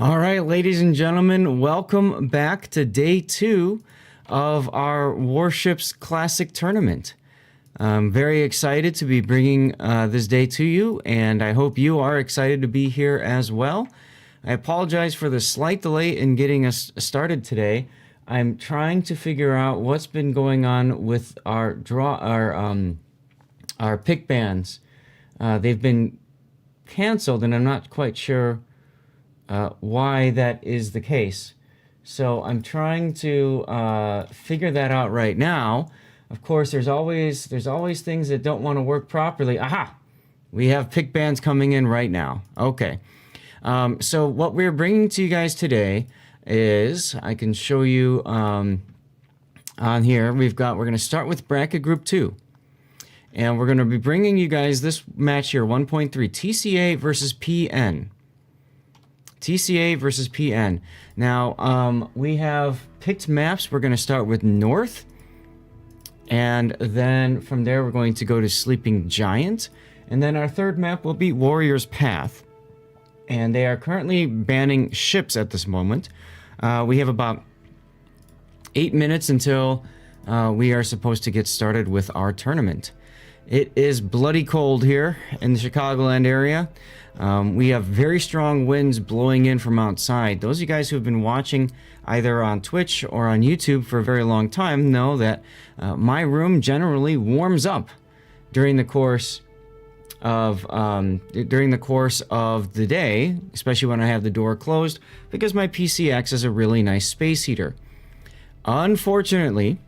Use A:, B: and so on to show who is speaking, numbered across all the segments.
A: All right, ladies and gentlemen, welcome back to day 2 of our Warships Classic Tournament. I'm very excited to be bringing this day to you, and I hope you are excited to be here as well. I apologize for the slight delay in getting us started today. I'm trying to figure out what's been going on with our pick bans. They've been canceled, and I'm not quite sure why that is the case. So I'm trying to figure that out right now. Of course, there's always things that don't want to work properly. Aha! We have pick bans coming in right now. Okay. So what we're bringing to you guys today is, I can show you on here, we're going to start with bracket group 2. And we're going to be bringing you guys this match here, 1.3, TCA versus PN. TCA versus PN. Now, we have picked maps. We're going to start with North. And then from there, we're going to go to Sleeping Giant. And then our third map will be Warrior's Path. And they are currently banning ships at this moment. We have about 8 minutes until we are supposed to get started with our tournament. It is bloody cold here in the Chicagoland area. We have very strong winds blowing in from outside. Those of you guys who have been watching either on Twitch or on YouTube for a very long time know that my room generally warms up during the course of the day, especially when I have the door closed, because my PC acts as a really nice space heater. Unfortunately,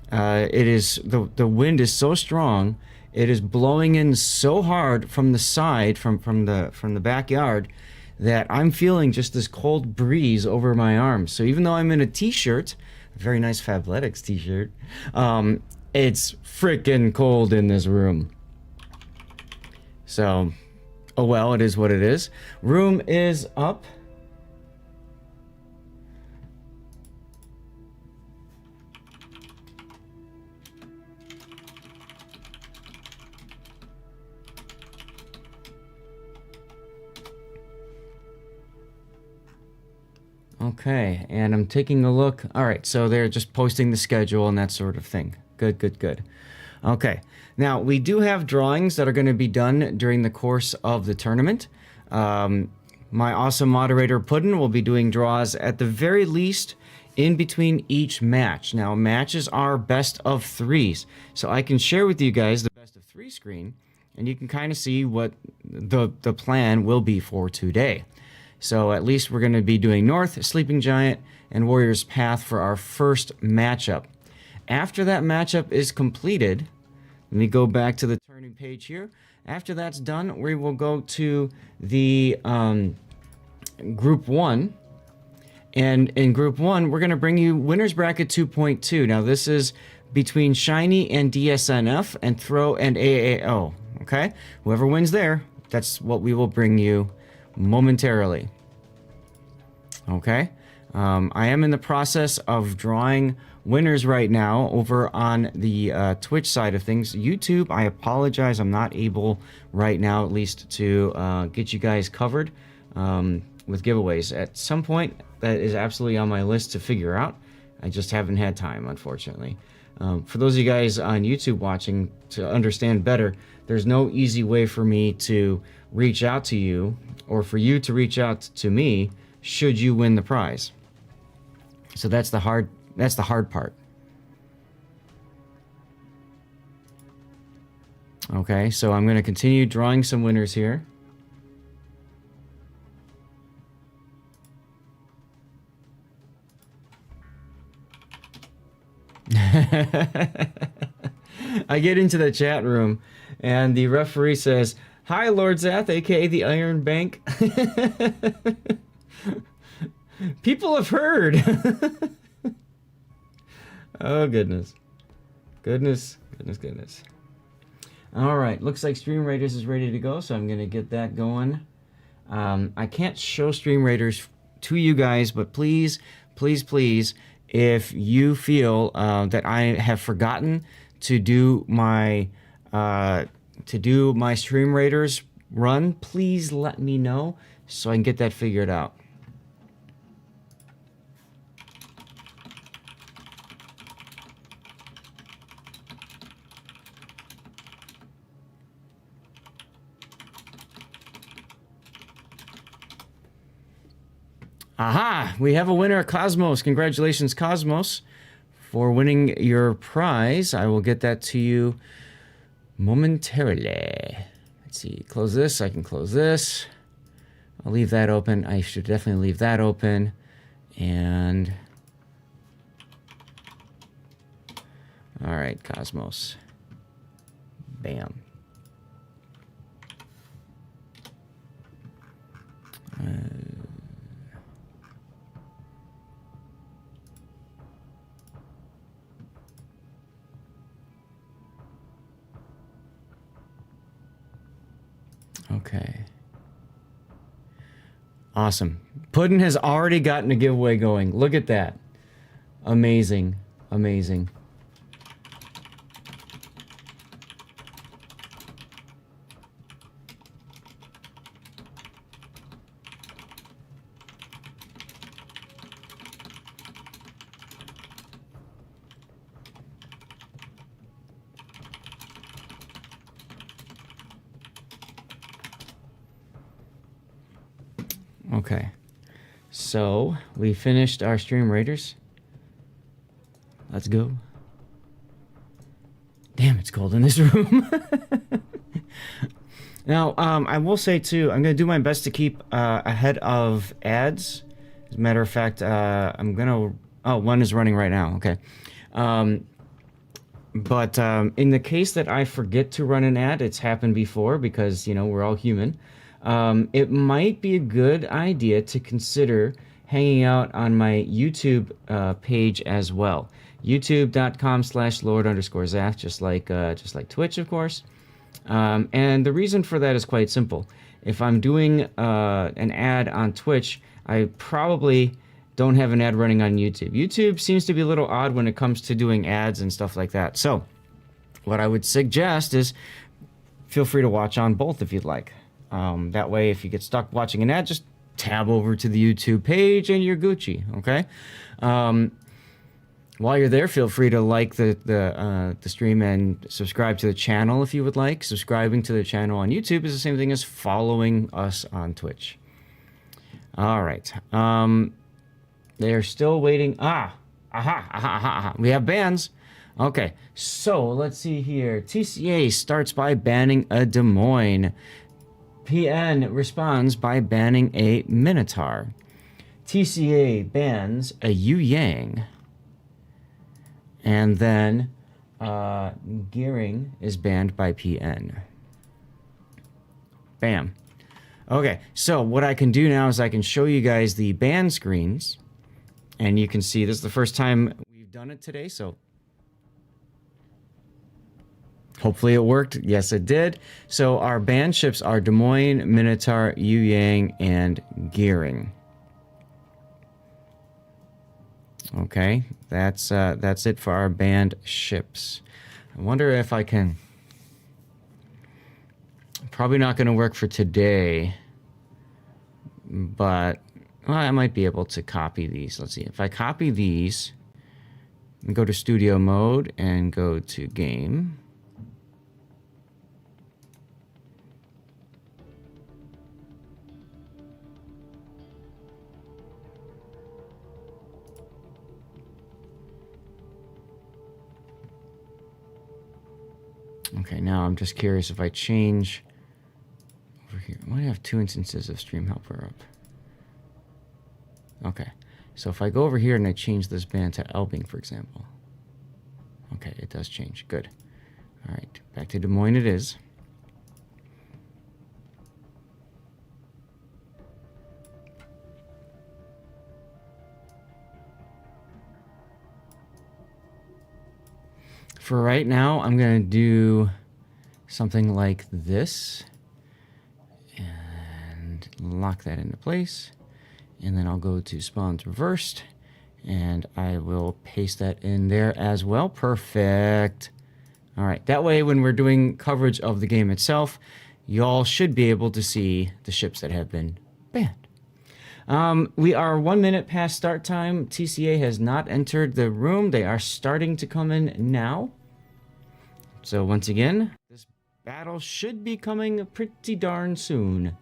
A: the wind is so strong. It is blowing in so hard from the side, from the backyard, that I'm feeling just this cold breeze over my arms. So even though I'm in a t-shirt, a very nice Fabletics t-shirt, it's freaking cold in this room. So, oh well, it is what it is. Room is up. Okay, and I'm taking a look. All right, so they're just posting the schedule and that sort of thing. Good, good, good. Okay, now we do have drawings that are going to be done during the course of the tournament. My awesome moderator Puddin will be doing draws at the very least in between each match. Now, matches are best of 3s, so I can share with you guys the best of 3 screen, and you can kind of see what the plan will be for today. So at least we're going to be doing North, Sleeping Giant, and Warrior's Path for our first matchup. After that matchup is completed, let me go back to the turning page here. After that's done, we will go to the Group 1. And in Group 1, we're going to bring you Winners Bracket 2.2. Now, this is between Shiny and DSNF and Throw and AAO. Okay? Whoever wins there, that's what we will bring you momentarily. Okay, I am in the process of drawing winners right now over on the Twitch side of things. YouTube, I apologize, I'm not able right now at least to get you guys covered with giveaways. At some point, that is absolutely on my list to figure out. I just haven't had time, unfortunately. For those of you guys on YouTube watching, to understand better, there's no easy way for me to reach out to you or for you to reach out to me should you win the prize. So that's the hard part. Okay, so I'm going to continue drawing some winners here. I get into the chat room and the referee says, "Hi, Lord Zath, aka the Iron Bank." People have heard. Oh, goodness. Goodness. All right, looks like Stream Raiders is ready to go, so I'm going to get that going. I can't show Stream Raiders to you guys, but please, please, please, if you feel that I have forgotten to do my Stream Raiders run, please let me know so I can get that figured out. Aha! We have a winner, Cosmos. Congratulations, Cosmos, for winning your prize. I will get that to you momentarily. Let's see. Close this. I can close this. I'll leave that open. I should definitely leave that open. And... all right, Cosmos. Bam. Okay. Awesome. Puddin has already gotten a giveaway going. Look at that. Amazing. Amazing. Okay, so we finished our stream raiders. Let's go. Damn, it's cold in this room. Now, I will say too, I'm going to do my best to keep ahead of ads. As a matter of fact, I'm going to... oh, one is running right now. Okay. But in the case that I forget to run an ad, it's happened before because, you know, we're all human. It might be a good idea to consider hanging out on my YouTube page as well. youtube.com/Lord_Zaf, just like Twitch, of course. And the reason for that is quite simple. If I'm doing an ad on Twitch, I probably don't have an ad running on YouTube. YouTube seems to be a little odd when it comes to doing ads and stuff like that. So what I would suggest is feel free to watch on both if you'd like. That way, if you get stuck watching an ad, just tab over to the YouTube page and you're Gucci, okay? While you're there, feel free to like the stream and subscribe to the channel if you would like. Subscribing to the channel on YouTube is the same thing as following us on Twitch. All right. They are still waiting. We have bans. Okay, so let's see here. TCA starts by banning a Des Moines. PN responds by banning a Minotaur. TCA bans a Yu Yang. And then Gearing is banned by PN. Bam. Okay, so what I can do now is I can show you guys the ban screens. And you can see this is the first time we've done it today, so hopefully it worked. Yes, it did. So our banned ships are Des Moines, Minotaur, Yu Yang, and Gearing. Okay, that's it for our banned ships. I wonder if I can... probably not going to work for today, but well, I might be able to copy these. Let's see. If I copy these, and go to studio mode and go to game. Okay, now I'm just curious if I change over here. Why do I have two instances of Stream Helper up? Okay, so if I go over here and I change this band to Elbing, for example. Okay, it does change. Good. All right, back to Des Moines it is. For right now, I'm going to do something like this and lock that into place. And then I'll go to spawns reversed and I will paste that in there as well. Perfect. All right, that way when we're doing coverage of the game itself, y'all should be able to see the ships that have been banned. We are 1 minute past start time. TCA has not entered the room. They are starting to come in now. So once again, this battle should be coming pretty darn soon.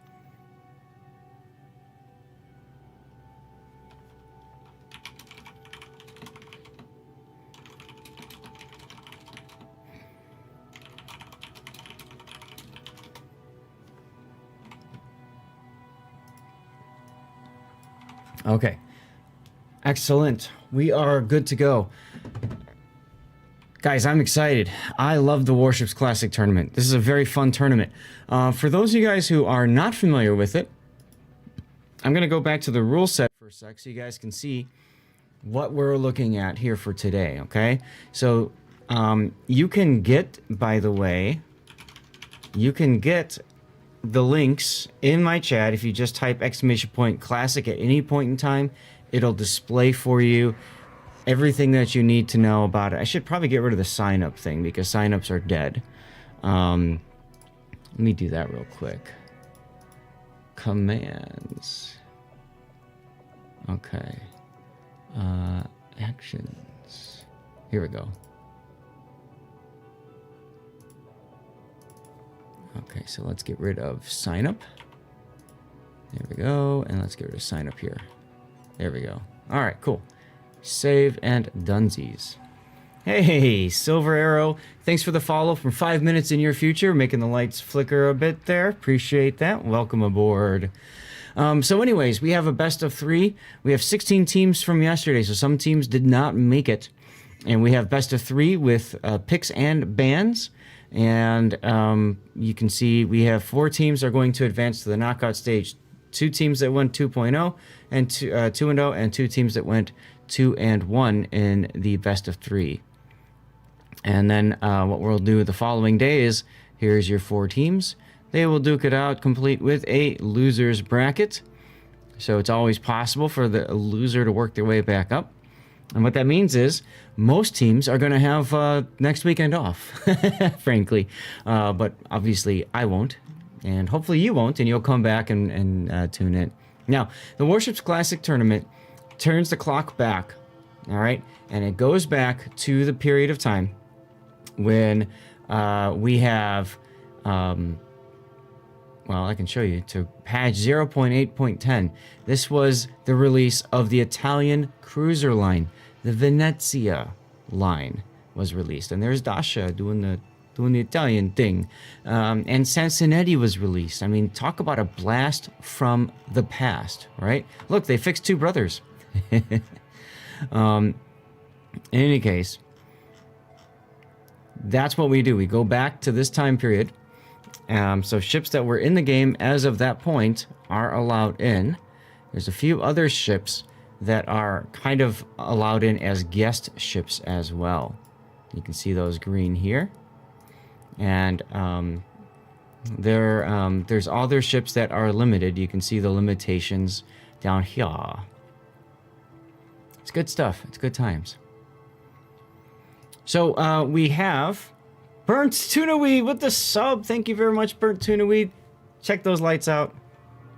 A: Okay. Excellent. We are good to go. Guys, I'm excited. I love the Warships Classic tournament. This is a very fun tournament. For those of you guys who are not familiar with it, I'm going to go back to the rule set for a sec so you guys can see what we're looking at here for today, okay? So you can get, by the way, you can get the links in my chat. If you just type !classic at any point in time, it'll display for you everything that you need to know about it. I should probably get rid of the sign-up thing because sign-ups are dead. Let me do that real quick. Commands. Okay. Actions. Here we go. Okay, so let's get rid of sign-up. There we go. And let's get rid of sign-up here. There we go. All right, cool. Save and dunsies. Hey, Silver Arrow. Thanks for the follow from 5 minutes in your future, making the lights flicker a bit there. Appreciate that. Welcome aboard. So anyways, we have a best of 3. We have 16 teams from yesterday, so some teams did not make it. And we have best of 3 with picks and bans. And you can see we have 4 teams that are going to advance to the knockout stage. 2 teams that went 2.0 and 2-0, and 2 teams that went 2-1 in the best of 3. And then what we'll do the following day is, here's your 4 teams. They will duke it out complete with a loser's bracket. So it's always possible for the loser to work their way back up. And what that means is most teams are going to have next weekend off, frankly. But obviously I won't. And hopefully you won't, and you'll come back and tune in. Now, the Warships Classic Tournament turns the clock back, all right? And it goes back to the period of time when we have, well, I can show you, to patch 0.8.10. This was the release of the Italian cruiser line. The Venezia line was released. And there's Dasha doing the Italian thing. And Sansonetti was released. I mean, talk about a blast from the past, right? Look, they fixed 2 brothers. In any case, that's what we do. We go back to this time period. So ships that were in the game as of that point are allowed in. There's a few other ships that are kind of allowed in as guest ships as well. You can see those green here. And there's other ships that are limited. You can see the limitations down here. It's good stuff. It's good times. So we have Burnt Tuna Weed with the sub. Thank you very much, Burnt Tuna Weed. Check those lights out.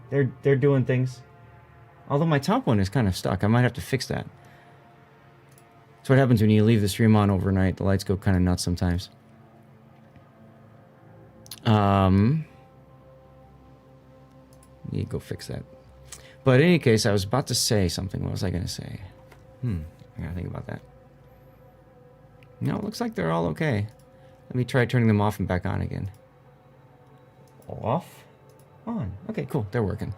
A: They're doing things. Although my top one is kind of stuck. I might have to fix that. That's what happens when you leave the stream on overnight. The lights go kind of nuts sometimes. Need to go fix that. But in any case, I was about to say something. What was I going to say? I gotta think about that. No, it looks like they're all okay. Let me try turning them off and back on again. Off? On. Okay, cool. They're working.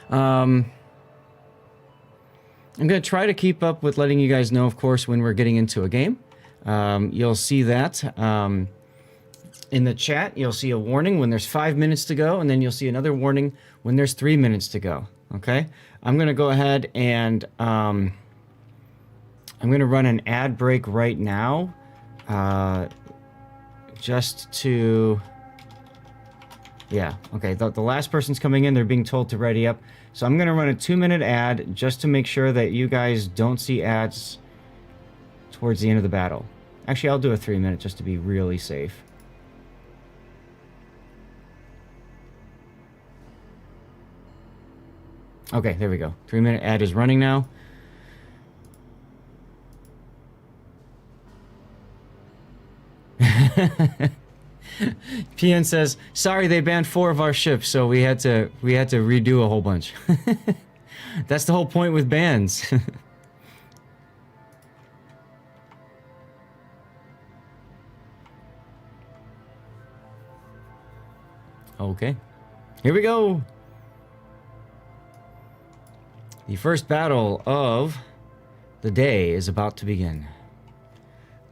A: I'm going to try to keep up with letting you guys know, of course, when we're getting into a game. You'll see that in the chat. You'll see a warning when there's 5 minutes to go, and then you'll see another warning when there's 3 minutes to go. Okay? I'm going to go ahead and I'm going to run an ad break right now, just to... Yeah, okay, the last person's coming in. They're being told to ready up. So I'm going to run a 2-minute ad just to make sure that you guys don't see ads towards the end of the battle. Actually, I'll do a 3-minute just to be really safe. Okay, there we go. 3-minute ad is running now. PN says, sorry, they banned 4 of our ships, so we had to redo a whole bunch. That's the whole point with bans. Okay. Here we go. The first battle of the day is about to begin.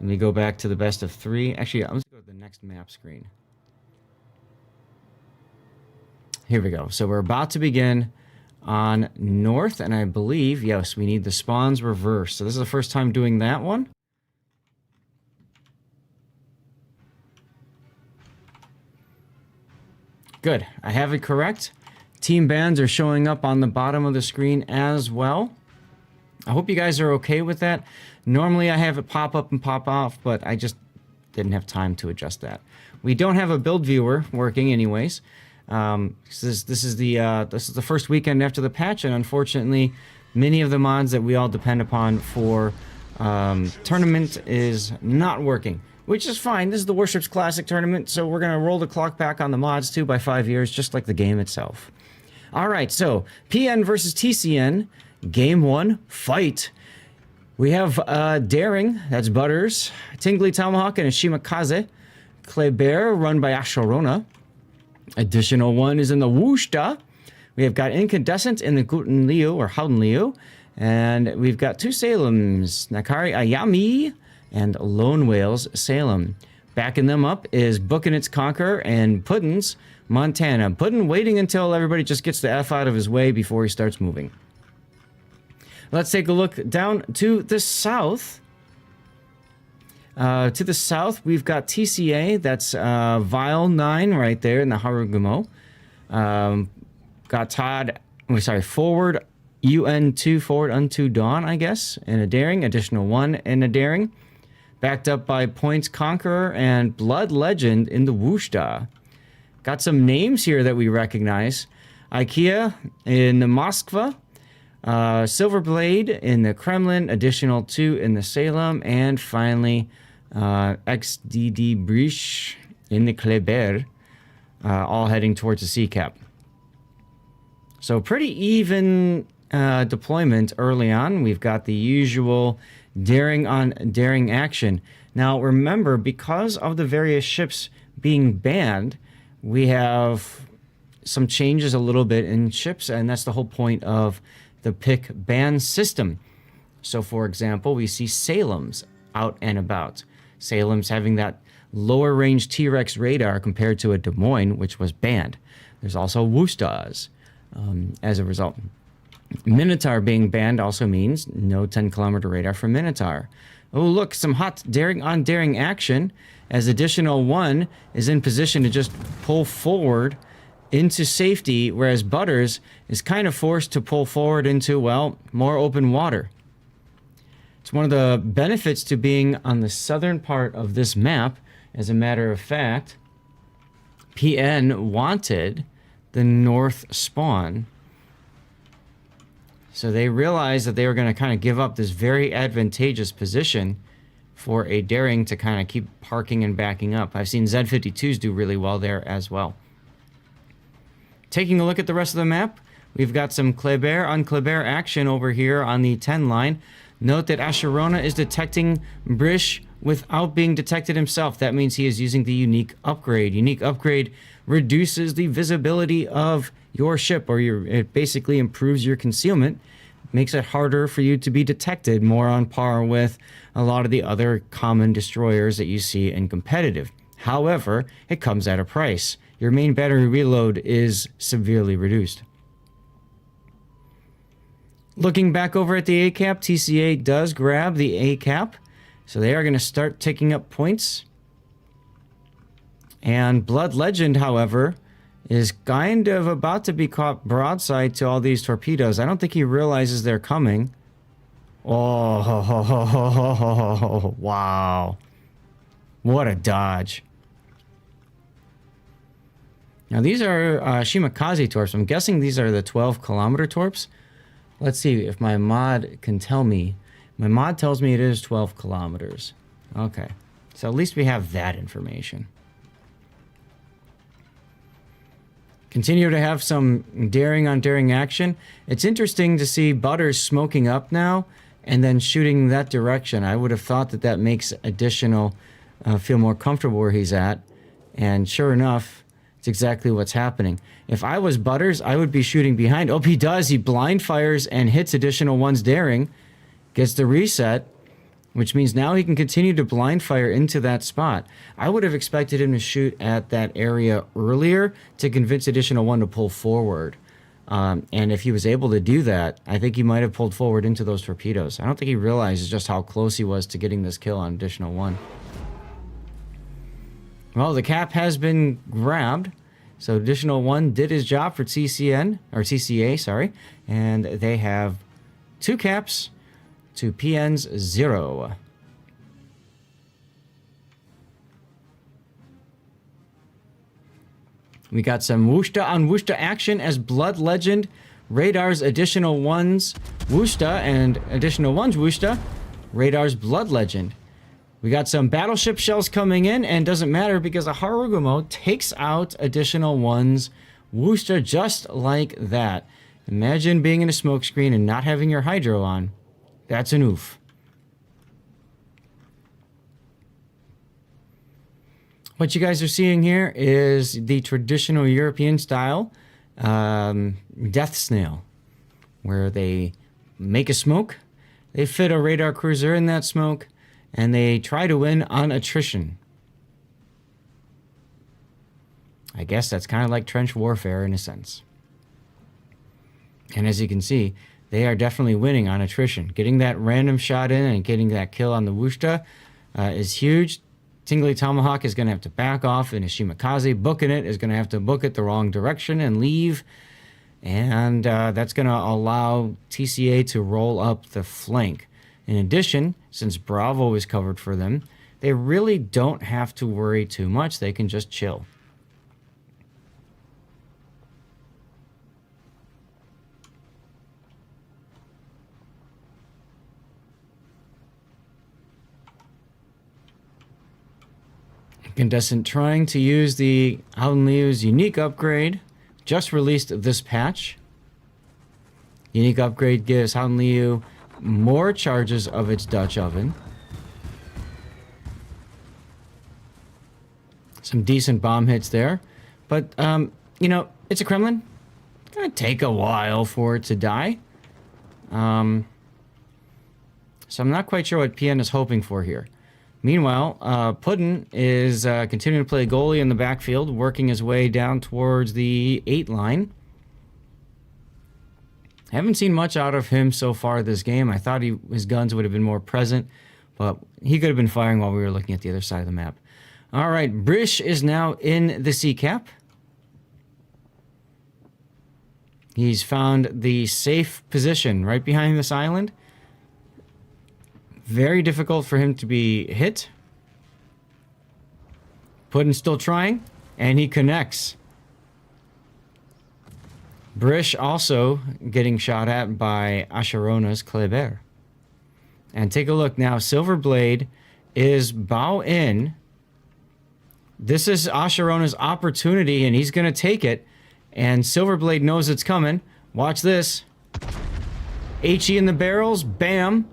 A: Let me go back to the best of 3. Actually, I'm just going to go to the next map screen. Here we go. So we're about to begin on north, and I believe, yes, we need the spawns reversed. So this is the first time doing that one. Good. I have it correct. Team bands are showing up on the bottom of the screen as well. I hope you guys are okay with that. Normally I have it pop up and pop off, but I just didn't have time to adjust that. We don't have a build viewer working anyways. This is the first weekend after the patch, and unfortunately many of the mods that we all depend upon for tournament is not working, which is fine. This is the Warships Classic tournament, so we're going to roll the clock back on the mods too by 5 years, just like the game itself. Alright, so PN versus TCN, Game 1, fight. We have Daring, that's Butters, Tingly Tomahawk and Shimakaze, Kleber, run by Asharona. Additional 1 is in the Wushta. We have got Incandescent in the Guten Liu, or Howden Liu. And we've got 2 Salems, Nakari Ayami and Lone Whales Salem. Backing them up is Booking Its Conqueror and Puddin's Montana. Puddin waiting until everybody just gets the F out of his way before he starts moving. Let's take a look down to the south. To the south, we've got TCA. That's Vile 9 right there in the Harugumo. Got Todd, forward UN2, forward unto Dawn, I guess, in a Daring. Additional 1 in a Daring. Backed up by Points Conqueror and Blood Legend in the Wushta. Got some names here that we recognize. IKEA in the Moskva. Silverblade in the Kremlin. Additional 2 in the Salem. And finally, XDD Briche in the Kleber. All heading towards the sea cap. So pretty even deployment early on. We've got the usual daring on daring action. Now remember, because of the various ships being banned, we have some changes a little bit in ships, and that's the whole point of the pick ban system. So for example, we see Salem's out and about. Salem's having that lower range T-Rex radar compared to a Des Moines, which was banned. There's also Wustas as a result. Minotaur being banned also means no 10-kilometer radar for Minotaur. Oh, look, some hot daring on daring action, as additional 1 is in position to just pull forward into safety, whereas Butters is kind of forced to pull forward into, well, more open water. It's one of the benefits to being on the southern part of this map. As a matter of fact, PN wanted the north spawn. So they realized that they were going to kind of give up this very advantageous position for a daring to kind of keep parking and backing up. I've seen Z52s do really well there as well. Taking a look at the rest of the map, we've got some Kleber on Kleber action over here on the 10 line. Note that Asharona is detecting Brish without being detected himself. That means he is using the unique upgrade. Unique upgrade reduces the visibility of your ship, or it basically improves your concealment, makes it harder for you to be detected, more on par with a lot of the other common destroyers that you see in competitive. However, it comes at a price. Your main battery reload is severely reduced. Looking back over at the A-cap, TCA does grab the A-cap, so they are going to start taking up points. And Blood Legend, however, is kind of about to be caught broadside to all these torpedoes. I don't think he realizes they're coming. Oh, wow. What a dodge. Now, these are Shimakaze torps. I'm guessing these are the 12-kilometer torps. Let's see if my mod can tell me. My mod tells me it is 12 kilometers. Okay. So at least we have that information. Continue to have some daring on daring action. It's interesting to see Butters smoking up now and then shooting that direction. I would have thought that that makes additional feel more comfortable where he's at. And sure enough, It's exactly what's happening. If I was Butters, I would be shooting behind. Oh, he does. He blind fires and hits additional ones daring. Gets the reset, which means now he can continue to blind fire into that spot. I would have expected him to shoot at that area earlier to convince additional one to pull forward. And if he was able to do that, I think he might have pulled forward into those torpedoes. I don't think he realizes just how close he was to getting this kill on additional one. Well, the cap has been grabbed. So additional one did his job for TCA, sorry. And they have 2 caps to PN's 0. We got some Wushta on Wushta action as Blood Legend radars additional ones Wushta and additional ones Wushta radars Blood Legend. We got some battleship shells coming in, and doesn't matter because a Harugumo takes out additional ones Wushta just like that. Imagine being in a smokescreen and not having your hydro on. That's an oof. What you guys are seeing here is the traditional European style death snail, where they make a smoke, they fit a radar cruiser in that smoke, and they try to win on attrition. I guess that's kind of like trench warfare in a sense. And as you can see, they are definitely winning on attrition. Getting that random shot in and getting that kill on the Wushta is huge. Tingly Tomahawk is going to have to back off, and Ishimakaze booking it is going to have to book it the wrong direction and leave. And that's going to allow TCA to roll up the flank. In addition, since Bravo is covered for them, they really don't have to worry too much. They can just chill. Incandescent trying to use the Howden Liu's unique upgrade, just released this patch. Unique upgrade gives Howden Liu more charges of its Dutch oven. Some decent bomb hits there. But, you know, it's a Kremlin. It's going to take a while for it to die. So I'm not quite sure what PN is hoping for here. Meanwhile, Puddin is continuing to play goalie in the backfield, working his way down towards the 8 line. Haven't seen much out of him so far this game. I thought his guns would have been more present, but he could have been firing while we were looking at the other side of the map. All right, Brish is now in the sea cap. He's found the safe position right behind this island. Very difficult for him to be hit. Puddin's still trying, and he connects. Brish also getting shot at by Asherona's Kleber. And take a look now. Silverblade is bow in. This is Asherona's opportunity, and he's going to take it. And Silverblade knows it's coming. Watch this. HE in the barrels. Bam.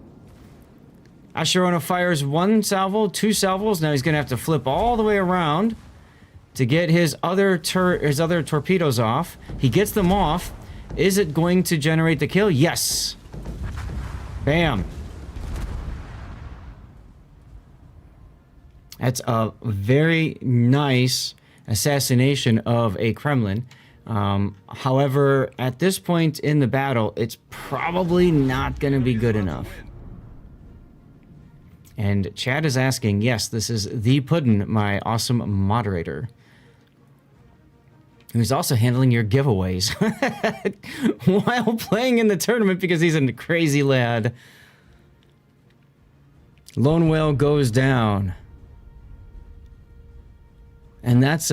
A: Asherona fires 1 salvo, 2 salvos. Now he's going to have to flip all the way around to get his other torpedoes off. He gets them off. Is it going to generate the kill? Yes. Bam. That's a very nice assassination of a Kremlin. However, at this point in the battle, it's probably not going to be good enough. And Chad is asking, yes, this is the Puddin, my awesome moderator, who's also handling your giveaways while playing in the tournament because he's a crazy lad. Lone Whale goes down. And that's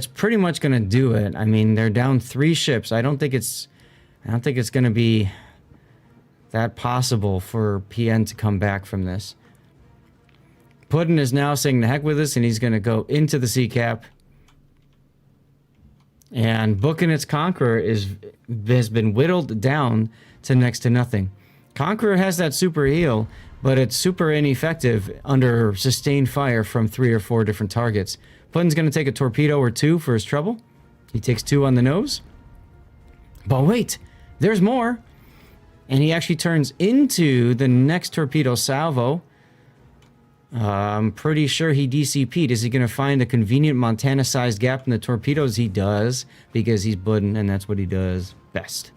A: pretty much going to do it. I mean, they're down 3 ships. I don't think it's going to be that possible for PN to come back from this. Puddin is now saying the heck with us, and he's going to go into the sea cap. And booking its Conqueror has been whittled down to next to nothing. Conqueror has that super heal, but it's super ineffective under sustained fire from 3 or 4 different targets. Puddin's going to take a torpedo or 2 for his trouble. He takes 2 on the nose. But wait, there's more. And he actually turns into the next torpedo salvo. I'm pretty sure he DCP'd. Is he going to find a convenient Montana-sized gap in the torpedoes? He does, because he's Puddin, and that's what he does best.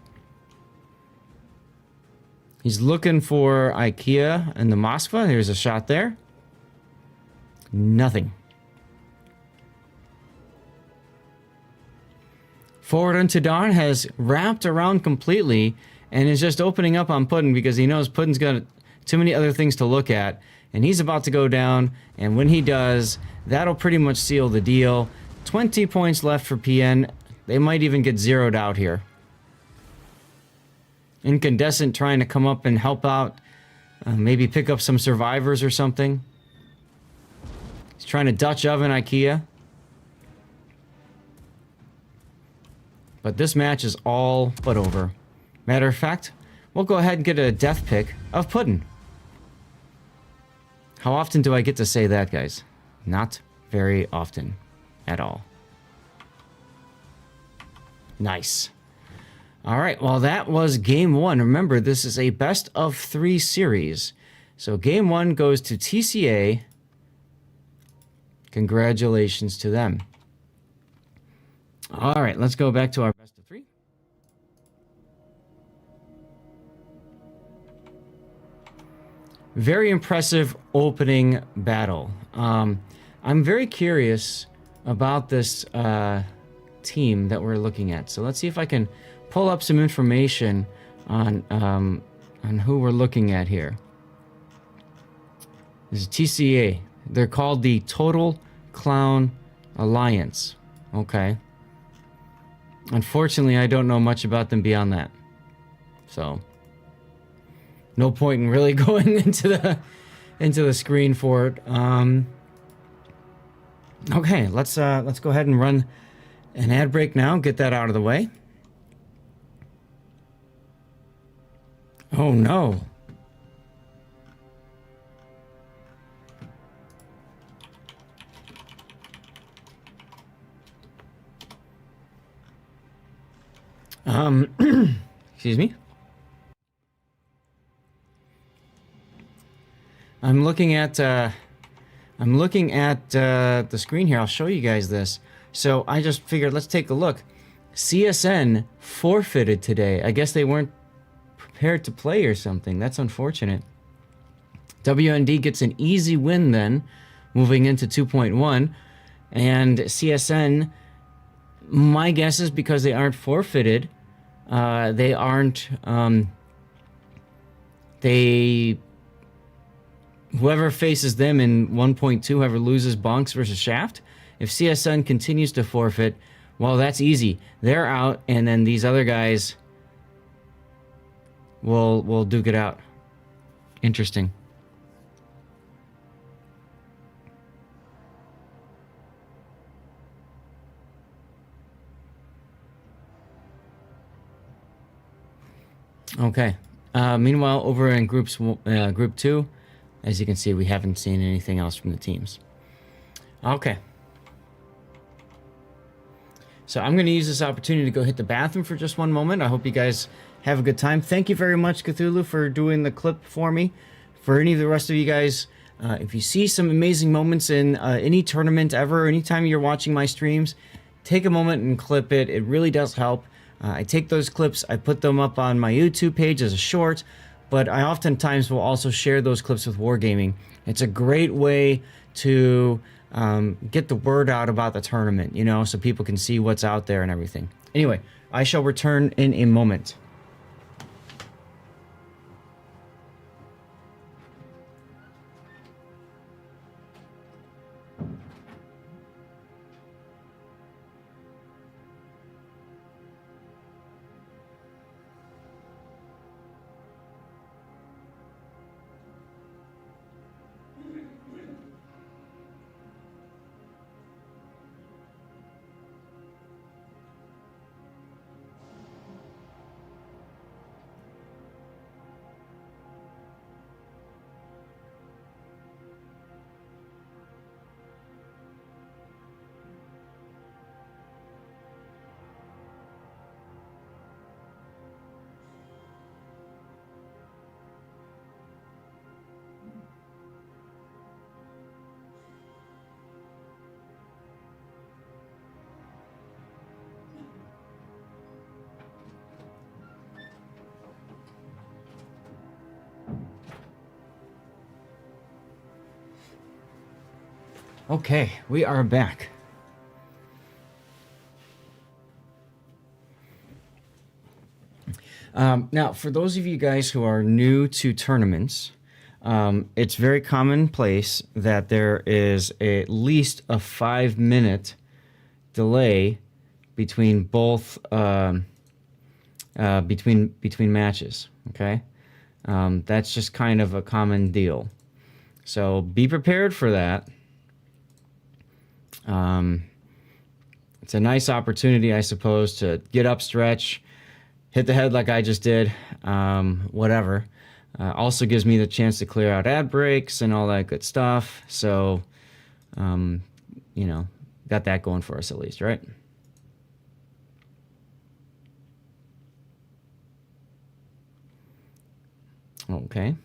A: He's looking for IKEA and the Moskva. There's a shot there. Nothing. Forward Unto Dawn has wrapped around completely and is just opening up on Puddin because he knows Puddin's got too many other things to look at. And he's about to go down, and when he does, that'll pretty much seal the deal. 20 points left for PN. They might even get zeroed out here. Incandescent trying to come up and help out. Maybe pick up some survivors or something. He's trying to Dutch oven IKEA. But this match is all but over. Matter of fact, we'll go ahead and get a death pick of Puddin. How often do I get to say that, guys? Not very often at all. Nice. All right, well, that was game 1. Remember, this is a best of 3 series. So game 1 goes to TCA. Congratulations to them. All right, let's go back to our best of 3. Very impressive opening battle. I'm very curious about this team that we're looking at. So let's see if I can pull up some information on who we're looking at here. This is TCA. They're called the Total Clown Alliance. Okay. Unfortunately, I don't know much about them beyond that. So no point in really going into the screen for it. Okay, let's go ahead and run an ad break now. Get that out of the way. Oh no. Excuse me. I'm looking at the screen here. I'll show you guys this. So I just figured, let's take a look. CSN forfeited today. I guess they weren't prepared to play or something. That's unfortunate. WND gets an easy win then, moving into 2.1. And CSN, my guess is because they aren't forfeited, they aren't, whoever faces them in 1.2, whoever loses Bonks versus Shaft, if CSN continues to forfeit, well, that's easy. They're out, and then these other guys will duke it out. Interesting. Okay. Meanwhile, over in Group 2, as you can see, we haven't seen anything else from the teams. Okay. So I'm going to use this opportunity to go hit the bathroom for just one moment. I hope you guys have a good time. Thank you very much, Cthulhu, for doing the clip for me. For any of the rest of you guys, if you see some amazing moments in any tournament ever, anytime you're watching my streams, take a moment and clip it. It really does help. I take those clips, I put them up on my YouTube page as a short, but I oftentimes will also share those clips with Wargaming. It's a great way to get the word out about the tournament, you know, so people can see what's out there and everything. Anyway, I shall return in a moment. Okay, we are back. Now, for those of you guys who are new to tournaments, it's very commonplace that there is at least a 5-minute delay between both between matches. Okay, that's just kind of a common deal. So be prepared for that. It's a nice opportunity, I suppose, to get up, stretch, hit the head like I just did, whatever. Also gives me the chance to clear out ad breaks and all that good stuff. So, you know, got that going for us at least, right? Okay.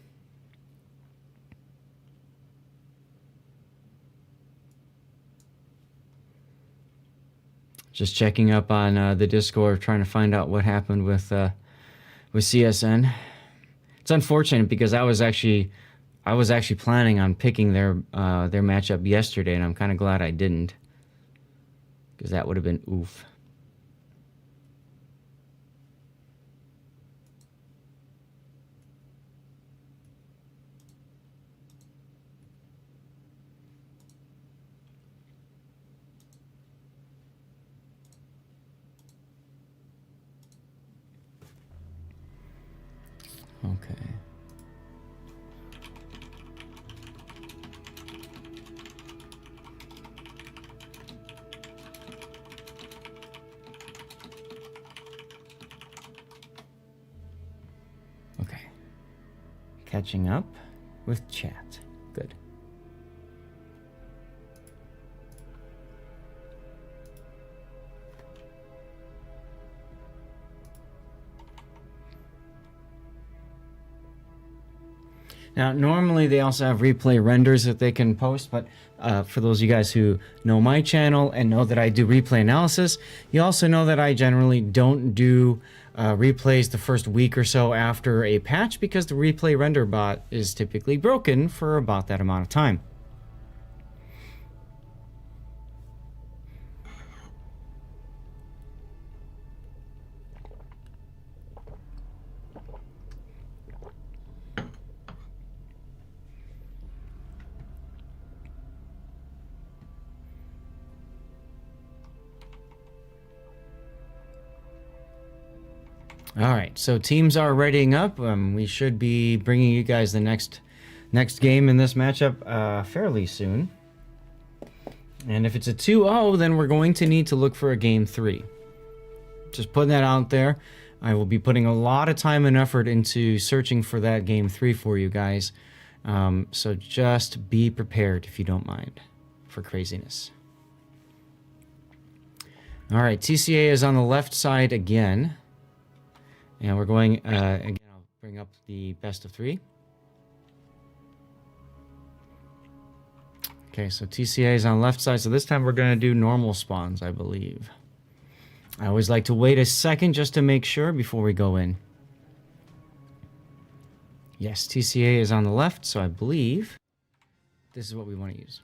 A: Just checking up on the Discord, trying to find out what happened with CSN. It's unfortunate because I was actually planning on picking their matchup yesterday, and I'm kind of glad I didn't, because that would have been oof. Okay. Okay. Catching up with chat. Good. Now, normally they also have replay renders that they can post, but for those of you guys who know my channel and know that I do replay analysis, you also know that I generally don't do replays the first week or so after a patch, because the replay render bot is typically broken for about that amount of time. All right, so teams are readying up. We should be bringing you guys the next game in this matchup fairly soon. And if it's a 2-0, then we're going to need to look for a game 3. Just putting that out there. I will be putting a lot of time and effort into searching for that game 3 for you guys. So just be prepared, if you don't mind, for craziness. All right, TCA is on the left side again. And we're going, again, I'll bring up the best of 3. Okay, so TCA is on the left side. So this time we're going to do normal spawns, I believe. I always like to wait a second just to make sure before we go in. Yes, TCA is on the left, so I believe this is what we want to use.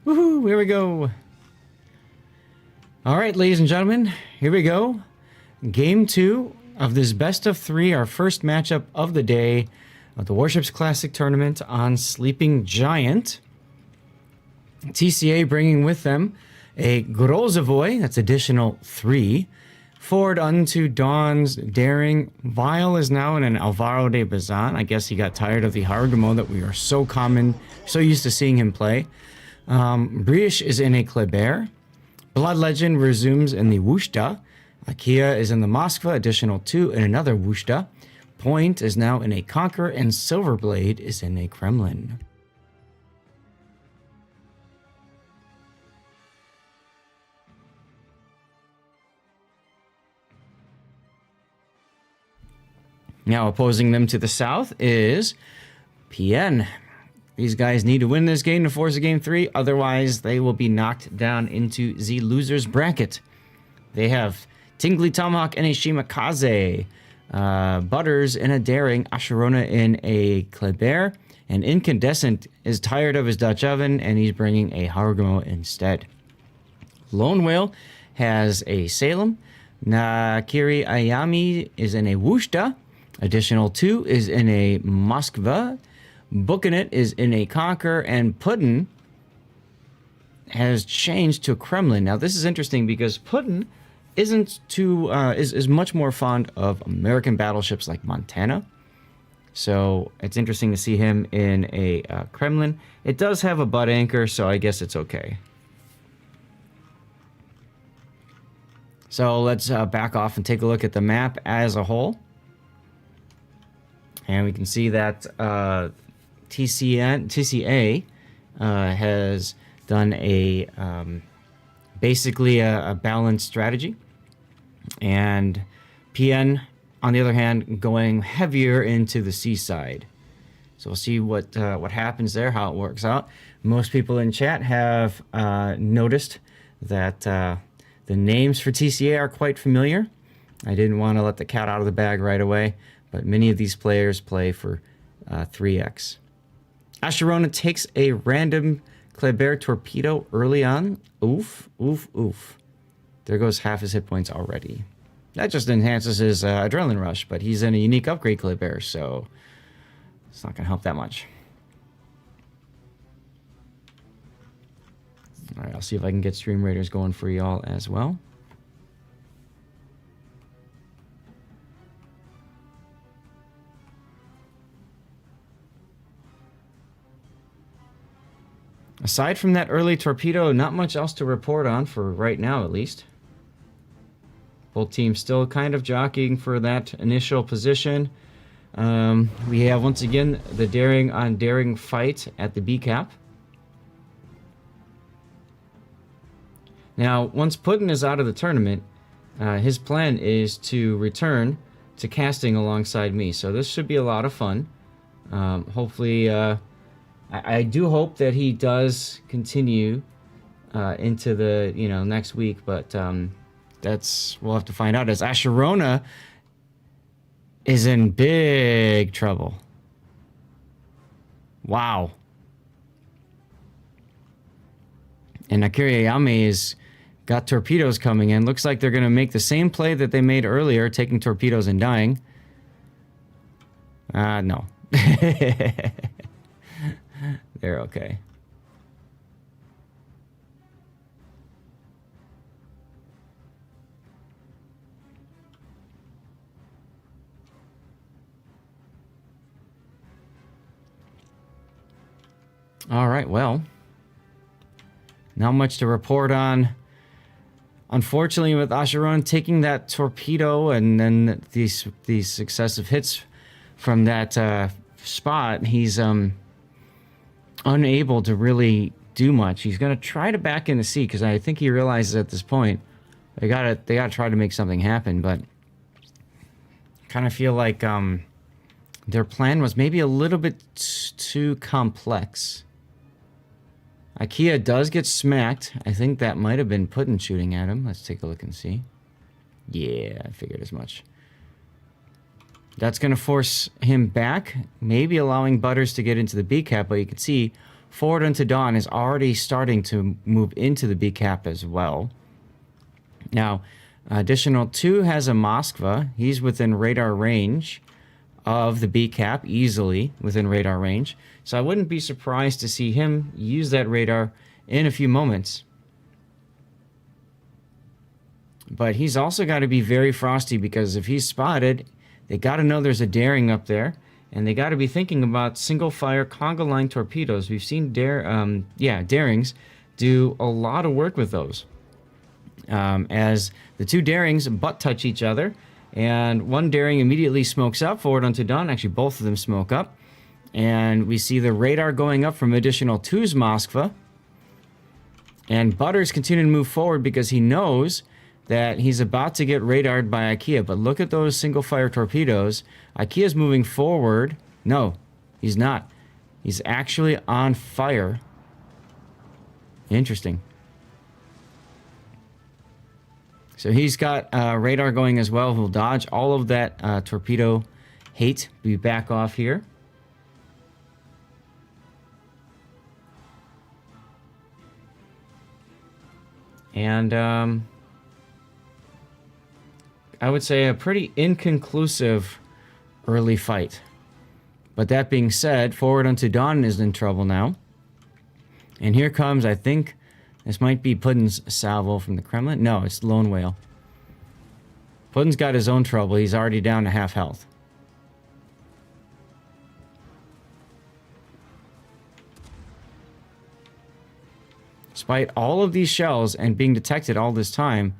A: Woohoo, here we go. All right, ladies and gentlemen, here we go. Game 2 of this best of 3, our first matchup of the day of the Warships Classic Tournament on Sleeping Giant. TCA bringing with them a Grozovoy, that's additional 3. Forward unto Dawn's Daring. Vile is now in an Alvaro de Bazan. I guess he got tired of the Hargamo that we are so used to seeing him play. Brioche is in a Kleber. Blood Legend resumes in the Wushta. Akia is in the Moskva, additional 2, and another Wushta. Point is now in a Conqueror, and Silverblade is in a Kremlin. Now opposing them to the south is PN. These guys need to win this game to force a game 3, otherwise they will be knocked down into the loser's bracket. They have Tingly Tomahawk and a Shimakaze, Butters in a Daring, Asherona in a Kleber, And Incandescent is tired of his Dutch oven, and he's bringing a Hargo instead. Lone Whale has a Salem. Nakiri Ayami is in a Wushta. Additional 2 is in a Moskva. Bukanet is in a Conquer. And Putin has changed to Kremlin. Now, this is interesting because Putin is much more fond of American battleships like Montana. So it's interesting to see him in a Kremlin. It does have a butt anchor, so I guess it's okay. So let's back off and take a look at the map as a whole. And we can see that TCA has done basically a balanced strategy. And PN, on the other hand, going heavier into the seaside. So we'll see what happens there, how it works out. Most people in chat have noticed that the names for TCA are quite familiar. I didn't want to let the cat out of the bag right away, but many of these players play for 3X. Asherona takes a random Kleber torpedo early on. Oof, oof, oof. There goes half his hit points already. That just enhances his adrenaline rush, but he's in a unique upgrade Kleber, so it's not going to help that much. All right, I'll see if I can get Stream Raiders going for y'all as well. Aside from that early torpedo, not much else to report on for right now, at least. Both teams still kind of jockeying for that initial position. We have, once again, the daring on daring fight at the B cap. Now, once Putin is out of the tournament, his plan is to return to casting alongside me. So this should be a lot of fun. Hopefully, I do hope that he does continue into the next week, but we'll have to find out. As Asherona is in big trouble. Wow. And Akira Yame has got torpedoes coming in. Looks like they're going to make the same play that they made earlier, taking torpedoes and dying. No. They're okay. All right, well, not much to report on. Unfortunately, with Asheron taking that torpedo and then these successive hits from that spot, he's unable to really do much. He's going to try to back in the sea because I think he realizes at this point they gotta try to make something happen. But kind of feel like their plan was maybe a little bit too complex. IKEA does get smacked. I think that might have been Putin shooting at him. Let's take a look and see. Yeah, I figured as much. That's going to force him back, maybe allowing Butters to get into the B cap, but you can see Forward Unto Dawn is already starting to move into the B cap as well. Now, additional 2 has a Moskva. He's within radar range of the B cap, easily within radar range. So I wouldn't be surprised to see him use that radar in a few moments. But he's also got to be very frosty because if he's spotted, they got to know there's a daring up there, and they got to be thinking about single-fire conga line torpedoes. We've seen darings do a lot of work with those. As the 2 darings butt touch each other, and one daring immediately smokes up, Forward Unto Dawn. Actually, both of them smoke up. And we see the radar going up from additional 2's Moskva. And Butters continue to move forward because he knows that he's about to get radared by IKEA. But look at those single-fire torpedoes. IKEA's moving forward. No, he's not. He's actually on fire. Interesting. So he's got radar going as well. He'll dodge all of that torpedo hate. Be back off here. And I would say a pretty inconclusive early fight. But that being said, Forward Unto Dawn is in trouble now. And here comes, I think, this might be Puddin's salvo from the Kremlin. No, it's Lone Whale. Puddin's got his own trouble. He's already down to half health. Despite all of these shells and being detected all this time,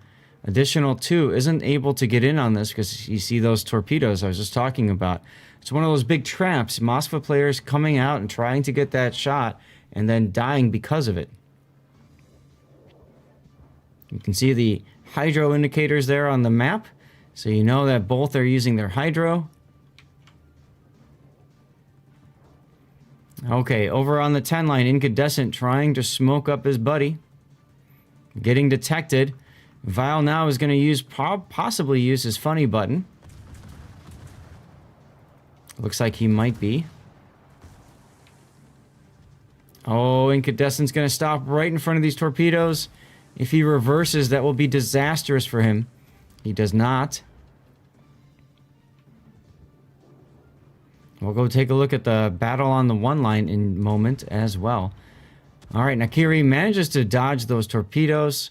A: Additional 2 isn't able to get in on this because you see those torpedoes I was just talking about. It's one of those big traps. Moskva players coming out and trying to get that shot and then dying because of it. You can see the hydro indicators there on the map, so you know that both are using their hydro. Okay, over on the 10 line, Incandescent trying to smoke up his buddy. Getting detected. Vile now is going to use, possibly use his funny button. Looks like he might be. Oh, Incandescent's going to stop right in front of these torpedoes. If he reverses, that will be disastrous for him. He does not. We'll go take a look at the battle on the 1 line in a moment as well. Alright, Nakiri manages to dodge those torpedoes.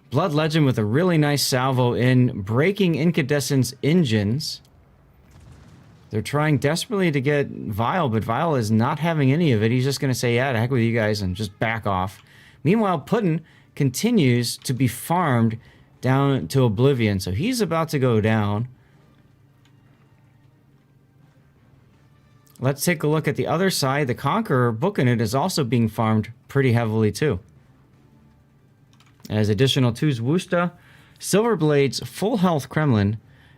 A: Blood Legend with a really nice salvo in, breaking Incandescent's engines. They're trying desperately to get Vile, but Vile is not having any of it. He's just going to say, yeah, to heck with you guys, and just back off. Meanwhile, Puddin continues to be farmed down to oblivion, so he's about to go down. Let's take a look at the other side. The Conqueror, booking it, is also being farmed pretty heavily too. As additional 2's Wusta, Silverblade's full health Kremlin,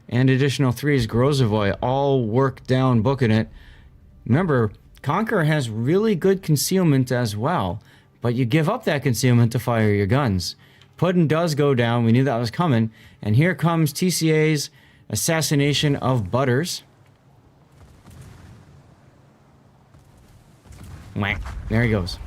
A: and additional 3's Grozovoy all work down booking it. Remember, Conqueror has really good concealment as well, but you give up that concealment to fire your guns. Puddin does go down. We knew that was coming. And here comes TCA's assassination of Butters. Whack. There he goes.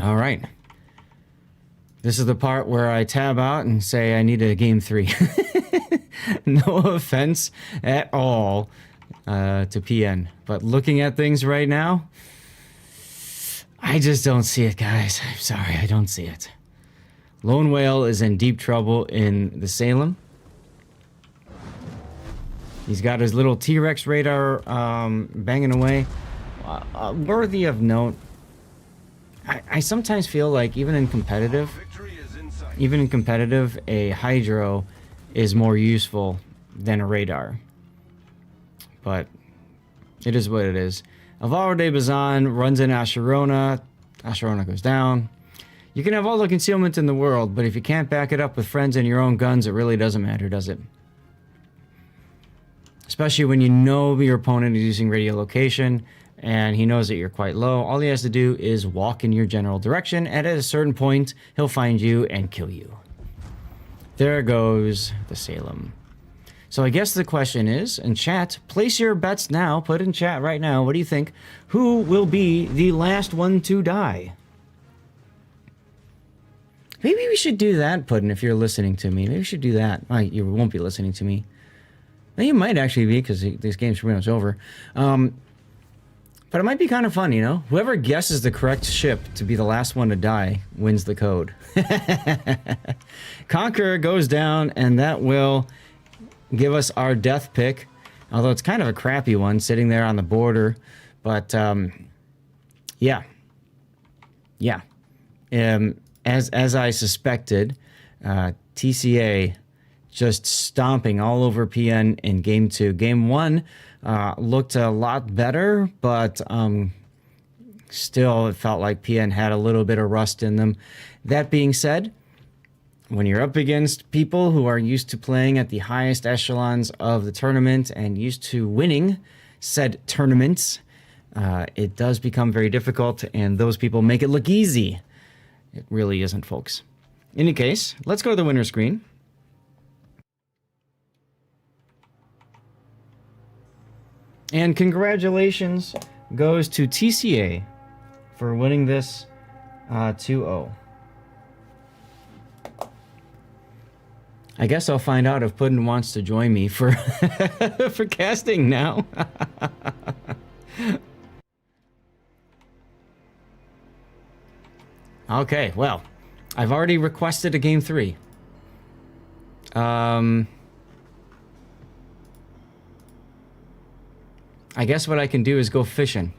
A: All right. This is the part where I tab out and say I need a game 3. No offense at all to PN. But looking at things right now, I just don't see it, guys. I'm sorry, I don't see it. Lone Whale is in deep trouble in the Salem. He's got his little T-Rex radar banging away. Worthy of note, I sometimes feel like even in competitive, a Hydro is more useful than a radar. But it is what it is. Alvaro de Bazan runs in Asherona. Asherona goes down. You can have all the concealment in the world, but if you can't back it up with friends and your own guns, it really doesn't matter, does it? Especially when you know your opponent is using radiolocation and he knows that you're quite low. All he has to do is walk in your general direction, and at a certain point, he'll find you and kill you. There goes the Salem. So I guess the question is, in chat, place your bets now. Put in chat right now. What do you think? Who will be the last one to die? Maybe we should do that, Puddin, if you're listening to me. Maybe we should do that. Oh, you won't be listening to me. Well, you might actually be, because this game's pretty much over. But it might be kind of fun, you know? Whoever guesses the correct ship to be the last one to die wins the code. Conqueror goes down, and that will give us our death pick. Although it's kind of a crappy one, sitting there on the border. But, yeah. Yeah. As I suspected, TCA just stomping all over PN in Game 2. Game 1 looked a lot better, but still it felt like PN had a little bit of rust in them. That being said, when you're up against people who are used to playing at the highest echelons of the tournament and used to winning said tournaments, it does become very difficult, and those people make it look easy. It really isn't, folks. In any case, let's go to the winner screen. And congratulations goes to TCA for winning this 2-0. I guess I'll find out if Puddin wants to join me for for casting now. Okay, well, I've already requested a game 3. I guess what I can do is go fishing.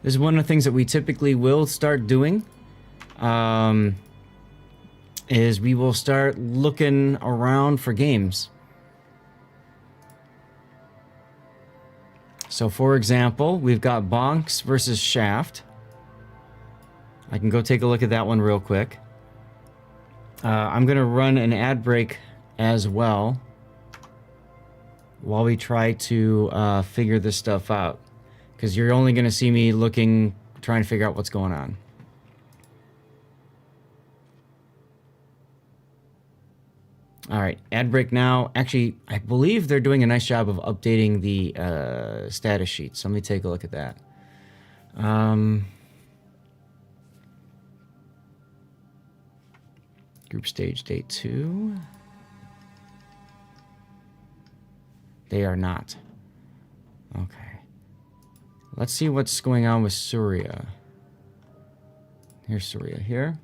A: This is one of the things that we typically will start doing. Is we will start looking around for games. So for example, we've got Bonks versus Shaft. I can go take a look at that one real quick. I'm gonna run an ad break as well while we try to figure this stuff out, because you're only gonna see me looking, trying to figure out what's going on. All right, ad break now. Actually, I believe they're doing a nice job of updating the status sheet. So let me take a look at that. Group stage day 2. They are not. Okay. Let's see what's going on with Surya. Here's Surya here.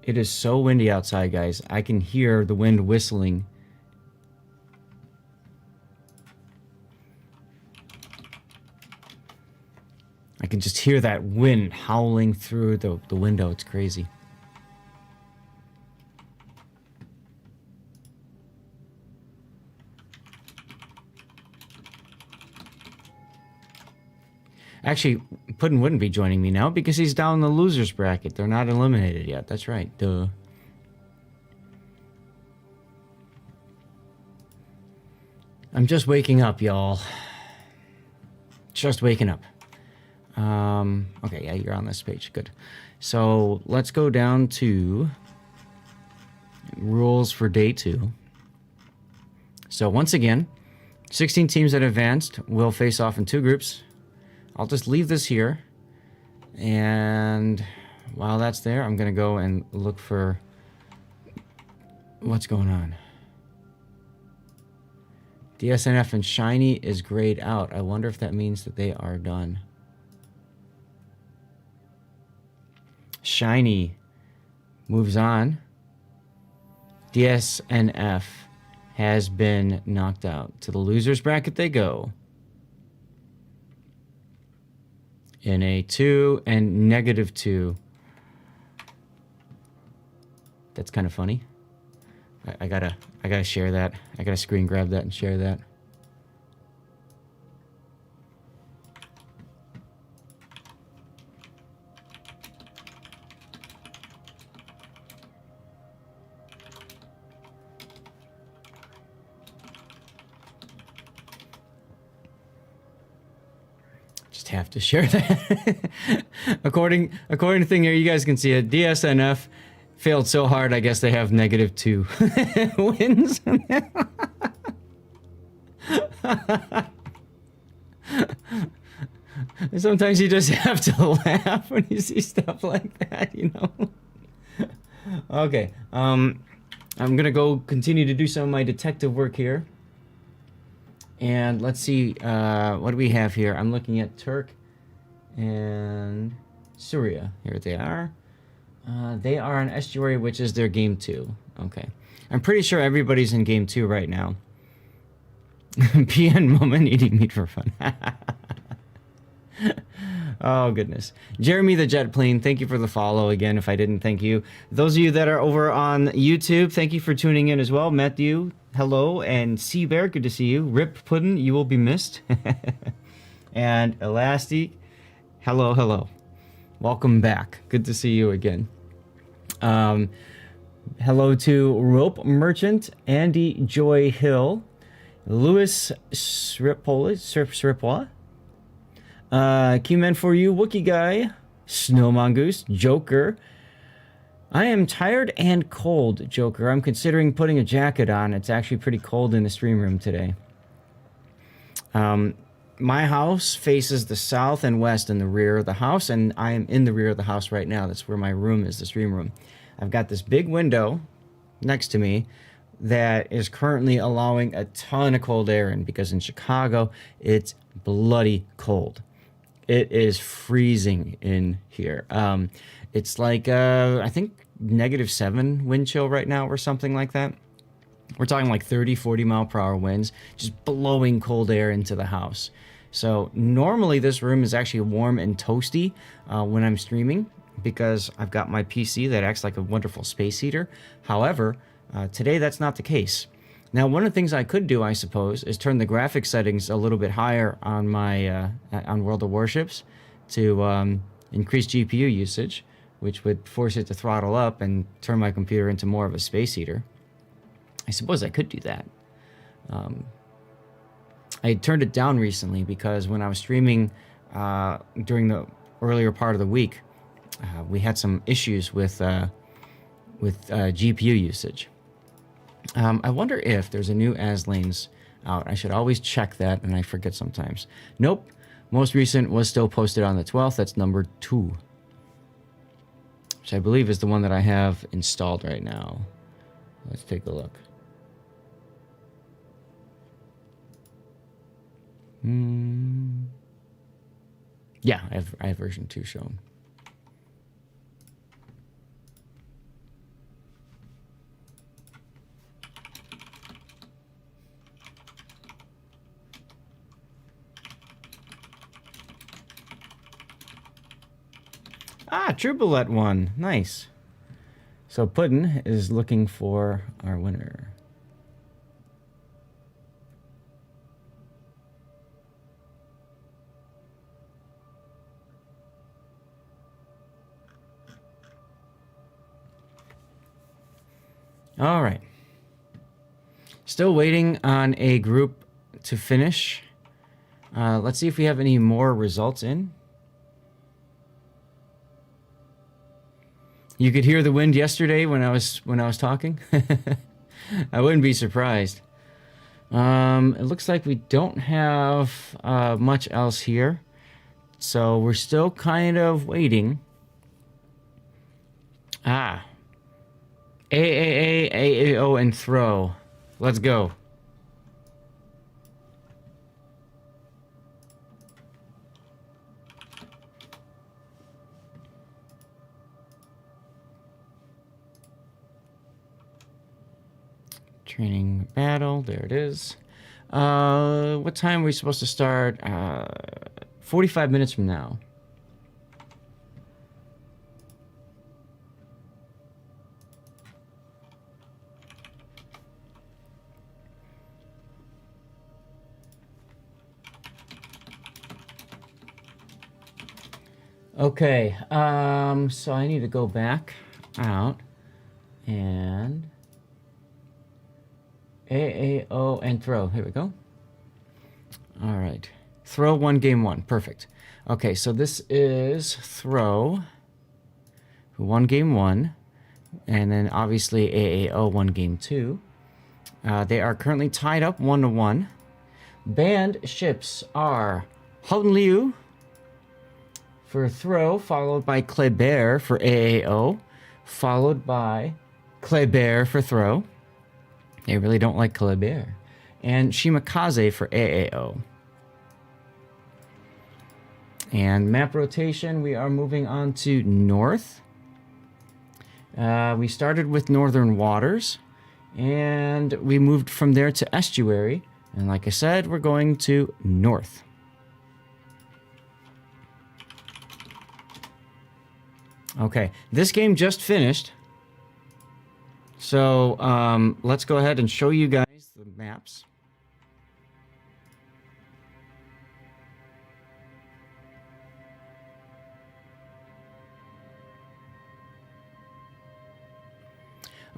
A: It is so windy outside, guys. I can hear the wind whistling. I can just hear that wind howling through the window. It's crazy. Actually, Puddin wouldn't be joining me now because he's down in the losers bracket. They're not eliminated yet. That's right. Duh. I'm just waking up, y'all. Just waking up. Okay, yeah, you're on this page. Good. So let's go down to rules for day 2. So once again, 16 teams that advanced will face off in 2 groups. I'll just leave this here, and while that's there, I'm gonna go and look for what's going on. DSNF and Shiny is grayed out. I wonder if that means that they are done. Shiny moves on. DSNF has been knocked out. To the losers bracket they go. In a 2 and -2. That's kind of funny. I gotta share that. I gotta screen grab that and share that. Have to share that. according to thing here, you guys can see it. DSNF failed so hard, I guess they have -2 wins. Sometimes you just have to laugh when you see stuff like that, you know. Okay, I'm gonna go continue to do some of my detective work here. And let's see, what do we have here? I'm looking at Turk and Surya. Here they are. They are on Estuary, which is their game 2. Okay. I'm pretty sure everybody's in game 2 right now. PN moment eating meat for fun. Oh, goodness. Jeremy the Jet Plane, thank you for the follow again, if I didn't thank you. Those of you that are over on YouTube, thank you for tuning in as well. Matthew, hello. And Sea Bear, good to see you. Rip Puddin, you will be missed. And Elastic, hello, hello. Welcome back. Good to see you again. Hello to Rope Merchant, Andy Joy Hill, Louis Sripola, Q-Men for you, Wookie Guy, Snow Mongoose, Joker. I am tired and cold, Joker. I'm considering putting a jacket on. It's actually pretty cold in the stream room today. My house faces the south and west in the rear of the house, and I am in the rear of the house right now. That's where my room is, the stream room. I've got this big window next to me that is currently allowing a ton of cold air in, because in Chicago, it's bloody cold. It is freezing in here. It's like, I think, -7 wind chill right now or something like that. We're talking like 30, 40 mile per hour winds, just blowing cold air into the house. So normally this room is actually warm and toasty when I'm streaming, because I've got my PC that acts like a wonderful space heater. However, today that's not the case. Now, one of the things I could do, I suppose, is turn the graphics settings a little bit higher on my on World of Warships to increase GPU usage, which would force it to throttle up and turn my computer into more of a space heater. I suppose I could do that. I turned it down recently because when I was streaming during the earlier part of the week, we had some issues with GPU usage. I wonder if there's a new Aslanes out. I should always check that, and I forget sometimes. Nope. Most recent was still posted on the 12th. That's number 2. Which I believe is the one that I have installed right now. Let's take a look. Yeah, I have version 2 shown. Ah, True Bullet won. Nice. So Puddin is looking for our winner. All right. Still waiting on a group to finish. Let's see if we have any more results in. You could hear the wind yesterday when I was talking. I wouldn't be surprised. It looks like we don't have much else here, so we're still kind of waiting. AAO, and throw. Let's go. Training battle. There it is. What time are we supposed to start? 45 minutes from now. Okay, so I need to go back out and AAO and throw. Here we go. All right. Throw 1 game 1. Perfect. Okay, so this is throw who won game 1, and then obviously AAO won game 2. They are currently tied up 1-1. Banned ships are Houghton Liu for throw, followed by Kleber for AAO, followed by Kleber for throw. They really don't like Kleber. And Shimakaze for AAO. And map rotation, we are moving on to north. We started with northern waters, and we moved from there to estuary. And like I said, we're going to north. Okay, this game just finished. So let's go ahead and show you guys the maps.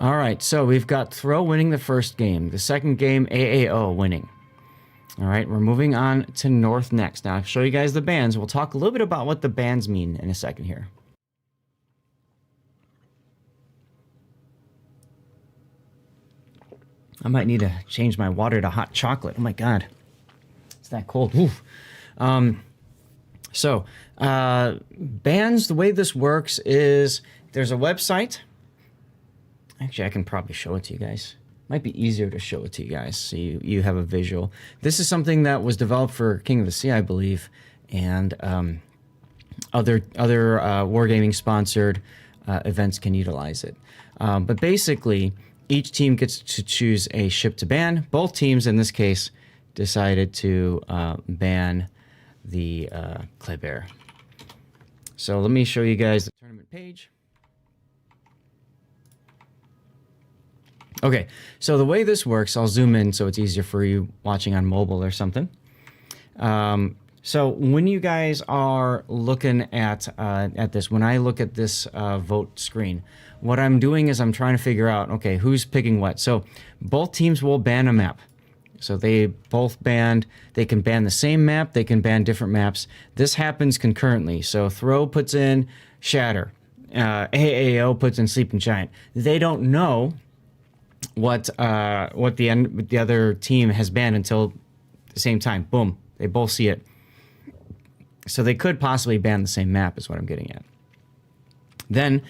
A: All right, so we've got throw winning the first game. The second game, AAO winning. All right, we're moving on to North next. Now, I'll show you guys the bands. We'll talk a little bit about what the bands mean in a second here. I might need to change my water to hot chocolate. Oh my God, it's that cold. Oof. Bands, the way this works is there's a website. Actually, I can probably show it to you guys. Might be easier to show it to you guys so you have a visual. This is something that was developed for King of the Sea, I believe, and other Wargaming sponsored events can utilize it. But basically, each team gets to choose a ship to ban. Both teams, in this case, decided to ban the Kleber. So let me show you guys the tournament page. Okay, so the way this works, I'll zoom in so it's easier for you watching on mobile or something. So when you guys are looking at this, when I look at this vote screen, what I'm doing is I'm trying to figure out, okay, who's picking what. So both teams will ban a map. So they both banned, they can ban the same map, they can ban different maps. This happens concurrently. So Throw puts in Shatter, AAO puts in Sleeping Giant. They don't know what the other team has banned until the same time. Boom, they both see it. So they could possibly ban the same map is what I'm getting at. Then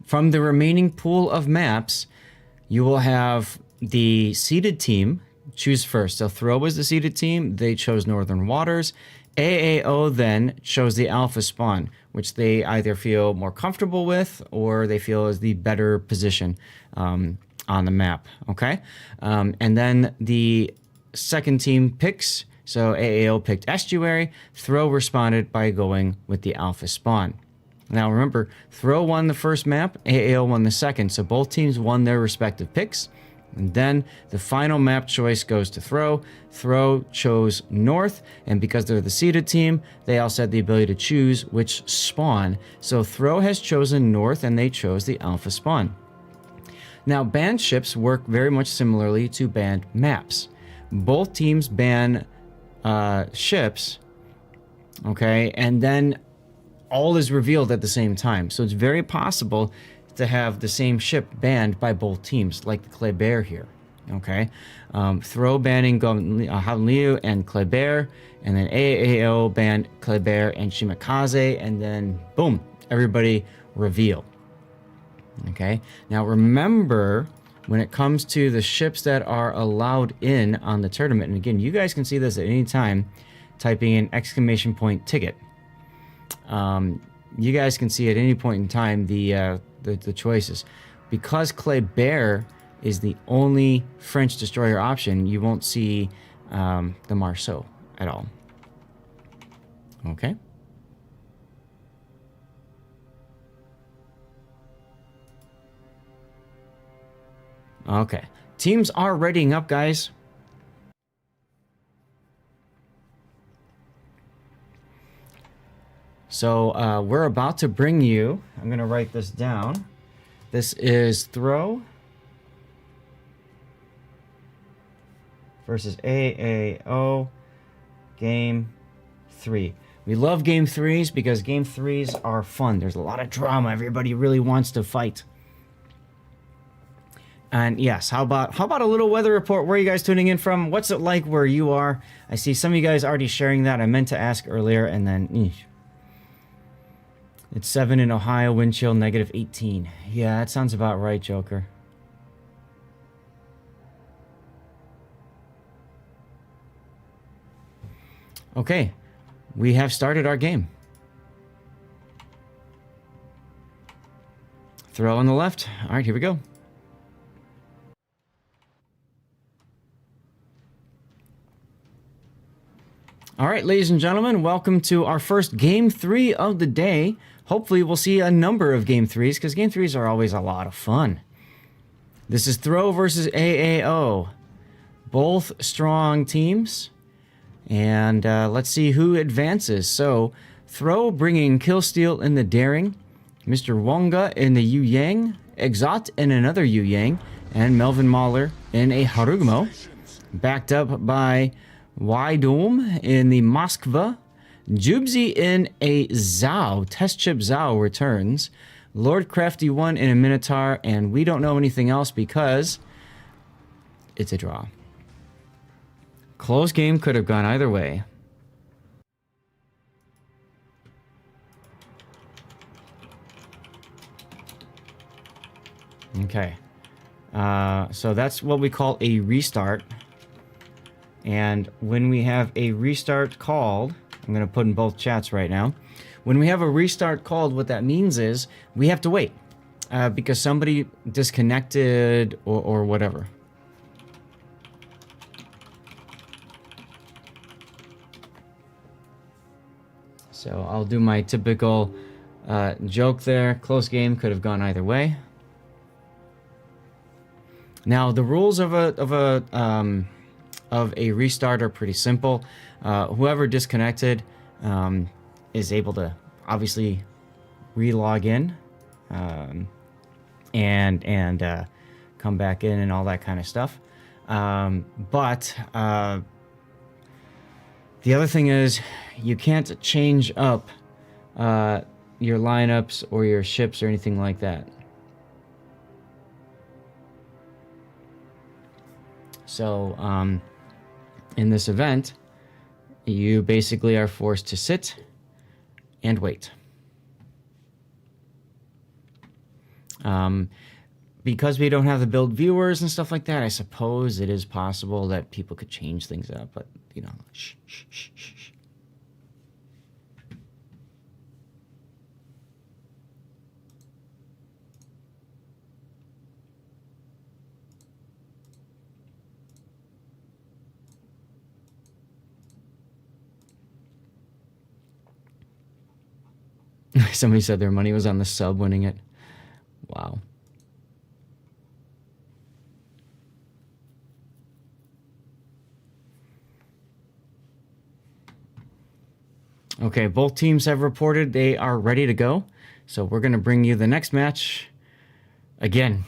A: from the remaining pool of maps, you will have the seeded team choose first. So Throw was the seeded team. They chose Northern Waters. AAO then chose the Alpha Spawn, which they either feel more comfortable with or they feel is the better position on the map, okay? And then the second team picks, so AAO picked Estuary, Throw responded by going with the Alpha Spawn. Now remember, Throw won the first map, AAO won the second, so both teams won their respective picks. And then the final map choice goes to Throw. Throw chose North, and because they're the seeded team, they also had the ability to choose which spawn. So Throw has chosen North, and they chose the Alpha Spawn. Now, banned ships work very much similarly to banned maps. Both teams ban ships, okay, and then all is revealed at the same time. So it's very possible to have the same ship banned by both teams, like the Kleber here, okay? Throw banning Hanliu and Kleber, and then AAO banned Kleber and Shimakaze, and then boom, everybody reveal. Okay, now remember, when it comes to the ships that are allowed in on the tournament, and again, you guys can see this at any time, typing in ! ticket. You guys can see at any point in time the choices. Because Kleber is the only French destroyer option, you won't see the Marceau at all. Okay. Okay, teams are readying up, guys. So we're about to bring you, I'm going to write this down. This is Throw versus AAO Game 3. We love Game 3s because Game 3s are fun. There's a lot of drama. Everybody really wants to fight. And yes, how about a little weather report? Where are you guys tuning in from? What's it like where you are? I see some of you guys already sharing that. I meant to ask earlier, and then it's 7 in Ohio, wind chill -18. Yeah, that sounds about right, Joker. Okay, we have started our game. Throw on the left. All right, here we go. All right, ladies and gentlemen, welcome to our first Game 3 of the day. Hopefully we'll see a number of Game 3s, because Game 3s are always a lot of fun. This is Throw versus AAO. Both strong teams. And let's see who advances. So, Throw bringing Killsteel in the Daring, Mr. Wonga in the Yu Yang, Exot in another Yu Yang, and Melvin Mahler in a Harugumo, backed up by Wydom in the Moskva. Jubzi in a Zhao. Test Chip Zhao returns. Lord Crafty 1 in a Minotaur. And we don't know anything else because it's a draw. Close game, could have gone either way. Okay. So that's what we call a restart. And when we have a restart called, I'm going to put in both chats right now. When we have a restart called, what that means is we have to wait because somebody disconnected or whatever. So I'll do my typical joke there. Close game, could have gone either way. Now the rules of a restart are pretty simple. Whoever disconnected is able to obviously re-log in and come back in and all that kind of stuff. But the other thing is you can't change up your lineups or your ships or anything like that. So in this event, you basically are forced to sit and wait. Because we don't have the build viewers and stuff like that, I suppose it is possible that people could change things up, but, you know, shh, shh, shh, shh, shh. Somebody said their money was on the sub winning it. Wow. Okay, both teams have reported they are ready to go. So we're going to bring you the next match again.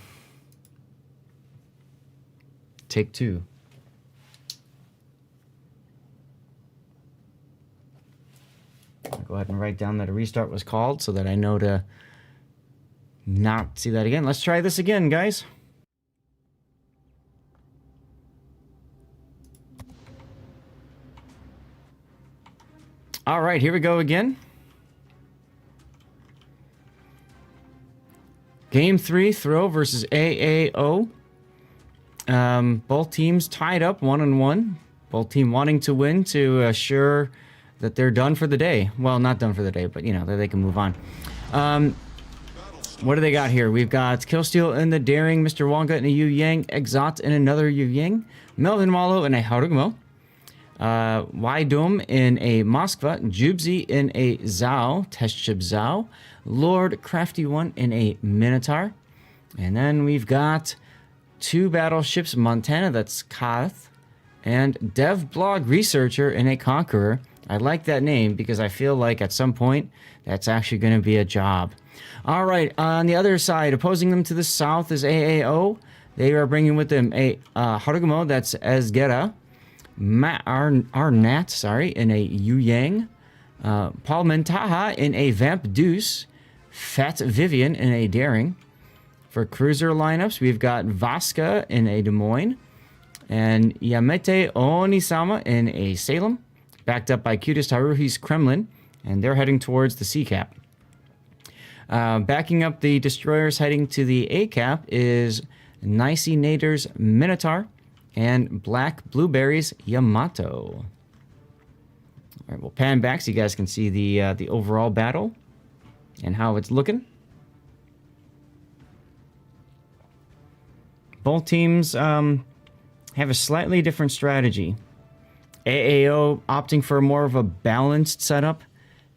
A: Take two. I'll go ahead and write down that a restart was called so that I know to not see that again. Let's try this again, guys. All right, here we go again. Game 3, Throw versus AAO. Both teams tied up 1-1. Both team wanting to win to assure that they're done for the day. Well, not done for the day, but, you know, that they can move on. What do they got here? We've got Killsteel in the Daring, Mr. Wonga in a Yu Yang, Exot in another Yu Yang, Melvin Wallow in a Harugumo, Wydom in a Moskva, Jubzi in a Zhao, Testchib Zhao, Lord Crafty 1 in a Minotaur, and then we've got two battleships, Montana, that's Kath, and Dev Blog Researcher in a Conqueror. I like that name because I feel like at some point that's actually going to be a job. All right, on the other side, opposing them to the south is AAO. They are bringing with them a Harugumo, that's Esgera, Arnat, sorry, in a Yu Yang, Paul Mentaha in a Vamp Deuce, Fat Vivian in a Daring. For cruiser lineups, we've got Vasca in a Des Moines, and Yamete Onisama in a Salem, backed up by Cutest Haruhi's Kremlin, and they're heading towards the C cap. Backing up the destroyers heading to the A cap is Nicey Nader's Minotaur and Black Blueberry's Yamato. All right, we'll pan back so you guys can see the overall battle and how it's looking. Both teams have a slightly different strategy. AAO opting for more of a balanced setup,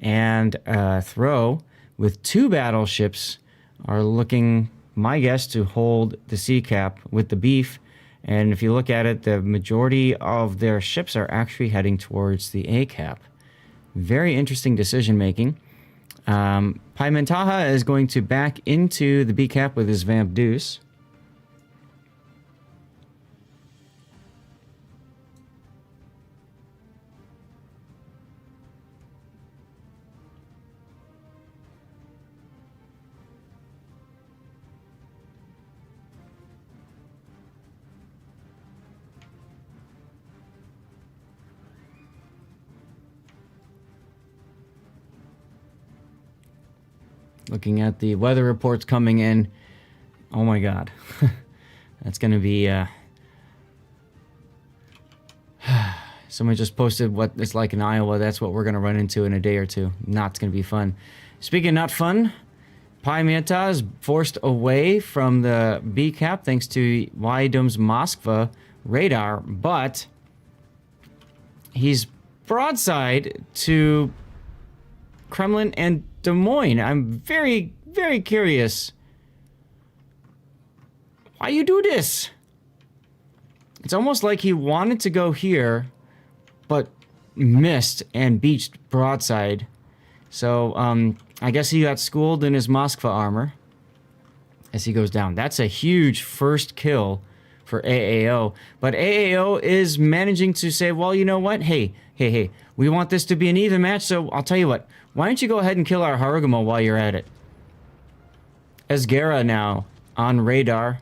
A: and Throw with two battleships are looking, my guess, to hold the C cap with the beef. And if you look at it, the majority of their ships are actually heading towards the A cap. Very interesting decision making. Paimentaha is going to back into the B cap with his Vamp Deuce. Looking at the weather reports coming in. Oh my god. That's going to be... Someone just posted what it's like in Iowa. That's what we're going to run into in a day or two. Not going to be fun. Speaking of not fun, Pymenta is forced away from the B cap thanks to Wydom's Moskva radar, but he's broadside to Kremlin and Des Moines. I'm very, very curious why you do this. It's almost like he wanted to go here, but missed and beached broadside. So, I guess he got schooled in his Moskva armor as he goes down. That's a huge first kill for AAO. But AAO is managing to say, well, you know what? Hey, we want this to be an even match, so I'll tell you what. Why don't you go ahead and kill our Harugumo while you're at it? Esgera now on radar.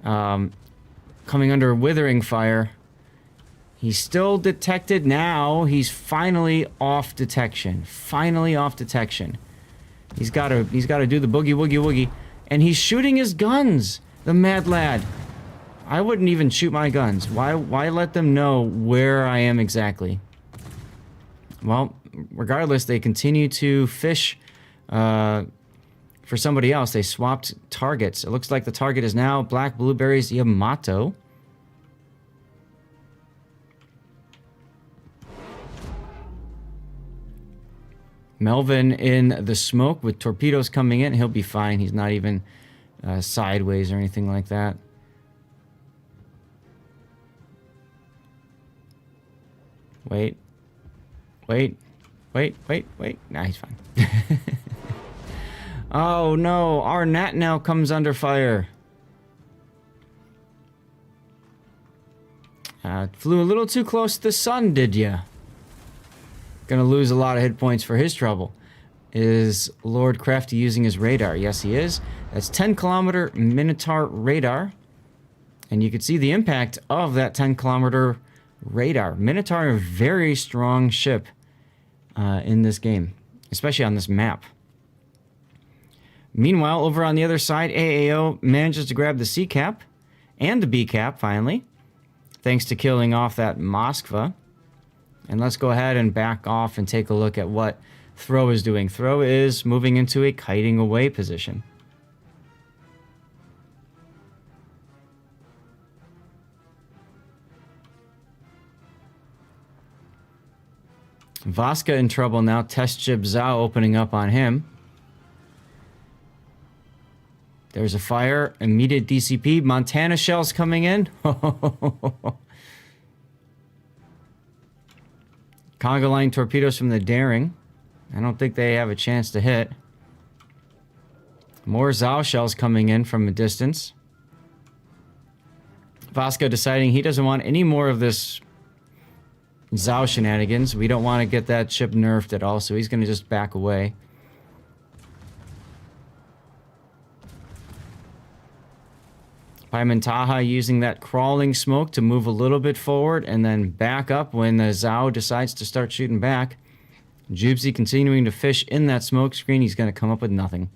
A: Coming under withering fire. He's still detected now. He's finally off detection. Finally off detection. He's got to do the boogie woogie woogie, and he's shooting his guns. The mad lad. I wouldn't even shoot my guns. Why let them know where I am exactly? Well, regardless, they continue to fish for somebody else. They swapped targets. It looks like the target is now Black Blueberries Yamato. Melvin in the smoke with torpedoes coming in. He'll be fine. He's not even sideways or anything like that. Wait. Nah, he's fine. Oh no, our Nat now comes under fire. Flew a little too close to the sun, did ya? Gonna lose a lot of hit points for his trouble. Is Lord Crafty using his radar? Yes, he is. That's 10-kilometer Minotaur radar. And you can see the impact of that 10-kilometer radar. Minotaur, a very strong ship in this game, especially on this map. Meanwhile, over on the other side, AAO manages to grab the C cap and the B cap, finally, thanks to killing off that Moskva. And let's go ahead and back off and take a look at what Throw is doing. Throw is moving into a kiting away position. Vasca in trouble now. Test ship Zhao opening up on him. There's a fire. Immediate DCP. Montana shells coming in. Conga line torpedoes from the Daring. I don't think they have a chance to hit. More Zhao shells coming in from a distance. Vasco deciding he doesn't want any more of this Zhao shenanigans. We don't want to get that ship nerfed at all, so he's going to just back away. Pymentaha using that crawling smoke to move a little bit forward and then back up when the Zhao decides to start shooting back. Jubesy continuing to fish in that smoke screen. He's going to come up with nothing.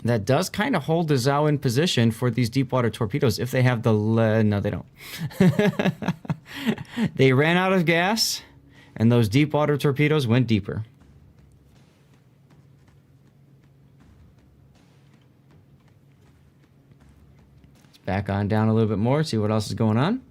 A: That does kind of hold the Zhao in position for these deep water torpedoes if they have the... no, they don't. They ran out of gas, and those deep water torpedoes went deeper. Let's back on down a little bit more, see what else is going on.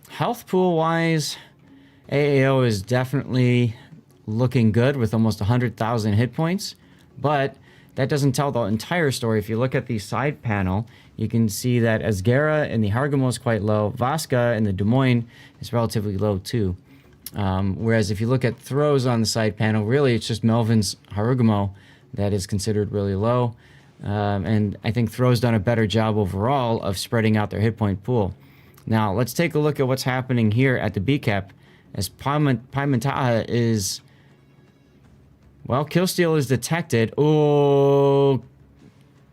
A: Health pool wise, AAO is definitely looking good with almost 100,000 hit points, but that doesn't tell the entire story. If you look at the side panel, you can see that Esgera in the Harugumo is quite low. Vasca in the Des Moines is relatively low too. Whereas if you look at throws on the side panel, really it's just Melvin's Harugumo that is considered really low. And I think throws done a better job overall of spreading out their hit point pool. Now, let's take a look at what's happening here at the B-Cap. As Pymentaha is... Well, Killsteal is detected. Oh...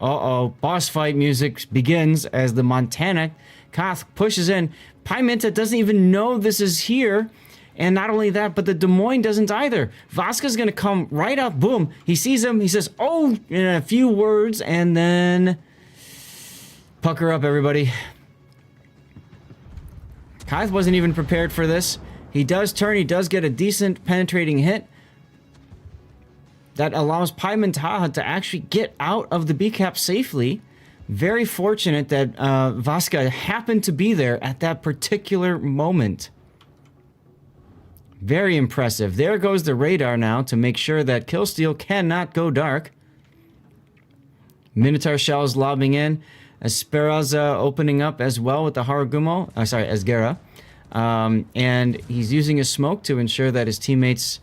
A: Uh-oh. Boss fight music begins as the Montana Koth pushes in. Pimenta doesn't even know this is here. And not only that, but the Des Moines doesn't either. Vasca's going to come right up. Boom. He sees him. He says, oh, in a few words. And then pucker up, everybody. Koth wasn't even prepared for this. He does turn. He does get a decent penetrating hit. That allows Pimenta to actually get out of the B-cap safely. Very fortunate that Vasca happened to be there at that particular moment. Very impressive. There goes the radar now to make sure that Killsteel cannot go dark. Minotaur shells lobbing in. Esperanza opening up as well with the Haragumo. Esguerra. And he's using his smoke to ensure that his teammates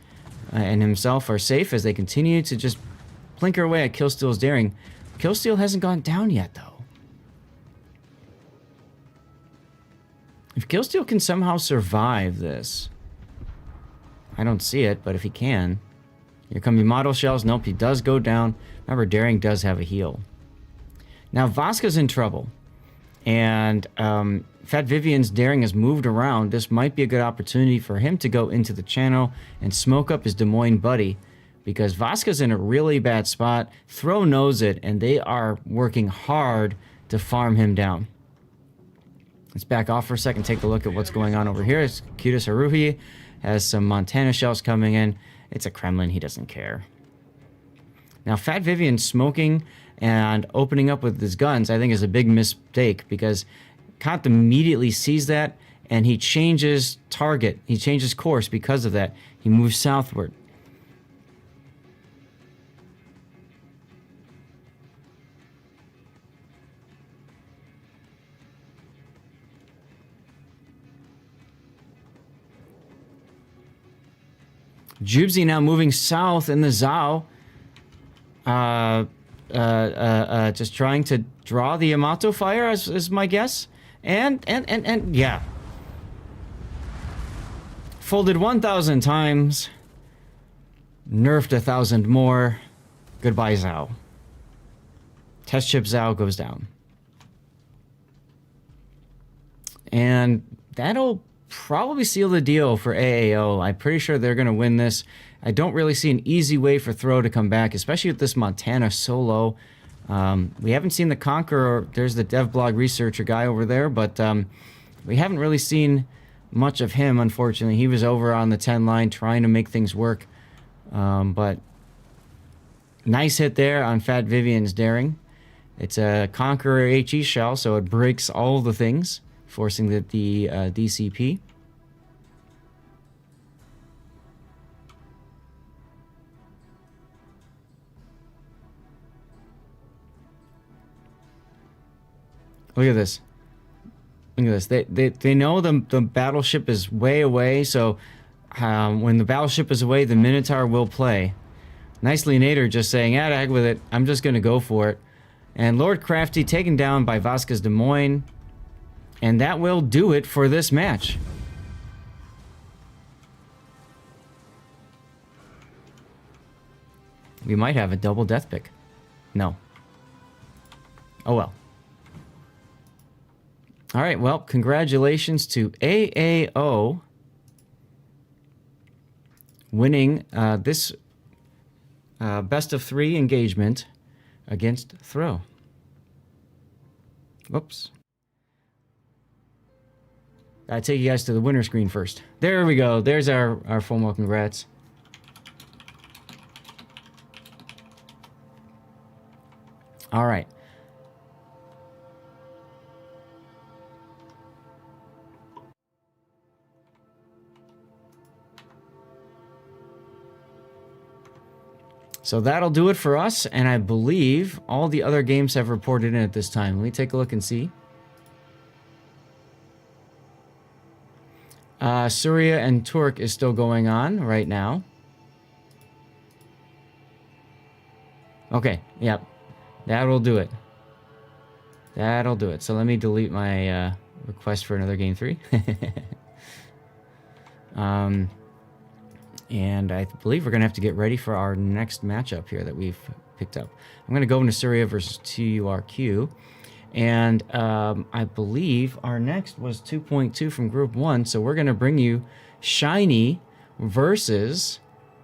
A: and himself are safe as they continue to just plinker away at Killsteel's daring. Killsteel hasn't gone down yet, though. If Killsteel can somehow survive this... I don't see it, but if he can... Here come the model shells. Nope, he does go down. Remember, daring does have a heal. Now, Vasca's in trouble. And Fat Vivian's daring has moved around. This might be a good opportunity for him to go into the channel and smoke up his Des Moines buddy. Because Vasca's in a really bad spot. Throw knows it, and they are working hard to farm him down. Let's back off for a second, take a look at what's going on over here. It's Cutis Haruhi has some Montana shells coming in. It's a Kremlin, he doesn't care. Now, Fat Vivian smoking and opening up with his guns, I think, is a big mistake because Kant immediately sees that and he changes target. He changes course because of that. He moves southward. Jubsy now moving south in the Zao. Just trying to draw the Yamato fire, is my guess. And yeah. Folded 1,000 times. Nerfed 1,000 more. Goodbye, Zao. Test chip Zao goes down. And that'll probably seal the deal for AAO. I'm pretty sure they're going to win this. I don't really see an easy way for Throw to come back, especially with this Montana so low. We haven't seen the Conqueror. There's the DevBlog researcher guy over there, but we haven't really seen much of him, unfortunately. He was over on the 10 line trying to make things work. But nice hit there on Fat Vivian's daring. It's a Conqueror HE shell, so it breaks all the things, forcing the DCP. Look at this. Look at this. They know the battleship is way away, so when the battleship is away, the Minotaur will play. Nicely Nader just saying, "Ah, the heck with it. I'm just going to go for it." And Lord Crafty taken down by Vasquez Des Moines. And that will do it for this match. We might have a double death pick. No. Oh well. All right, well, congratulations to AAO winning this best of 3 engagement against Throw. Whoops. Gotta take you guys to the winner screen first. There we go. There's our formal congrats. All right. So that'll do it for us, and I believe all the other games have reported in at this time. Let me take a look and see. Surya and Turk is still going on right now. Okay, yep. That'll do it. That'll do it. So let me delete my request for another game 3. And I believe we're going to have to get ready for our next matchup here that we've picked up. I'm going to go into Syria versus TURQ. And I believe our next was 2.2 from Group 1. So we're going to bring you Shiny versus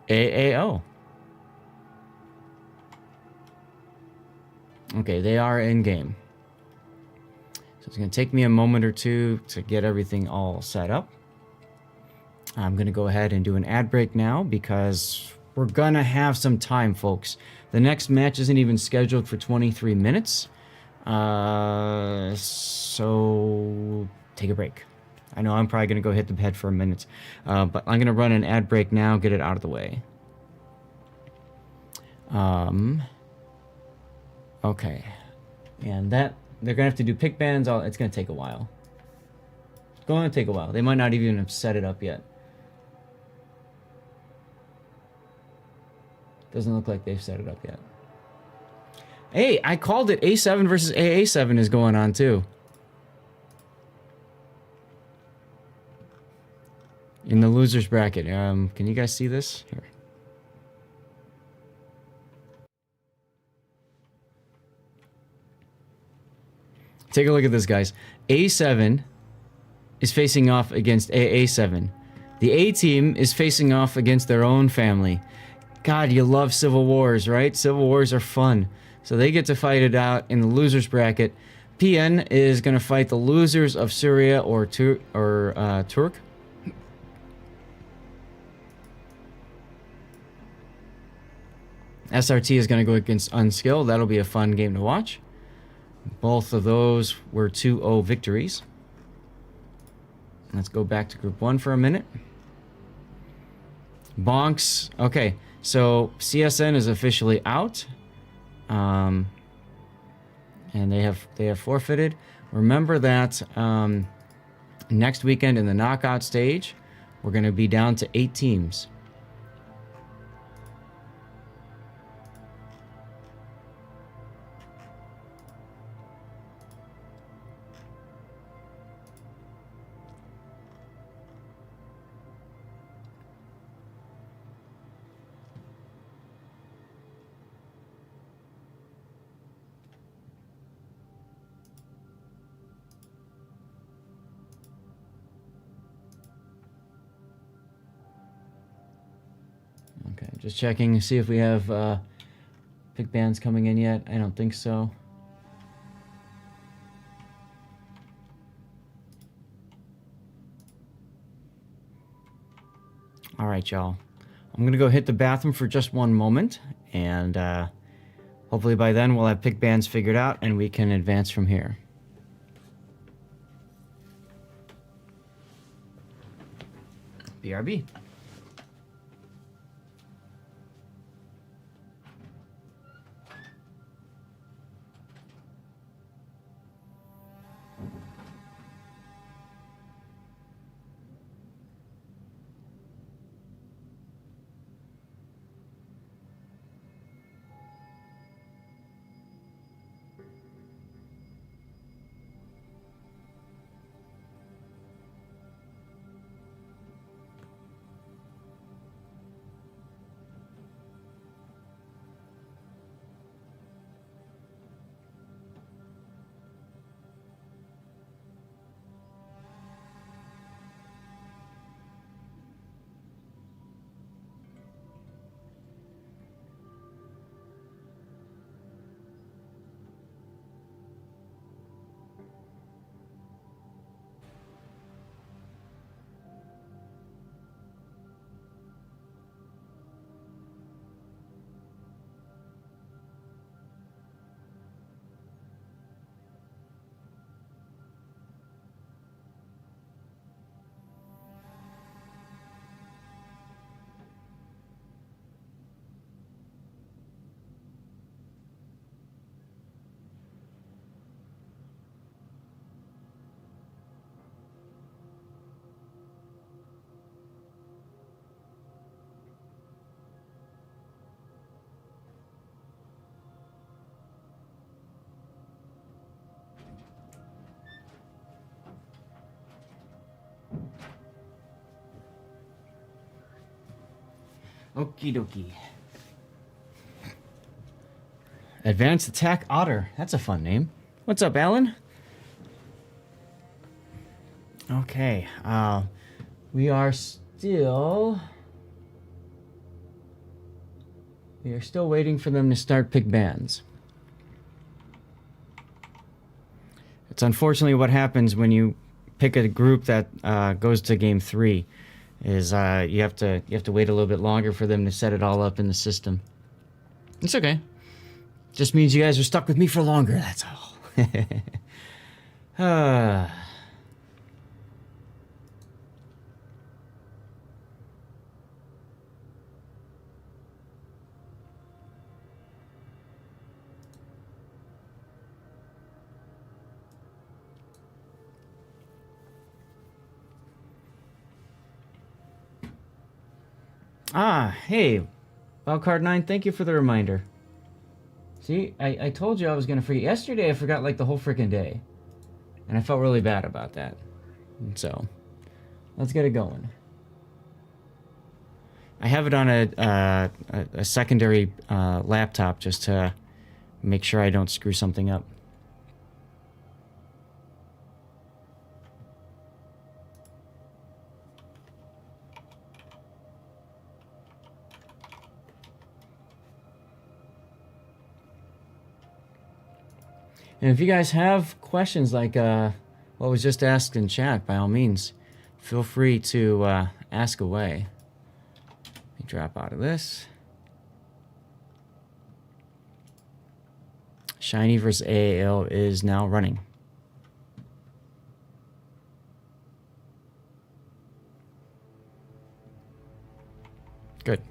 A: AAO. Okay, they are in game. So it's going to take me a moment or two to get everything all set up. I'm going to go ahead and do an ad break now because we're going to have some time, folks. The next match isn't even scheduled for 23 minutes. So take a break. I know I'm probably going to go hit the bed for a minute. But I'm going to run an ad break now, get it out of the way. Okay. And that, they're going to have to do pick bands. It's going to take a while. It's going to take a while. They might not even have set it up yet. Doesn't look like they've set it up yet. Hey, I called it. A7 versus AA7 is going on too. In the losers bracket. Can you guys see this? Here. Take a look at this, guys. A7 is facing off against AA7. The A team is facing off against their own family. God, you love Civil Wars, right? Civil Wars are fun. So they get to fight it out in the losers bracket. PN is going to fight the losers of Syria or Turk. SRT is going to go against Unskilled. That'll be a fun game to watch. Both of those were 2-0 victories. Let's go back to Group 1 for a minute. Bonks. Okay, so CSN is officially out. And they have forfeited. Remember that next weekend in the knockout stage, we're going to be down to 8 teams. Okay, just checking to see if we have pick bands coming in yet. I don't think so. All right, y'all. I'm going to go hit the bathroom for just one moment, and hopefully by then we'll have pick bands figured out and we can advance from here. BRB. Okie dokie. Advanced Attack Otter. That's a fun name. What's up, Alan? Okay. We are still waiting for them to start pick bands. It's unfortunately what happens when you pick a group that goes to game 3. Is you have to wait a little bit longer for them to set it all up in the system. It's okay. Just means you guys are stuck with me for longer. That's all. Hey, Wildcard 9, thank you for the reminder. See, I told you I was going to forget. Yesterday I forgot like the whole freaking day. And I felt really bad about that. And so, let's get it going. I have it on a secondary laptop just to make sure I don't screw something up. And if you guys have questions like what was just asked in chat, by all means, feel free to ask away. Let me drop out of this. Shiny vs. AAO is now running. Good.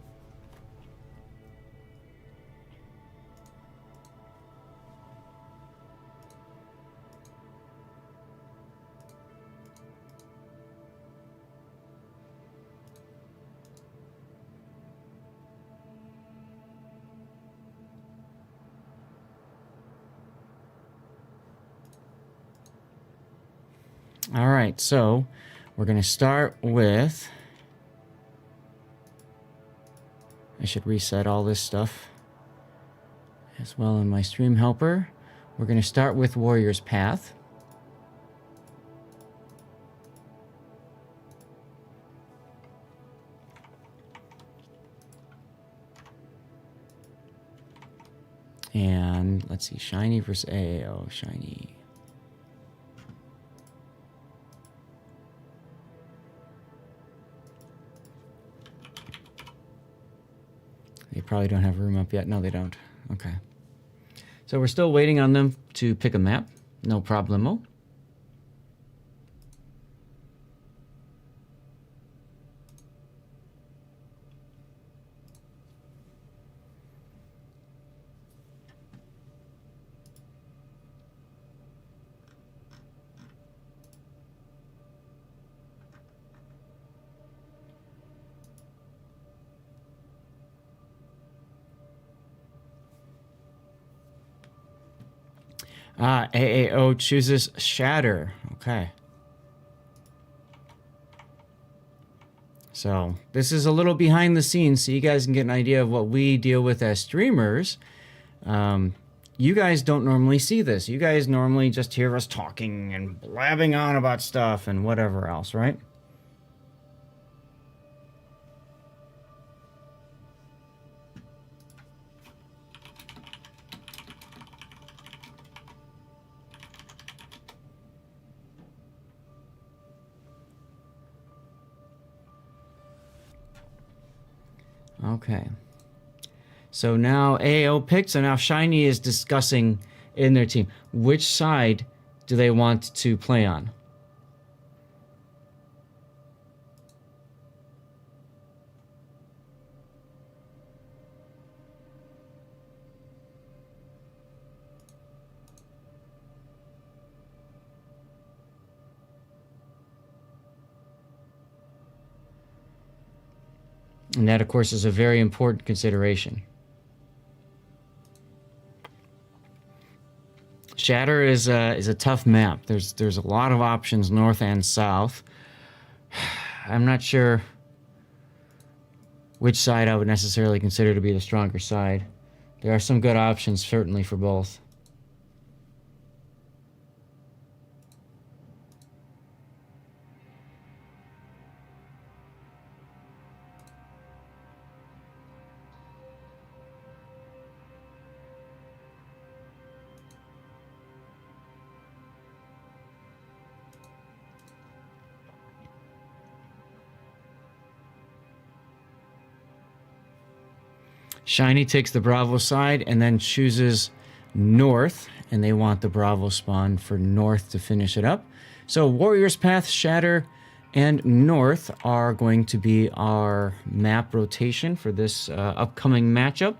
A: All right, so we're going to start with... I should reset all this stuff as well in my stream helper. We're going to start with Warrior's Path. And let's see, Shiny versus AAO. Shiny. They probably don't have a room up yet. No, they don't. Okay. So we're still waiting on them to pick a map. No problemo. AAO chooses Shatter. Okay. So this is a little behind the scenes so you guys can get an idea of what we deal with as streamers. You guys don't normally see this. You guys normally just hear us talking and blabbing on about stuff and whatever else, right? Okay. So now AAO picked, so now Shiny is discussing in their team. Which side do they want to play on? And that, of course, is a very important consideration. Shatter is a tough map. There's a lot of options north and south. I'm not sure which side I would necessarily consider to be the stronger side. There are some good options, certainly, for both. Shiny takes the Bravo side and then chooses North, and they want the Bravo spawn for North to finish it up. So Warrior's Path, Shatter, and North are going to be our map rotation for this upcoming matchup.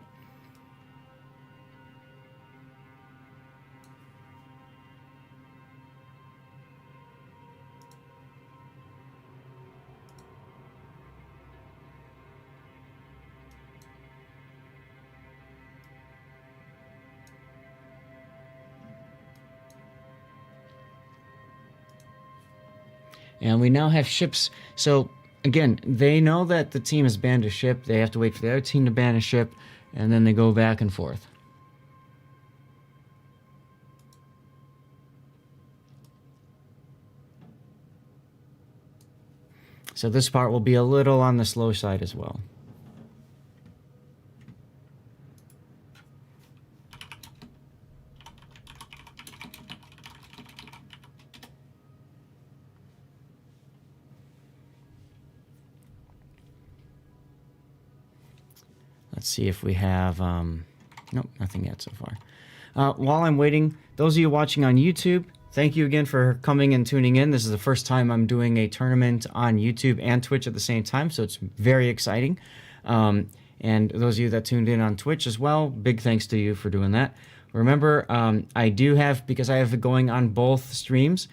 A: And we now have ships. So, again, they know that the team has banned a ship. They have to wait for the other team to ban a ship, and then they go back and forth. So this part will be a little on the slow side as well. Let's see if we have, nope, nothing yet so far. While I'm waiting, those of you watching on YouTube, thank you again for coming and tuning in. This is the first time I'm doing a tournament on YouTube and Twitch at the same time, so it's very exciting. And those of you that tuned in on Twitch as well, big thanks to you for doing that. Remember, I do have, because I have it going on both streams,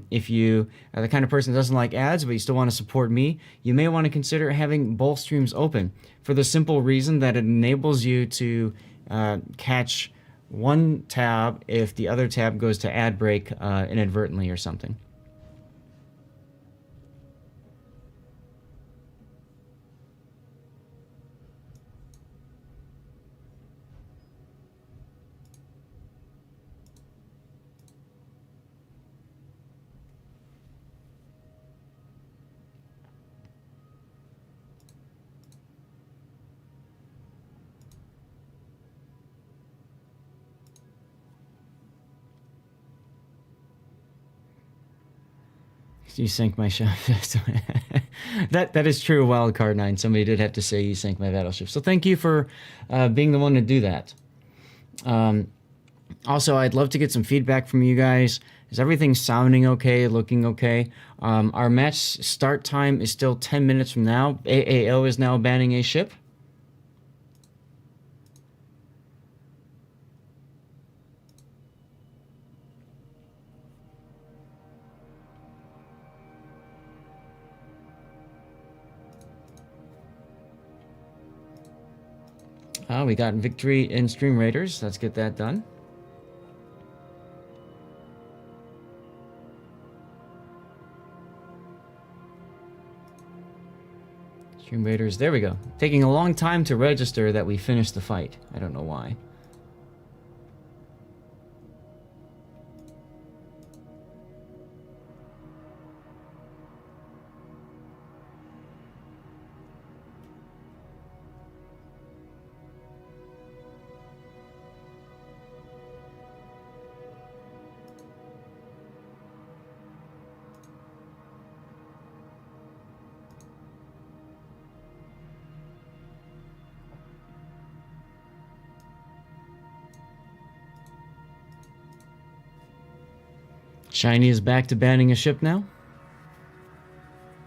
A: if you are the kind of person that doesn't like ads, but you still want to support me, you may want to consider having both streams open for the simple reason that it enables you to catch one tab if the other tab goes to ad break inadvertently or something. You sank my ship. that is true, Wildcard 9. Somebody did have to say you sank my battleship. So thank you for being the one to do that. Also, I'd love to get some feedback from you guys. Is everything sounding okay, looking okay? Our match start time is still 10 minutes from now. AAO is now banning a ship. We got victory in Stream Raiders. Let's get that done. Stream Raiders, there we go. Taking a long time to register that we finished the fight. I don't know why. Shiny is back to banning a ship now.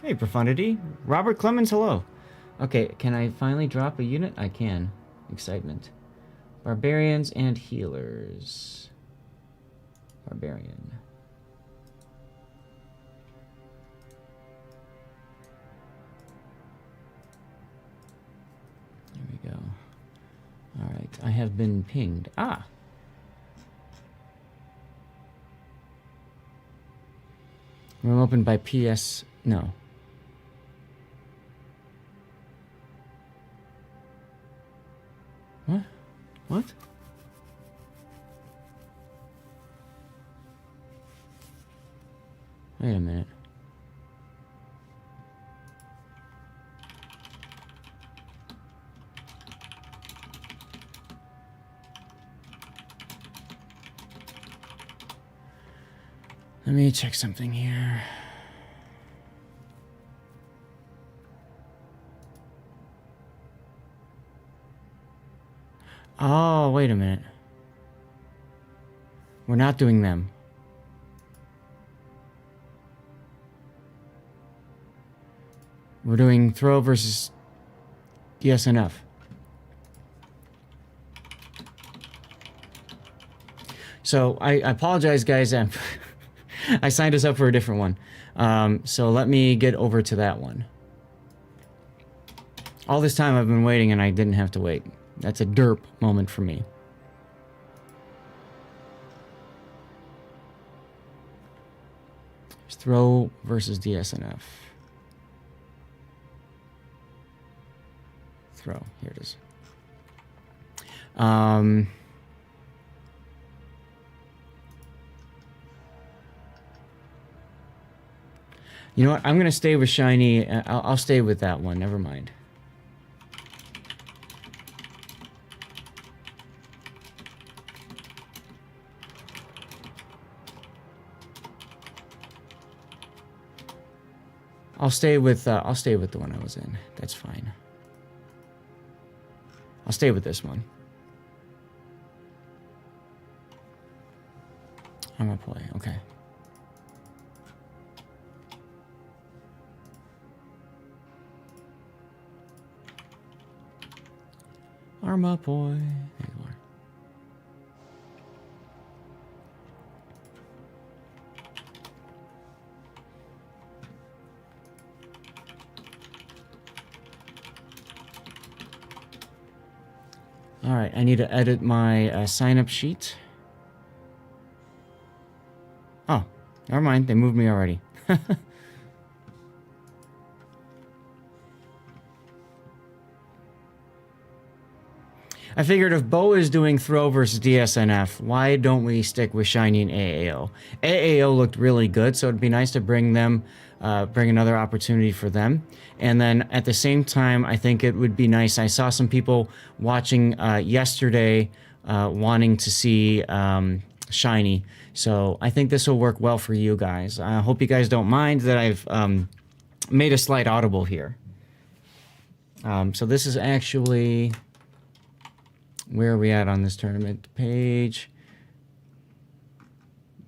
A: Hey, Profundity. Robert Clemens, hello. Okay, can I finally drop a unit? I can. Excitement. Barbarians and healers. Barbarian. There we go. Alright, I have been pinged. Ah! Room opened by PS... No. What? What? Wait a minute. Let me check something here. Oh, wait a minute. We're not doing them. We're doing throw versus DSNF. So I apologize, guys. I signed us up for a different one. So let me get over to that one. All this time I've been waiting and I didn't have to wait. That's a derp moment for me. It's throw versus DSNF. Throw. Here it is. You know what? I'm going to stay with Shiny. I'll stay with that one. Never mind. I'll stay with the one I was in. That's fine. I'll stay with this one. I'm gonna play. Okay. Arma boy. There you are. All right, I need to edit my sign-up sheet. Oh, never mind. They moved me already. I figured if Bo is doing throw versus DSNF, why don't we stick with Shiny and AAO? AAO looked really good, so it'd be nice to bring them, bring another opportunity for them. And then at the same time, I think it would be nice. I saw some people watching yesterday wanting to see Shiny, so I think this will work well for you guys. I hope you guys don't mind that I've made a slight audible here. So this is actually... Where are we at on this tournament page?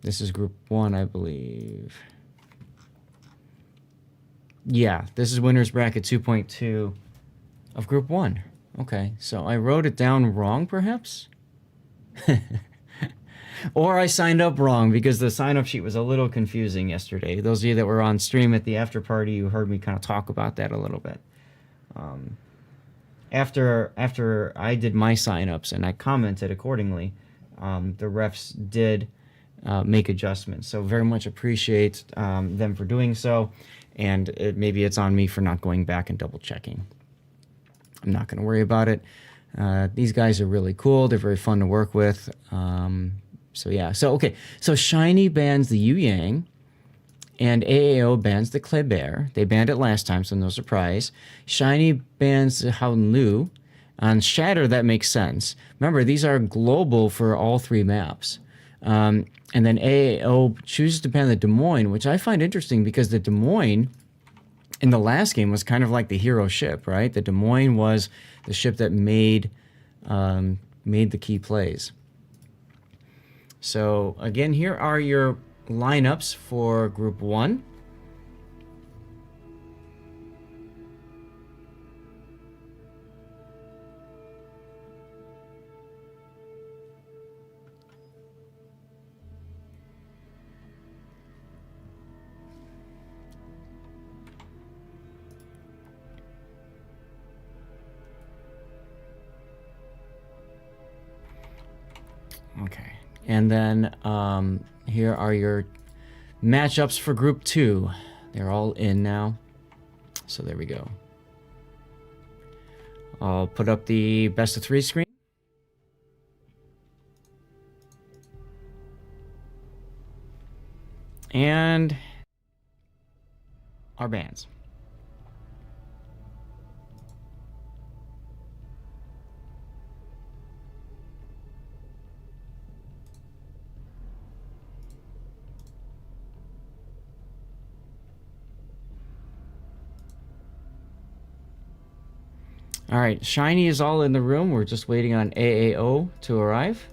A: This is Group 1, I believe. Yeah, this is Winners Bracket 2.2 of Group 1. Okay, so I wrote it down wrong, perhaps? Or I signed up wrong because the sign-up sheet was a little confusing yesterday. Those of you that were on stream at the after party, you heard me kind of talk about that a little bit. After I did my sign-ups and I commented accordingly, the refs did make adjustments. So very much appreciate them for doing so. And maybe it's on me for not going back and double-checking. I'm not going to worry about it. These guys are really cool. They're very fun to work with. So yeah. So, okay. So Shiny bans the Yu Yang. And AAO bans the Kleber. They banned it last time, so no surprise. Shiny bans the Howlin'. On Shatter, that makes sense. Remember, these are global for all three maps. And then AAO chooses to ban the Des Moines, which I find interesting because the Des Moines in the last game was kind of like the hero ship, right? The Des Moines was the ship that made the key plays. So, again, here are your lineups for Group 1. Okay, and then here are your matchups for Group 2. They're all in now. So there we go. I'll put up the best of 3 screen. And our bands. All right, Shiny is all in the room. We're just waiting on AAO to arrive.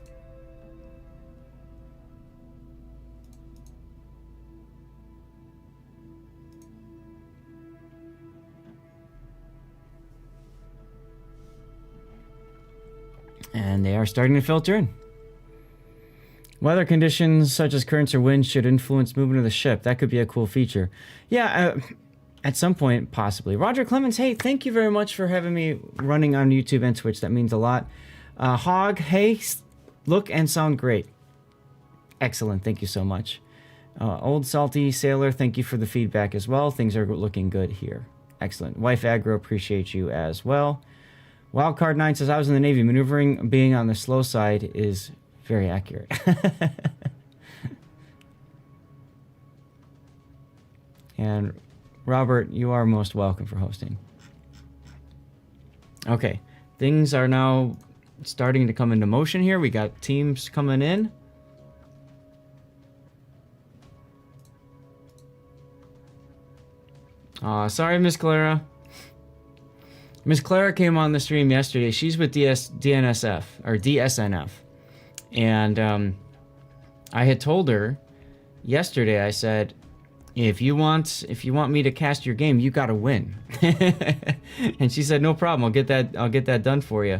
A: And they are starting to filter in. Weather conditions such as currents or winds should influence movement of the ship. That could be a cool feature. Yeah, at some point, possibly. Roger Clemens, hey, thank you very much for having me running on YouTube and Twitch. That means a lot. Hog, hey, look and sound great. Excellent, thank you so much. Old Salty Sailor, thank you for the feedback as well. Things are looking good here. Excellent. Wife Aggro, appreciate you as well. Wildcard9 says, I was in the Navy. Maneuvering being on the slow side is very accurate. And Robert, you are most welcome for hosting. Okay, things are now starting to come into motion here. We got teams coming in. Sorry, Miss Clara. Miss Clara came on the stream yesterday. She's with DNSF, or DSNF. And I had told her yesterday, I said, if you want me to cast your game, you gotta win. And she said, no problem, I'll get that done for you.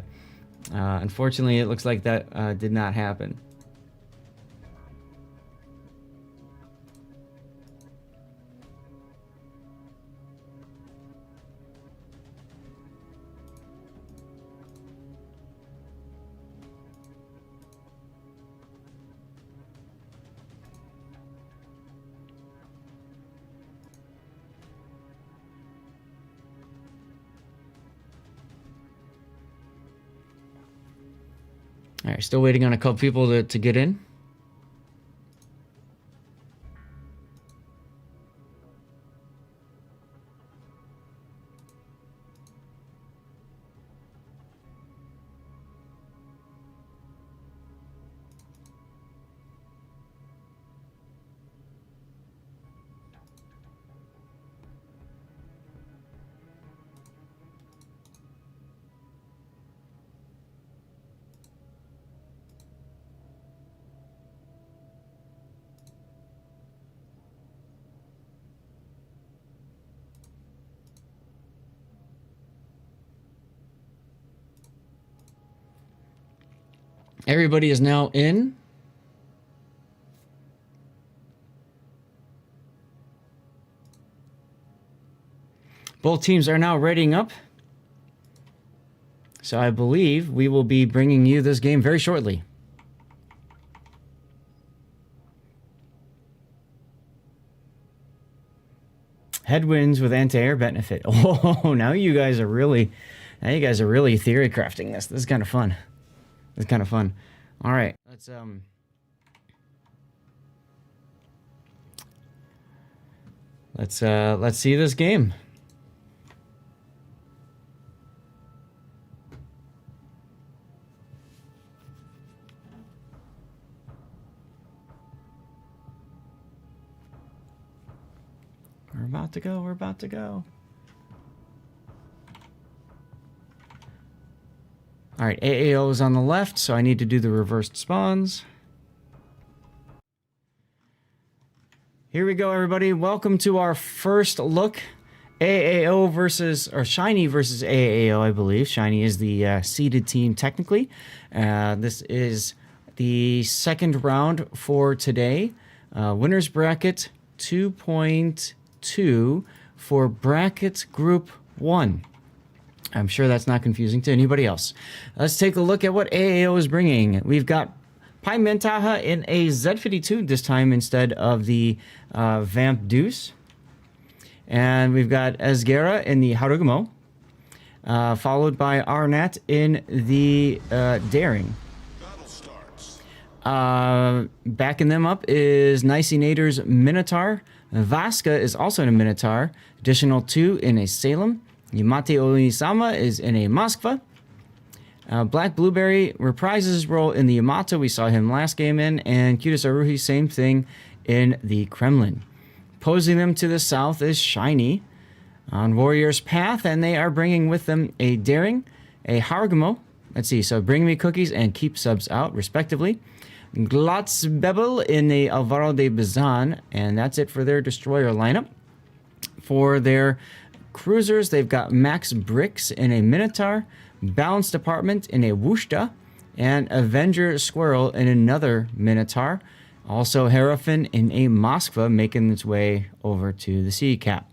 A: Unfortunately, it looks like that did not happen. All right, still waiting on a couple people to get in. Everybody is now in. Both teams are now readying up. So I believe we will be bringing you this game very shortly. Headwinds with anti-air benefit. Oh, now you guys are really theory crafting this. This is kind of fun. It's kind of fun. All right, let's see this game. We're about to go. We're about to go. All right, AAO is on the left, so I need to do the reversed spawns. Here we go, everybody. Welcome to our first look. AAO versus, or Shiny versus AAO, I believe. Shiny is the seeded team, technically. This is the second round for today. Winners bracket 2.2 for bracket group 1. I'm sure that's not confusing to anybody else. Let's take a look at what AAO is bringing. We've got Pai Mentaha in a Z52 this time instead of the Vamp Deuce. And we've got Esgera in the Harugumo, followed by Arnat in the Daring. Backing them up is Nicinator's Minotaur. Vaska is also in a Minotaur. Additional 2 in a Salem. Yamate Onisama is in a Moskva. Black Blueberry reprises his role in the Yamato. We saw him last game in. And Cutis Aruhi, same thing in the Kremlin. Opposing them to the south is Shiny on Warrior's Path. And they are bringing with them a Daring, a Hargamo. Let's see. So Bring Me Cookies and Keep Subs Out, respectively. Glotzbebel in the Alvaro de Bazan. And that's it for their destroyer lineup. For their cruisers, they've got Max Bricks in a Minotaur, Balance Department in a Wushta, and Avenger Squirrel in another Minotaur. Also Herafin in a Moskva, making its way over to the Sea Cap.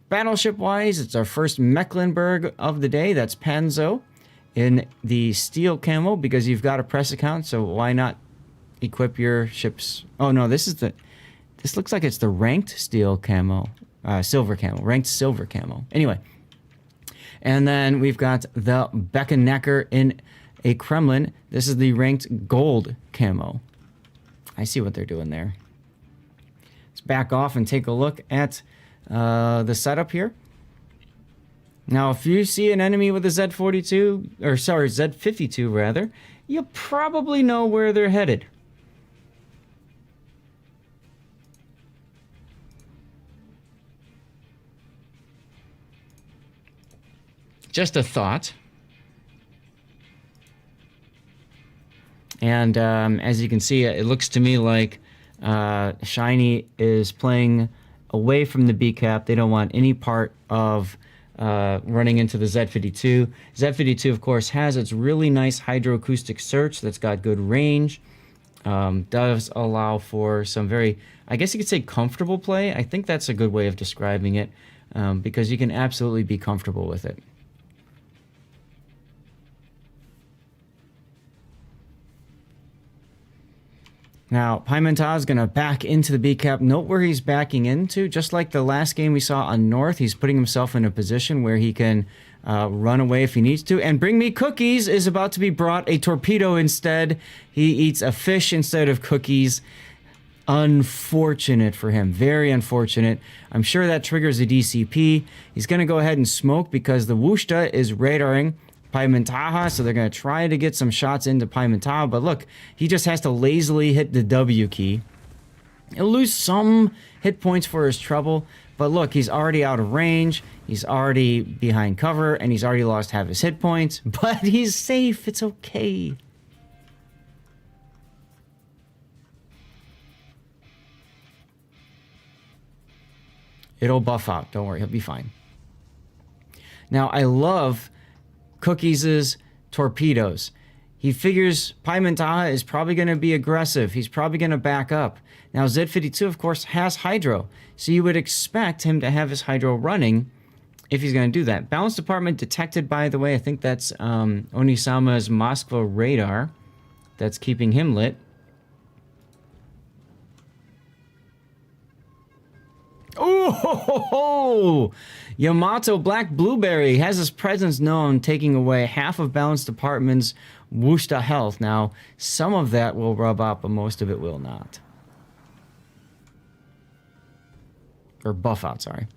A: Battleship-wise, it's our first Mecklenburg of the day. That's Panzo in the Steel Camo, because you've got a press account, so why not equip your ships? Oh, no, this looks like it's the ranked Steel Camo. Silver Camo, ranked Silver Camo. Anyway. And then we've got the Beckenecker in a Kremlin. This is the ranked Gold Camo. I see what they're doing there. Let's back off and take a look at the setup here. Now, if you see an enemy with a Z42, or sorry, Z52 rather, you probably know where they're headed. Just a thought. And as you can see, it looks to me like Shiny is playing away from the B cap. They don't want any part of running into the Z52. Z52, of course, has its really nice hydroacoustic search that's got good range. Does allow for some very, I guess you could say, comfortable play. I think that's a good way of describing it, because you can absolutely be comfortable with it. Now, Pimentel is going to back into the B cap. Note where he's backing into. Just like the last game we saw on North, he's putting himself in a position where he can run away if he needs to. And Bring Me Cookies is about to be brought a torpedo instead. He eats a fish instead of cookies. Unfortunate for him. Very unfortunate. I'm sure that triggers a DCP. He's going to go ahead and smoke because the Wushta is radaring Pimentel, so they're going to try to get some shots into Pimentel, but look, he just has to lazily hit the W key. He'll lose some hit points for his trouble, but look, he's already out of range, he's already behind cover, and he's already lost half his hit points, but he's safe, it's okay. It'll buff out, don't worry, he'll be fine. Now, I love Cookies' torpedoes. He figures Pimentel is probably going to be aggressive. He's probably going to back up. Now, Z52, of course, has Hydro, so you would expect him to have his Hydro running if he's going to do that. Balance Department detected, by the way. I think that's Onisama's Moskva radar that's keeping him lit. Oh, Yamato Black Blueberry has his presence known, taking away half of Balance Department's Wushta health. Now, some of that will rub up, but most of it will not. Or buff out, sorry.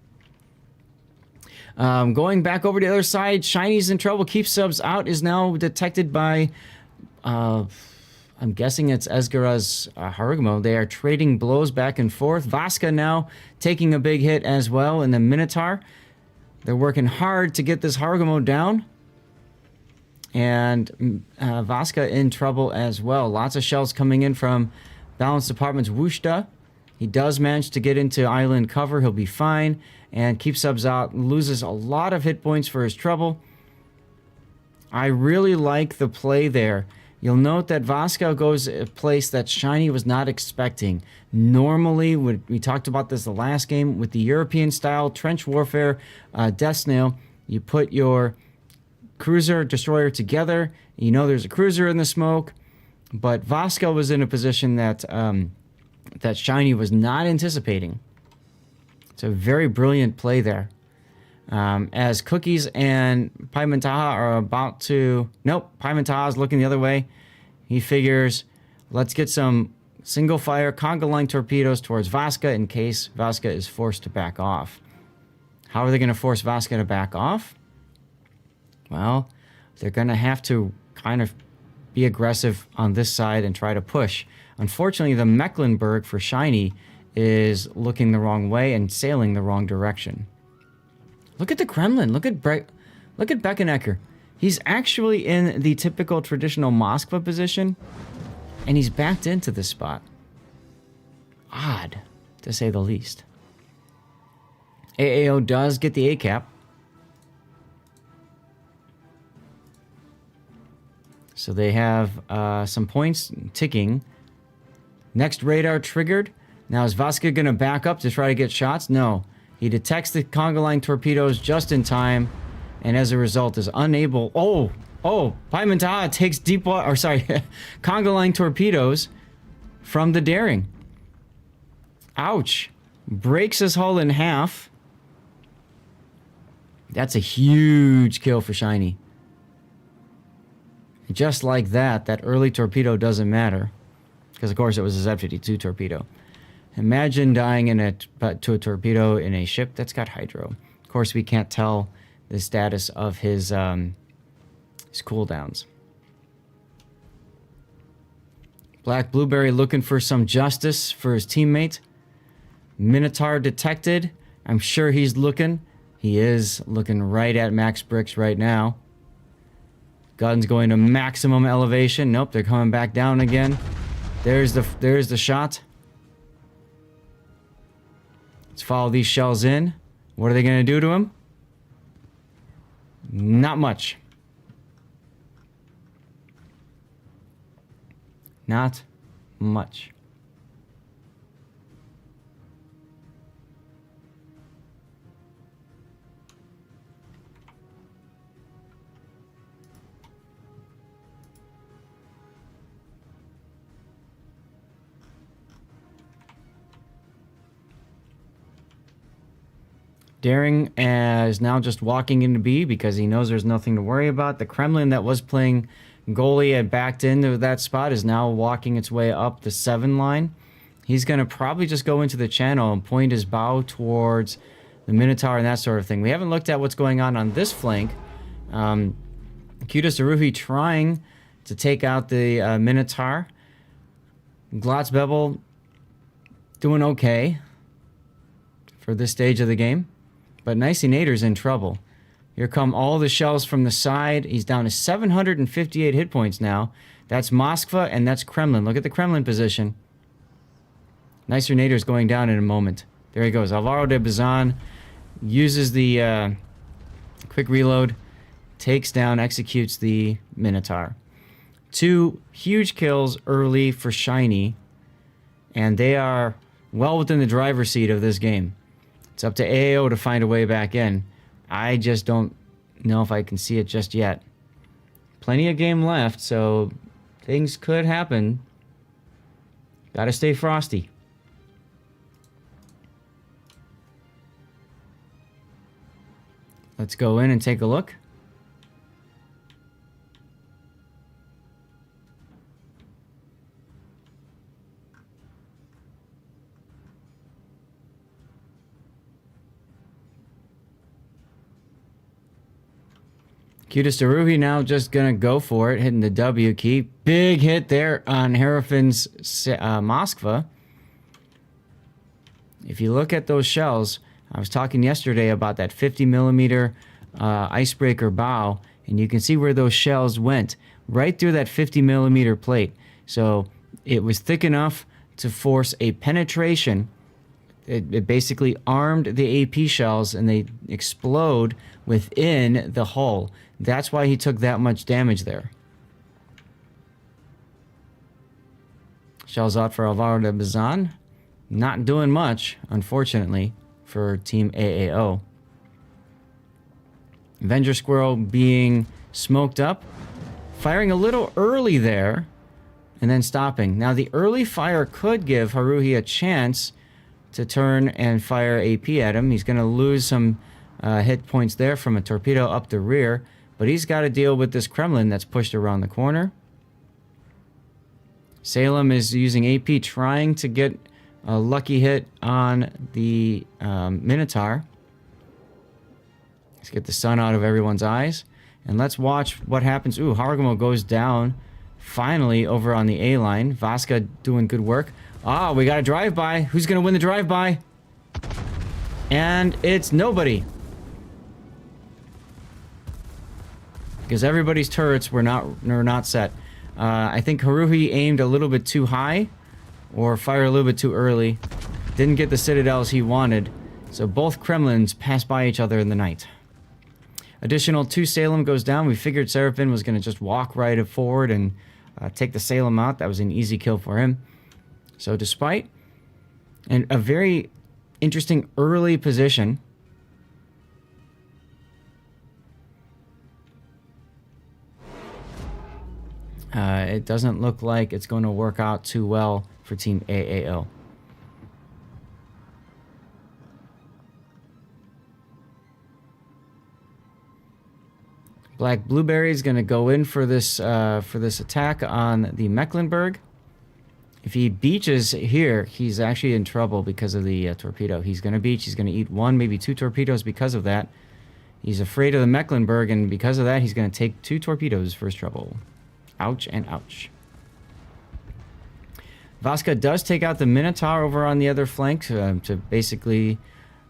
A: Going back over to the other side, Shiny's in trouble. Keep Subs Out is now detected by... I'm guessing it's Esgara's Harugamo. They are trading blows back and forth. Vaska now taking a big hit as well in the Minotaur. They're working hard to get this Harugamo down. And Vaska in trouble as well. Lots of shells coming in from Balance Department's Wushta. He does manage to get into island cover. He'll be fine. And Keep Subs Out loses a lot of hit points for his trouble. I really like the play there. You'll note that Vaska goes a place that Shiny was not expecting. Normally, we talked about this the last game, with the European-style trench warfare Death Snail, you put your cruiser, destroyer together. You know there's a cruiser in the smoke, but Vaska was in a position that, that Shiny was not anticipating. It's a very brilliant play there. As Cookies and Pimentel are about to... Nope, Pimentel is looking the other way. He figures, Let's get some single fire conga line torpedoes towards Vasca in case Vasca is forced to back off. How are they going to force Vasca to back off? Well, they're going to have to kind of be aggressive on this side and try to push. Unfortunately, the Mecklenburg for Shiny is looking the wrong way and sailing the wrong direction. Look at the Kremlin. Look at Beckenecker. He's actually in the typical traditional Moskva position, and he's backed into this spot. Odd, to say the least. AAO does get the A-cap. So they have some points ticking. Next radar triggered. Now is Vasca going to back up to try to get shots? No. He detects the conga line torpedoes just in time, and as a result is unable... Pimentada takes deep water... Or sorry, conga line torpedoes from the Daring. Ouch. Breaks his hull in half. That's a huge kill for Shiny. Just like that, that early torpedo doesn't matter. Because, of course, it was a Z-52 torpedo. Imagine dying to a torpedo in a ship that's got hydro. Of course, we can't tell the status of his cooldowns. Black Blueberry looking for some justice for his teammate. Minotaur detected. I'm sure he's looking. He is looking right at Max Bricks right now. Gun's going to maximum elevation. Nope, they're coming back down again. There's the shot. Let's follow these shells in. What are they going to do to him? Not much. Not much. Daring is now just walking into B because he knows there's nothing to worry about. The Kremlin that was playing goalie and backed into that spot is now walking its way up the 7 line. He's going to probably just go into the channel and point his bow towards the Minotaur and that sort of thing. We haven't looked at what's going on this flank. Kudos Aruhi trying to take out the Minotaur. Glotzbebel doing okay for this stage of the game. But Nicey Nader's in trouble. Here come all the shells from the side. He's down to 758 hit points now. That's Moskva and that's Kremlin. Look at the Kremlin position. Nicer Nader's going down in a moment. There he goes. Alvaro de Bazan uses the quick reload, takes down, executes the Minotaur. 2 huge kills early for Shiny, and they are well within the driver's seat of this game. It's up to AAO to find a way back in. I just don't know if I can see it just yet. Plenty of game left, so things could happen. Gotta stay frosty. Let's go in and take a look. Cutest Aruhi now just gonna go for it, hitting the W key. Big hit there on Herafin's Moskva. If you look at those shells, I was talking yesterday about that 50 millimeter icebreaker bow, and you can see where those shells went, right through that 50 millimeter plate. So it was thick enough to force a penetration. It basically armed the AP shells, and they explode within the hull. That's why he took that much damage there. Shells out for Alvaro de Bazan. Not doing much, unfortunately, for Team AAO. Avenger Squirrel being smoked up. Firing a little early there, and then stopping. Now, the early fire could give Haruhi a chance to turn and fire AP at him. He's going to lose some hit points there from a torpedo up the rear, but he's got to deal with this Kremlin that's pushed around the corner. Salem is using AP, trying to get a lucky hit on the Minotaur. Let's get the sun out of everyone's eyes. And let's watch what happens. Ooh, Harugumo goes down finally over on the A line. Vasca doing good work. Ah, we got a drive-by. Who's going to win the drive-by? And it's nobody. Because everybody's turrets were not set. I think Haruhi aimed a little bit too high, or fired a little bit too early. Didn't get the citadels he wanted, so both Kremlins passed by each other in the night. Additional 2 Salem goes down. We figured Seraphim was going to just walk right forward and take the Salem out. That was an easy kill for him. So despite a very interesting early position, it doesn't look like it's going to work out too well for Team AAO. Black Blueberry is going to go in for this attack on the Mecklenburg. If he beaches here, he's actually in trouble because of the torpedo. He's going to beach. He's going to eat 1, maybe 2 torpedoes because of that. He's afraid of the Mecklenburg, and because of that, he's going to take 2 torpedoes for his trouble. Ouch and ouch. Vasca does take out the Minotaur over on the other flank to basically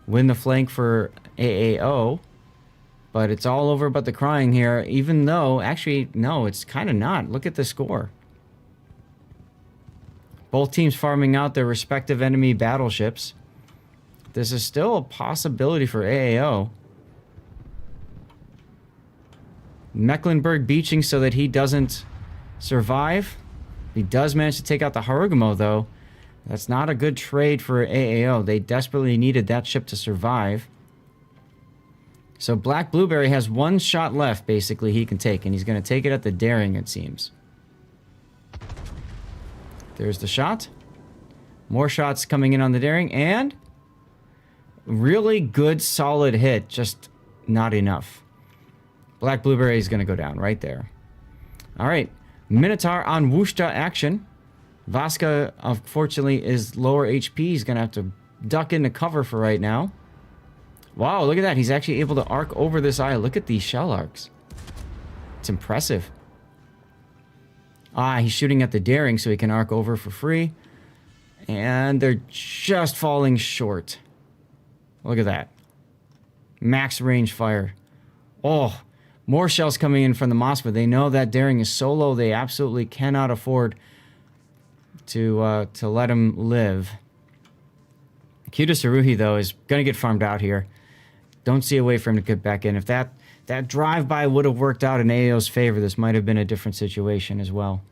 A: win the flank for AAO. But it's all over but the crying here, even though, actually, no, it's kind of not. Look at the score. Both teams farming out their respective enemy battleships. This is still a possibility for AAO. Mecklenburg beaching so that he doesn't survive. He does manage to take out the Harugumo, though. That's not a good trade for AAO. They desperately needed that ship to survive. So Black Blueberry has 1 shot left, basically, he can take. And he's going to take it at the Daring, it seems. There's the shot. More shots coming in on the Daring. And really good, solid hit. Just not enough. Black Blueberry is going to go down right there. All right. Minotaur on Wushta action. Vasca, unfortunately, is lower HP. He's going to have to duck into cover for right now. Wow, look at that. He's actually able to arc over this isle. Look at these shell arcs. It's impressive. Ah, he's shooting at the Daring so he can arc over for free. And they're just falling short. Look at that. Max range fire. Oh, more shells coming in from the Moskva. They know that Daring is so low, they absolutely cannot afford to let him live. Kyuda Saruhi, though, is going to get farmed out here. Don't see a way for him to get back in. If that drive-by would have worked out in AO's favor, this might have been a different situation as well.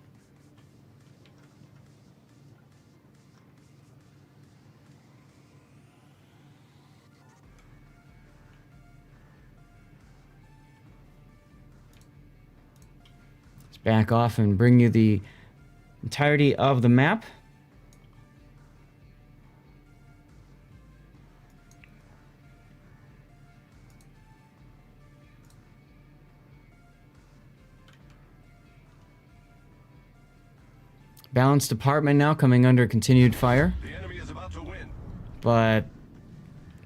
A: Let's back off and bring you the entirety of the map. Balanced department now coming under continued fire.
B: The enemy is about to win.
A: But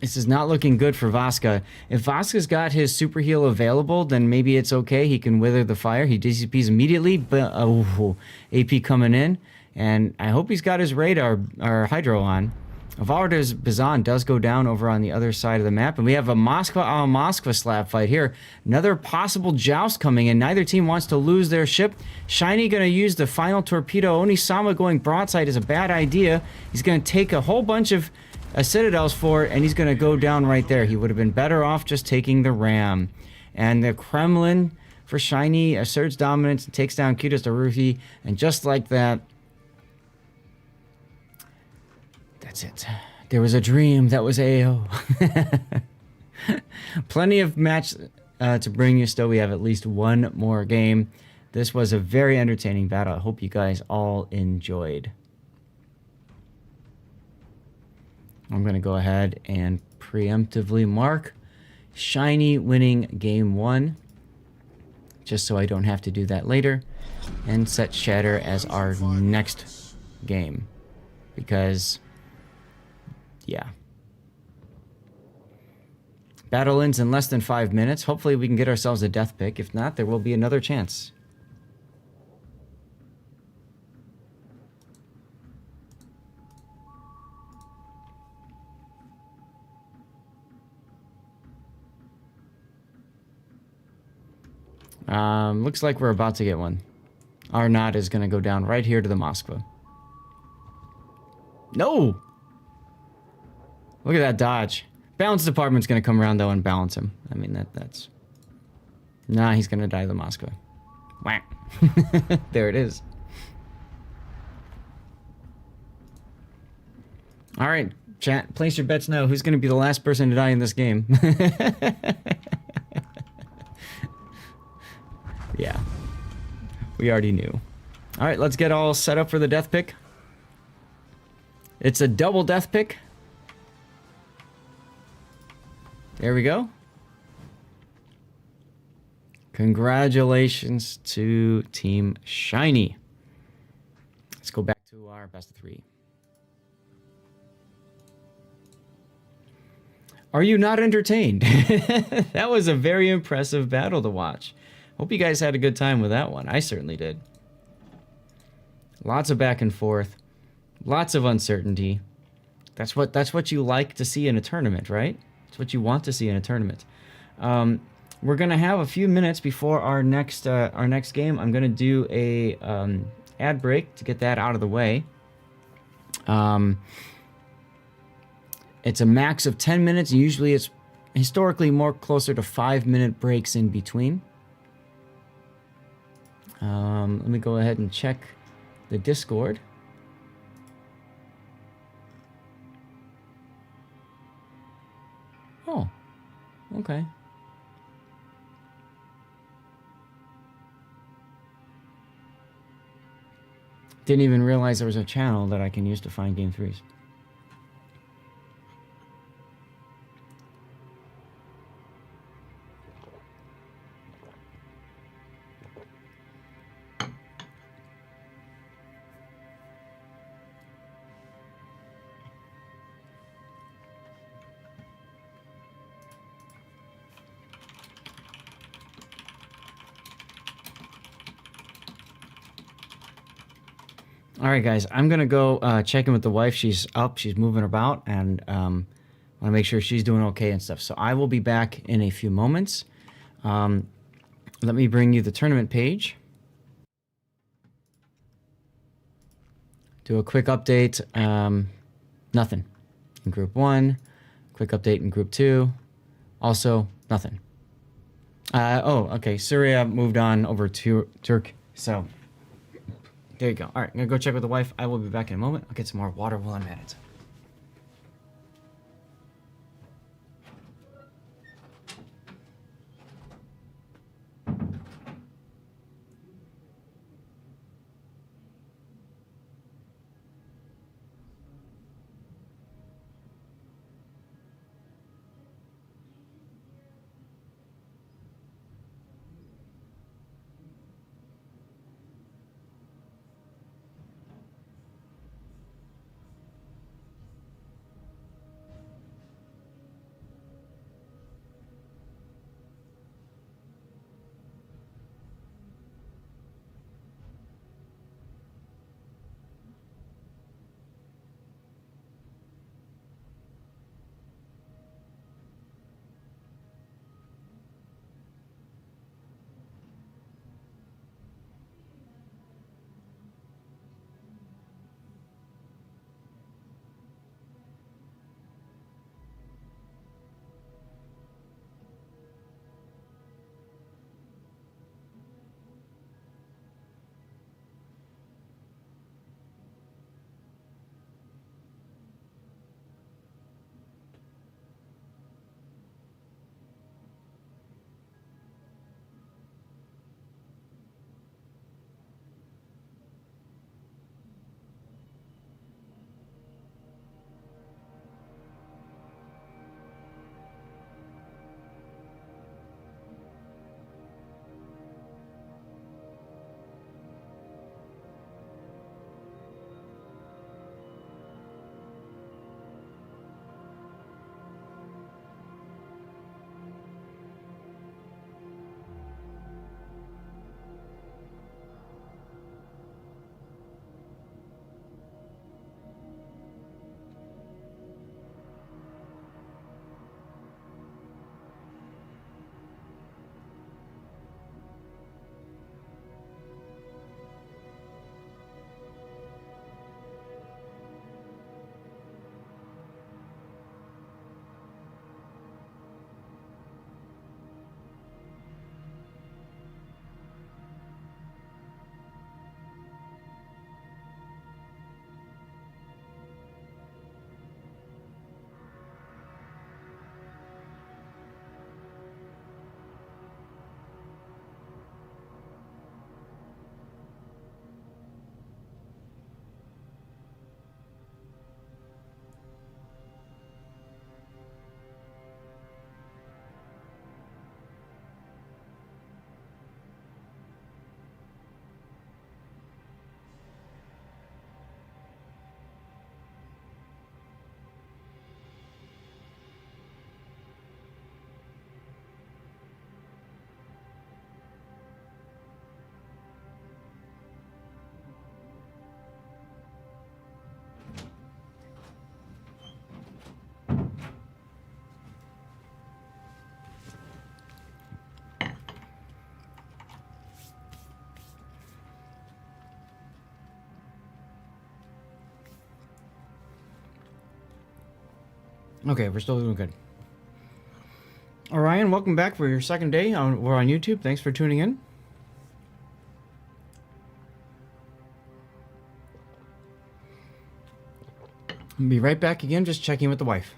A: this is not looking good for Vasca. If Vasca's got his super heal available, then maybe it's okay. He can wither the fire. He DCPs immediately, but AP coming in. And I hope he's got his radar or hydro on. Varda's Bazan does go down over on the other side of the map. And we have a Moskva slap fight here. Another possible joust coming in. Neither team wants to lose their ship. Shiny going to use the final torpedo. Onisama going broadside is a bad idea. He's going to take a whole bunch of citadels for it, and he's going to go down right there. He would have been better off just taking the ram. And the Kremlin for Shiny asserts dominance and takes down Kyuda Saruhi. And just like that, that's it. There was a dream. That was AO. Plenty of match to bring you still. We have at least one more game. This was a very entertaining battle. I hope you guys all enjoyed. I'm going to go ahead and preemptively mark Shiny winning game 1. Just so I don't have to do that later. and set Shatter as our next game. Because, yeah. Battle ends in less than 5 minutes. Hopefully we can get ourselves a death pick. If not, there will be another chance. Looks like we're about to get one. Our knot is going to go down right here to the Moskva. No! Look at that dodge. Balance department's going to come around, though, and balance him. I mean, that's... Nah, he's going to die to the Moskva. Whack. There it is. All right, chat. Place your bets now. Who's going to be the last person to die in this game? Yeah. We already knew. All right, let's get all set up for the death pick. It's a double death pick. There we go. Congratulations to Team Shiny. Let's go back to our best of 3. Are you not entertained? That was a very impressive battle to watch. Hope you guys had a good time with that one. I certainly did. Lots of back and forth. Lots of uncertainty. That's what you like to see in a tournament, right? It's what you want to see in a tournament. We're gonna have a few minutes before our next game. I'm gonna do a ad break to get that out of the way. It's a max of 10 minutes. Usually, it's historically more closer to 5-minute breaks in between. Let me go ahead and check the Discord. Oh, okay. Didn't even realize there was a channel that I can use to find Game 3s. All right, guys, I'm going to go check in with the wife. She's up. She's moving about, and I want to make sure she's doing okay and stuff. So I will be back in a few moments. Let me bring you the tournament page. Do a quick update. Nothing in Group 1. Quick update in Group 2. Also, nothing. Oh, okay. Syria moved on over to Turk. So... there you go. All right, I'm going to go check with the wife. I will be back in a moment. I'll get some more water while I'm at it. Okay, we're still doing good. Orion, welcome back for your second day. We're on YouTube. Thanks for tuning in. I'll be right back again, just checking with the wife.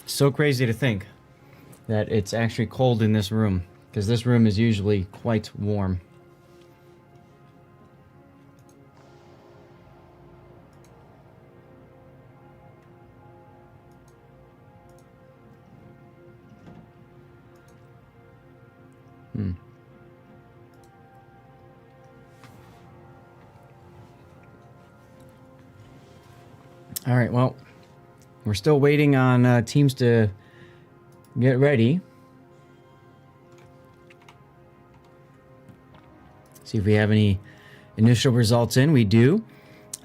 A: So crazy to think that it's actually cold in this room, because this room is usually quite warm. All right, well, we're still waiting on teams to get ready. See if we have any initial results in. We do.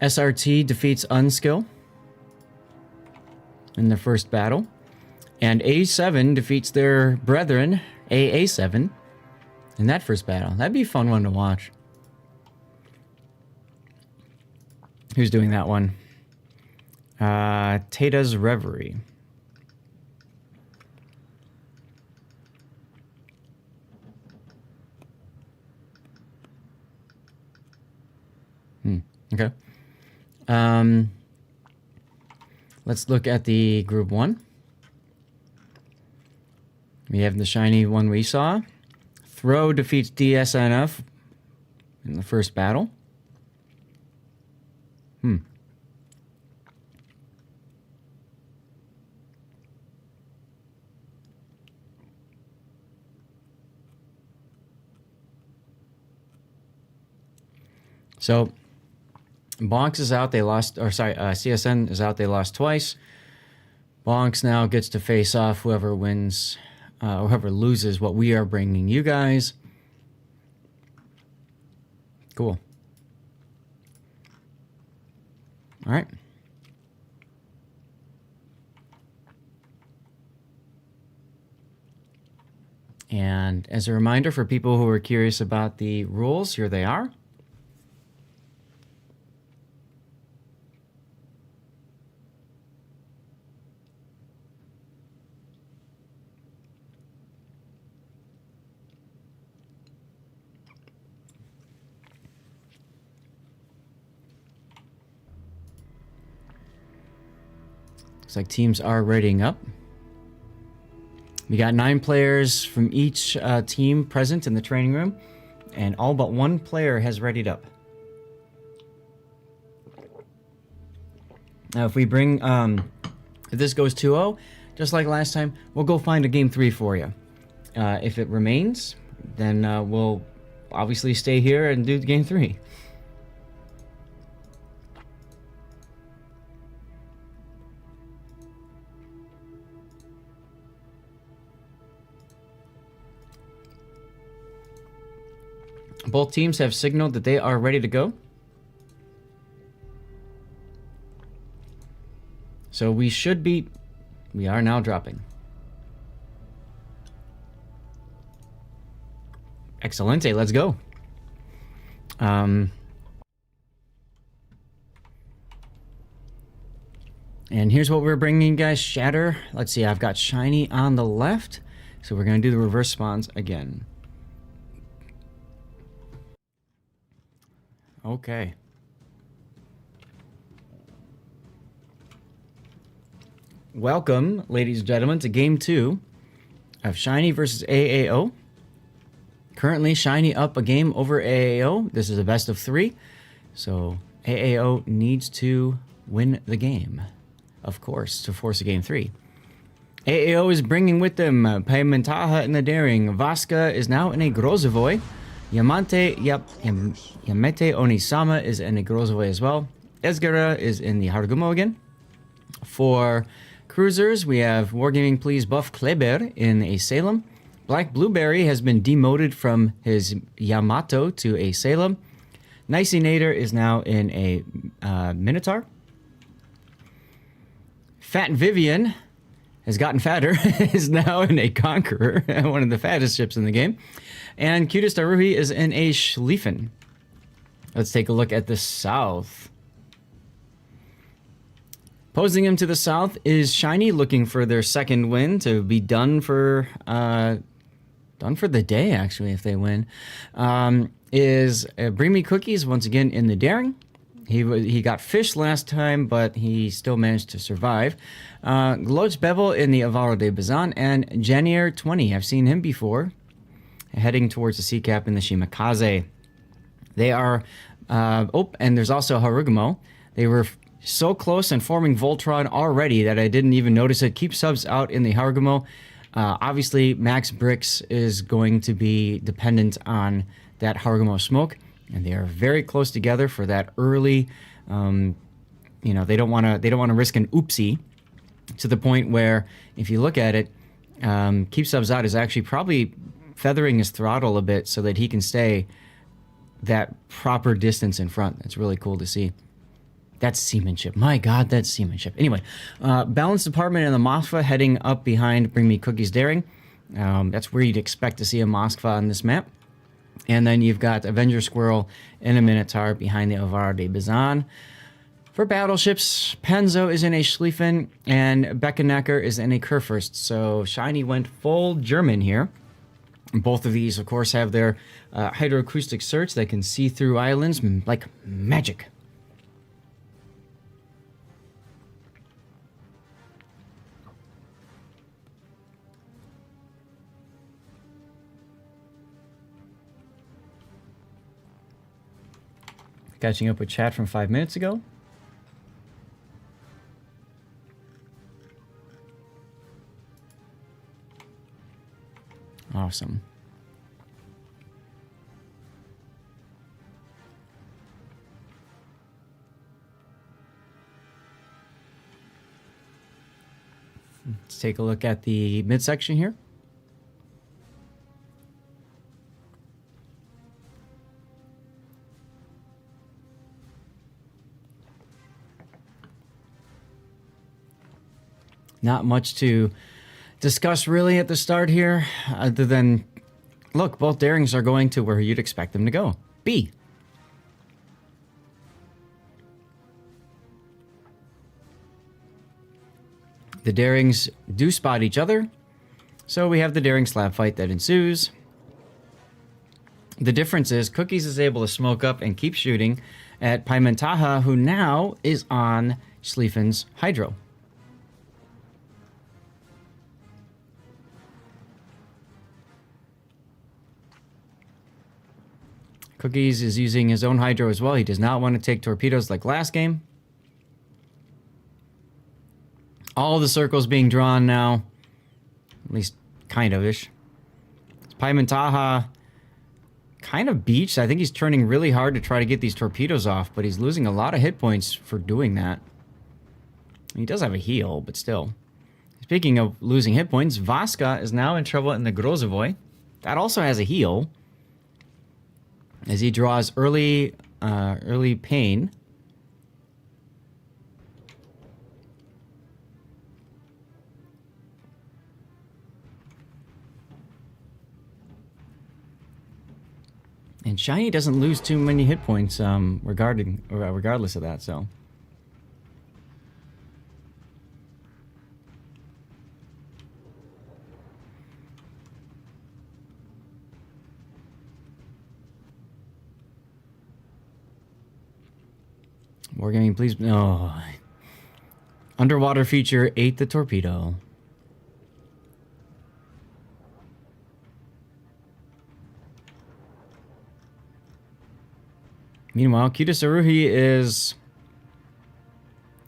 A: SRT defeats Unskill in the first battle. And A7 defeats their brethren, AA7, in that first battle. That'd be a fun one to watch. Who's doing that one? Tata's Reverie. Okay. Let's look at the group 1. We have the shiny one we saw. Throw defeats DSNF in the first battle. So, Bonks is out. They lost, or sorry, CSN is out. They lost twice. Bonks now gets to face off whoever wins, whoever loses what we are bringing you guys. Cool. All right. And as a reminder for people who are curious about the rules, here they are. Looks like teams are readying up. We got 9 players from each team present in the training room, and all but 1 player has readied up. Now, if we bring, if this goes 2-0, just like last time, we'll go find a game 3 for you. If it remains, then we'll obviously stay here and do game 3. Both teams have signaled that they are ready to go. So we should be... We are now dropping. Excelente, let's go. And here's what we're bringing you guys. Shatter. Let's see, I've got Shiny on the left. So we're going to do the reverse spawns again. Okay. Welcome, ladies and gentlemen, to Game 2 of Shiny versus AAO. Currently, Shiny up a game over AAO. This is a best of 3. So AAO needs to win the game, of course, to force a Game 3. AAO is bringing with them Paimentaha in the Daring. Vasca is now in a Grozavoy. Yamete Onisama is in a Grozavoy as well. Esgara is in the Harugumo again. For cruisers, we have Wargaming Please Buff Kleber in a Salem. Black Blueberry has been demoted from his Yamato to a Salem. Nicey Nader is now in a Minotaur. Fat Vivian has gotten fatter, is now in a Conqueror, one of the fattest ships in the game. And Cutest Aruhi is in a Schlieffen. Let's take a look at the south. Posing him to the south is Shiny, looking for their second win to be done for the day, actually, if they win. Is Bring Me Cookies, once again in the Daring. He got fished last time, but he still managed to survive. Gloach Bevel in the Avaro de Bazan, and Janier 20. I've seen him before, heading towards the sea cap in the Shimakaze. They are... and there's also Harugumo. They were so close and forming Voltron already that I didn't even notice it. Keep subs out in the Harugumo. Obviously, Max Bricks is going to be dependent on that Harugumo smoke, and they are very close together for that early. They don't want to risk an oopsie to the point where, if you look at it, Keep subs out is actually probably feathering his throttle a bit so that he can stay that proper distance in front. That's really cool to see. That's seamanship. My God, that's seamanship. Anyway, Balance Department and the Moskva heading up behind Bring Me Cookies Daring. That's where you'd expect to see a Moskva on this map. And then you've got Avenger Squirrel and a Minotaur behind the Avaro de Bazan. For battleships, Penzo is in a Schlieffen and Beckenecker is in a Kurfürst. So Shiny went full German here. Both of these, of course, have their hydroacoustic search that can see through islands like magic. Catching up with chat from 5 minutes ago. Awesome. Let's take a look at the midsection here. Not much to discuss really at the start here, other than, look, both Darings are going to where you'd expect them to go. B. The Darings do spot each other, so we have the Daring slab fight that ensues. The difference is Cookies is able to smoke up and keep shooting at Paimentaha, who now is on Schlieffen's Hydro. Cookies is using his own Hydro as well. He does not want to take torpedoes like last game. All the circles being drawn now. At least kind of-ish. Paimentaha kind of beached. I think he's turning really hard to try to get these torpedoes off, but he's losing a lot of hit points for doing that. He does have a heal, but still. Speaking of losing hit points, Vasca is now in trouble in the Grozavoy. That also has a heal, as he draws early pain. And Shiny doesn't lose too many hit points regardless of that, so. Wargaming, please. No. Underwater feature ate the torpedo. Meanwhile, Kitasaruhi is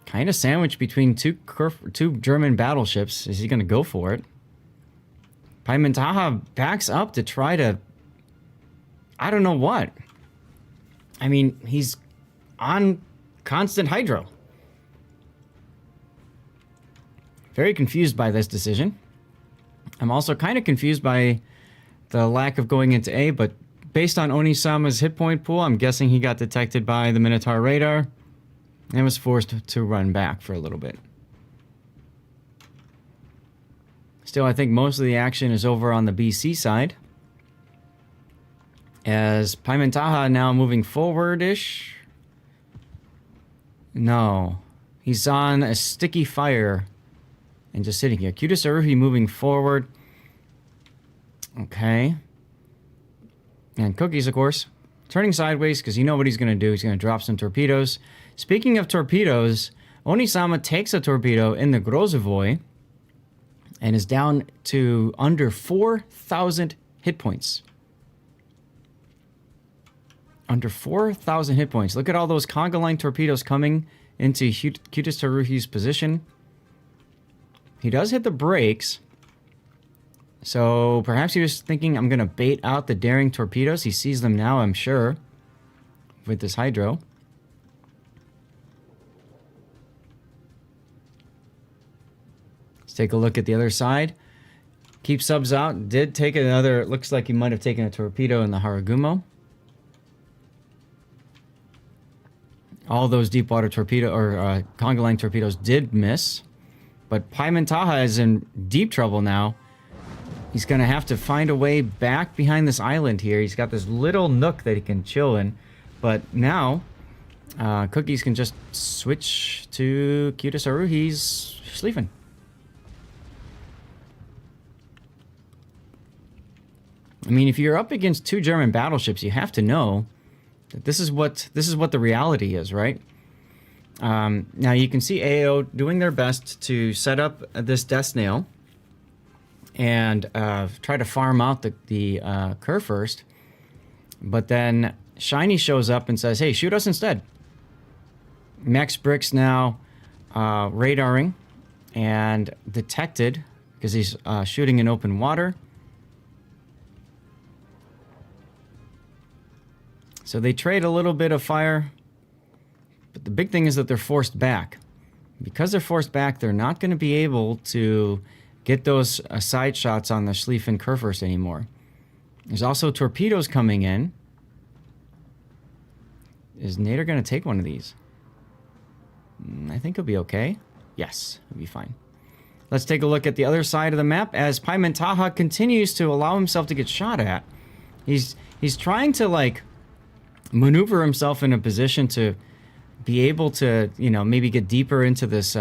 A: kind of sandwiched between two German battleships. Is he going to go for it? Paimantaha backs up to try to... I don't know what. I mean, he's on constant hydro. Very confused by this decision. I'm also kind of confused by the lack of going into A, but based on Onisama's hit point pool, I'm guessing he got detected by the Minotaur radar and was forced to run back for a little bit. Still, I think most of the action is over on the BC side, as Paimantaha now moving forward-ish. No. He's on a sticky fire and just sitting here. Kitasaruhi moving forward. Okay. And Cookies, of course, turning sideways because you know what he's going to do. He's going to drop some torpedoes. Speaking of torpedoes, Onisama takes a torpedo in the Grozovoy and is down to under 4,000 hit points. Under 4,000 hit points. Look at all those conga line torpedoes coming into Kitasaruhi's position. He does hit the brakes. So perhaps he was thinking, I'm going to bait out the daring torpedoes. He sees them now, I'm sure, with this hydro. Let's take a look at the other side. Keep subs out. Did take another, looks like he might have taken a torpedo in the Haragumo. All those deep water torpedo or conga line torpedoes did miss. But Paimantaha is in deep trouble now. He's going to have to find a way back behind this island here. He's got this little nook that he can chill in. But now, Cookies can just switch to Kitasaruhi's Schlieffen. I mean, if you're up against two German battleships, you have to know that this is what the reality is, right? Now you can see AO doing their best to set up this death snail and try to farm out the Kerr first. But then Shiny shows up and says, hey, shoot us instead. Max Brick's now radaring and detected because he's shooting in open water. So they trade a little bit of fire. But the big thing is that they're forced back. Because they're forced back, they're not going to be able to get those side shots on the Schlieffen Kurfürst anymore. There's also torpedoes coming in. Is Nader going to take one of these? I think he'll be okay. Yes, he'll be fine. Let's take a look at the other side of the map as Paimantaha continues to allow himself to get shot at. He's trying to, like, maneuver himself in a position to be able to, you know, maybe get deeper into this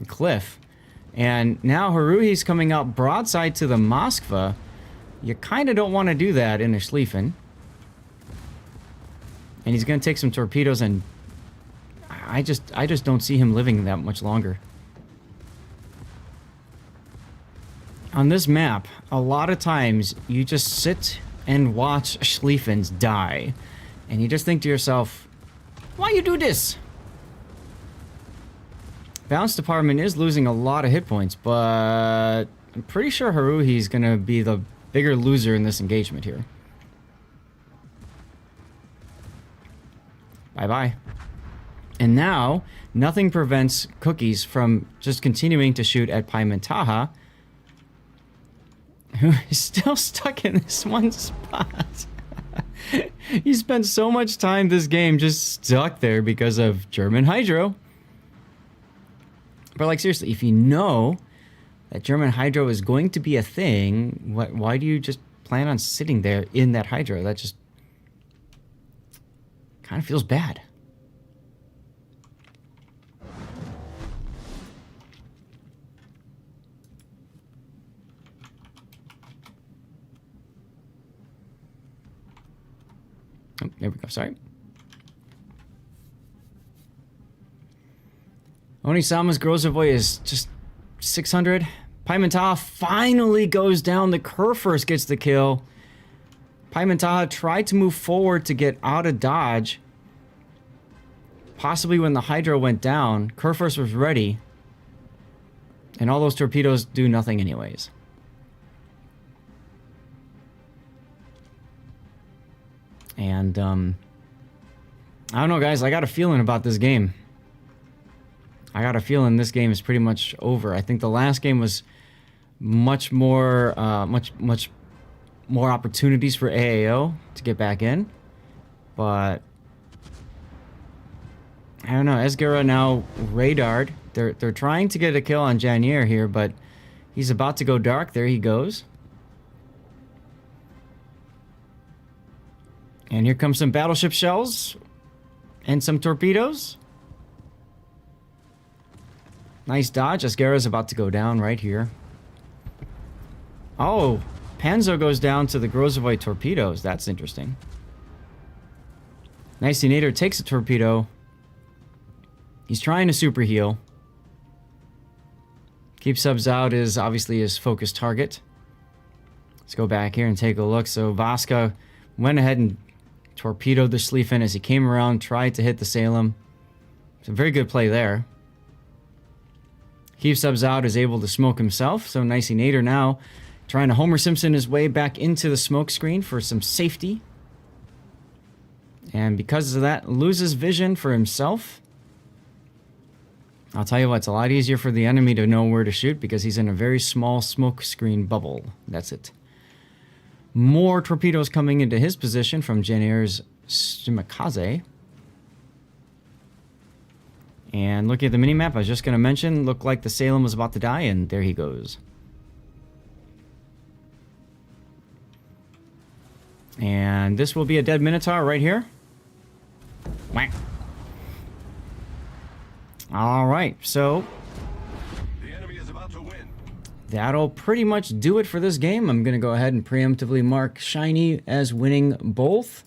A: cliff. And now Haruhi's coming out broadside to the Moskva. You kind of don't want to do that in a Schlieffen. And he's going to take some torpedoes, and I just don't see him living that much longer. On this map, a lot of times you just sit and watch Schlieffens die. And you just think to yourself, why you do this? Balance department is losing a lot of hit points, but I'm pretty sure Haruhi's going to be the bigger loser in this engagement here. Bye-bye. And now, nothing prevents Cookies from just continuing to shoot at Paimantaha, who is still stuck in this one spot. He spent so much time this game just stuck there because of German hydro. But, like, seriously, if you know that German hydro is going to be a thing, why do you just plan on sitting there in that hydro? That just kind of feels bad. Oh, there we go. Sorry. Onisama's Grozovoy is just 600. Paimentaha finally goes down. The Kurfürst gets the kill. Paimentaha tried to move forward to get out of dodge. Possibly when the Hydra went down. Kurfürst was ready. And all those torpedoes do nothing anyways. And, I don't know, guys. I got a feeling about this game. I got a feeling this game is pretty much over. I think the last game was much more opportunities for AAO to get back in. But I don't know. Esgara now radared. They're trying to get a kill on Janier here, but he's about to go dark. There he goes. And here comes some battleship shells and some torpedoes. Nice dodge. Esgara's about to go down right here. Oh, Panzo goes down to the Grozovoy torpedoes. That's interesting. Nicinator takes a torpedo. He's trying to super heal. Keep subs out is obviously his focus target. Let's go back here and take a look. So Vasca went ahead and torpedoed the Schlieffen as he came around, tried to hit the Salem. It's a very good play there. Keep subs out is able to smoke himself. So Nicinator now trying to Homer Simpson his way back into the smoke screen for some safety. And because of that, loses vision for himself. I'll tell you what, it's a lot easier for the enemy to know where to shoot because he's in a very small smoke screen bubble. That's it. More torpedoes coming into his position from Janier's Shimakaze. And looking at the minimap, I was just going to mention, looked like the Salem was about to die, and there he goes. And this will be a dead Minotaur right here. Whack. All right, so
B: the enemy is about to win.
A: That'll pretty much do it for this game. I'm going to go ahead and preemptively mark Shiny as winning both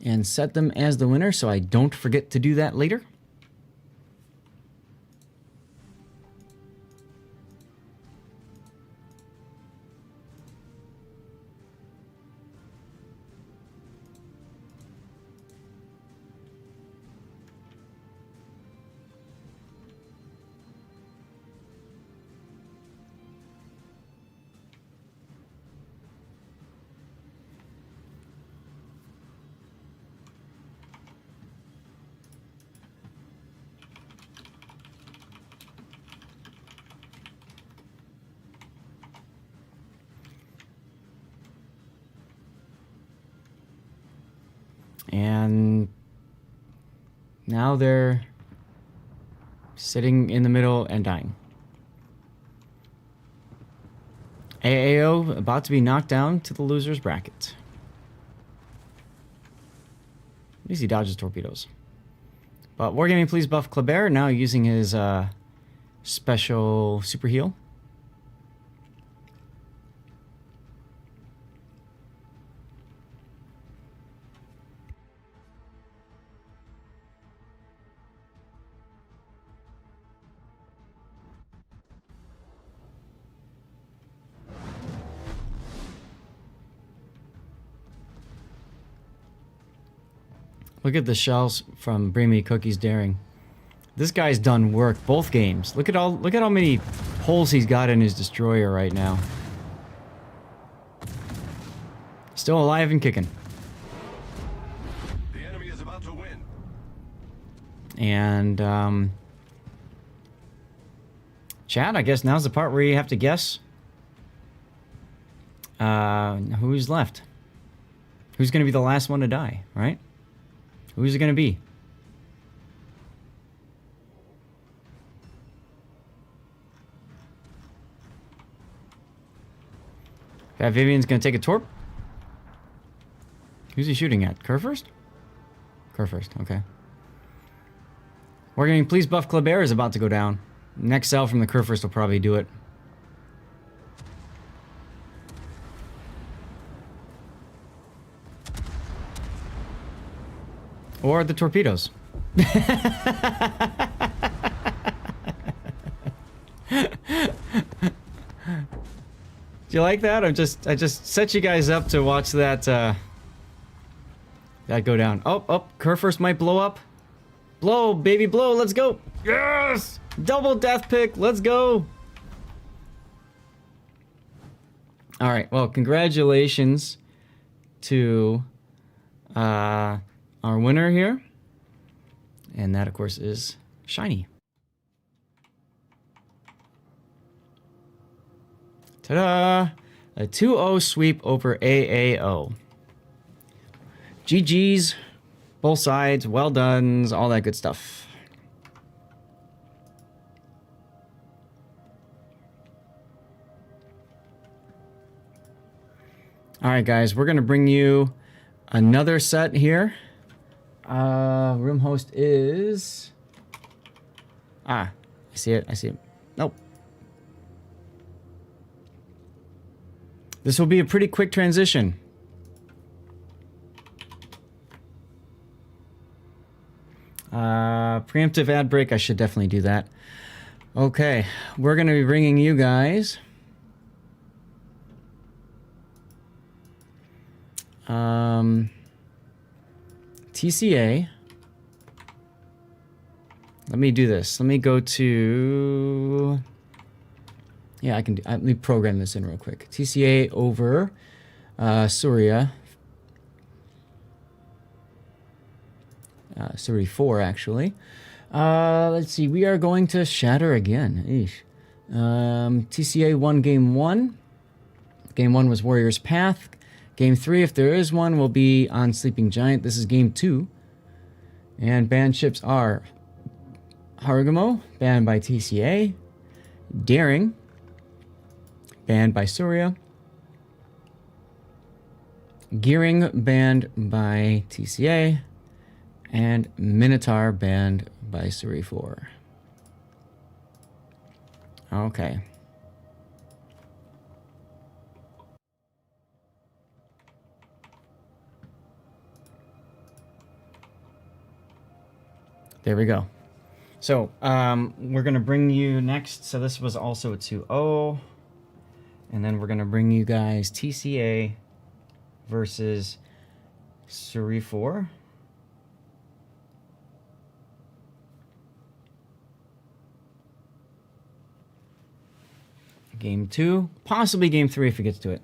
A: and set them as the winner so I don't forget to do that later. And now they're sitting in the middle and dying. AAO about to be knocked down to the loser's bracket. At least he dodges torpedoes. But Wargaming Please buff Kleber now using his special super heal. Look at the shells from Bring Me Cookies Daring. This guy's done work both games. Look at how many holes he's got in his destroyer right now. Still alive and kicking.
B: The enemy is about to win.
A: And Chad, I guess now's the part where you have to guess who's left. Who's going to be the last one to die, right? Who's it going to be? Pat Vivian's going to take a torp. Who's he shooting at? Kurfürst? Kurfürst, okay. Wargaming Please buff Kleber is about to go down. Next cell from the Kurfürst will probably do it. Or the torpedoes. Do you like that? I just set you guys up to watch that that go down. Oh, Kerfurst might blow up. Blow, baby, blow. Let's go. Yes! Double death pick. Let's go. All right. Well, congratulations to our winner here. And that, of course, is Shiny. Ta-da! A 2-0 sweep over AAO. GG's, both sides, well done, all that good stuff. All right, guys, we're gonna bring you another set here. Room host is... I see it. Nope. This will be a pretty quick transition. Preemptive ad break, I should definitely do that. Okay, we're going to be bringing you guys TCA. Let me do this. Let me go to... Yeah, I can do... Let me program this in real quick. TCA over Surya. Surrey 4, actually. Let's see. We are going to Shatter again. Eesh. TCA won Game 1. Game 1 was Warrior's Path. Game 3, if there is one, will be on Sleeping Giant. This is Game 2. And banned ships are Harugamo, banned by TCA. Daring, banned by Surya. Gearing, banned by TCA. And Minotaur, banned by Surrey 4. Okay. There we go. So, we're going to bring you next. So this was also a 2-0. And then we're going to bring you guys TCA versus Surrey 4. Game 2, possibly Game 3 if it gets to it.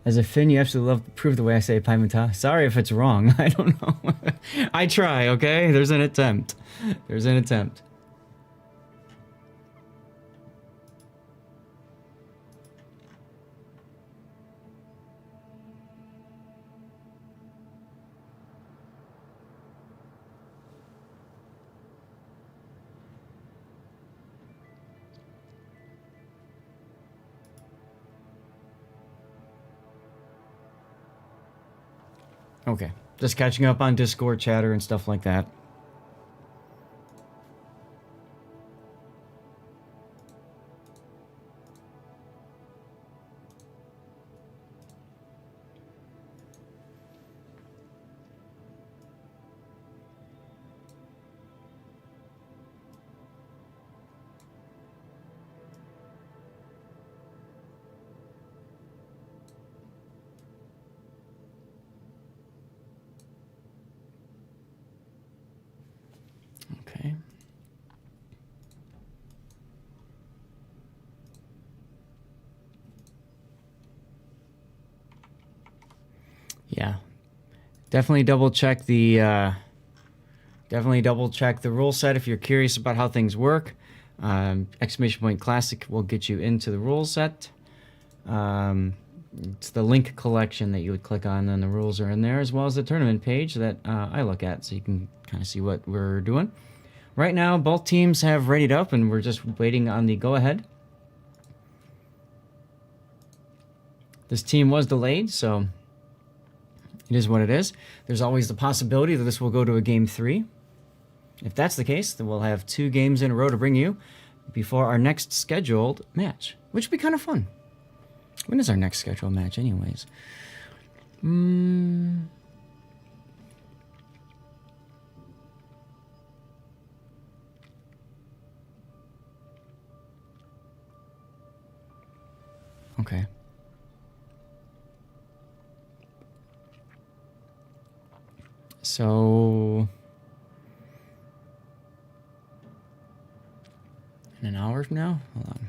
A: As a Finn, you absolutely love to prove the way I say Paimata. Sorry if it's wrong. I don't know. I try, okay? There's an attempt. There's an attempt. Okay, just catching up on Discord chatter and stuff like that. Okay. Yeah. Definitely double check the rule set if you're curious about how things work. Exclamation point classic will get you into the rule set. It's the link collection that you would click on, and the rules are in there, as well as the tournament page that I look at, so you can kind of see what we're doing. Right now, both teams have readied up, and we're just waiting on the go-ahead. This team was delayed, so it is what it is. There's always the possibility that this will go to a Game 3. If that's the case, then we'll have 2 games in a row to bring you before our next scheduled match, which would be kind of fun. When is our next scheduled match anyways? Okay. So in an hour from now? Hold on.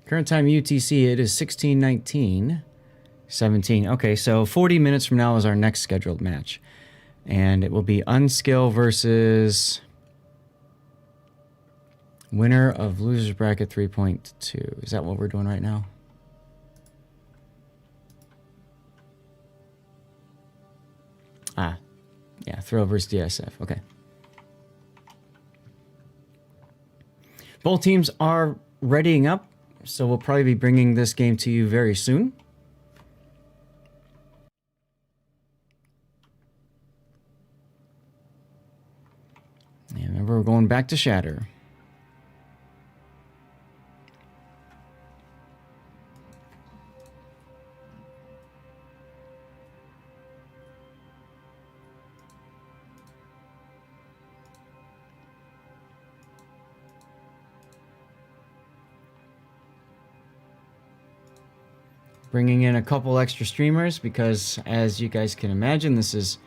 A: Current time UTC, it is 16:19. 17. Okay, so 40 minutes from now is our next scheduled match. And it will be Unskill versus winner of Losers Bracket 3.2. Is that what we're doing right now? Ah, yeah, Thrill versus DSF. Okay. Both teams are readying up, so we'll probably be bringing this game to you very soon. And remember, we're going back to Shatter. Bringing in a couple extra streamers because, as you guys can imagine, this is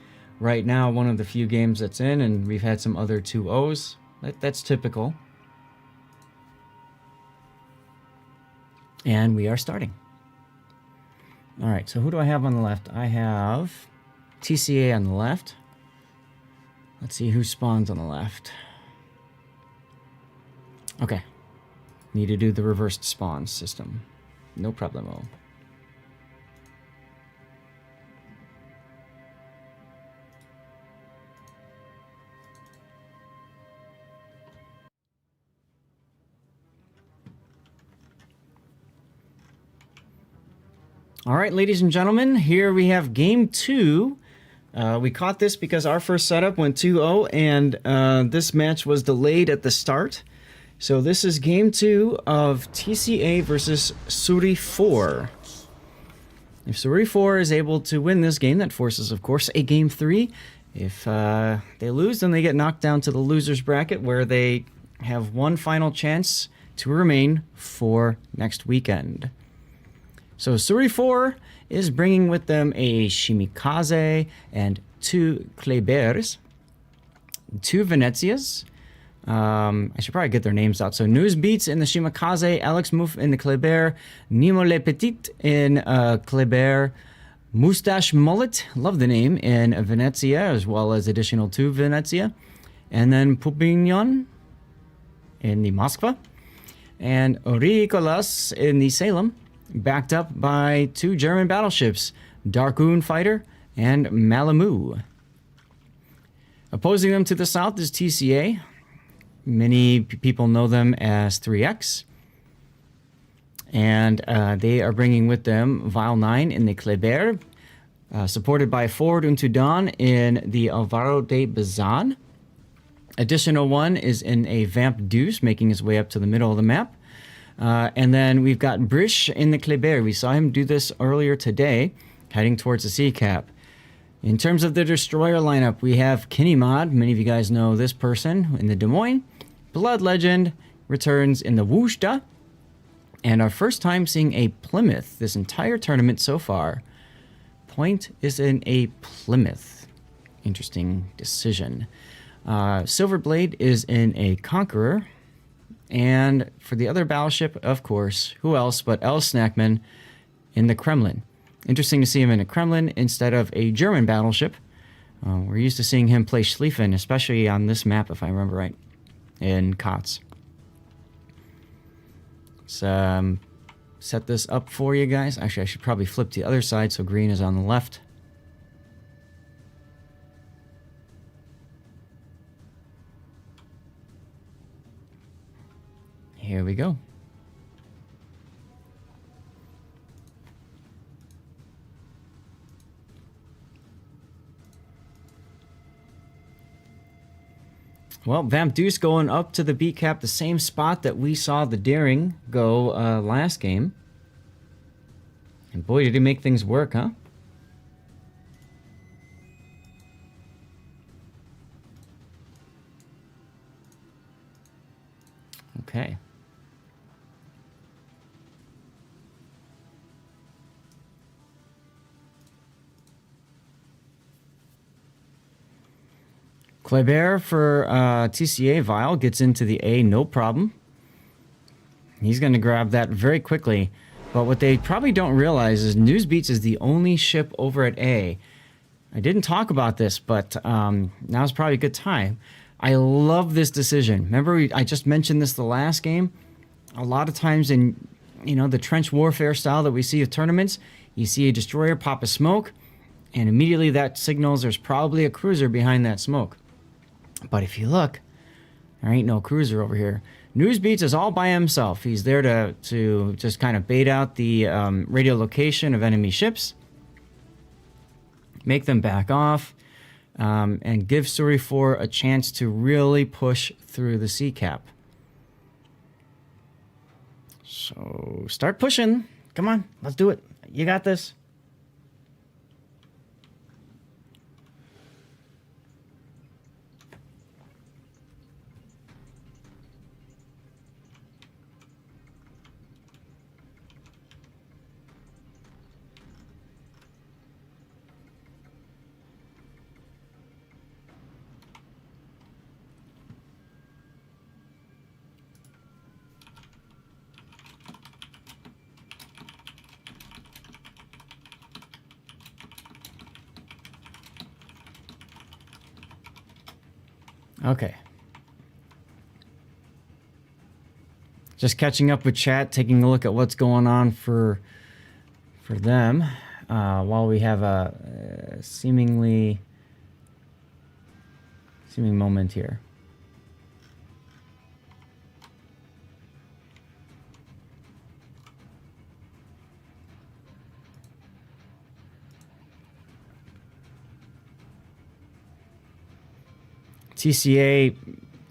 A: right now one of the few games that's in, and we've had some other 2-0s. That's typical. And we are starting. All right, so who do I have on the left? I have TCA on the left. Let's see who spawns on the left. Okay. Need to do the reversed spawn system. No problemo. All right, ladies and gentlemen, here we have game 2. We caught this because our first setup went 2-0, and this match was delayed at the start. So this is game 2 of TCA versus Suri 4. If Suri 4 is able to win this game, that forces, of course, a game 3. If they lose, then they get knocked down to the losers bracket, where they have one final chance to remain for next weekend. So Suri 4 is bringing with them a Shimikaze and 2 Klebers, 2 Venezias. I should probably get their names out. So News Beats in the Shimikaze, Alex Mouf in the Kleber, Nemo Le Petit in Kleber, Moustache Mullet, love the name, in Venezia, as well as additional 2 Venezia. And then Pupignon in the Moskva, and Aurikolas in the Salem, backed up by 2 German battleships, Darkoon Fighter and Malamu. Opposing them to the south is TCA. Many people know them as 3X. And they are bringing with them Vile 9 in the Kleber, supported by Ford Untudan in the Alvaro de Bazan. Additional 1 is in a Vamp Deuce, making his way up to the middle of the map. And then we've got Brish in the Kleber. We saw him do this earlier today, heading towards the sea cap. In terms of the destroyer lineup, we have Kinnymod. Many of you guys know this person in the Des Moines. Blood Legend returns in the Wushta. And our first time seeing a Plymouth this entire tournament so far. Point is in a Plymouth. Interesting decision. Silverblade is in a Conqueror. And for the other battleship, of course, who else but El Snackman in the Kremlin. Interesting to see him in a Kremlin instead of a German battleship. We're used to seeing him play Schlieffen, especially on this map, if I remember right, in Kotz. Let's set this up for you guys. Actually, I should probably flip the other side so green is on the left. Here we go. Well, Vamp Deuce going up to the B cap, the same spot that we saw the Daring go last game. And boy, did he make things work, huh? Okay. Kleber for TCA Vile gets into the A, no problem. He's going to grab that very quickly. But what they probably don't realize is Newsbeats is the only ship over at A. I didn't talk about this, but now's probably a good time. I love this decision. Remember, I just mentioned this the last game. A lot of times in the trench warfare style that we see of tournaments, you see a destroyer pop a smoke, and immediately that signals there's probably a cruiser behind that smoke. But if you look, there ain't no cruiser over here. Newsbeats is all by himself. He's there to just kind of bait out the radio location of enemy ships, make them back off, and give Suri 4 a chance to really push through the sea cap. So start pushing. Come on, let's do it. You got this. Okay. Just catching up with chat, taking a look at what's going on for them, while we have a seeming moment here. TCA,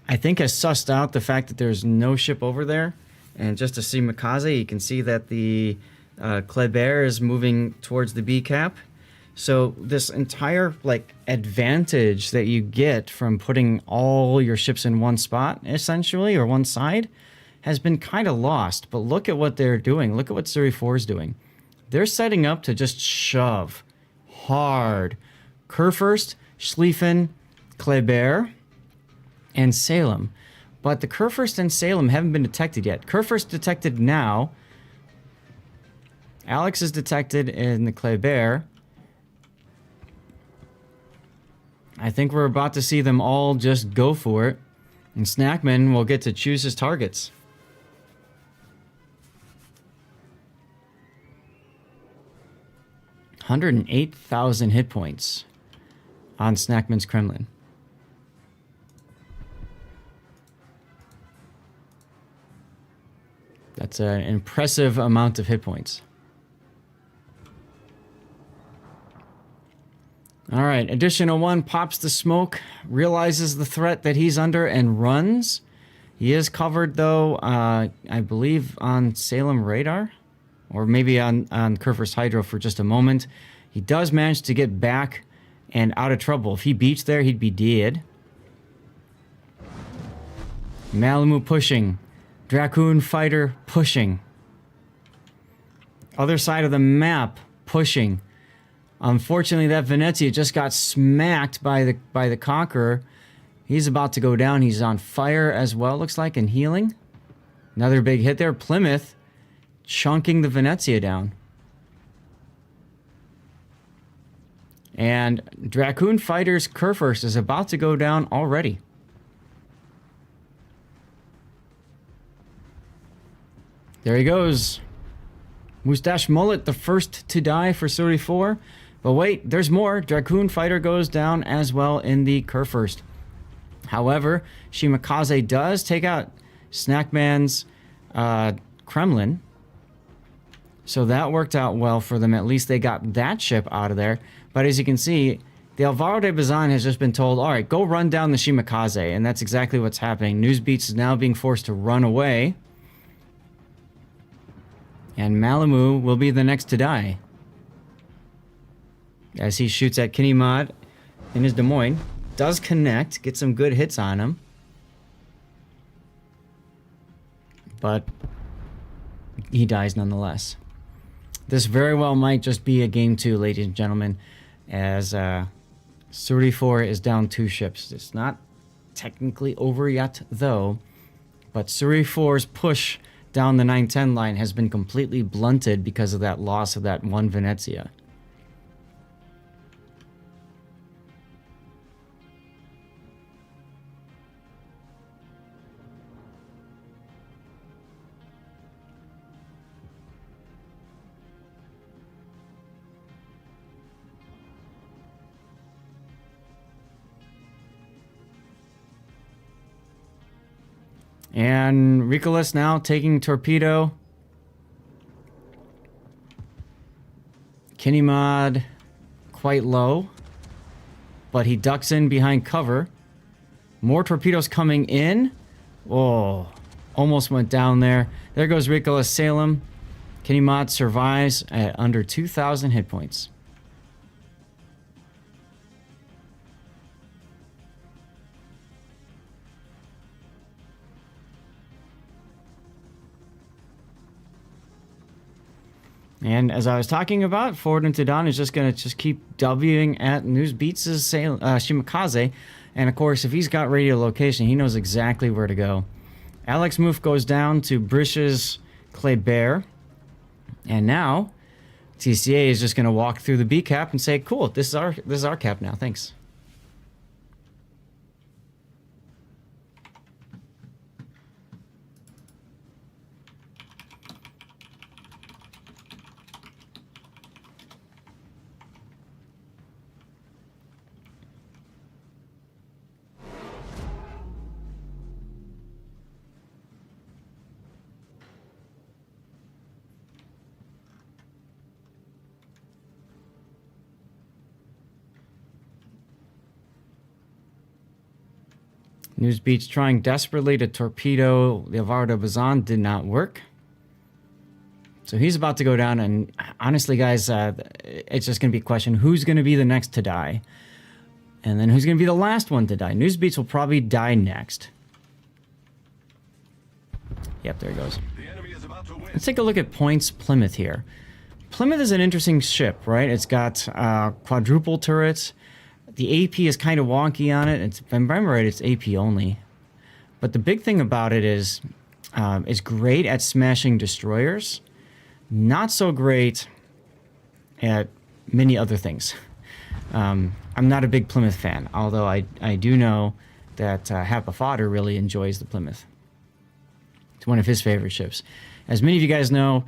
A: I think, has sussed out the fact that there's no ship over there. And just to see Mikaze, you can see that the Kleber is moving towards the B cap. So this entire advantage that you get from putting all your ships in one spot, essentially, or one side, has been kind of lost. But look at what they're doing. Look at what Suri 4 is doing. They're setting up to just shove hard. Kurfürst, Schlieffen, Kleber, and Salem. But the Kurfürst and Salem haven't been detected yet. Kurfürst detected now. Alex is detected in the Kleber. I think we're about to see them all just go for it. And Snackman will get to choose his targets. $108,000 hit points on Snackman's Kremlin. That's an impressive amount of hit points. All right, additional one pops the smoke, realizes the threat that he's under, and runs. He is covered, though, I believe, on Salem radar, or maybe on Kurfürst Hydro for just a moment. He does manage to get back and out of trouble. If he beats there, he'd be dead. Malamu pushing. Dracoon fighter pushing. Other side of the map pushing. Unfortunately, that Venezia just got smacked by the Conqueror. He's about to go down. He's on fire as well, looks like, and healing. Another big hit there. Plymouth chunking the Venezia down. And Dracoon fighter's Kurfürst is about to go down already. There he goes. Mustache Mullet, the first to die for Suri 4. But wait, there's more. Dracoon fighter goes down as well in the Kurfürst. However, Shimakaze does take out Snackman's Kremlin. So that worked out well for them. At least they got that ship out of there. But as you can see, the Alvaro de Bazan has just been told, all right, go run down the Shimakaze. And that's exactly what's happening. Newsbeats is now being forced to run away. And Malamu will be the next to die. As he shoots at Kinemod in his Des Moines. Does connect, get some good hits on him. But he dies nonetheless. This very well might just be a game 2, ladies and gentlemen. As Surrey 4 is down 2 ships. It's not technically over yet, though. But Surrey 4's push down the 910 line has been completely blunted because of that loss of that one Venezia. And Ricolas now taking torpedo. Kinemod quite low, but he ducks in behind cover. More torpedoes coming in. Oh, almost went down there. There goes Ricolas Salem. Kinemod survives at under 2,000 hit points. And as I was talking about, Ford and Tadon is just going to keep Wing at News Beats' Shimakaze. And of course, if he's got radio location, he knows exactly where to go. Alex Moof goes down to Brish's Kleber. And now, TCA is just going to walk through the B cap and say, cool, this is our cap now, thanks. News Beats trying desperately to torpedo the Alvaro de Bazan, did not work. So he's about to go down, and honestly, guys, it's just going to be a question, who's going to be the next to die? And then who's going to be the last one to die? News Beats will probably die next. Yep, there he goes.
B: The enemy is about to win.
A: Let's take a look at Points Plymouth here. Plymouth is an interesting ship, right? It's got quadruple turrets. The AP is kind of wonky on it. If I remember right, it's AP only. But the big thing about it is it's great at smashing destroyers. Not so great at many other things. I'm not a big Plymouth fan, although I do know that Happa Fodder really enjoys the Plymouth. It's one of his favorite ships. As many of you guys know,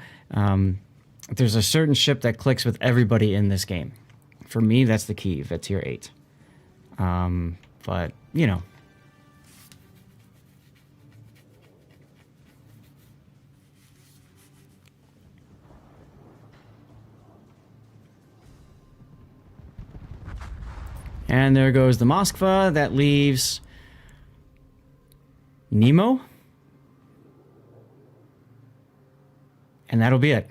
A: there's a certain ship that clicks with everybody in this game. For me, that's the Kiev at tier 8. But, you know. And there goes the Moskva. That leaves Nemo. And that'll be it.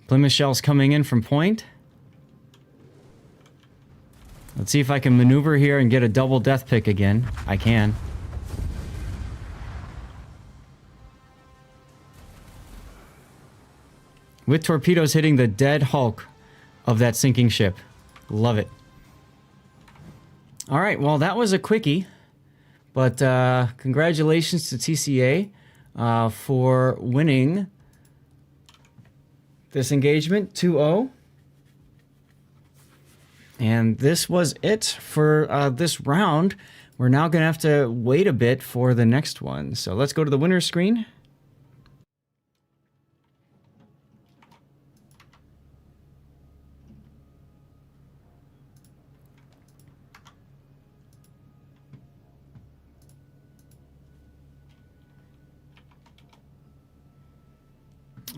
A: Plymouth shells coming in from point. Let's see if I can maneuver here and get a double death pick again. I can. With torpedoes hitting the dead hulk of that sinking ship. Love it. All right, well, that was a quickie. But congratulations to TCA for winning this engagement 2-0. And this was it for this round. We're now going to have to wait a bit for the next one. So let's go to the winner's screen.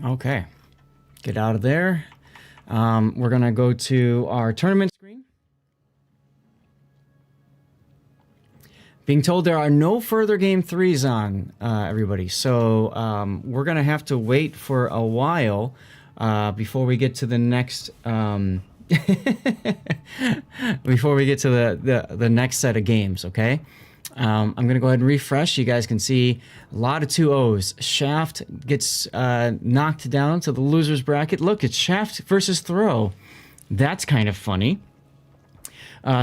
A: Okay, get out of there. We're going to go to our tournament screen. Being told there are no further game 3s on, everybody. So we're going to have to wait for a while before we get to the next before we get to the next set of games, okay? I'm going to go ahead and refresh. You guys can see a lot of 2-0s. Shaft gets knocked down to the loser's bracket. Look, it's Shaft versus Throw. That's kind of funny.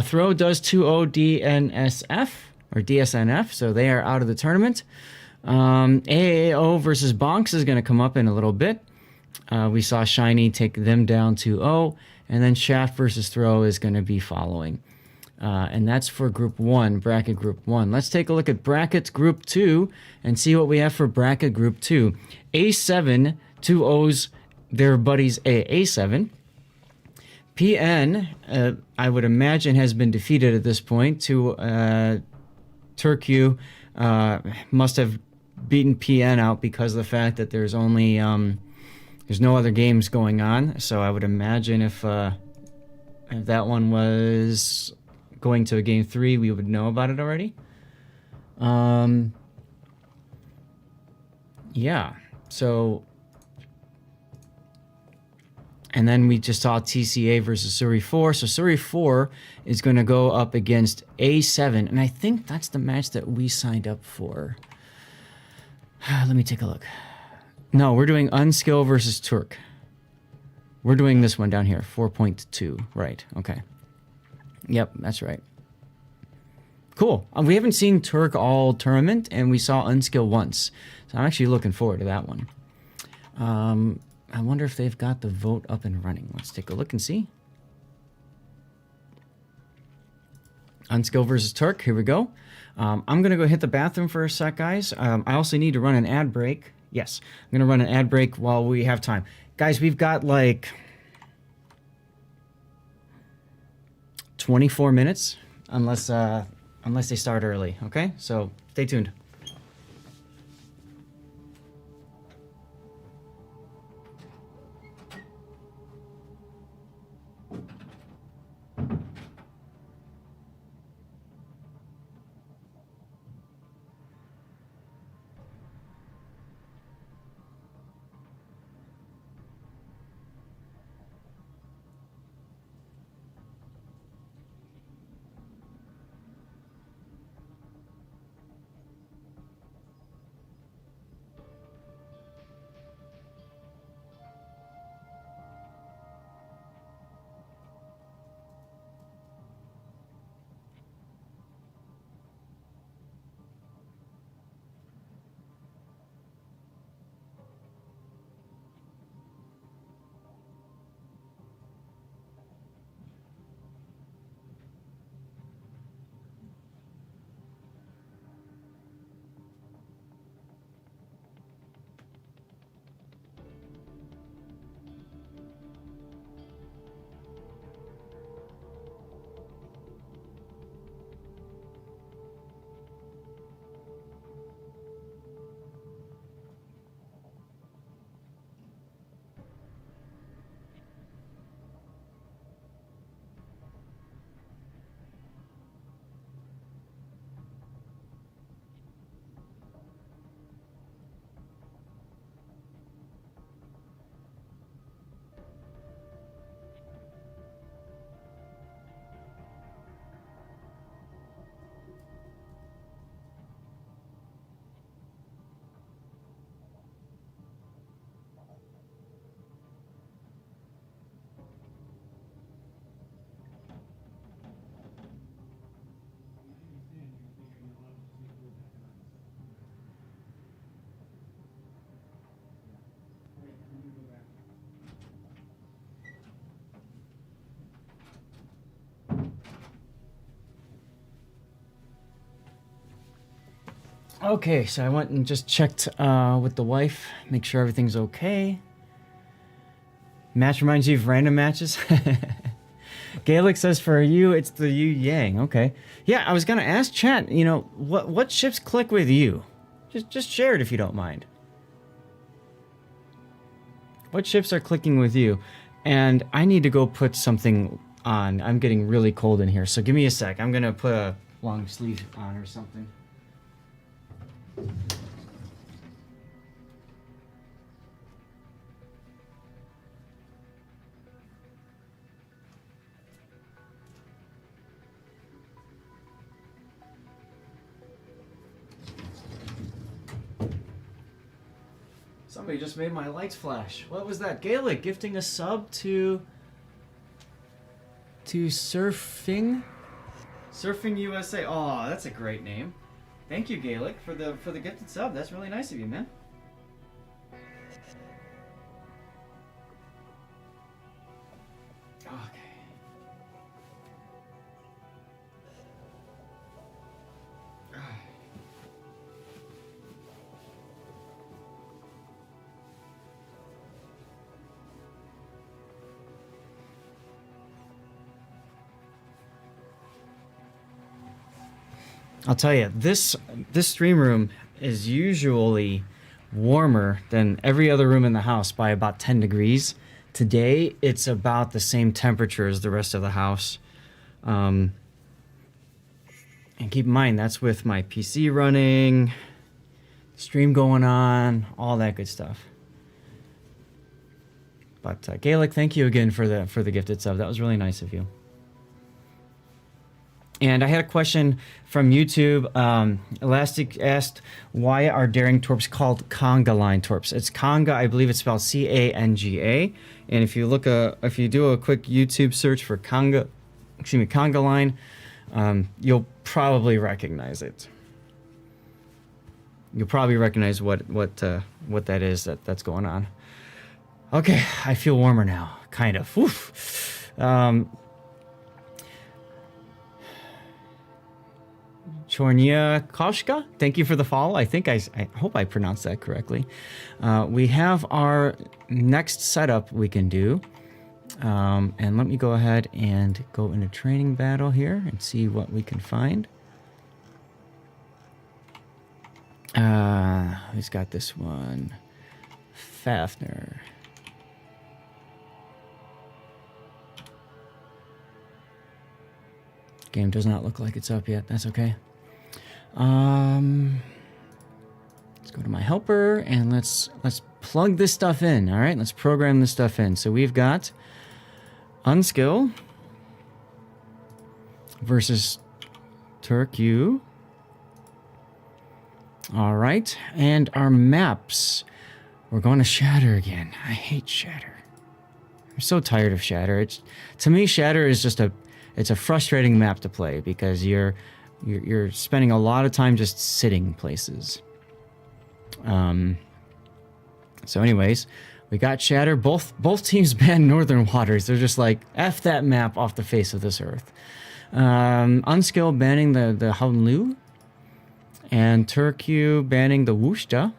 A: Throw does 2-0 DNSF or DSNF, so they are out of the tournament. AAO versus Bonks is going to come up in a little bit. We saw Shiny take them down 2-0, and then Shaft versus Throw is going to be following. And that's for Group 1, Bracket Group 1. Let's take a look at Bracket Group 2 and see what we have for Bracket Group 2. A7 2-0s their buddies A7. PN, I would imagine, has been defeated at this point. Turku must have beaten PN out because of the fact that there's only there's no other games going on. So I would imagine if that one was going to a game 3, we would know about it already. Yeah. So. And then we just saw TCA versus Suri 4. So Suri 4 is going to go up against A7. And I think that's the match that we signed up for. Let me take a look. No, we're doing Unskill versus Turk. We're doing this one down here, 4.2. Right, okay. Yep, that's right. Cool. We haven't seen Turk all tournament, and we saw Unskill once. So I'm actually looking forward to that one. I wonder if they've got the vote up and running. Let's take a look and see. Unskill versus Turk. Here we go. I'm going to go hit the bathroom for a sec, guys. I also need to run an ad break. Yes, I'm going to run an ad break while we have time. Guys, we've got like 24 minutes unless they start early. Okay, so stay tuned. Okay, so I went and just checked with the wife, make sure everything's okay. Match reminds you of random matches. Gaelic says for you, it's the Yu Yang. Okay. Yeah, I was gonna ask chat. You know, what ships click with you? Just share it if you don't mind. What ships are clicking with you? And I need to go put something on. I'm getting really cold in here, so give me a sec. I'm gonna put a long sleeve on or something. Somebody just made my lights flash. What was that? Gaelic gifting a sub to to Surfing USA. Oh, that's a great name. Thank you, Gaelic, for the gifted sub. That's really nice of you, man. Okay. I'll tell you, this stream room is usually warmer than every other room in the house by about 10 degrees. Today, it's about the same temperature as the rest of the house. And keep in mind, that's with my PC running, stream going on, all that good stuff. But Gaelic, thank you again for the gifted sub. That was really nice of you. And I had a question from YouTube. Elastic asked, why are Daring Torps called conga line torps? It's conga, I believe it's spelled C-A-N-G-A. And if you do a quick YouTube search for conga line, you'll probably recognize it. You'll probably recognize what that is that's going on. Okay, I feel warmer now, kind of. Oof. Chornia Koshka, thank you for the follow. I hope I pronounced that correctly. We have our next setup we can do. And let me go ahead and go into training battle here and see what we can find. Who's got this one? Fafner. Game does not look like it's up yet. That's okay. Let's go to my helper and let's plug this stuff in. All right, let's program this stuff in. So we've got Unskill versus Turku. All right, and our maps. We're going to Shatter again. I hate Shatter. I'm so tired of Shatter. To me, Shatter is just it's a frustrating map to play because you're spending a lot of time just sitting places. So anyways, we got Shatter. Both teams banned Northern Waters. They're just like, F that map off the face of this earth. Unskill banning the Haunlu. And Turku banning the Wushta.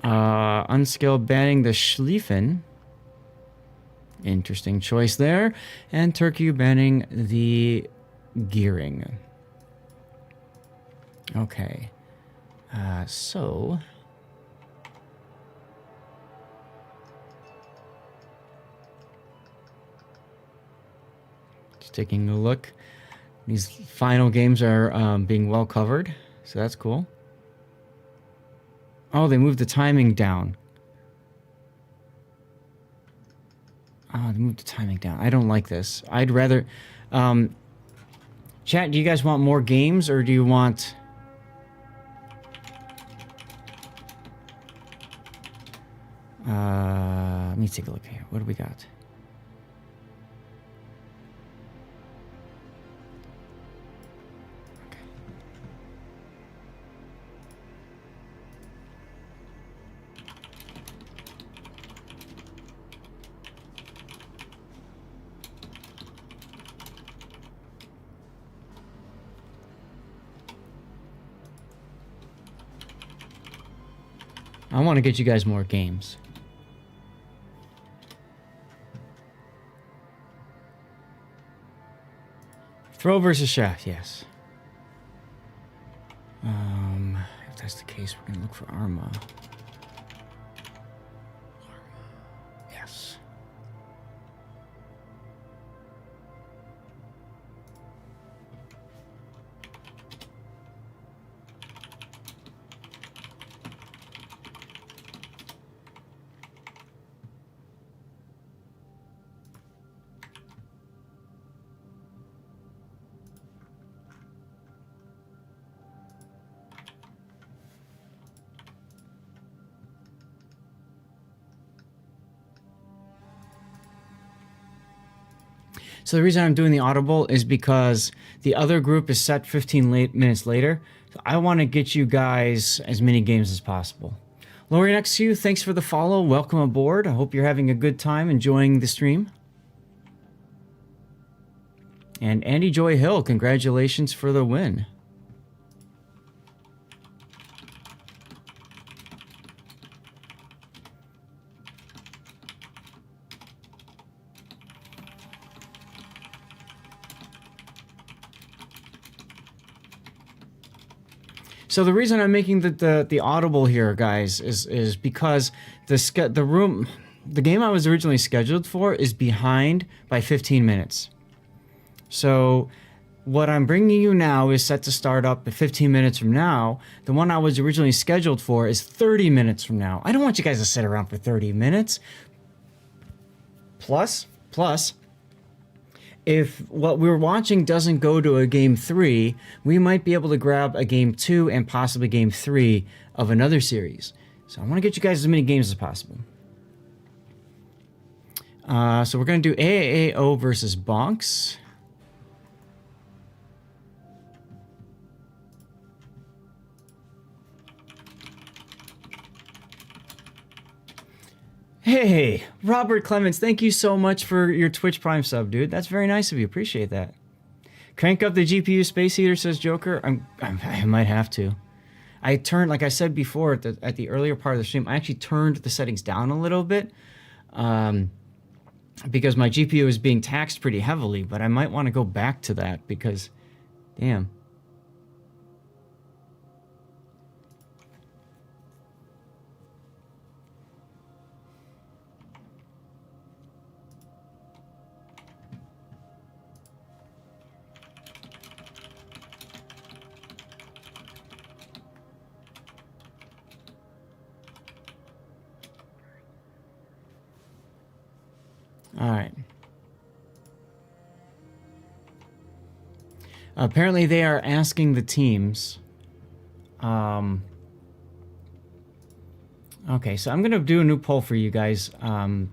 A: Unskill banning the Schlieffen. Interesting choice there. And Turku banning the Gearing. Okay. So... just taking a look. These final games are being well covered, so that's cool. Oh, they moved the timing down. Oh, they moved the timing down. I don't like this. I'd rather... chat, do you guys want more games, or do you want... let me take a look here. What do we got? I want to get you guys more games. Throw versus shaft, yes. If that's the case, we're gonna look for Arma. Yes. So the reason I'm doing the audible is because the other group is set 15 minutes later. So I want to get you guys as many games as possible. Lori, next to you, thanks for the follow. Welcome aboard. I hope you're having a good time enjoying the stream. And Andy Joy Hill, congratulations for the win. So the reason I'm making the audible here, guys, is because the game I was originally scheduled for is behind by 15 minutes. So what I'm bringing you now is set to start up at 15 minutes from now. The one I was originally scheduled for is 30 minutes from now. I don't want you guys to sit around for 30 minutes. Plus, if what we're watching doesn't go to a game 3, we might be able to grab a game 2 and possibly game 3 of another series. So I want to get you guys as many games as possible. So we're going to do AAO versus Bonks. Hey, Robert Clements, thank you so much for your Twitch Prime sub, dude. That's very nice of you. Appreciate that. Crank up the GPU space heater, says Joker. I might have to. I turned, like I said before at the earlier part of the stream, I actually turned the settings down a little bit because my GPU is being taxed pretty heavily, but I might want to go back to that because, damn. All right. Apparently they are asking the teams. Okay, so I'm gonna do a new poll for you guys on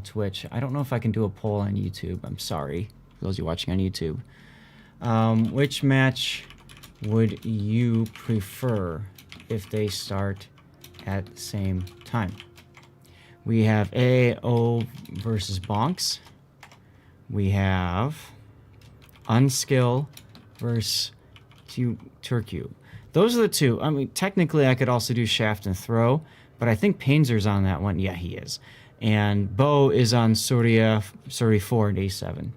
A: Twitch. I don't know if I can do a poll on YouTube. I'm sorry for those of you watching on YouTube. Which match would you prefer if they start at the same time? We have AO versus Bonks. We have Unskill versus Turku. Those are the two. I mean, technically I could also do Shaft and Throw, but I think Painzer's on that one. Yeah, he is. And Bo is on Surya 4 and A7.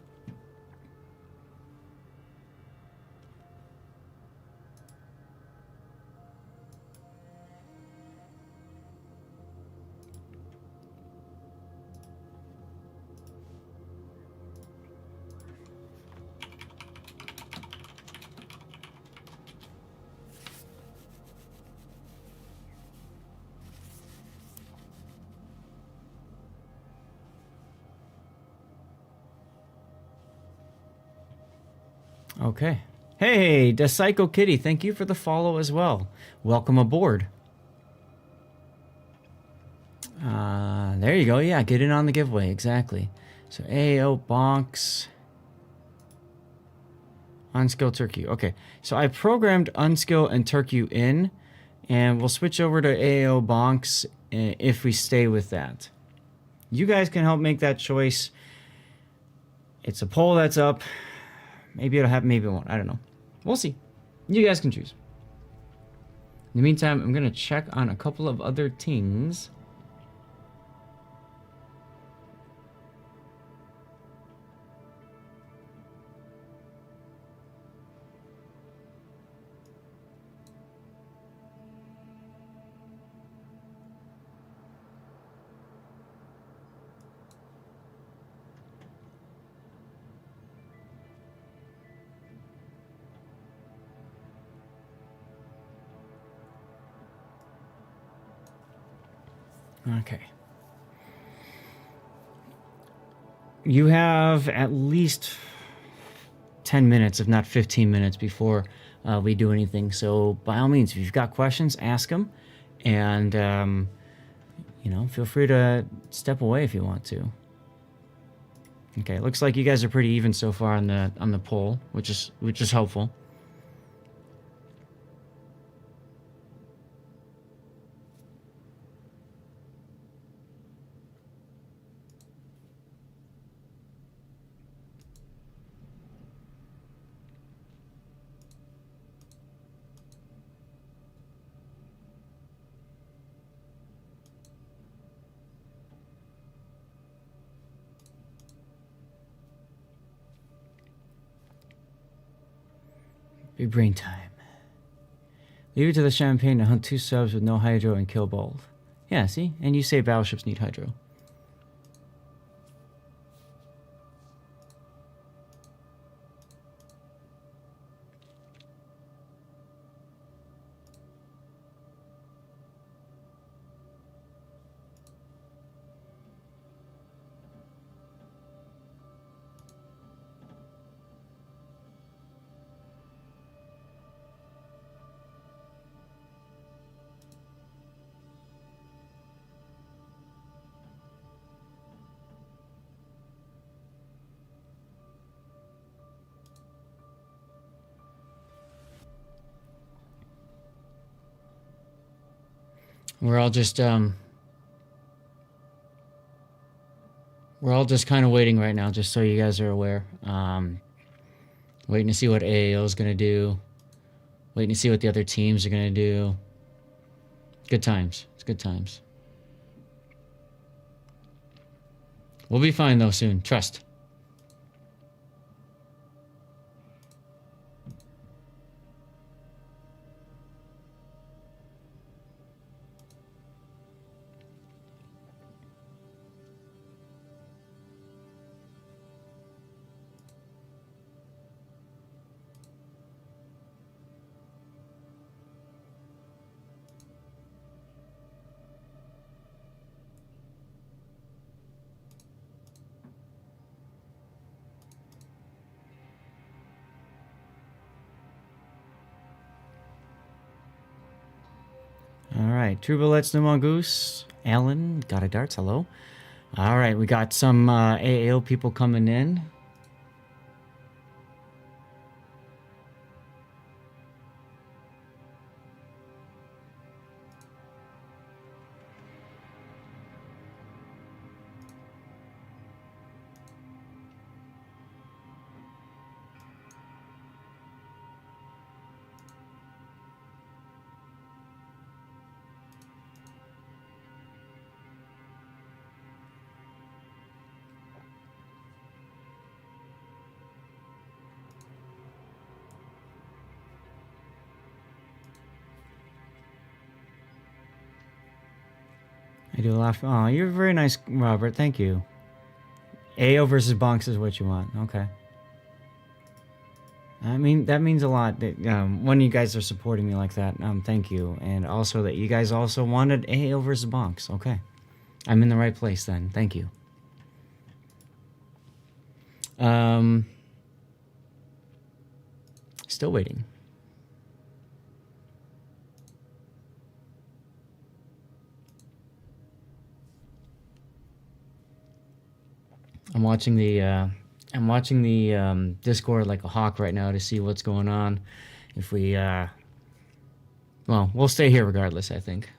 A: Okay. Hey, the Psycho Kitty, thank you for the follow as well. Welcome aboard. There you go. Yeah, get in on the giveaway. Exactly. So AO Bonks. Unskill Turkey. Okay. So I programmed Unskill and Turkey in, and we'll switch over to AO Bonks if we stay with that. You guys can help make that choice. It's a poll that's up. Maybe it'll happen, maybe it won't. I don't know. We'll see. You guys can choose. In the meantime, I'm going to check on a couple of other things. Okay. You have at least 10 minutes, if not 15 minutes, before we do anything. So by all means, if you've got questions, ask them. And, you know, feel free to step away if you want to. Okay, looks like you guys are pretty even so far on the poll, which is helpful. Big brain time. Leave it to the champagne to hunt 2 subs with no hydro and kill both. Yeah, see? And you say battleships need hydro. We're all just kind of waiting right now, just so you guys are aware. Waiting to see what AAO is gonna do. Waiting to see what the other teams are gonna do. Good times. It's good times. We'll be fine though soon. Trust. All right, True Bullets, No Mongoose, Alan, got a darts, hello. All right, we got some AAO people coming in. I do laugh. Oh, you're very nice, Robert. Thank you. AO versus Bonks is what you want. Okay. I mean, that means a lot that when you guys are supporting me like that. Thank you. And also that you guys also wanted AO versus Bonks. Okay. I'm in the right place then. Thank you. Still waiting. I'm watching the Discord like a hawk right now to see what's going on. If we well, we'll stay here regardless, I think.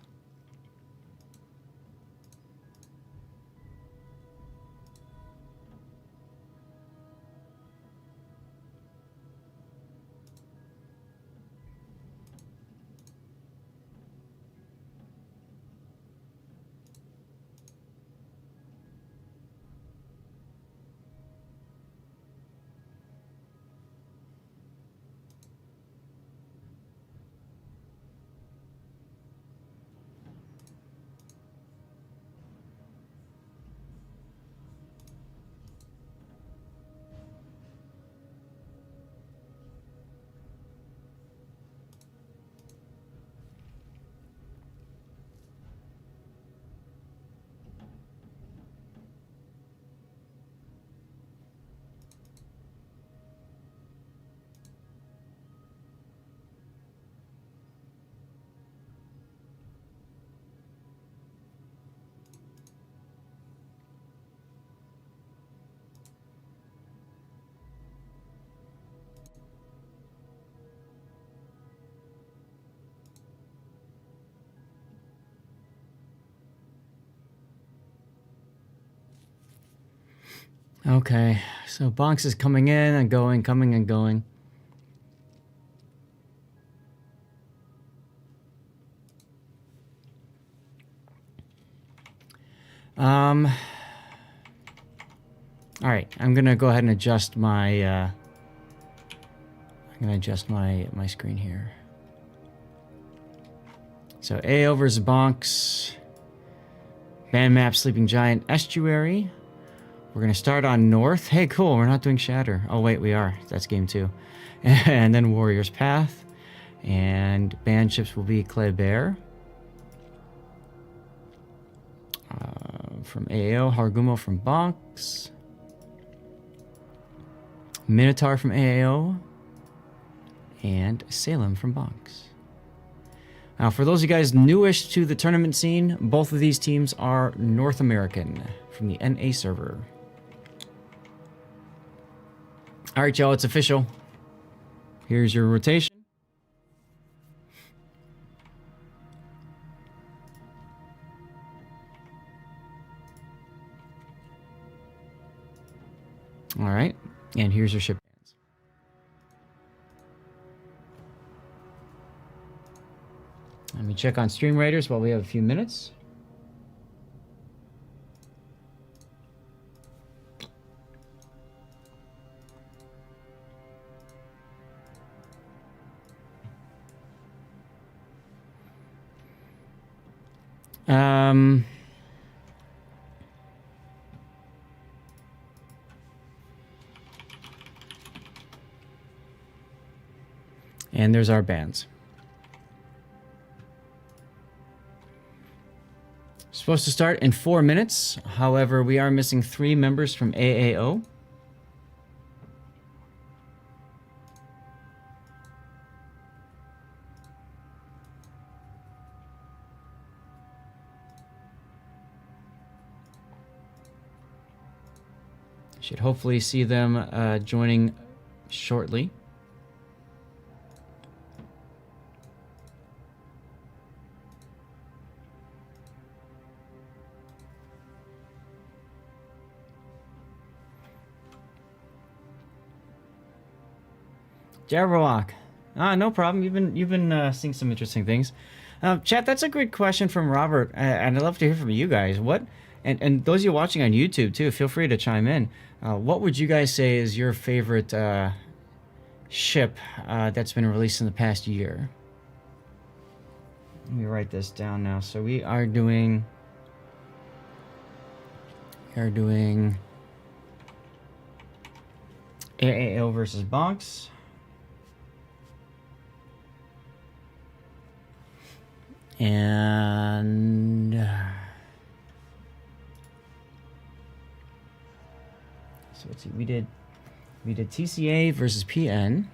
A: Okay, so Bonks is coming in and going, coming and going. All right, I'm gonna go ahead and adjust my. I'm gonna adjust my screen here. So AO versus Bonks. Band map, Sleeping Giant, Estuary. We're gonna start on North. Hey, cool. We're not doing Shatter. Oh wait, we are. That's game 2. And then Warrior's Path, and band ships will be Kleber. From AO, Hargumo from Bonks. Minotaur from AAO, and Salem from Bonks. Now, for those of you guys newish to the tournament scene, both of these teams are North American from the NA server. All right, y'all, it's official. Here's your rotation. All right, and here's your ship bands. Let me check on Stream Raiders while we have a few minutes. And there's our bands. Supposed to start in 4 minutes. However, we are missing 3 members from AAO. Should hopefully see them joining shortly. Jabberwock. No problem. You've been seeing some interesting things. Chat, that's a great question from Robert, and I'd love to hear from you guys. What, and those of you watching on YouTube too, feel free to chime in. What would you guys say is your favorite ship that's been released in the past year? Let me write this down now. So we are doing AAO versus Bonks. And so let's see, we did TCA versus PN,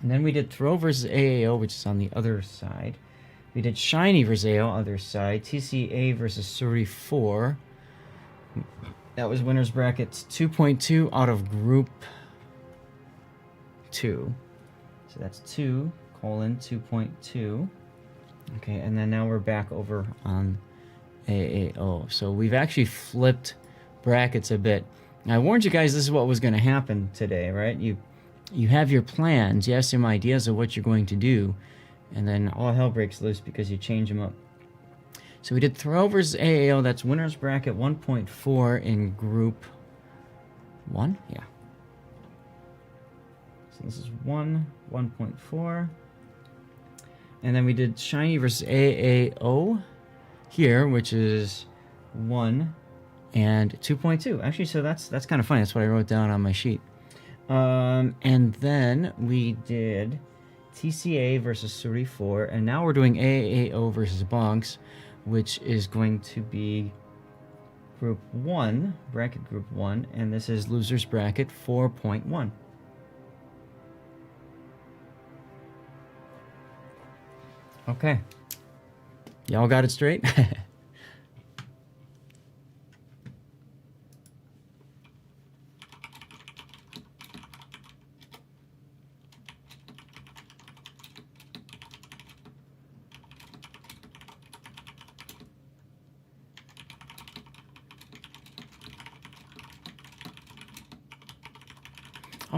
A: and then we did Throw versus AAO, which is on the other side. We did Shiny versus AO, other side. TCA versus Suri 4. That was winners brackets 2.2 out of group 2. So that's 2:2.2. Okay, and then now we're back over on AAO. So we've actually flipped brackets a bit. Now, I warned you guys this is what was going to happen today, right? You have your plans, you have some ideas of what you're going to do, and then all hell breaks loose because you change them up. So we did Throw versus AAO. That's winners bracket 1.4 in group 1. Yeah. So this is 1.4. And then we did Shiny versus AAO here, which is 1 and 2.2. Actually, so that's kind of funny. That's what I wrote down on my sheet. And then we did TCA versus Suri 4, and now we're doing AAO versus Bonks, which is going to be Group 1, bracket Group 1, and this is Losers Bracket 4.1. Okay. Y'all got it straight?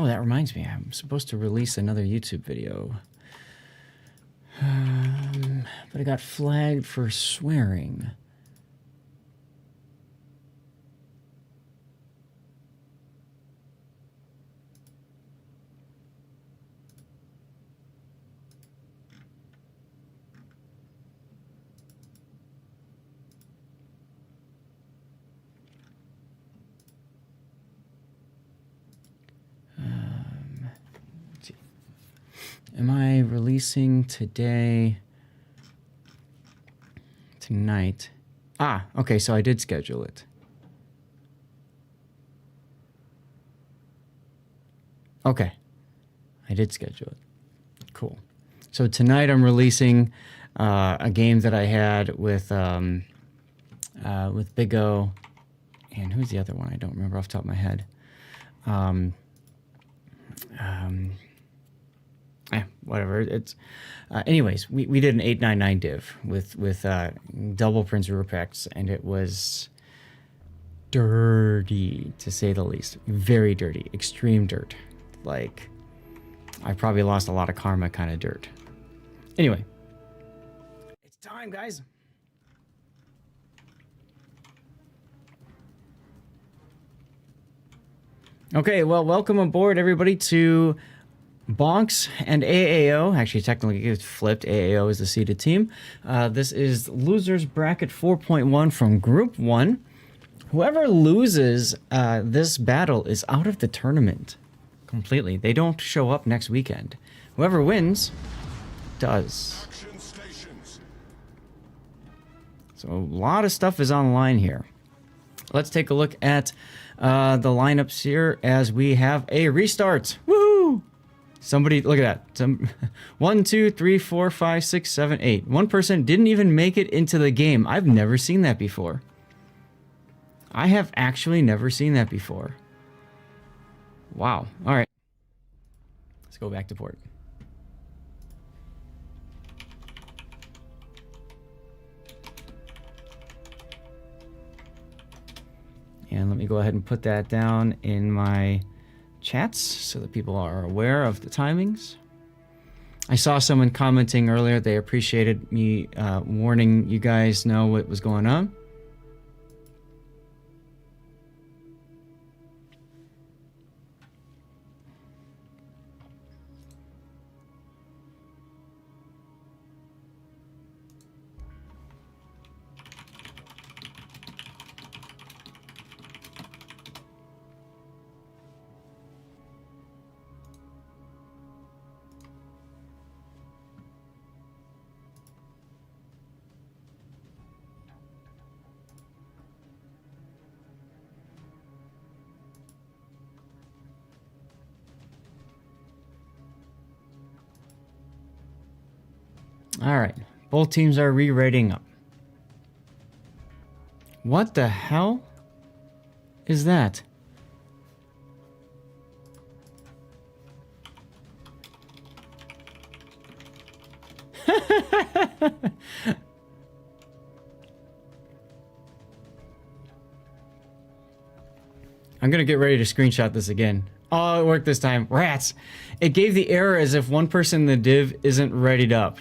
A: Oh, that reminds me. I'm supposed to release another YouTube video. But I got flagged for swearing. Let's see. Am I releasing today? Tonight. Ah, okay, so I did schedule it. Okay. I did schedule it. Cool. So tonight I'm releasing a game that I had with Big O, and who's the other one? I don't remember off the top of my head. Whatever. It's anyways, we did an 899 div with double Prince Ruprecht, and it was dirty to say the least. Very dirty, extreme dirt. Like, I probably lost a lot of karma kind of dirt. Anyway, it's time, guys. Okay, well, welcome aboard, everybody, to Bonks and AAO. Actually, technically, it's flipped. AAO is the seeded team. This is Losers Bracket 4.1 from Group 1. Whoever loses this battle is out of the tournament completely. They don't show up next weekend. Whoever wins does.
B: Action stations.
A: So a lot of stuff is on the line here. Let's take a look at the lineups here as we have a restart. Woohoo! Somebody, look at that. 1, 2, 3, 4, 5, 6, 7, 8. One person didn't even make it into the game. I've never seen that before. I have actually never seen that before. Wow. All right. Let's go back to port. And let me go ahead and put that down in my chats so that people are aware of the timings. I saw someone commenting earlier. They appreciated me warning you guys know what was going on. All right, both teams are re-rating up. What the hell is that? I'm gonna get ready to screenshot this again. Oh, it worked this time. Rats! It gave the error as if one person in the div isn't readied up.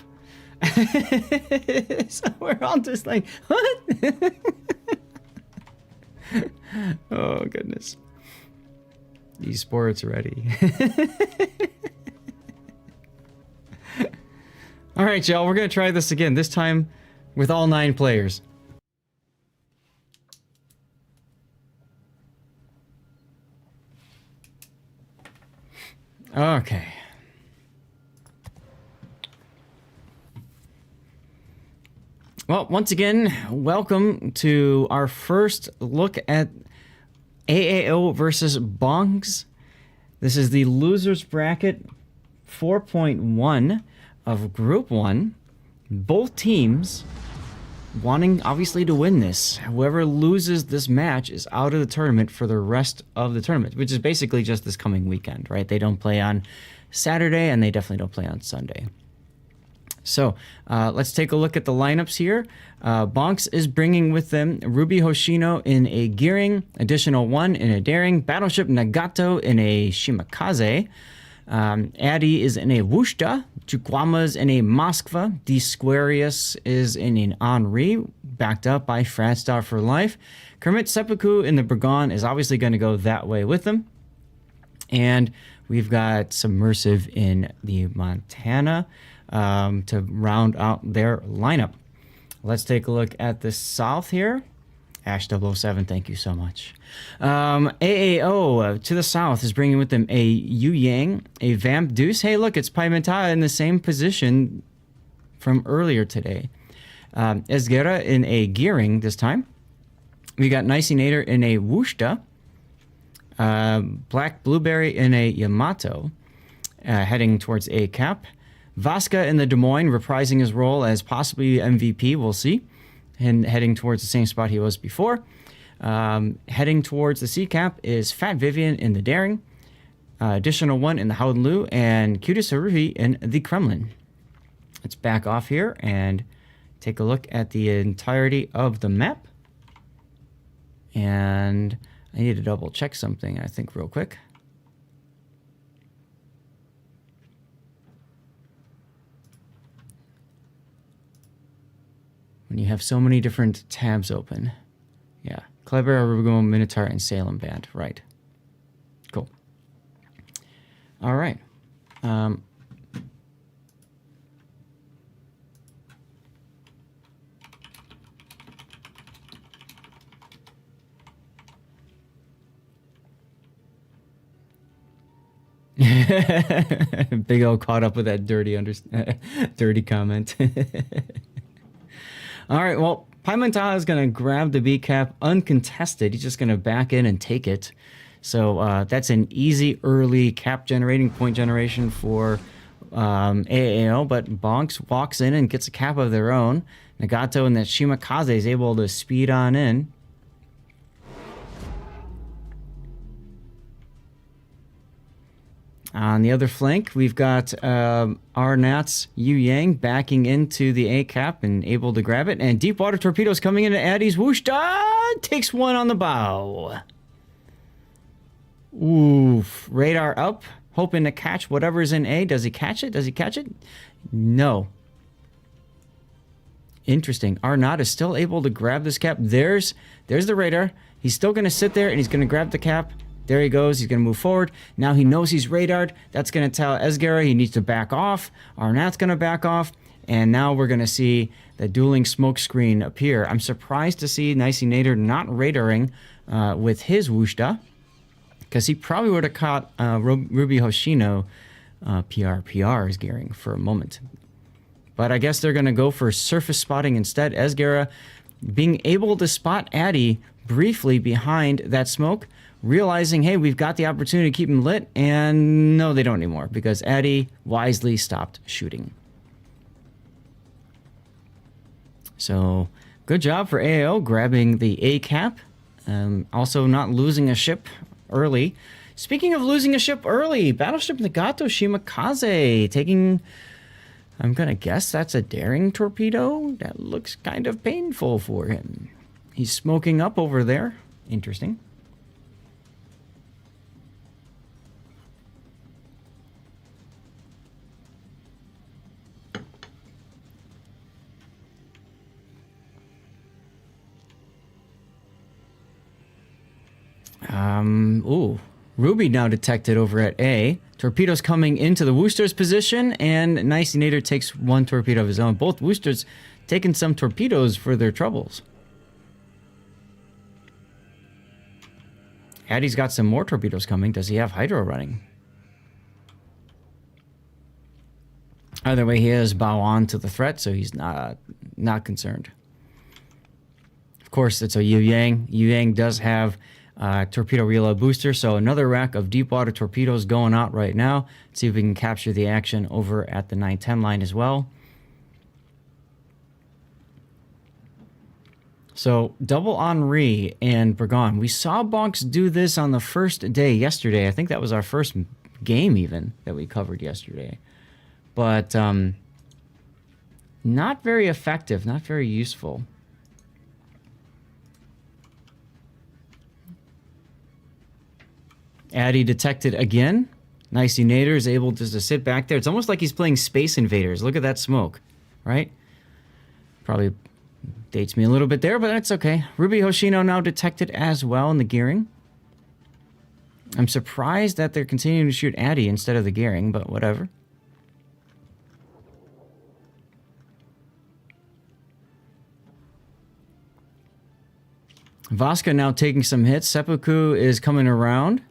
A: So we're all just like, what? Oh, goodness. Esports ready. All right, y'all, we're going to try this again, this time with all 9 players. Okay. Well, once again, welcome to our first look at AAO versus Bongs. This is the Losers Bracket 4.1 of Group 1. Both teams wanting, obviously, to win this. Whoever loses this match is out of the tournament for the rest of the tournament, which is basically just this coming weekend, right? They don't play on Saturday, and they definitely don't play on Sunday. So let's take a look at the lineups here. Bonks is bringing with them Ruby Hoshino in a Gearing, Additional 1 in a Daring, Battleship Nagato in a Shimakaze, Addy is in a Wushta, Chukwama is in a Moskva, D. Squarius is in an Henri, backed up by Fradstar for life. Kermit Seppuku in the Burgon is obviously going to go that way with them. And we've got Submersive in the Montana to round out their lineup. Let's take a look at the South here. Ash007, thank you so much. AAO to the South is bringing with them a Yu Yang, a Vamp Deuce. Hey, look, it's Paimenta in the same position from earlier today. Esguerra in a Gearing this time. We got Nicinator in a Wushta. Black Blueberry in a Yamato, heading towards a cap. Vasca in the Des Moines, reprising his role as possibly MVP, we'll see, and heading towards the same spot he was before. Heading towards the C cap is Fat Vivian in the Daring, Additional 1 in the Howden Lu, and Cutest Haruhi in the Kremlin. Let's back off here and take a look at the entirety of the map. And I need to double check something, I think, real quick. When you have so many different tabs open. Yeah. Clever, Arugo, Minotaur, and Salem Band. Right. Cool. All right. Big O caught up with that dirty comment. All right, well, Paimenta is going to grab the B cap uncontested. He's just going to back in and take it. So that's an easy early cap generating, point generation for AAO, but Bonks walks in and gets a cap of their own. Nagato and that Shimakaze is able to speed on in. On the other flank, we've got Arnat's Yu Yang backing into the A-cap and able to grab it. And Deepwater Torpedoes coming into Addy's whoosh. Takes one on the bow. Oof. Radar up, hoping to catch whatever's in A. Does he catch it? Does he catch it? No. Interesting. Arnat is still able to grab this cap. There's the radar. He's still going to sit there and he's going to grab the cap. There he goes. He's going to move forward. Now he knows he's radared. That's going to tell Esguerra he needs to back off. Arnat's going to back off. And now we're going to see the dueling smoke screen appear. I'm surprised to see Nicinator not radaring with his Wushta, because he probably would have caught Ruby Hoshino PR's gearing for a moment. But I guess they're going to go for surface spotting instead. Esguerra being able to spot Addy briefly behind that smoke, realizing, hey, we've got the opportunity to keep him lit, and no, they don't anymore, because Addy wisely stopped shooting. So, good job for AO grabbing the A-cap. Also not losing a ship early. Speaking of losing a ship early, Battleship Nagato Shimakaze taking, I'm going to guess that's a daring torpedo. That looks kind of painful for him. He's smoking up over there. Interesting. Ooh. Ruby now detected over at A. Torpedoes coming into the Wooster's position, and Nicinator takes one torpedo of his own. Both Woosters taking some torpedoes for their troubles. Addy's got some more torpedoes coming. Does he have Hydro running? Either way, he is bow on to the threat, so he's not concerned. Of course, it's a Yu Yang. Yu Yang does have torpedo reload booster, so another rack of deep water torpedoes going out right now. Let's see if we can capture the action over at the 910 line as well. So double Henri and Burgon. We saw Bonks do this on the first day yesterday. I think that was our first game even that we covered yesterday. But Not very effective, not very useful. Addy detected again. Nice Nader is able just to sit back there. It's almost like he's playing Space Invaders. Look at that smoke, right? Probably dates me a little bit there, but that's okay. Ruby Hoshino now detected as well in the gearing. I'm surprised that they're continuing to shoot Addy instead of the gearing, but whatever. Vasca now taking some hits. Seppuku is coming around.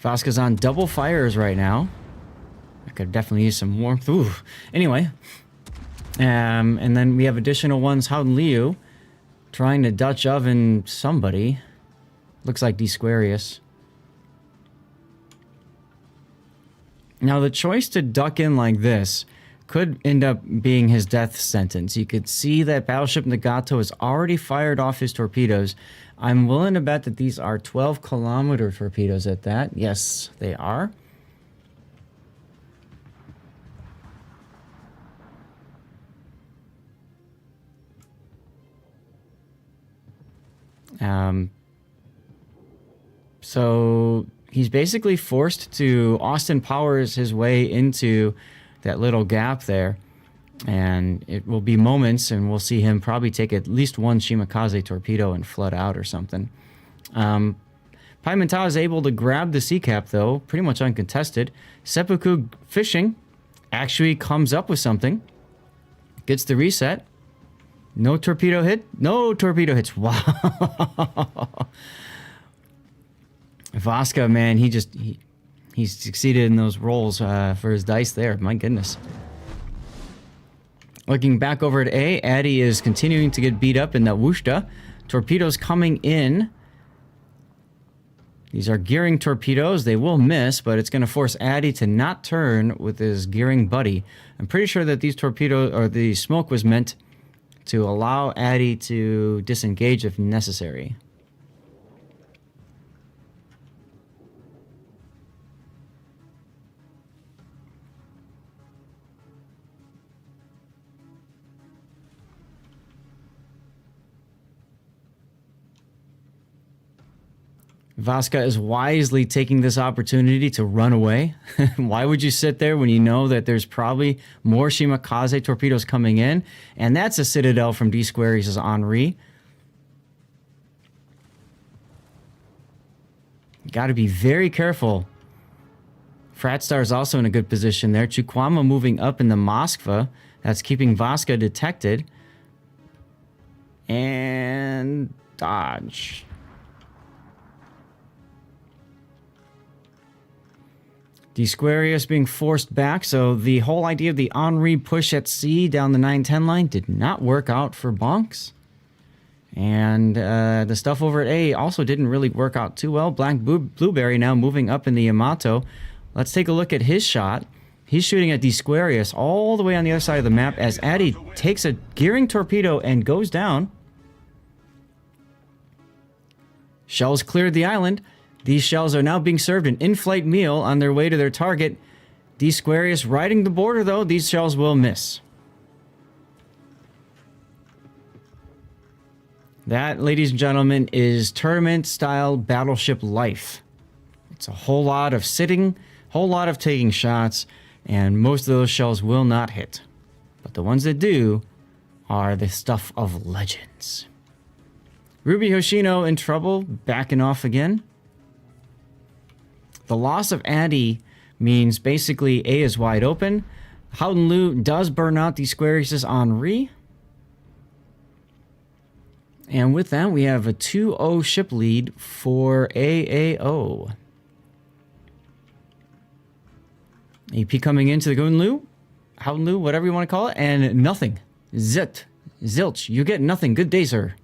A: Vasca's on double fires right now. I could definitely use some warmth. Ooh. Anyway. And then we have additional ones. Howden Liu trying to Dutch oven somebody. Looks like Squarius. Now the choice to duck in like this could end up being his death sentence. You could see that Battleship Nagato has already fired off his torpedoes. I'm willing to bet that these are 12-kilometer torpedoes at that. Yes, they are. So he's basically forced to Austin Powers his way into that little gap there, and it will be moments, and we'll see him probably take at least one Shimakaze torpedo and flood out or something. Pimentel is able to grab the sea cap, though, pretty much uncontested. Seppuku fishing actually comes up with something, gets the reset. No torpedo hit. No torpedo hits. Wow. Vasca, man, he succeeded in those rolls for his dice there. My goodness. Looking back over at A, Addy is continuing to get beat up in that Wushta. Torpedoes coming in. These are gearing torpedoes. They will miss, but it's going to force Addy to not turn with his gearing buddy. I'm pretty sure that these torpedoes, or the smoke was meant to allow Addy to disengage if necessary. Vasca is wisely taking this opportunity to run away. Why would you sit there when you know that there's probably more Shimakaze torpedoes coming in? And that's a Citadel from Squarius' Henri. Got to be very careful. Fratstar is also in a good position there. Chukwama moving up in the Moskva. That's keeping Vasca detected. And dodge. Squarius being forced back, so the whole idea of the Henri push at sea down the 910 line did not work out for Bonks. And the stuff over at A also didn't really work out too well. Black Blueberry now moving up in the Yamato. Let's take a look at his shot. He's shooting at Squarius all the way on the other side of the map as Addy takes a gearing torpedo and goes down. Shells cleared the island. These shells are now being served an in-flight meal on their way to their target. Squarius riding the border, though. These shells will miss. That, ladies and gentlemen, is tournament-style battleship life. It's a whole lot of sitting, whole lot of taking shots, and most of those shells will not hit. But the ones that do are the stuff of legends. Ruby Hoshino in trouble, backing off again. The loss of Addy means basically A is wide open. Howden Liu does burn out Squarius' Henri. And with that, we have a 2-0 ship lead for AAO. AP coming into the Howden Liu, whatever you want to call it, and nothing. Zilch, you get nothing. Good day, sir.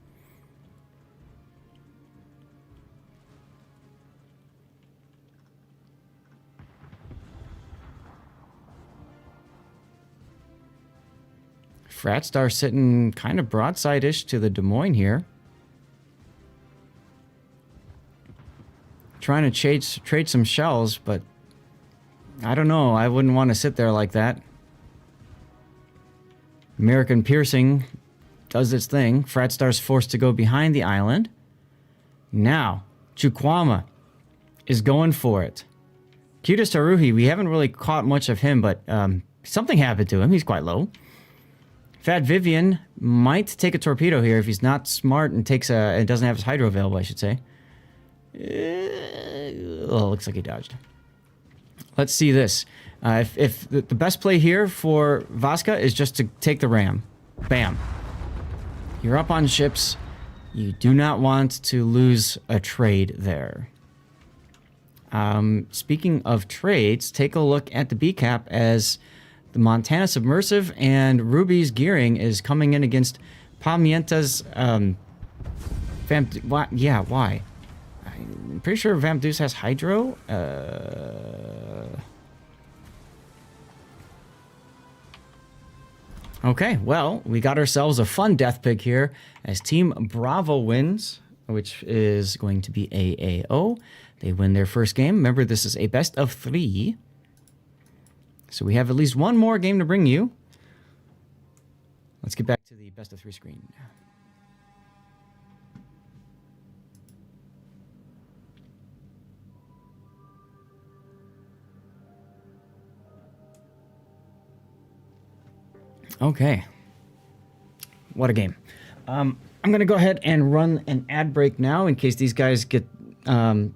A: Fratstar sitting kind of broadside-ish to the Des Moines here. Trying to trade some shells, but I don't know. I wouldn't want to sit there like that. American Piercing does its thing. Fratstar's forced to go behind the island. Now, Chukwama is going for it. Cutest Haruhi, we haven't really caught much of him, but something happened to him. He's quite low. Fat Vivian might take a torpedo here if he's not smart and doesn't have his hydro available, I should say. Looks like he dodged. Let's see this. If the best play here for Vasca is just to take the ram. Bam. You're up on ships. You do not want to lose a trade there. Speaking of trades, take a look at the B-cap as the Montana Submersive and Ruby's Gearing is coming in against Pamienta's why? I'm pretty sure Vamp Deuce has Hydro. Okay, well, we got ourselves a fun death pick here as Team Bravo wins, which is going to be AAO. They win their first game. Remember, this is a best of 3. So we have at least one more game to bring you. Let's get back to the best of 3 screen. Okay. What a game. I'm going to go ahead and run an ad break now in case these guys get...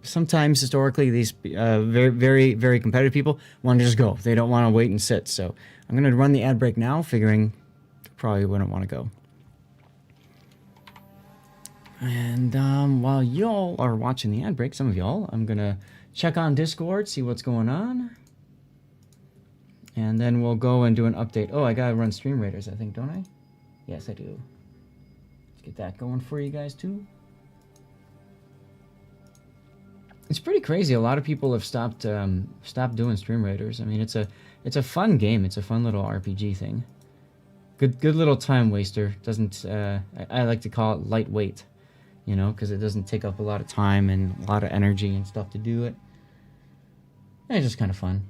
A: sometimes, historically, these very, very, very competitive people want to just go. They don't want to wait and sit. So I'm going to run the ad break now, figuring probably wouldn't want to go. And while y'all are watching the ad break, some of y'all, I'm going to check on Discord, see what's going on. And then we'll go and do an update. Oh, I gotta run Stream Raiders, I think, don't I? Yes, I do. Let's get that going for you guys, too. It's pretty crazy. A lot of people have stopped doing Stream Raiders. I mean, it's a fun game. It's a fun little RPG thing. Good little time waster. Doesn't I like to call it lightweight, you know, because it doesn't take up a lot of time and a lot of energy and stuff to do it. And it's just kind of fun.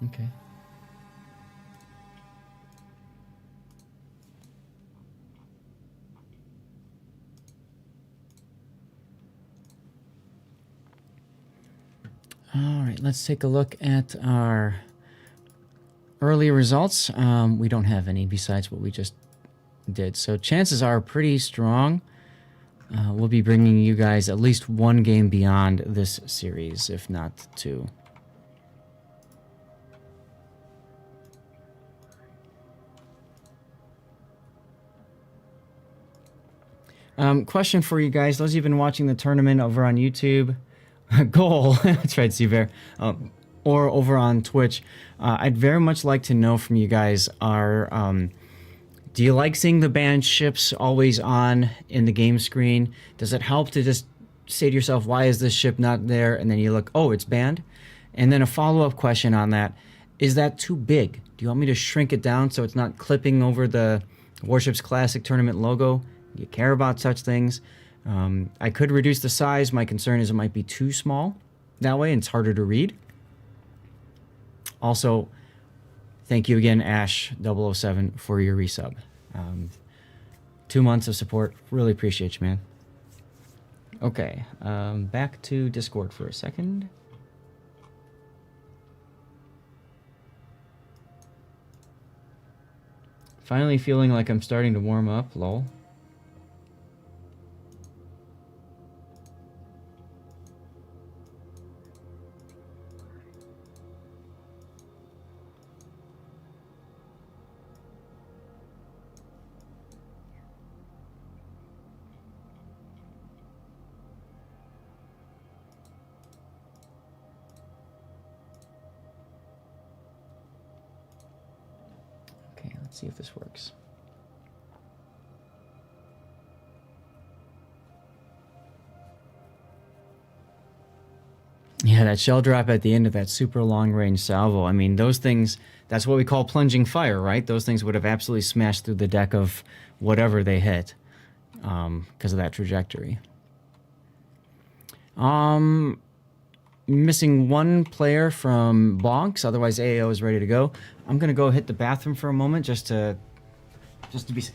A: Okay. All right, let's take a look at our early results. We don't have any besides what we just did, so chances are pretty strong. We'll be bringing you guys at least one game beyond this series, if not 2. Question for you guys, those of you who've been watching the tournament over on YouTube, goal, that's right, Seabear, or over on Twitch, I'd very much like to know from you guys, do you like seeing the banned ships always on in the game screen? Does it help to just say to yourself, why is this ship not there? And then you look, oh, it's banned? And then a follow-up question on that, is that too big? Do you want me to shrink it down so it's not clipping over the Warships Classic Tournament logo? You care about such things. I could reduce the size. My concern is it might be too small that way and it's harder to read. Also, thank you again, Ash007, for your resub. 2 months of support. Really appreciate you, man. Okay, back to Discord for a second. Finally feeling like I'm starting to warm up, lol. Let's see if this works. Yeah, that shell drop at the end of that super long range salvo. I mean, those things, that's what we call plunging fire, right? Those things would have absolutely smashed through the deck of whatever they hit because of that trajectory. Missing one player from Bonks, otherwise AAO is ready to go. I'm going to go hit the bathroom for a moment just to be safe.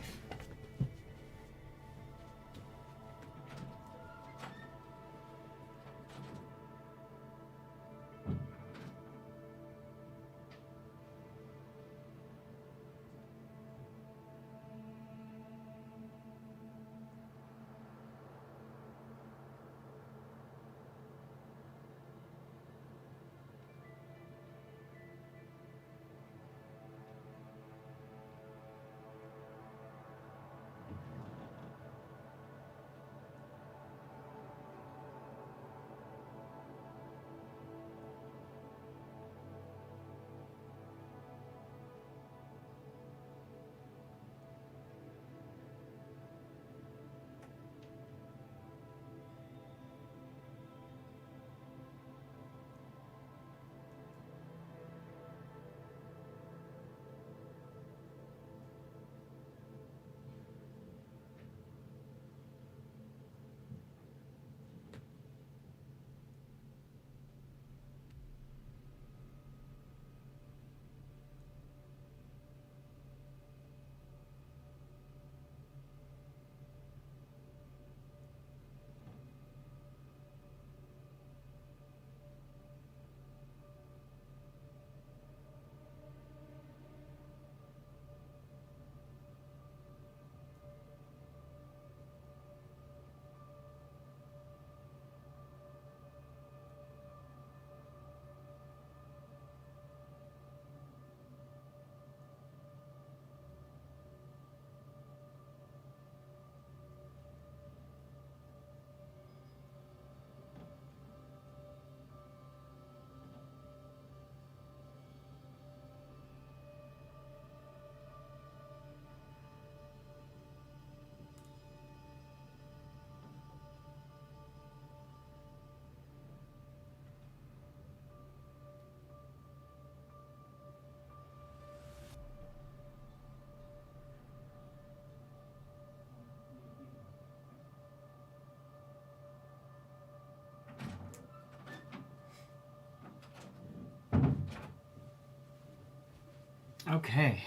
A: Okay.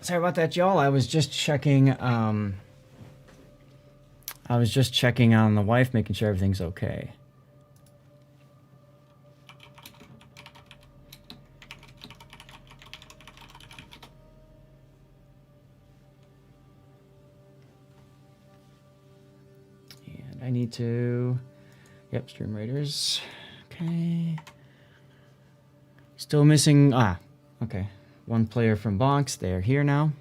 A: Sorry about that, y'all. I was just checking. I was just checking on the wife, making sure everything's okay. And I need to. Yep, Stream Raiders. Okay. Still missing. Okay. One player from Bonks. They're here now.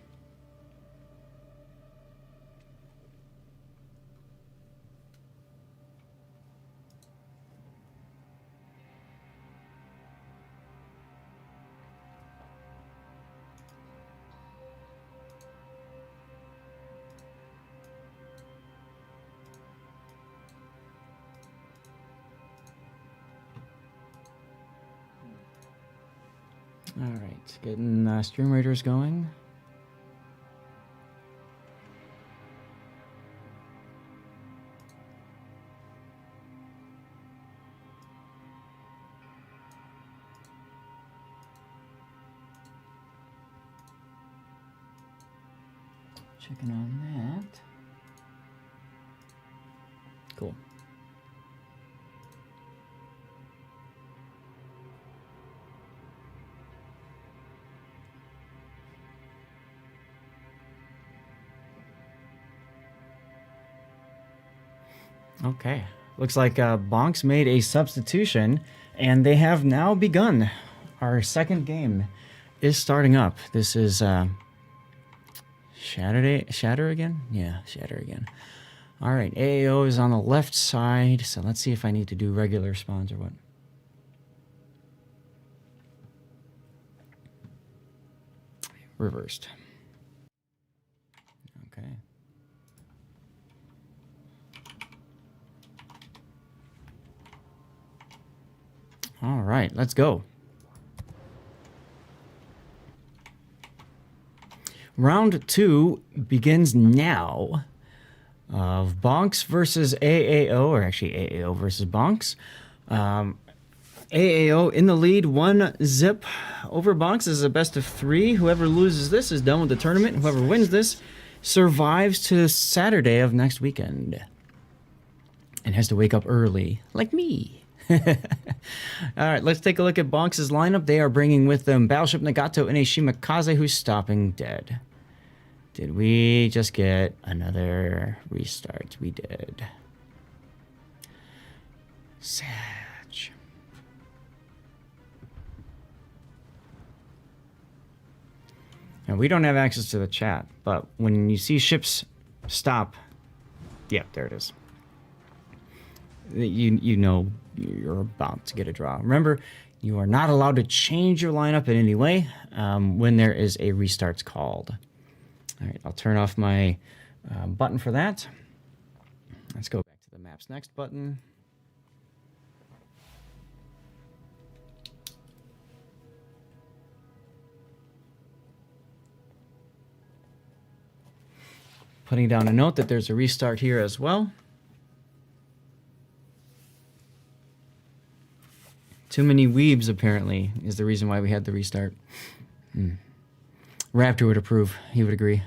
A: All right, getting Stream Raiders going. Checking on that. Cool. Okay. Looks like Bonks made a substitution, and they have now begun. Our second game is starting up. This is Shatter again? Yeah, Shatter again. All right, AAO is on the left side, so let's see if I need to do regular spawns or what. reversed. Okay. All right, let's go. Round 2 begins now. Of Bonks versus AAO, or actually AAO versus Bonks. AAO in the lead, 1-0 over Bonks. This is a best of 3. Whoever loses this is done with the tournament. Whoever wins this survives to Saturday of next weekend. And has to wake up early, like me. All right, let's take a look at Bonks' lineup. They are bringing with them Battleship Nagato and a Shimakaze who's stopping dead. Did we just get another restart? We did. Sag. Now, we don't have access to the chat, but when you see ships stop, yeah, there it is. You know you're about to get a draw. Remember, you are not allowed to change your lineup in any way when there is a restart called. All right, I'll turn off my button for that. Let's go back to the Maps Next button. Putting down a note that there's a restart here as well. Too many weebs, apparently, is the reason why we had the restart. Raptor would approve. He would agree.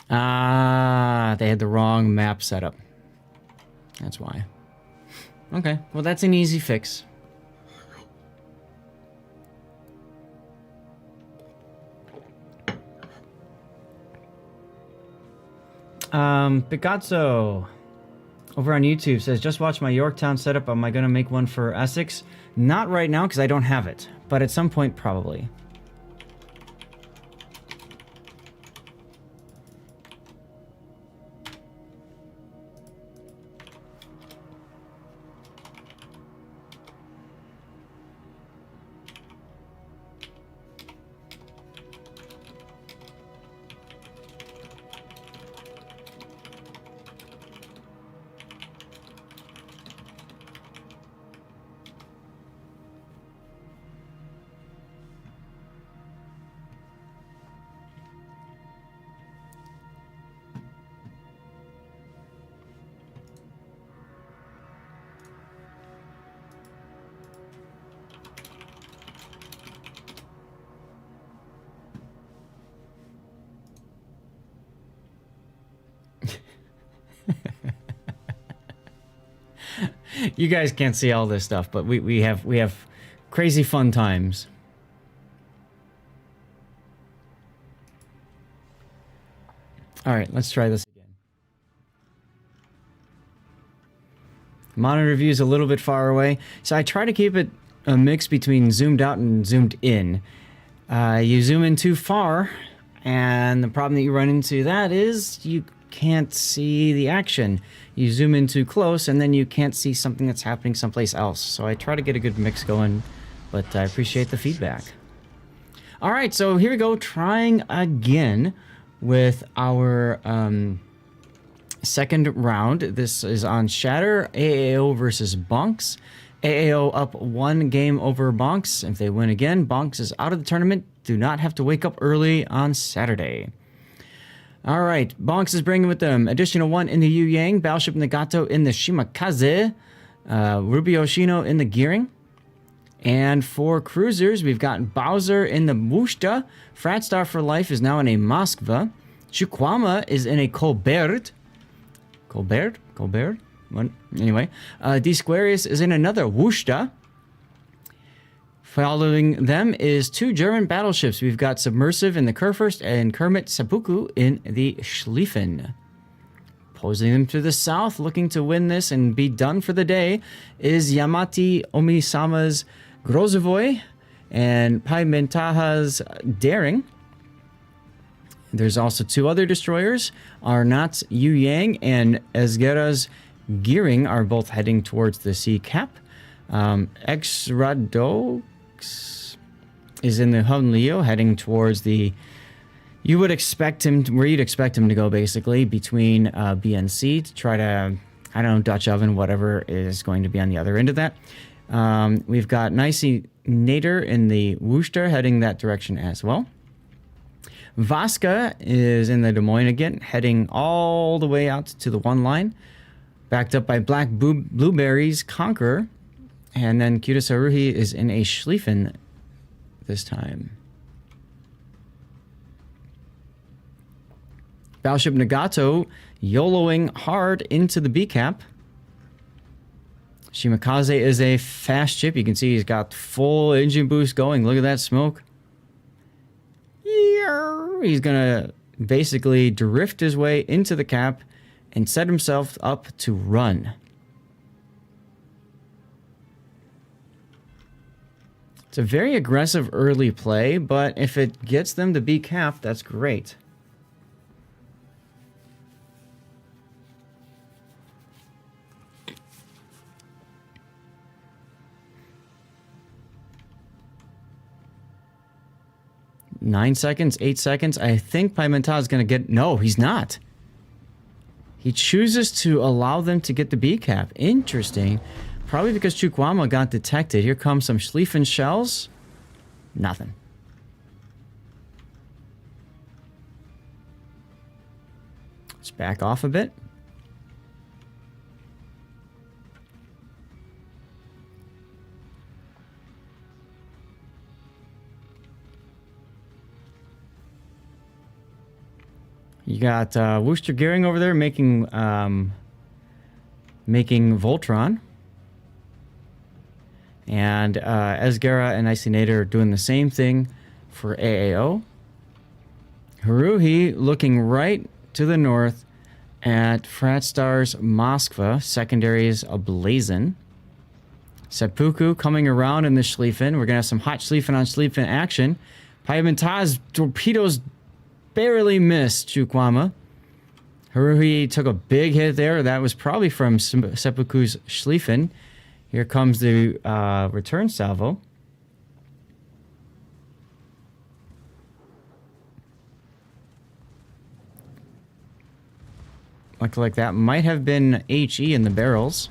A: Ah, they had the wrong map setup. That's why. Okay, well, that's an easy fix. Picasso over on YouTube says, just watch my Yorktown setup. Am I going to make one for Essex? Not right now because I don't have it, but at some point probably. You guys can't see all this stuff, but we have crazy fun times. All right, let's try this again. Monitor view is a little bit far away, so I try to keep it a mix between zoomed out and zoomed in. You zoom in too far, and the problem that you run into that is you can't see the action. You zoom in too close, and then you can't see something that's happening someplace else. So I try to get a good mix going, but I appreciate the feedback. All right, so here we go, trying again with our second round. This is on Shatter, AAO versus Bonks. AAO up 1 game over Bonks. If they win again, Bonks is out of the tournament. Do not have to wake up early on Saturday. All right, Bonks is bringing with them additional 1 in the Yu Yang, Battleship Nagato in the Shimakaze, Rubio Shino in the Gearing. And for cruisers, we've got Bowser in the Wushta. Fratstar for Life is now in a Moskva. Chukwama is in a Colbert. Colbert? What? Anyway, Disquarius is in another Wushta. Following them is 2 German battleships. We've got Submersive in the Kurfürst and Kermit Seppuku in the Schlieffen. Posing them to the south, looking to win this and be done for the day, is Yamati Omisama's Grozovoy and Paimentaha's Daring. There's also 2 other destroyers. Arnat's Yu Yang and Esguerra's Gearing are both heading towards the sea cap. Exradox is in the Honleo, heading towards the... You would expect him to, where you'd expect him to go, basically, between B and C to try to, I don't know, Dutch oven, whatever is going to be on the other end of that. We've got Nicey Nader in the Worcester heading that direction as well. Vasca is in the Des Moines again, heading all the way out to the one line, backed up by Black Blueberries Conqueror, and then Kutasaruhi is in a Schlieffen this time. Battleship Nagato YOLOing hard into the B cap. Shimakaze is a fast ship. You can see he's got full engine boost going. Look at that smoke. He's going to basically drift his way into the cap and set himself up to run. It's a very aggressive early play, but if it gets them to be capped, that's great. Nine seconds, 8 seconds. I think Pimentel is going to get... No, he's not. He chooses to allow them to get the B cap. Interesting. Probably because Chukwama got detected. Here comes some Schlieffen shells. Nothing. Let's back off a bit. You got Worcester Gearing over there making Voltron. And Esgara and Icinator are doing the same thing for AAO. Haruhi looking right to the north at Fratstar's Moskva. Secondaries ablazing. Seppuku coming around in the Schlieffen. We're going to have some hot Schlieffen on Schlieffen action. Paimentaz torpedoes barely missed Chukwama. Haruhi took a big hit there. That was probably from Seppuku's Schlieffen. Here comes the return salvo. Looked like that might have been HE in the barrels.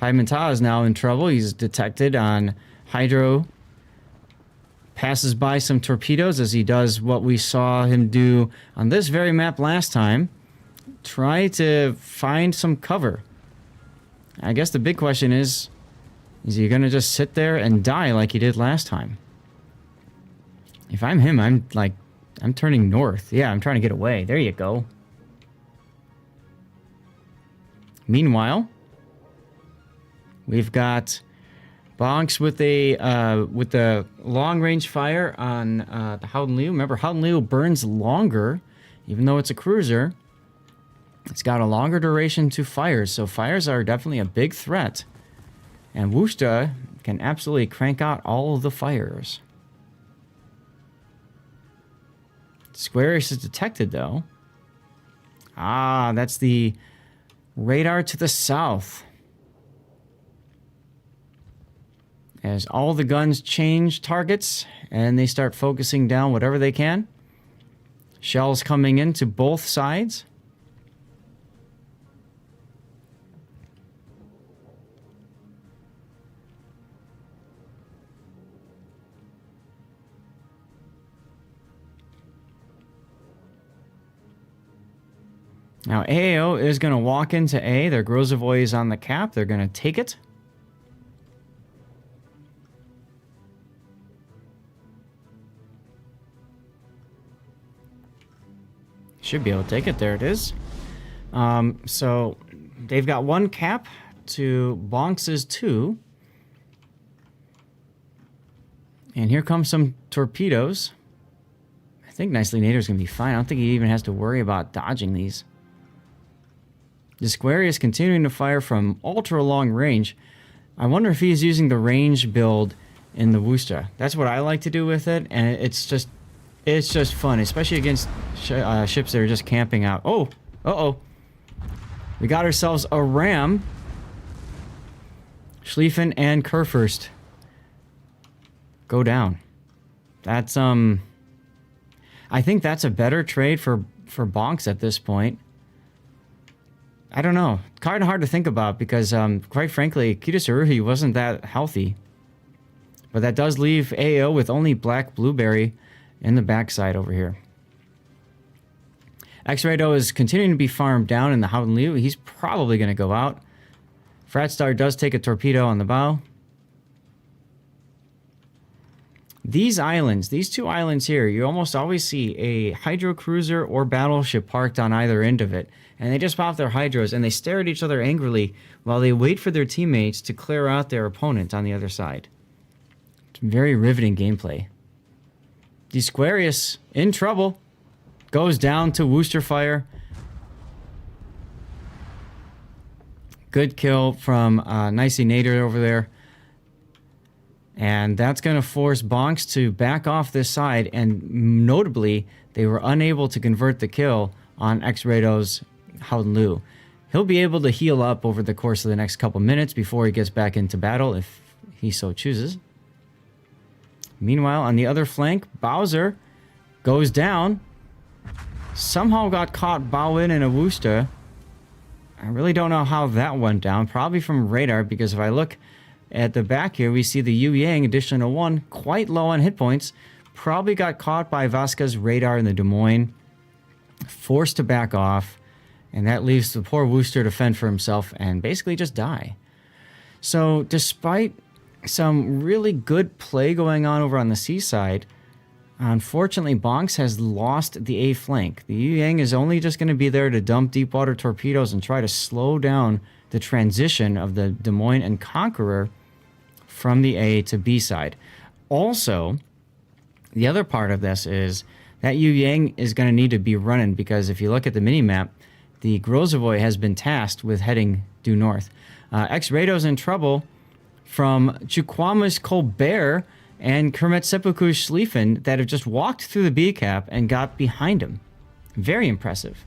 A: Pimentel is now in trouble. He's detected on Hydro. Passes by some torpedoes as he does what we saw him do on this very map last time. Try to find some cover. I guess the big question is he going to just sit there and die like he did last time? If I'm him, I'm turning north. Yeah, I'm trying to get away. There you go. Meanwhile, we've got Bonks with the long range fire on the Howden Liu. Remember, Howden Liu burns longer, even though it's a cruiser. It's got a longer duration to fires, so fires are definitely a big threat. And Worcester can absolutely crank out all of the fires. Squarius is detected, though. Ah, that's the radar to the south. As all the guns change targets, and they start focusing down whatever they can. Shells coming into both sides. Now, AAO is going to walk into A. Their Grozovoy is on the cap. They're going to take it. Should be able to take it. There it is. So they've got one cap to Bonks's 2. And here comes some torpedoes. I think Nicely Nader's going to be fine. I don't think he even has to worry about dodging these. Disquarius continuing to fire from ultra long range. I wonder if he's using the range build in the Worcester. That's what I like to do with it, and it's just fun, especially against ships that are just camping out. Oh, we got ourselves a ram. Schlieffen and Kurfürst go down. That's I think that's a better trade for Bonks at this point. I don't know. Kind of hard to think about because, quite frankly, Kitasaruhi wasn't that healthy. But that does leave AO with only Black Blueberry in the backside over here. X-Rado is continuing to be farmed down in the Howden Liu. He's probably going to go out. Fratstar does take a torpedo on the bow. These islands, these two islands here, you almost always see a hydro cruiser or battleship parked on either end of it. And they just pop their hydros and they stare at each other angrily while they wait for their teammates to clear out their opponent on the other side. It's very riveting gameplay. The Squarius in trouble. Goes down to Worcester Fire. Good kill from Nicey Nader over there. And that's going to force Bonks to back off this side. And notably, they were unable to convert the kill on X-Rado's Howden Liu. He'll be able to heal up over the course of the next couple minutes before he gets back into battle if he so chooses. Meanwhile, on the other flank, Bowser goes down. Somehow got caught bowing in a Worcester. I really don't know how that went down. Probably from radar, because if I look at the back here, we see the Yu Yang additional 1, quite low on hit points. Probably got caught by Vasca's radar in the Des Moines. Forced to back off. And that leaves the poor Worcester to fend for himself and basically just die. So despite some really good play going on over on the seaside, unfortunately, Bonks has lost the A flank. The Yu Yang is only just going to be there to dump deep water torpedoes and try to slow down the transition of the Des Moines and Conqueror from the A to B side. Also, the other part of this is that Yu Yang is going to need to be running because if you look at the mini-map, the Grozovoy has been tasked with heading due north. X-Rado's in trouble from Chukwama's Colbert and Kermit Seppuku's Schlieffen that have just walked through the B cap and got behind him. Very impressive.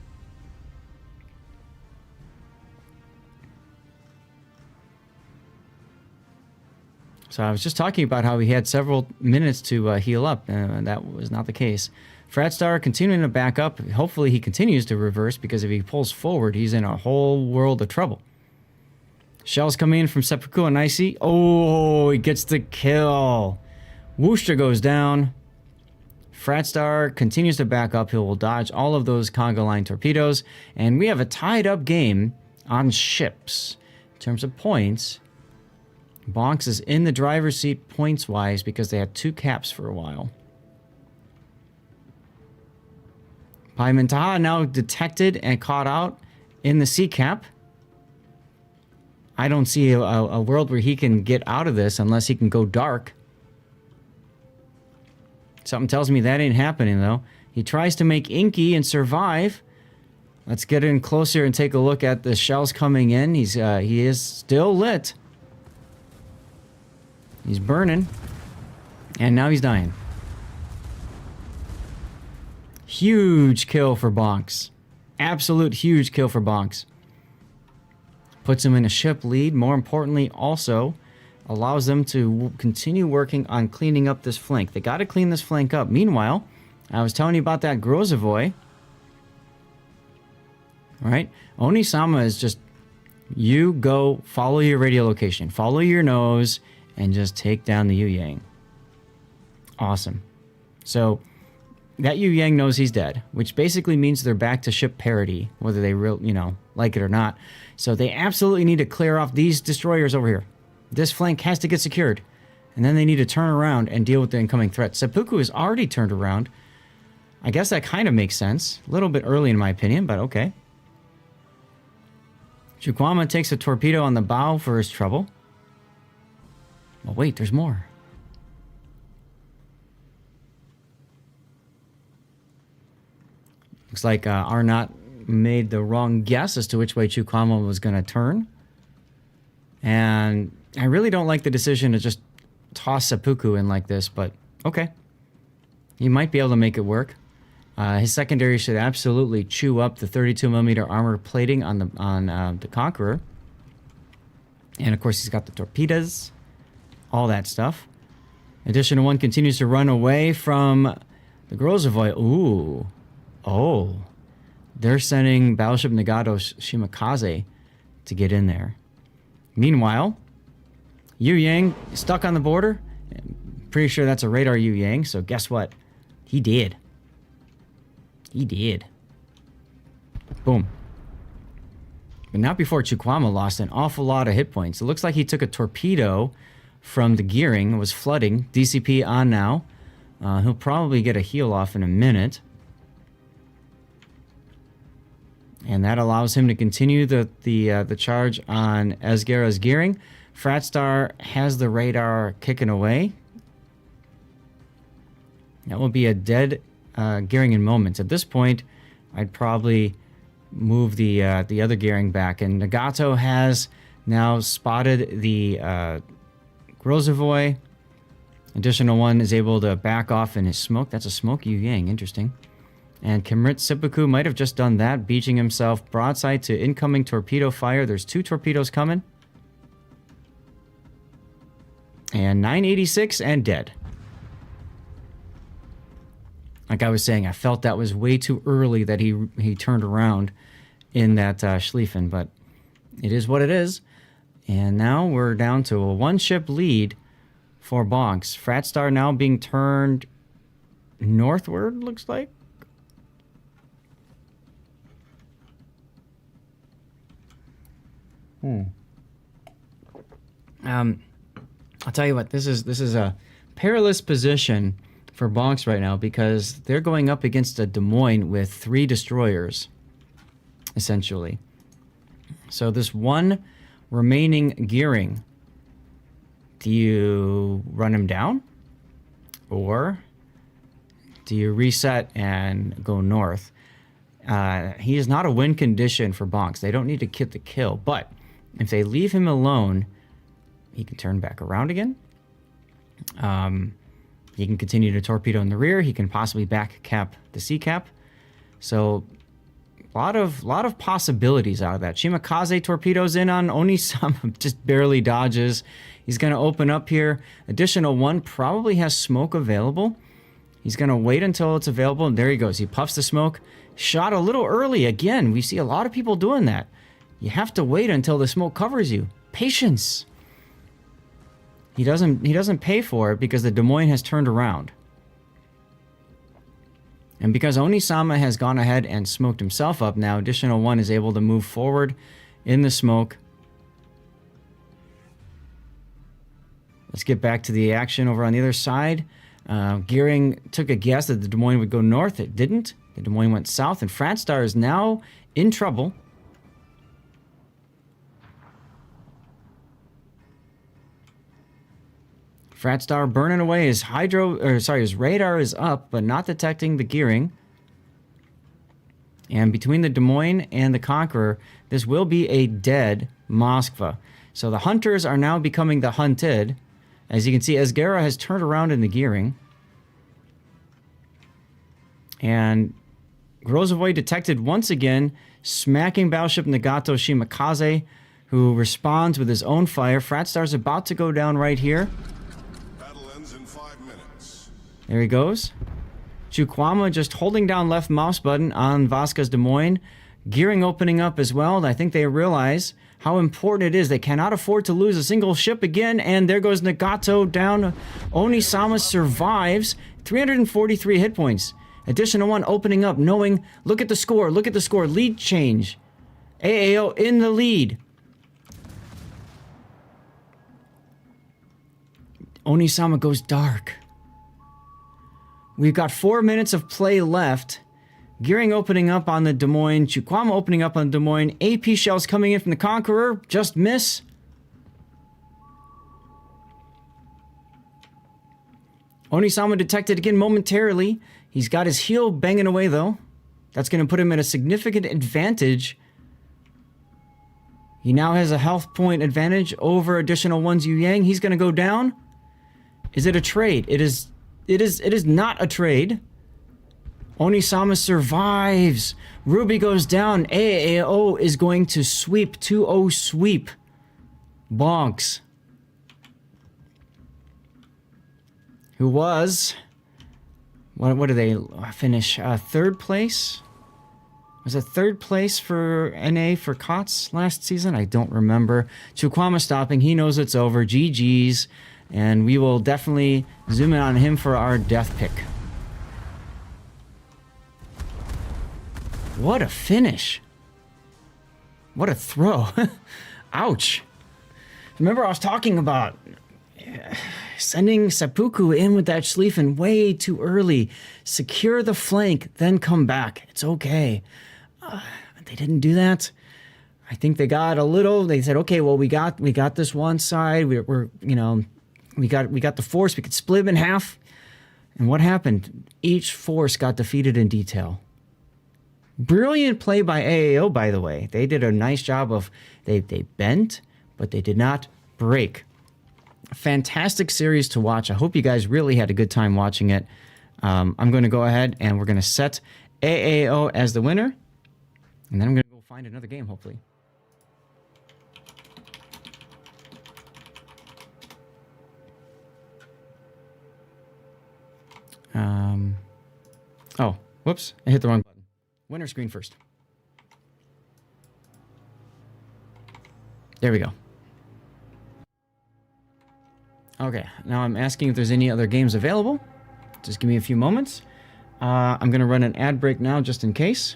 A: So I was just talking about how he had several minutes to heal up, and that was not the case. Fratstar continuing to back up. Hopefully he continues to reverse, because if he pulls forward, he's in a whole world of trouble. Shells coming in from Seppuku and Nicey. Oh, he gets the kill. Worcester goes down. Fratstar continues to back up. He will dodge all of those conga line torpedoes. And we have a tied up game on ships. In terms of points, Bonks is in the driver's seat points-wise because they had 2 caps for a while. Paimantaha now detected and caught out in the C cap. I don't see a world where he can get out of this unless he can go dark. Something tells me that ain't happening, though. He tries to make Inky and survive. Let's get in closer and take a look at the shells coming in. He is still lit. He's burning. And now he's dying. Huge kill for Bonks. Absolute huge kill for Bonks. Puts him in a ship lead. More importantly, also allows them to continue working on cleaning up this flank. They got to clean this flank up. Meanwhile, I was telling you about that Grozovoy. Right? Onisama is just, you go follow your radio location. Follow your nose and just take down the Yu Yang. Awesome. So that Yu Yang knows he's dead, which basically means they're back to ship parity, whether they like it or not. So they absolutely need to clear off these destroyers over here. This flank has to get secured. And then they need to turn around and deal with the incoming threat. Seppuku is already turned around. I guess that kind of makes sense. A little bit early in my opinion, but okay. Chukwama takes a torpedo on the bow for his trouble. Oh wait, there's more. Looks like Arnott made the wrong guess as to which way Chukwama was going to turn. And I really don't like the decision to just toss Seppuku in like this, but okay. He might be able to make it work. His secondary should absolutely chew up the 32mm armor plating on the Conqueror. And of course he's got the torpedoes, all that stuff. Additional one continues to run away from the Grozavoy. Ooh. Oh. They're sending Battleship Nagato Shimakaze to get in there. Meanwhile, Yu Yang stuck on the border. Pretty sure that's a radar Yu Yang, so guess what? He did. He did. Boom. But not before Chukwama lost an awful lot of hit points. It looks like he took a torpedo from the gearing, was flooding. DCP on now. He'll probably get a heal off in a minute. And that allows him to continue the charge on Esgera's gearing. Fratstar has the radar kicking away. That will be a dead gearing in moments. At this point, I'd probably move the other gearing back. And Nagato has now spotted the Grozavoy. Additional one is able to back off in his smoke. That's a smoke Yu Yang. Interesting. And Kimrit Seppuku might have just done that, beaching himself broadside to incoming torpedo fire. There's 2 torpedoes coming. And 986 and dead. Like I was saying, I felt that was way too early that he turned around in that Schlieffen, but it is what it is. And now we're down to a 1-ship lead for Bonks. Fratstar now being turned northward, looks like. I'll tell you what, this is a perilous position for Bonks right now because they're going up against a Des Moines with 3 destroyers, essentially. So this one remaining gearing, do you run him down? Or do you reset and go north? He is not a win condition for Bonks. They don't need to get the kill, but if they leave him alone, he can turn back around again. He can continue to torpedo in the rear. He can possibly back cap the C cap. So a lot of possibilities out of that. Shimakaze torpedoes in on Onisama, just barely dodges. He's going to open up here. Additional one probably has smoke available. He's going to wait until it's available, and there he goes. He puffs the smoke. Shot a little early. Again, we see a lot of people doing that. You have to wait until the smoke covers you. Patience. He doesn't pay for it because the Des Moines has turned around. And because Onisama has gone ahead and smoked himself up now, additional one is able to move forward in the smoke. Let's get back to the action over on the other side. Gearing took a guess that the Des Moines would go north. It didn't. The Des Moines went south, and Fratstar is now in trouble. Fratstar burning away. His his radar is up, but not detecting the gearing. And between the Des Moines and the Conqueror, this will be a dead Moskva. So the hunters are now becoming the hunted. As you can see, Esgera has turned around in the gearing. And Grozavoy detected once again, smacking Battleship Nagato Shimakaze, who responds with his own fire. Fratstar's about to go down right here.
B: Battle ends in 5 minutes.
A: There he goes. Chukwama just holding down left mouse button on Vasquez Des Moines. Gearing opening up as well. I think they realize how important it is. They cannot afford to lose a single ship again. And there goes Nagato down. Onisama survives. 343 hit points. Additional one opening up, knowing, look at the score, lead change. AAO in the lead. Onisama goes dark. We've got 4 minutes of play left. Gearing opening up on the Des Moines. Chukwama opening up on the Des Moines. AP shells coming in from the Conqueror. Just miss. Onisama detected again momentarily. He's got his heel banging away, though. That's going to put him at a significant advantage. He now has a health point advantage over additional ones Yu Yang. He's going to go down. Is it a trade? It is not a trade. Onisama survives. Ruby goes down. AAO is going to sweep. 2-0 sweep. Bonks. who was, what did they finish? Third place? Was it third place for NA for COTS last season? I don't remember. Chukwama stopping. He knows it's over. GG's. And we will definitely zoom in on him for our death pick. What a finish. What a throw. Ouch. Remember I was talking about sending Seppuku in with that Schlieffen way too early. Secure the flank, then come back. It's okay. They didn't do that. I think they got a little. They said, okay, well, we got this one side. We're we got the force. We could split them in half. And what happened? Each force got defeated in detail. Brilliant play by AAO, by the way. They did a nice job of they bent, but they did not break. Fantastic series to watch. I hope you guys really had a good time watching it. I'm going to go ahead and we're going to set AAO as the winner. And then I'm going to go find another game, hopefully. Oh, whoops. I hit the wrong button. Winner screen first. There we go. Okay, now I'm asking if there's any other games available. Just give me a few moments. I'm going to run an ad break now just in case.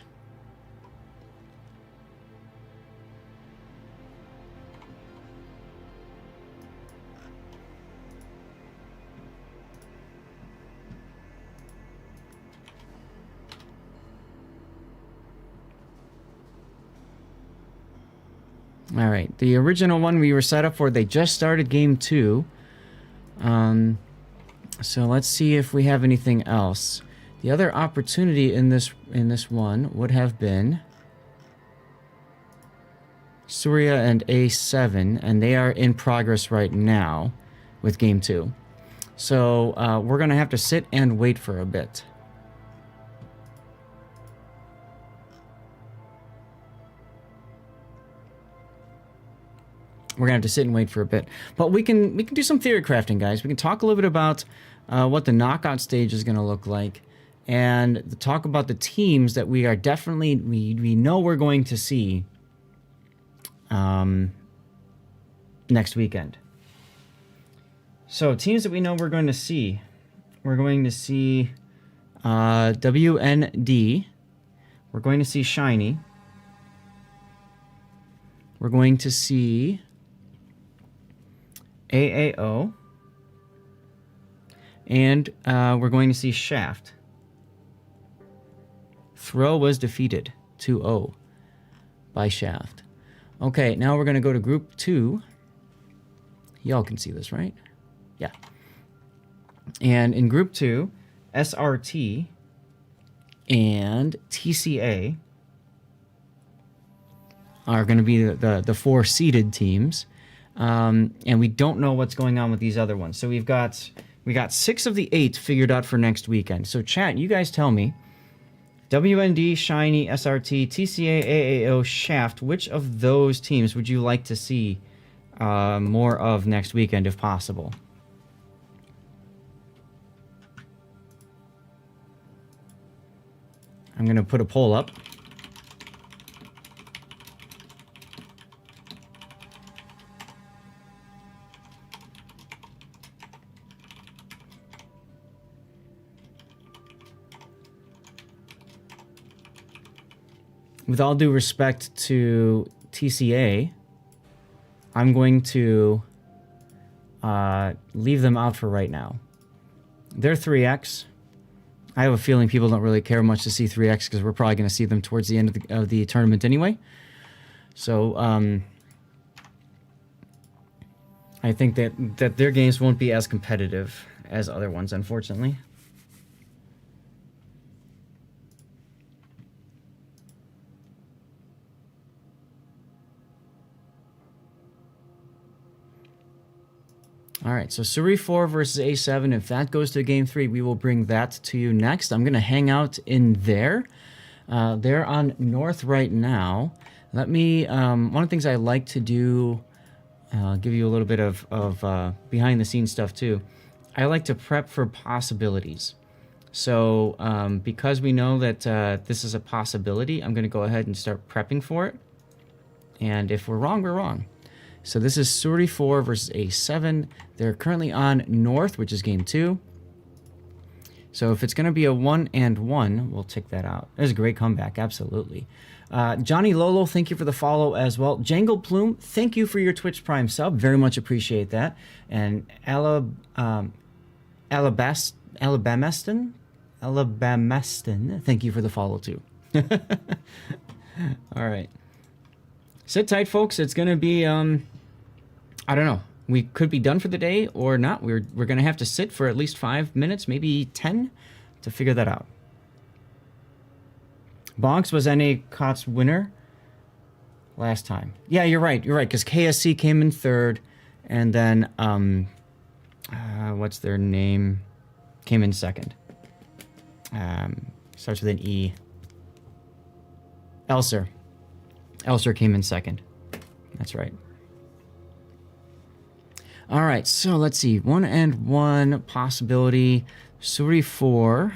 A: All right, the original one we were set up for, they just started game 2. So let's see if we have anything else. The other opportunity in this one would have been Surya and A7, and they are in progress right now with game 2. So we're gonna have to sit and wait for a bit. We're gonna have to sit and wait for a bit, but we can do some theory crafting, guys. We can talk a little bit about what the knockout stage is gonna look like, and talk about the teams that we are definitely we know we're going to see next weekend. So teams that we know we're going to see WND. We're going to see Shiny. We're going to see AAO, and we're going to see Shaft. Throw was defeated 2-0 by Shaft. Okay, now we're going to go to Group 2. Y'all can see this, right? Yeah. And in Group 2, SRT and TCA are going to be the 4 seeded teams. And we don't know what's going on with these other ones. So we got 6 of the 8 figured out for next weekend. So chat, you guys tell me, WND, Shiny, SRT, TCA, AAO, Shaft, which of those teams would you like to see more of next weekend if possible? I'm going to put a poll up. With all due respect to TCA, I'm going to leave them out for right now. They're 3X. I have a feeling people don't really care much to see 3X because we're probably going to see them towards the end of the tournament anyway. So I think that their games won't be as competitive as other ones, unfortunately. All right, so Suri 4 versus A7. If that goes to Game 3, we will bring that to you next. I'm going to hang out in there. They're on North right now. Let me, one of the things I like to do, give you a little bit of behind-the-scenes stuff too. I like to prep for possibilities. So because we know that this is a possibility, I'm going to go ahead and start prepping for it. And if we're wrong, we're wrong. So this is Suri 4 versus A7. They're currently on North, which is game 2. So if it's going to be a 1-1, we'll take that out. That was a great comeback, absolutely. Johnny Lolo, thank you for the follow as well. Jangle Plume, thank you for your Twitch Prime sub. Very much appreciate that. And Alabameston, thank you for the follow too. All right. Sit tight, folks. It's going to be, I don't know. We could be done for the day or not. We're going to have to sit for at least 5 minutes, maybe 10, to figure that out. Bonks was NA COTS winner last time. Yeah, you're right. You're right, because KSC came in 3rd, and then, what's their name? Came in 2nd. Starts with an E. Elser. Elser came in 2nd. That's right. All right, so let's see. 1-1 possibility. Suri 4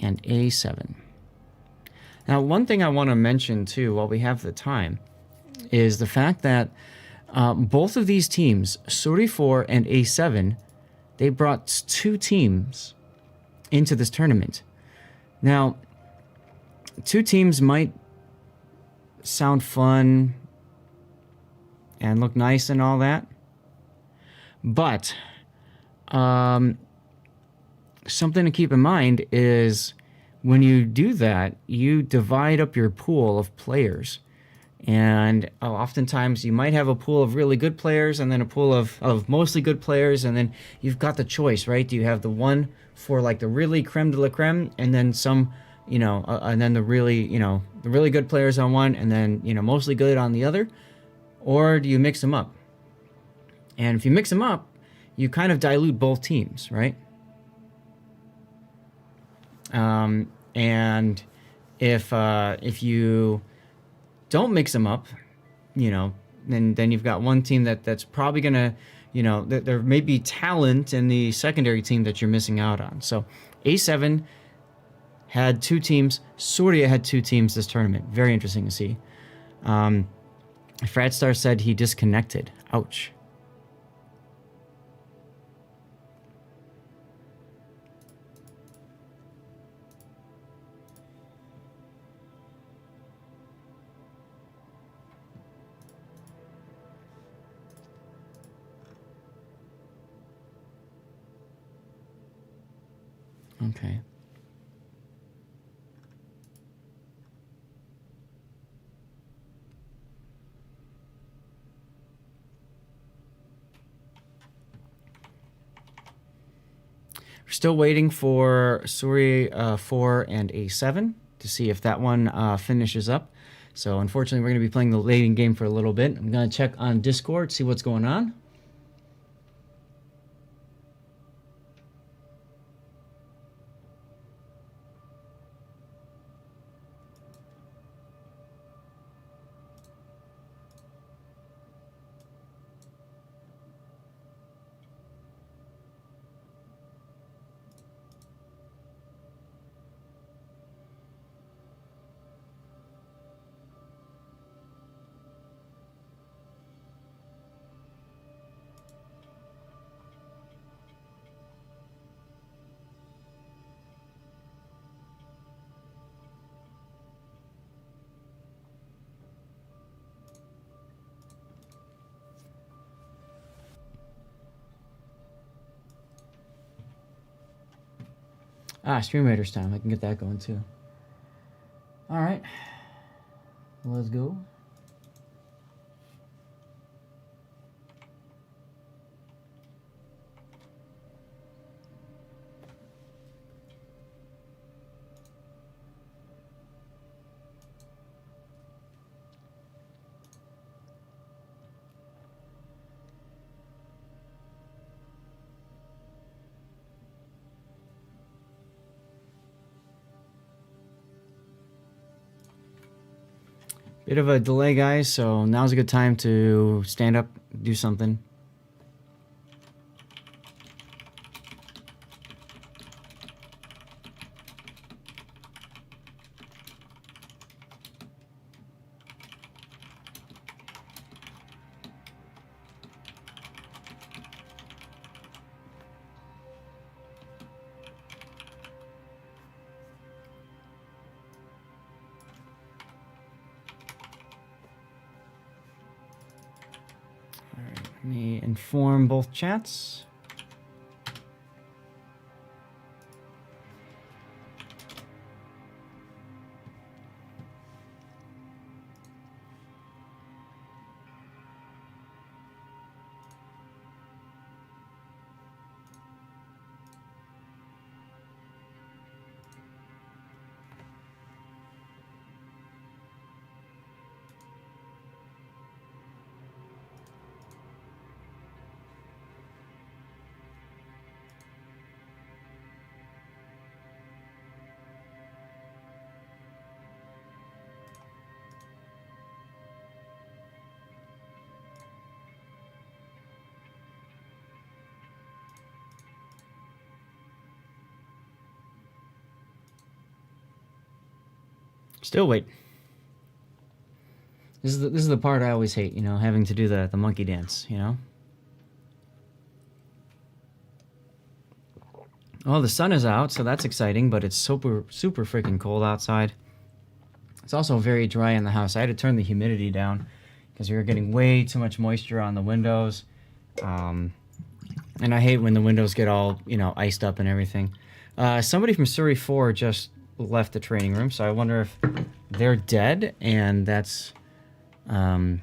A: and A7. Now, one thing I want to mention too, while we have the time, is the fact that both of these teams, Suri 4 and A7, they brought 2 teams into this tournament. Now, 2 teams might sound fun and look nice and all that, but something to keep in mind is when you do that, you divide up your pool of players. And oftentimes you might have a pool of really good players and then a pool of mostly good players, and then you've got the choice, right? Do you have the one for like the really creme de la creme, and then some, you know, and then the really, you know, the really good players on one, and then, you know, mostly good on the other? Or do you mix them up? And if you mix them up, you kind of dilute both teams, right? And if you don't mix them up, you know, then you've got one team that's probably gonna, you know, there may be talent in the secondary team that you're missing out on. So A7 had 2 teams. Surya had 2 teams this tournament. Very interesting to see. Fradstar said he disconnected. Ouch. Okay. We're still waiting for Suri 4 and A7 to see if that one finishes up. So unfortunately, we're going to be playing the late game for a little bit. I'm going to check on Discord, see what's going on. Stream Raiders time. I can get that going too. All right. Let's go. Bit of a delay, guys, so now's a good time to stand up, do something. Let me inform both chats. Still wait. This is the part I always hate, you know, having to do the monkey dance, you know? Well, the sun is out, so that's exciting, but it's super freaking cold outside. It's also very dry in the house. I had to turn the humidity down because we were getting way too much moisture on the windows. And I hate when the windows get all, you know, iced up and everything. Somebody from Surrey 4 just left the training room, so I wonder if they're dead and that's and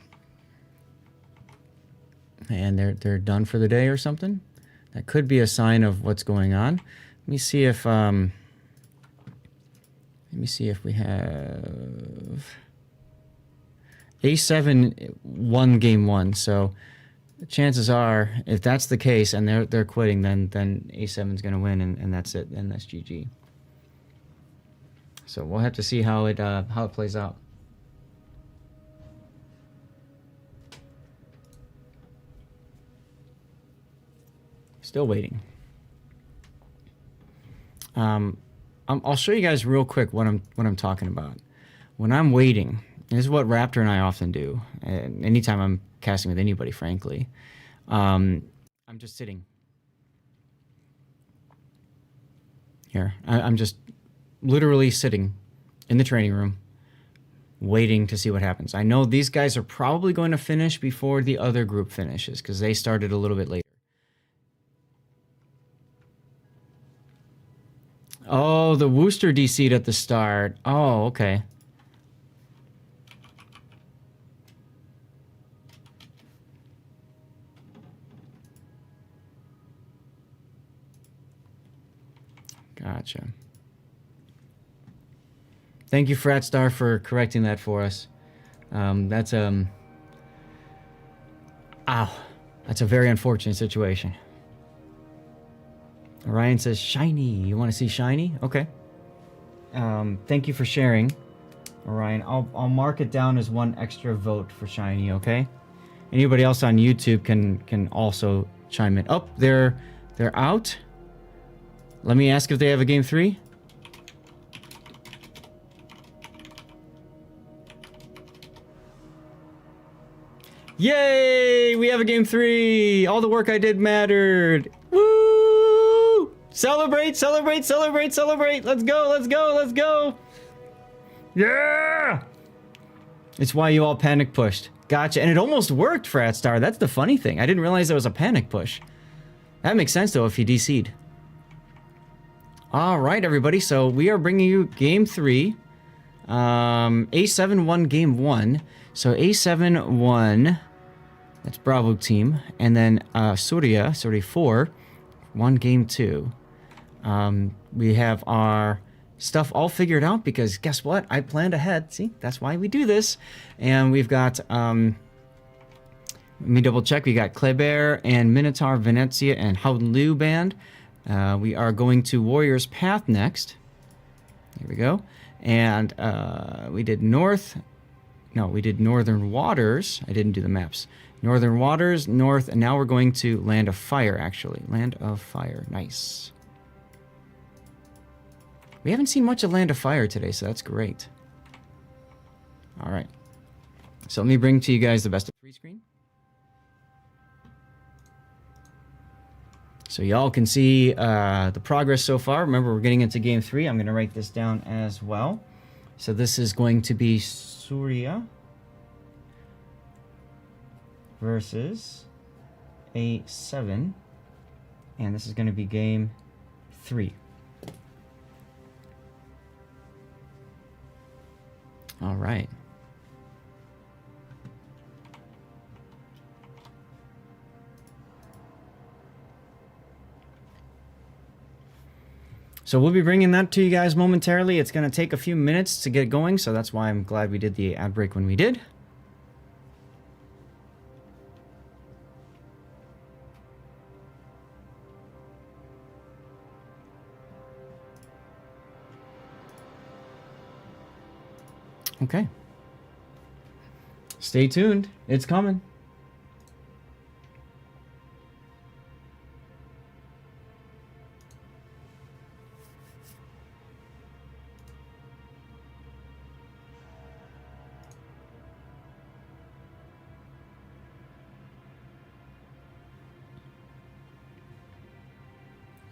A: they're done for the day or something. That could be a sign of what's going on. Let me see if we have A7 won game 1. So chances are, if that's the case and they're quitting, then A7's gonna win and that's it. And that's GG. So we'll have to see how it plays out. Still waiting. I'll show you guys real quick what I'm talking about. When I'm waiting, this is what Raptor and I often do. Anytime I'm casting with anybody, frankly, I'm just sitting here. I'm just literally sitting in the training room, waiting to see what happens. I know these guys are probably going to finish before the other group finishes because they started a little bit later. Oh, the Worcester DC'd at the start. Oh, okay. Gotcha. Thank you, Fratstar, for correcting that for us. That's a very unfortunate situation. Orion says, shiny. You want to see shiny? Okay. Thank you for sharing, Orion. I'll mark it down as one extra vote for shiny, okay? Anybody else on YouTube can also chime in. Oh, they're out. Let me ask if they have a game 3. Yay! We have a game 3! All the work I did mattered! Woo! Celebrate, celebrate, celebrate, celebrate! Let's go, let's go, let's go! Yeah! It's why you all panic pushed. Gotcha. And it almost worked, Fratstar. That's the funny thing. I didn't realize it was a panic push. That makes sense, though, if he DC'd. All right, everybody. So we are bringing you game 3. A7 won game 1. So A7 won. That's Bravo team. And then Surya 4, won game 2. We have our stuff all figured out because guess what? I planned ahead. See, that's why we do this. And we've got, let me double check. We got Kleber and Minotaur, Venezia, and Howlu band. We are going to Warrior's Path next. Here we go. And we did we did Northern Waters. I didn't do the maps. Northern Waters, North, and now we're going to Land of Fire, actually. Land of Fire. Nice. We haven't seen much of Land of Fire today, so that's great. All right. So let me bring to you guys the best of 3 screen. So y'all can see the progress so far. Remember, we're getting into game 3. I'm going to write this down as well. So this is going to be Surya versus a 7. And this is going to be game 3. All right. So we'll be bringing that to you guys momentarily. It's going to take a few minutes to get going, so that's why I'm glad we did the ad break when we did. Okay. Stay tuned. It's coming.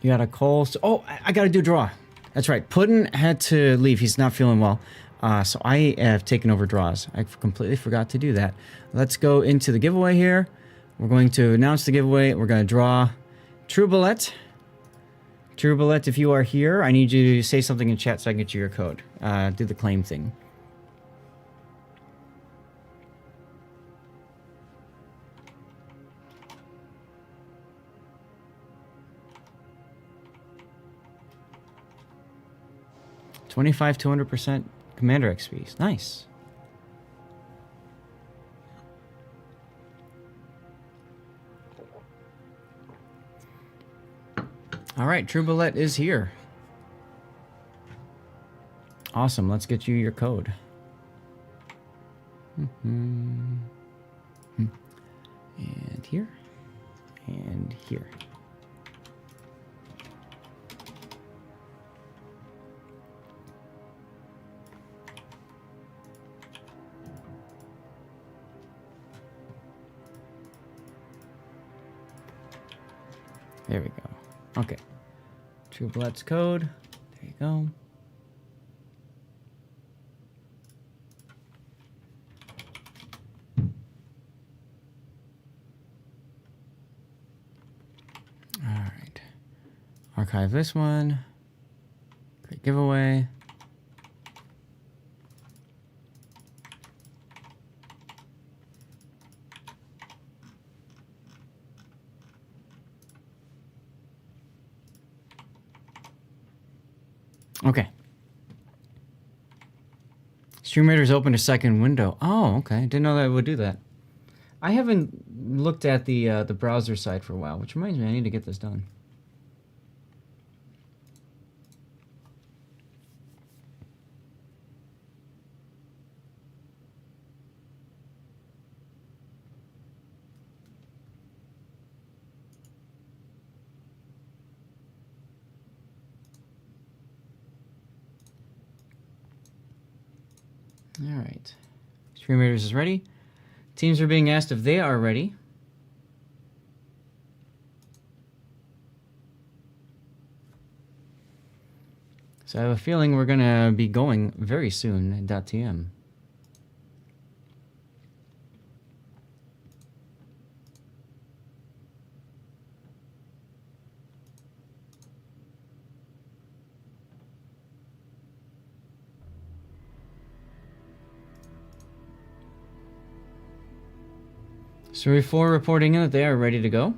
A: You got a call. Oh, I got to do a draw. That's right. Puddin had to leave. He's not feeling well. So I have taken over draws. I completely forgot to do that. Let's go into the giveaway here. We're going to announce the giveaway. We're going to draw True Bullet. True Bullet, if you are here, I need you to say something in chat so I can get you your code. Do the claim thing. $25 to 100% Commander XP. Nice. All right, True Bullet is here. Awesome. Let's get you your code. And here. And here. There we go. Okay. True Bullet's code. There you go. All right. Archive this one. Great giveaway. Okay. StreamRaider's opened a second window. Oh, okay. Didn't know that it would do that. I haven't looked at the browser side for a while, which reminds me I need to get this done. All right. StreamRaiders is ready. Teams are being asked if they are ready. So I have a feeling we're going to be going very soon in .tm. Story 4 reporting in that they are ready to go.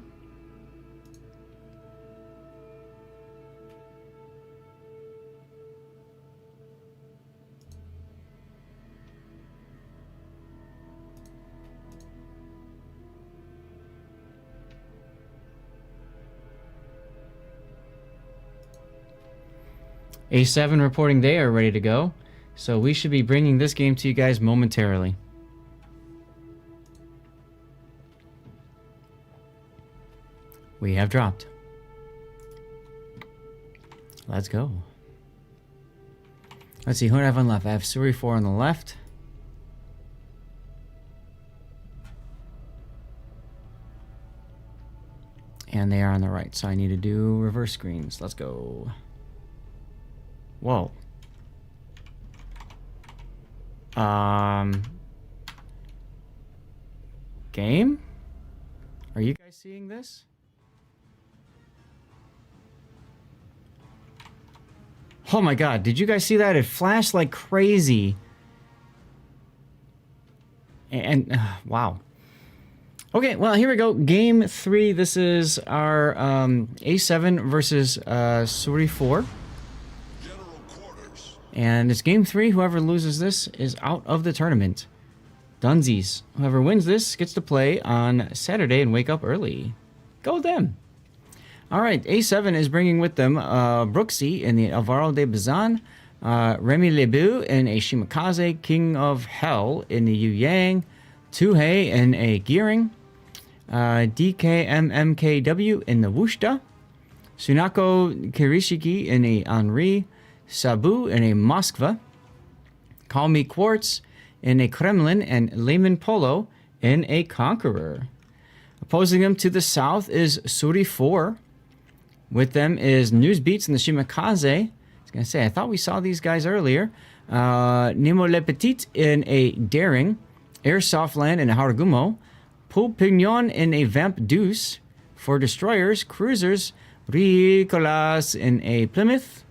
A: A7 reporting they are ready to go. So we should be bringing this game to you guys momentarily. We have dropped. Let's go. Let's see, who do I have on left? I have Suri 4 on the left. And they are on the right, so I need to do reverse screens. Let's go. Whoa. Game? Are you guys seeing this? Oh my god, did you guys see that? It flashed like crazy. And wow. Okay, well, here we go. Game 3. This is our A7 versus Suri 4.
B: General quarters.
A: And it's game 3. Whoever loses this is out of the tournament. Dunsies. Whoever wins this gets to play on Saturday and wake up early. Go them. All right, A7 is bringing with them Brooksy in the Alvaro de Bazan, Remy Lebu in a Shimakaze, King of Hell in the Yu Yang, Tuhei in a Gearing, DKMMKW in the Wushta, Sunako Kirishiki in a Henri, Sabu in a Moskva, Call Me Quartz in a Kremlin, and Lehman Polo in a Conqueror. Opposing them to the south is Suri 4. With them is Newsbeats in the Shimakaze. I was going to say, I thought we saw these guys earlier. Nemo Le Petit in a Daring, Airsoft Land in a Haragumo, Pool Pignon in a Vamp Deuce. For destroyers, cruisers, Ricolas in a Plymouth,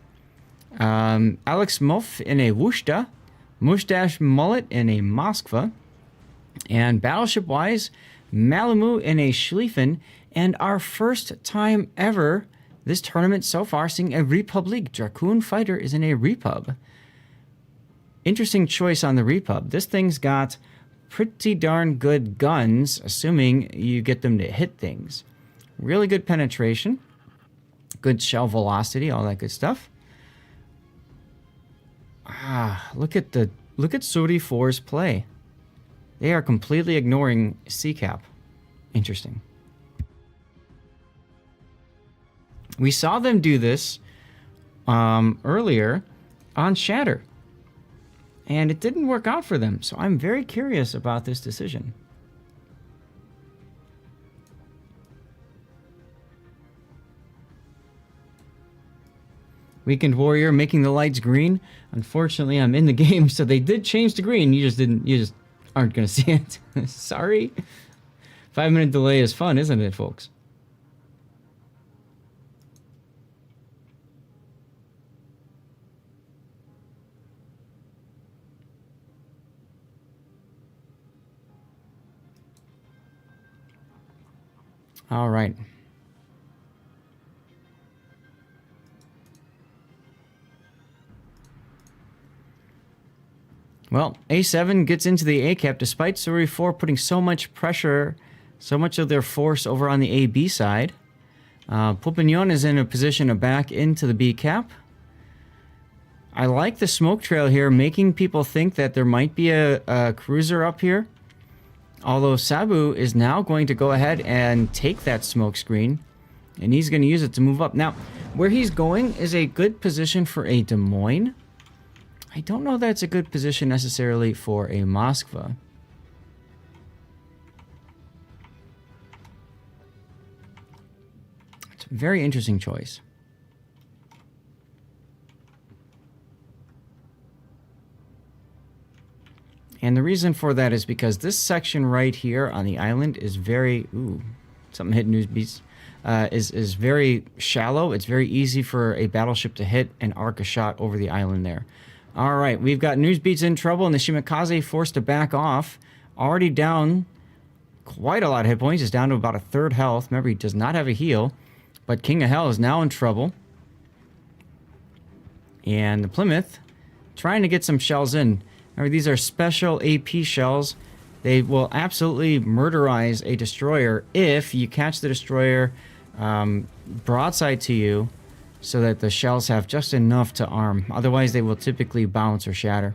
A: Alex Moff in a Wushta, Mustache Mullet in a Moskva, and battleship-wise, Malamu in a Schlieffen, and our first time ever this tournament so far seeing a Republic. Dracoon Fighter is in a Repub. Interesting choice on the Repub. This thing's got pretty darn good guns, assuming you get them to hit things. Really good penetration, good shell velocity, all that good stuff. Look at Suri 4's play. They are completely ignoring CCAP. Interesting. We saw them do this earlier on Shatter, and it didn't work out for them. So I'm very curious about this decision. Weekend Warrior making the lights green. Unfortunately, I'm in the game, so they did change to green. You just aren't going to see it. Sorry. 5-minute delay is fun, isn't it, folks? All right. Well, A7 gets into the A-cap despite Suri 4 putting so much pressure, so much of their force over on the A-B side. Pupignon is in a position to back into the B-cap. I like the smoke trail here, making people think that there might be a cruiser up here. Although Sabu is now going to go ahead and take that smoke screen, and he's going to use it to move up. Now, where he's going is a good position for a Des Moines. I don't know that's a good position necessarily for a Moskva. It's a very interesting choice. And the reason for that is because this section right here on the island is very... Ooh, something hit Newsbeats. Is very shallow. It's very easy for a battleship to hit and arc a shot over the island there. All right, we've got Newsbeats in trouble, and the Shimakaze forced to back off. Already down quite a lot of hit points. He's down to about a third health. Remember, he does not have a heal. But King of Hell is now in trouble. And the Plymouth trying to get some shells in. Remember, these are special AP shells. They will absolutely murderize a destroyer if you catch the destroyer broadside to you so that the shells have just enough to arm. Otherwise, they will typically bounce or shatter.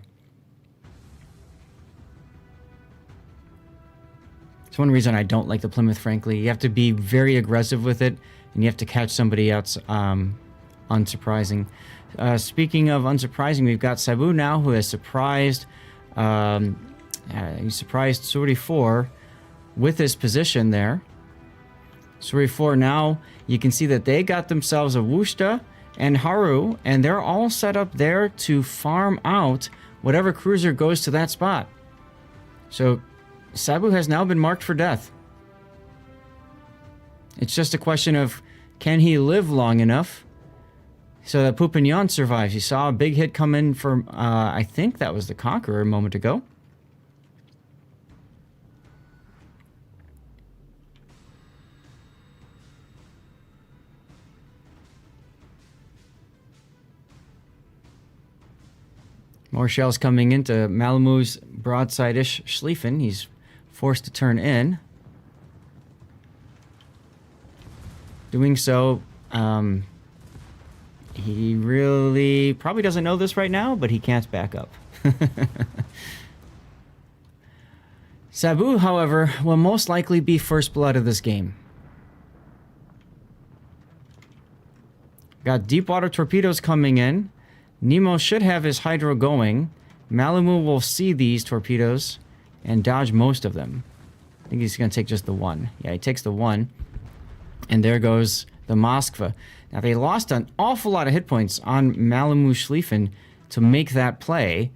A: It's one reason I don't like the Plymouth, frankly. You have to be very aggressive with it, and you have to catch somebody else unsurprising. Speaking of unsurprising, we've got Sabu now, who has surprised... he surprised Suri 4 with his position there. Suri 4 now, you can see that they got themselves a Wushta and Haru, and they're all set up there to farm out whatever cruiser goes to that spot. So Sabu has now been marked for death. It's just a question of, can he live long enough so that Poupignon survives? You saw a big hit come in from, I think that was the Conqueror a moment ago. More shells coming into Malamu's broadside-ish Schlieffen. He's forced to turn in. Doing so, he really probably doesn't know this right now, but he can't back up. Sabu, however, will most likely be first blood of this game. Got deep water torpedoes coming in. Nemo should have his hydro going. Malamu will see these torpedoes and dodge most of them. I think he's going to take just the one. Yeah, he takes the one. And there goes the Moskva. Now, they lost an awful lot of hit points on Malamu Schlieffen to make that play,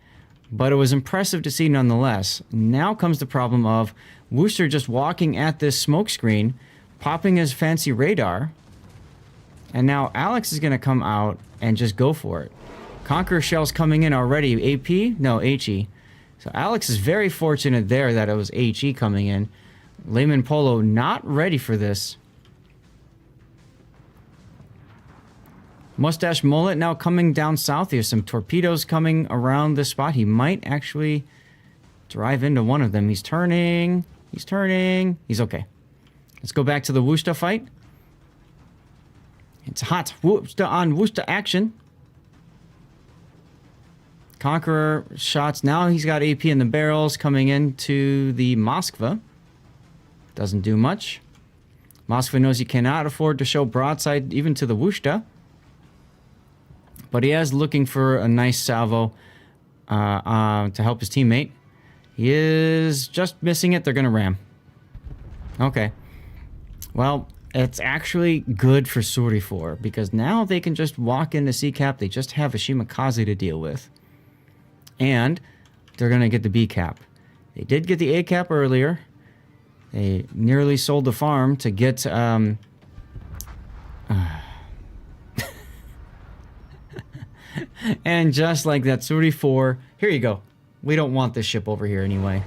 A: but it was impressive to see nonetheless. Now comes the problem of Wooster just walking at this smoke screen, popping his fancy radar, and now Alex is going to come out and just go for it. Conqueror shells coming in already. AP? No, HE. So Alex is very fortunate there that it was HE coming in. Layman Polo not ready for this. Mustache Mullet now coming down south. There's some torpedoes coming around this spot. He might actually drive into one of them. He's turning. He's turning. He's okay. Let's go back to the Worcester fight. It's hot. Worcester on Worcester action. Conqueror shots. Now he's got AP in the barrels coming into the Moskva. Doesn't do much. Moskva knows he cannot afford to show broadside even to the Worcester. But he is looking for a nice salvo to help his teammate. He is just missing it. They're going to ram. Okay. Well, it's actually good for Surifor because now they can just walk into C-Cap. They just have a Shimakaze to deal with. And they're going to get the B-Cap. They did get the A-Cap earlier. They nearly sold the farm to get... And just like that, Surifor, here you go. We don't want this ship over here anyway.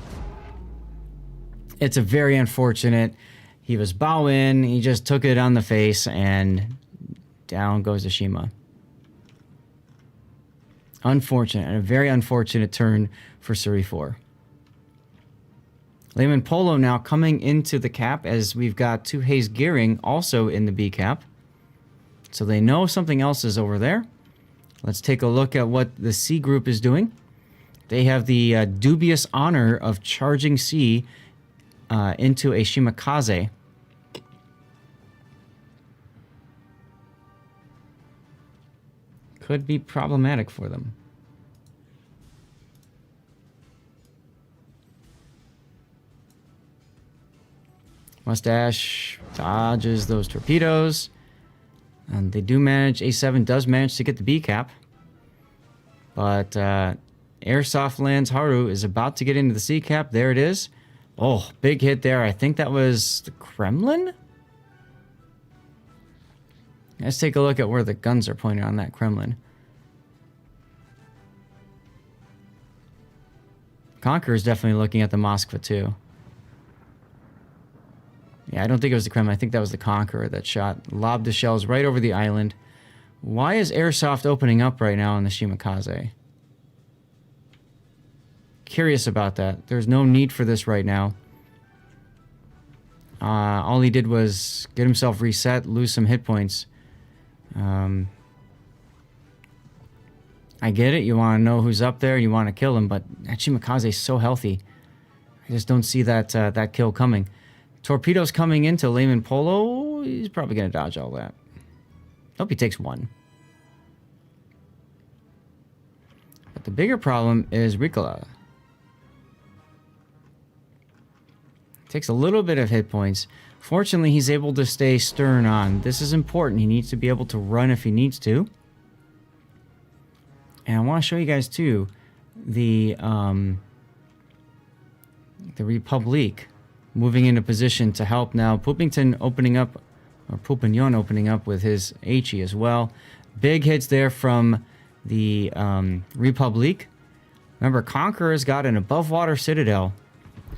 A: It's a very unfortunate. He was bow in, he just took it on the face, and down goes the Shima. Unfortunate, and a very unfortunate turn for Surifor. Layman Polo now coming into the cap as we've got two Hayes Gearing also in the B cap. So they know something else is over there. Let's take a look at what the C group is doing. They have the dubious honor of charging C into a Shimakaze. Could be problematic for them. Mustache dodges those torpedoes. And they do manage, A7 does manage to get the B cap. But Airsoft lands Haru is about to get into the C cap. There it is. Oh, big hit there. I think that was the Kremlin? Let's take a look at where the guns are pointed on that Kremlin. Conqueror is definitely looking at the Moskva too. Yeah, I don't think it was the Kremlin. I think that was the Conqueror that shot, lobbed the shells right over the island. Why is Airsoft opening up right now on the Shimakaze? Curious about that. There's no need for this right now. All he did was get himself reset, lose some hit points. I get it. You want to know who's up there. You want to kill him, but that Shimakaze is so healthy. I just don't see that that kill coming. Torpedoes coming into Layman Polo. He's probably going to dodge all that. Hope he takes one. But the bigger problem is Ricola. Takes a little bit of hit points. Fortunately, he's able to stay stern on. This is important. He needs to be able to run if he needs to. And I want to show you guys, too, the Republic moving into position to help now. Poopington opening up or Pupignon opening up with his HE as well. Big hits there from the Republique. Remember, Conqueror's got an above water citadel.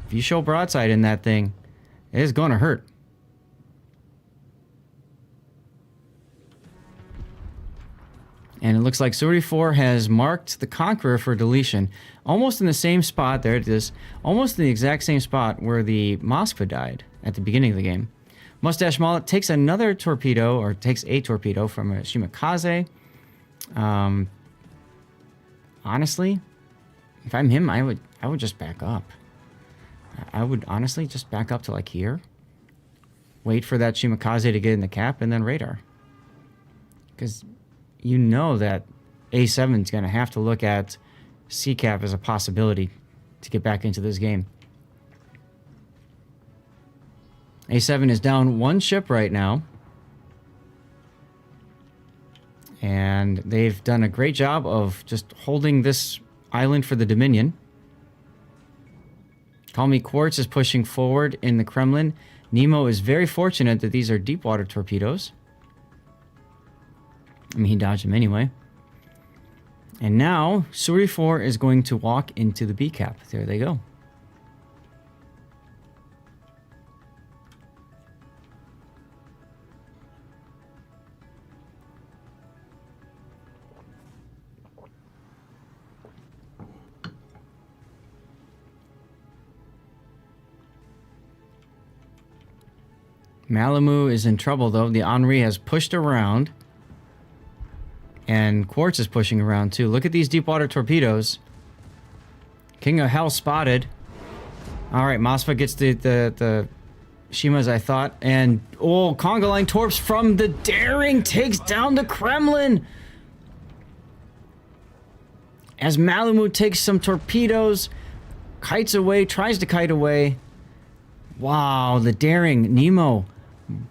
A: If you show broadside in that thing, it is going to hurt. And it looks like Suri 4 has marked the Conqueror for deletion. Almost in the same spot. There it is. Almost in the exact same spot where the Moskva died at the beginning of the game. Mustache Mullet takes another torpedo, or takes a torpedo from a Shimakaze. Honestly, if I'm him, I would just back up. I would honestly just back up to like here. Wait for that Shimakaze to get in the cap and then radar. Because you know that A7 is going to have to look at C-cap as a possibility to get back into this game. A7 is down one ship right now. And they've done a great job of just holding this island for the Dominion. Call Me Quartz is pushing forward in the Kremlin. Nemo is very fortunate that these are deep water torpedoes. I mean, he dodged them anyway. And now, Suri 4 is going to walk into the B cap. There they go. Malamu is in trouble, though. The Henri has pushed around. And Quartz is pushing around, too. Look at these deep water torpedoes. King of Hell spotted. All right, Moskva gets the Shimas, I thought. And, oh, Conga Line torps from the Daring takes down the Kremlin. As Malamu takes some torpedoes, kites away, tries to kite away. Wow, the Daring, Nemo.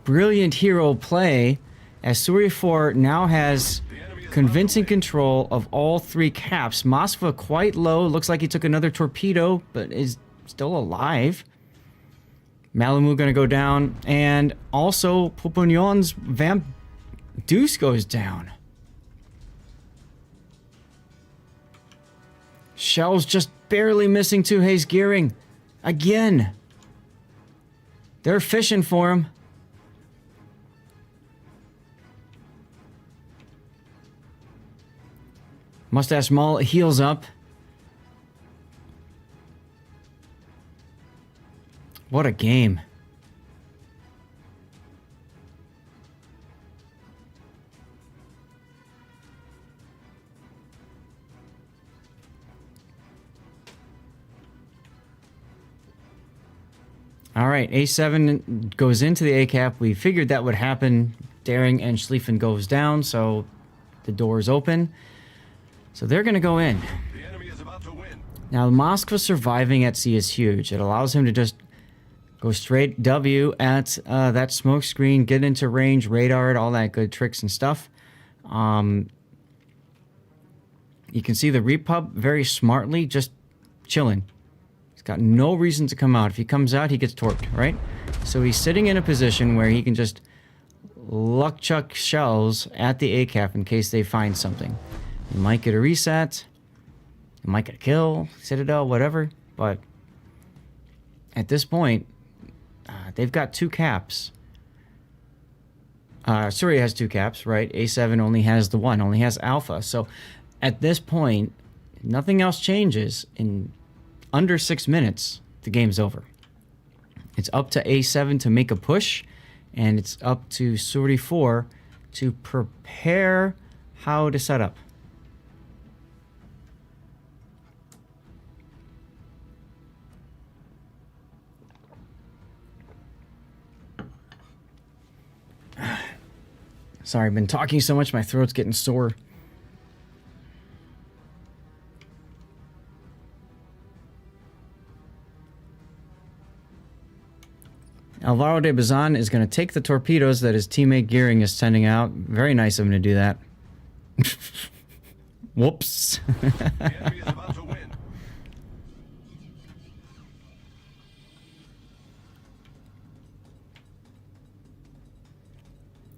A: Brilliant hero play, as Suri 4 now has convincing control of all three caps. Moskva quite low. Looks like he took another torpedo, but is still alive. Malamu going to go down. And also, Pupignon's Vamp Deuce goes down. Shell's just barely missing Tuhei's gearing. Again. They're fishing for him. Mustache Mullet heals up. What a game. All right, A7 goes into the A cap. We figured that would happen. Daring and Schlieffen goes down, so the door's open. So they're going to go in.
B: The enemy is about to win.
A: Now, Moskva surviving at sea is huge. It allows him to just go straight W at that smoke screen, get into range, radar it, all that good tricks and stuff. You can see the Repub very smartly just chilling. He's got no reason to come out. If he comes out, he gets torped, right? So he's sitting in a position where he can just luck chuck shells at the A-cap in case they find something. You might get a reset. You might get a kill, Citadel, whatever. But at this point, they've got two caps. Surya has two caps, right? A7 only has the one, only has Alpha. So at this point, nothing else changes. In under 6 minutes, the game's over. It's up to A7 to make a push, and it's up to Suri 4 to prepare how to set up. Sorry, I've been talking so much, my throat's getting sore. Alvaro de Bazan is going to take the torpedoes that his teammate Gearing is sending out. Very nice of him to do that. Whoops.
B: The enemy is about to win.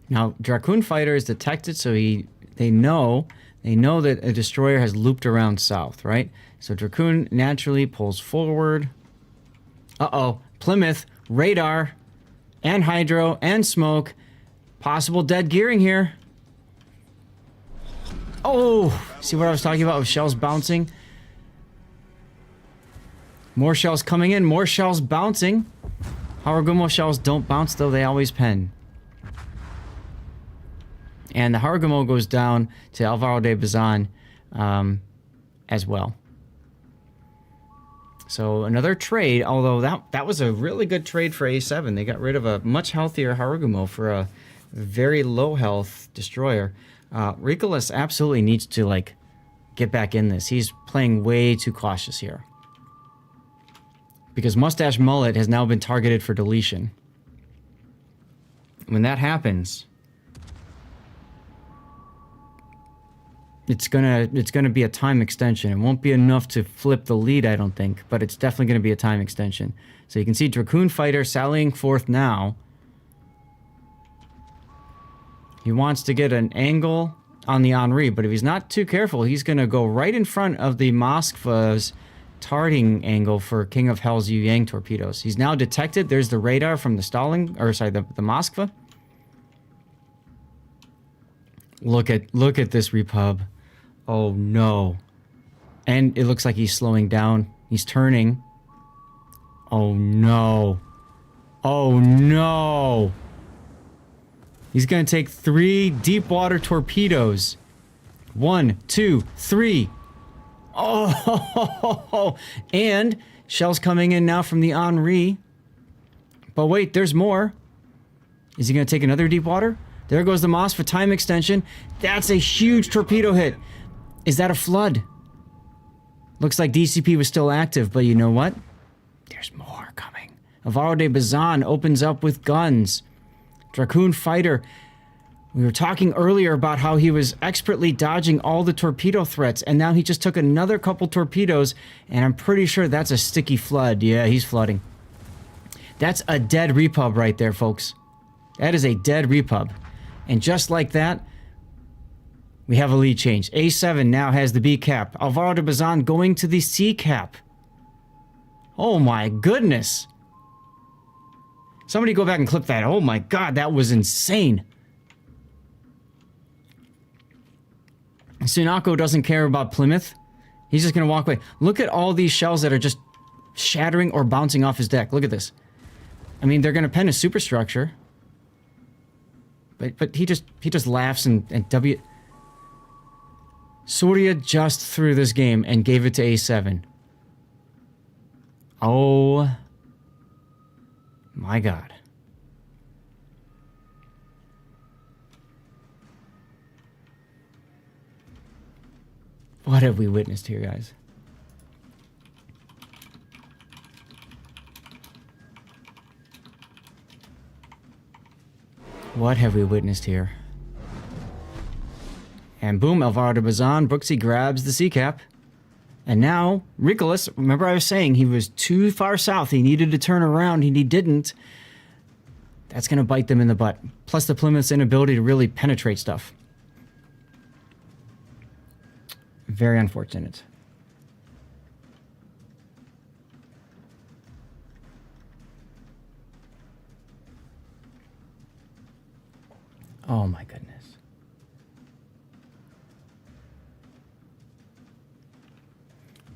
A: Now, Dracoon Fighter is detected, so they know that a destroyer has looped around south, right? So Dracoon naturally pulls forward. Uh-oh. Plymouth, radar, and hydro, and smoke. Possible dead gearing here. Oh! See what I was talking about with shells bouncing? More shells coming in, more shells bouncing. Harugumo shells don't bounce, though they always pen. And the Harugumo goes down to Alvaro de Bazan as well. So another trade, although that was a really good trade for A7. They got rid of a much healthier Harugumo for a very low health destroyer. Ricolas absolutely needs to like get back in this. He's playing way too cautious here. Because Mustache Mullet has now been targeted for deletion. When that happens, it's gonna be a time extension. It won't be enough to flip the lead, I don't think, but it's definitely gonna be a time extension. So you can see Dracoon Fighter sallying forth now. He wants to get an angle on the Henri, but if he's not too careful, he's gonna go right in front of the Moskva's targeting angle for King of Hell's Yu Yang torpedoes. He's now detected. There's the radar from the Stalin, or sorry, the Moskva. Look at this repub. Oh no. And it looks like he's slowing down. He's turning. Oh no. Oh no. He's gonna take 3 deep water torpedoes. 1, 2, 3. Oh, and shells coming in now from the Henri. But wait, there's more. Is he gonna take another deep water? There goes the Moss for time extension. That's a huge torpedo hit. Is that a flood? Looks like DCP was still active, but you know what? There's more coming. Alvaro de Bazan opens up with guns. Dracoon Fighter. We were talking earlier about how he was expertly dodging all the torpedo threats, and now he just took another couple torpedoes, and I'm pretty sure that's a sticky flood. Yeah, he's flooding. That's a dead repub right there, folks. That is a dead repub. And just like that, we have a lead change. A7 now has the B cap. Alvaro de Bazan going to the C cap. Oh my goodness. Somebody go back and clip that. Oh my god, that was insane. Sunako doesn't care about Plymouth. He's just going to walk away. Look at all these shells that are just shattering or bouncing off his deck. Look at this. I mean, they're going to pen a superstructure. But he just laughs and W... Surya just threw this game and gave it to A7. Oh my god. What have we witnessed here, guys? What have we witnessed here? And boom, Alvaro de Bazan, Brooksy grabs the C cap. And now, Ricolas, remember I was saying he was too far south. He needed to turn around, and he didn't. That's going to bite them in the butt. Plus the Plymouth's inability to really penetrate stuff. Very unfortunate. Oh my goodness.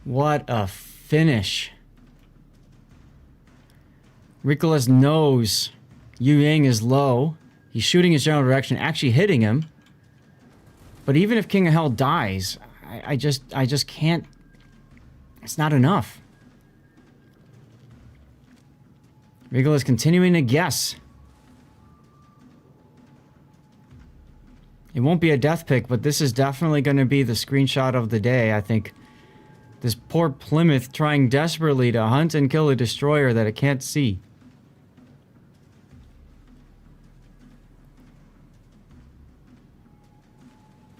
A: What a finish. Ricolas knows Yu Yang is low. He's shooting his general direction, actually hitting him. But even if King of Hell dies, I just can't. It's not enough. Ricolas continuing to guess. It won't be a death pick, but this is definitely going to be the screenshot of the day, I think. This poor Plymouth trying desperately to hunt and kill a destroyer that it can't see.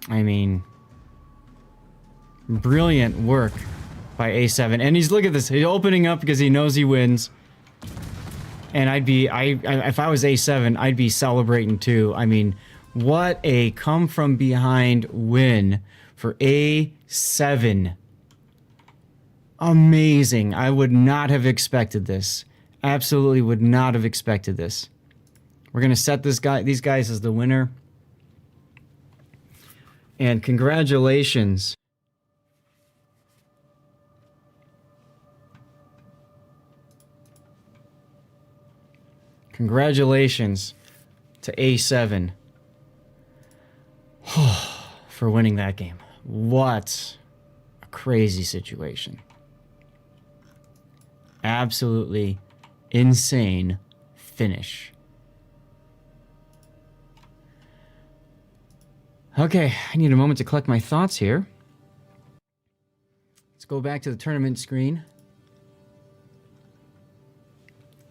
A: I mean, brilliant work by A7. And look at this, he's opening up because he knows he wins. And if I was A7, I'd be celebrating too. I mean, what a come from behind win for A7. Amazing. I would not have expected this. Absolutely would not have expected this. We're going to set these guys as the winner. And congratulations. Congratulations to A7 for winning that game. What a crazy situation. Absolutely insane finish. Okay, I need a moment to collect my thoughts here. Let's go back to the tournament screen.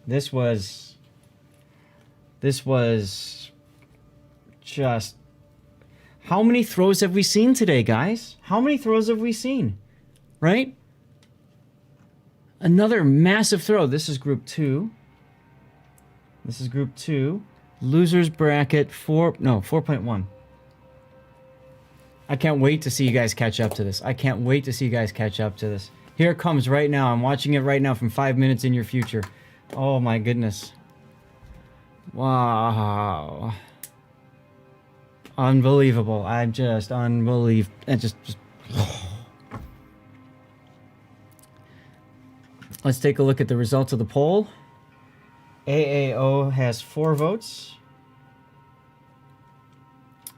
A: This was just... How many throws have we seen today, guys? How many throws have we seen? Right? Another massive throw. This is group 2. This is group 2. Losers bracket 4.1. I can't wait to see you guys catch up to this. I can't wait to see you guys catch up to this. Here it comes right now. I'm watching it right now from 5 minutes in your future. Oh my goodness. Wow. Unbelievable. I'm just unbelievable. Just Let's take a look at the results of the poll. AAO has 4 votes.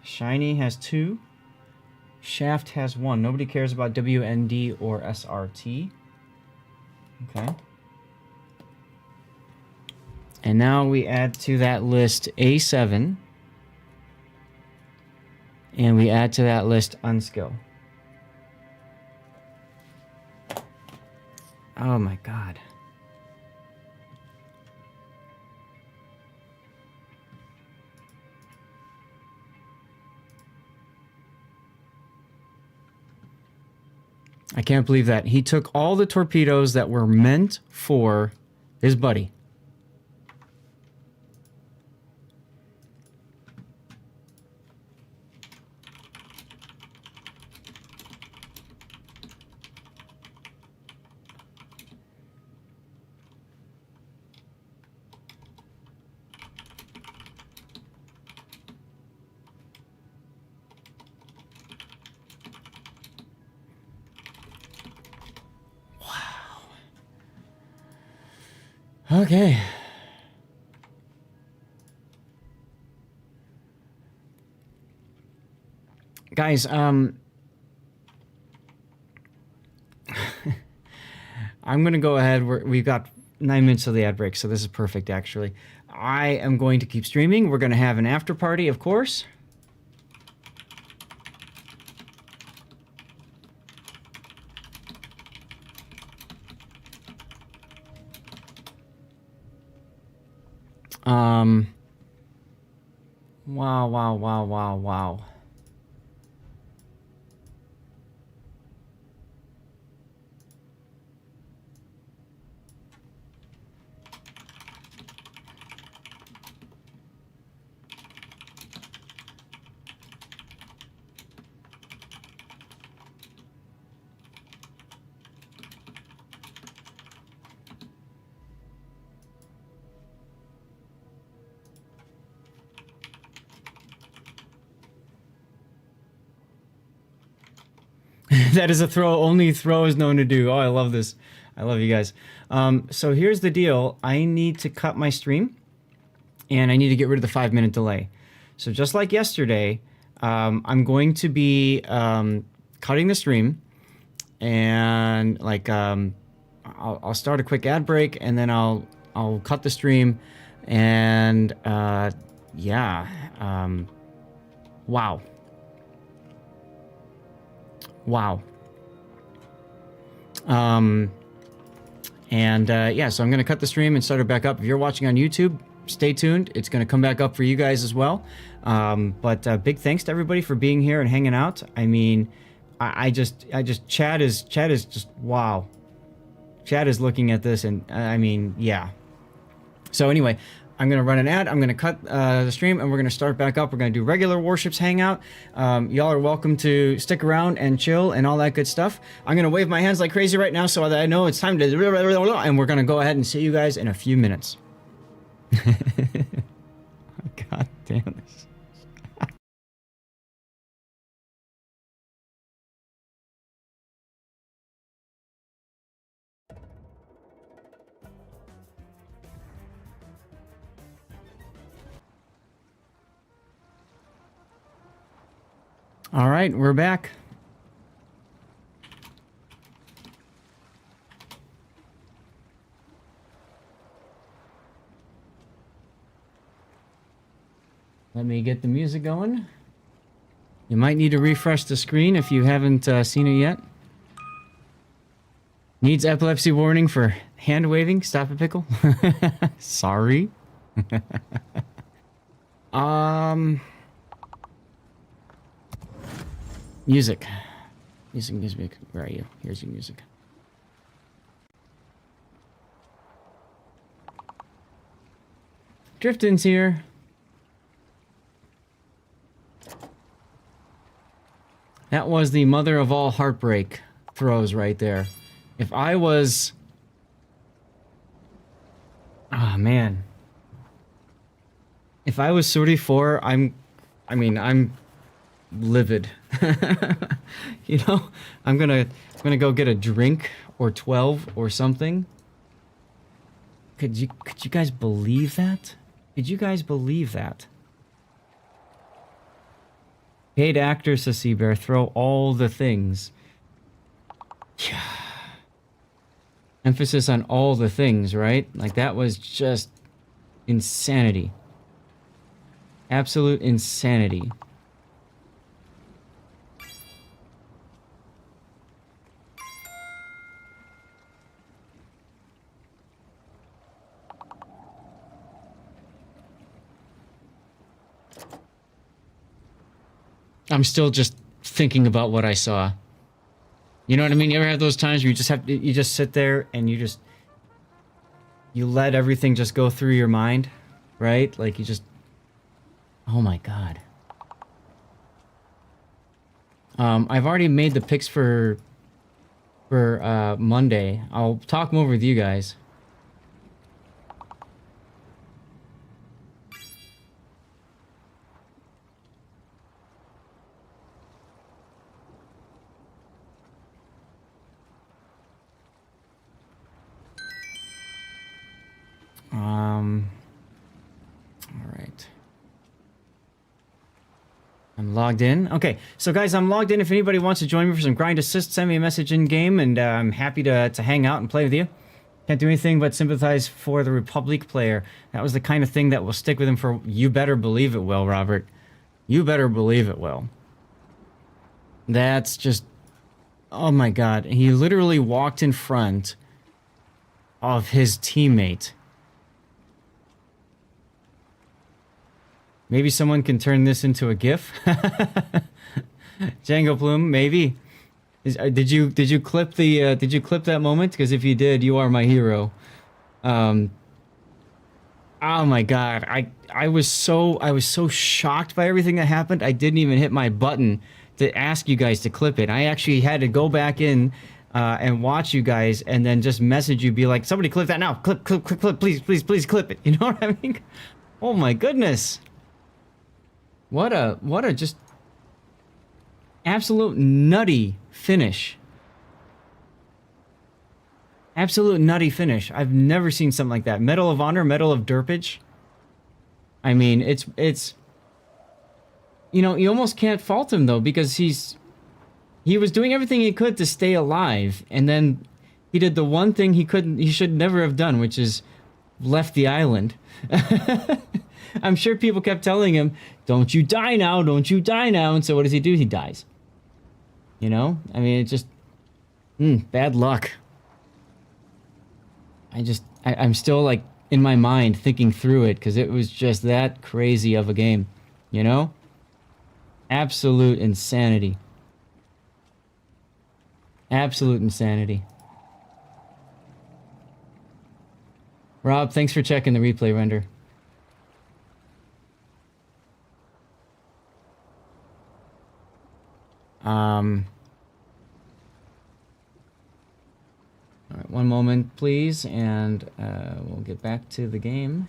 A: Shiny has 2. Shaft has 1. Nobody cares about WND or SRT. Okay. And now we add to that list A7. And we add to that list Unskill. Oh my god. I can't believe that. He took all the torpedoes that were meant for his buddy. Okay. Guys, I'm going to go ahead. We've got 9 minutes of the ad break, so this is perfect, actually. I am going to keep streaming. We're going to have an after party, of course. Wow. That is a throw only Throw is known to do. Oh, I love this. I love you guys. So here's the deal. I need to cut my stream, and I need to get rid of the 5-minute delay. So just like yesterday, I'm going to be cutting the stream, and like I'll start a quick ad break, and then I'll cut the stream, and yeah, wow. Yeah, so I'm going to cut the stream and start it back up. If you're watching on YouTube, stay tuned. It's going to come back up for you guys as well. But big thanks to everybody for being here and hanging out. I mean, I just Chad is just wow. Chad is looking at this, and I mean, yeah. So anyway, I'm going to run an ad. I'm going to cut the stream, and we're going to start back up. We're going to do regular Warships Hangout. Y'all are welcome to stick around and chill and all that good stuff. I'm going to wave my hands like crazy right now so that I know it's time to... And we're going to go ahead and see you guys in a few minutes. God damn this. All right, we're back. Let me get the music going. You might need to refresh the screen if you haven't seen it yet. Needs epilepsy warning for hand waving. Stop it, Pickle. Sorry. Music. Music. Where are you? Here's your music. Driftin's here. That was the mother of all heartbreak throws right there. If I was... Ah, man. If I was 34, I'm livid. You know? I'm gonna go get a drink or 12 or something. Could you guys believe that? Could you guys believe that? Paid actor, Sassy Bear, throw all the things. Yeah. Emphasis on all the things, right? Like, that was just insanity. Absolute insanity. I'm still just thinking about what I saw. You know what I mean? You ever have those times where you just sit there and you let everything just go through your mind, right? Like you just, oh my God. I've already made the picks for Monday. I'll talk them over with you guys. All right. I'm logged in. Okay, so guys, I'm logged in. If anybody wants to join me for some grind assist, send me a message in game, and I'm happy to hang out and play with you. Can't do anything but sympathize for the Republic player. That was the kind of thing that will stick with him for... You better believe it will, Robert. You better believe it will. That's just... Oh my God. He literally walked in front of his teammate. Maybe someone can turn this into a GIF. Django Plume, maybe. Did you clip that moment? Because if you did, you are my hero. Oh my God, I was so shocked by everything that happened. I didn't even hit my button to ask you guys to clip it. I actually had to go back in and watch you guys, and then just message you, be like, somebody clip that now, clip, please clip it. You know what I mean? Oh my goodness. What a just absolute nutty finish. Absolute nutty finish. I've never seen something like that. Medal of Honor, Medal of Derpage. I mean, it's you know, you almost can't fault him though, because he was doing everything he could to stay alive, and then he did the one thing he should never have done, which is left the island. I'm sure people kept telling him, don't you die now, don't you die now. And so what does he do? He dies. You know? I mean, it's just... bad luck. I'm still, like, in my mind thinking through it, because it was just that crazy of a game. You know? Absolute insanity. Absolute insanity. Rob, thanks for checking the replay render. All right, one moment, please, and we'll get back to the game.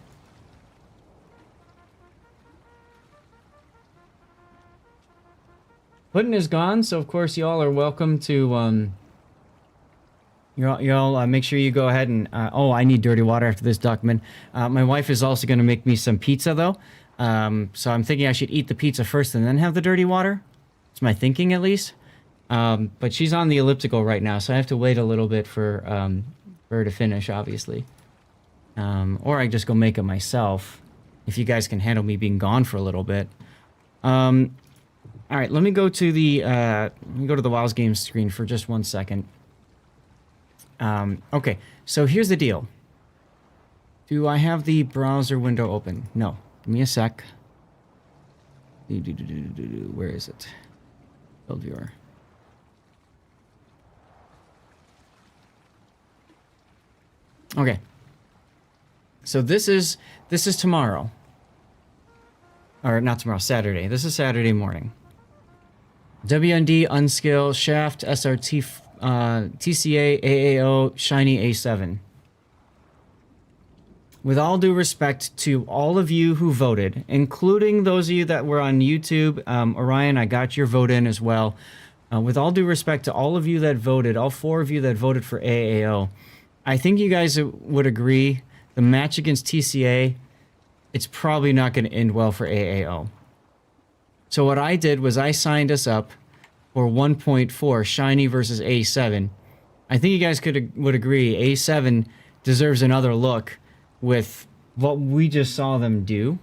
A: Puddin' is gone, so of course y'all are welcome to y'all make sure you go ahead and oh, I need dirty water after this, Duckman. My wife is also going to make me some pizza though, so I'm thinking I should eat the pizza first and then have the dirty water. It's my thinking, at least. But she's on the elliptical right now, so I have to wait a little bit for her to finish, obviously. Or I just go make it myself, if you guys can handle me being gone for a little bit. All right, let me go to the WoW's Games screen for just 1 second. Okay, so here's the deal. Do I have the browser window open? No. Give me a sec. Where is it? Build viewer. Okay. So this is tomorrow. Or not tomorrow, Saturday. This is Saturday morning. WND, Unskill, Shaft, SRT, TCA, AAO, Shiny A7. With all due respect to all of you who voted, including those of you that were on YouTube, Orion, I got your vote in as well. With all due respect to all of you that voted, all 4 of you that voted for AAO, I think you guys would agree the match against TCA, it's probably not going to end well for AAO. So what I did was I signed us up for 1.4 Shiny versus A7. I think you guys would agree A7 deserves another look with what we just saw them do.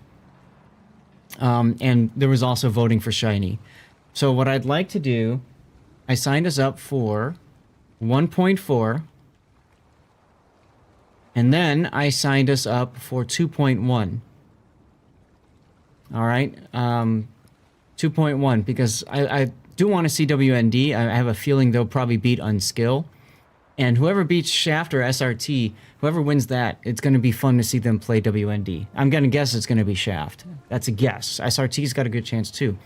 A: And there was also voting for Shiny. So what I'd like to do, I signed us up for 1.4. And then I signed us up for 2.1. All right. 2.1, because I do want to see WND. I have a feeling they'll probably beat Unskill. And whoever beats Shaft or SRT, whoever wins that, it's going to be fun to see them play WND. I'm going to guess it's going to be Shaft. That's a guess. SRT's got a good chance too.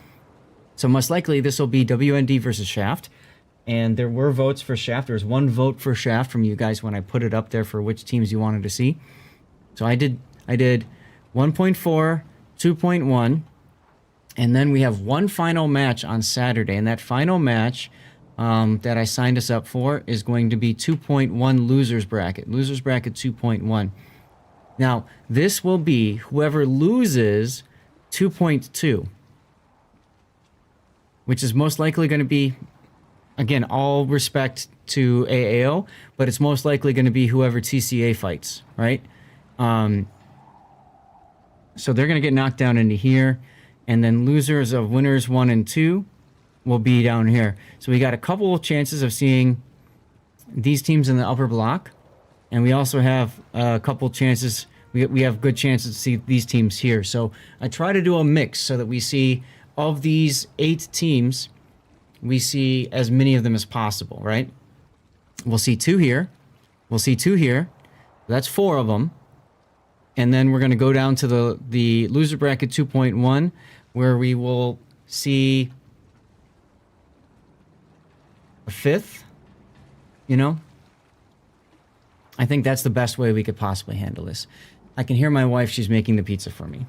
A: So most likely this will be WND versus Shaft. And there were votes for Shaft. There was 1 vote for Shaft from you guys when I put it up there for which teams you wanted to see. So I did 1.4, 2.1, and then we have one final match on Saturday. And that final match that I signed us up for is going to be 2.1 losers bracket. Losers bracket 2.1. Now, this will be whoever loses 2.2, which is most likely going to be, again, all respect to AAO, but it's most likely going to be whoever TCA fights, right? So they're going to get knocked down into here, and then losers of winners 1 and 2 will be down here. So we got a couple of chances of seeing these teams in the upper block, and we also have a couple chances. We have good chances to see these teams here. So I try to do a mix so that we see, of these 8 teams, we see as many of them as possible, right? We'll see 2 here. We'll see 2 here. That's 4 of them. And then we're going to go down to the loser bracket 2.1, where we will see a 5th, you know? I think that's the best way we could possibly handle this. I can hear my wife. She's making the pizza for me.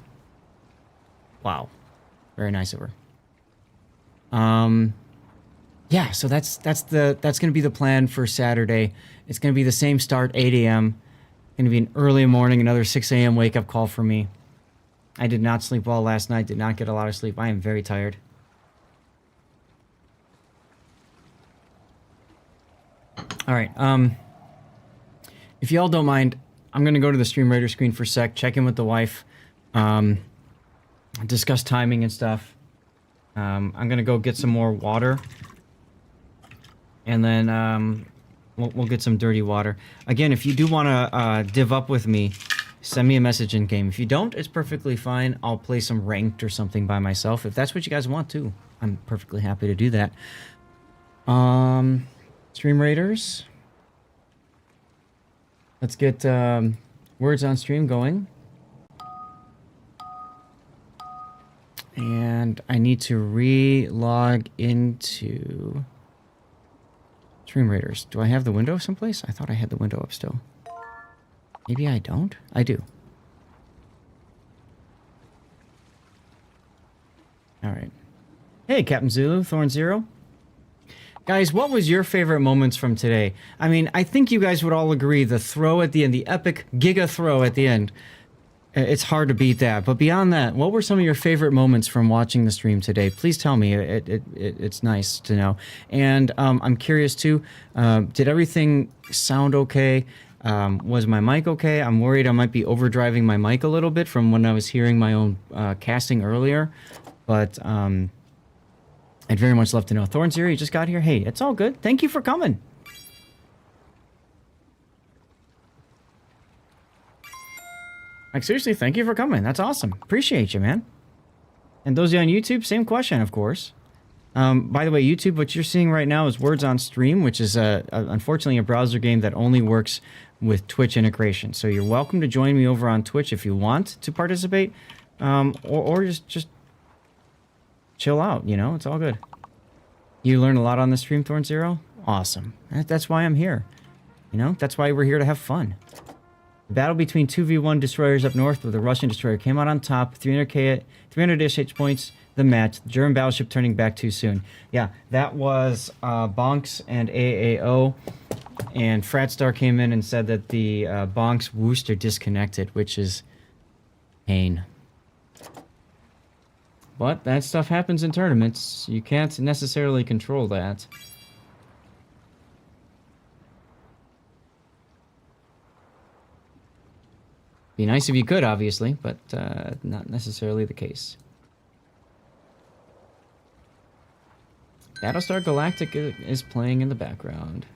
A: Wow. Very nice of her. Yeah, so that's going to be the plan for Saturday. It's going to be the same start, 8 a.m. Going to be an early morning, another 6 a.m. wake-up call for me. I did not sleep well last night, did not get a lot of sleep. I am very tired. All right, if y'all don't mind, I'm going to go to the Stream Raider screen for a sec, check in with the wife, discuss timing and stuff. I'm going to go get some more water, and then we'll get some dirty water. Again, if you do want to div up with me, send me a message in game. If you don't, it's perfectly fine. I'll play some ranked or something by myself. If that's what you guys want to, I'm perfectly happy to do that. Stream Raiders. Let's get Words on stream going. And I need to re-log into Stream Raiders. Do I have the window someplace? I thought I had the window up still. Maybe I don't? I do. Alright. Hey, Captain Zulu, Thorn Zero. Guys, what was your favorite moments from today? I mean, I think you guys would all agree the throw at the end, the epic giga throw at the end. It's hard to beat that. But beyond that, what were some of your favorite moments from watching the stream today? Please tell me. It's nice to know. And I'm curious too, did everything sound okay? Was my mic okay? I'm worried I might be overdriving my mic a little bit from when I was hearing my own casting earlier. But I'd very much love to know. Thorn Zero, you just got here? Hey, it's all good. Thank you for coming. Like, seriously, thank you for coming. That's awesome. Appreciate you, man. And those of you on YouTube, same question, of course. By the way, YouTube, what you're seeing right now is Words on Stream, which is unfortunately a browser game that only works with Twitch integration. So you're welcome to join me over on Twitch if you want to participate, or just chill out, you know? It's all good. You learn a lot on the stream, Thorn Zero? Awesome. That's why I'm here. You know? That's why we're here to have fun. The battle between 2v1 destroyers up north with the Russian destroyer came out on top, 300-ish H points, the match. The German battleship turning back too soon. Yeah, that was Bonks and AAO. And Fratstar came in and said that the Bonks Wooster disconnected, which is pain. But that stuff happens in tournaments. You can't necessarily control that. Be nice if you could, obviously, but not necessarily the case. Battlestar Galactica is playing in the background.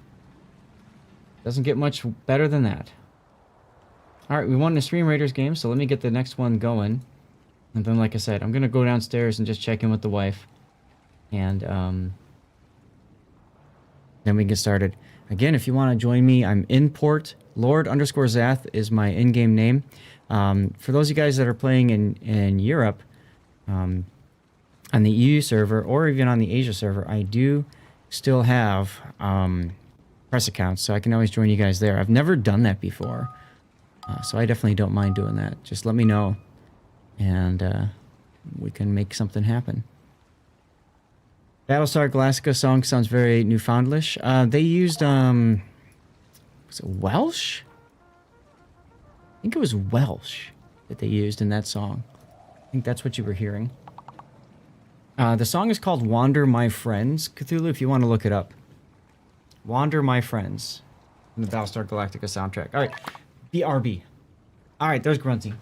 A: Doesn't get much better than that. Alright, we won the Stream Raiders game, so let me get the next one going. And then, like I said, I'm going to go downstairs and just check in with the wife. And then we get started. Again, if you want to join me, I'm in port. Lord_Zath is my in-game name. For those of you guys that are playing in Europe, on the EU server, or even on the Asia server, I do still have press accounts, so I can always join you guys there. I've never done that before, so I definitely don't mind doing that. Just let me know, and we can make something happen. Battlestar Galactica song sounds very Newfoundlish. They used, was it Welsh? I think it was Welsh that they used in that song. I think that's what you were hearing. The song is called Wander My Friends, Cthulhu, if you want to look it up. Wander My Friends from the Battlestar Galactica soundtrack. Alright, BRB. Alright, there's Grunty.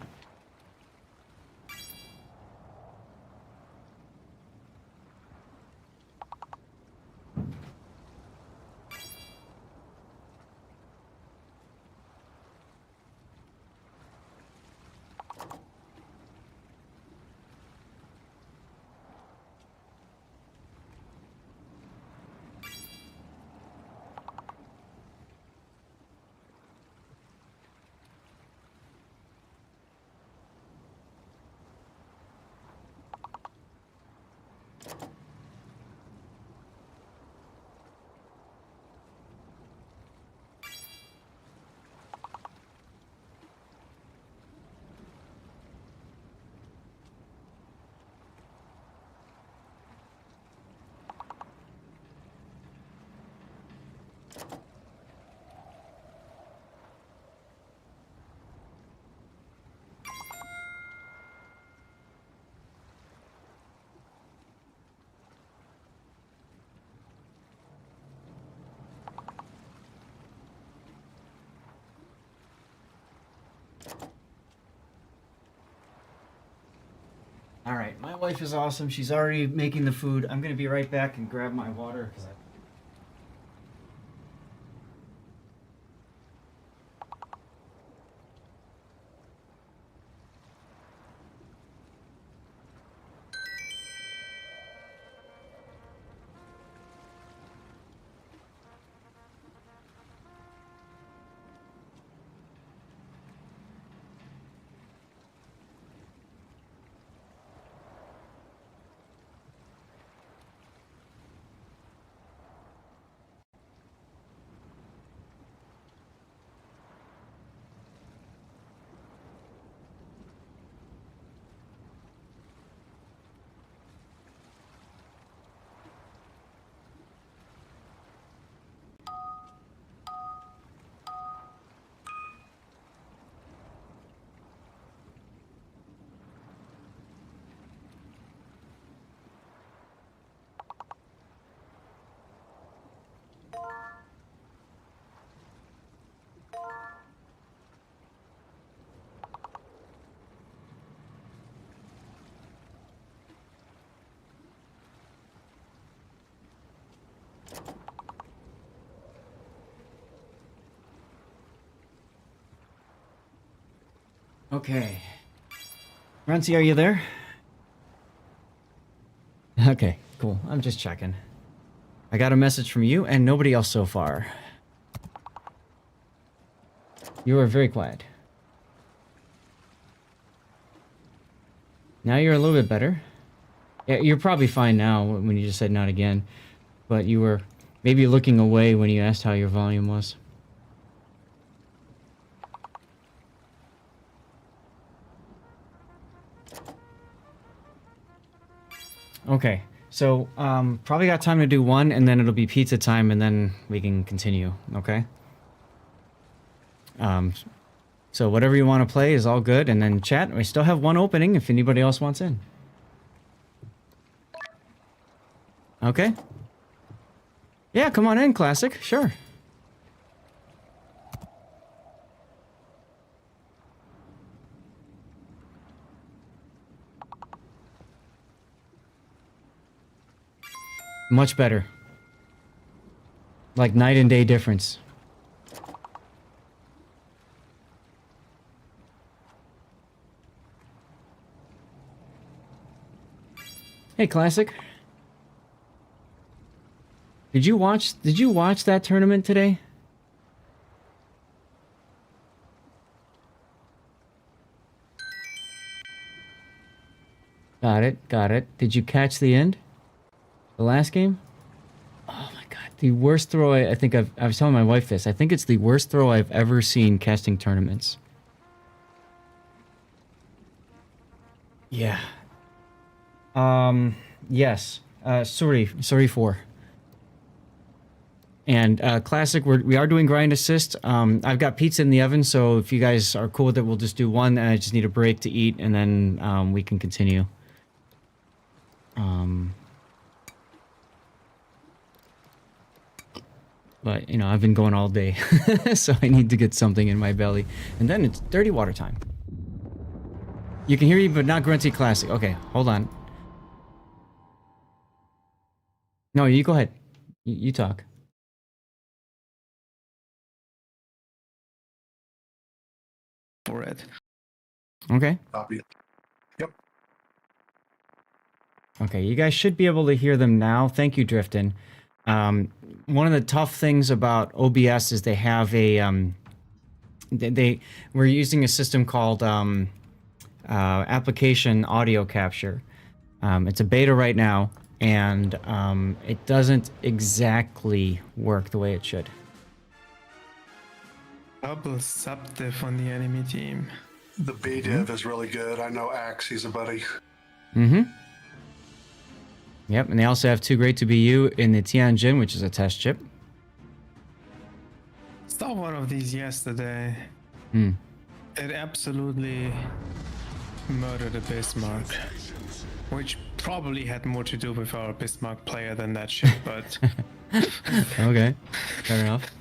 A: All right, my wife is awesome. She's already making the food. I'm going to be right back and grab my water because Okay. Runcy, are you there? Okay, cool. I'm just checking. I got a message from you and nobody else so far. You are very quiet. Now you're a little bit better. Yeah, you're probably fine now when you just said not again. But you were maybe looking away when you asked how your volume was. Okay, so probably got time to do one, and then it'll be pizza time, and then we can continue, okay? So whatever you want to play is all good, and then chat. We still have one opening if anybody else wants in. Okay. Yeah, come on in, Classic. Sure. Much better. Like night and day difference. Hey, Classic. Did you watch that tournament today? Got it, got it. Did you catch the end? The last game? Oh my god, the worst throw I think I was telling my wife this. I think it's the worst throw I've ever seen casting tournaments. Yeah. Yes. Sorry 4. And Classic, we are doing grind assist. I've got pizza in the oven, so if you guys are cool with it, we'll just do one. And I just need a break to eat, and then we can continue. But, you know, I've been going all day, so I need to get something in my belly. And then it's dirty water time. You can hear you, but not Grunty Classic. Okay, hold on. No, you go ahead. You talk.
C: For it.
A: Okay.
B: Copy. Yep.
A: Okay, you guys should be able to hear them now. Thank you, Driftin. One of the tough things about OBS is they have a we're using a system called application audio capture. It's a beta right now, and it doesn't exactly work the way it should.
C: Double sub-diff on the enemy team.
B: The B div is really good. I know Axe, he's a buddy.
A: Mm-hmm. Yep, and they also have 2 Great to Be You in the Tianjin, which is a test chip.
C: Saw one of these yesterday.
A: Hmm.
C: It absolutely murdered a Bismarck. Which probably had more to do with our Bismarck player than that shit, but...
A: Okay, fair enough.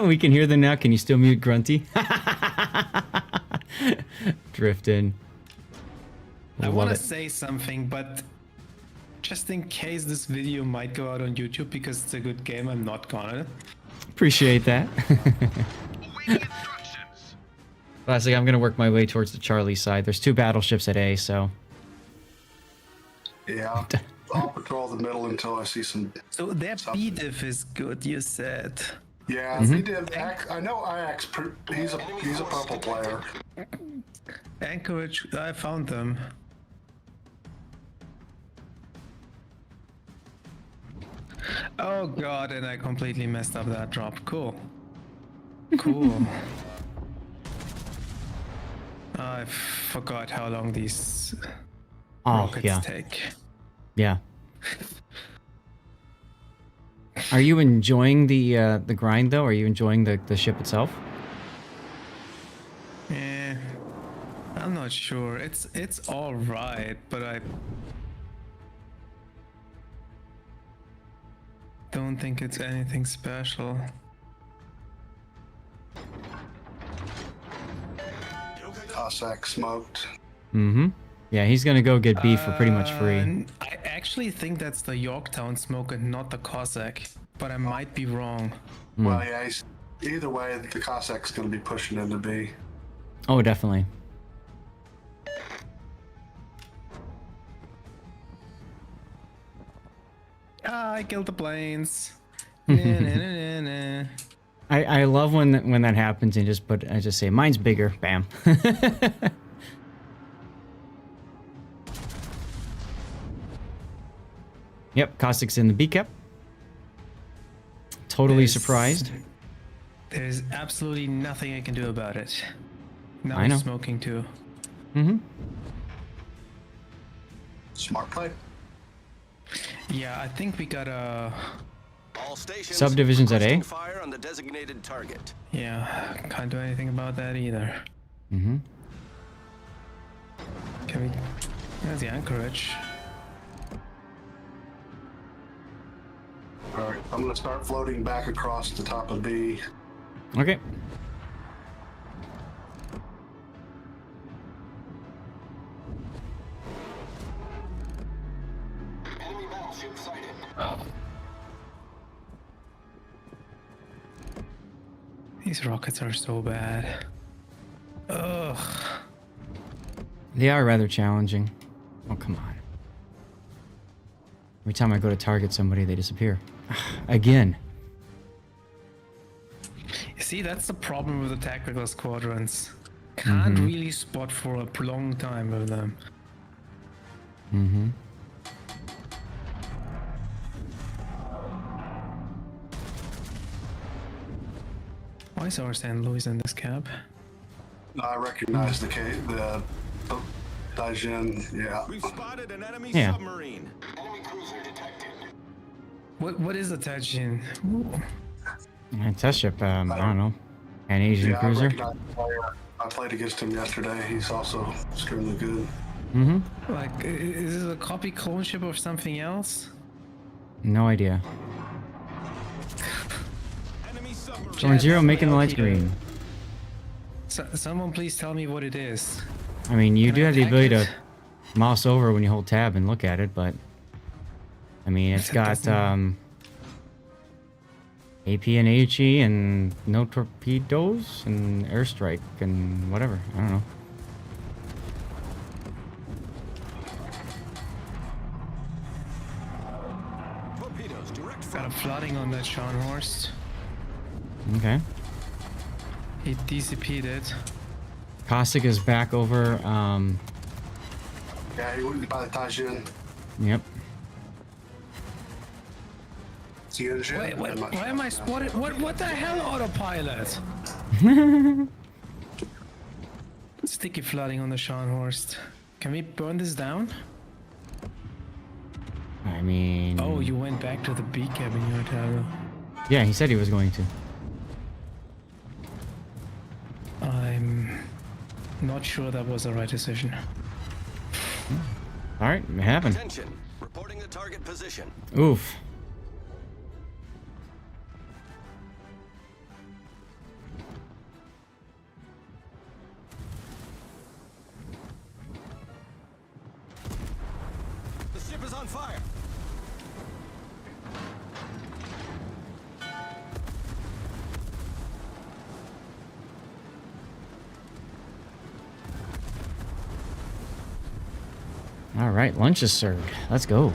A: We can hear them now. Can you still mute Grunty? Driftin'.
C: I want to
A: Love it.
C: say something, but just in case this video might go out on YouTube because it's a good game, I'm not gonna.
A: Appreciate that. Classic, I'm gonna work my way towards the Charlie side. There's 2 battleships at A, so...
B: Yeah. I'll patrol the middle until I see some...
C: So their B-diff is good, you said.
B: Yeah, B div. I know Axe, he's a purple player.
C: Anchorage, I found them. Oh god, and I completely messed up that drop. Cool. Cool. I forgot how long these rockets take.
A: Yeah. Are you enjoying the grind though? Are you enjoying the ship itself?
C: Yeah, I'm not sure. It's all right, but I don't think it's anything special.
B: Cossack smoked.
A: Mm-hmm. Yeah, he's gonna go get beef for pretty much free.
C: I actually think that's the Yorktown smoke and not the Cossack, but I might be wrong.
B: Well, yeah, Either way, the Cossack's going to be pushing into B.
A: Oh, definitely.
C: Ah, I killed the planes. Nah, nah, nah, nah, nah.
A: I love when that happens and I just say mine's bigger. Bam. Yep, Caustic's in the B cap. Totally
C: There's-
A: surprised.
C: There's absolutely nothing I can do about it. Now
A: I know.
C: smoking too.
A: Mm-hmm.
B: Smart play.
C: Yeah, I think we got a.
D: All stations
A: Subdivisions at A?
D: requesting fire on the designated target.
C: Yeah, can't do anything about that either.
A: Mm-hmm.
C: Can we? There's the anchorage.
B: All right, I'm going to start floating back across the top of B.
A: Okay.
D: Enemy battleship sighted.
C: These rockets are so bad. Ugh.
A: They are rather challenging. Oh, come on. Every time I go to target somebody, they disappear. Again.
C: You see, that's the problem with the tactical squadrons. Can't really spot for a long time with them.
A: Mm-hmm.
C: Why is our St. Louis in this cab?
B: I recognize the Daijin, yeah.
D: We've spotted an enemy
A: Yeah.
D: submarine. Enemy cruiser detected.
C: What is a Tajin?
A: And test ship, I don't know. An Asian
B: Yeah, I
A: cruiser.
B: recognize the player. I played against him yesterday. He's also extremely good.
A: Mm-hmm.
C: Like, is this a copy clone ship of something else?
A: No idea.
D: Enemy submarine.
A: Orange Zero
C: that's
A: making the
C: my
A: lights
C: Alpida.
A: green.
C: Someone please tell me what it is.
A: I mean, you
C: Can
A: do
C: I
A: have the
C: attack
A: ability
C: it?
A: to mouse over when you hold tab and look at it, but I mean, it's
C: It
A: got
C: doesn't-
A: AP and HE and no torpedoes and airstrike and whatever. I don't know.
D: Torpedoes direct
C: Got a
D: from.
C: flooding on that Scharnhorst.
A: Okay.
C: He DCP'd it.
A: Caustic is back over.
B: Yeah, he went by the Daijin.
A: Yep.
B: Tianjin.
C: Wait,
B: I'm not
C: why
B: sure.
C: am I spotted? What the hell, autopilot? Sticky flooding on the Scharnhorst. Can we burn this down?
A: I mean.
C: Oh, you went back to the B cabin, you Otago.
A: Yeah, he said he was going to.
C: I'm not sure that was the right decision.
A: All right, it happened.
D: Attention. Reporting the target position.
A: Oof.
D: The ship is on fire.
A: All right, lunch is served. Let's go.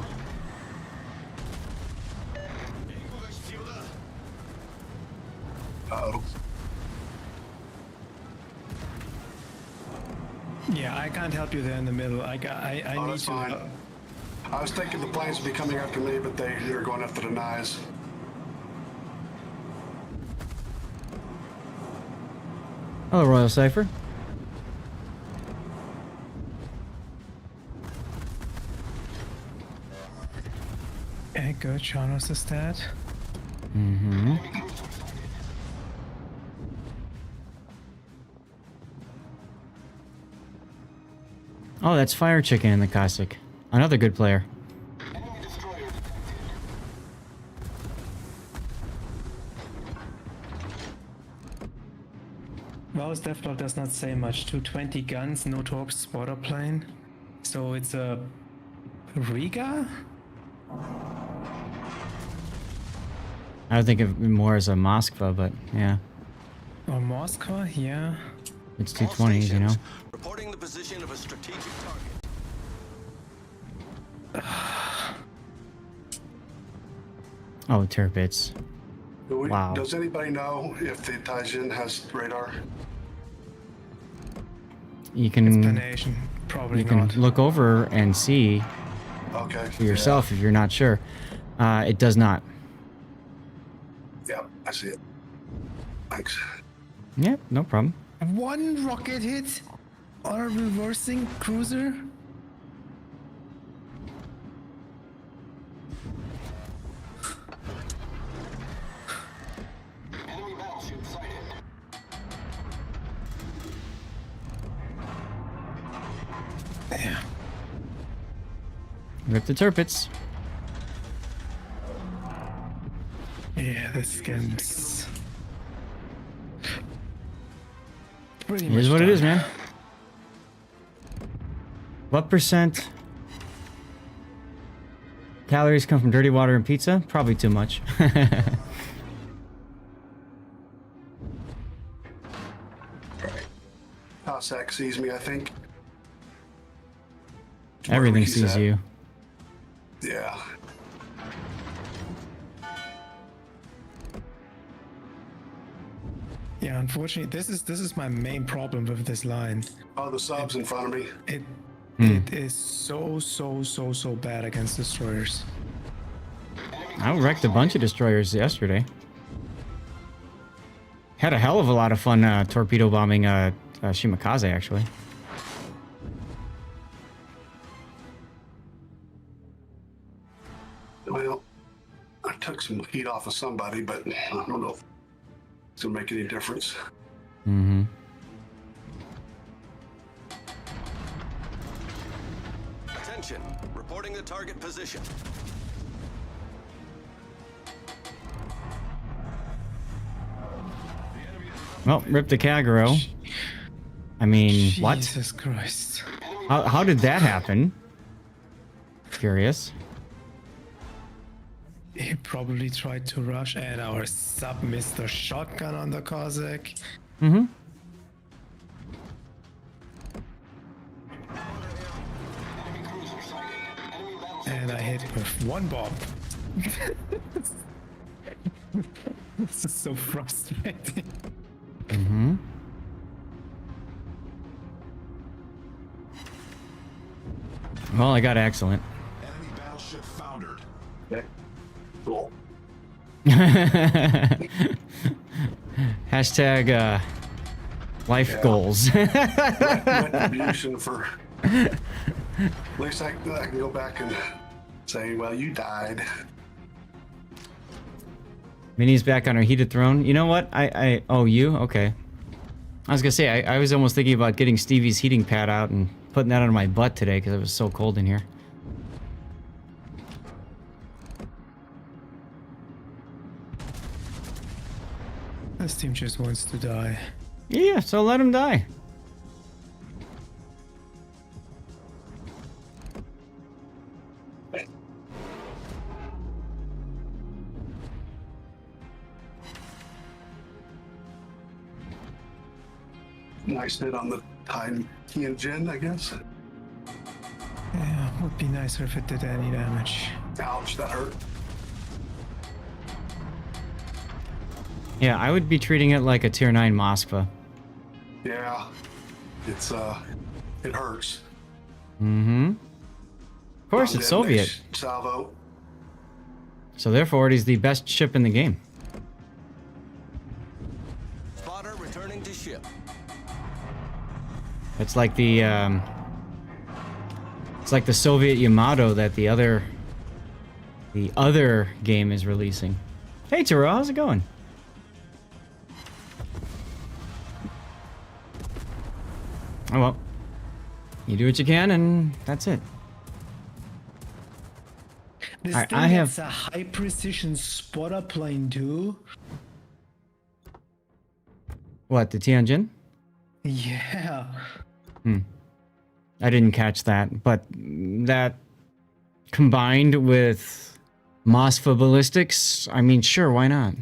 B: Uh-oh.
C: Yeah, I can't help you there in the middle. I
B: Oh,
C: need
B: that's
C: to.
B: fine. I was thinking the planes would be coming after me, but they're going after the knives.
A: Hello, Royal Cipher.
C: Okay, good. Shanos is dead.
A: Mm-hmm. Oh, that's Fire Chicken in the Cossack. Another good player.
D: Enemy destroyer detected.
C: Well, his Deathblow does not say much. 220 guns, no torp spotter plane. So it's a Riga?
A: I would think of it more as a Moskva, but yeah.
C: Or Moscow, yeah.
A: It's
D: All
A: 220s, you know.
D: stations, reporting the position of a strategic target.
A: Oh, Tirpitz. Wow.
B: Does anybody know if the Taijin has radar?
A: You can
C: Explanation, probably not.
A: look over and see
B: Okay.
A: for yourself if you're not sure. It does not.
B: Yeah, I see it. Thanks.
A: Yep, no problem.
C: One rocket hit on a reversing cruiser?
D: Enemy battleship sighted.
C: Yeah.
A: Rip the Tirpitz.
C: Yeah, this game's pretty
A: It
C: much
A: is what it
C: done.
A: is, man. What percent calories come from dirty water and pizza? Probably too much.
B: Cossack sees me, I think.
A: Everything
B: Wherever he's
A: sees
B: at.
A: you.
B: Yeah.
C: Yeah, unfortunately, this is my main problem with this line.
B: Oh, the sub's in front of me.
C: It is so bad against destroyers.
A: I wrecked a bunch of destroyers yesterday. Had a hell of a lot of fun torpedo bombing Shimakaze, actually.
B: Well, I took some heat off of somebody, but I don't know if it's gonna make any difference.
A: Mm-hmm.
D: Attention, reporting the target position.
A: Well, rip the Kagero. I mean, what?
C: Jesus Christ.
A: How did that happen? Curious.
C: He probably tried to rush at our sub Mr. Shotgun on the Cossack.
A: Mm-hmm.
C: And I hit with one bomb. This is so frustrating.
A: Mm-hmm. Well, I got excellent.
E: Enemy battleship foundered.
B: Okay. Cool.
A: Hashtag life
B: Yeah.
A: goals.
B: Retribution for. At least I can go back and say, well, you died.
A: Minnie's back on her heated throne. You know what? Oh, you? Okay. I was gonna say, I was almost thinking about getting Stevie's heating pad out and putting that on my butt today because it was so cold in here.
C: This team just wants to die.
A: Yeah, so let him die.
B: Nice hit on the Tianjin, I guess.
C: Yeah, would be nicer if it did any damage.
B: Ouch, that hurt.
A: Yeah, I would be treating it like a tier 9 Moskva.
B: Yeah, it's it hurts.
A: Mm-hmm. Of course, it's Soviet.
B: Salvo.
A: So therefore, it is the best ship in the game.
D: Spotter returning to ship.
A: It's like the Soviet Yamato that the other game is releasing. Hey Turo, how's it going? Oh well. You do what you can and that's it.
C: This
A: Alright,
C: thing
A: I have-
C: has a high precision spotter plane too.
A: What, the Tianjin?
C: Yeah.
A: I didn't catch that, but that combined with Moskva ballistics, I mean, sure, why not?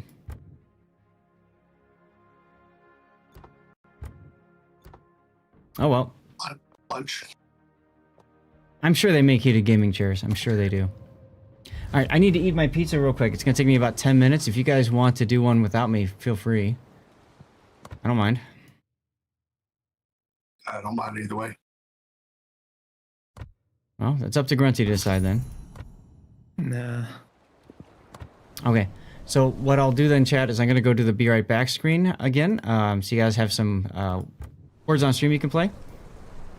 A: Oh well.
B: Lunch.
A: I'm sure they make heated gaming chairs. I'm sure they do. All right, I need to eat my pizza real quick. It's gonna take me about 10 minutes. If you guys want to do one without me, feel free. I don't mind.
B: I don't mind either way.
A: Well, it's up to Grunty to decide then.
C: Nah.
A: Okay, so what I'll do then, chat, is I'm gonna go to the be right back screen again, so you guys have some words on stream you can play.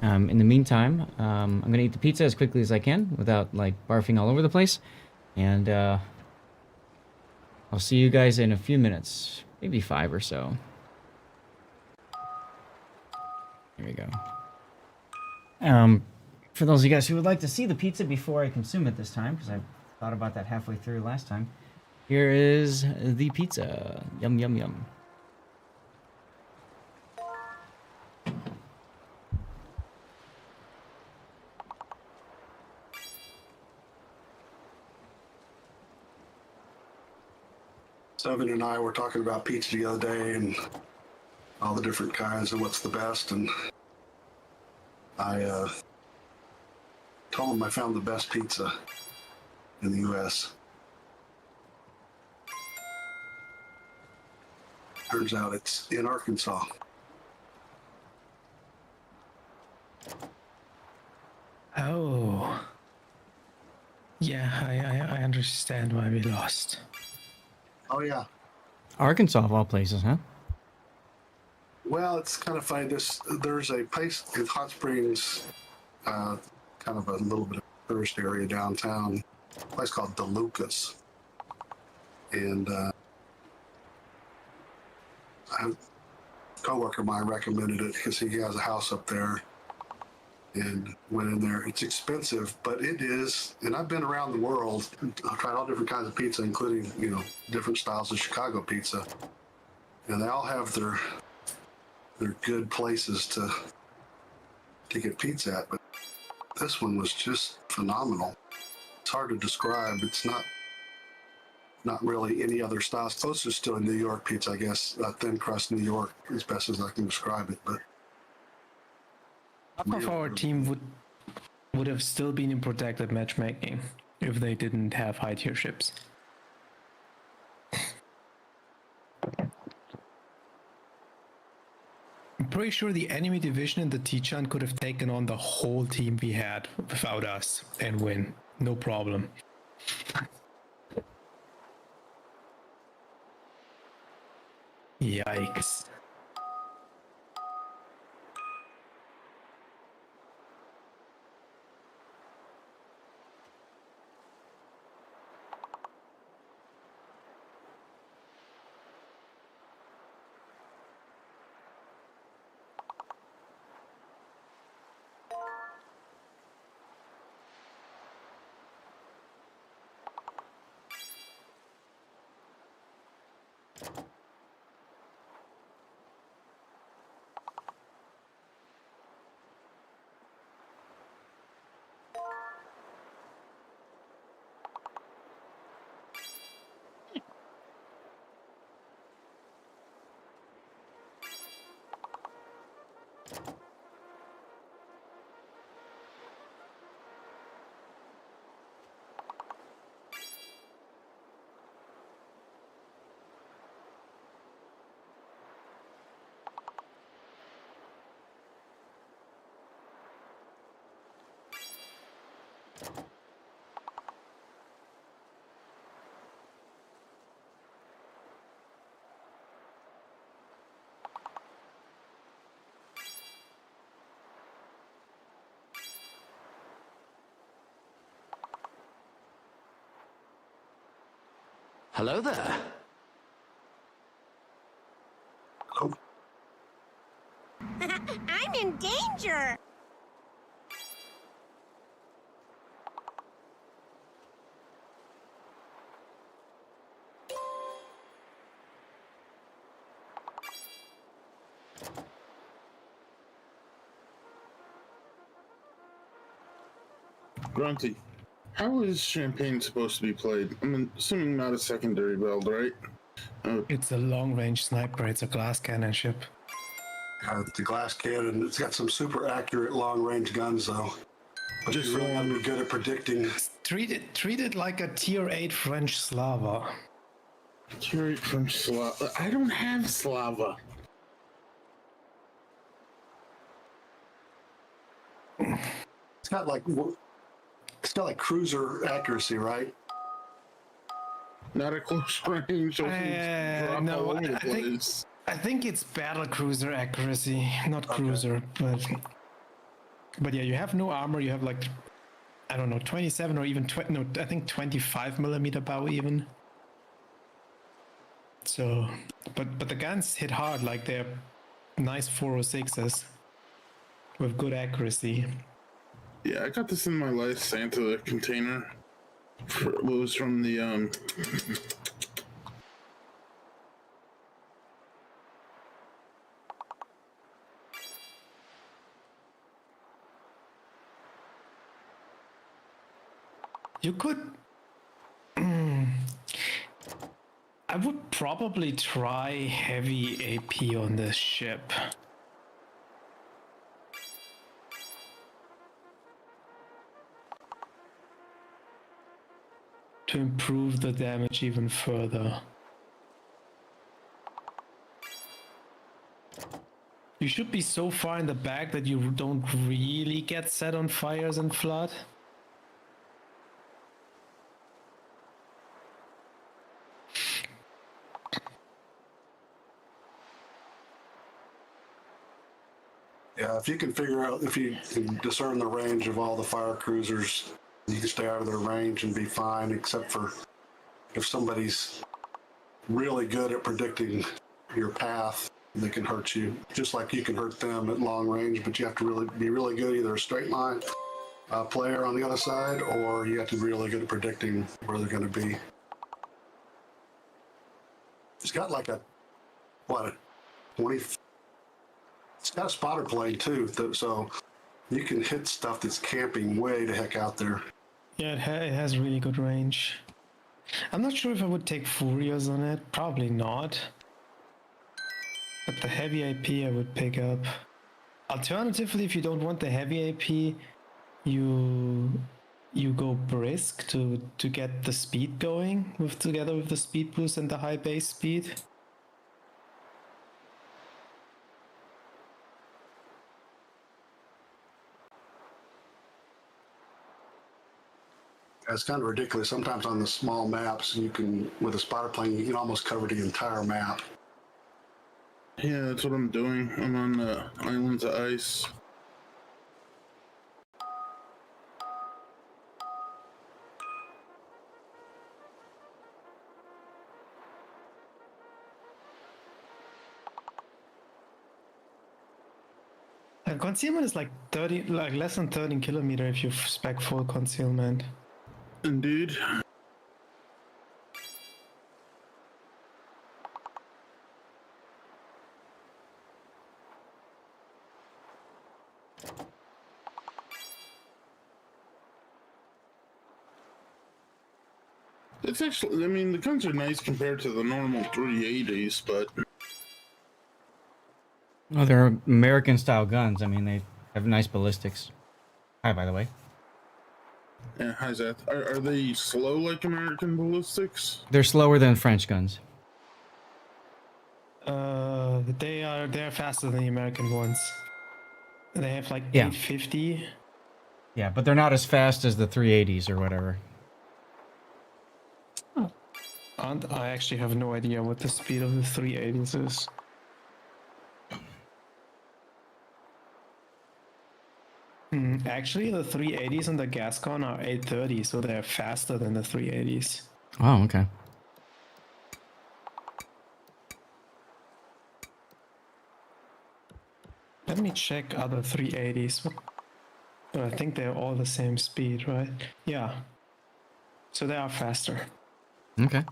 A: In the meantime, I'm gonna eat the pizza as quickly as I can without like barfing all over the place, and I'll see you guys in a few minutes, maybe 5 or so. Here we go. For those of you guys who would like to see the pizza before I consume it this time, because I thought about that halfway through last time, here is the pizza. Yum, yum, yum.
B: Seven and I were talking about pizza the other day and all the different kinds and what's the best. And I told him I found the best pizza in the U.S. Turns out it's in Arkansas.
C: Oh. Yeah, I understand why we lost.
B: Oh, yeah.
A: Arkansas, of all places, huh?
B: Well, it's kind of funny. There's a place in Hot Springs, kind of a little bit of a tourist area downtown, a place called DeLucas. And a coworker of mine recommended it because he has a house up there and went in there. It's expensive, but it is. And I've been around the world. I've tried all different kinds of pizza, including, different styles of Chicago pizza. And they all have their good places to get pizza at, but this one was just phenomenal. It's hard to describe. It's not really any other styles. Closest to a New York pizza, I guess. Thin crust New York, as best as I can describe it. But
C: Half of our team would have still been in protected matchmaking if they didn't have high tier ships. I'm pretty sure the enemy division in the Tichan could have taken on the whole team we had without us and win. No problem. Yikes.
F: Hello there.
B: oh,
G: I'm in danger!
H: Grunty, how is Champagne supposed to be played? I'm assuming not a secondary build, right?
C: It's a long range sniper, it's a glass cannon ship.
B: The glass cannon. It's got some super accurate long-range guns, though. But
H: Just
B: you really got to
H: one.
B: be good at predicting.
C: Treat it like a tier 8 French Slava.
H: Curate from Slava. I don't have Slava.
B: It's got like cruiser accuracy, right?
H: Not a close range. Drop
C: No,
H: all over the
C: I think
H: place.
C: I think it's battle cruiser accuracy, not cruiser. But yeah, you have no armor. You have like, I don't know, 27 or even 20. No, I think 25 millimeter bow even. So, but the guns hit hard. Like they're nice 406s with good accuracy.
H: Yeah, I got this in my last Santa container. It was from the
C: You could. I would probably try heavy AP on this ship. To improve the damage even further. You should be so far in the back that you don't really get set on fires and flood.
B: Yeah, if you can figure out, if you can discern the range of all the fire cruisers, you can stay out of their range and be fine, except for if somebody's really good at predicting your path, they can hurt you. Just like you can hurt them at long range, but you have to be really good, either a straight line player on the other side, or you have to be really good at predicting where they're going to be. It's got like a 20. It's got a spotter plane too, so you can hit stuff that's camping way the heck out there.
C: Yeah, it has really good range. I'm not sure if I would take Furious on it. Probably not. But the heavy AP I would pick up. Alternatively, if you don't want the heavy AP, you go brisk to get the speed going together with the speed boost and the high base speed.
B: It's kind of ridiculous. Sometimes on the small maps, you can, with a spotter plane, you can almost cover the entire map.
H: yeah, that's what I'm doing. I'm on the islands of ice.
C: And concealment is like 30, like less than 13 kilometer if you spec full concealment.
H: Indeed. It's actually, I mean, the guns are nice compared to the normal 380s, but
A: Oh, they're American style guns. I mean, they have nice ballistics. Hi, by the way.
H: yeah, hi Zeth. Are they slow like American ballistics?
A: They're slower than French guns.
C: They're faster than the American ones. They have like
A: Yeah.
C: 850.
A: Yeah, but they're not as fast as the 380s or whatever.
C: And I actually have no idea what the speed of the 380s is. Actually, the 380s and the Gascon are 830, so they're faster than the 380s.
A: Oh, okay.
C: Let me check other 380s. But I think they're all the same speed, right? Yeah. So they are faster.
A: Okay.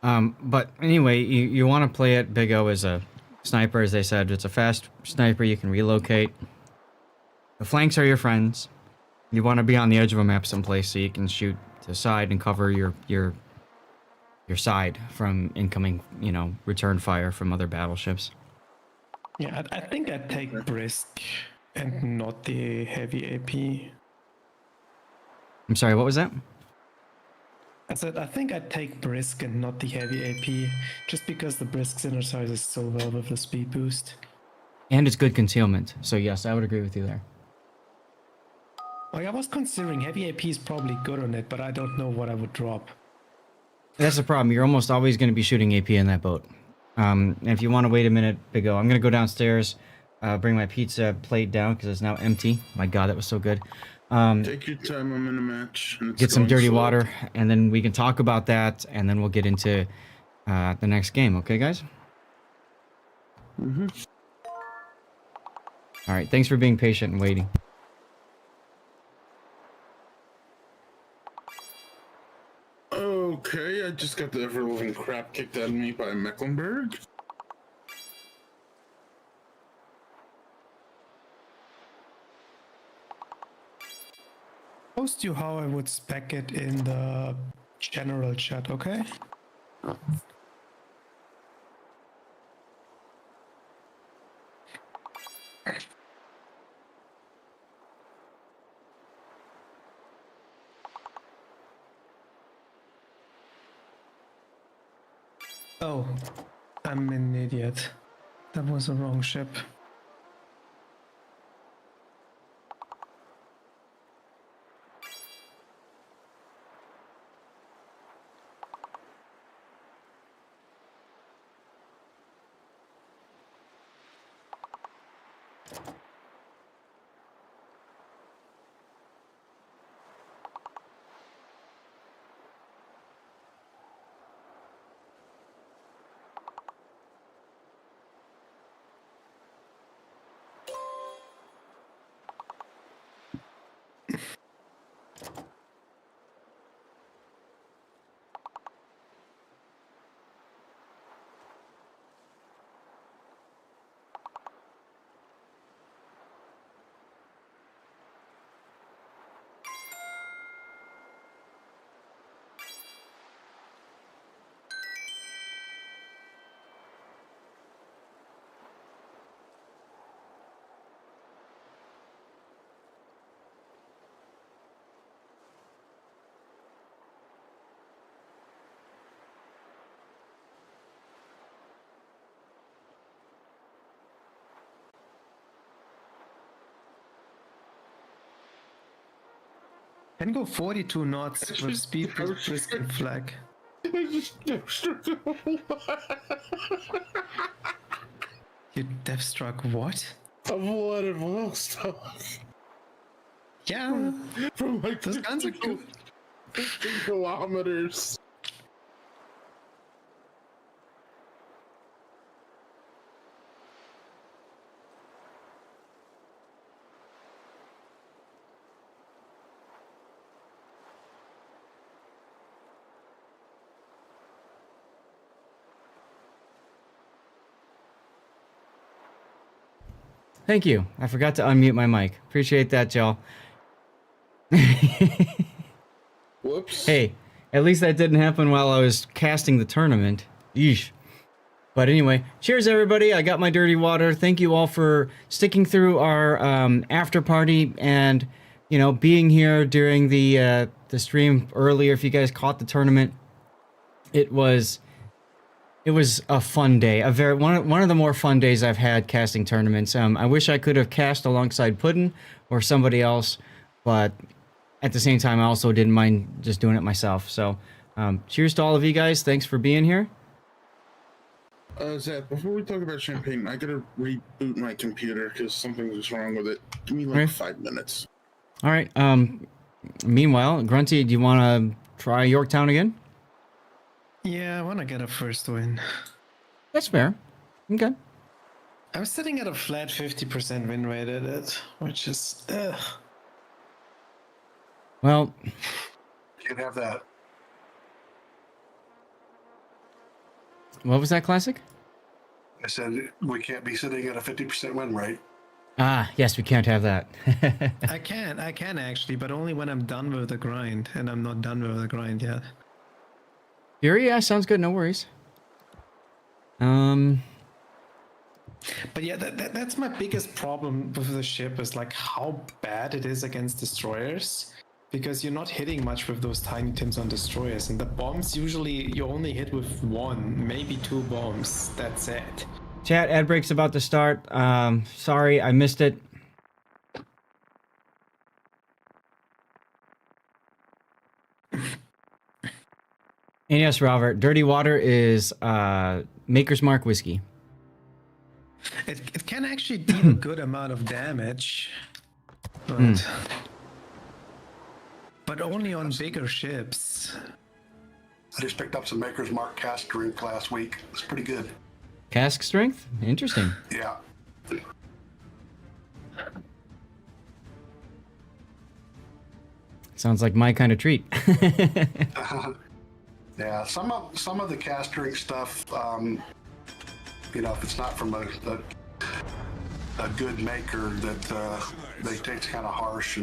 A: But anyway, you want to play it Big O as a sniper, as they said. It's a fast sniper. You can relocate. The flanks are your friends. You want to be on the edge of a map someplace so you can shoot to the side and cover your side from incoming, return fire from other battleships.
C: Yeah, I think I'd take brisk and not the heavy AP.
A: I'm sorry, what was that?
C: I said I think I'd take brisk and not the heavy AP, just because the brisk synergizes so well with the speed boost.
A: And it's good concealment. So yes, I would agree with you there.
C: Like I was considering heavy AP is probably good on it, but I don't know what I would drop.
A: That's the problem. You're almost always going to be shooting AP in that boat. And if you want to wait a minute, Big O, I'm going to go downstairs, bring my pizza plate down because it's now empty. My God, that was so good.
H: Take your time. I'm in a match. And it's
A: Get some
H: going
A: dirty
H: slow.
A: water, and then we can talk about that, and then we'll get into the next game. Okay, guys?
H: Mm-hmm.
A: All right. Thanks for being patient and waiting.
H: Okay, I just got the ever-living crap kicked out of me by Mecklenburg.
C: Post you how I would spec it in the general chat, okay? Oh, I'm an idiot. That was the wrong ship. Can go 42 knots with speed brisk and flag.
H: I just
C: You deathstruck what?
H: I've wanted Vostok
C: Yeah,
H: from like
C: those guns are good.
H: 15 kilometers.
A: Thank you. I forgot to unmute my mic. Appreciate that, y'all.
H: Whoops.
A: Hey, at least that didn't happen while I was casting the tournament. Yeesh. But anyway, cheers everybody. I got my dirty water. Thank you all for sticking through our after party and, you know, being here during the stream earlier. If you guys caught the tournament, it was a fun day. A very one of the more fun days I've had casting tournaments. I wish I could have cast alongside Puddin or somebody else, but at the same time, I also didn't mind just doing it myself. So, cheers to all of you guys. Thanks for being here.
H: Zach, before we talk about champagne, I gotta reboot my computer because something was wrong with it. Give me like
A: Right.
H: 5 minutes.
A: All right. Meanwhile, Grunty, do you want to try Yorktown again?
C: Yeah, I want to get a first win.
A: That's fair. Okay.
C: I'm sitting at a flat 50% win rate at it, which is
A: Well,
B: You can have that.
A: what was that classic?
B: I said we can't be sitting at a 50% win rate.
A: Ah, yes, we can't have that.
C: I can actually, but only when I'm done with the grind, and I'm not done with the grind yet.
A: Fury, yeah, sounds good. No worries.
C: But yeah, that's my biggest problem with the ship is like how bad it is against destroyers. Because you're not hitting much with those tiny tims on destroyers. And the bombs, usually you only hit with one, maybe two bombs. That's it.
A: Chat, ad break's about to start. Sorry, I missed it. And yes, Robert, Dirty Water is Maker's Mark whiskey.
C: It can actually deal a good amount of damage. But only on bigger ships.
B: I just picked up some Maker's Mark cast drink last week. It's pretty good.
A: Cask strength? Interesting.
B: Yeah.
A: Sounds like my kind of treat.
B: Yeah, some of the cast drink stuff, you know, if it's not from a good maker, that they taste kind of harsh,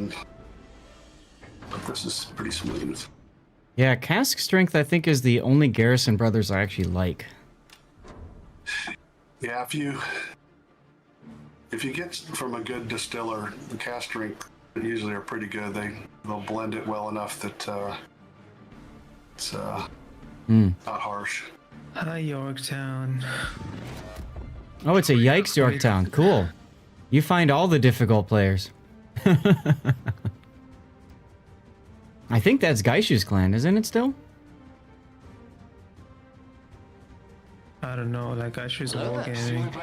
B: but this is pretty smooth.
A: Yeah, cask strength I think is the only Garrison Brothers I actually like.
B: Yeah, if you get from a good distiller, the cast strength usually are pretty good. They'll blend it well enough that it's not harsh.
C: Hi, Yorktown.
A: Oh, it's a Yikes Yorktown. Cool. You find all the difficult players. I think that's Gaishu's clan, isn't it still?
C: I don't know, like I should wargaming.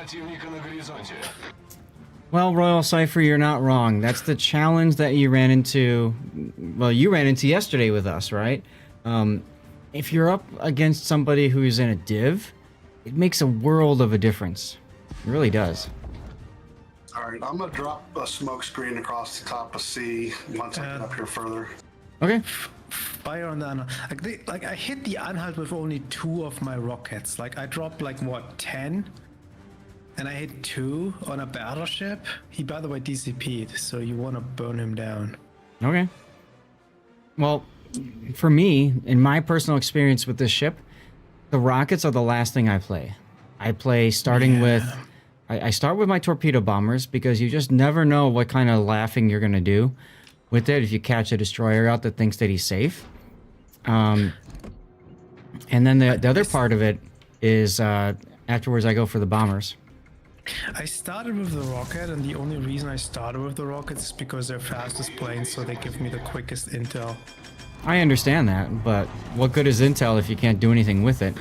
A: Well, Royal Cypher, you're not wrong. That's the challenge that you ran into. Well, you ran into yesterday with us, right? If you're up against somebody who's in a div, it makes a world of a difference. It really does.
B: All right, I'm gonna drop a smoke screen across the top of C once I get up here further.
A: Okay.
C: Fire on the Anhalt. Like I hit the Anhalt with only 2 of my rockets. Like I dropped like what, 10? And I hit 2 on a battleship. He, by the way, DCP'd, so you want to burn him down.
A: Okay. Well, for me, in my personal experience with this ship, the rockets are the last thing I play. I play starting with... I start with my torpedo bombers because you just never know what kind of laughing you're going to do with it if you catch a destroyer out that thinks that he's safe. And then the other part of it is afterwards I go for the bombers.
C: I started with the rocket, and the only reason I started with the rockets is because they're fastest planes, so they give me the quickest intel.
A: I understand that, but what good is intel if you can't do anything with it?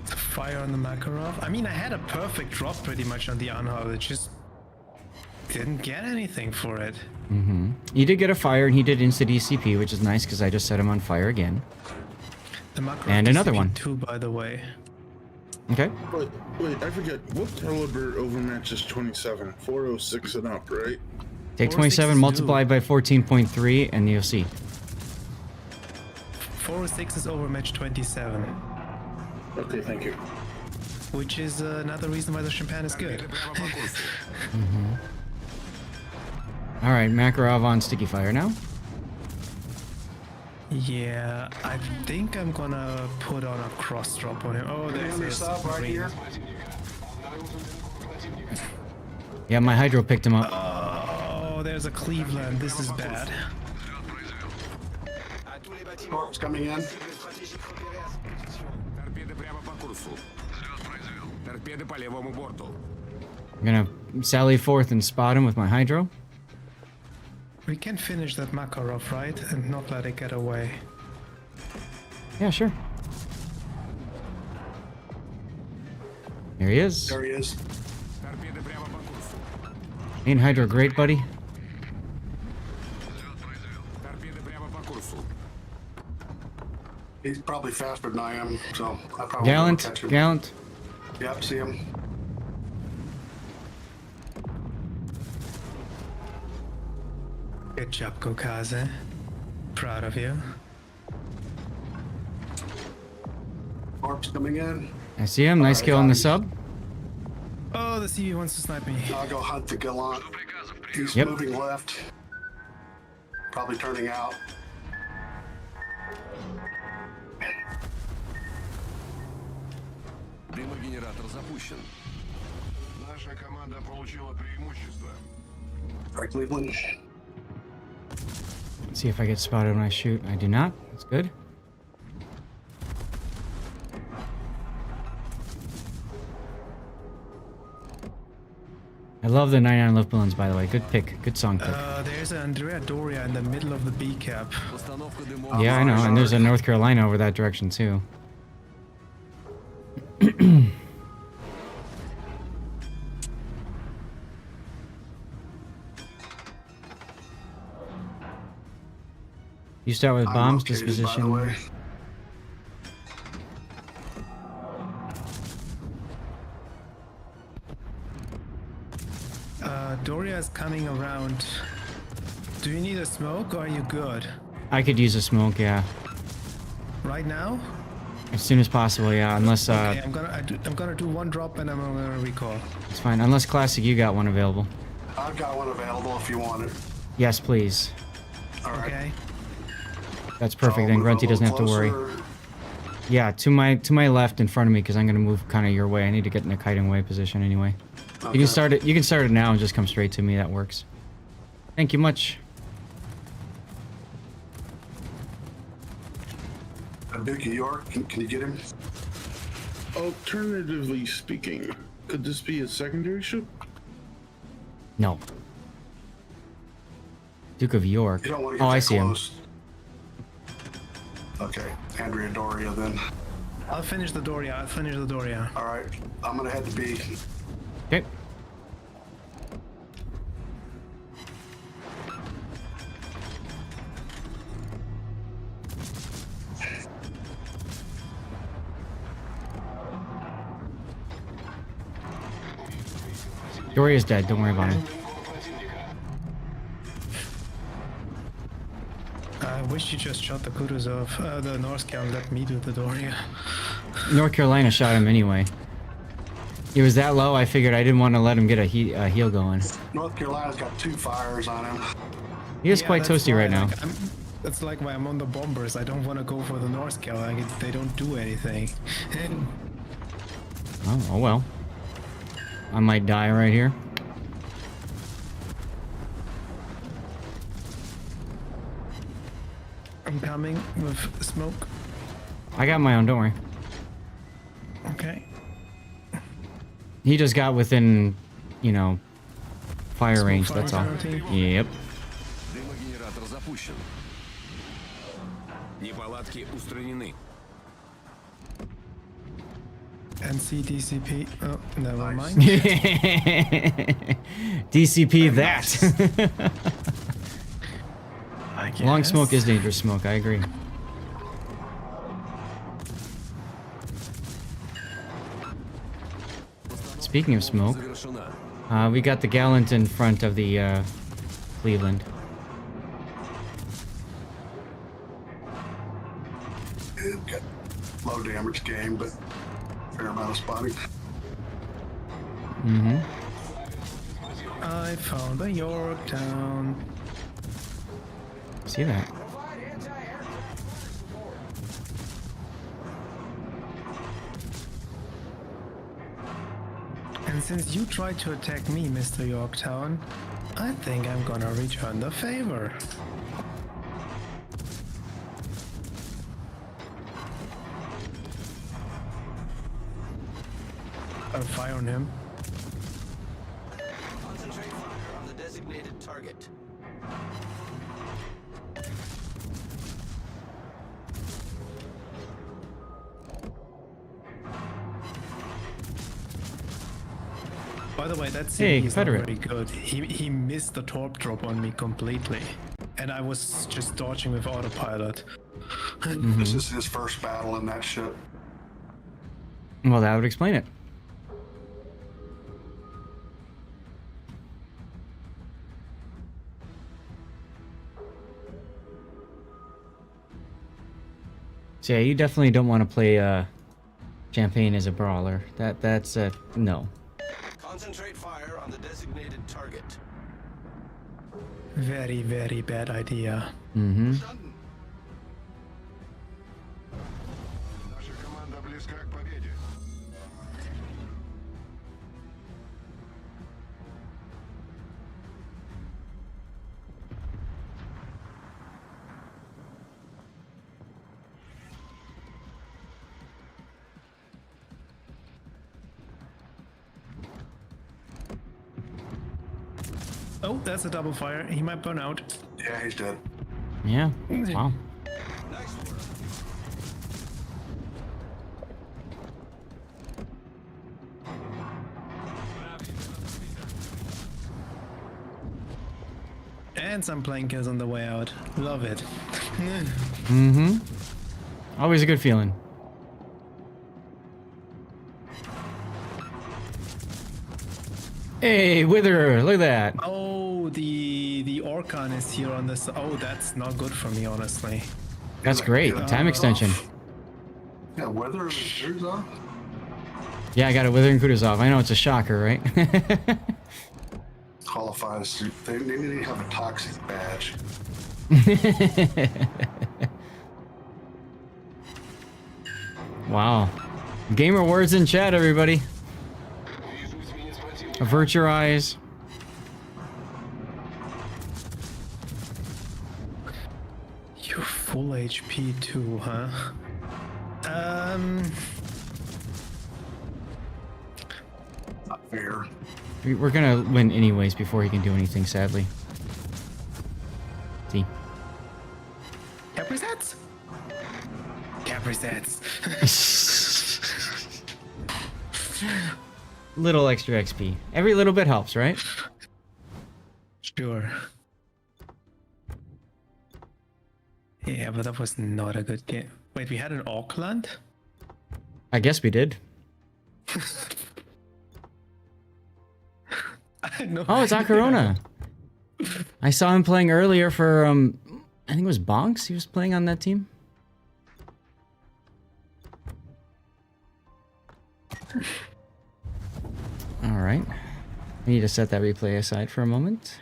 C: Fire on the Makarov. I mean, I had a perfect drop pretty much on the Anhalt. It just didn't get anything for it.
A: Mm-hmm. You did get a fire, and he did instant ECP, which is nice because I just set him on fire again.
C: The Makarov
A: and another
C: DCP
A: one
C: too, by the way.
A: Okay.
H: Wait, I forget. What caliber overmatch is 27? 406 and up, right?
A: Take 27 multiplied by 14.3, and you'll see.
C: 406 is overmatch 27.
H: Okay, thank you.
C: Which is another reason why the champagne is good.
A: Mm-hmm. All right, Makarov on sticky fire now.
C: Yeah, I think I'm gonna put on a cross drop on him. Oh, there's his
B: right
C: green.
B: here.
A: Yeah, my hydro picked him up.
C: Oh, there's a Cleveland. This is bad.
B: Corpse coming in.
A: I'm gonna sally forth and spot him with my hydro.
C: We can finish that Makarov, right? And not let it get away.
A: Yeah, sure. There he is.
B: There he is.
A: Ain't hydro great, buddy?
B: He's probably faster than I am, so I probably won't catch him.
A: Gallant.
B: Yep, see him.
C: Good job, Gokaze. Proud of you.
B: Corpse coming in.
A: I see him. Nice kill on the sub.
C: Oh, the CV wants to snipe me.
B: I'll go hunt the Gallant. He's
A: Yep.
B: moving left. Probably turning out.
D: Дымогенератор запущен.
E: Наша команда получила преимущество.
B: All right, Cleveland.
A: Let's see if I get spotted when I shoot. I do not. That's good. I love the 99 Left Balloons, by the way. Good pick. Good song pick.
C: There's an Andrea Doria in the middle of the B cap.
D: Установка дымов.
A: Yeah, I know. And there's a North Carolina over that direction, too. You start with
B: I'm
A: bombs,
B: located, by the
A: disposition.
B: way.
C: Doria is coming around. Do you need a smoke or are you good?
A: I could use a smoke, yeah.
C: Right now?
A: As soon as possible, yeah. Unless,
C: Okay, I'm gonna do one drop and I'm gonna recall.
A: it's fine. Unless Classic, you got one available.
B: I've got one available if you want it.
A: Yes, please.
B: All right.
C: Okay.
A: That's perfect.
B: I'll
A: Then
B: move a
A: Grunty doesn't have to
B: little
A: worry.
B: closer.
A: Yeah, to my left in front of me, because I'm gonna move kind of your way. I need to get in a kiting way position anyway. You
B: Okay.
A: can start it. You can start it now and just come straight to me. That works. Thank you much.
B: Duke of York, can you get him?
H: Alternatively speaking, could this be a secondary ship?
A: No. Duke of York.
B: You don't want to get
A: Oh,
B: that
A: I see him.
B: close. Okay, Andrea Doria then.
C: I'll finish the Doria.
B: All right, I'm gonna head to B.
A: Okay. Doria's dead. Don't worry about him.
C: I wish you just shot the kudos off the North Cal and let me do the Doria.
A: North Carolina shot him anyway. He was that low. I figured I didn't want to let him get a heal going.
B: North Carolina's got 2 fires on him.
A: He is
C: Yeah,
A: quite
C: that's
A: toasty
C: why,
A: right now.
C: like, that's like why I'm on the bombers. I don't want to go for the North Cal. Like, they don't do anything.
A: Oh well. I might die right here.
C: I'm coming with smoke.
A: I got my own. Don't worry.
C: Okay.
A: He just got within, you know, fire
C: Smoke
A: range.
C: fire
A: That's all.
C: penalty.
A: Yep.
D: Дымогенератор запущен. Неполадки устранены.
C: NC DCP. Oh, never mind.
A: DCP that.
C: I
A: Long
C: guess.
A: smoke is dangerous smoke. I agree. Speaking of smoke,
D: Завершена.
A: we got the Gallant in front of the Cleveland.
B: And got low damage game, but fair amount of spotting.
A: Mm-hmm.
C: I found the Yorktown.
A: See that?
C: And since you tried to attack me, Mr. Yorktown, I think I'm gonna return the favor. I'll fire on him.
D: Concentrate fire on the designated target.
C: By the way, that
A: Hey,
C: CD is not
A: Confederate.
C: very good. He missed the torp drop on me completely. And I was just dodging with autopilot.
B: This is his first battle in that ship.
A: Well, that would explain it. So yeah, you definitely don't want to play Champagne as a brawler. That's a no.
D: Concentrate fire on the designated target.
C: Very, very bad idea.
A: Mm-hmm.
E: Наша команда близка к победе.
C: Oh, that's a double fire. He might burn out.
B: Yeah, he's dead.
A: Yeah. Wow.
D: Nice work.
C: And some plane kills on the way out. Love it.
A: Mm-hmm. Always a good feeling. Hey, Witherer, look at that.
C: Oh, the Orkan is here on this. Oh, that's not good for me, honestly.
A: That's great. Time extension.
B: Yeah, weather and shoes off.
A: Yeah, I got a Withering Kutuzov. I know it's a shocker, right?
B: Qualifies. They need to have a toxic badge.
A: Wow. Gamer words in chat, everybody. Avert your eyes.
C: You're full HP too, huh?
B: Not fair.
A: We're gonna win anyways before he can do anything, sadly. See?
C: Cap resets? Cap resets.
A: Little extra XP. Every little bit helps, right?
C: Sure. Yeah, but that was not a good game. Wait, we had an Auckland?
A: I guess we did.
C: I had no
A: Oh, it's
C: idea.
A: Akarona. I saw him playing earlier for, I think it was Bonks. He was playing on that team. All right. I need to set that replay aside for a moment.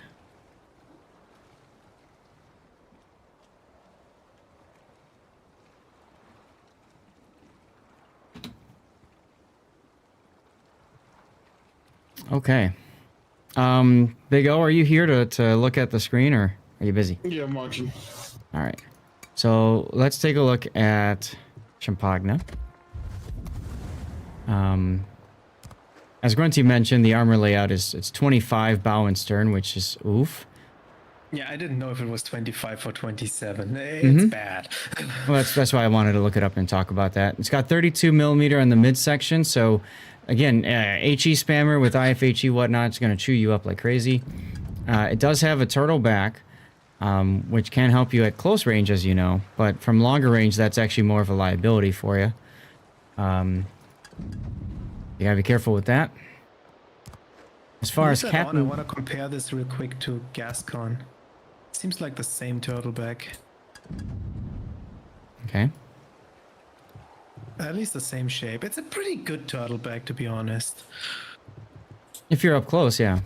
A: Okay. Big O, are you here to look at the screen, or are you busy?
H: Yeah, I'm watching.
A: All right. So let's take a look at Champagne. As Grunty mentioned, the armor layout it's 25 bow and stern, which is oof.
C: Yeah, I didn't know if it was 25 or 27. It's bad.
A: Well, that's why I wanted to look it up and talk about that. It's got 32 millimeter on the midsection, so again, HE spammer with IFHE whatnot, it's going to chew you up like crazy. It does have a turtle back, which can help you at close range, as you know, but from longer range, that's actually more of a liability for you. You gotta be careful with that. As far as
C: I
A: Captain,
C: want to compare this real quick to Gascon. Seems like the same turtleback.
A: okay.
C: At least the same shape. It's a pretty good turtleback, to be honest.
A: If you're up close, yeah.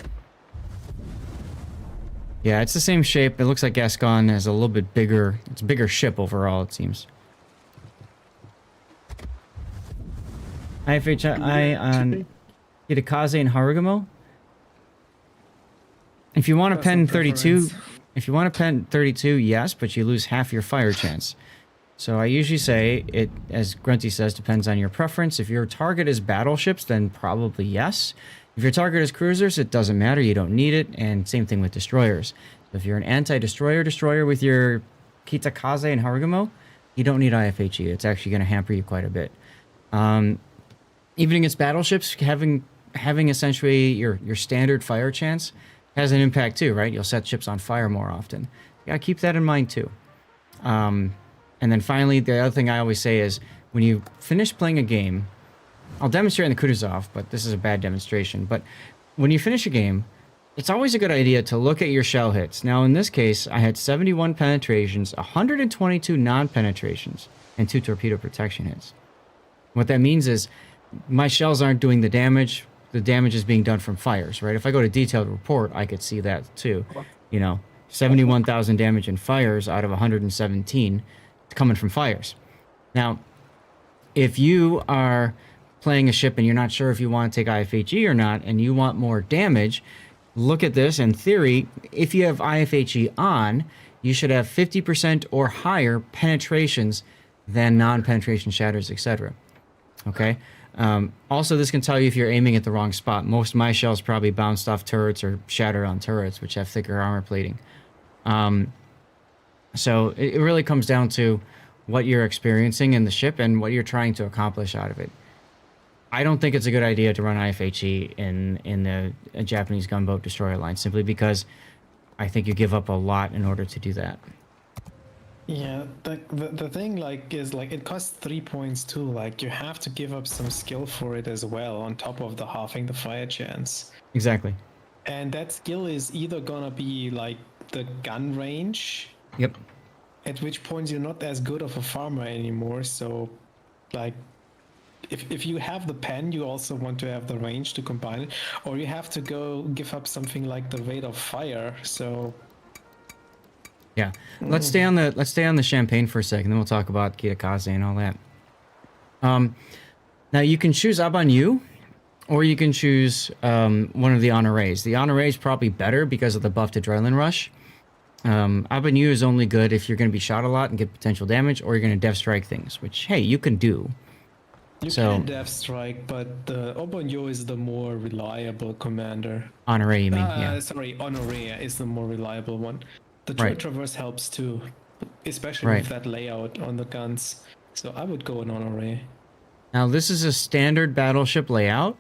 A: Yeah, it's the same shape. It looks like Gascon has a little bit bigger. It's a bigger ship overall, it seems. IFHI on Hitakaze and Harugumo. If you want to pen 32, if you want to pen 32, yes, but you lose half your fire chance. So I usually say it, as Grunty says, depends on your preference. If your target is battleships, then probably yes. If your target is cruisers, it doesn't matter. You don't need it. And same thing with destroyers. If you're an anti-destroyer destroyer with your Kitakaze and Harugumo, you don't need IFHE. It's actually going to hamper you quite a bit. Even against battleships, having essentially your standard fire chance has an impact too, right? You'll set ships on fire more often. You gotta keep that in mind too. And then finally, the other thing I always say is when you finish playing a game, I'll demonstrate in the Kutuzov, but this is a bad demonstration. But when you finish a game, it's always a good idea to look at your shell hits. Now, in this case, I had 71 penetrations, 122 non-penetrations, and 2 torpedo protection hits. What that means is my shells aren't doing the damage. The damage is being done from fires, right? If I go to detailed report, I could see that too. 71,000 damage in fires out of 117 coming from fires. Now, if you are playing a ship and you're not sure if you want to take IFHE or not, and you want more damage, look at this. In theory, if you have IFHE on, you should have 50% or higher penetrations than non-penetration shatters, etc. Okay? Also, this can tell you if you're aiming at the wrong spot. Most of my shells probably bounced off turrets or shattered on turrets, which have thicker armor plating. So it really comes down to what you're experiencing in the ship and what you're trying to accomplish out of it. I don't think it's a good idea to run IFHE in the Japanese gunboat destroyer line, simply because I think you give up a lot in order to do that.
C: Yeah, the thing like is like it costs 3 points too. Like you have to give up some skill for it as well, on top of the halving the fire chance.
A: Exactly.
C: And that skill is either gonna be like the gun range,
A: Yep.
C: at which point you're not as good of a farmer anymore. So, like, if you have the pen, you also want to have the range to combine it, or you have to go give up something like the rate of fire. So,
A: Yeah. Let's stay on the champagne for a second, then we'll talk about Kitakaze and all that. Now you can choose Abanyu, or you can choose one of the honorees. The honoree is probably better because of the buff to Adrenaline Rush. Abanyu is only good if you're going to be shot a lot and get potential damage, or you're going to Death Strike things, which, hey, you can do.
C: you can Death Strike, but the Obanyo is the more reliable commander.
A: Honoree, you mean? Yeah.
C: Sorry, Honorea is the more reliable one. The
A: Right.
C: Traverse helps too, especially
A: Right.
C: with that layout on the guns. So I would go an Honoree.
A: Now, this is a standard battleship layout.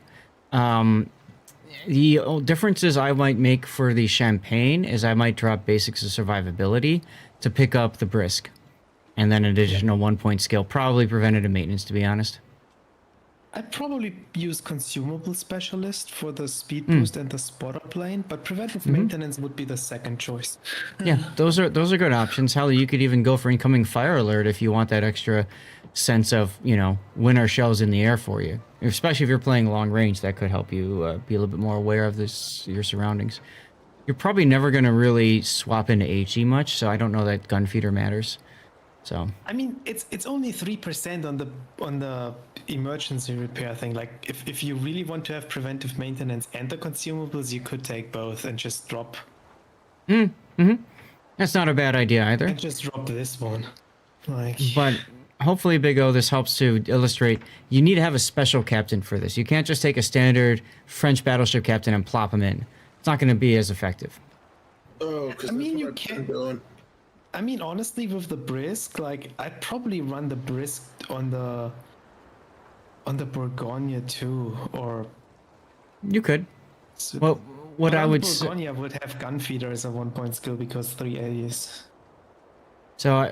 A: The differences I might make for the Champagne is I might drop basics of survivability to pick up the Brisk. And then an additional 1-point skill. Probably preventative maintenance, to be honest.
C: I'd probably use Consumable Specialist for the speed boost and the spotter plane, but preventive maintenance would be the second choice.
A: Yeah, those are good options. Hell, you could even go for incoming fire alert if you want that extra sense of, when are shells in the air for you. Especially if you're playing long range, that could help you be a little bit more aware of your surroundings. You're probably never going to really swap into HE much, so I don't know that gun feeder matters. So
C: I mean, it's only 3% on the emergency repair thing. Like, if you really want to have preventive maintenance and the consumables, you could take both and just drop.
A: that's not a bad idea either.
C: And just drop this one. Like,
A: But hopefully, Big O, this helps to illustrate you need to have a special captain for this. You can't just take a standard French battleship captain and plop him in. It's not going to be as effective.
H: Oh, because
C: I mean, you can. I mean, honestly, with the Brisk, like, I'd probably run the Brisk on the Bourgogne too, or
A: You could. Well, what I would say.
C: Bourgogne would have gun feeder as a 1-point skill because 3 A's.
A: So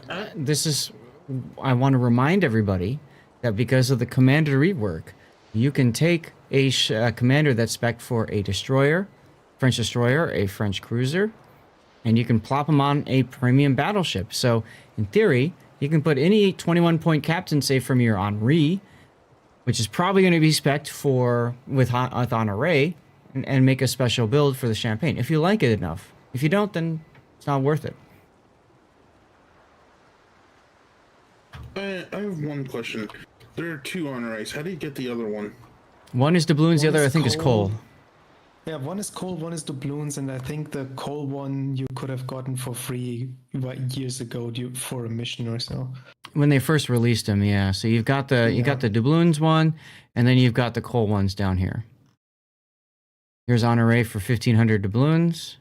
A: I want to remind everybody that because of the commander rework, you can take a commander that's spec'd for a destroyer, French destroyer, a French cruiser, and you can plop them on a premium battleship. So in theory, you can put any 21-point captain, say from your Henri, which is probably going to be spec'd with Honoré, and make a special build for the Champagne if you like it enough. If you don't, then it's not worth it.
H: I have one question. There are 2 honorees. How do you get the other one?
A: One is doubloons, the
C: One
A: other
C: is
A: I think is coal.
C: Yeah, one is coal, one is doubloons, and I think the coal one you could have gotten for free years ago for a mission or so.
A: When they first released them, yeah. So you got the doubloons one, and then you've got the coal ones down here. Here's Honoré for 1,500 doubloons.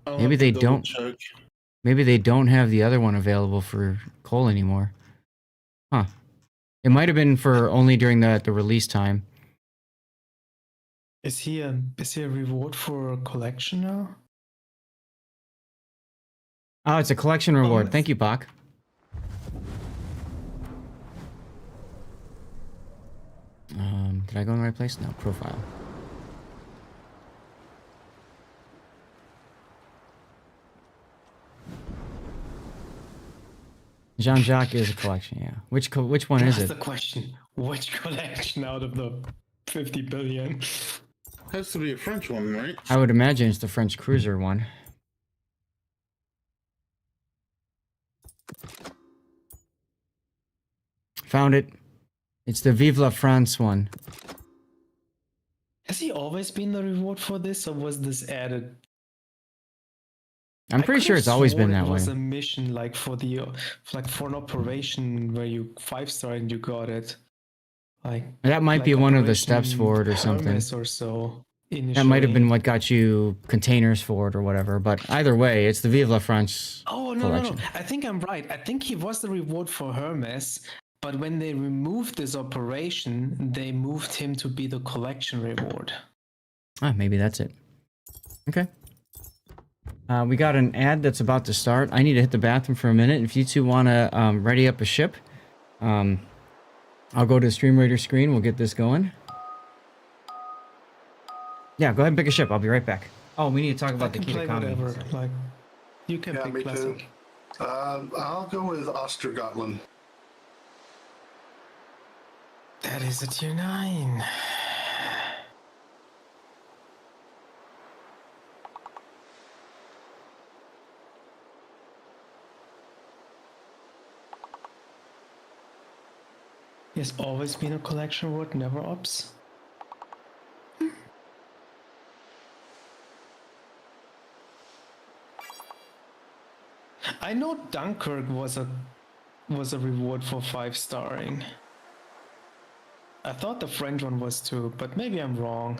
A: Maybe they don't.
H: Check.
A: Maybe they don't have the other one available for coal anymore. Huh. It might have been for only during the release time.
C: Is he a reward for a collection now?
A: Oh, it's a collection reward.
C: nice.
A: Thank you, Bach. Did I go in the right place? No, profile. Jean-Jacques is a collection, yeah. Which one is
C: That's
A: it?
C: the question. Which collection out of the 50 billion?
H: Has to be a French one, right?
A: I would imagine it's the French cruiser one. Found it. It's the Vive la France one.
C: Has he always been the reward for this, or was this added
A: I'm
C: I
A: pretty
C: could
A: sure
C: have
A: it's always been
C: sworn
A: that
C: it
A: way.
C: was a mission like for an operation where you 5-star and you got it. Like
A: That might be
C: like
A: one of the steps
C: Operation
A: for it or something.
C: Hermes or so
A: That might have been
C: initially.
A: what got you containers for it or whatever. But either way, it's the Vive la France
C: Oh no.
A: collection.
C: I think I'm right. I think he was the reward for Hermes, but when they removed this operation, they moved him to be the collection reward.
A: Ah, maybe that's it. Okay. We got an ad that's about to start. I need to hit the bathroom for a minute. If you two want to ready up a ship, I'll go to the Stream Raider screen. We'll get this going. Yeah, go ahead and pick a ship. I'll be right back. Oh, we need to talk
C: I
A: about the
C: can play
A: Kita
C: whatever. Like you can
B: Yeah,
C: pick
B: me
C: classic.
B: too. I'll go with Ostergotland.
C: That is a tier 9. He has always been a collection word, never ops. I know Dunkirk was a reward for 5-starring. I thought the French one was too, but maybe I'm wrong.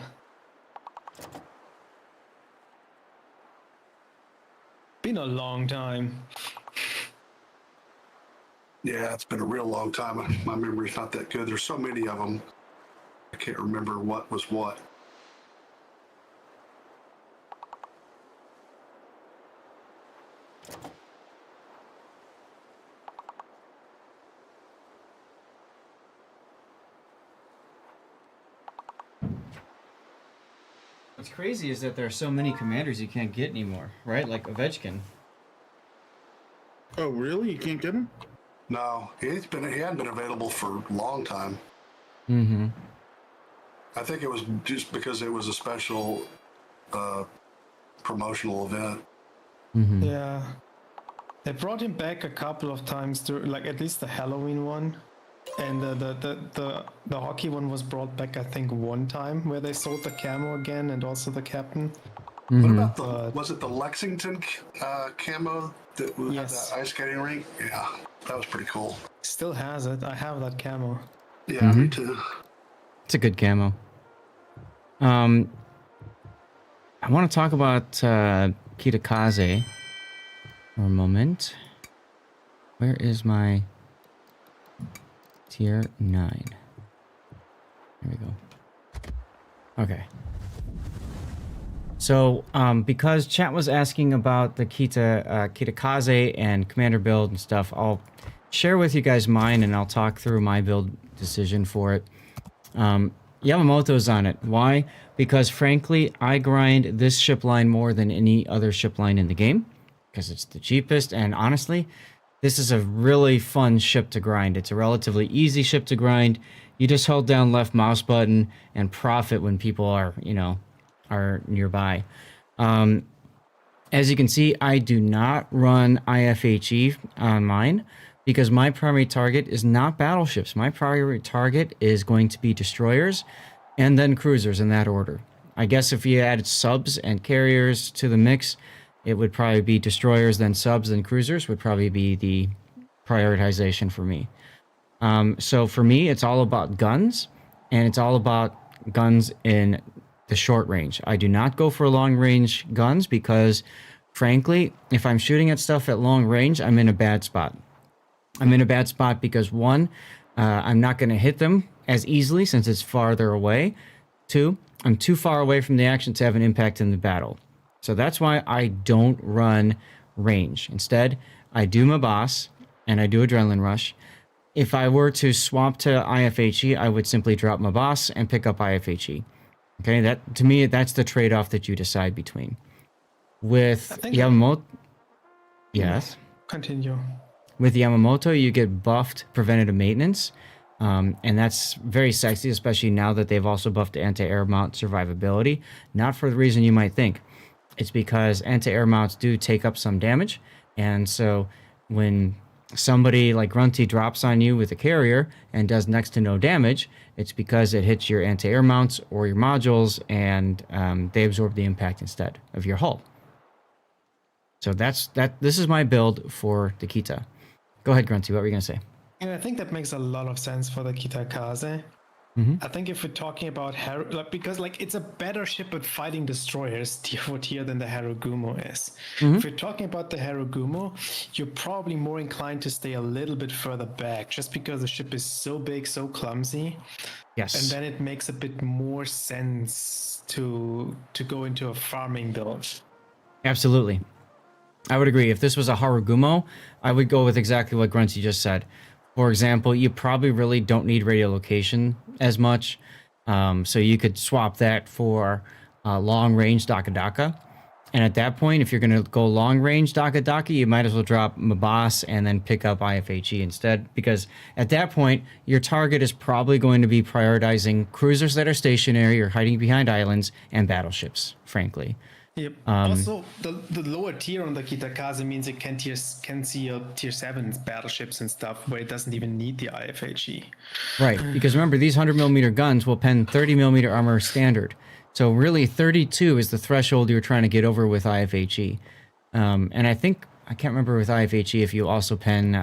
C: Been a long time.
B: Yeah, it's been a real long time. My memory's not that good. There's so many of them. I can't remember what was what.
A: What's crazy is that there are so many commanders you can't get anymore, right? Like Ovechkin.
H: Oh, really? You can't get him?
B: No, he hadn't been available for a long time.
A: Mm-hmm.
B: I think it was just because it was a special promotional event.
A: Mm-hmm.
C: Yeah. They brought him back a couple of times, like at least the Halloween one. And the hockey one was brought back, I think, one time, where they sold the camo again and also the captain.
B: What about
C: But-
B: was it the Lexington camo that had
C: Yes.
B: that ice skating rink? Yeah, that was pretty cool.
C: Still has it. I have that camo.
B: Yeah, me too.
A: It's a good camo. I want to talk about Kitakaze for a moment. Where is my tier 9? There we go. Okay. So, because chat was asking about the Kitakaze and commander build and stuff, I'll share with you guys mine and I'll talk through my build decision for it. Yamamoto's on it. Why? Because frankly, I grind this ship line more than any other ship line in the game because it's the cheapest, and honestly, this is a really fun ship to grind. It's a relatively easy ship to grind. You just hold down left mouse button and profit when people are, are nearby. As you can see, I do not run IFHE on mine because my primary target is not battleships. My primary target is going to be destroyers and then cruisers in that order. I guess if you added subs and carriers to the mix, it would probably be destroyers, then subs, then cruisers would probably be the prioritization for me. So for me, it's all about guns, and it's all about guns in the short range. I do not go for long range guns because, frankly, if I'm shooting at stuff at long range, I'm in a bad spot. I'm in a bad spot because one, I'm not going to hit them as easily since it's farther away. Two, I'm too far away from the action to have an impact in the battle. So that's why I don't run range. Instead, I do my boss and I do Adrenaline Rush. If I were to swap to IFHE, I would simply drop my boss and pick up IFHE. Okay, that to me, that's the trade-off that you decide between. With
C: think-
A: Yamamoto, yes.
C: Continue.
A: With Yamamoto, you get buffed preventative maintenance, and that's very sexy, especially now that they've also buffed anti-air mount survivability. Not for the reason you might think. It's because anti-air mounts do take up some damage, and so when somebody like Grunty drops on you with a carrier and does next to no damage, it's because it hits your anti-air mounts or your modules, and they absorb the impact instead of your hull. So this is my build for the Kita. Go ahead, Grunty. What were you gonna say?
C: And I think that makes a lot of sense for the Kitakaze.
A: Mhm.
C: I think if we're talking about because like it's a better ship at fighting destroyers tier for tier than the Harugumo is. If we're talking about the Harugumo, you're probably more inclined to stay a little bit further back, just because the ship is so big, so clumsy,
A: Yes.
C: and then it makes a bit more sense to go into a farming build.
A: Absolutely. I would agree. If this was a Harugumo, I would go with exactly what Grunty just said. For example, you probably really don't need radiolocation as much. So you could swap that for long-range Daka Daka. And at that point, if you're going to go long-range Daka Daka, you might as well drop Mabas and then pick up IFHE instead. Because at that point, your target is probably going to be prioritizing cruisers that are stationary or hiding behind islands and battleships, frankly.
C: Yep. Also, the lower tier on the Kitakaze means it can see tier 7 battleships and stuff where it doesn't even need the IFHE.
A: Right, because remember, these 100mm guns will pen 30mm armor standard. So really, 32 is the threshold you're trying to get over with IFHE. And I can't remember with IFHE if you also pen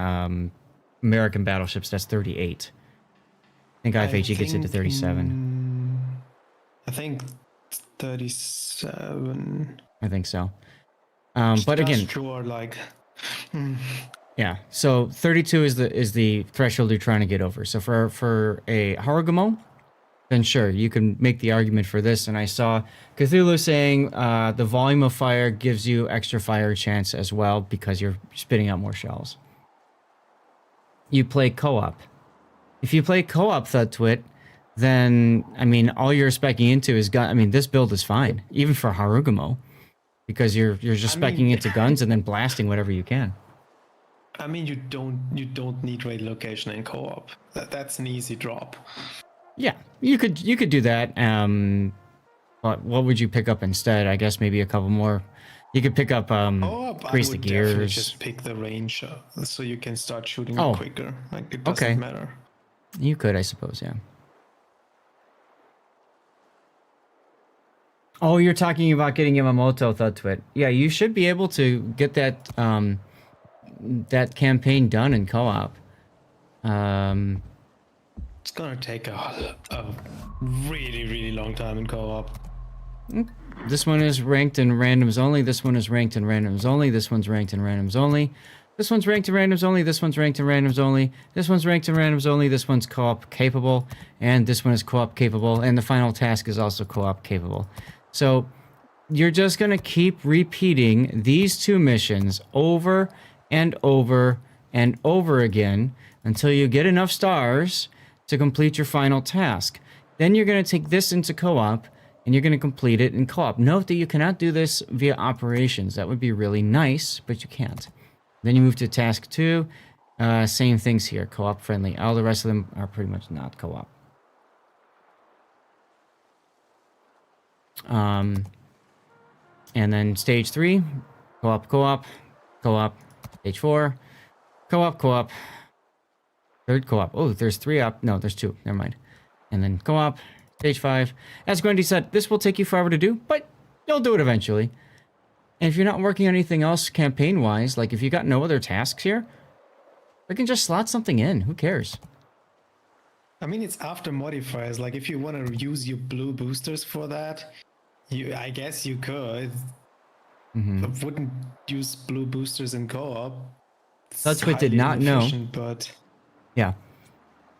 A: American battleships, that's 38. I think IFHE gets it to 37.
C: I think 37.
A: I think so. But again,
C: sure, like,
A: yeah. So 32 is the threshold you're trying to get over. So for a Harugumo, then sure, you can make the argument for this. And I saw Cthulhu saying the volume of fire gives you extra fire chance as well because you're spitting out more shells. You play co-op. If you play co-op Thudtwit, then, I mean, all you're speccing into is gun. I mean, this build is fine, even for Harugumo, because you're just speccing into guns and then blasting whatever you can.
C: I mean, you don't need raid location in co-op. That's an easy drop.
A: Yeah, you could do that. But what would you pick up instead? I guess maybe a couple more. You could pick up Grease the Gears.
C: Just pick the range so you can start shooting quicker. Like it
A: Okay.
C: doesn't matter.
A: You could, I suppose, yeah. Oh, you're talking about getting Yamamoto Thudtwit. Yeah, you should be able to get that that campaign done in co-op.
C: It's gonna take a really, really long time in co-op.
A: This one is ranked in randoms only. This one is ranked in randoms only. This one's ranked in randoms only. This one's ranked in randoms only. This one's ranked in randoms only. This one's ranked in randoms only. This one's co-op capable. And this one is co-op capable. And the final task is also co-op capable. So you're just going to keep repeating these two missions over and over and over again until you get enough stars to complete your final task. Then you're going to take this into co-op and you're going to complete it in co-op. Note that you cannot do this via operations. That would be really nice, but you can't. Then you move to task 2. Same things here, co-op friendly. All the rest of them are pretty much not co-op. And then stage 3, co-op, co-op, co-op. Stage 4, co-op, co-op. Third co-op. Oh, there's 3 up. No, there's 2. Never mind. And then co-op. Stage 5. As Grundy said, this will take you forever to do, but you'll do it eventually. And if you're not working on anything else campaign-wise, like if you got no other tasks here, we can just slot something in. Who cares?
C: I mean, it's after modifiers. Like, if you want to use your blue boosters for that, I guess you could. I wouldn't use blue boosters in co-op.
A: Thudtwit did not know.
C: But
A: yeah.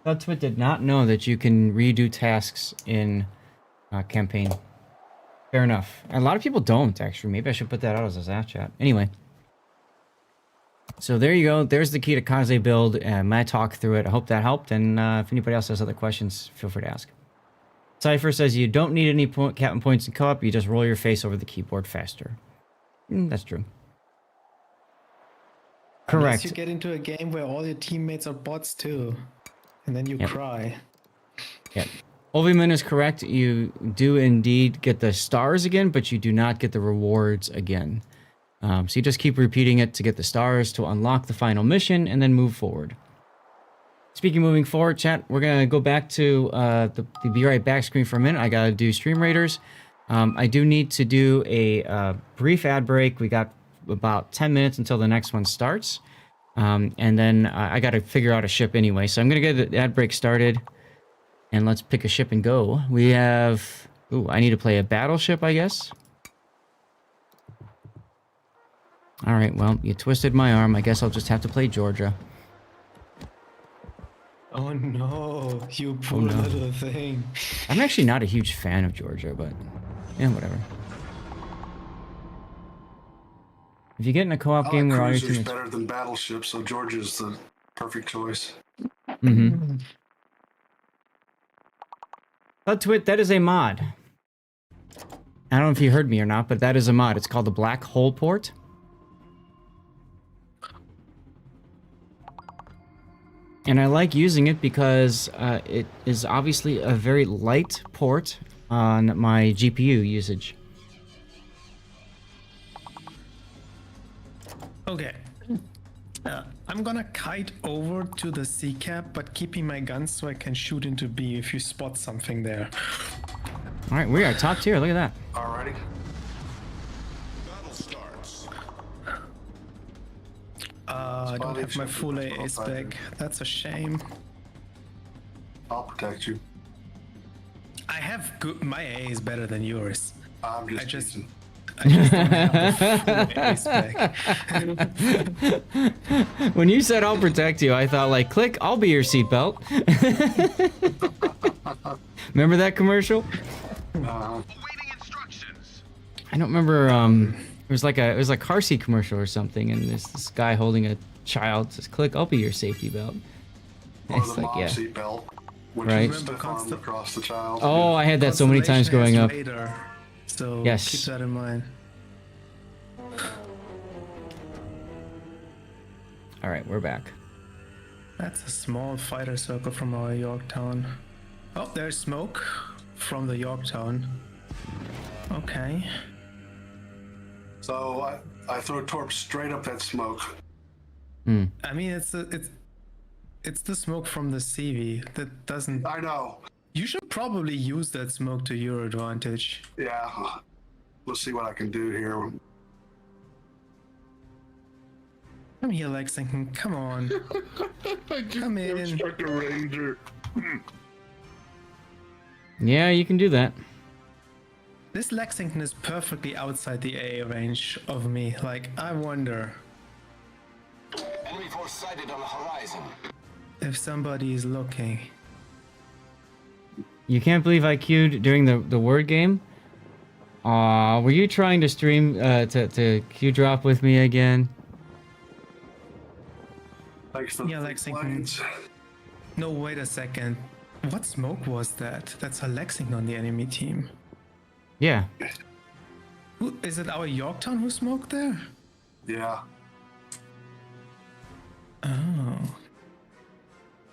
A: Thudtwit did not know that you can redo tasks in campaign. Fair enough. A lot of people don't, actually. Maybe I should put that out as a Zap chat. Anyway. So there you go. There's the Kitakaze build. And my talk through it. I hope that helped. And if anybody else has other questions, feel free to ask. Cypher says you don't need any captain points in co-op. You just roll your face over the keyboard faster. That's true. Correct.
C: Unless you get into a game where all your teammates are bots too. And then you cry.
A: Yeah. Oviman is correct. You do indeed get the stars again, but you do not get the rewards again. So you just keep repeating it to get the stars to unlock the final mission and then move forward. Speaking moving forward, chat, we're going to go back to the Be Right Back screen for a minute. I got to do Stream Raiders. I do need to do a brief ad break. We got about 10 minutes until the next one starts. And then I got to figure out a ship anyway. So I'm going to get the ad break started. And let's pick a ship and go. We have... Ooh, I need to play a battleship, I guess. Alright, well, you twisted my arm. I guess I'll just have to play Georgia.
C: Oh no, you poor
A: no.
C: little thing.
A: I'm actually not a huge fan of Georgia, but... Yeah, whatever. If you get in a co-op
B: I
A: game
B: like
A: where all your
B: cruisers
A: teammates...
B: better than battleships, so Georgia's the perfect choice.
A: Mm-hmm. Twit, that is a mod. I don't know if you heard me or not, but that is a mod. It's called the Black Hole Port. And I like using it because it is obviously a very light port on my GPU usage.
C: Okay. I'm gonna kite over to the sea cap, but keeping my guns so I can shoot into B if you spot something there.
A: All right, we are top tier. Look at that.
B: Alrighty.
E: Battle starts.
C: I don't have my full AA spec. That's a shame.
B: I'll protect you.
C: I have good. My AA is better than yours.
B: I'm just,
C: I just-
B: teasing.
C: I just don't have the full AA spec.
A: When you said I'll protect you, I thought like, click, I'll be your seatbelt. Remember that commercial?
E: Awaiting instructions.
A: I don't remember. It was like a car seat commercial or something, and there's this guy holding a child. Says, "Click, I'll be your safety belt."
B: Or
A: It's
B: the
A: like,
B: mom
A: yeah.
B: seat belt, which
A: Right.
B: is stiff arm across the child.
A: Oh, I had that so many times growing
C: Constellation
A: up.
C: has radar, so
A: Yes.
C: keep that in mind.
A: All right, we're back.
C: That's a small fighter circle from our Yorktown. Oh, there's smoke from the Yorktown. Okay.
B: So I throw torps straight up that smoke.
C: I mean, it's the smoke from the CV that doesn't.
B: I know.
C: You should probably use that smoke to your advantage.
B: Yeah. Let's see what I can do here.
C: Come here, Lexington. Come on.
H: I just
C: Come in.
H: struck a ranger.
A: Yeah, you can do that.
C: This Lexington is perfectly outside the AA range of me. Like, I wonder
E: Enemy force sighted on the horizon.
C: if somebody is looking.
A: You can't believe I queued during the word game. Aw, were you trying to stream to queue drop with me again?
B: Thanks for
C: Yeah,
B: the
C: Lexington.
B: planes.
C: No, wait a second. What smoke was that? That's a Lexington on the enemy team.
A: Yeah.
C: Who, is it our Yorktown who smoked there?
B: Yeah.
C: Oh.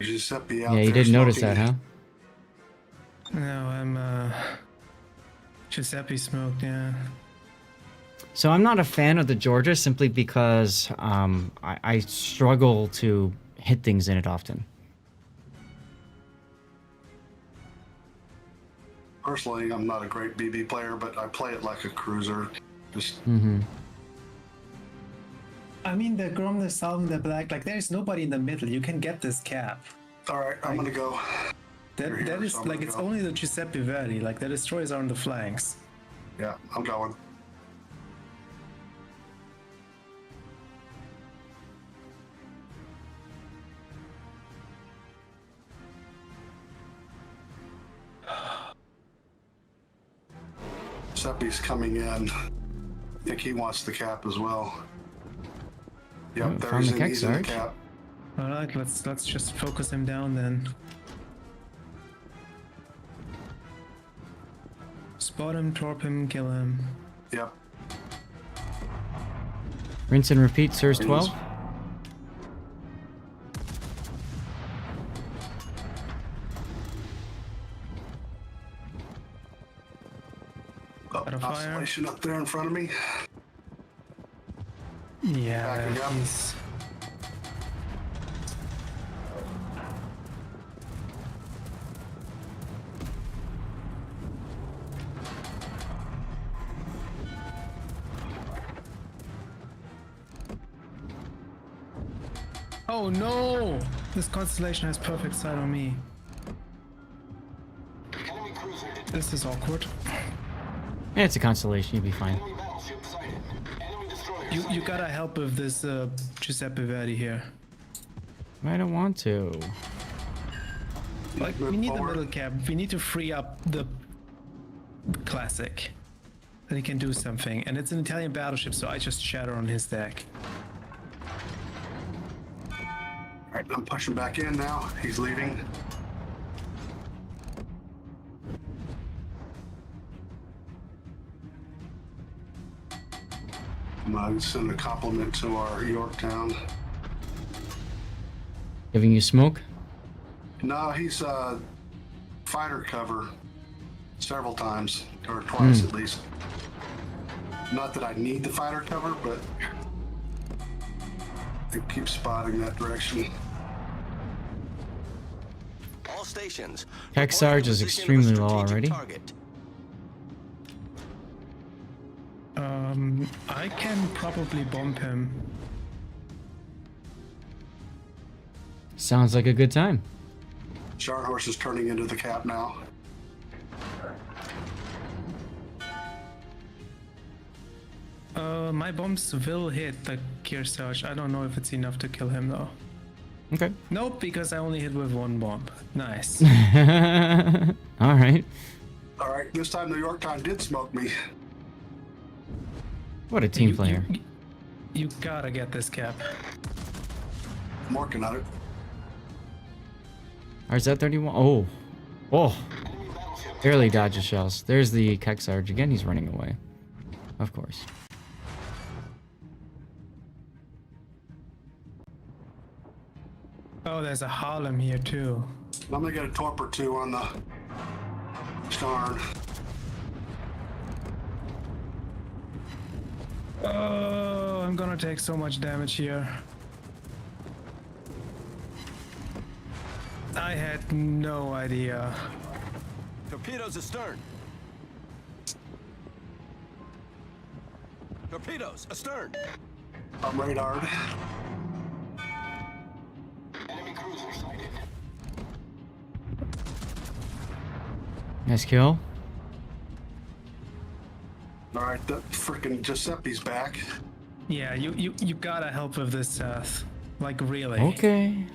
B: Giuseppe out
A: Yeah, you
B: there
A: didn't notice that,
B: smoking.
A: huh?
C: No, I'm Giuseppe smoked, yeah.
A: So I'm not a fan of the Georgia simply because I struggle to hit things in it often.
B: Personally, I'm not a great BB player, but I play it like a cruiser. Just
C: I mean, the Grom, the Southern, the Black, like there's nobody in the middle. You can get this cap.
B: all right. I'm gonna go. You're
C: That
B: here,
C: is
B: so I'm
C: like
B: gonna
C: it's
B: go.
C: only the Giuseppe Verdi. Like the destroyers are on the flanks.
B: Yeah, I'm going. Giuseppe's coming in. I think he wants the cap as well. Yep,
A: Oh,
B: there's
A: found the
B: in,
A: keg
B: he's in the
A: sarge.
B: cap.
C: All right, let's just focus him down then. Spot him, torp him, kill him.
B: Yep.
A: Rinse and repeat, Sirs 12.
B: Oh,
C: Out of fire.
B: Constellation up there in front of me.
C: Yeah,
B: Backing up.
C: he's. Oh no! This constellation has perfect sight on me.
E: Enemy cruiser detected.
C: This is awkward.
A: Yeah, it's a constellation. You'll be fine.
E: Enemy battleship sighted. Enemy destroyer
C: You
E: sighted.
C: gotta help with this Giuseppe Verdi here.
A: I don't want to.
C: Like,
B: Move
C: we need
B: forward.
C: the middle cap. We need to free up the classic. Then he can do something. And it's an Italian battleship, so I just shatter on his deck.
B: All right, I'm pushing back in now. He's leaving. I'm gonna send a compliment to our Yorktown.
A: Giving you smoke?
B: No, he's fighter cover several times, or twice at least. Not that I need the fighter cover, but I keep spotting that direction.
D: All stations.
A: Tech
D: reporting
A: Sarge
D: the
A: is
D: position of a
A: extremely low
D: strategic
A: already.
D: target.
C: I can probably bomb him.
A: Sounds like a good time.
B: Chart horse is turning into the cap now.
C: My bombs will hit the Kearsarge. I don't know if it's enough to kill him though.
A: Okay.
C: Nope, because I only hit with one bomb. Nice.
A: All right.
B: All right, this time the Yorktown did smoke me.
A: What a team player.
C: You gotta get this cap.
B: I'm working on it.
A: RZ-31. Oh. Oh. Barely dodges shells. There's the Keck Sarge again. He's running away. Of course.
C: Oh, there's a Harlem here too.
B: I'm gonna get a torp or two on the Starn.
C: Oh, I'm gonna take so much damage here. I had no idea.
D: Torpedoes astern. Torpedoes astern.
B: I'm radared.
E: Enemy cruiser sighted.
A: Nice kill.
B: All right, that frickin' Giuseppe's back.
C: Yeah, you gotta help with this, Seth. Like really.
A: Okay.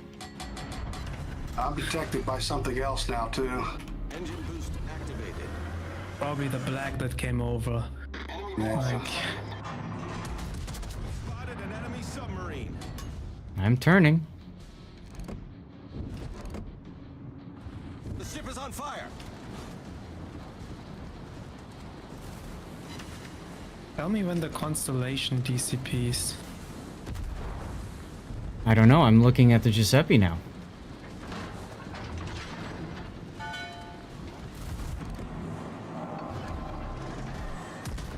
B: I'm detected by something else now too.
D: Engine boost activated.
C: Probably the black that came over. Like,
D: Spotted an enemy submarine.
A: I'm turning.
D: The ship is on fire.
C: tell me when the constellation DCPs.
A: I don't know. I'm looking at the Giuseppe now.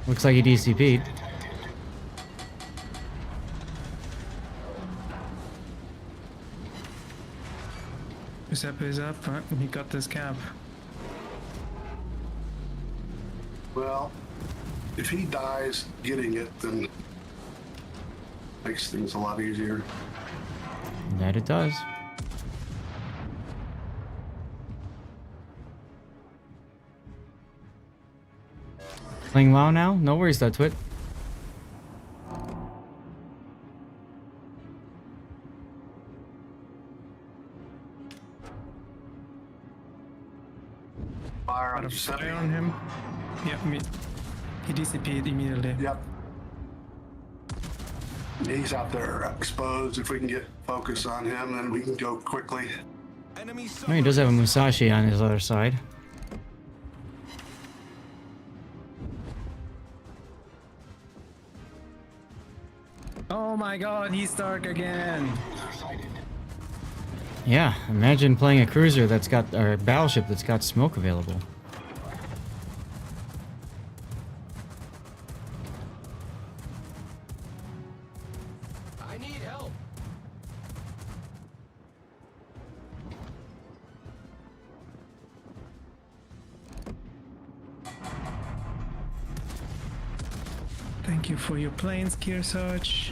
A: Looks like he DCP'd.
C: Giuseppe is up. Right? He got this cap.
B: Well, if he dies getting it, then makes things a lot easier.
A: That it does. Playing WoW now? No worries though, Twit.
B: Fire on
C: Got a
B: Giuseppe.
C: fire on him. Yeah, he DCP'd immediately.
B: Yep. He's out there exposed. If we can get focus on him, then we can go quickly.
D: Enemy
A: Oh, he does have a
D: submarines.
A: Musashi on his other side.
C: Oh my god, he's dark again.
A: Yeah, imagine playing a cruiser that's got, or a battleship that's got smoke available.
E: I need help.
C: Thank you for your planes, Kearsarge.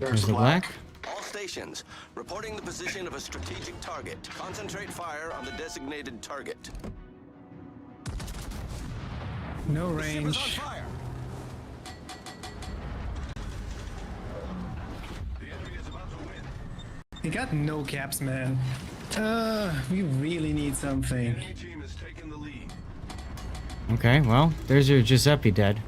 A: There's the black.
D: All stations, reporting the position of a strategic target. Concentrate fire on the designated target.
C: No
D: The ship is on
C: range.
D: fire.
C: He got no caps, man. We really need something.
D: Team is taking the lead.
A: Okay, well, there's your Giuseppe dead.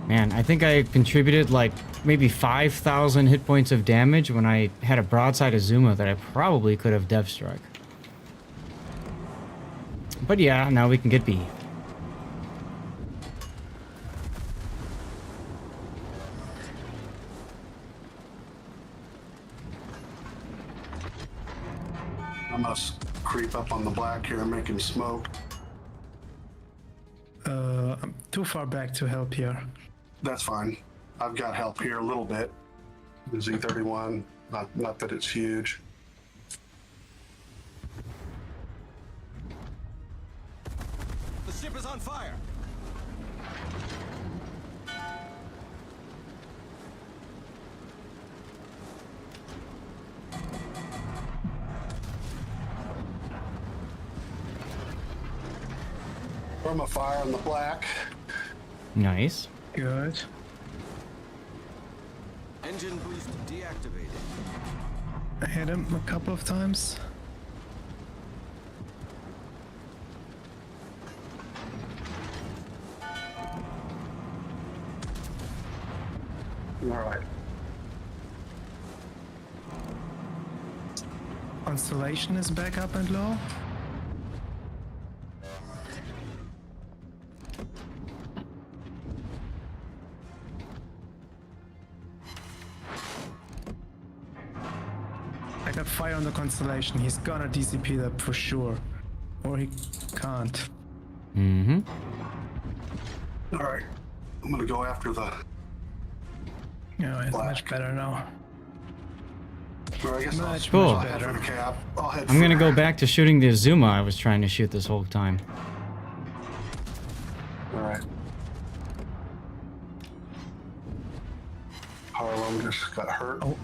A: Man, I think I contributed like maybe 5,000 hit points of damage when I had a broadside Azuma that I probably could have dev struck. But yeah, now we can get B.
B: I must creep up on the black here and make him smoke.
C: I'm too far back to help here.
B: That's fine. I've got help here a little bit. The Z31, not that it's huge.
D: The ship is on fire.
B: From a fire on the black.
A: Nice.
C: Good.
D: Engine boost deactivated.
C: I hit him a couple of times.
B: All right.
C: Constellation is back up and low. I got fire on the Constellation. He's gonna DCP that for sure. Or he can't.
A: Mm-hmm.
B: All right. I'm gonna go after the.
C: No, it's
B: Black.
C: much better now.
B: Or I guess
C: Much,
A: Cool.
B: I'll
C: much
B: head for
C: better.
B: the cap. I'll head.
A: I'm gonna
B: for-
A: go back to shooting the Azuma I was trying to shoot this whole time.
B: All right. Harlem just got hurt.
C: Oh.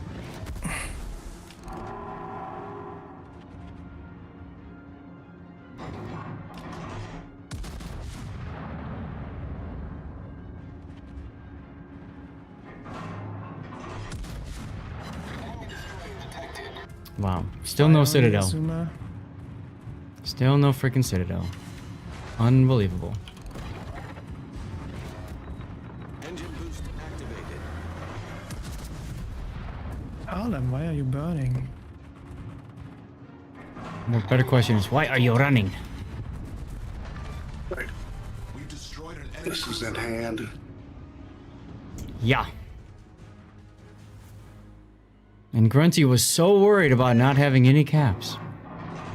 A: Wow. Still no
C: Fire on the
A: Citadel.
C: Azuma.
A: Still no freaking Citadel. Unbelievable.
D: Engine boost activated.
C: Harlem, why are you burning?
A: The better question is, why are you running?
B: Right.
E: We destroyed an enemy.
B: This is in hand.
A: Yeah. And Grunty was so worried about not having any caps.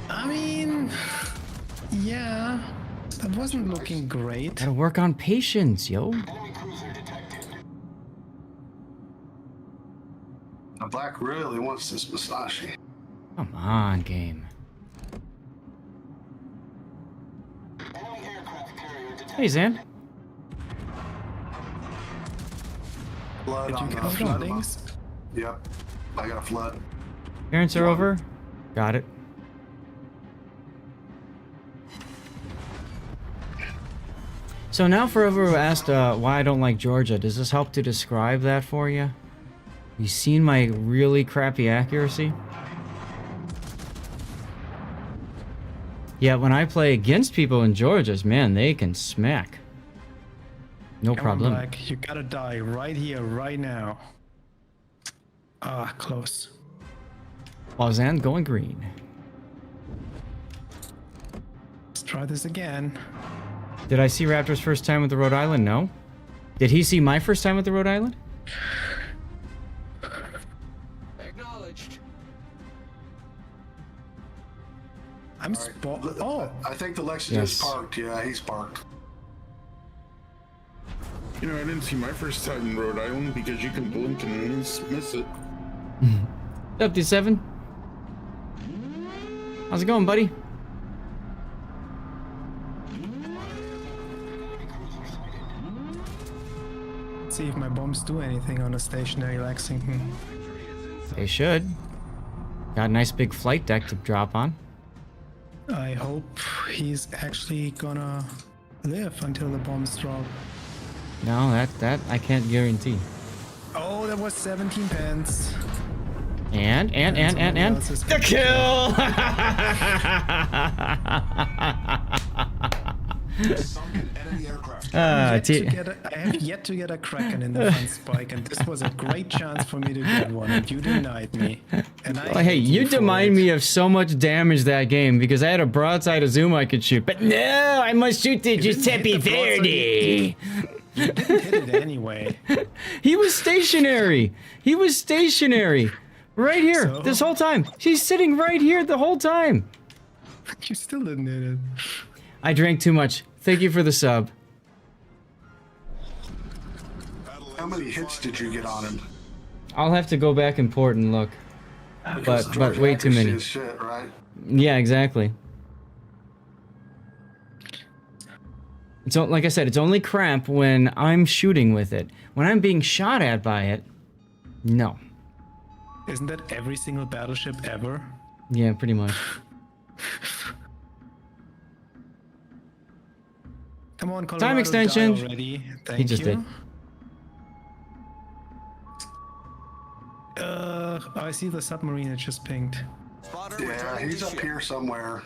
C: I mean, yeah, that wasn't looking great.
A: Gotta work on patience, yo.
E: Enemy cruiser detected.
B: The black really wants this Masashi.
A: Come on, game.
E: Enemy aircraft carrier detected.
A: Hey, Zan.
B: Flood
C: Did you
B: on
C: get
B: the flood.
C: floodings?
B: Yep. I got a flood.
A: Parents are over. Got it. So now for whoever who asked why I don't like Georgia, does this help to describe that for you? You seen my really crappy accuracy? Yeah, when I play against people in Georgia's, man, they can smack. No
C: Come on,
A: problem.
C: Black, you gotta die right here, right now. Ah, close.
A: Wazan going green.
C: Let's try this again.
A: Did I see Raptor's first time with the Rhode Island? No. Did he see my first time with the Rhode Island?
E: Acknowledged.
C: I'm spot. Oh,
B: I think the Lexus
A: Yes.
B: is parked. Yeah, he's parked.
H: You know, I didn't see my first time in Rhode Island because you can blink and miss it.
A: Up to 7. How's it going, buddy?
C: Let's see if my bombs do anything on a stationary Lexington.
A: They should. Got a nice big flight deck to drop on.
C: I hope he's actually gonna live until the bombs drop.
A: No, that I can't guarantee.
C: Oh, that was 17 pence.
A: And
C: somebody else is
A: the
C: gonna
A: kill.
C: I have yet to get a Kraken in the front spike, and this was a great chance for me to get one, and you denied me. And I
A: Well, hey,
C: hate
A: you
C: for
A: denied
C: it.
A: me of so much damage that game because I had a broadside of zoom I could shoot. But no, I must shoot the
C: didn't hit
A: Giuseppe
C: the broadside,
A: Verdi.
C: You didn't hit it anyway.
A: He was stationary. He was stationary. Right here,
C: So?
A: this whole time. He's sitting right here the whole time.
C: You still didn't hit it.
A: I drank too much. Thank you for the sub.
B: How many hits did you get on him?
A: I'll have to go back and port and look.
B: Because
A: But
B: George
A: way too
B: accuracy
A: many.
B: is shit, right?
A: Yeah, exactly. So, like I said, it's only crap when I'm shooting with it. When I'm being shot at by it, no.
C: Isn't that every single battleship ever?
A: Yeah, pretty much.
C: Come on, Colorado,
A: Time extension.
C: die already. Thank
A: He just
C: you.
A: did.
C: I see the submarine it just pinged.
D: Spotter
B: Yeah,
D: returning
B: he's
D: to
B: up
D: ship.
B: here somewhere.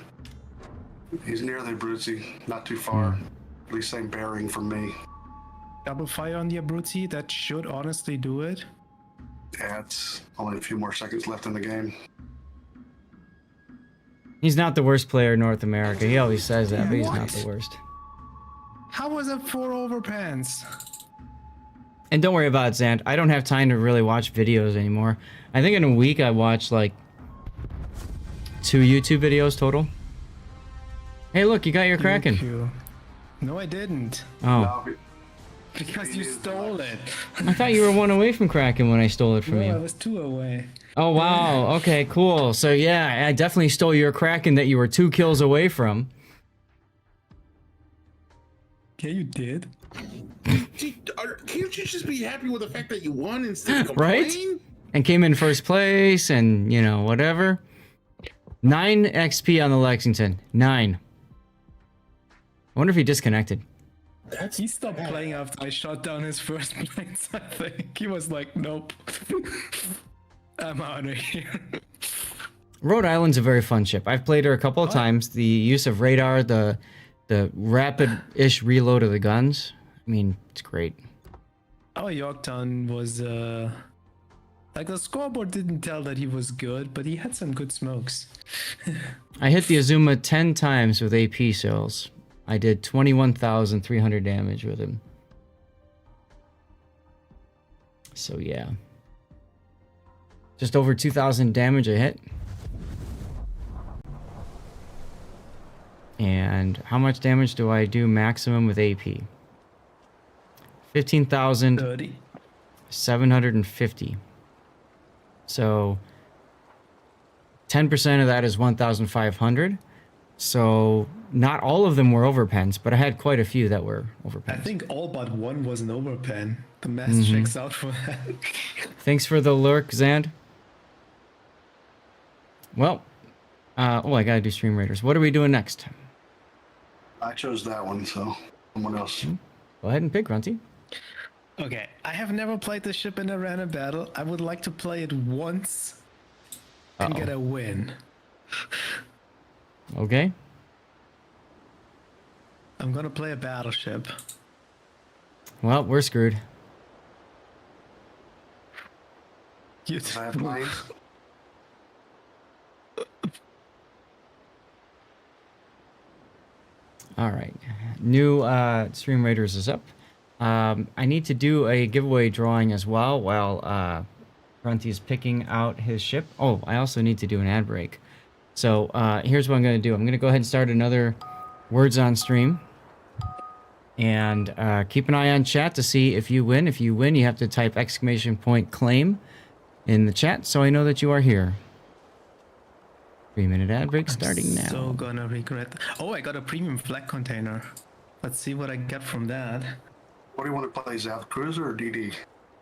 B: He's near the Abruzzi, not too far.
A: Hmm.
B: At least same bearing from me.
C: Double fire on the Abruzzi, that should honestly do it.
B: Yeah, it's only a few more seconds left in the game.
A: He's not the worst player in North America. He always says that, but he's not the worst.
C: How was it 4 overpans?
A: And don't worry about it, Zand. I don't have time to really watch videos anymore. I think in a week I watched like 2 YouTube videos total. Hey, look, you got your Kraken.
C: You. No, I didn't.
A: Oh,
B: No,
C: Because you stole it.
A: I thought you were 1 away from Kraken when I stole it from
C: No, I
A: you.
C: was 2 away.
A: Oh, wow. Okay, cool. So yeah, I definitely stole your Kraken that you were 2 kills away from.
C: Yeah, you did.
H: Can't you just be happy with the fact that you won instead of
A: Right?
H: complaining?
A: And came in first place and, you know, whatever. 9 XP on the Lexington. 9. I wonder if he disconnected.
C: He stopped playing after I shot down his first planes, I think. He was like, nope. I'm out of here.
A: Rhode Island's a very fun ship. I've played her a couple of times. The use of radar, the rapid-ish reload of the guns. I mean, it's great.
C: Our Yorktown was, like the scoreboard didn't tell that he was good, but he had some good smokes.
A: I hit the Azuma 10 times with AP cells. I did 21,300 damage with him. So yeah. Just over 2,000 damage a hit. And how much damage do I do maximum with AP? 15,750.
C: 30.
A: So 10% of that is 1,500. So not all of them were overpens, but I had quite a few that were
C: I
A: overpens.
C: think all but one was an overpen. The math checks out for that.
A: Thanks for the lurk, Zand. Well, oh, I gotta do Stream Raiders. What are we doing next?
B: I chose that one, so someone else.
A: Go ahead and pick, Grunty.
C: Okay, I have never played the ship in a random battle. I would like to play it once and get a win.
A: Okay.
C: I'm gonna play a battleship.
A: Well, we're screwed.
C: You
B: I have mine.
A: All right. New Stream Raiders is up. I need to do a giveaway drawing as well while Grunty is picking out his ship. Oh, I also need to do an ad break. So here's what I'm going to do. I'm going to go ahead and start another Words on Stream. And keep an eye on chat to see if you win. If you win, you have to type !claim in the chat so I know that you are here. 3-minute ad break starting now.
C: So gonna regret. Oh, I got a premium flag container. Let's see what I get from that.
B: What do you want to play, Zap? Cruiser or DD?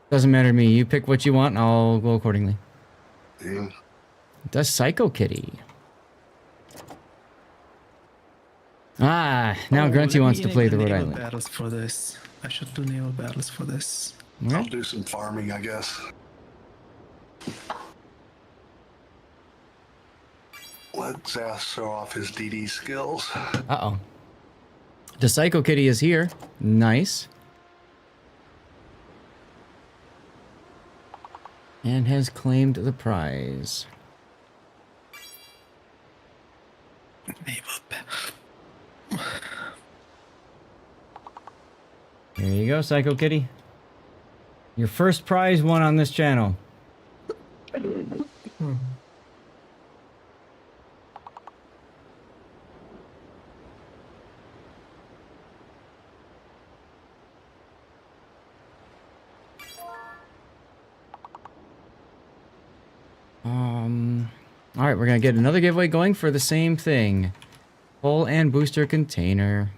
A: Doesn't matter to me. You pick what you want, and I'll go accordingly.
B: Yeah.
A: Does Psycho Kitty? Ah, now Grunty wants to play the Rhode Island.
C: Battles for this. I should do naval battles for this.
B: I'll do some farming, I guess. Let Zap show off his DD skills.
A: Uh-oh. The Psycho Kitty is here. Nice. And has claimed the prize.
C: Naval battle.
A: Here you go, Psycho Kitty. Your first prize won on this channel. All right, we're gonna get another giveaway going for the same thing. Hull and booster container.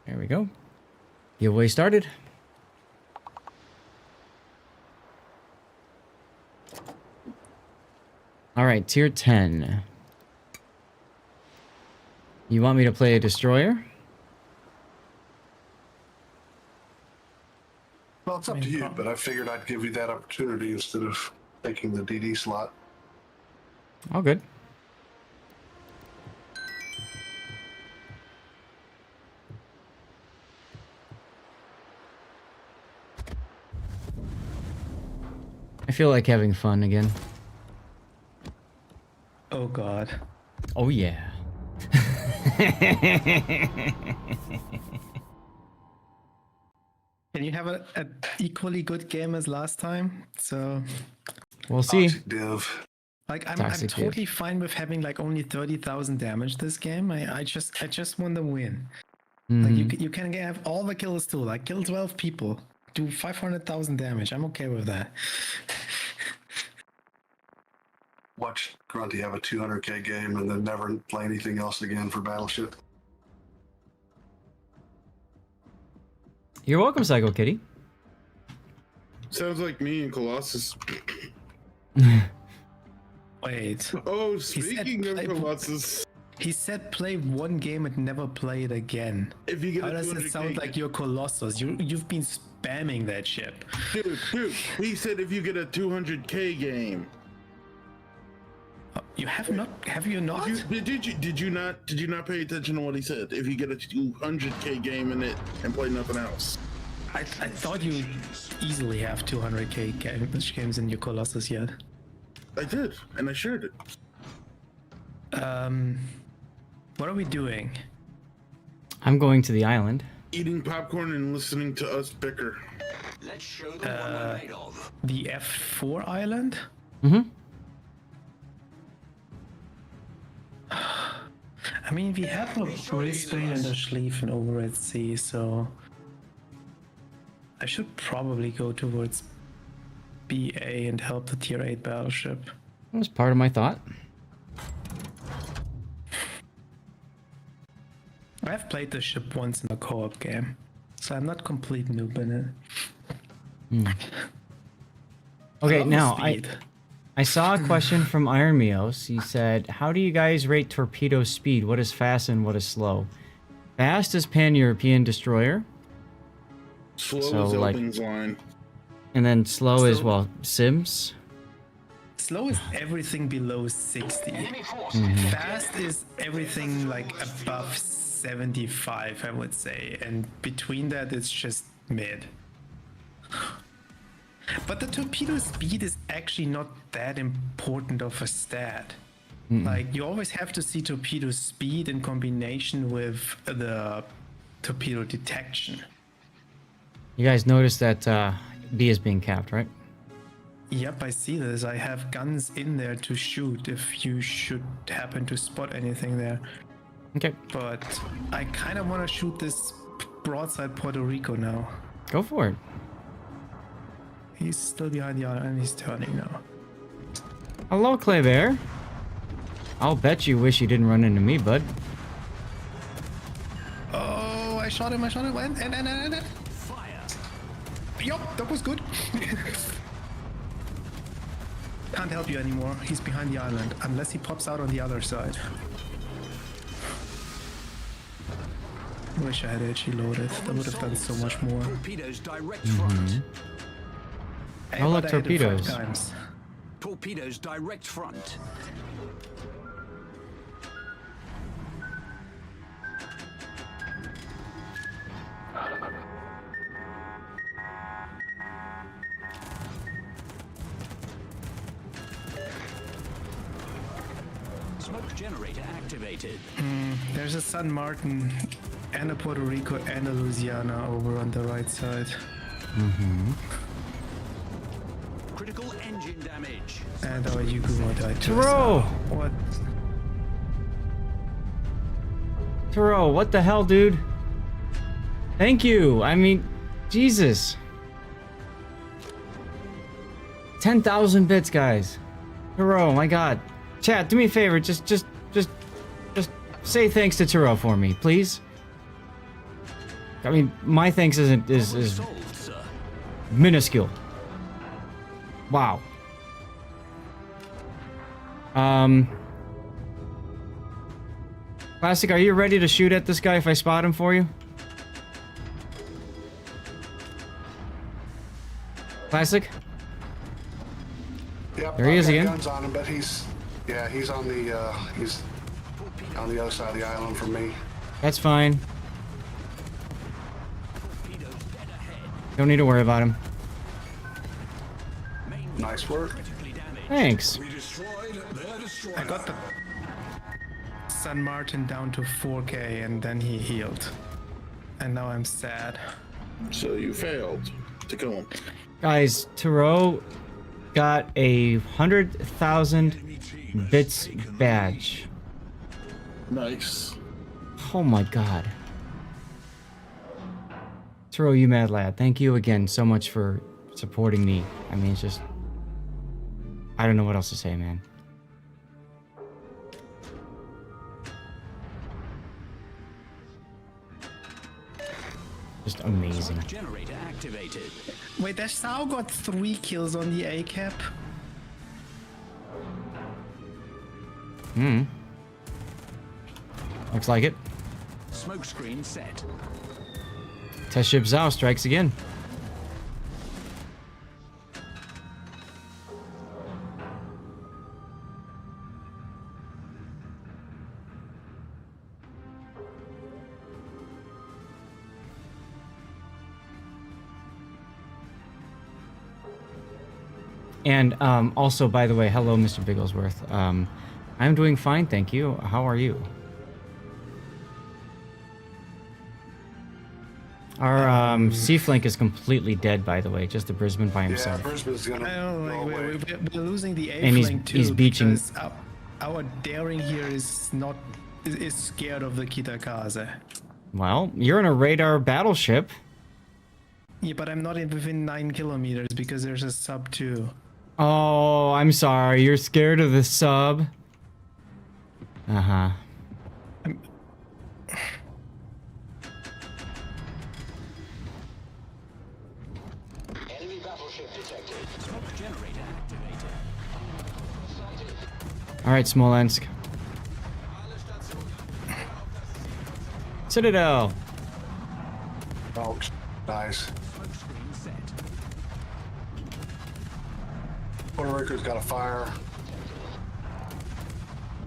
A: There we go. Giveaway started. All right, tier 10. You want me to play a destroyer?
B: Well, it's up to you, but I figured I'd give you that opportunity instead of taking the DD slot.
A: All good. I feel like having fun again.
C: Oh god.
A: Oh yeah.
C: Can you have a equally good game as last time? So,
A: We'll see.
B: Toxic Div.
C: like, I'm
A: Toxic
C: totally fine with having like only 30,000 damage this game. I just want to win. Like you can have all the kills too. Like kill 12 people, do 500,000 damage. I'm okay with that.
B: Watch Grunty have a 200k game and then never play anything else again for Battleship.
A: You're welcome, Psycho Kitty.
H: Sounds like me and Colossus.
C: Wait.
H: Oh, speaking of
C: play-
H: Colossus,
C: He said play one game and never play it again.
H: if you get
C: How
H: a
C: does
H: 200K
C: it sound like you're Colossus? You've been spamming that ship.
H: dude, he said if you get a 200K game.
C: You have not? Have you not?
H: Did you not pay attention to what he said? If you get a 200K game in it and play nothing else.
C: I thought you easily have 200k games in your Colossus yet.
H: I did, and I shared it.
C: What are we doing?
A: I'm going to the island.
H: Eating popcorn and listening to us bicker.
D: Let's show them what we're made of.
C: The F4 island?
A: Mm-hmm.
C: I mean, we have a Brisbane and a Schlieffen over at sea, so I should probably go towards BA and help the tier 8 battleship.
A: That was part of my thought.
C: I've played this ship once in a co-op game, so I'm not complete noob in it.
A: Okay,
C: love the
A: now
C: speed.
A: I saw a question from Iron Meos. He said, "How do you guys rate torpedo speed? What is fast and what is slow?" Fast is Pan-European destroyer,
H: Slow
A: So,
H: as
A: like-
H: Elbing's line.
A: and then slow is
C: So-
A: well Sims.
C: Slow is everything below 60.
E: Enemy force.
C: Fast is everything like above 75, I would say, and between that it's just mid. But the torpedo speed is actually not that important of a stat. Like, you always have to see torpedo speed in combination with the torpedo detection.
A: You guys noticed that B is being capped, right?
C: Yep, I see this. I have guns in there to shoot if you should happen to spot anything there.
A: Okay,
C: But I kind of want to shoot this broadside Puerto Rico now.
A: go for it.
C: He's still behind the island and he's turning now.
A: Hello, Clay Bear. I'll bet you wish you didn't run into me, bud.
C: Oh, I shot him, and.
E: Fire.
C: Yup, that was good. Can't help you anymore. He's behind the island, unless he pops out on the other side. Wish I had HE loaded. That would have done so much more.
E: Torpedoes direct front.
C: Hey,
A: Oh, look,
C: but I hit him 5
A: torpedoes.
C: times.
E: Torpedoes direct front. Smoke generator activated.
C: There's a San Martin and a Puerto Rico and a Louisiana over on the right side.
E: Critical engine damage.
C: And our Yugumo died too.
A: Taro!
C: What?
A: Taro, what the hell, dude? Thank you. I mean, Jesus. 10,000 bits, guys. Taro, my God. Chat, do me a favor. Just say thanks to Taro for me, please. I mean, my thanks is
E: Solved, sir.
A: minuscule. Wow. Classic, are you ready to shoot at this guy if I spot him for you? Classic?
B: Yep,
A: There he is
B: I've got
A: again.
B: Guns on him, but he's on the other side of the island from me.
A: That's fine.
E: Torpedoes dead ahead.
A: Don't need to worry about him.
E: Main
B: Nice work.
E: critically damaged.
A: Thanks.
E: We destroyed their destroyer.
C: I got the San Martin down to 4K and then he healed. And now I'm sad.
H: So you failed to kill him.
A: Guys, Taro got a 100,000 bits badge.
H: Nice.
A: Oh my God. Taro, you mad lad. Thank you again so much for supporting me. I mean, it's just... I don't know what else to say, man. Just amazing.
E: Smoke generator activated.
C: Wait, that Sao got 3 kills on the A-cap?
A: Looks like it.
E: Smoke screen set.
A: Test ship Zhao strikes again. And also, by the way, hello, Mr. Bigglesworth. I'm doing fine, thank you. How are you? Our sea flank is completely dead, by the way. Just the Brisbane by
B: Yeah,
A: himself.
B: Brisbane's gonna
C: I don't
B: go
C: know,
B: away.
C: we're losing the
A: And he's-
C: A-flank too.
A: he's beaching-
C: because our daring here is not is scared of the Kitakaze.
A: Well, you're in a radar battleship.
C: Yeah, but I'm not within 9 kilometers because there's a sub too.
A: Oh, I'm sorry. You're scared of the sub. Uh-huh.
E: Enemy battleship detected. Smoke generator activated.
A: All right, Smolensk. Citadel.
B: Oh, nice.
E: Smoke screen set.
B: Puerto Rico's got a fire.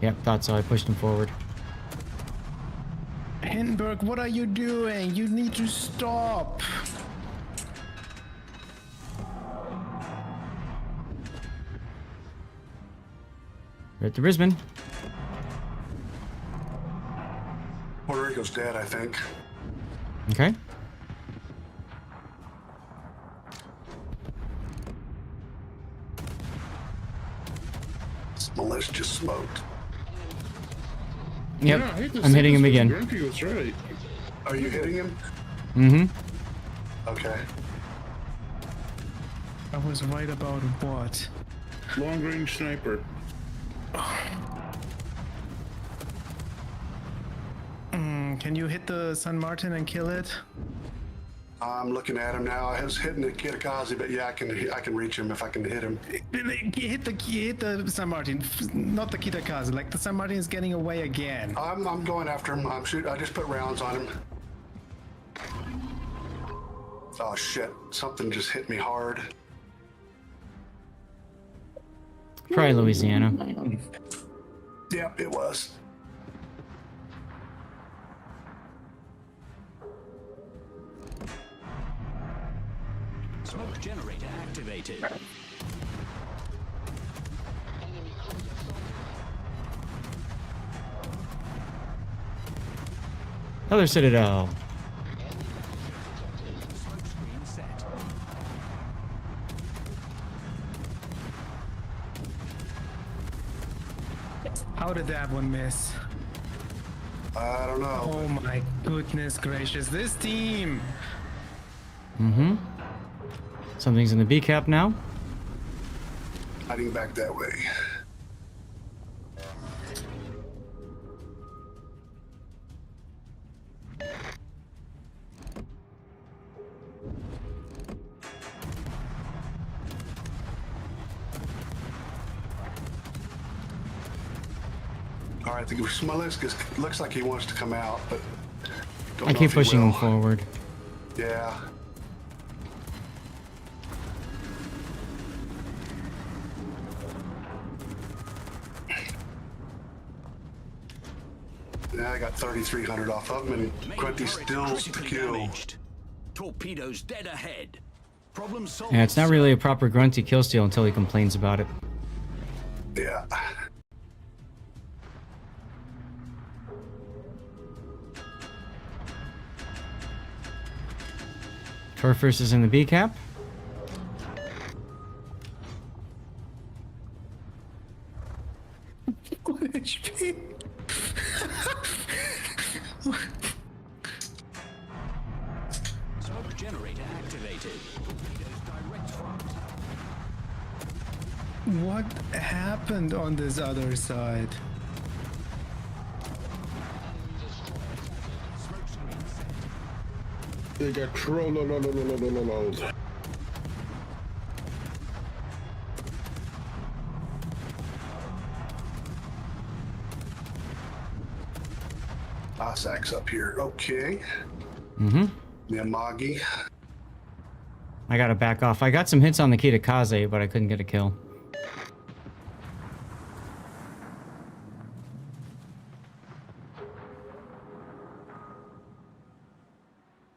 A: Yep, thought so. I pushed him forward.
C: Hindenburg, what are you doing? You need to stop.
A: We're at the Brisbane.
B: Puerto Rico's dead, I think.
A: Okay.
B: Melissa just smoked.
A: Yep,
H: Yeah, I hate to
A: I'm
H: say
A: hitting
H: this,
A: him
H: but
A: again.
H: Grumpy was right.
B: Are you hitting him?
A: Mm-hmm.
B: Okay.
C: I was right about what?
H: Long range sniper.
C: Can you hit the San Martin and kill it?
B: I'm looking at him now. I was hitting the Kitakaze, but yeah, I can reach him if I can hit him.
C: Hit the San Martin, not the Kitakaze. Like the San Martin is getting away again.
B: I'm going after him. I'm shooting. I just put rounds on him. Oh shit! Something just hit me hard.
A: Probably Louisiana.
B: Yep, it was.
F: Smoke generator activated.
A: Other Citadel.
F: Smoke screen set.
C: How did that one miss?
B: I don't know.
C: Oh my goodness gracious, this team!
A: Mm-hmm. Something's in the B cap now.
B: Hiding back that way. All right, the Smolensk looks like he wants to come out, but don't
A: I
B: know
A: keep
B: if he
A: pushing him
B: will.
A: forward.
B: Yeah. Yeah, I got 3,300 off of him, and
F: Main
B: Grunty's
F: turret
B: still the
F: critically
B: kill.
F: damaged. Torpedoes dead ahead. Problem solved.
A: Yeah, it's not really a proper grunty kill steal until he complains about it.
B: Yeah.
A: Torfers is in the B cap.
C: What HP?
F: Smoke generator activated. Torpedoes direct front.
C: What happened on this other side?
F: Smoke screen set.
H: They got trolled.
B: Osak's up here. Okay.
A: Mm-hmm.
B: Miyamagi.
A: I gotta back off. I got some hits on the Kitakaze, but I couldn't get a kill.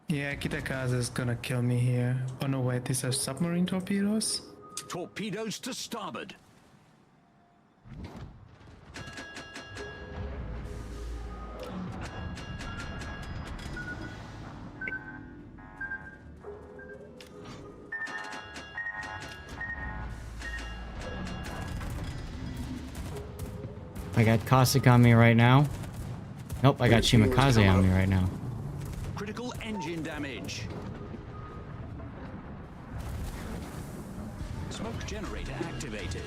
C: Yeah, Kitakaze is gonna kill me here. Oh no, wait, these are submarine torpedoes?
F: Torpedoes to starboard.
A: I got Cossack on me right now. Nope, I got Shimakaze on me right now.
F: Critical engine damage. Smoke generator activated.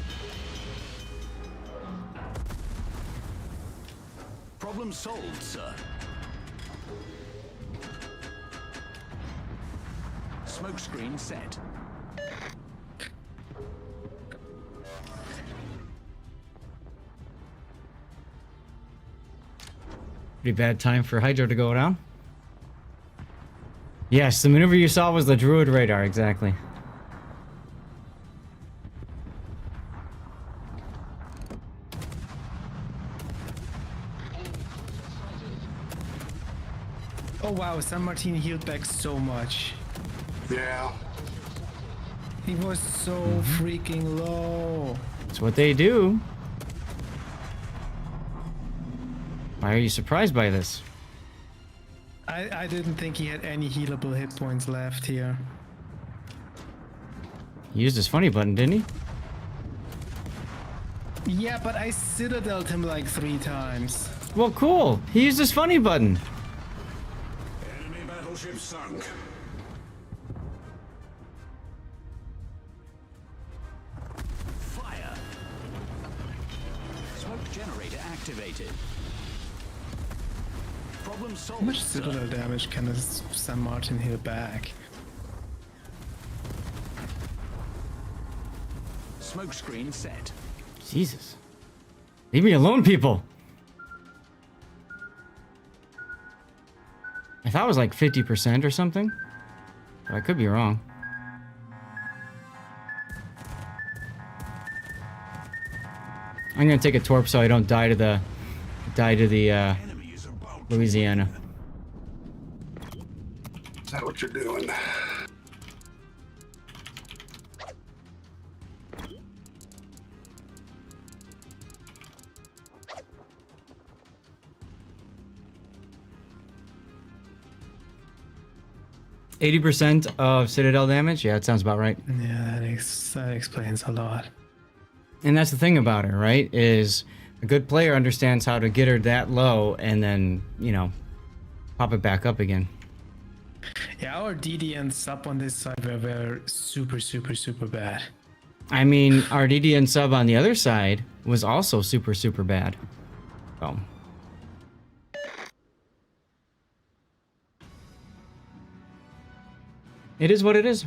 F: Problem solved, sir. Smoke screen set.
A: Pretty bad time for Hydro to go down. Yes, the maneuver you saw was the Druid radar, exactly.
C: Oh wow, San Martin healed back so much.
B: Yeah.
C: He was so freaking low.
A: That's what they do. Why are you surprised by this?
C: I didn't think he had any healable hit points left here.
A: He used his funny button, didn't he?
C: Yeah, but I citadeled him like 3 times.
A: Well, cool. He used his funny button.
E: Enemy battleship sunk.
F: Fire. Smoke generator activated. Problem
C: How much
F: solved, sir.
C: citadel damage can a San Martin heal back?
F: Smoke screen set.
A: Jesus. Leave me alone, people. I thought it was like 50% or something. But I could be wrong. I'm gonna take a torp so I don't die to the
F: Enemy is about to
A: Louisiana.
B: Is that what you're doing?
A: %80 of citadel damage. Yeah, that sounds about right.
C: Yeah, that explains a lot.
A: And that's the thing about her, right? Is a good player understands how to get her that low and then, you know, pop it back up again.
C: Yeah, our DD and sub on this side were super, super, super bad.
A: I mean, our DDN sub on the other side was also super, super bad. So. It is what it is.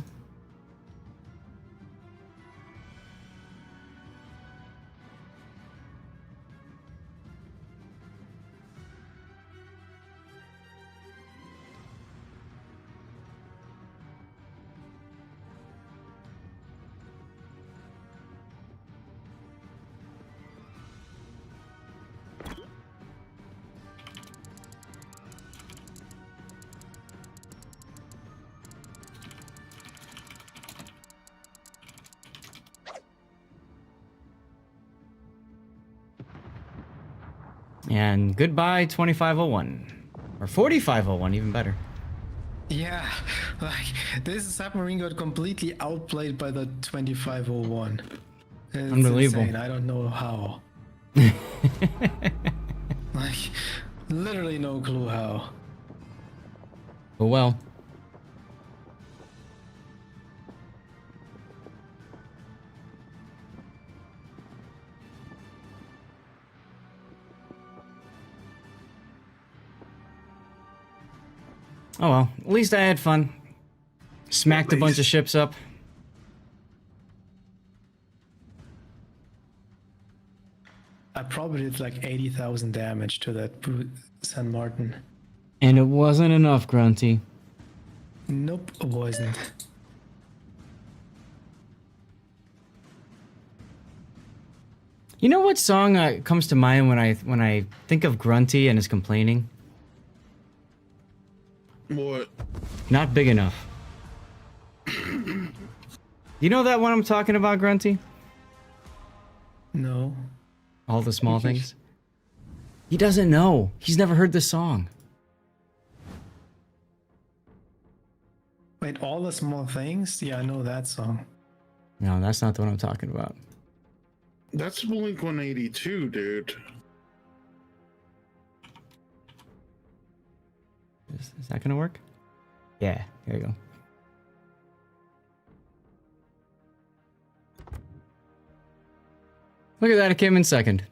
A: And goodbye 2501. Or 4501, even better.
C: Yeah, like this submarine got completely outplayed by the 2501. It's
A: Unbelievable.
C: insane. I don't know how. Like, literally no clue how.
A: Oh well. Oh well, at least I had fun. Smacked a bunch of ships up.
C: I probably did like 80,000 damage to that San Martin.
A: And it wasn't enough, Grunty.
C: Nope, it wasn't.
A: You know what song comes to mind when I think of Grunty and his complaining?
H: What?
A: Not big enough. You know that one I'm talking about, Grunty?
C: No.
A: All the small things? He doesn't know. He's never heard this song.
C: Wait, all the small things? Yeah, I know that song.
A: No, that's not the one I'm talking about.
H: That's Blink 182, dude.
A: Is that gonna work? Yeah, there you go. Look at that, it came in second.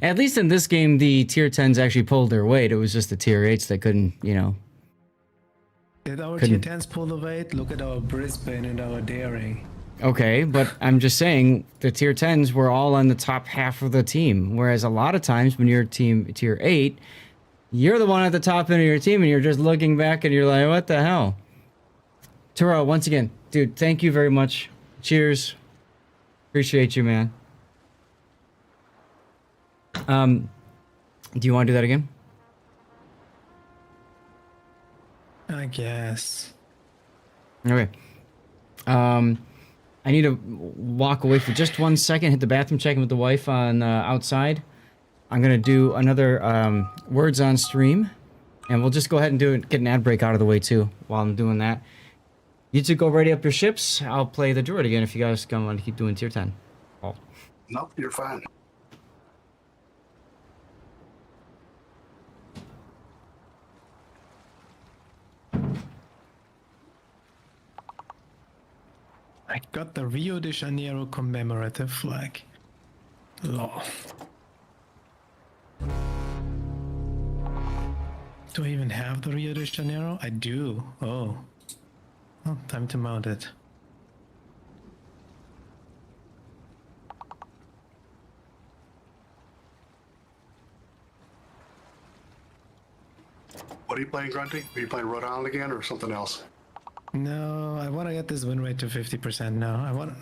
A: At least in this game, the tier 10s actually pulled their weight. It was just the tier 8s that couldn't, you know.
C: Did our
A: Couldn't-
C: tier 10s pull the weight? Look at our Brisbane and our Daring.
A: Okay, but I'm just saying the tier 10s were all on the top half of the team. Whereas a lot of times when you're team tier 8, you're the one at the top end of your team and you're just looking back and you're like, what the hell? Turo, once again, dude, thank you very much. Cheers. Appreciate you, man. Do you want to do that again?
C: I guess.
A: Okay. I need to walk away for just 1 second, hit the bathroom, check in with the wife on outside. I'm gonna do another words on stream, and we'll just go ahead and do it. Get an ad break out of the way too while I'm doing that. You two go ready up your ships. I'll play the druid again if you guys want to keep doing tier 10. Oh.
B: Nope, you're fine.
C: I got the Rio de Janeiro commemorative flag. Lol. Do I even have the Rio de Janeiro? I do. Oh. Oh, time to mount it.
B: What are you playing, Grunty? Are you playing Rhode Island again or something else?
C: No, I want to get this win rate to 50% now. I want.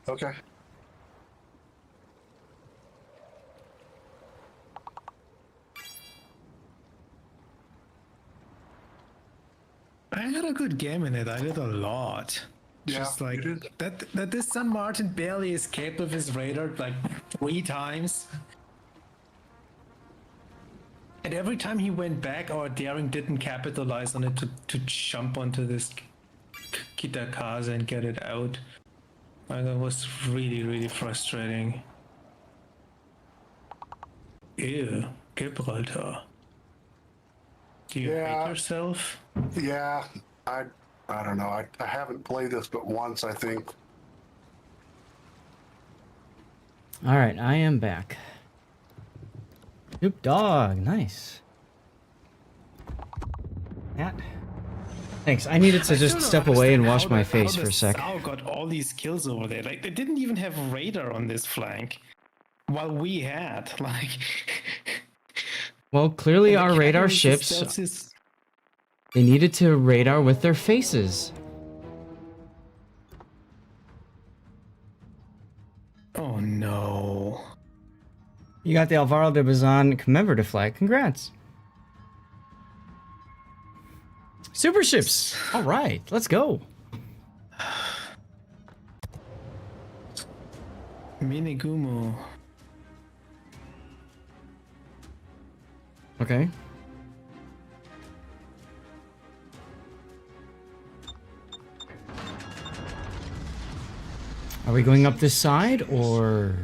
B: Okay.
C: I had a good game in it. I did a lot.
B: Yeah,
C: Just
B: you
C: like
B: did.
C: that this San Martin barely escaped with his radar like 3 times. And every time he went back, our daring didn't capitalize on it to jump onto this Kitakaze and get it out. Like, that was really frustrating. Ew, Gibraltar. Do you
B: Yeah.
C: hate yourself?
B: Yeah, I don't know. I haven't played this but once, I think.
A: All right, I am back. Snoop Dogg, nice. That. Thanks. I needed to
C: I
A: just
C: still
A: step
C: don't
A: away and
C: understand
A: wash my
C: how
A: face
C: the
A: for a sec.
C: Sao got all these kills over there. Like, they didn't even have radar on this flank, while we had. Like,
A: Well, clearly
C: and the
A: our radar
C: cavalry
A: ships,
C: themselves is-
A: they needed to radar with their faces.
C: Oh no!
A: You got the Alvaro de Bazan commemorative flag. Congrats. Super ships. All right, let's go.
C: Minigumo.
A: Okay. Are we going up this side or?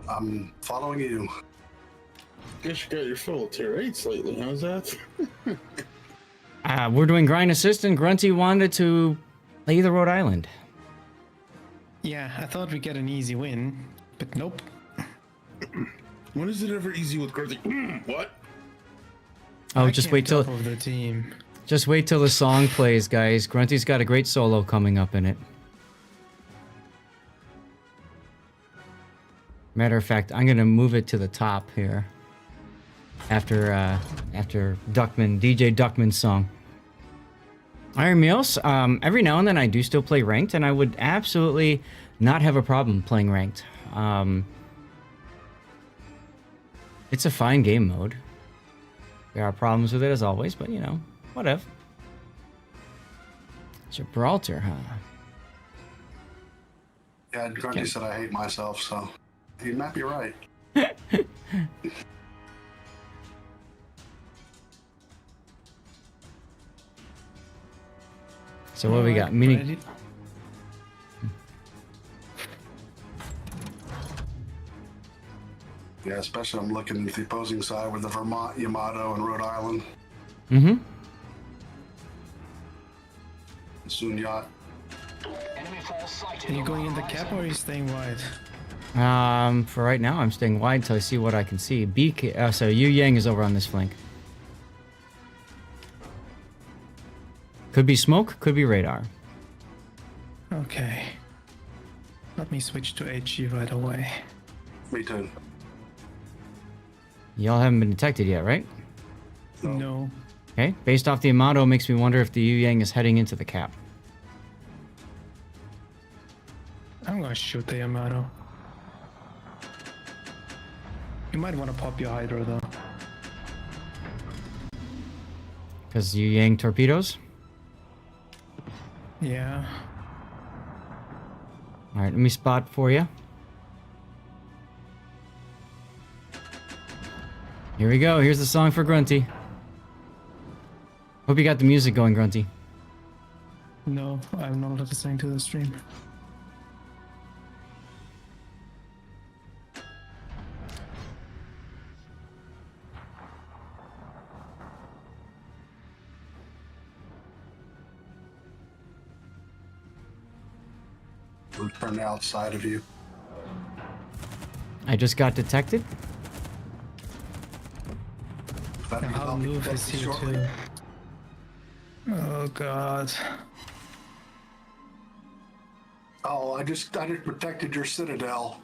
B: I'm following you.
H: Guess you got your full tier 8s lately, how's that?
A: We're doing grind assist and Grunty wanted to play the Rhode Island.
C: Yeah, I thought we'd get an easy win, but nope.
H: When is it ever easy with Garth? What?
A: Oh,
C: I
A: just
C: came
A: wait till
C: top of the team.
A: just wait till the song plays, guys. Grunty's got a great solo coming up in it. Matter of fact, I'm gonna move it to the top here. After Duckman, DJ Duckman's song. Iron Meals, every now and then I do still play ranked, and I would absolutely not have a problem playing ranked. It's a fine game mode. There are problems with it as always, but you know, whatever. Gibraltar, huh?
B: Yeah, Grunty said I hate myself, so he might be right.
A: So what we got?
C: Alright,
A: Mini.
C: ready?
B: Yeah, especially I'm looking at the opposing side with the Vermont, Yamato, and Rhode Island.
A: Mm-hmm.
B: Soon yacht.
E: Enemy force sighted
C: Are you
E: on
C: going
E: the
C: in the cap or are you staying wide?
A: For right now, I'm staying wide until I see what I can see. So Yu Yang is over on this flank. Could be smoke, could be radar.
C: Okay. Let me switch to HG right away.
B: Me too.
A: Y'all haven't been detected yet, right?
C: No.
A: Okay. Based off the Yamato, makes me wonder if the Yu Yang is heading into the cap.
C: I'm gonna shoot the Yamato. You might want to pop your Hydra though.
A: Because Yu Yang torpedoes?
C: Yeah.
A: Alright, let me spot for you. Here we go. Here's the song for Grunty. Hope you got the music going, Grunty.
C: No, I'm not listening to the stream.
B: We'll turn outside of you.
A: I just got detected.
B: That'd
C: And
B: be
C: how
B: helpful
C: Loof is here
B: shortly.
C: too. Oh god.
B: Oh, I just protected your citadel.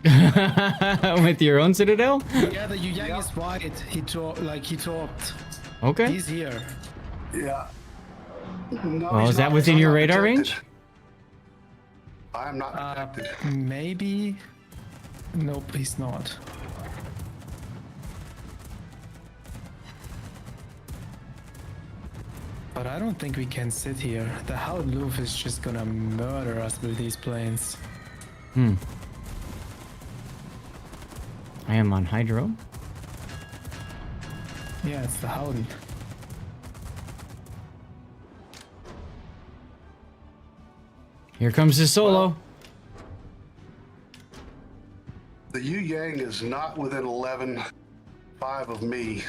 A: With your own citadel?
C: Yeah, the Yu Yang is white. He talked.
A: Okay.
C: He's here.
B: Yeah. No,
A: Well,
B: he's
A: is that
B: not-
A: within
B: I'm
A: your
B: not
A: radar
B: protected.
A: range?
B: I am not protected.
C: Maybe. Nope, he's not. But I don't think we can sit here. The Hound Loof is just gonna murder us with these planes.
A: I am on Hydro.
C: Yeah, it's the Howden.
A: Here comes his solo.
B: The Yu Yang is not within 11.5 of me.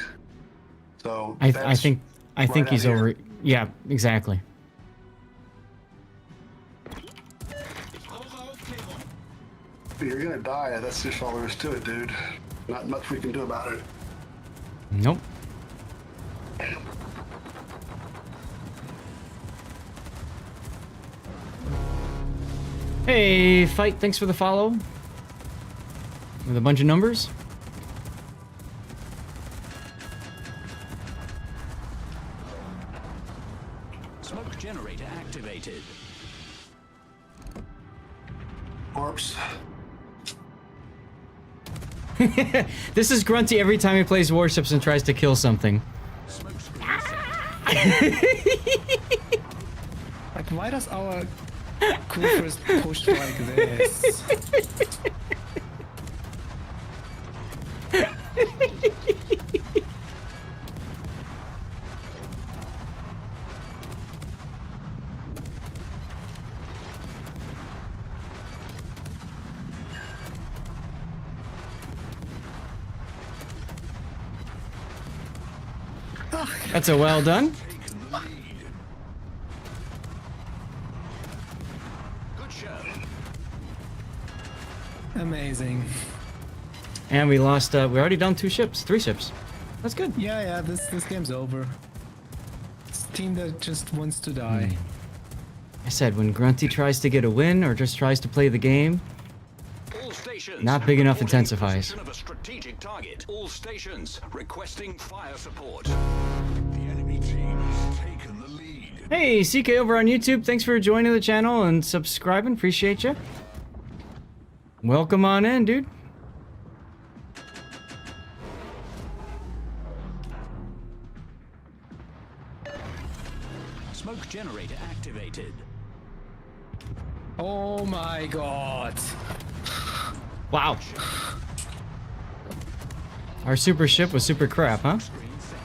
B: So
A: I
B: that's
A: think
B: right
A: he's
B: out here.
A: over. Yeah, exactly.
B: You're gonna die. That's just all there is to it, dude. Not much we can do about it.
A: Nope. Hey, Fight, thanks for the follow. With a bunch of numbers.
F: Smoke generator activated.
B: Corpse.
A: This is Grunty every time he plays Warships and tries to kill something.
F: Smoke screen
C: Like, why does our crew first push like this?
A: That's a well done.
F: Good show.
C: Amazing.
A: And we lost, we already done 3 ships. That's good.
C: Yeah, this game's over. It's a team that just wants to die.
A: I said, when Grunty tries to get a win or just tries to play the game,
F: All stations.
A: Not big enough
F: reporting
A: intensifies.
F: position of a strategic target. All stations requesting fire support. The enemy team has taken the lead.
A: hey, CK over on YouTube, thanks for joining the channel and subscribing. Appreciate you. Welcome on in, dude.
F: Smoke generator activated.
C: Oh my god.
A: Wow. Our super ship was super crap, huh?
F: Screen set.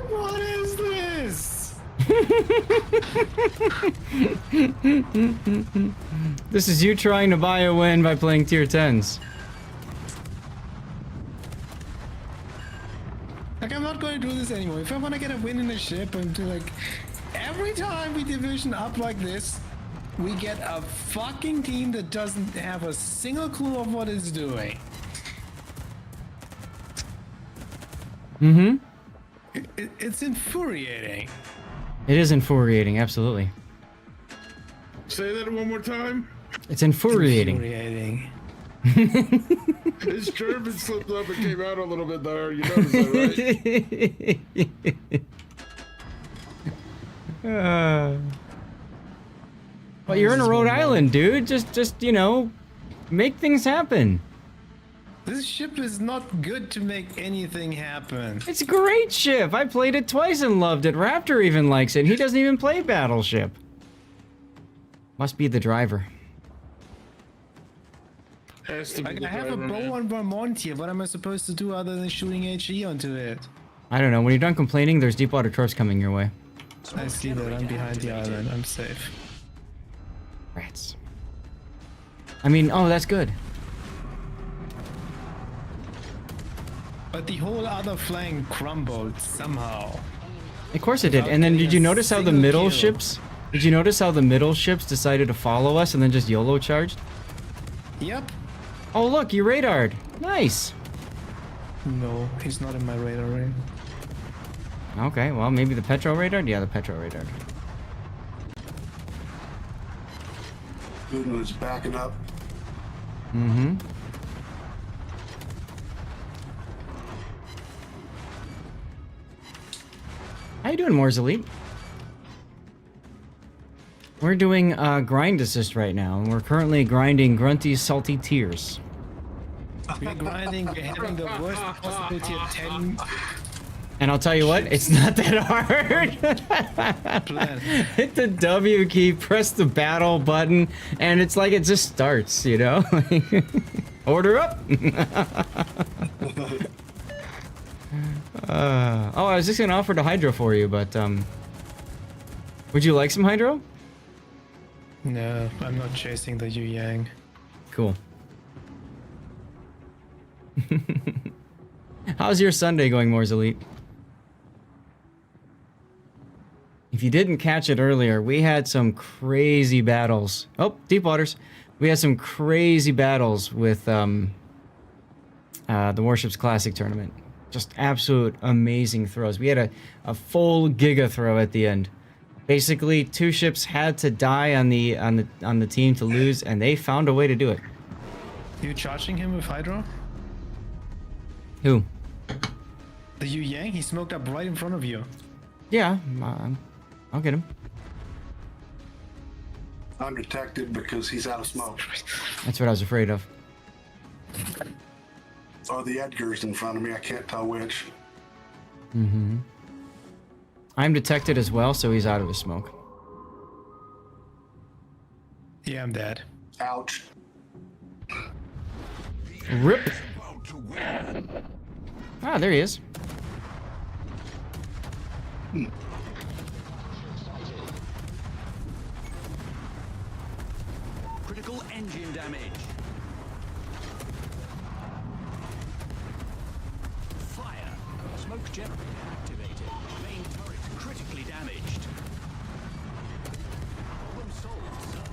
C: What is this?
A: This is you trying to buy a win by playing tier 10s.
C: Like, I'm not going to do this anymore. If I want to get a win in a ship and do like every time we division up like this, we get a fucking team that doesn't have a single clue of what it's doing.
A: Mm-hmm.
C: It's infuriating.
A: It is infuriating, absolutely.
H: Say that one more time.
A: It's infuriating.
C: Infuriating.
H: His German slipped up and came out a little bit there. You noticed that, right?
A: Well, you're in a Rhode Island, dude. Just you know, make things happen.
C: This ship is not good to make anything happen.
A: It's a great ship. I played it twice and loved it. Raptor even likes it. He doesn't even play Battleship. Must be the driver.
H: Has to be
C: Like,
H: the
C: I have a
H: driver,
C: bow
H: man.
C: on Vermont here. What am I supposed to do other than shooting HE onto it?
A: I don't know. When you're done complaining, there's Deepwater Torps coming your way.
C: I see that. I'm behind the island. I'm safe.
A: Rats. I mean, oh, that's good.
C: But the whole other flank crumbled somehow.
A: Of course it did.
C: Without
A: And then
C: getting
A: did you
C: a
A: notice how the
C: single
A: middle
C: kill.
A: ships? Did you notice how the middle ships decided to follow us and then just YOLO charged?
C: Yep.
A: Oh look, you radared. Nice.
C: No, he's not in my radar ring.
A: Okay, well maybe the Petro radared? Yeah, the Petro radared.
B: Putin is backing up.
A: Mm-hmm. How you doing, Mors Elite? We're doing grind assist right now, and we're currently grinding Grunty's Salty Tears.
C: We're grinding, we're having the worst possible tier 10
A: And I'll tell you what, it's not that hard.
C: plan.
A: Hit the W key, press the battle button, and it's like it just starts, you know? Order up! Oh, I was just gonna offer to Hydro for you, but, would you like some Hydro?
C: No, I'm not chasing the Yu Yang.
A: Cool. How's your Sunday going, Mors Elite? If you didn't catch it earlier, we had some crazy battles. Oh, Deep Waters. We had some crazy battles with the Warships Classic tournament. Just absolute amazing throws. We had a full Giga throw at the end. Basically, 2 ships had to die on the team to lose, and they found a way to do it.
C: You charging him with Hydro?
A: Who?
C: The Yu Yang, he smoked up right in front of you.
A: Yeah, I'll get him.
B: Undetected because he's out of smoke.
A: That's what I was afraid of.
B: Oh, the Edgar's in front of me. I can't tell which.
A: Mm-hmm. I'm detected as well, so he's out of his smoke.
C: Yeah, I'm dead.
B: Ouch.
A: Rip! Ah, there he is.
F: Critical engine damage. Fire. Smoke generator activated. Main turret critically damaged. Problem solved, sir.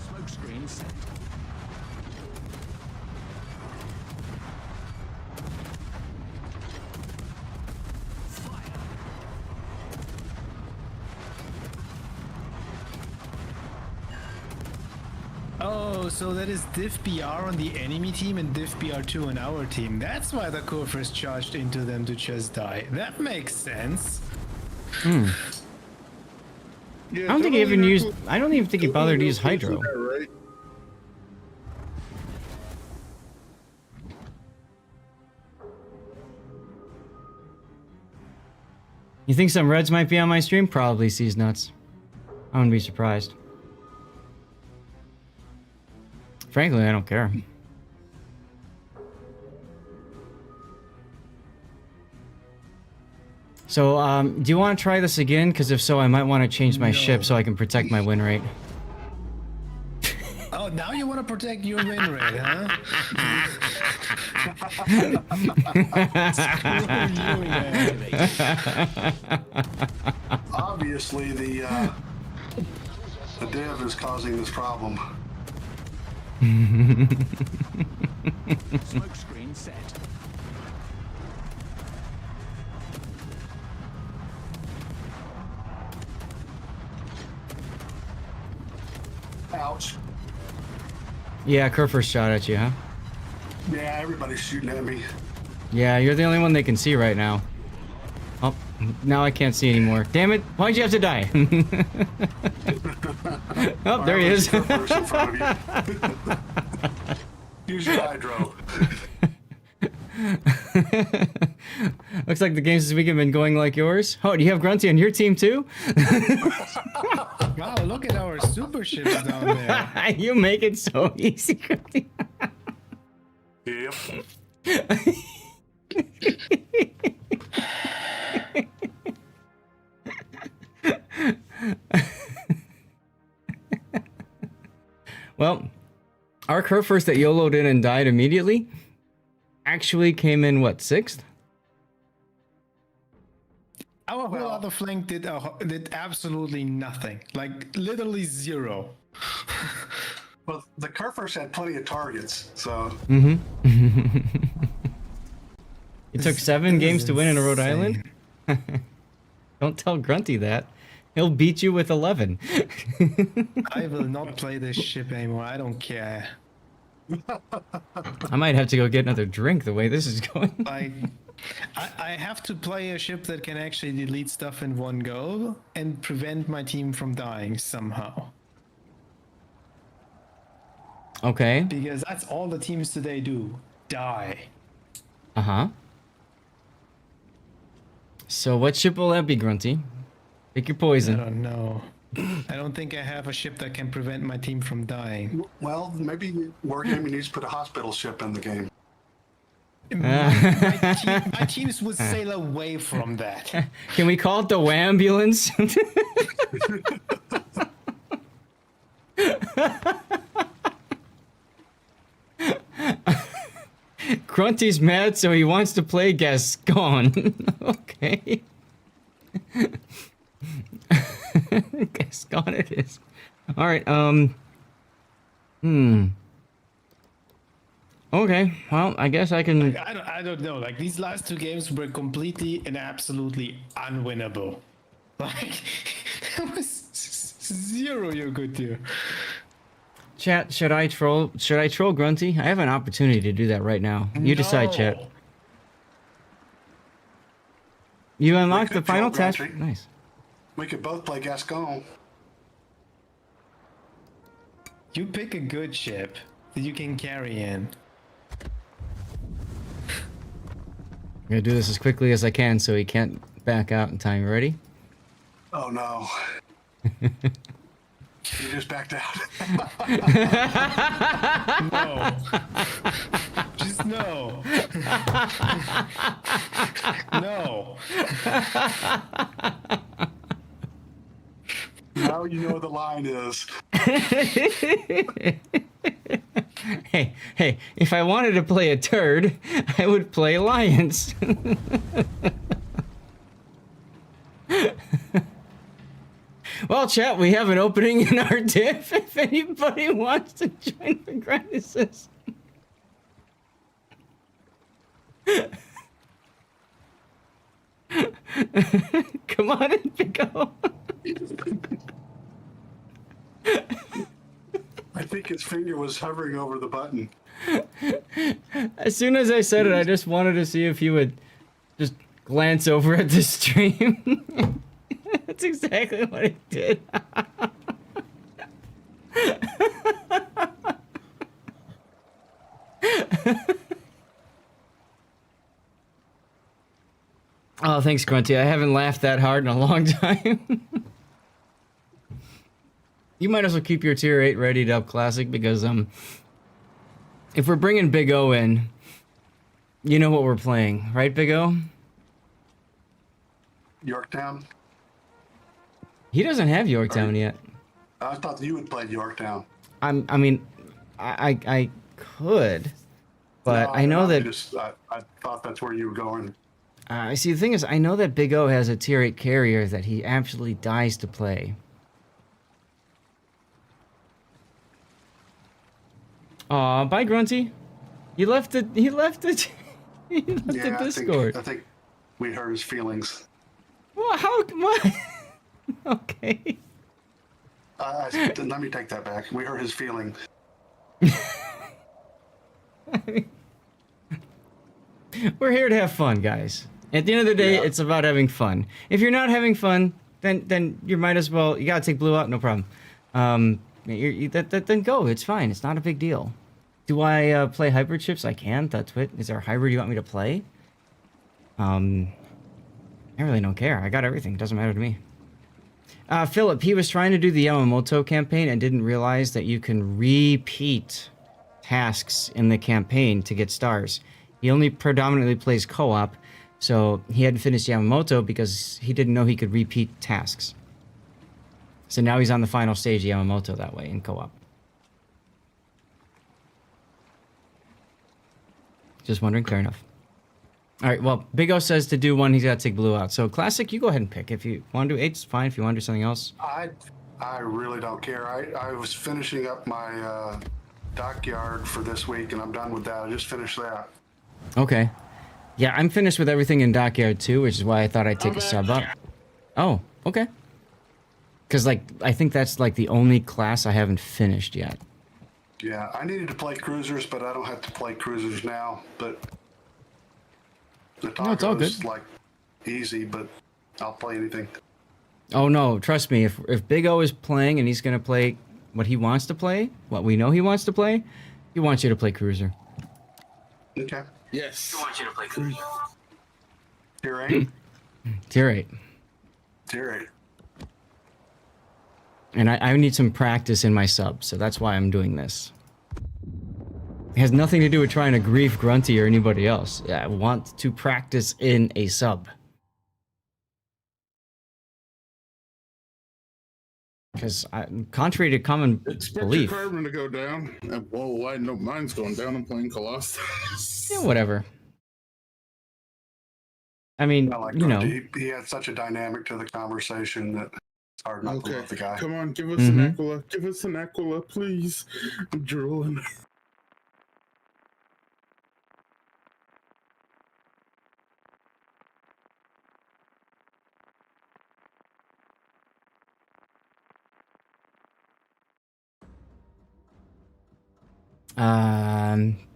F: Smoke screen set.
C: Oh, so that is diff BR on the enemy team and diff BR2 on our team. That's why the Kofers charged into them to just die. That makes sense.
H: Yeah,
A: I don't think he even used. I don't even think he bothered to use Hydro.
H: Right?
A: You think some Reds might be on my stream? Probably sees nuts. I wouldn't be surprised. Frankly, I don't care. So, do you want to try this again? Because if so, I might want to change my ship so I can protect my win rate.
C: Oh, now you want to protect your win rate, huh? Screw you, yeah.
B: Obviously, the div is causing this problem.
F: Smoke screen set.
B: Ouch.
A: Yeah, Kerfer shot at you, huh?
B: Yeah, everybody's shooting at me.
A: Yeah, you're the only one they can see right now. Oh, now I can't see anymore. Damn it! Why'd you have to die? Oh, there he is.
B: First in front of you. Use your Hydro.
A: Looks like the games this week have been going like yours. Oh, do you have Grunty on your team too?
C: Wow, look at our super ships down there.
A: You make it so easy, Grunty.
B: Yep.
A: Well, Our curve first that YOLO'd in and died immediately actually came in, what, 6th?
C: Our whole other flank did absolutely nothing. Like, literally 0.
B: Well, the Kerfers had plenty of targets, so
A: It took 7 games to win in Rhode
C: insane.
A: Island? Don't tell Grunty that. He'll beat you with 11.
C: I will not play this ship anymore. I don't care.
A: I might have to go get another drink the way this is going.
C: Like, I have to play a ship that can actually delete stuff in one go and prevent my team from dying somehow.
A: Okay.
C: Because that's all the teams today do. Die.
A: Uh-huh. So what ship will that be, Grunty? Pick your
C: I
A: poison.
C: don't know. I don't think I have a ship that can prevent my team from dying.
B: well, maybe Wargaming needs to put a hospital ship in the game.
C: My teams would sail away from that.
A: Can we call it the Wambulance? Grunty's mad, so he wants to play Gascon. Okay. Gascon it is. Alright, Okay, well, I guess I can...
C: I don't know. Like, these last 2 games were completely and absolutely unwinnable. Like, there was 0 you're good to.
A: Chat, should I troll Grunty? I have an opportunity to do that right now. You decide, chat.
C: No.
A: You unlocked the
B: could
A: final
B: troll
A: task.
B: Grunty.
A: Nice.
B: We could both play Gascon.
C: You pick a good ship that you can carry in.
A: I'm gonna do this as quickly as I can so he can't back out in time. You ready?
B: Oh no. You just backed out.
C: No. Just no. No.
B: Now you know what the line is.
A: Hey, if I wanted to play a turd, I would play Alliance. Well, chat, we have an opening in our diff if anybody wants to join the Grandisses. Come on in, Pico.
B: I think his finger was hovering over the button.
A: As soon as I said it, I just wanted to see if he would just glance over at the stream. That's exactly what he did. Oh, thanks, Grunty. I haven't laughed that hard in a long time. You might as well keep your tier 8 readied up, Classic, because if we're bringing Big O in, you know what we're playing, right, Big O?
B: Yorktown?
A: He doesn't have Yorktown yet.
B: I thought you would play Yorktown.
A: I mean, I could, but
B: No,
A: I know that.
B: I thought that's where you were going.
A: See, the thing is, I know that Big O has a tier 8 carrier that he absolutely dies to play. Aw, bye, Grunty. He left it. He left it. He left the Discord.
B: I think we hurt his feelings.
A: Well, how? What? Okay.
B: Let me take that back. We hurt his feelings.
A: We're here to have fun, guys. At the end of the day,
B: Yeah.
A: it's about having fun. If you're not having fun, then you might as well. You gotta take blue out, no problem. Then go. It's fine. It's not a big deal. Do I play hybrid ships? I can. That's what. Is there a hybrid you want me to play? I really don't care. I got everything. Doesn't matter to me. Philip, he was trying to do the Yamamoto campaign and didn't realize that you can repeat tasks in the campaign to get stars. He only predominantly plays co-op, so he hadn't finished Yamamoto because he didn't know he could repeat tasks. So now he's on the final stage of Yamamoto that way in co-op. Just wondering. Fair enough. All right. Well, Big O says to do one, he's got to take blue out. So classic, you go ahead and pick. If you want to do 8, it's fine. If you want to do something else.
B: I really don't care. I was finishing up my dockyard for this week, and I'm done with that. I just finished that.
A: Okay. Yeah, I'm finished with everything in Dockyard too, which is why I thought I'd take a sub up. Oh, okay. Because, like, I think that's, like, the only class I haven't finished yet.
B: Yeah, I needed to play cruisers, but I don't have to play cruisers now. But the
A: No, it's all good.
B: taco's, like, easy, but I'll play anything.
A: Oh, no, trust me. If Big O is playing and he's going to play what he wants to play, what we know he wants to play, he wants you to play Cruiser.
B: Okay.
H: Yes.
I: I want you to play Cruiser.
B: Tier 8?
A: Tier 8.
B: Tier 8.
A: And I need some practice in my sub, so that's why I'm doing this. It has nothing to do with trying to grief Grunty or anybody else. Yeah, I want to practice in a sub. Because, contrary to common
H: Expect
A: belief...
H: your carbon to go down. Whoa, I know mine's going down. I'm playing Colossus.
A: Yeah, whatever. I mean,
B: I like
A: you know...
B: He had such a dynamic to the conversation that it's hard not to
H: Okay,
B: love the guy.
H: come on, give us an Aquila. Give us an Aquila, please. I'm drooling.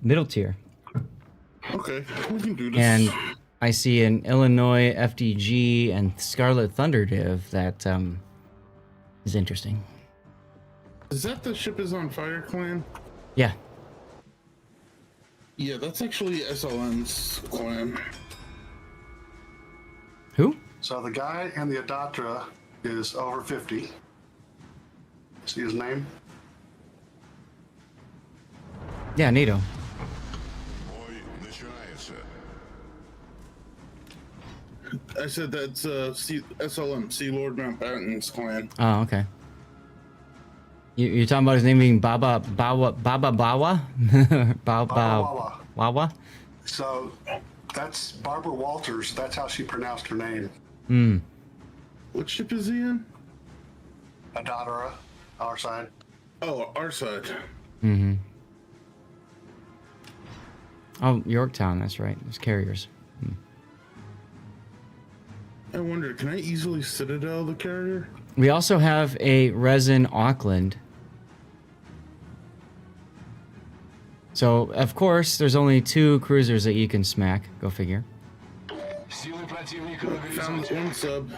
A: Middle tier.
H: Okay, we can do this.
A: And I see an Illinois FDG and Scarlet Thunder div that is interesting.
H: Is that the ship is on fire clan?
A: Yeah.
H: Yeah, that's actually SLN's clan.
A: Who?
B: So the guy in the Adatra is over 50. See his name?
A: Yeah, NATO.
H: I said that's SLM, Sea Lord Mountbatten's clan.
A: Oh, okay. You're talking about his name being Baba Bawa?
B: Wawa.
A: Wawa?
B: So that's Barbara Walters. That's how she pronounced her name.
A: Hmm.
H: What ship is he in?
B: Adatra, our side.
H: Oh, our side.
A: Mm-hmm. Oh, Yorktown, that's right. There's carriers.
H: I wonder, can I easily Citadel the carrier?
A: We also have a Resin Auckland. So, of course, there's only 2 cruisers that you can smack. Go figure.
H: Found one sub.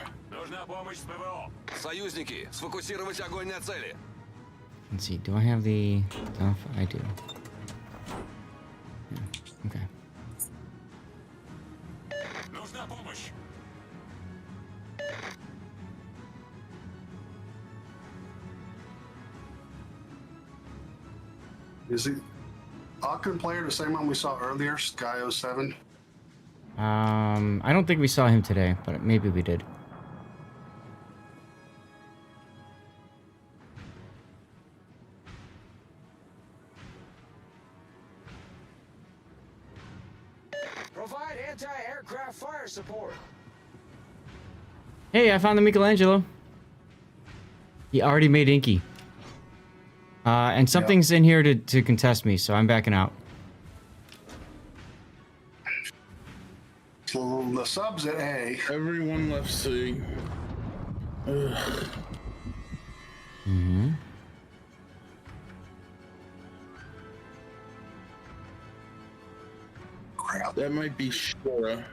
D: Союзники, сфокусировать огонь на цели.
A: Let's see, do I have the stuff? I do. Yeah, okay.
F: Нужна помощь.
B: Is the Auckland player the same one we saw earlier, Sky 07?
A: I don't think we saw him today, but maybe we did.
I: Provide anti-aircraft fire support.
A: Hey, I found the Michelangelo. He already made Inky. And something's in here to contest me, so I'm backing out.
B: So the sub's at A.
H: Everyone left C. Ugh.
A: Mm-hmm.
B: Crap.
H: That might be Shora.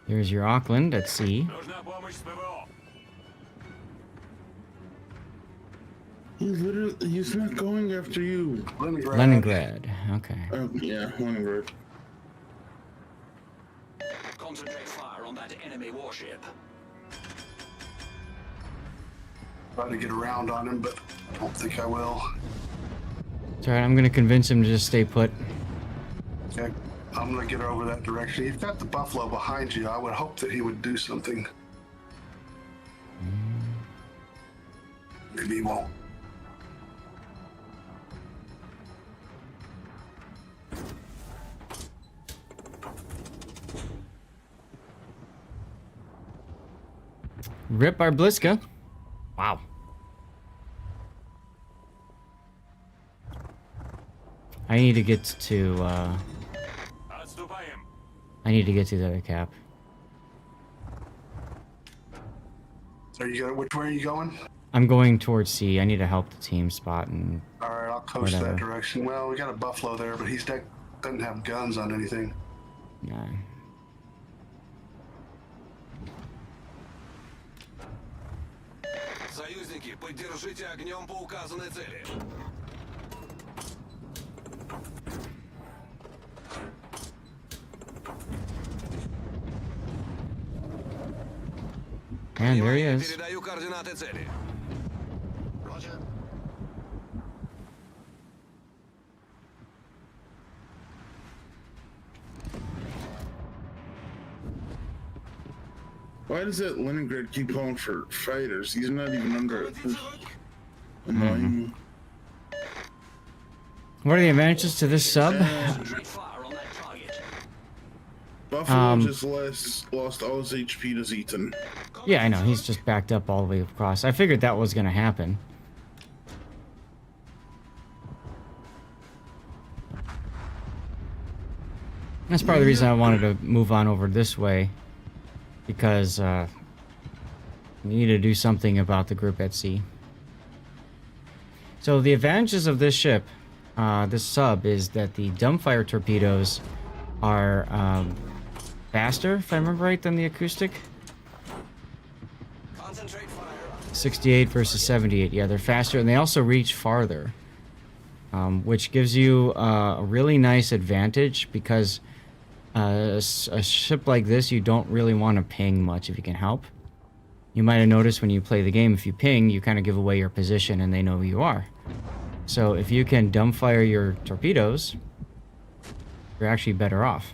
A: Here's your Auckland at C.
F: Нужна помощь с ПВО.
H: He's not going after you.
A: Leningrad. Okay.
H: Yeah, Leningrad.
F: Concentrate fire on that enemy warship.
B: Try to get around on him, but I don't think I will.
A: It's alright, I'm gonna convince him to just stay put.
B: Okay, I'm gonna get over that direction. You've got the Buffalo behind you. I would hope that he would do something. Maybe he won't.
A: Rip our Bliska. Wow. I need to get to, I need to get to the other cap.
B: So which way are you going?
A: I'm going towards C. I need to help the team spot and
B: All right, I'll coast
A: whatever.
B: that direction. Well, we got a buffalo there, but doesn't have guns on anything.
A: Nah.
D: Союзники, поддержите огнем по указанной цели.
A: And there he is.
D: Передаю координаты цели.
H: Why does that Leningrad keep calling for fighters? He's not even under it. Annoying me.
A: What are the advantages to this sub?
F: Concentrate fire on that target.
H: Buffalo just lost all his HP to Zeton.
A: Yeah, I know. He's just backed up all the way across. I figured that was going to happen. That's part of the reason I wanted to move on over this way. Because we need to do something about the group at sea. So the advantages of this ship, this sub, is that the dumbfire torpedoes are faster, if I remember right, than the acoustic.
D: Concentrate fire.
A: 68 versus 78. Yeah, they're faster, and they also reach farther, which gives you a really nice advantage because a ship like this, you don't really want to ping much if you can help. You might have noticed when you play the game, if you ping, you kind of give away your position and they know who you are. So if you can dumbfire your torpedoes, you're actually better off.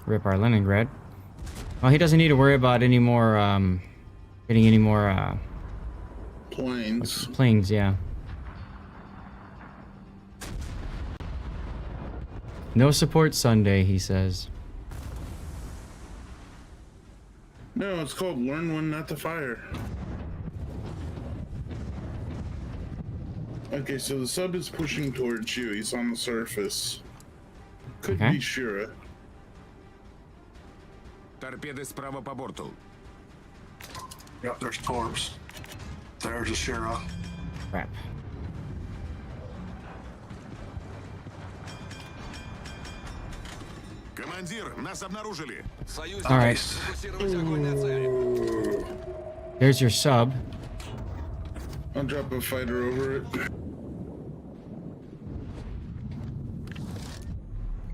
A: Rip our Leningrad. Well, he doesn't need to worry about any more, getting any more, planes, yeah. No support Sunday, he says.
H: No, it's called learn when not to fire. Okay, so the sub is pushing towards you. He's on the surface. Could be Shira.
F: Торпеды справа по борту.
B: Yep, there's Torps. There's a Shira.
A: Crap.
F: Командир, нас обнаружили.
D: Союзники,
A: All right.
D: фокусировать огонь на цель.
A: There's your sub.
H: I'll drop a fighter over it.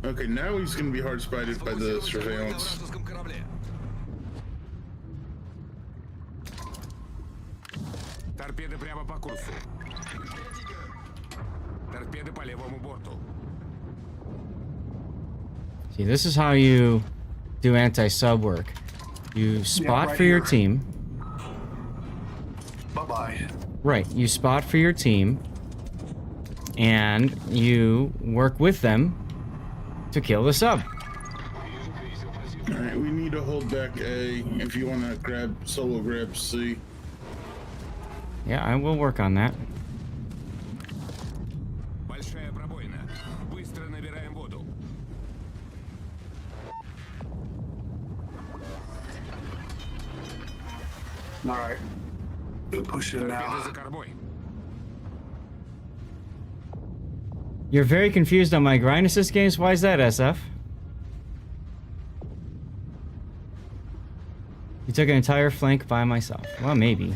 H: Okay, now he's gonna be hard spotted by the
D: Фокусировать огонь на
H: surveillance.
D: вражеском корабле.
F: Торпеды прямо по курсу. Торпеды по левому борту.
A: See, this is how you do anti-sub work. You spot
B: right
A: for your
B: here.
A: team.
B: Bye-bye.
A: Right, you spot for your team. And you work with them to kill the sub.
H: Alright, we need to hold back A if you wanna solo grab C.
A: Yeah, I will work on that.
F: Большая пробоина. Быстро набираем воду.
B: All right. We'll push in
F: Торпеды
B: now.
F: за кормой.
A: You're very confused on my grind assist games? Why is that, SF? You took an entire flank by myself. Well, maybe.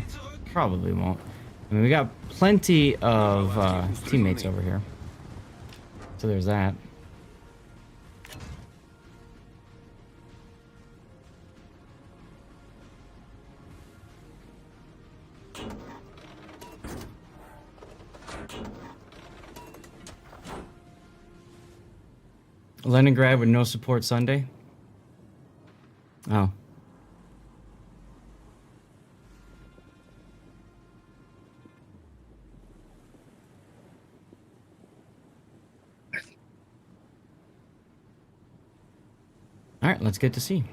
A: Probably won't. I mean, we got plenty of teammates over here. So there's that. Leningrad with no support Sunday? Oh. Alright, let's get to sea.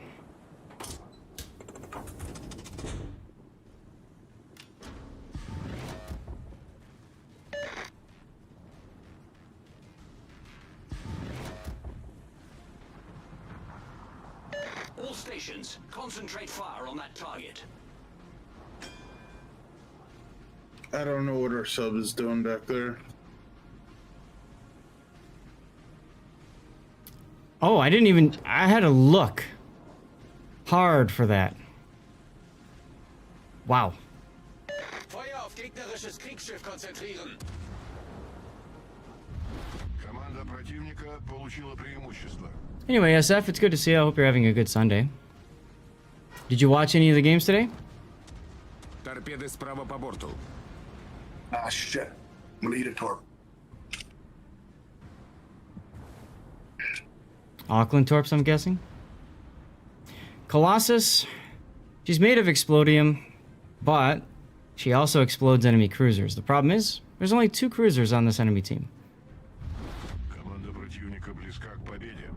F: stations. Concentrate fire on that target.
H: I don't know what our sub is doing back there.
A: Oh, I had to look hard for that. Wow.
E: Feuer auf gegnerisches Kriegsschiff konzentrieren.
F: Команда противника получила преимущество.
A: Anyway, SF, it's good to see you. I hope you're having a good Sunday. Did you watch any of the games today?
F: Торпеды справа по борту.
B: Ah, shit. I'm gonna eat a torp.
A: Auckland Torps, I'm guessing. Colossus, she's made of explodium, but she also explodes enemy cruisers. The problem is, there's only 2 cruisers on this enemy team.
F: Команда противника близка к победе.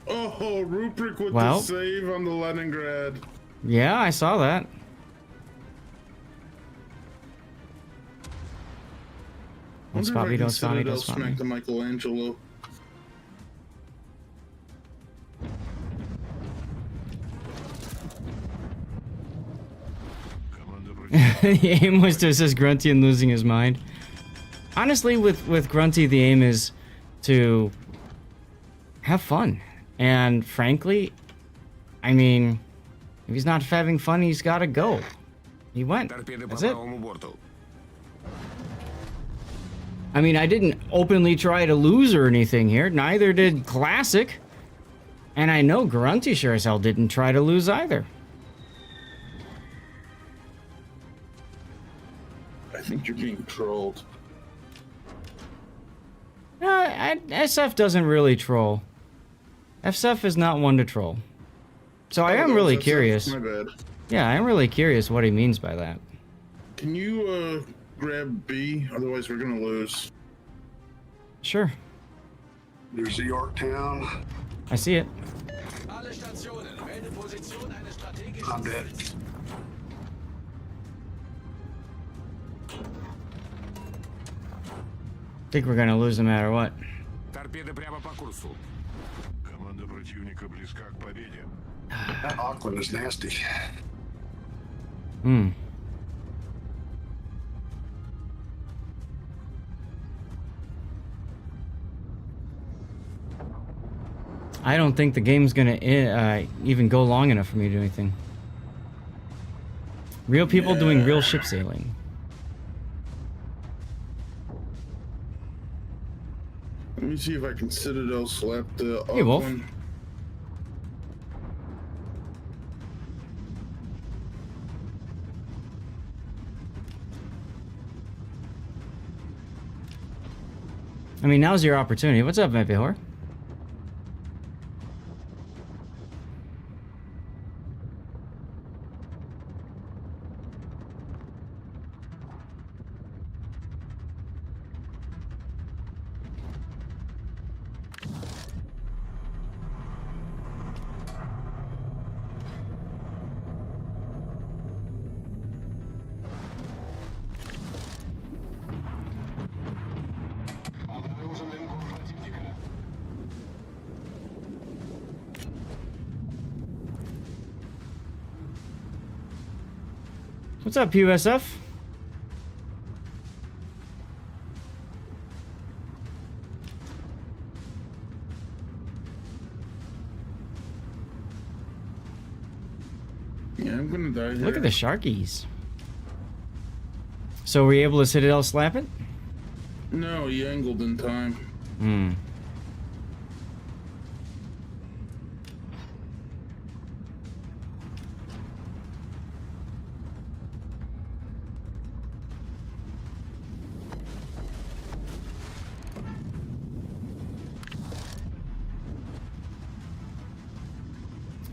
H: Oh, Rupert with
A: Well.
H: the save on the Leningrad.
A: Yeah, I saw that.
H: Wonder if I
A: Spotty
H: can
A: don't spot me,
H: Citadel
A: don't spot me.
H: smack the Michelangelo.
F: Команда противника.
A: The aim was to assist Grunty in losing his mind. Honestly, with Grunty, the aim is to have fun. And frankly, I mean, if he's not having fun, he's got to go. He went.
F: Торпеды по
A: That's it.
F: правому борту.
A: I mean, I didn't openly try to lose or anything here. Neither did Classic. And I know Grunty sure as hell didn't try to lose either.
H: I think you're being trolled.
A: SF doesn't really troll. SF is not one to troll. So I am
H: Oh,
A: really
H: that's-
A: curious.
H: My bad.
A: Yeah, I'm really curious what he means by that.
H: Can you grab B? Otherwise, we're gonna lose.
A: Sure.
B: There's the Yorktown.
A: I see it.
E: Alle Stationen, melde Position eines strategischen
B: I'm dead.
E: Ziels.
A: Think we're gonna lose no matter what.
F: Торпеды прямо по курсу. Команда противника близка к победе.
B: That Auckland is nasty.
A: Hmm. I don't think the game's gonna even go long enough for me to do anything. Real people doing real ship sailing.
H: Let me see if I can Citadel slap the
A: Hey, Wolf.
H: Auckland.
A: I mean, now's your opportunity. What's up, Mepehor?
E: Обнаружен линкор противника.
A: What's up, USF?
H: Yeah, I'm gonna die here.
A: Look at the Sharkies. So were you able to Citadel slap it?
H: No, he angled in time.
A: Hmm.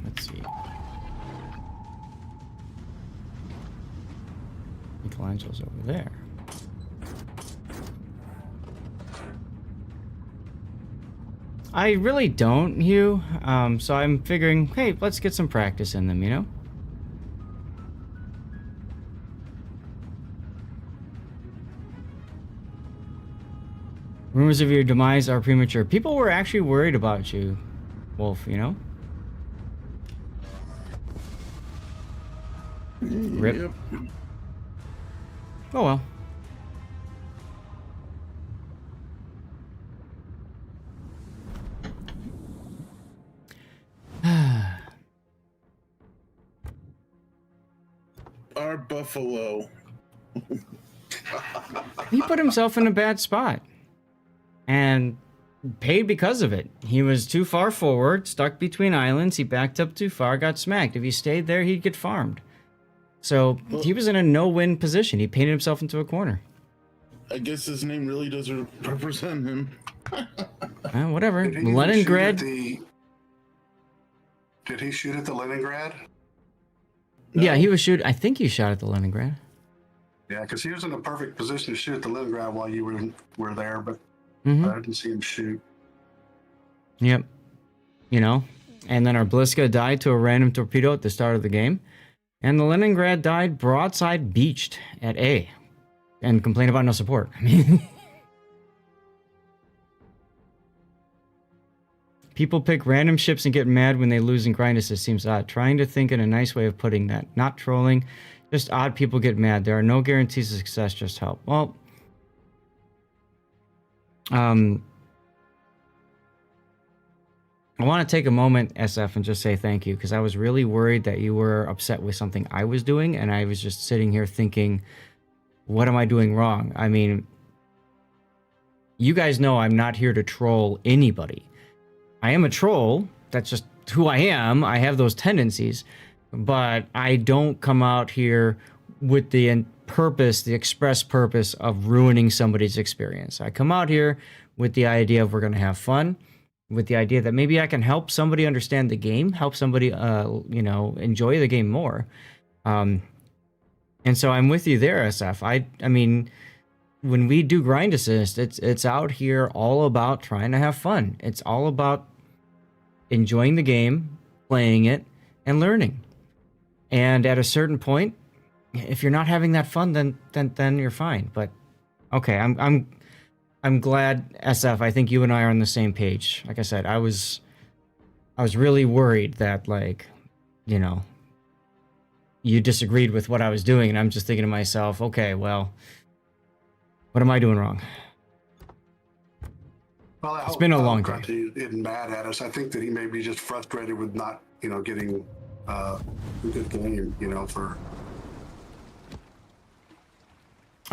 A: Let's see. Michelangelo's over there. I really don't, Hugh. So I'm figuring, hey, let's get some practice in them, you know? Rumors of your demise are premature. People were actually worried about you, Wolf, you know? Rip.
H: Yep.
A: Oh well.
H: Our Buffalo.
A: He put himself in a bad spot. And paid because of it. He was too far forward, stuck between islands, he backed up too far, got smacked. If he stayed there, he'd get farmed. So he was in a no-win position. He painted himself into a corner.
H: I guess his name really doesn't represent him.
A: Whatever.
B: Did he even
A: Leningrad.
B: Did he shoot at the Leningrad?
A: Yeah, he was shooting. I think he shot at the Leningrad.
B: Yeah, because he was in a perfect position to shoot at the Leningrad while you were there, but
A: Mm-hmm.
B: I didn't see him shoot.
A: Yep. You know, and then our Bliska died to a random torpedo at the start of the game. And the Leningrad died broadside beached at A. And complained about no support. I mean... People pick random ships and get mad when they lose in grind assist seems odd. Trying to think in a nice way of putting that. Not trolling. Just odd people get mad. There are no guarantees of success, just help. Well... I want to take a moment, SF, and just say thank you, because I was really worried that you were upset with something I was doing, and I was just sitting here thinking, what am I doing wrong? I mean, you guys know I'm not here to troll anybody. I am a troll. That's just who I am. I have those tendencies, but I don't come out here with the purpose, the express purpose of ruining somebody's experience. I come out here with the idea of we're going to have fun, with the idea that maybe I can help somebody understand the game, help somebody, you know, enjoy the game more. And so I'm with you there, SF. I mean, when we do grind assist, it's out here all about trying to have fun. It's all about enjoying the game, playing it, and learning. And at a certain point, if you're not having that fun, then you're fine. But okay, I'm glad, SF. I think you and I are on the same page. Like I said, I was really worried that, like, you know, you disagreed with what I was doing, and I'm just thinking to myself, okay, well, what am I doing wrong?
B: Well,
A: It's been a long day.
B: He isn't mad at us. I think that he may be just frustrated with not, you know, getting a good game, you know, for.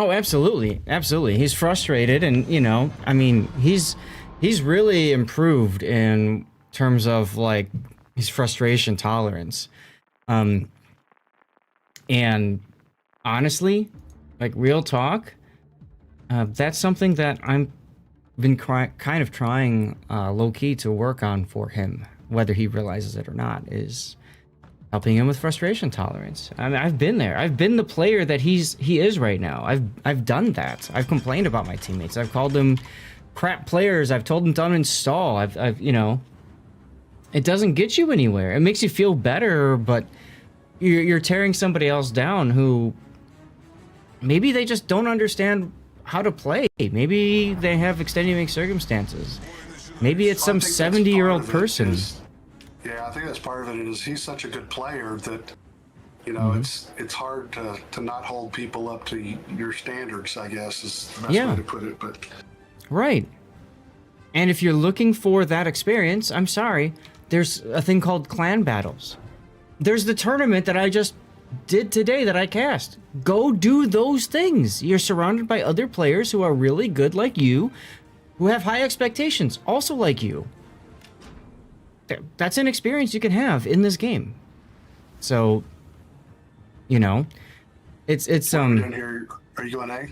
A: Oh, absolutely. Absolutely. He's frustrated, and, you know, I mean, he's really improved in terms of, like, his frustration tolerance. And honestly, like, real talk, that's something that I'm been kind of trying low-key to work on for him, whether he realizes it or not, is helping him with frustration tolerance. I mean, I've been there. I've been the player that he is right now. I've done that. I've complained about my teammates. I've called them crap players. I've told them to uninstall. I've you know, it doesn't get you anywhere. It makes you feel better, but you're tearing somebody else down who maybe they just don't understand how to play. Maybe they have extenuating circumstances. Maybe it's some 70-year-old person.
B: Yeah, I think that's part of it. Is he's such a good player that, you know, it's hard to not hold people up to your standards, I guess, is the best way to put it. But
A: right. And if you're looking for that experience, I'm sorry, there's a thing called clan battles. There's the tournament that I just did today that I cast. Go do those things. You're surrounded by other players who are really good like you, who have high expectations, also like you. That's an experience you can have in this game. So, you know, it's
B: are you going A?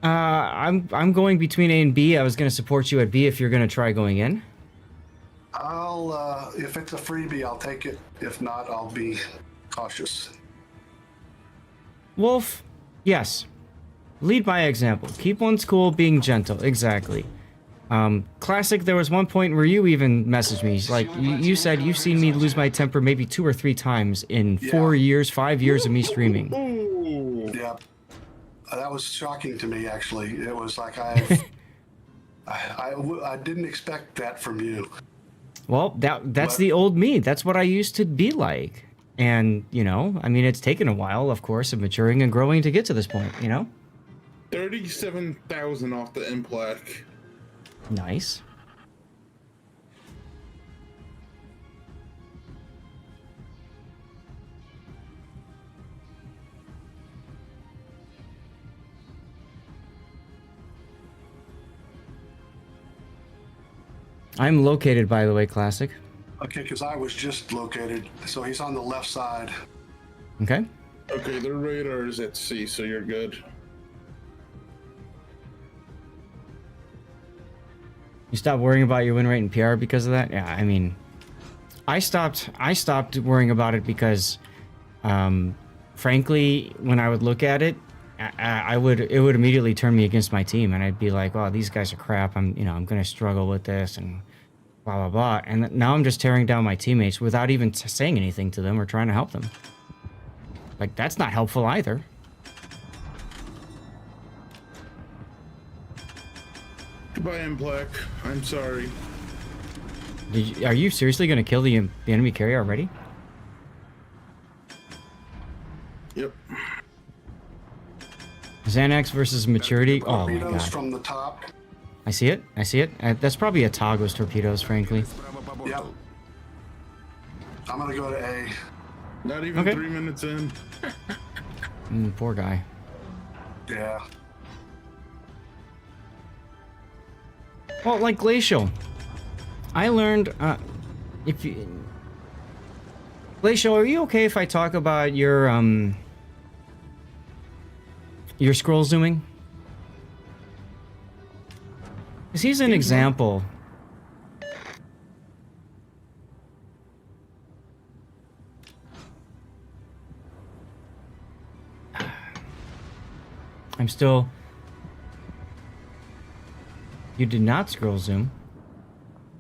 A: I'm going between A and B. I was going to support you at B if you're going to try going in.
B: I'll if it's a freebie, I'll take it. If not, I'll be cautious.
A: Wolf, yes. Lead by example. Keep one's cool, being gentle. Exactly. Classic, there was one point where you even messaged me. Like, you said you've seen me lose my temper maybe 2 or 3 times in 4 years, 5 years of me streaming.
B: Yeah. That was shocking to me, actually. It was like I've I didn't expect that from you.
A: Well, that's
B: But-
A: the old me. That's what I used to be like. And, you know, I mean, it's taken a while, of course, of maturing and growing to get to this point, you know?
H: 37,000 off the implac.
A: Nice. I'm located, by the way, Classic.
B: Okay, because I was just located, so he's on the left side.
A: Okay.
H: Okay, their radar is at sea, so you're good.
A: You stopped worrying about your win rate in PR because of that? Yeah, I mean, I stopped worrying about it because, frankly, when I would look at it, it would immediately turn me against my team, and I'd be like, "Oh, these guys are crap. I'm gonna struggle with this and blah blah blah." And now I'm just tearing down my teammates without even saying anything to them or trying to help them. Like, that's not helpful either.
H: Goodbye, implac. I'm sorry.
A: Are you seriously gonna kill the enemy carrier already?
H: Yep.
A: Xanax versus maturity. Oh my
B: Torpedoes
A: god.
B: from the top.
A: I see it. I see it. That's probably a Tago's torpedoes, frankly.
B: Yep. I'm gonna go to A.
H: Not even
A: Okay.
H: 3 minutes in.
A: Poor guy.
B: Yeah.
A: Well, like Glacial, I learned. If you, Glacial, are you okay if I talk about your scroll zooming? Because he's an example. I'm still. You did not scroll zoom.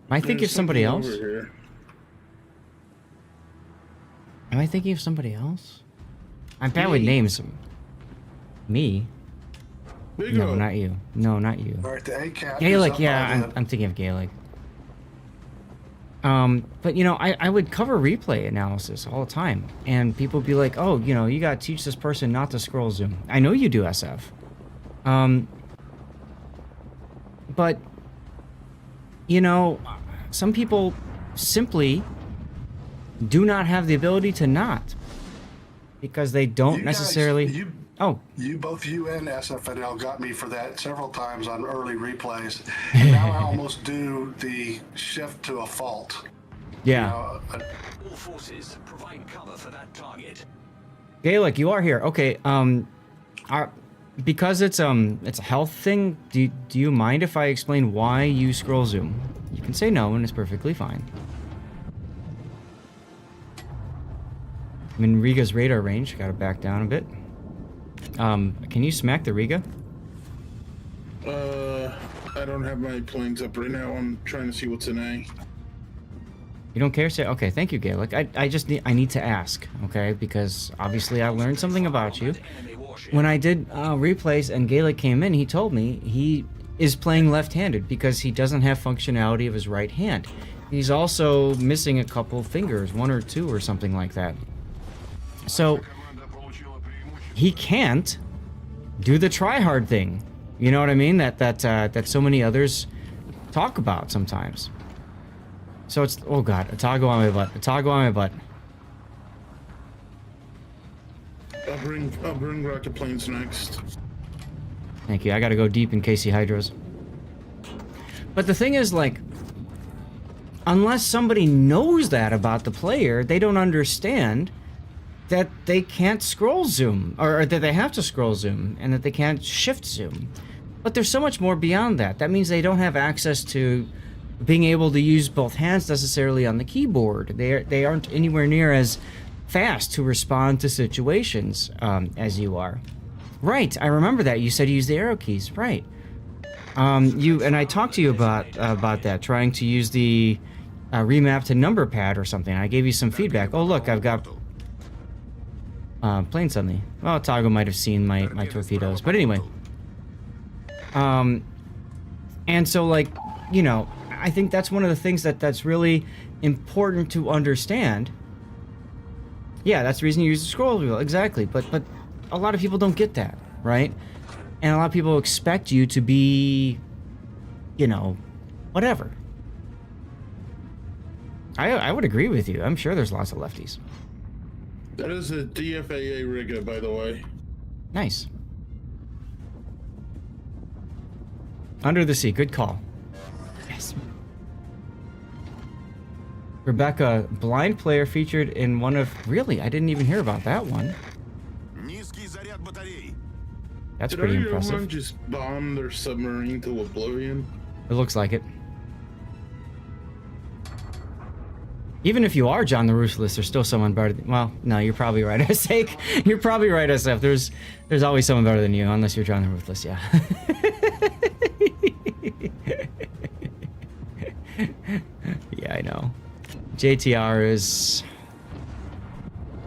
A: Am I thinking of somebody else?
H: Over here.
A: Am I thinking of somebody else? I'm bad with names. Me?
H: Big
A: No,
H: O.
A: not you. No, not you.
B: All right, the A cap.
A: Gaelic, yeah, I'm thinking of Gaelic. But you know, I would cover replay analysis all the time, and people would be like, "Oh, you know, you gotta teach this person not to scroll zoom." I know you do, SF. But you know, some people simply do not have the ability to not, because they don't necessarily. Oh,
B: Both you and SFNL got me for that several times on early replays. And now I almost do the shift to a fault.
A: yeah.
B: You know,
F: All forces, provide cover for that target.
A: Gaelic, you are here. Okay. Because it's a health thing. Do you mind if I explain why you scroll zoom? You can say no, and it's perfectly fine. I'm in Riga's radar range. Got to back down a bit. Can you smack the Riga?
H: I don't have my planes up right now. I'm trying to see what's in A.
A: You don't care? Say okay. Thank you, Gaelic. I just need to ask, okay? Because obviously I learned something about you. When I did replays and Gaelic came in, he told me he is playing left-handed because he doesn't have functionality of his right hand. He's also missing a couple fingers, 1 or 2 or something like that. So he can't do the try-hard thing. You know what I mean? That so many others talk about sometimes. So it's, oh god, a toggle on my butt. A toggle on my butt.
H: I'll bring rocket planes next.
A: Thank you. I gotta go deep in case he hydros. But the thing is, like, unless somebody knows that about the player, they don't understand that they can't scroll zoom, or that they have to scroll zoom, and that they can't shift zoom. But there's so much more beyond that. That means they don't have access to being able to use both hands necessarily on the keyboard. They aren't anywhere near as fast to respond to situations as you are. Right, I remember that. You said you use the arrow keys, right. I talked to you about that, trying to use the remap to number pad or something. I gave you some feedback. Oh look, I've got plane suddenly. Well, Tago might have seen my torpedoes, but anyway. And so, like, you know, I think that's one of the things that's really important to understand. Yeah, that's the reason you use the scroll wheel, exactly. But a lot of people don't get that, right? And a lot of people expect you to be, you know, whatever. I would agree with you. I'm sure there's lots of lefties.
H: That is a DFAA rigger, by the way.
A: Nice. Under the Sea, good call. Yes. Rebecca, blind player featured in one of... Really? I didn't even hear about that one. That's
H: Did
A: pretty
H: everyone
A: impressive.
H: just bomb their submarine to oblivion?
A: It looks like it. Even if you are John the Ruthless, there's still someone better than... Well, no, you're probably right, Sake. You're probably right, SF. There's always someone better than you, unless you're John the Ruthless, yeah. Yeah, I know. JTR is...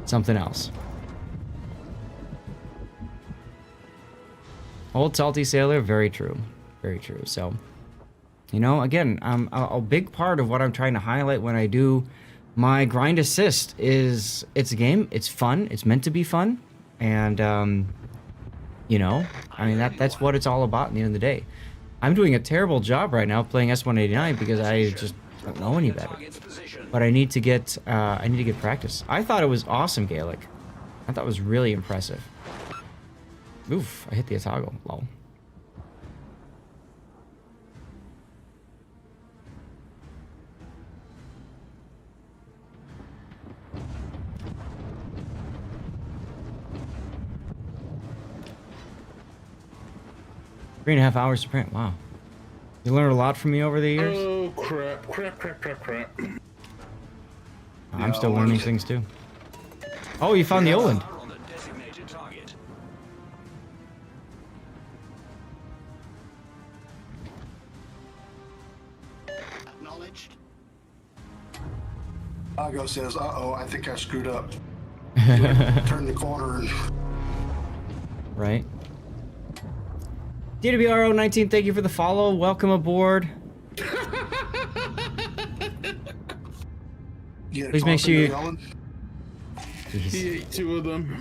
A: something else. Old salty sailor, very true. Very true. So, you know, again, a big part of what I'm trying to highlight when I do my grind assist is it's a game, it's fun, it's meant to be fun, and you know, I mean that's what it's all about at the end of the day. I'm doing a terrible job right now playing S189 because I just don't know any better. But I need to get practice. I thought it was awesome, Gaelic. I thought it was really impressive. Oof, I hit the toggle. Lol. Three and a half hours to print. Wow. You learned a lot from me over the years?
H: Oh, crap.
A: I'm still learning things too. Oh, you found the Oland.
D: Acknowledged.
B: Ago says, "Uh-oh, I think I screwed up." Turn the corner and...
A: Right. DWRO19, thank you for the follow. Welcome aboard. Please make sure you...
H: He ate 2 of them.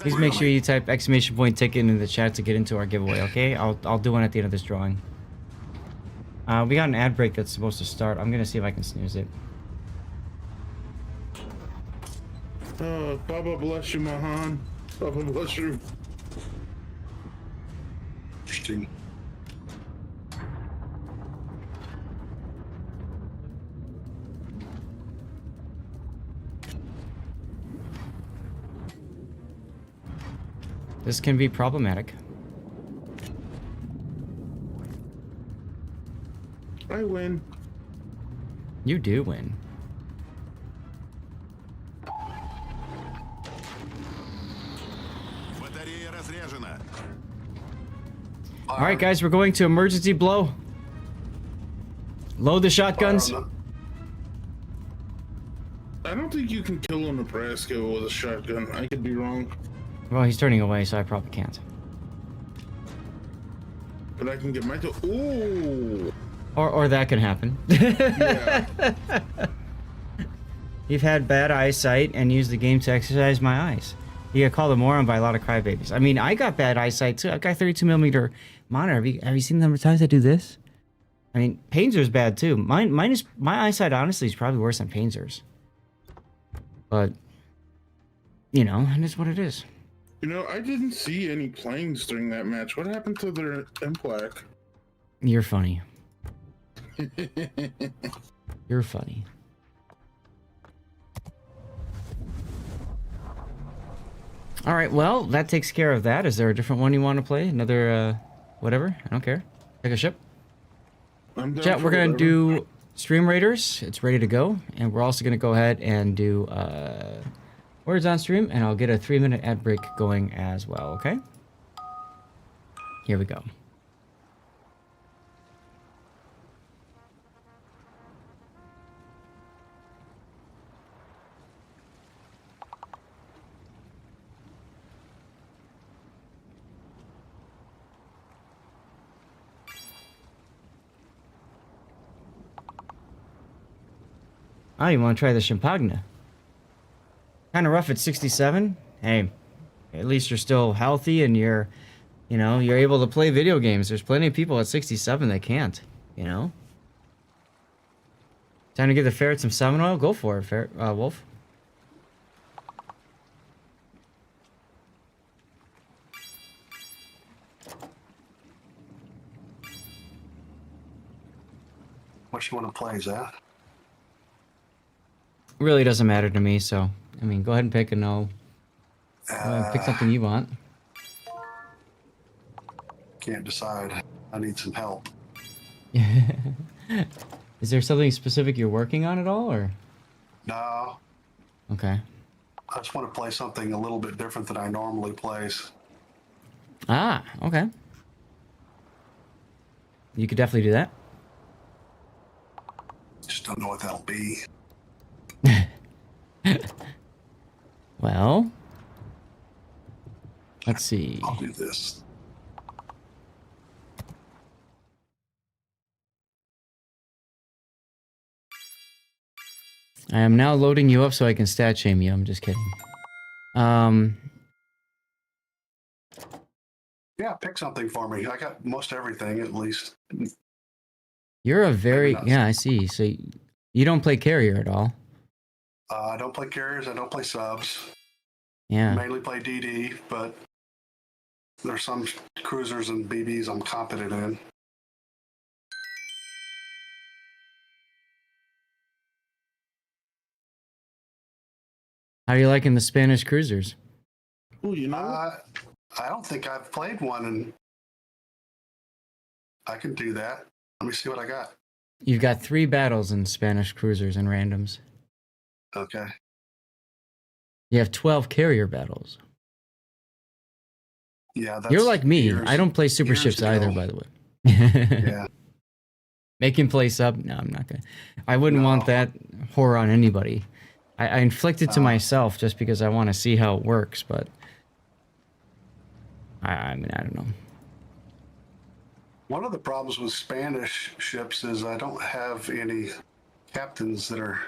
A: Please make sure you type exclamation point ticket into the chat to get into our giveaway, okay? I'll do one at the end of this drawing. We got an ad break that's supposed to start. I'm gonna see if I can snooze it.
H: Baba bless you, Mahan. Baba bless you.
B: Interesting.
A: This can be problematic.
H: I win.
A: You do win. Alright guys, we're going to emergency blow. Load the shotguns.
H: I don't think you can kill a Nebraska with a shotgun. I could be wrong.
A: Well, he's turning away, so I probably can't.
H: But I can get my... Ooh!
A: Or that can happen.
H: Yeah.
A: You've had bad eyesight and used the game to exercise my eyes. You got called a moron by a lot of crybabies. I mean, I got bad eyesight too. I've got 32mm monitor. Have you seen the number of times I do this? I mean, Painter's bad too. My eyesight honestly is probably worse than Painter's. But, you know, and it's what it is.
H: You know, I didn't see any planes during that match. What happened to their MPLAC?
A: You're funny. You're funny. All right, well, that takes care of that. Is there a different one you want to play? Another, whatever? I don't care. Take a ship. Chat, we're going to do Stream Raiders. It's ready to go. And we're also going to go ahead and do Words on Stream. And I'll get a 3-minute ad break going as well, okay? Here we go. Oh, you want to try the Champagne? Kind of rough at 67. Hey, at least you're still healthy and you're able to play video games. There's plenty of people at 67 that can't, you know? Time to give the ferret some salmon oil? Go for it, ferret, Wolf.
B: What you want to play, is that?
A: Really doesn't matter to me, so, I mean, go ahead and pick and I'll pick something you want.
B: Can't decide. I need some help.
A: Is there something specific you're working on at all, or?
B: No,
A: Okay.
B: I just want to play something a little bit different than I normally plays.
A: Ah, okay. You could definitely do that.
B: Just don't know what that'll be.
A: Well, let's see.
B: I'll do this.
A: I am now loading you up so I can stat shame you. I'm just kidding.
B: Yeah, pick something for me. I got most everything, at least.
A: You're a very...
B: Maybe not.
A: Yeah, I see. So you don't play carrier at all.
B: I don't play carriers. I don't play subs.
A: Yeah.
B: Mainly play DD, but there's some cruisers and BBs I'm competent in.
A: How are you liking the Spanish cruisers?
H: Oh, you know what?
B: I don't think I've played one, and I can do that. Let me see what I got.
A: You've got 3 battles in Spanish cruisers and randoms.
B: Okay.
A: You have 12 carrier battles.
B: Yeah, that's
A: You're like me.
B: years-
A: I don't play super
B: years
A: ships
B: ago.
A: either, by the way.
B: Yeah.
A: Make him play sub? No, I'm not gonna. I wouldn't
B: No.
A: want that horror on anybody. I inflict it to myself just because I want to see how it works, but I mean, I don't know.
B: One of the problems with Spanish ships is I don't have any captains that are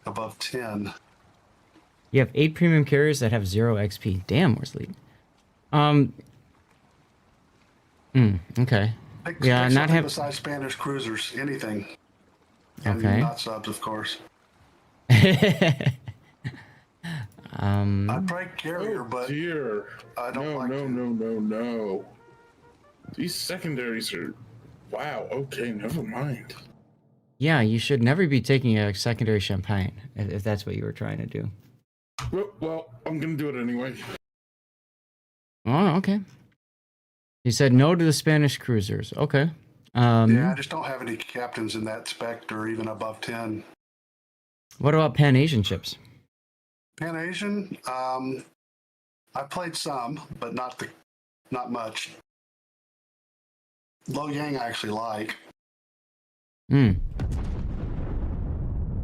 B: above 10.
A: You have 8 premium carriers that have 0 XP. Damn, where's lead? Okay.
B: Pick,
A: Yeah,
B: pick
A: not
B: something
A: have.
B: besides Spanish cruisers, anything. And
A: Okay.
B: not subs, of course.
A: Um.
B: I'd play carrier,
H: Oh,
B: but
H: dear.
B: I don't
H: No,
B: like
H: no,
B: to.
H: no, no, no. These secondaries are... Wow, okay, never mind.
A: Yeah, you should never be taking a secondary champagne if that's what you were trying to do.
H: Well, I'm gonna do it anyway.
A: Oh, okay. He said no to the Spanish cruisers. Okay.
B: Yeah, I just don't have any captains in that spec or even above 10.
A: What about Pan Asian ships?
B: Pan Asian, I played some, but not much. Lo Yang I actually like.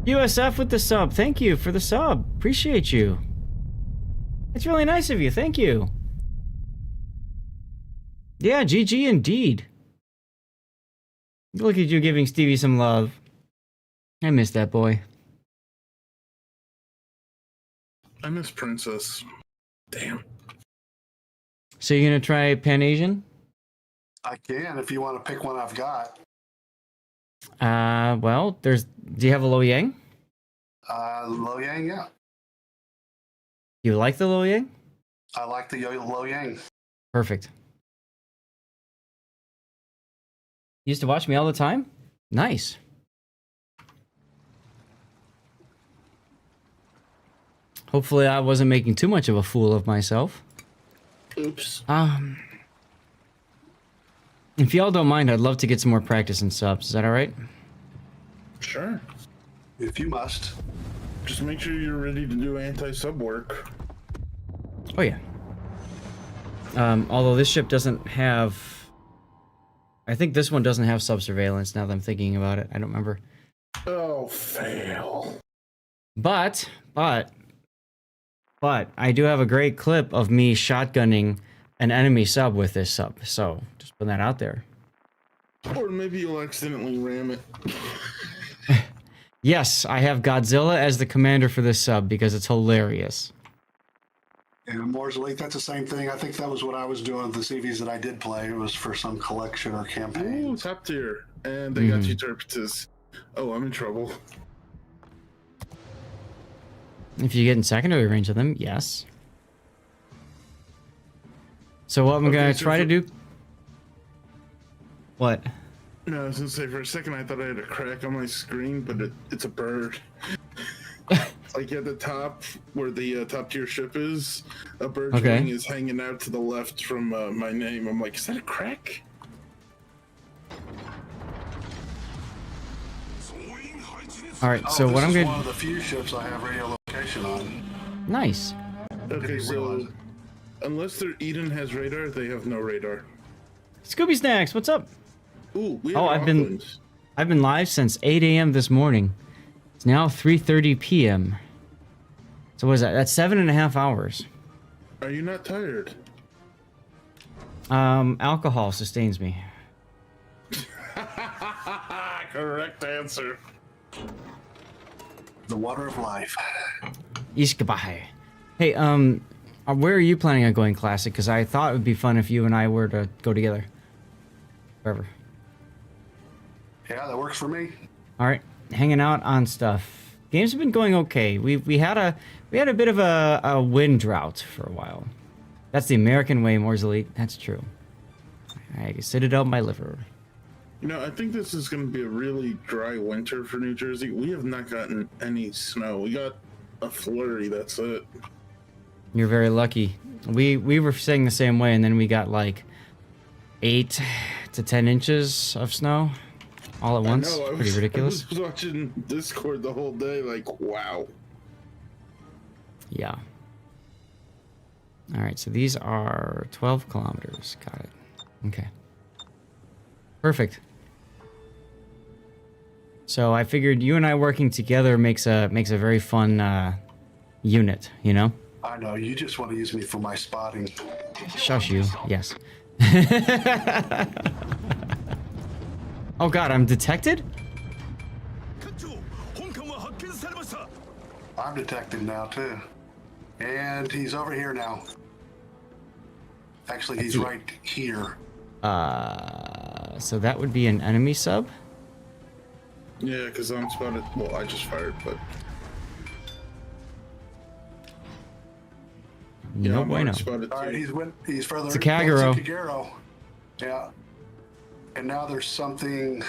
A: USF with the sub. Thank you for the sub. Appreciate you. It's really nice of you. Thank you. Yeah, GG indeed. Look at you giving Stevie some love. I miss that boy.
H: I miss Princess. Damn.
A: So you're gonna try Pan Asian?
B: I can if you want to pick one I've got.
A: Well, do you have a Lo Yang?
B: Lo Yang, yeah.
A: You like the Lo Yang?
B: I like the Lo Yang.
A: Perfect. You used to watch me all the time? Nice. Hopefully I wasn't making too much of a fool of myself.
H: Oops.
A: If y'all don't mind, I'd love to get some more practice in subs. Is that alright?
H: Sure.
B: If you must.
H: Just make sure you're ready to do anti-sub work.
A: Oh yeah. Although this ship doesn't have... I think this one doesn't have sub-surveillance now that I'm thinking about it. I don't remember.
H: Oh, fail.
A: But, I do have a great clip of me shotgunning an enemy sub with this sub. So, just put that out there.
H: Or maybe you'll accidentally ram it.
A: Yes, I have Godzilla as the commander for this sub because it's hilarious.
B: And Moore's Elite, that's the same thing. I think that was what I was doing with the CVs that I did play. It was for some collection or campaign.
H: Ooh, top tier. And they got you Terpetus. Oh, I'm in trouble.
A: If you get in secondary range of them, yes. So what I'm gonna try to do... What?
H: No, I was gonna say for a second I thought I had a crack on my screen, but it's a bird. Like at the top where the top tier ship is, a bird's wing is hanging out to the left from my name. I'm like, is that a crack?
A: All right, so what I'm
B: This is
A: gonna...
B: one of the few ships I have radio location on.
A: Nice.
H: Okay, so unless their Eden has radar, they have no radar.
A: Scooby Snacks, what's up?
H: Ooh, we
A: Oh,
H: have
A: I've been live since 8 a.m. this morning. It's now 3:30 p.m. So what is that? That's 7.5 hours.
H: Are you not tired?
A: Alcohol sustains me.
H: Correct answer.
B: The water of life.
A: Ishkabahe. Hey, where are you planning on going, Classic? Because I thought it would be fun if you and I were to go together. Wherever.
B: Yeah, that works for me.
A: All right, hanging out on stuff. Games have been going okay. We had a bit of a wind drought for a while. That's the American way, Moore's Elite. That's true. I can sit it out my liver.
H: You know, I think this is going to be a really dry winter for New Jersey. We have not gotten any snow. We got a flurry, that's it.
A: You're very lucky. We were saying the same way, and then we got like 8 to 10 inches of snow all at once.
H: I know,
A: Pretty ridiculous.
H: I was watching Discord the whole day, like, wow.
A: Yeah. All right, so these are 12 kilometers. Got it. Okay. Perfect. So I figured you and I working together makes a very fun unit, you know?
B: I know, you just want to use me for my spotting.
A: Shush you. Yes. Oh god, I'm detected?
B: I'm detected now too. And he's over here now. Actually, he's right here.
A: So that would be an enemy sub?
H: Yeah, because I'm spotted. Well, I just fired, but... Yeah,
A: No
H: I'm
A: bueno.
H: spotted
B: All right,
H: too.
B: he's further.
A: It's a Kagero.
B: It's a Kagero. Yeah. And now there's something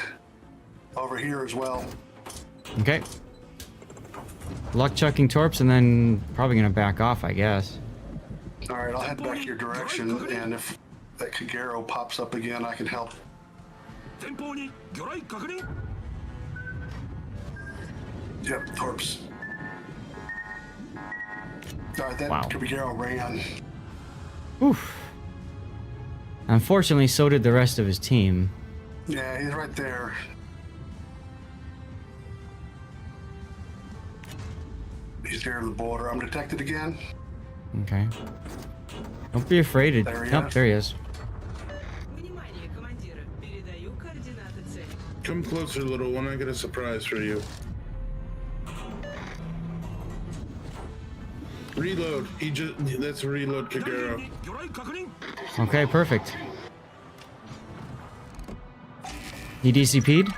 B: over here as well.
A: Okay. Luck chucking torps and then probably gonna back off, I guess.
B: All right, I'll head back your direction, and if that Kagero pops up again, I can help. Yep, torps. All right, that Kagero ran.
A: Oof. Unfortunately, so did the rest of his team.
B: Yeah, he's right there. He's near the border. I'm detected again.
A: Okay. Don't be afraid.
B: There he
A: Nope,
B: is.
A: there he is.
H: Come closer, little one. I got a surprise for you. Reload. That's a reload, Kagero.
A: Okay, perfect. He DCP'd?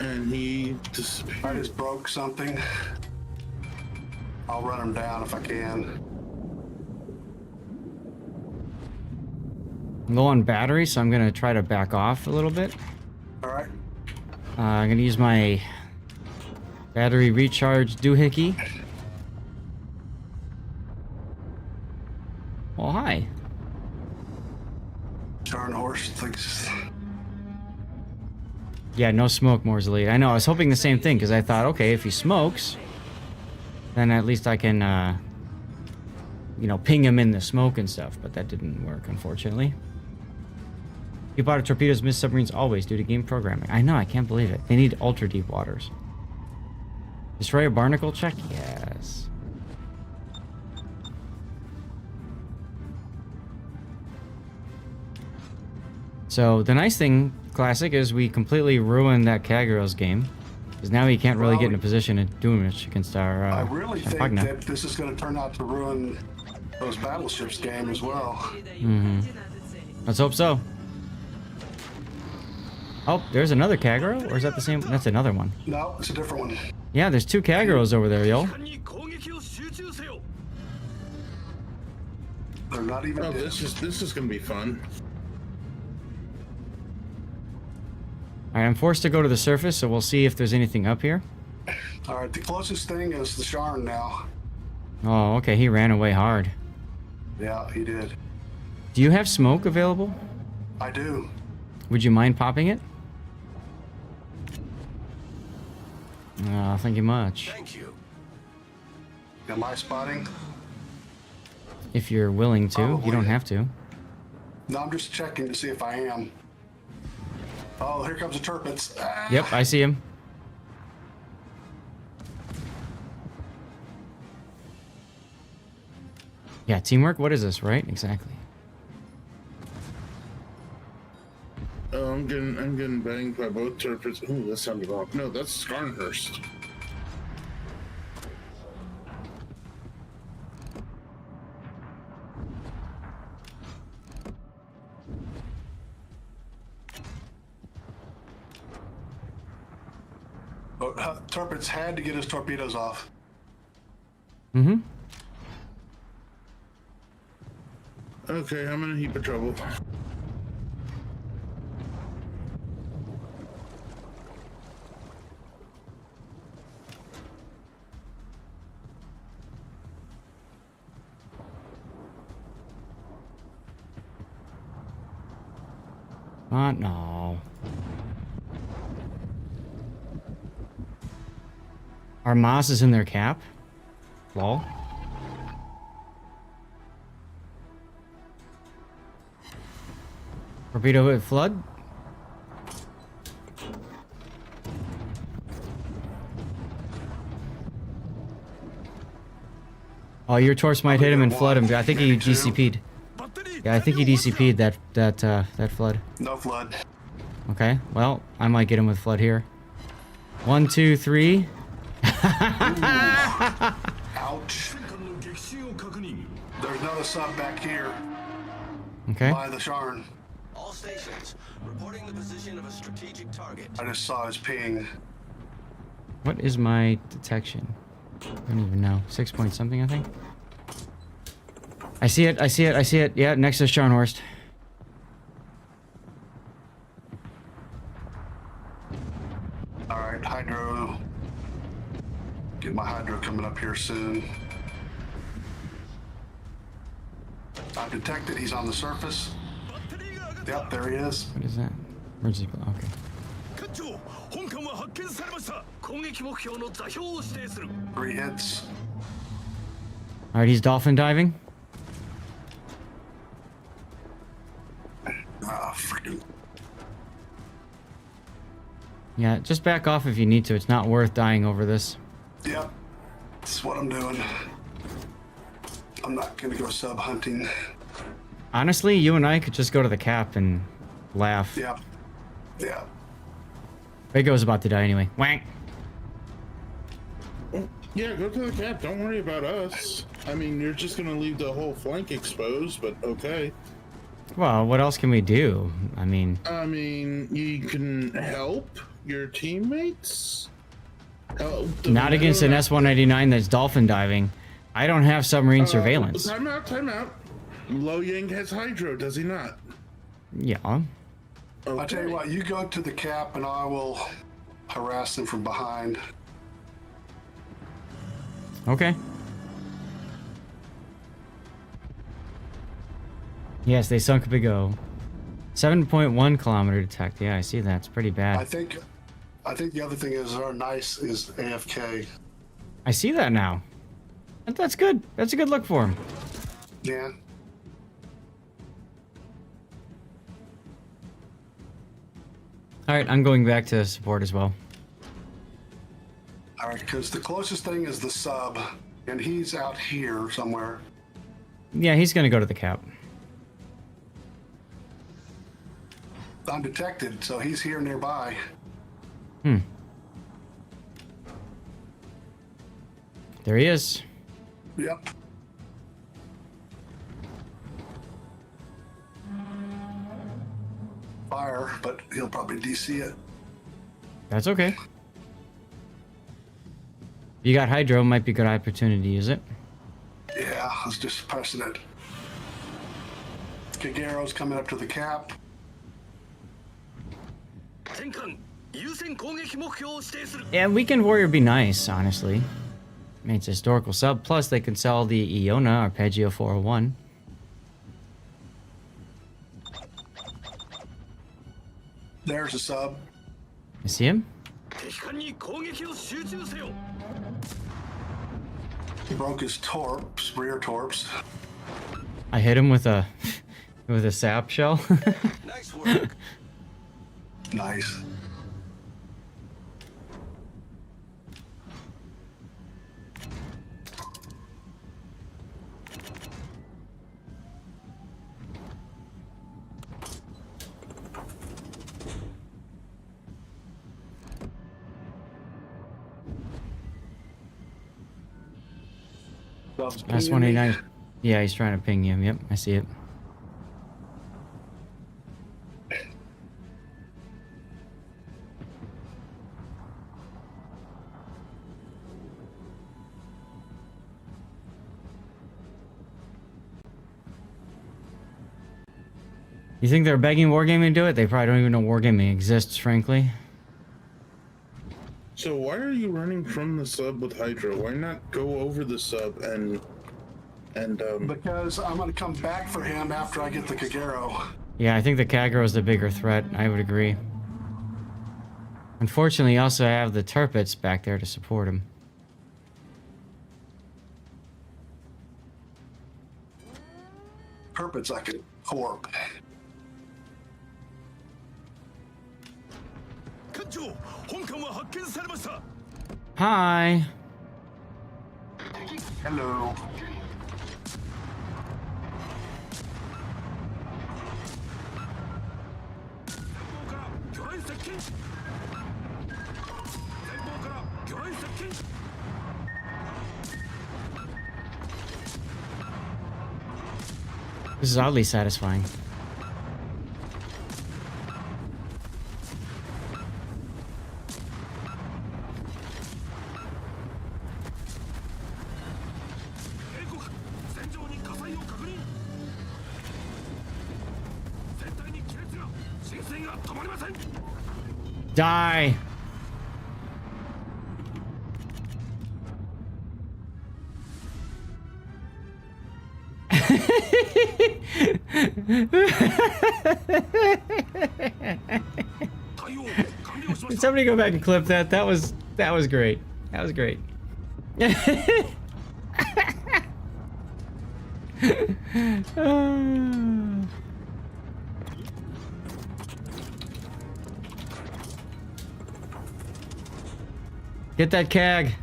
H: And he disappeared.
B: I just broke something. I'll run him down if I can.
A: I'm low on battery, so I'm gonna try to back off a little bit.
B: All right.
A: I'm gonna use my battery recharge doohickey. Well, hi.
B: Darn horse thinks.
A: Yeah, no smoke, Moore's Elite. I know, I was hoping the same thing, because I thought, okay, if he smokes, then at least I can, you know, ping him in the smoke and stuff, but that didn't work, unfortunately. Deep water torpedoes miss submarines always due to game programming. I know, I can't believe it. They need ultra deep waters. Destroy a barnacle check? Yes. So the nice thing classic is we completely ruined that Kaguros's game. Because now he can't really get in a position to do much against our
B: I really think
A: Champagne.
B: that this is going to turn out to ruin those battleships game as well.
A: Mm-hmm. Let's hope so. Oh, there's another Kaguro? Or is that the same? That's another one.
B: No, it's a different one.
A: Yeah, there's 2 Kaguros over there, yo.
B: They're not even
H: Oh,
B: dead.
H: this is gonna be fun.
A: Alright, I'm forced to go to the surface, so we'll see if there's anything up here.
B: All right, the closest thing is the Sharn now.
A: Oh, okay, he ran away hard.
B: Yeah, he did.
A: Do you have smoke available?
B: I do.
A: Would you mind popping it? Thank you much.
D: Thank you.
B: Am I spotting?
A: If you're willing to, you don't
B: Probably.
A: have to.
B: No, I'm just checking to see if I am. Oh, here comes the Turpits. Ah!
A: Yep, I see him. Yeah, teamwork, what is this, right? Exactly.
H: Oh, I'm getting banged by both turrets. Ooh, that sounded wrong. No, that's Skarnhurst.
B: Turpits had to get his torpedoes off.
A: Mm-hmm.
H: Okay, I'm in a heap of trouble.
A: No. Our Moss is in their cap? Lol. Torpedo hit flood? Oh, your torch might hit him and flood him. I think he DCP'd. Yeah, I think he DCP'd that flood.
B: No flood.
A: Okay, well, I might get him with flood here. 1, 2, 3.
B: Ouch. There's another sub back here
A: Okay.
B: by the Sharn.
D: All stations, reporting the position of a strategic target.
B: I just saw his ping.
A: What is my detection? I don't even know. 6 point something, I think. I see it, I see it, I see it. Yeah, next to Scharnhorst.
B: Alright, Hydro. Get my Hydro coming up here soon. I detected he's on the surface. Yep, there he is.
A: What is that? Emergency. Okay.
B: Three hits.
A: Alright, he's dolphin diving.
B: Ah, freaking.
A: Yeah, just back off if you need to. It's not worth dying over this.
B: Yep, that's what I'm doing. I'm not gonna go sub hunting.
A: Honestly, you and I could just go to the cap and laugh.
B: Yep. Yeah.
A: Bigo's about to die anyway. Wank.
H: Yeah, go to the cap. Don't worry about us. I mean, you're just gonna leave the whole flank exposed, but okay.
A: Well, what else can we do? I mean,
H: You can help your teammates. Help them
A: not against an
H: out.
A: S-199 that's dolphin diving. I don't have submarine surveillance.
H: Time out, time out. Lo Yang has Hydro, does he not?
A: Yeah.
H: Okay.
B: I tell you what, you go to the cap and I will harass them from behind.
A: Okay. Yes, they sunk Big O. 7.1 kilometer detect. Yeah, I see that. It's pretty
B: I
A: bad.
B: think the other thing is our nice is AFK.
A: I see that now. That's good. That's a good look for him.
B: Yeah.
A: All right, I'm going back to support as well.
B: All right, because the closest thing is the sub, and he's out here somewhere.
A: Yeah, he's gonna go to the cap.
B: undetected, so he's here nearby.
A: Hmm. There he is.
B: Yep. Fire, but he'll probably DC it.
A: That's okay. You got Hydro, might be a good opportunity to use it.
B: Yeah, I was just pressing it. Kagero's coming up to the cap.
A: Yeah, Weekend Warrior would be nice, honestly. I mean, it's a historical sub. Plus, they can sell the Iona Arpeggio 401.
B: There's a sub.
A: You see him?
B: He broke his torps, rear torps.
A: I hit him with a with a sap shell.
D: Nice work.
B: Nice.
A: That's 189. Yeah, he's trying to ping you. Yep, I see it. You think they're begging Wargaming to do it? They probably don't even know Wargaming exists, frankly.
H: So why are you running from the sub with Hydra? Why not go over the sub and
B: Because I'm gonna come back for him after I get the Kagero.
A: Yeah, I think the Kagero is the bigger threat. I would agree. Unfortunately, you also have the Turpits back there to support him.
B: Turpit's like a corp.
A: Hi.
B: Hello.
A: This is oddly satisfying. Die! Somebody go back and clip that. That was great. That was great. Get that CAG.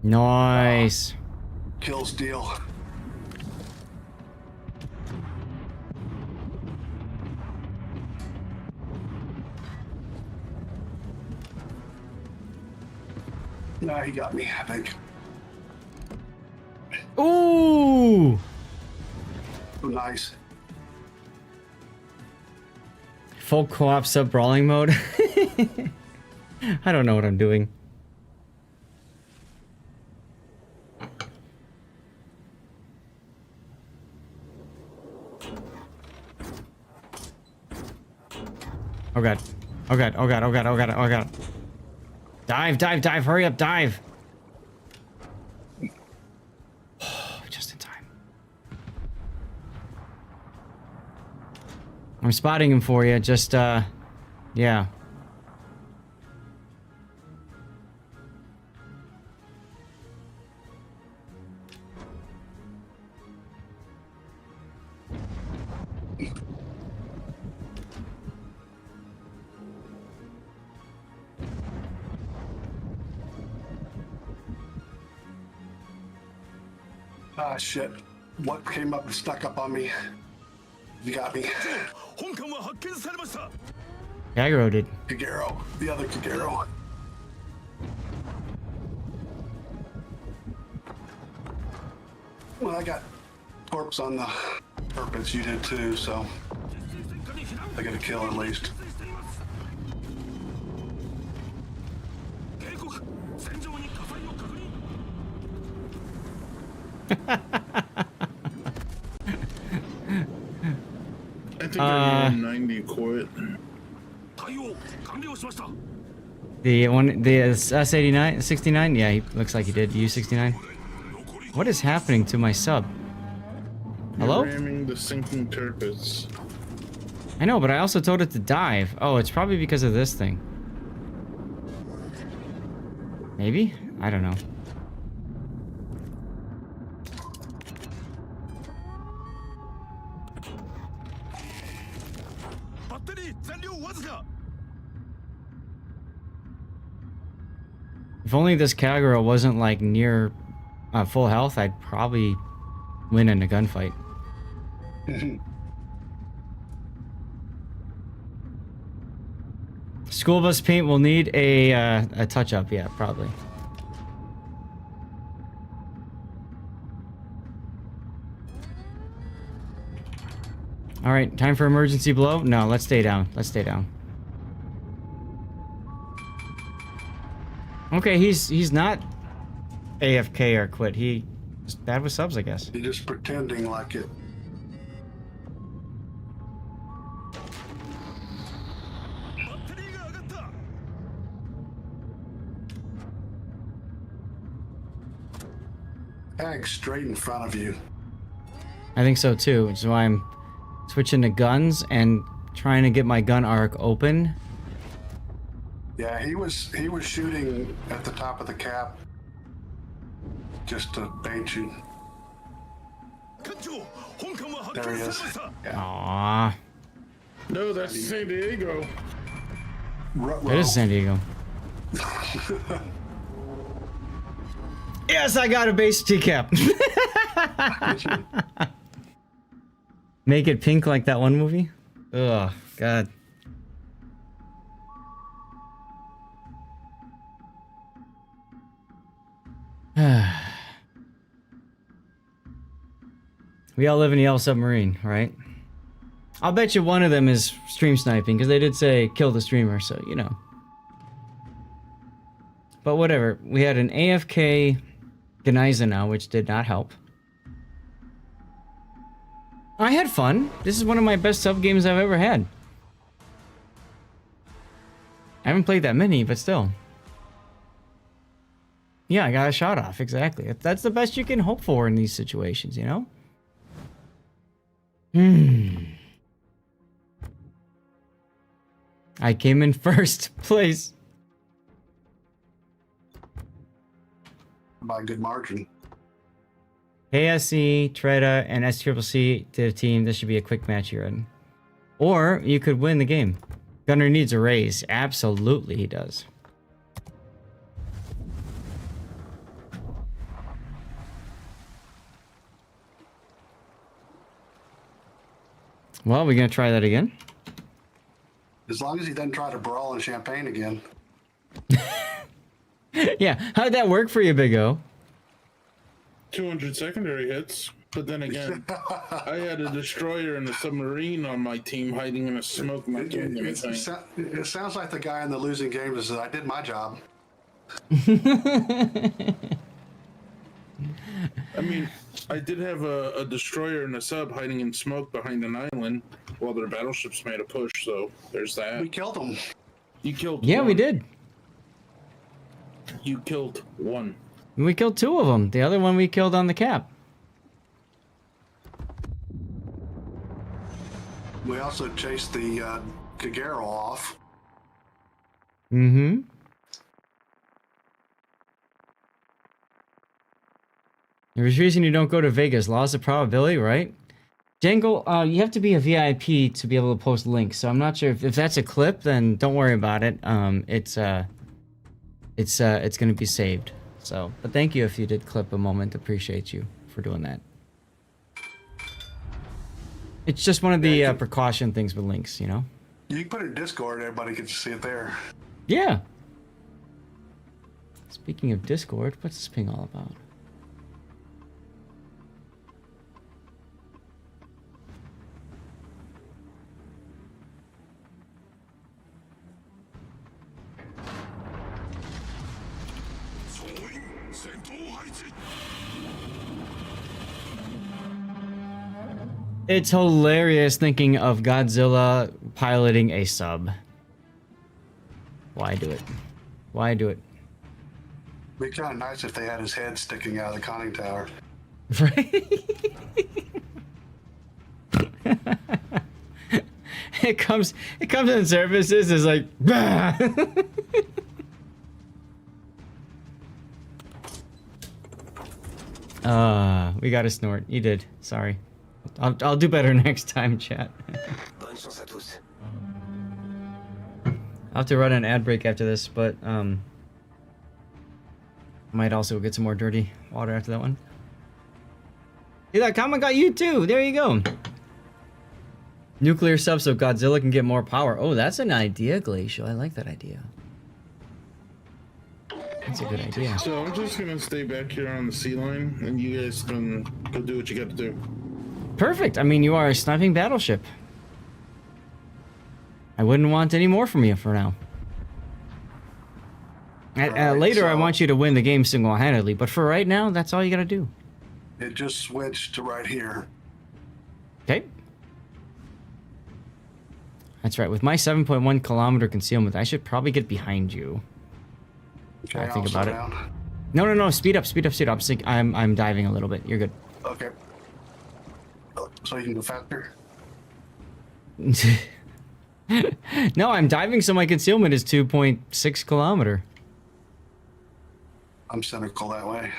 A: Nice.
B: Kill steal. Nah, he got me, I think.
A: Ooh!
B: Oh, nice.
A: Full co-op sub brawling mode. I don't know what I'm doing. Oh god. Oh god. Oh god. Oh god. Oh god. Oh god. Dive, dive, dive. Hurry up, dive. Just in time. I'm spotting him for you. Just, yeah.
B: Ah, shit. What came up and stuck up on me? You got me.
A: Kagero did.
B: Kagero. The other Kagero. Well, I got corpse on the purpose. You did too, so I got a kill at least.
H: I think I 90 quit.
A: The one, the S89, 69. Yeah, he looks like he did. U69. What is happening to my sub? Hello?
H: You're ramming the sinking turpets.
A: I know, but I also told it to dive. Oh, it's probably because of this thing. Maybe? I don't know. If only this Kagero wasn't like near full health, I'd probably win in a gunfight. School bus paint will need a touch up, yeah, probably. All right, time for emergency blow. No, let's stay down. Let's stay down. Okay, he's not AFK or quit. He just bad with subs, I guess.
B: You're just pretending like it. Tag straight in front of you.
A: I think so too, which is why I'm switching to guns and trying to get my gun arc open.
B: Yeah, he was shooting at the top of the cap just to bait you. There he is. Yeah.
A: Aww.
H: No, that's San Diego.
A: That is San Diego. Yes, I got a base TCAP. Make it pink like that one movie? Oh, God. We all live in Yellow Submarine, right? I'll bet you one of them is stream sniping, because they did say kill the streamer, so you know. But whatever, we had an AFK Gneisenau now, which did not help. I had fun. This is one of my best sub games I've ever had. I haven't played that many, but still. Yeah, I got a shot off, exactly. That's the best you can hope for in these situations, you know? I came in first place.
B: By a good margin.
A: KSC, Treta, and SCCC did a team. This should be a quick match you're in. Or you could win the game. Gunner needs a raise. Absolutely he does. Well, we're gonna try that again.
B: As long as he doesn't try to brawl in Champagne again.
A: Yeah, how'd that work for you, Big O?
H: 200 secondary hits, but then again, I had a destroyer and a submarine on my team hiding in a smoke not doing anything.
B: It sounds like the guy in the losing game that says, I did my job.
H: I mean, I did have a destroyer and a sub hiding in smoke behind an island while their battleships made a push, so there's that.
B: We killed them.
H: You killed
A: Yeah,
H: one.
A: we did.
H: You killed one.
A: We killed two of them. The other one we killed on the cap.
B: We also chased the Kagero off.
A: Mm-hmm. There's a reason you don't go to Vegas. Laws of probability, right? Jangle, you have to be a VIP to be able to post links. So I'm not sure if that's a clip, then don't worry about it. It's going to be saved. So, but thank you if you did clip a moment. Appreciate you for doing that. It's just one of the precaution things with links, you know?
B: You can put it in Discord, everybody can see it there.
A: Yeah. Speaking of Discord, what's this ping all about? It's hilarious thinking of Godzilla piloting a sub. Why do it? Why do it?
B: It'd be kind of nice if they had his head sticking out of the conning tower.
A: Right? it comes in services, it's like, bah! We got a snort. You did. Sorry. I'll do better next time, chat. I'll have to run an ad break after this, but might also get some more dirty water after that one. Hey, that comment got you too. There you go. Nuclear sub so Godzilla can get more power. Oh, that's an idea, Glacial. I like that idea. That's a good idea.
H: So I'm just gonna stay back here on the sea line, and you guys can go do what you got to do.
A: Perfect. I mean, you are a sniping battleship. I wouldn't want any more from you for now. Later, I want you to win the game single-handedly, but for right now, that's all you gotta do.
B: It just switched to right here.
A: Okay. That's right. With my 7.1 kilometer concealment, I should probably get behind you.
B: Okay,
A: I think about it.
B: down.
A: No. Speed up. I'm diving a little bit. You're good.
B: Okay. So you can go faster?
A: No, I'm diving so my concealment is 2.6 kilometer.
B: I'm cynical that way.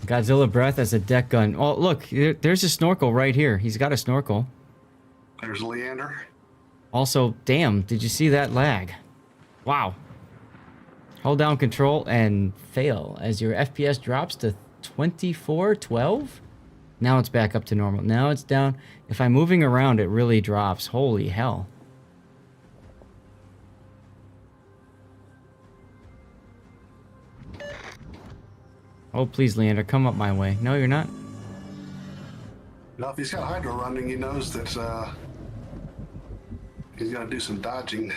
A: Godzilla breath as a deck gun. Oh, look, there's a snorkel right here. He's got a snorkel.
B: There's Leander.
A: Also, damn, did you see that lag? Wow. Hold down control and fail as your FPS drops to 2412. Now it's back up to normal. Now it's down. If I'm moving around, it really drops. Holy hell. Oh, please, Leander, come up my way. No, you're not.
B: Now, if he's got hydro running, he knows that he's got to do some dodging.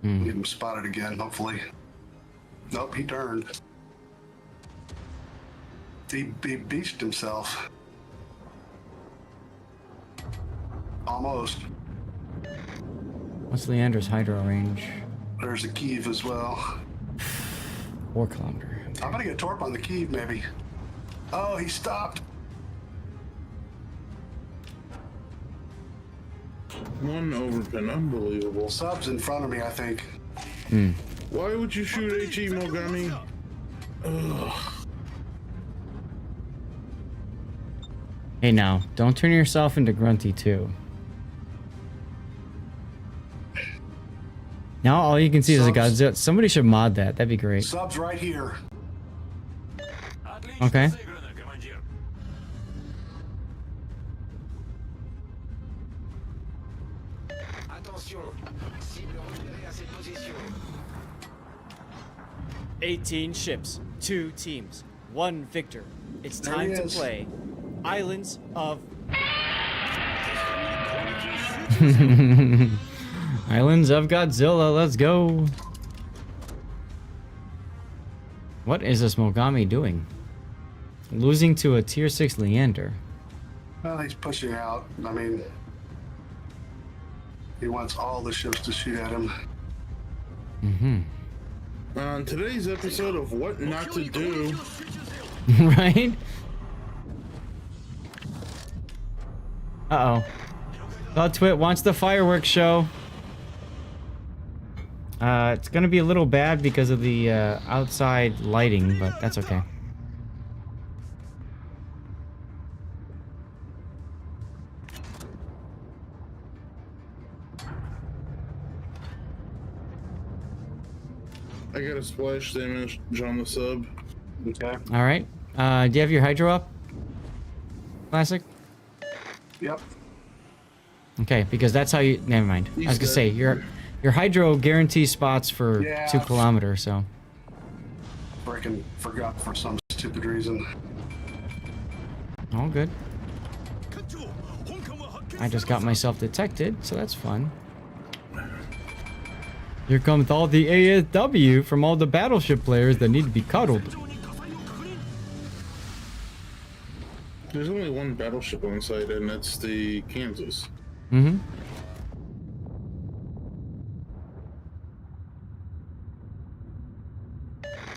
B: Get him spotted again, hopefully. Nope, he turned. He beached himself. Almost.
A: What's Leander's hydro range?
B: There's a Kiev as well.
A: 4 kilometer.
B: I'm gonna get a torp on the Kiev, maybe. Oh, he stopped.
H: One overpin, unbelievable.
B: Sub's in front of me, I think.
H: Why would you shoot HE Mogami? Ugh.
A: Hey now, don't turn yourself into Grunty too. Now all you can see is a Godzilla. Somebody should mod that. That'd be great.
B: Sub's right here.
A: Okay.
I: Attention, cible repérée à cette position.
J: 18 ships, 2 teams, 1 victor. It's
B: There
J: time
B: he
J: to
B: is.
J: play Islands of...
A: Islands of Godzilla, let's go. What is this Mogami doing? Losing to a tier 6 Leander.
B: Well, he's pushing out. I mean, he wants all the ships to shoot at him.
H: On today's episode of What Not to Do,
A: Right? Uh-oh. Twit wants the fireworks show. It's gonna be a little bad because of the outside lighting, but that's okay.
H: I got a splash damage on the sub.
B: Okay.
A: All right. Do you have your hydro up? Classic?
B: Yep.
A: Okay, because that's how you... Never mind. I was going to say, your hydro guarantees spots for
B: Yeah.
A: 2 kilometers, so...
B: Freaking forgot for some stupid reason.
A: All good. I just got myself detected, so that's fun. Here comes all the ASW from all the battleship players that need to be cuddled.
H: There's only one battleship on site, and it's the Kansas.
A: Mm-hmm.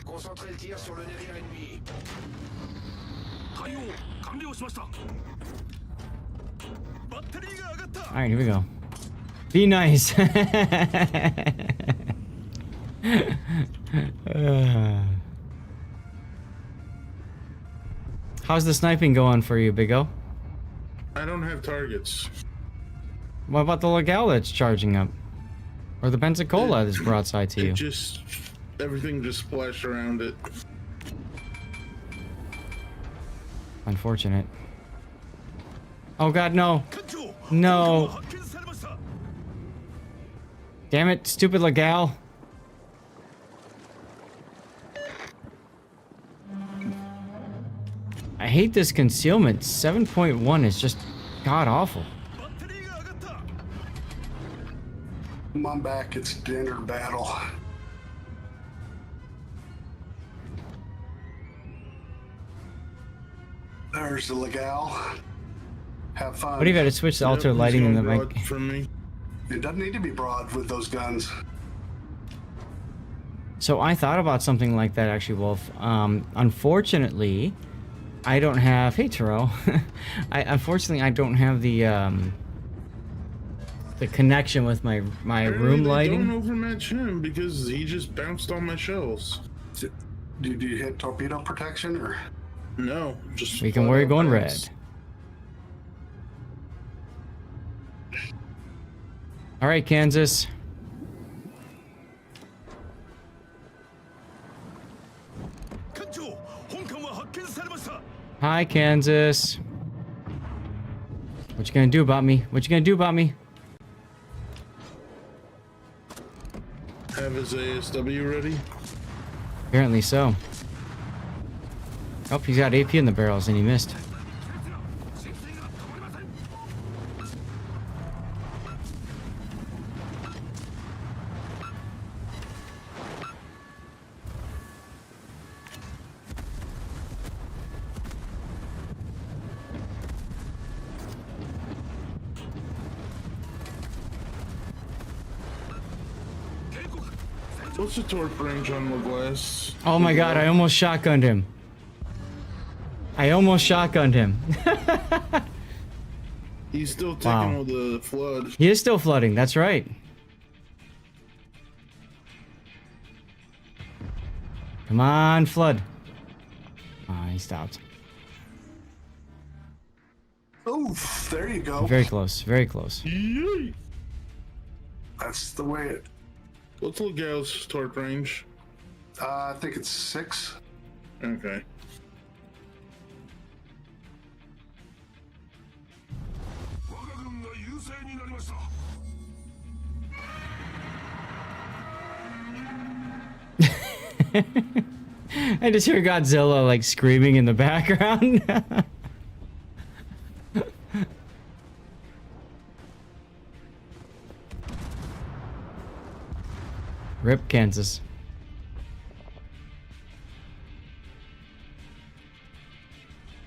I: Concentrez le tir sur le navire ennemi.
A: All right, here we go. Be nice. How's the sniping going for you, Big O?
H: I don't have targets.
A: What about the Legal that's charging up? Or the Pensacola that's broadside to you?
H: Everything just splashed around it.
A: Unfortunate. Oh god, no. No. Damn it, stupid Legal. I hate this concealment. 7.1 is just god awful.
B: Come on back, it's standard battle. There's the Legal. Have fun.
A: What do you got to switch the altar lighting in the mic?
H: From me.
B: It doesn't need to be broad with those guns.
A: So I thought about something like that actually, Wolf. Unfortunately, I don't have. Hey, Taro. Unfortunately I don't have the connection with my room lighting.
H: Don't overmatch him because he just bounced on my shells.
B: Did you hit torpedo protection or?
H: No, just.
A: We can worry going red. All right, Kansas. Hi, Kansas. What you gonna do about me? What you gonna do about me?
H: Have his ASW ready?
A: Apparently so. Oh, he's got AP in the barrels and he missed.
H: What's the torque range on the glass?
A: Oh my god, I almost shotgunned him. I almost shotgunned him.
H: He's still taking all the flood.
A: He is still flooding, that's right. Come on, flood. Ah, he stopped.
B: Oof, there you go.
A: Very close, very close.
H: Yay!
B: That's the way it.
H: What's Legal's torque range?
B: I think it's 6.
H: Okay.
A: I just hear Godzilla like screaming in the background. Rip Kansas.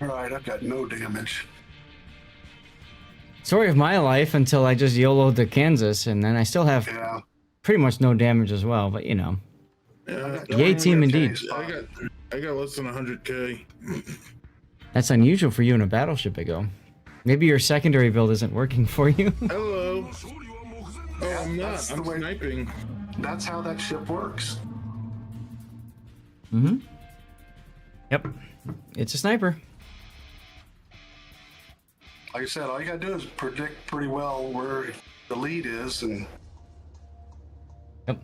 B: Alright, I've got no damage.
A: Story of my life until I just YOLO'd to Kansas, and then I still have pretty much no damage as well, but you know. Yay team indeed.
H: I got less than 100k.
A: That's unusual for you in a battleship, Big-O. Maybe your secondary build isn't working for you.
H: Hello. Oh, I'm not. I'm sniping.
B: That's how that ship works.
A: Mm-hmm. Yep. It's a sniper.
B: Like I said, all you gotta do is predict pretty well where the lead is, and
A: yep.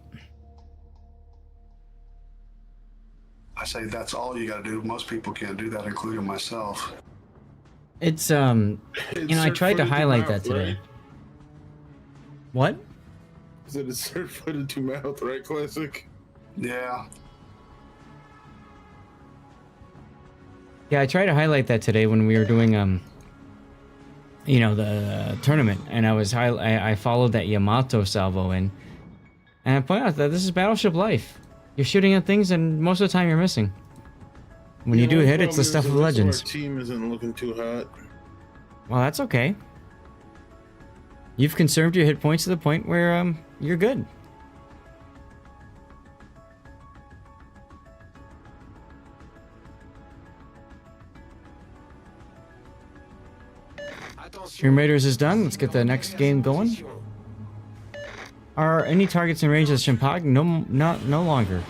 B: I say that's all you got to do. Most people can't do that, including myself.
A: It's I tried to highlight that today.
H: Right?
A: What?
H: Is it a third footed to mouth, right, Classic?
B: Yeah.
A: Yeah, I tried to highlight that today when we were doing the tournament, and I followed that Yamato salvo in, and I point out that this is Battleship life. You're shooting at things, and most of the time you're missing. When you do hit, it's the stuff of legends.
H: Our team isn't looking too hot.
A: Well, that's okay. You've conserved your hit points to the point where you're good. Tomb Raiders is done. Let's get the next game going. Are any targets in range of Shimpag? No longer.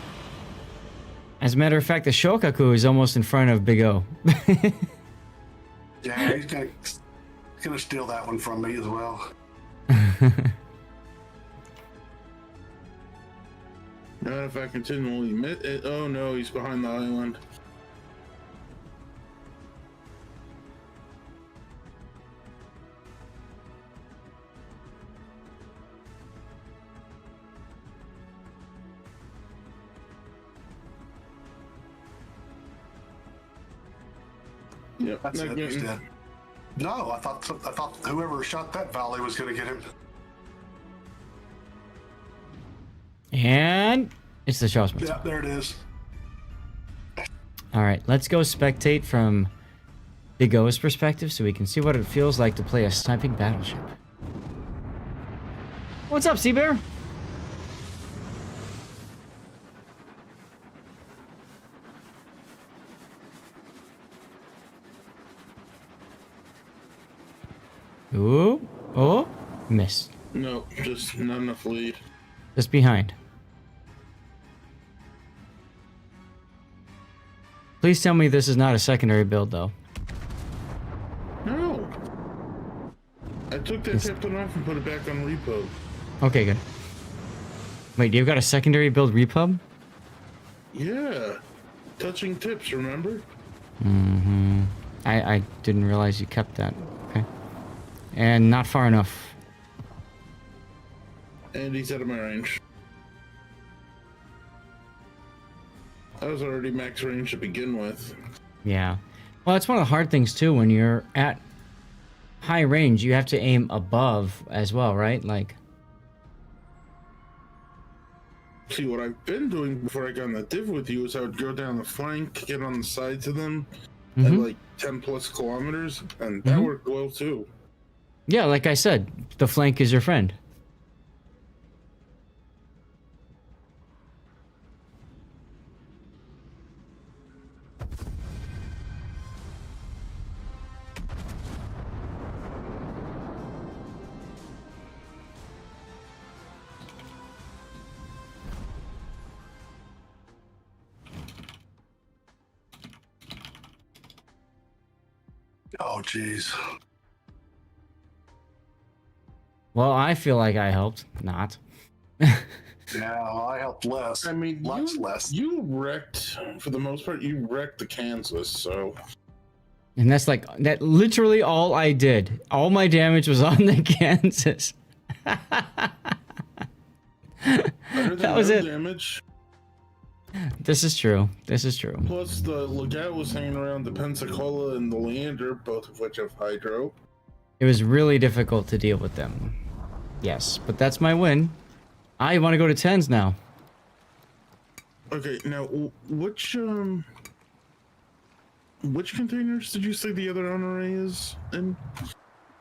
A: As a matter of fact, the Shokaku is almost in front of Big O.
B: Yeah, he's gonna steal that one from me as well.
H: Not if I continually miss it. Oh no, he's behind the island. Yep,
B: That's it. He's dead. No, I thought whoever shot that volley was gonna get him.
A: And it's the Shawsman.
B: Yeah, there it is.
A: All right, let's go spectate from Big O's perspective so we can see what it feels like to play a sniping battleship. What's up, Sea Bear? Ooh, oh, missed.
H: No, just not enough lead.
A: Just behind. Please tell me this is not a secondary build, though.
H: No. I took that captain off and put it back on repo.
A: Okay, good. Wait, you've got a secondary build repub?
H: Yeah. Touching tips, remember?
A: Mm-hmm. I didn't realize you kept that. Okay. And not far enough.
H: And he's out of my range. I was already max range to begin with.
A: Yeah. Well, it's one of the hard things, too. When you're at high range, you have to aim above as well, right? Like...
H: See, what I've been doing before I got on the div with you is I would go down the flank, get on the sides of them at like 10 plus kilometers, and that worked well, too.
A: Yeah, like I said, the flank is your friend.
B: Oh, jeez.
A: Well, I feel like I helped. Not.
B: Yeah, well, I helped less.
H: I mean,
B: lots less.
H: You wrecked, for the most part, you wrecked the Kansas, so...
A: And that's like, that literally all I did. All my damage was on the Kansas. That was it.
H: Damage.
A: This is true. This is true.
H: Plus, the Legat was hanging around the Pensacola and the Leander, both of which have hydro.
A: It was really difficult to deal with them. Yes, but that's my win. I want to go to 10s now.
H: Okay, now, which containers did you say the other honorary is in?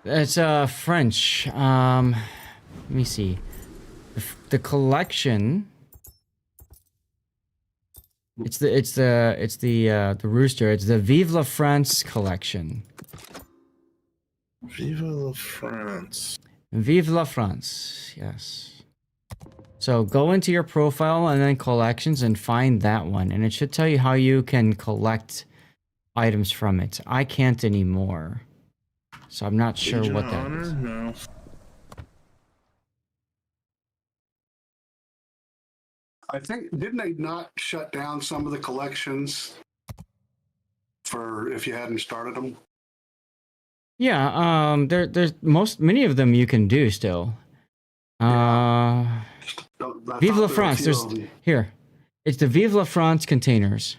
A: It's French. Let me see. The collection. It's the Rooster. It's the Vive la France collection.
H: Vive la France.
A: Vive la France. Yes. So go into your profile and then collections and find that one, and it should tell you how you can collect items from it. I can't anymore, so I'm not sure
H: Legion
A: what
H: of
A: that
H: Honor?
A: is.
H: No.
B: I think, didn't they not shut down some of the collections for if you hadn't started them?
A: Yeah, there's many of them you can do still.
B: I
A: Vive
B: thought
A: la
B: there were a
A: France.
B: few
A: There's
B: of them.
A: here. It's the Vive la France containers.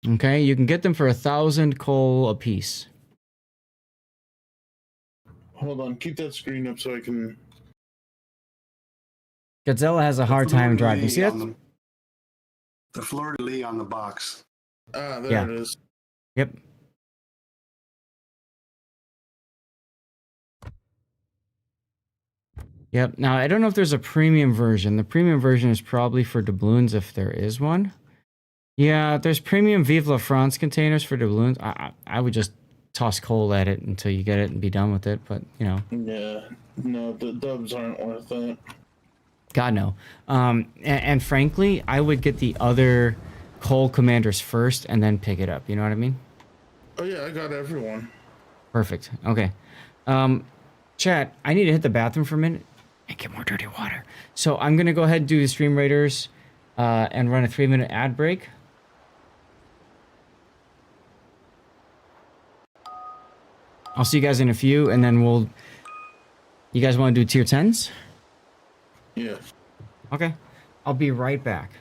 A: Okay, you can get them for 1,000 coal a piece.
H: Hold on, keep that screen up so I can.
A: Godzilla has a hard time driving. You see that?
B: The fleur-de-lis on the box.
H: Ah, there
A: Yeah.
H: it is.
A: Yep. Yep. Now, I don't know if there's a premium version. The premium version is probably for doubloons if there is one. Yeah, there's premium Vive la France containers for doubloons. I would just toss coal at it until you get it and be done with it, but, you know.
H: Yeah, no, the dubs aren't worth it.
A: God, no. And frankly, I would get the other coal commanders first and then pick it up. You know what I mean?
H: Oh, yeah, I got everyone.
A: Perfect. Okay. Chat, I need to hit the bathroom for a minute and get more dirty water. So I'm going to go ahead and do the Stream Raiders and run a 3-minute ad break. I'll see you guys in a few, and then we'll... You guys want to do tier 10s?
H: Yeah.
A: Okay. I'll be right back.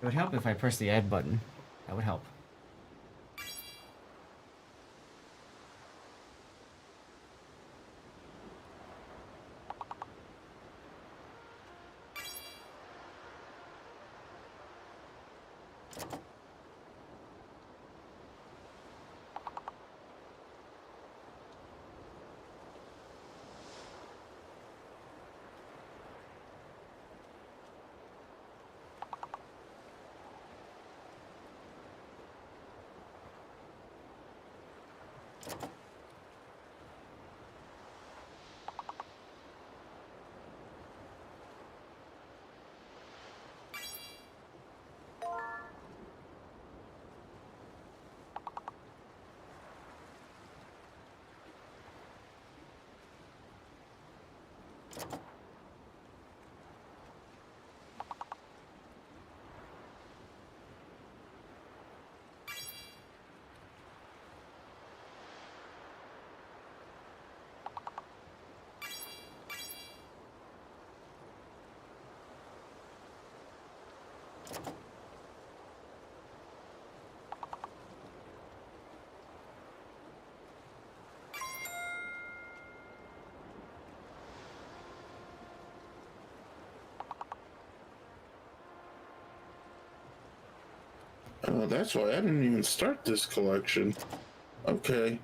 A: It would help if I press the add button. That would help.
H: Oh, that's why I didn't even start this collection. Okay.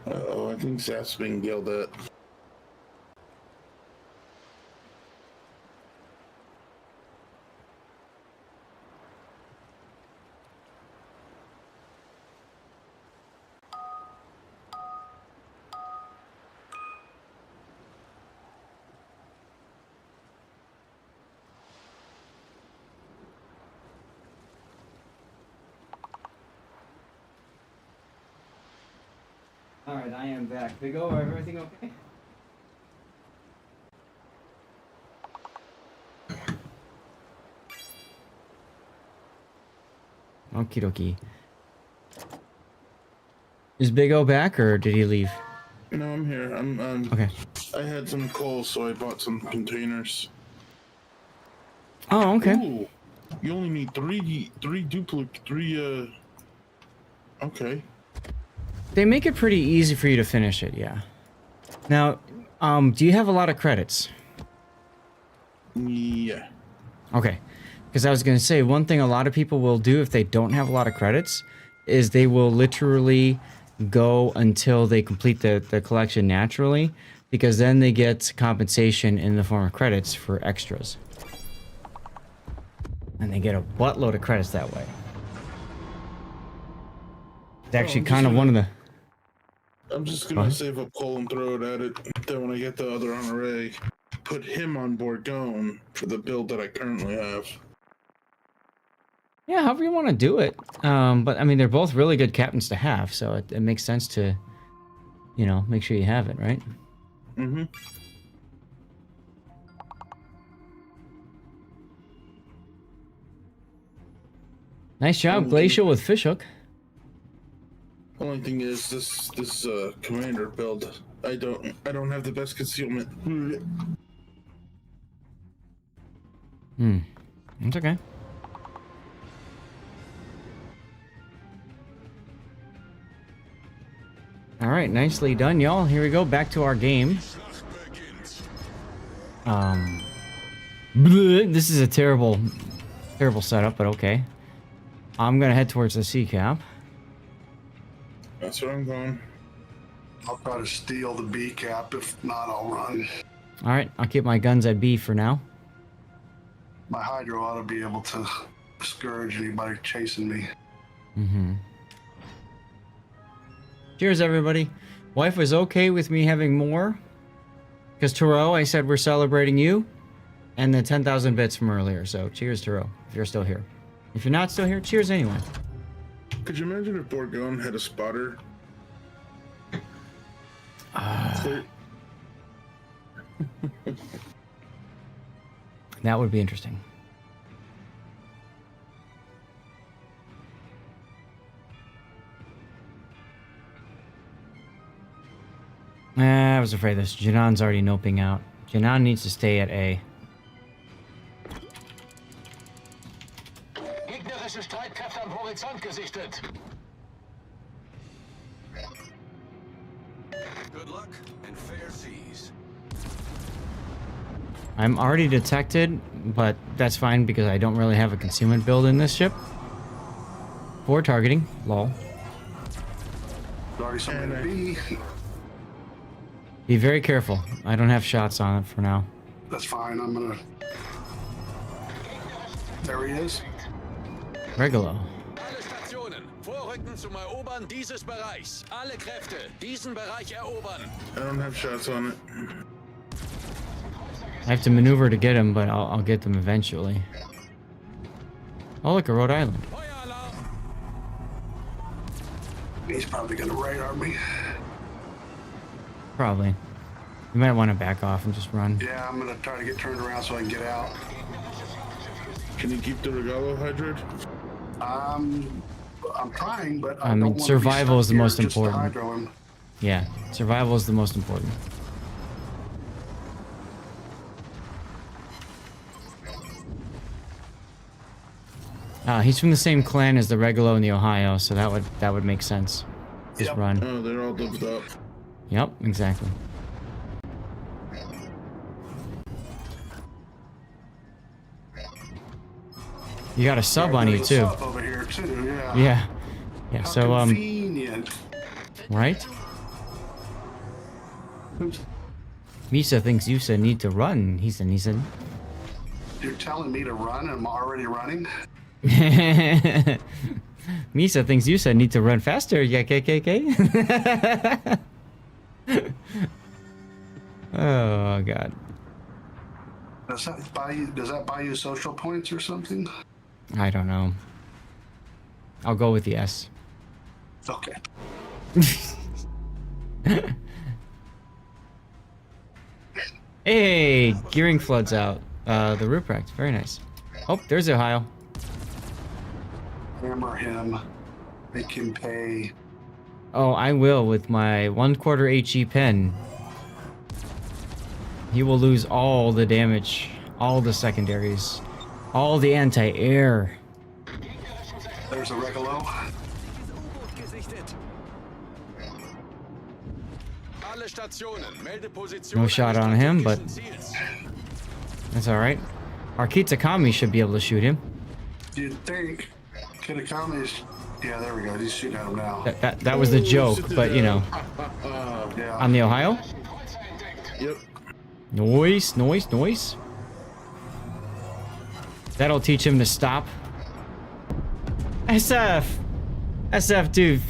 H: Uh-oh, I think Zaf's being yelled at.
A: Alright, I am back. Big O, everything okay? Okie dokie. Is Big O back, or did he leave?
H: No, I'm here. I'm
A: Okay.
H: I had some coal, so I bought some containers.
A: Oh, okay.
H: Ooh, you only need three okay.
A: They make it pretty easy for you to finish it, yeah. Now, do you have a lot of credits?
H: Yeah.
A: Okay. Because I was going to say, one thing a lot of people will do if they don't have a lot of credits is they will literally go until they complete the collection naturally, because then they get compensation in the form of credits for extras. And they get a buttload of credits that way. It's actually kind of one of the...
H: I'm just gonna save a pull and throw it at it. Then when I get the other honorary, put him on Bourgogne for the build that I currently have.
A: Yeah, however you want to do it. But I mean, they're both really good captains to have, so it makes sense to, you know, make sure you have it, right?
H: Mm-hmm.
A: Nice job, Glacial with Fishhook.
H: Only thing is, this commander build, I don't have the best concealment.
A: It's okay. All right, nicely done, y'all. Here we go, back to our game. This is a terrible setup, but okay. I'm gonna head towards the C cap.
H: That's where I'm going.
B: I'll try to steal the B cap. If not, I'll run.
A: All right, I'll keep my guns at B for now.
B: My Hydro ought to be able to discourage anybody chasing me.
A: Cheers, everybody. Wife was okay with me having more. Because Taro, I said we're celebrating you. And the 10,000 bits from earlier. So cheers, Taro, if you're still here. If you're not still here, cheers anyway.
H: Could you imagine if Bourgogne had a spotter?
A: That would be interesting. I was afraid of this. Janan's already noping out. Janan needs to stay at A.
E: Gegnerische Streitkräfte am Horizont gesichtet.
D: Good luck and fair seas.
A: I'm already detected, but that's fine because I don't really have a concealment build in this ship. For targeting, lol.
B: There's already somebody to B.
A: Be very careful. I don't have shots on it for now.
B: That's fine. I'm gonna. There he is.
A: Regolo.
F: Alle Stationen, vorrücken zum Erobern dieses Bereichs. Alle Kräfte, diesen Bereich erobern.
H: I don't have shots on it.
A: I have to maneuver to get him, but I'll get them eventually. Oh, look, a Rhode Island.
F: Feueralarm!
B: He's probably gonna radar me.
A: Probably. You might want to back off and just run.
B: Yeah, I'm gonna try to get turned around so I can get out.
H: Can you keep the Regalo hydrated?
B: I'm trying, but
A: I
B: don't
A: mean,
B: wanna be
A: survival
B: stuck
A: is the
B: here
A: most
B: just to
A: important.
B: hydro him.
A: Yeah, survival is the most important. He's from the same clan as the Regolo and the Ohio, so that would make sense. Just
B: Yep.
A: run.
H: Oh, they're all dubbed up.
A: Yep, exactly. You got a sub on you
B: There's a
A: too.
B: sub over here too. Yeah.
A: Yeah. Yeah,
B: How
A: so
B: convenient.
A: right? Misa thinks Yusa need to run. He said.
B: You're telling me to run and I'm already running?
A: Misa thinks Yusa need to run faster. Yeah, KKK. Oh god.
B: Does that buy you social points or something?
A: I don't know. I'll go with yes.
B: Okay.
A: Hey, gearing floods out. The Ruprecht, very nice. Oh, there's Ohio.
B: Hammer him. Make him pay.
A: Oh, I will with my 1/4 HE pen. He will lose all the damage, all the secondaries, all the anti-air.
B: There's a Regolo.
F: Alle Stationen, melde Position
A: No shot
F: eines
A: on him, but
F: strategischen Ziels.
A: that's all right. Our Kitakami should be able to shoot him.
B: You'd think. Kitakami's. Yeah, there we go. He's shooting at him now.
A: That was the joke, but you know.
B: Yeah.
A: On the Ohio?
H: Yep.
A: Noise. That'll teach him to stop. SF, dude,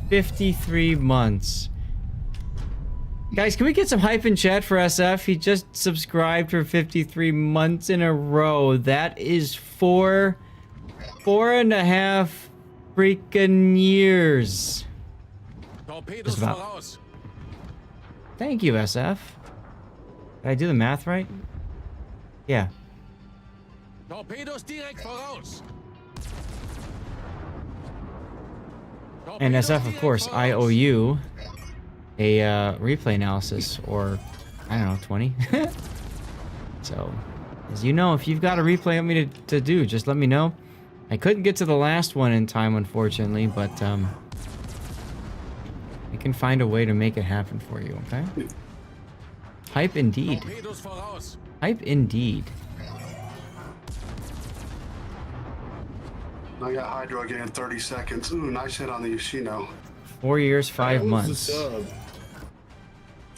A: 53 months. Guys, can we get some hype in chat for SF? He just subscribed for 53 months in a row. That is four and a half freaking years. Just about. Thank you, SF. Did I do the math right? Yeah. And SF, of course, I owe you a replay analysis, or I don't know, 20. So, as you know, if you've got a replay you want me to do, just let me know. I couldn't get to the last one in time, unfortunately, but I can find a way to make it happen for you, okay? Hype indeed. Hype indeed.
B: I got Hydro again in 30 seconds. Ooh, nice hit on the Yoshino.
A: 4 years, 5 months.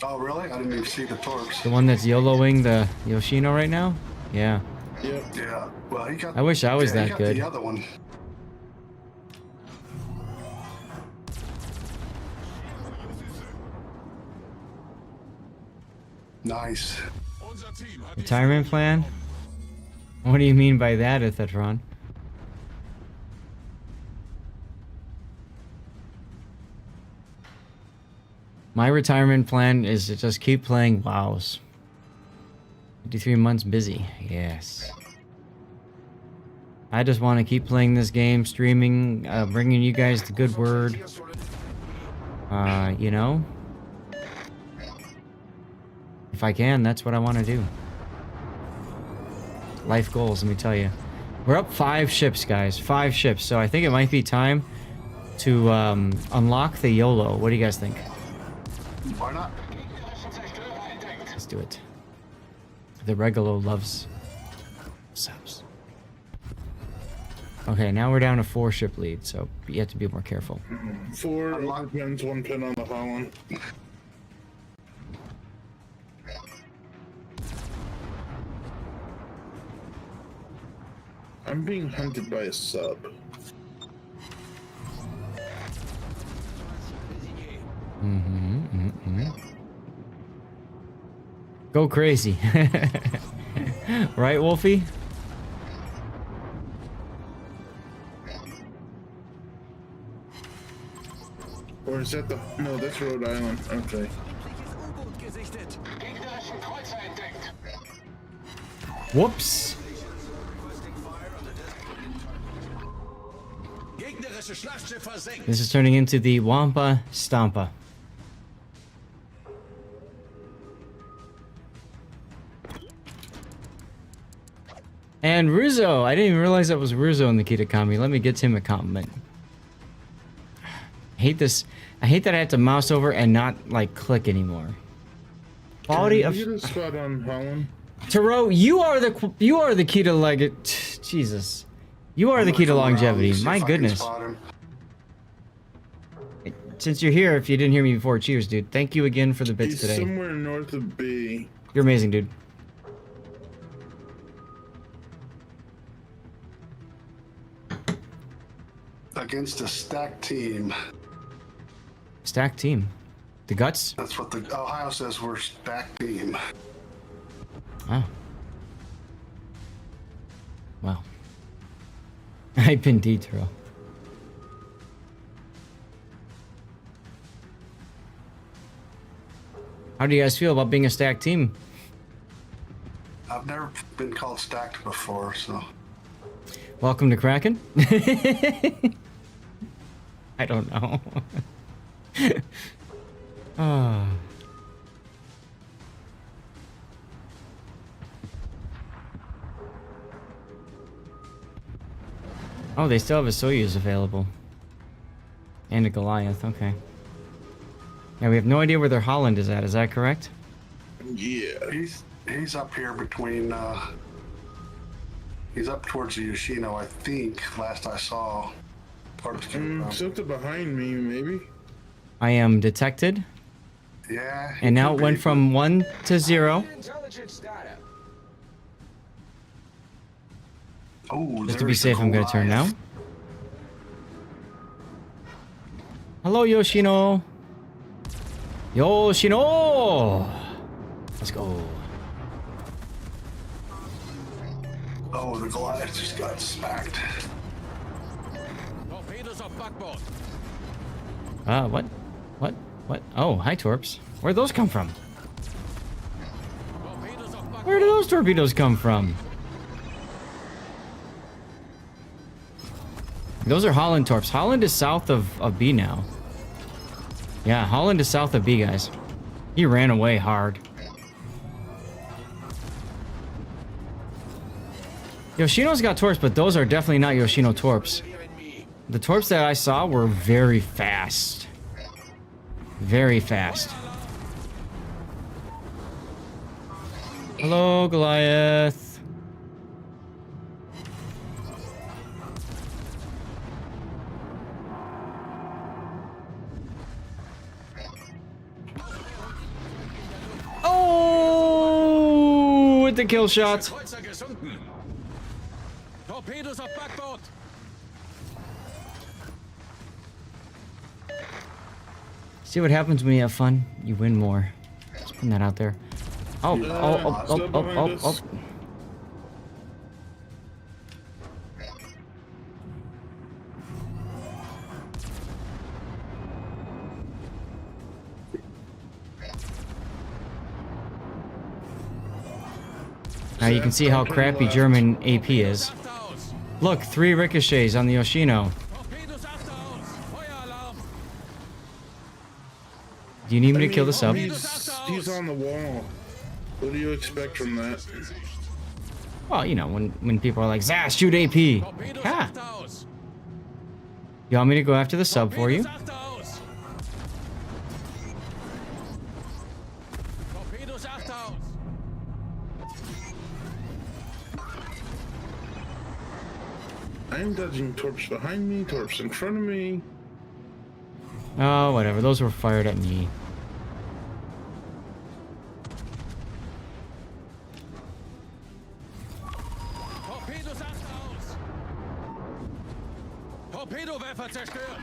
B: Oh, really? I didn't even see the torps.
A: The one that's YOLOing the Yoshino right now? Yeah.
H: Yep.
B: Yeah. Well, he got.
A: I wish I was
B: he
A: that
B: got
A: good.
B: The other one. Nice.
A: Retirement plan? What do you mean by that, Ithetron? My retirement plan is to just keep playing WoWs. 53 months busy. Yes. I just want to keep playing this game, streaming, bringing you guys the good word. You know? If I can, that's what I want to do. Life goals, let me tell you. We're up 5 ships, guys. 5 ships. So I think it might be time to unlock the YOLO. What do you guys think?
B: Why not?
A: Let's do it. The Regulo loves subs. Okay, now we're down to 4 ship lead, so you have to be more careful.
H: 4 pins, 1 pin on the Holland. I'm being hunted by a sub.
A: Go crazy. Right, Wolfie?
H: Or is that the... No, that's Rhode Island. Okay.
A: Whoops. This is turning into the Wampa Stampa. And Ruzo! I didn't even realize that was Ruzo in the Kitakami. Let me get him a compliment. I hate this. I hate that I have to mouse over and not, like, click anymore. Quality of...
H: You get a spot on Holland.
A: Taro, you are the key to, like, it. Jesus. You are the key to longevity. My goodness. Since you're here, if you didn't hear me before, cheers, dude. Thank you again for the bits today.
H: Somewhere north of B.
A: You're amazing, dude.
B: Against a stacked team.
A: Stacked team. The Guts?
B: That's what the Ohio says. We're stacked team.
A: Oh. Wow. Hype indeed, Taro. How do you guys feel about being a stacked team?
B: I've never been called stacked before, so.
A: Welcome to Kraken. I don't know. Oh. Oh, they still have a Soyuz available. And a Goliath, okay. Yeah, we have no idea where their Holland is at, is that correct?
H: Yeah.
B: He's He's up here between. He's up towards the Yoshino, I think. Last I saw.
H: Something behind me, maybe.
A: I am detected.
B: Yeah.
A: And now it went from 1 to 0.
I: Intelligence data.
B: Oh,
A: Just to be safe, I'm gonna turn now. Hello, Yoshino. Yoshino! Let's go.
B: Oh, the Goliath just got smacked.
F: Torpedoes off backboard.
A: What? What? What? Oh, hi, Torps. Where'd those come from?
F: Torpedoes off backboard.
A: Where did those torpedoes come from? Those are Holland Torps. Holland is south of B now. Yeah, Holland is south of B, guys. He ran away hard. Yoshino's got torps, but those are definitely not Yoshino torps. The torps that I saw were very fast. Very fast. Hello, Goliath. Oh, with the kill shots.
F: Kreuzer gesunken. Torpedoes off backboard.
A: See what happens when you have fun? You win more. Just putting that out there. Oh, oh. Now you can see how crappy German AP is. Look, 3 ricochets on the Yoshino.
F: Torpedoes after uns. Feuer alarm.
A: Do you need me to kill the sub?
H: He's on the wall. What do you expect from that?
A: Well, you know, when people are like, Zaz, shoot AP.
F: Torpedoes
A: Ha!
F: after us.
A: You want me to go after the sub for you?
F: Torpedoes after us. Torpedoes after us.
H: I'm dodging torps behind me, torps in front of me.
A: Oh, whatever. Those were fired at me.
F: Torpedos after uns. Torpedowerfer zerstört.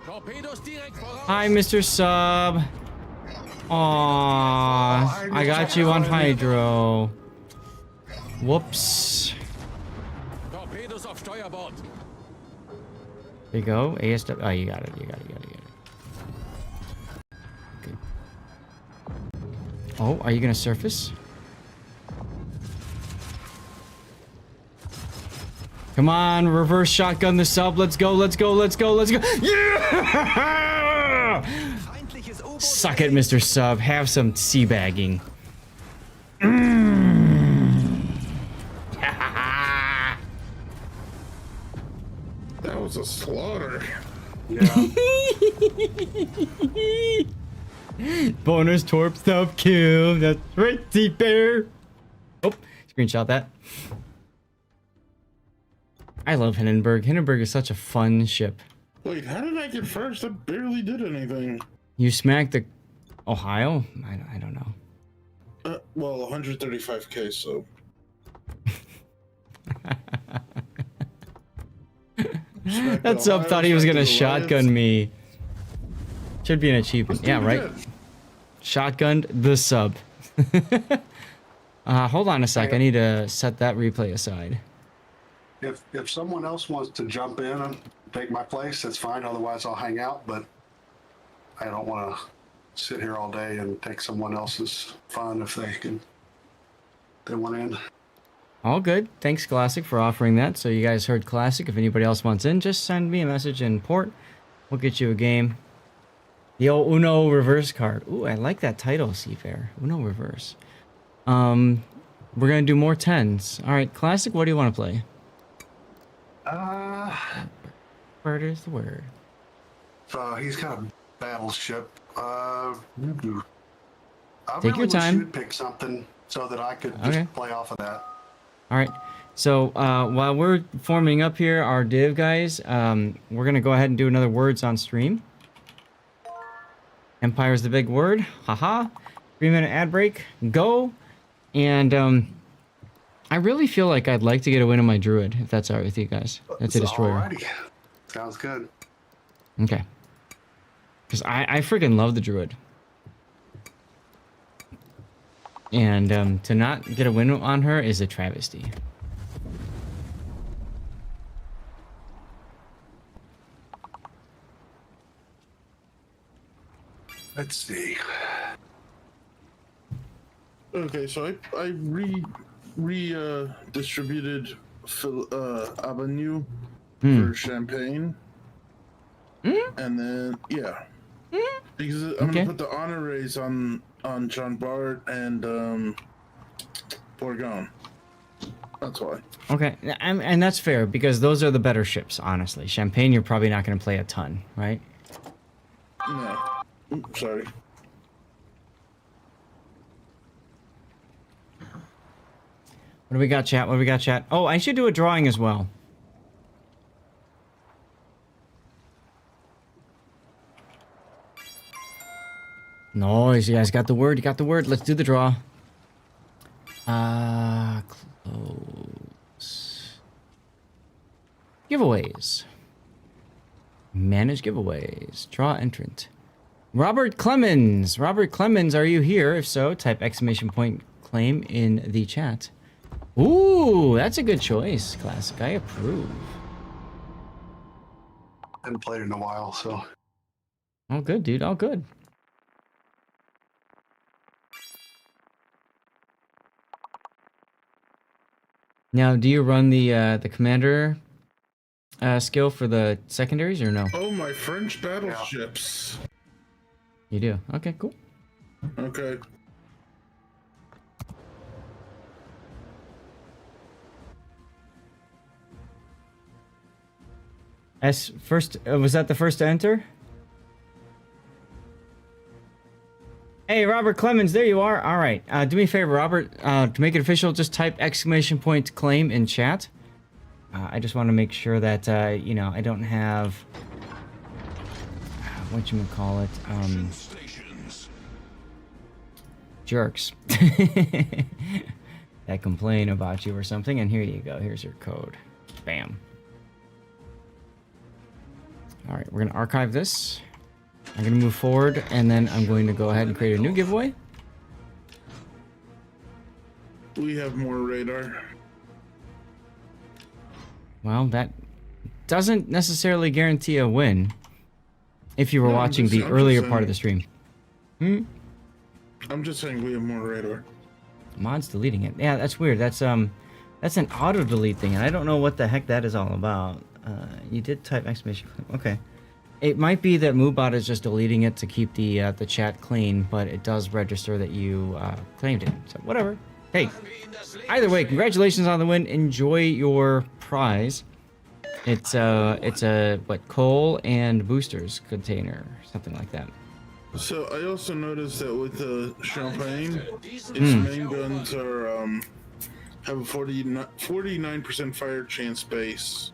F: Torpedos direkt voraus.
A: Hi, Mr. Sub. Aww, I got you on Hydro. Whoops.
F: Torpedos auf Steuerbord.
A: There you go. ASW. Oh, you got it. You got it. Okay. Oh, are you gonna surface? Come on, reverse shotgun the sub. Let's go. Yeah! Suck it, Mr. Sub. Have some teabagging.
H: That was a slaughter.
B: Yeah.
A: Bonus torp sub kill. That's right, Bear. Oh, screenshot that. I love Hindenburg. Hindenburg is such a fun ship.
H: Wait, how did I get first? I barely did anything.
A: You smacked the Ohio? I don't know.
H: Well, 135k, so.
A: That sub thought he was gonna shotgun me. Should be an achievement. Yeah, right? Shotgunned the sub. Hold on a sec. I need to set that replay aside.
B: If someone else wants to jump in and take my place, that's fine. Otherwise, I'll hang out. But I don't want to sit here all day and take someone else's fun if they want in.
A: All good. Thanks, Classic, for offering that. So you guys heard Classic. If anybody else wants in, just send me a message in port. We'll get you a game. The old Uno reverse card. Ooh, I like that title, Seafair. Uno reverse. We're gonna do more 10s. All right, Classic. What do you want to play? Word is the word.
B: So he's got a battleship. I I
A: Take
B: really
A: your
B: wish
A: time.
B: you'd pick something so that I could just
A: Okay.
B: play off of that.
A: All right. So while we're forming up here our div, guys, we're gonna go ahead and do another words on stream. Empire's the big word. Haha. 3-minute ad break. Go. And I really feel like I'd like to get a win on my druid, if that's alright with you guys. That's a destroyer.
B: Alrighty. Sounds good.
A: Okay. Because I freaking love the druid. And to not get a win on her is a travesty.
B: Let's see.
H: Okay, so I distributed Avenue for Champagne. And then because I'm gonna put the honoraries on John Bart and Bourgogne. That's why. Okay, and that's fair because those are the better ships, honestly. Champagne, you're probably not gonna play a ton, right? No. Oops, sorry. What do we got, chat? What do we got, chat? Oh, I should do a drawing as well. Nice, you guys got the word. You got the word. Let's do the draw. Close. Giveaways. Manage giveaways. Draw entrant. Robert Clemens. Robert Clemens, are you here? If so, type exclamation point claim in the chat. Ooh, that's a good choice, Classic. I approve.
B: Haven't played in a while, so.
A: All good, dude. All good. Now, do you run the commander skill for the secondaries or no?
H: Oh, my French battleships.
A: You do. Okay, cool.
H: Okay.
A: First, was that the first to enter? Hey, Robert Clemens, there you are. All right, do me a favor, Robert. To make it official, just type exclamation point claim in chat. I just want to make sure that you know, I don't have what you call it, jerks that complain about you or something. And here you go. Here's your code. Bam. All right, we're gonna archive this. I'm gonna move forward, and then I'm going to go ahead and create a new giveaway.
H: We have more radar.
A: Well, that doesn't necessarily guarantee a win. If you were watching the earlier part of the stream.
H: I'm just saying we have more radar.
A: Mod's deleting it. Yeah, that's weird. That's an auto delete thing, and I don't know what the heck that is all about. You did type exclamation point. Okay. It might be that Moobot is just deleting it to keep the chat clean, but it does register that you claimed it. So whatever. Hey, either way, congratulations on the win. Enjoy your prize. It's a what, coal and boosters container, something like that.
H: So I also noticed that with the Champagne, its main guns are have a 49% fire chance base.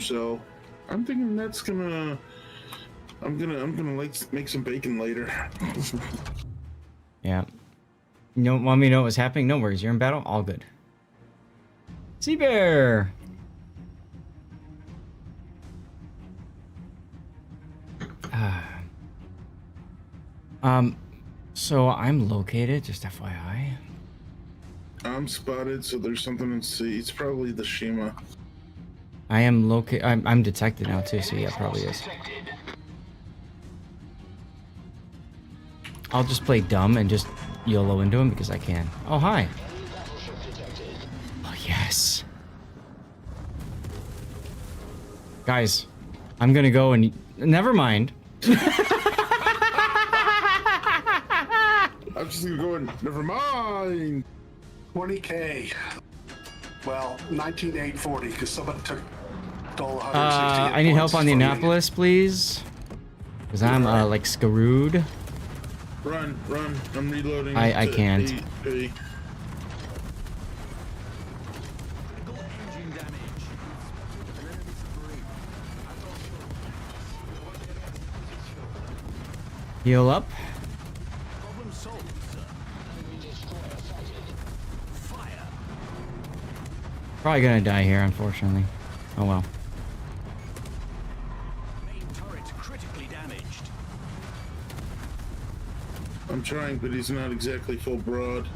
H: So I'm thinking that's gonna I'm gonna like make some bacon later.
A: Yeah. You don't want me to know what's happening? No worries. You're in battle? All good. Sea Bear! So I'm located, just FYI.
H: I'm spotted, so there's something in sea. It's probably the Shima.
A: I am located. I'm detected now too, so yeah, probably is. I'll just play dumb and just YOLO into him because I can. Oh, hi. Oh, yes. Guys, I'm gonna go and... Never mind.
H: I'm just gonna go and... Never mind!
B: 20K. Well, 19,840 because somebody stole 160.
A: I need help on the Annapolis, please. Because I'm, like, screwed.
H: Run. I'm reloading.
A: I
H: to
A: can't.
H: AP.
F: Critical engine damage.
A: Heal up.
F: Problem solved, sir. Fire.
A: Probably gonna die here, unfortunately. Oh well.
F: Main turret critically damaged.
H: I'm trying, but he's not exactly full broad.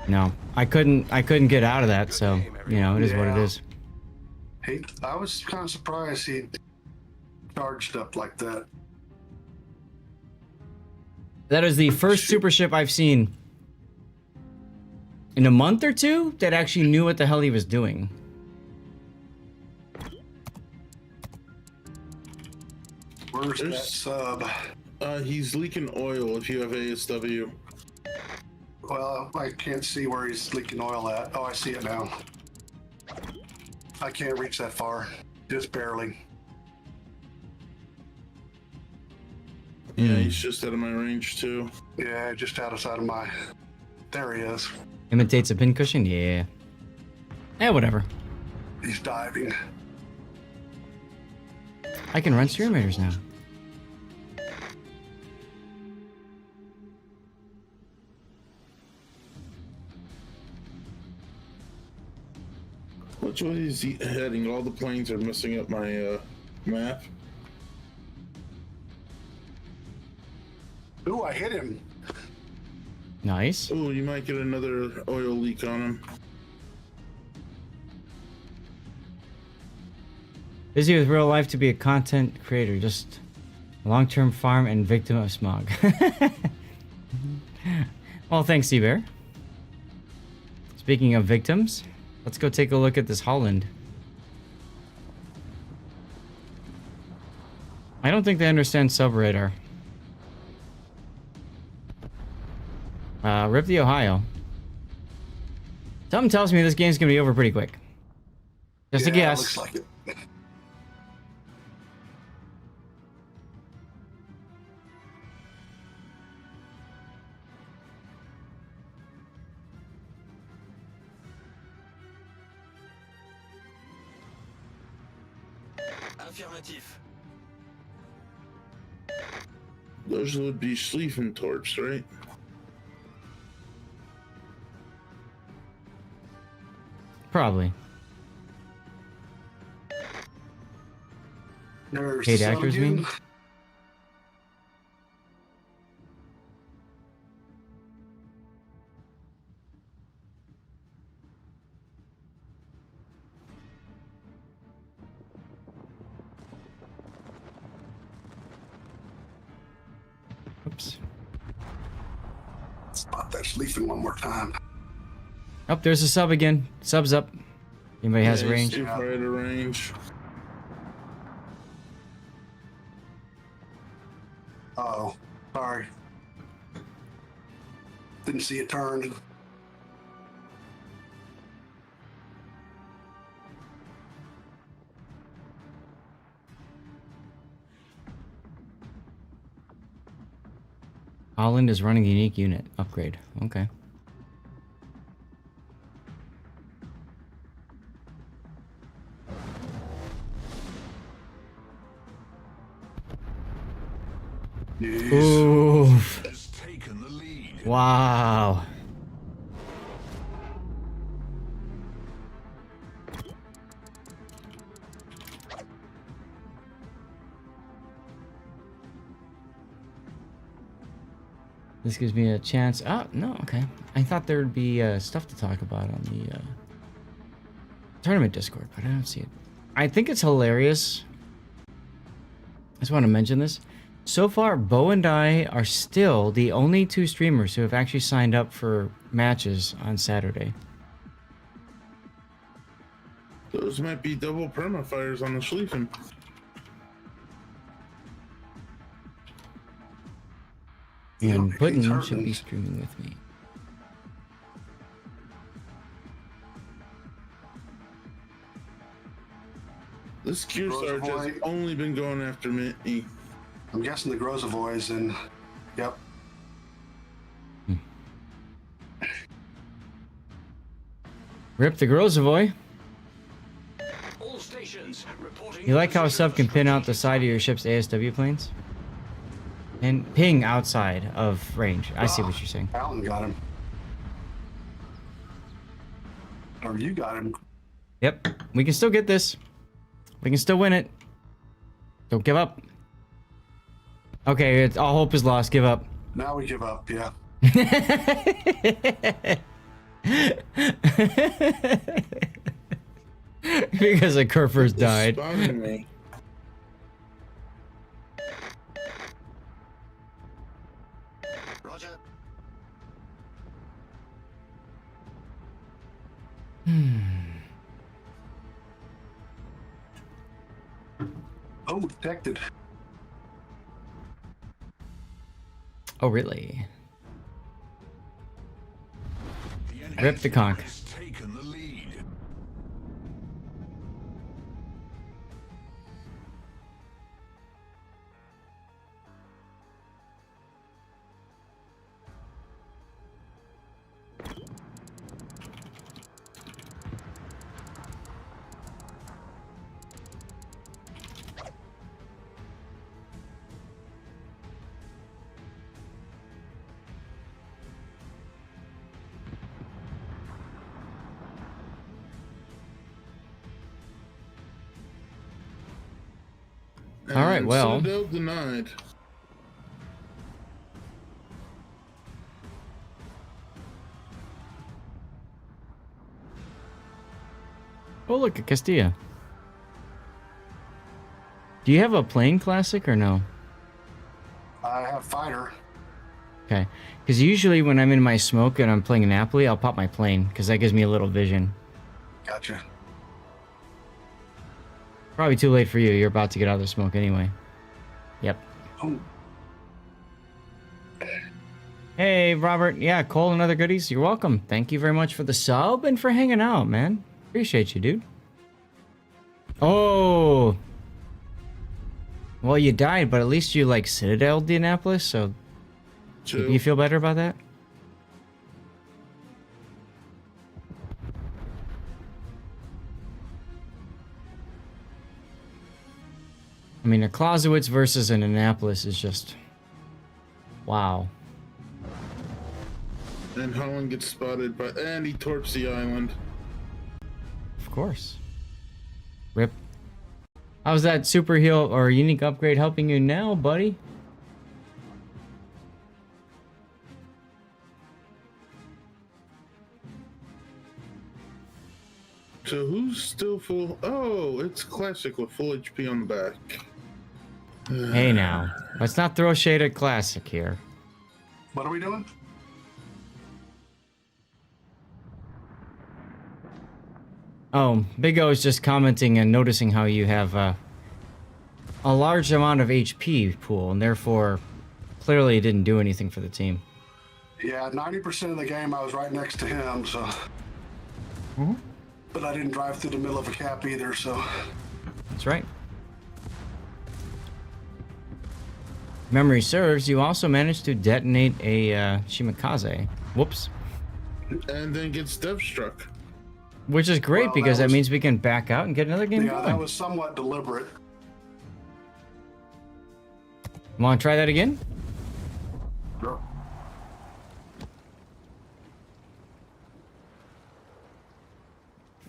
A: No, I couldn't get out of that, so you know it is what it
B: Yeah.
A: is.
B: I was kind of surprised he charged up like that.
A: That is the first super ship I've seen in a month or two that actually knew what the hell he was doing.
B: Where's that
H: There's-
B: sub?
H: He's leaking oil if you have ASW.
B: Well, I can't see where he's leaking oil at. Oh, I see it now. I can't reach that far. Just barely.
H: Yeah, he's just out of my range too.
B: Yeah, just outside of my... There he is.
A: Imitates a pincushion? Yeah. Whatever.
B: He's diving.
A: I can run stream raiders now.
H: Which way is he heading? All the planes are messing up my map.
B: Ooh, I hit him.
A: Nice.
H: Oh, you might get another oil leak on him.
A: Busy with real life to be a content creator, just a long-term farm and victim of smog. Well, thanks, Seabear. Speaking of victims, let's go take a look at this Holland. I don't think they understand sub-radar. Rip the Ohio. Something tells me this game's gonna be over pretty quick. Just a guess.
B: Looks like it.
D: Affirmative.
H: Those would be Schlieffen torps, right?
A: Probably.
B: There's
A: Paid
B: the sub
A: actors,
B: again.
A: mean? Oops.
B: Spot that sleeping one more time.
A: Oh, there's a sub again. Sub's up. Anybody has a
H: Yeah, he's
A: range?
H: too far out of range.
B: Oh, sorry. Didn't see it turned.
A: Holland is running a unique unit upgrade. Okay.
B: Jeez.
A: Oof.
F: Has taken the lead.
A: Wow. This gives me a chance. Oh, no, okay. I thought there would be stuff to talk about on the tournament Discord, but I don't see it. I think it's hilarious. I just want to mention this. So far, Bo and I are still the only two streamers who have actually signed up for matches on Saturday.
H: Those might be double permafires on the Schlieffen.
A: And
B: He's
A: Putin
B: hurting.
A: should be streaming with me.
H: This Kearsarge has only been going after me.
B: I'm guessing the Grozavoy is in. Yep.
A: Rip the Grozavoy.
F: All stations reporting.
A: You like how a
F: position
A: sub
F: of
A: can pin out the
F: strategic
A: side of your ship's ASW planes? And ping outside of range. I see what you're saying.
B: Alan got him. Or you got him.
A: Yep. We can still get this. We can still win it. Don't give up. Okay, all hope is lost. Give up.
B: Now we give up, yeah.
A: Because the Kerfers died.
H: Spotting me.
D: Roger.
B: Oh, detected.
A: Oh, really?
F: The enemy
A: Rip the conch.
F: has taken the lead.
A: All right,
H: And
A: well.
H: Citadel denied.
A: Oh, look at Castilla. Do you have a plane classic or no?
B: I have fighter.
A: Okay. Because usually when I'm in my smoke and I'm playing Napoli, I'll pop my plane because that gives me a little vision.
B: Gotcha.
A: Probably too late for you. You're about to get out of the smoke anyway. Yep.
B: Oh,
A: Hey, Robert. Yeah, Cole and other goodies. You're welcome. Thank you very much for the sub and for hanging out, man. Appreciate you, dude. Oh. Well, you died, but at least you, like, Citadel Indianapolis, so
H: Chill.
A: you feel better about that? I mean, a Clausewitz versus an Annapolis is just... Wow.
H: And Holland gets spotted by, and he torps the island.
A: Of course. Rip. How's that super heal or unique upgrade helping you now, buddy?
H: So who's still full? Oh, it's classic with full HP on the back.
A: Hey now. Let's not throw shade at Classic here.
B: what are we doing?
A: Oh, Big O is just commenting and noticing how you have a large amount of HP pool, and therefore clearly didn't do anything for the team.
B: Yeah, 90% of the game I was right next to him, so. But I didn't drive through the middle of a cap either, so.
A: That's right. Memory serves, you also managed to detonate a Shimakaze. Whoops.
H: And then gets dev struck.
A: Which is great
B: Well,
A: because
B: that
A: that
B: was-
A: means we can back out and get another game
B: Yeah, that
A: going.
B: was somewhat deliberate.
A: Want to try that again?
B: Sure.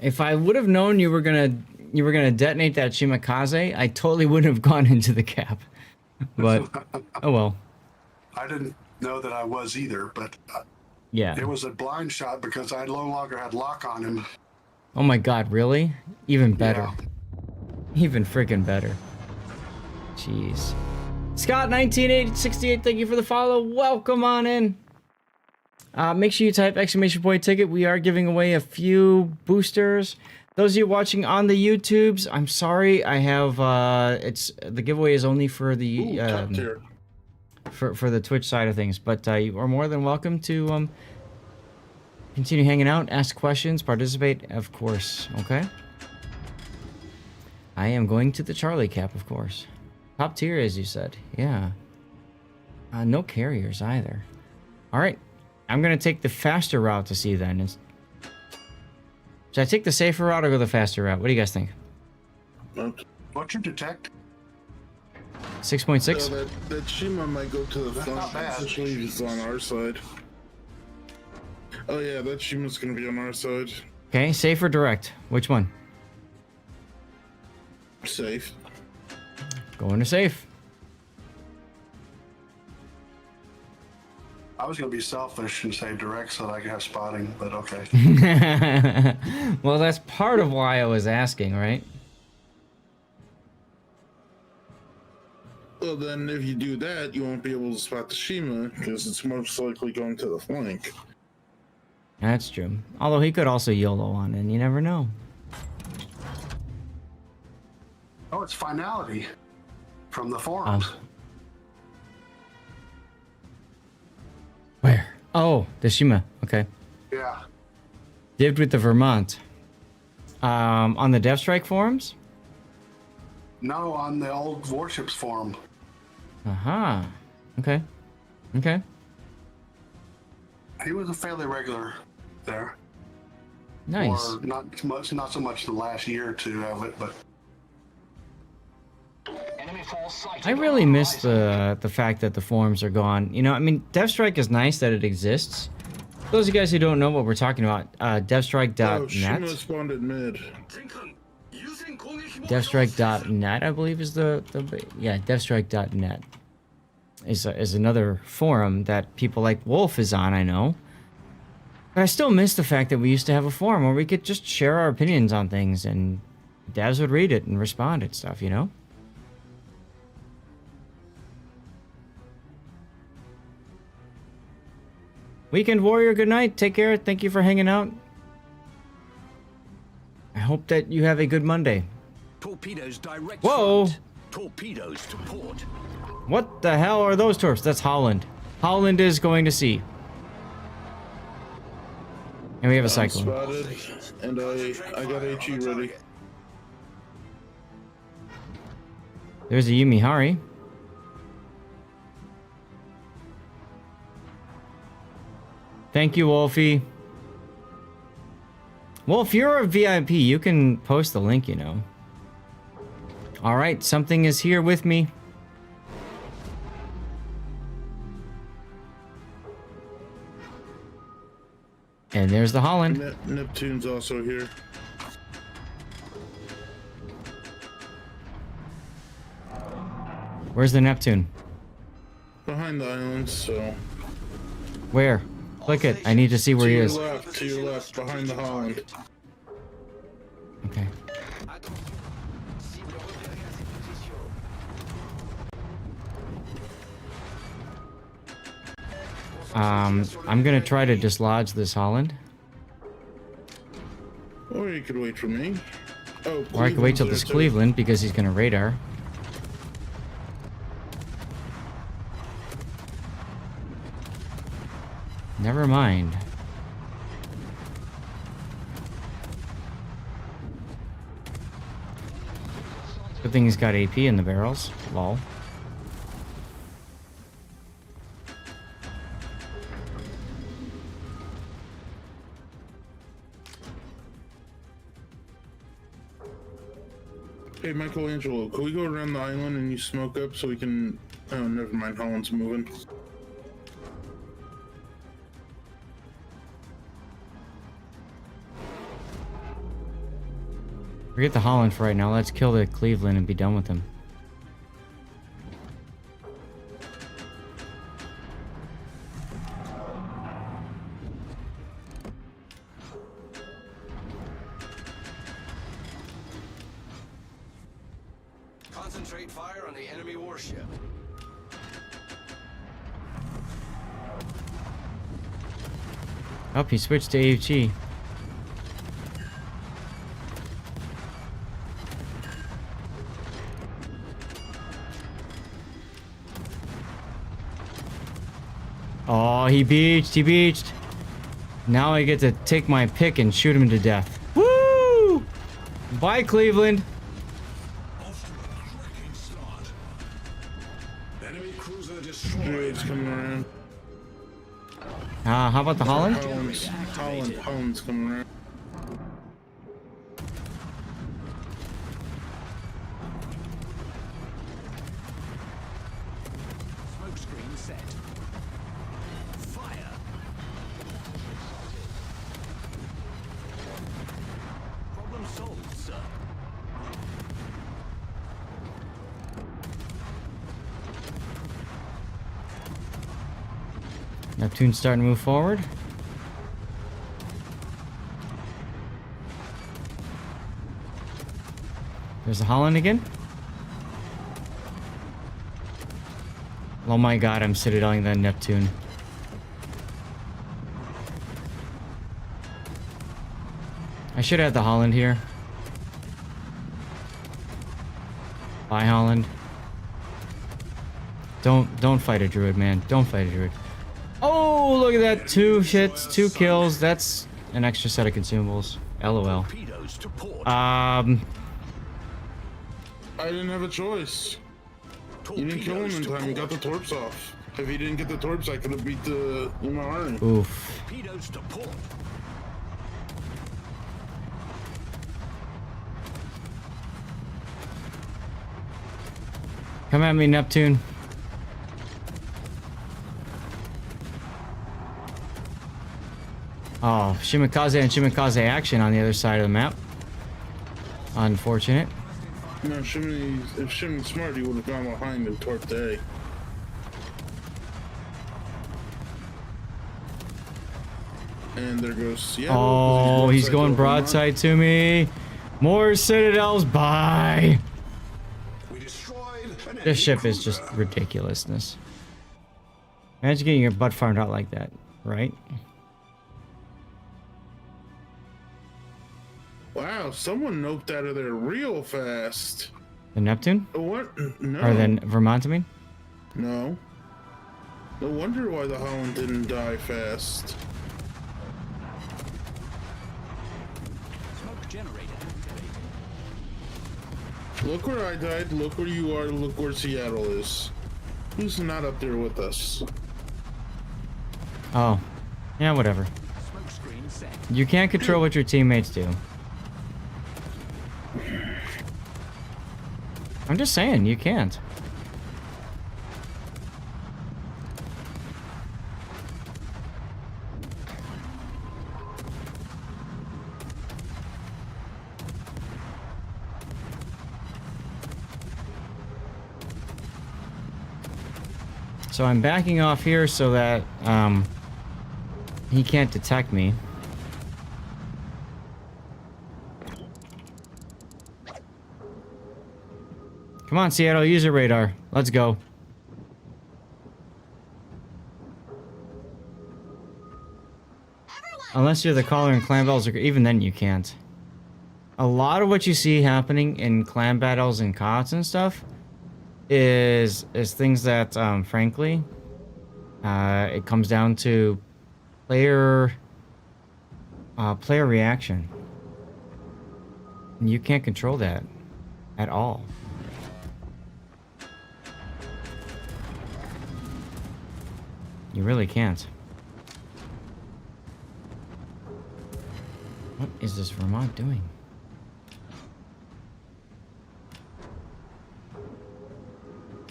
A: If I would have known you were gonna detonate that Shimakaze, I totally wouldn't have gone into the cap. But oh well.
B: I didn't know that I was either, but
A: Yeah.
B: it was a blind shot because I no longer had lock on him.
A: Oh my god, really? Even better.
B: Yeah.
A: Even freaking better. Jeez. Scott 1968, thank you for the follow. Welcome on in. Make sure you type !ticket. We are giving away a few boosters. Those of you watching on the YouTubes, I'm sorry. I have it's the giveaway is only for the
H: Ooh, top tier.
A: for the Twitch side of things, but you are more than welcome to continue hanging out, ask questions, participate, of course. Okay. I am going to the Charlie cap, of course. Top tier, as you said. Yeah. No carriers either. All right. I'm going to take the faster route to see then. Should I take the safer route or go the faster route? What do you guys think?
B: What's your detect?
A: 6.6?
H: So that Shima might go to the
B: That's
H: front,
B: not bad.
H: especially if he's on our side. Oh yeah, that Shima's gonna be on our side.
A: Okay, safe or direct? Which one?
H: Safe.
A: Going to safe.
B: I was going to be selfish and say direct so that I could have spotting, but okay.
A: Well, that's part of why I was asking, right?
H: Well, then if you do that, you won't be able to spot the Shima because it's most likely going to the flank.
A: That's true. Although he could also YOLO on, and you never know.
B: Oh, it's finality from the forums.
A: Where? Oh, the Shima. Okay.
B: Yeah.
A: Dived with the Vermont. On the Deathstrike forums?
B: No, on the old Warships forum.
A: Aha. Okay. Okay.
B: He was a fairly regular there.
A: Nice.
B: Or not so much the last year or two of it, but
E: Enemy force sighted
A: I
E: on
A: really
E: the
A: miss
E: horizon.
A: the fact that the forums are gone. You know, I mean, Deathstrike is nice that it exists. For those of you guys who don't know what we're talking about,
H: Oh, Shima
A: Deathstrike.net.
H: spawned at mid.
A: Deathstrike.net, I believe, is yeah, Deathstrike.net is another forum that people like Wolf is on, I know. But I still miss the fact that we used to have a forum where we could just share our opinions on things and devs would read it and respond and stuff, you know? Weekend Warrior, good night. Take care. Thank you for hanging out. I hope that you have a good Monday.
F: Torpedoes direct
A: Whoa!
F: front. Torpedoes to port.
A: What the hell are those torps? That's Holland. Holland is going to sea. And we have a cyclone.
H: Spotted, and I got HE ready.
A: There's a Yumihari. Thank you, Wolfie. Wolf, you're a VIP. You can post the link, you know. All right, something is here with me. And there's the Holland.
H: Neptune's also here.
A: Where's the Neptune?
H: Behind the islands, so.
A: Where? Click it. I need to see where he is.
H: To your left, behind the Holland.
A: Okay. I'm gonna try to dislodge this Holland.
H: Or you could wait for me. Oh,
A: Or I could wait till this
H: Cleveland's there, too.
A: Cleveland because he's gonna radar. Never mind. Good thing he's got AP in the barrels. Lol.
H: Hey, Michelangelo, can we go around the island and you smoke up so we can... Oh, never mind, Holland's moving.
A: Forget the Holland for right now. Let's kill the Cleveland and be done with him.
D: Concentrate fire on the enemy warship.
A: Oh, he switched to AFG. Oh, he beached. Now I get to take my pick and shoot him to death. Woo! Bye, Cleveland.
F: Enemy cruiser destroyed.
H: Druid's coming around.
A: How about the Holland?
H: Holland's coming around.
F: installed, sir.
A: Neptune's starting to move forward. There's the Holland again. Oh my god, I'm citadeling that Neptune. I should have the Holland here. Bye, Holland. Don't fight a druid, man. Don't fight a druid. Oh, look at that. 2 hits, 2 kills. That's an extra set of consumables. LOL.
F: Torpedoes to port.
H: I didn't have a choice. You didn't kill him in time. You got the torps off. If he didn't get the torps, I could have beat the army.
A: Oof.
F: Torpedoes to port.
A: Come at me, Neptune. Oh, Shimikaze and Shimikaze action on the other side of the map. Unfortunate.
H: No, if Shimony's smart, he would have gone behind and torped A. And there goes Seattle.
A: Oh, he's going broadside to me. More citadels. Bye.
E: We destroyed an
A: This ship is just ridiculousness. Imagine getting your butt farmed out like that, right?
H: Wow, someone noped out of there real fast.
A: The Neptune?
H: What? No.
A: Or the Vermont, I mean?
H: No. No wonder why the Holland didn't die fast.
F: Smoke generator activated.
H: Look where I died, look where you are, look where Seattle is. Who's not up there with us?
A: Oh. Yeah, whatever.
F: Smoke screen set.
A: You can't control what your teammates do. I'm just saying, you can't. So I'm backing off here so that he can't detect me. Come on, Seattle, use your radar. Let's go. Unless you're the caller in clan battles, or even then you can't. A lot of what you see happening in clan battles and COTS and stuff is things that, frankly, it comes down to player reaction. And you can't control that at all. You really can't. What is this Vermont doing?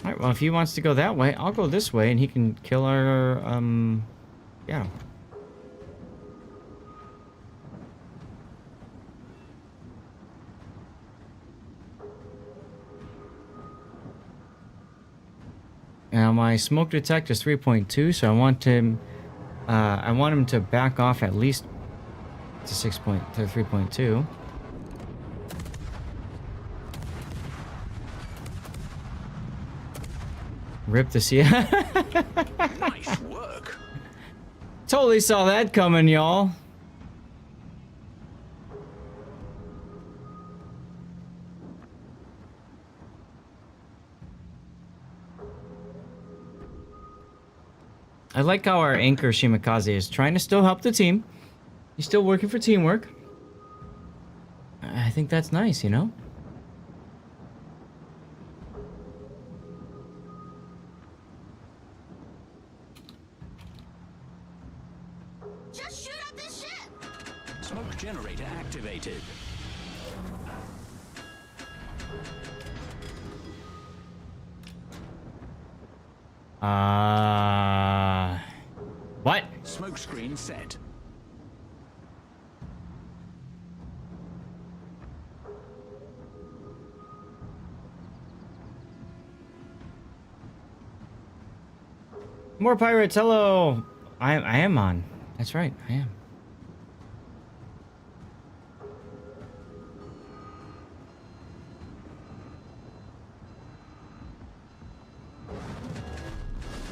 A: Alright, well, if he wants to go that way, I'll go this way and he can kill our, yeah. Now my smoke detect is 3.2, so I want him to back off at least to 3.2. Rip the sea.
F: Nice work.
A: Totally saw that coming, y'all. I like how our anchor Shimikaze is trying to still help the team. He's still working for teamwork. I think that's nice, you know?
G: Just shoot up this ship!
F: Smoke generator activated.
A: What?
F: Smoke screen set.
A: More pirates, hello! I am on. That's right, I am.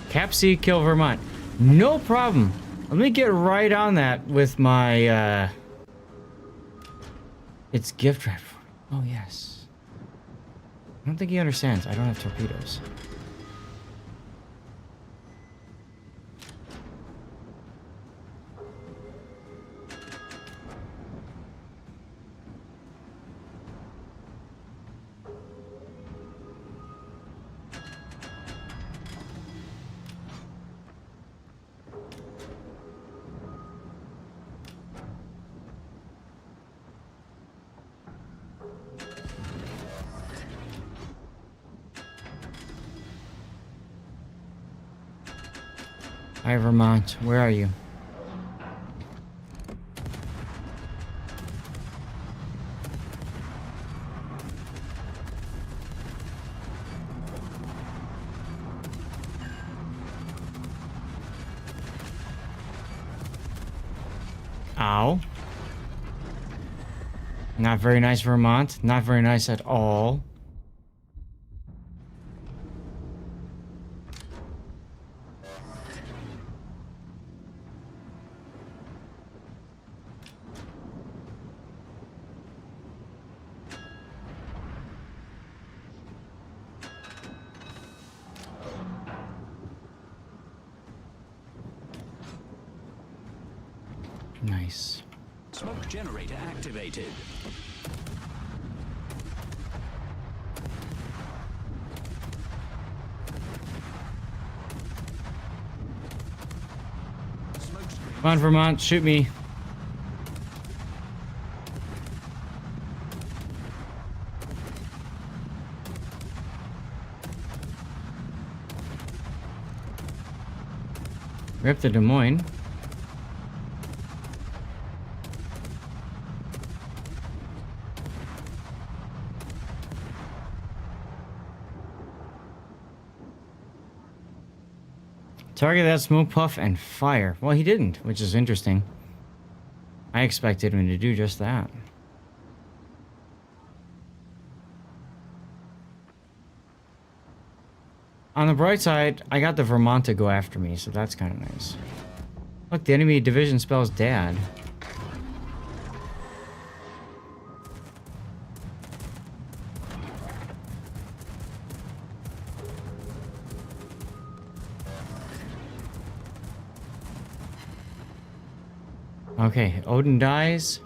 A: Cap C, kill Vermont. No problem. Let me get right on that with my, It's gift wrap. Oh, yes. I don't think he understands. I don't have torpedoes. Hi, Vermont. Where are you? Ow. Not very nice, Vermont. Not very nice at all. Nice.
F: Smoke generator activated.
A: Come on, Vermont, shoot me. Rip the Des Moines. Target that smoke puff and fire. Well, he didn't, which is interesting. I expected him to do just that. On the bright side, I got the Vermont to go after me, so that's kind of nice. Look, the enemy division spells dad. Okay, Odin dies.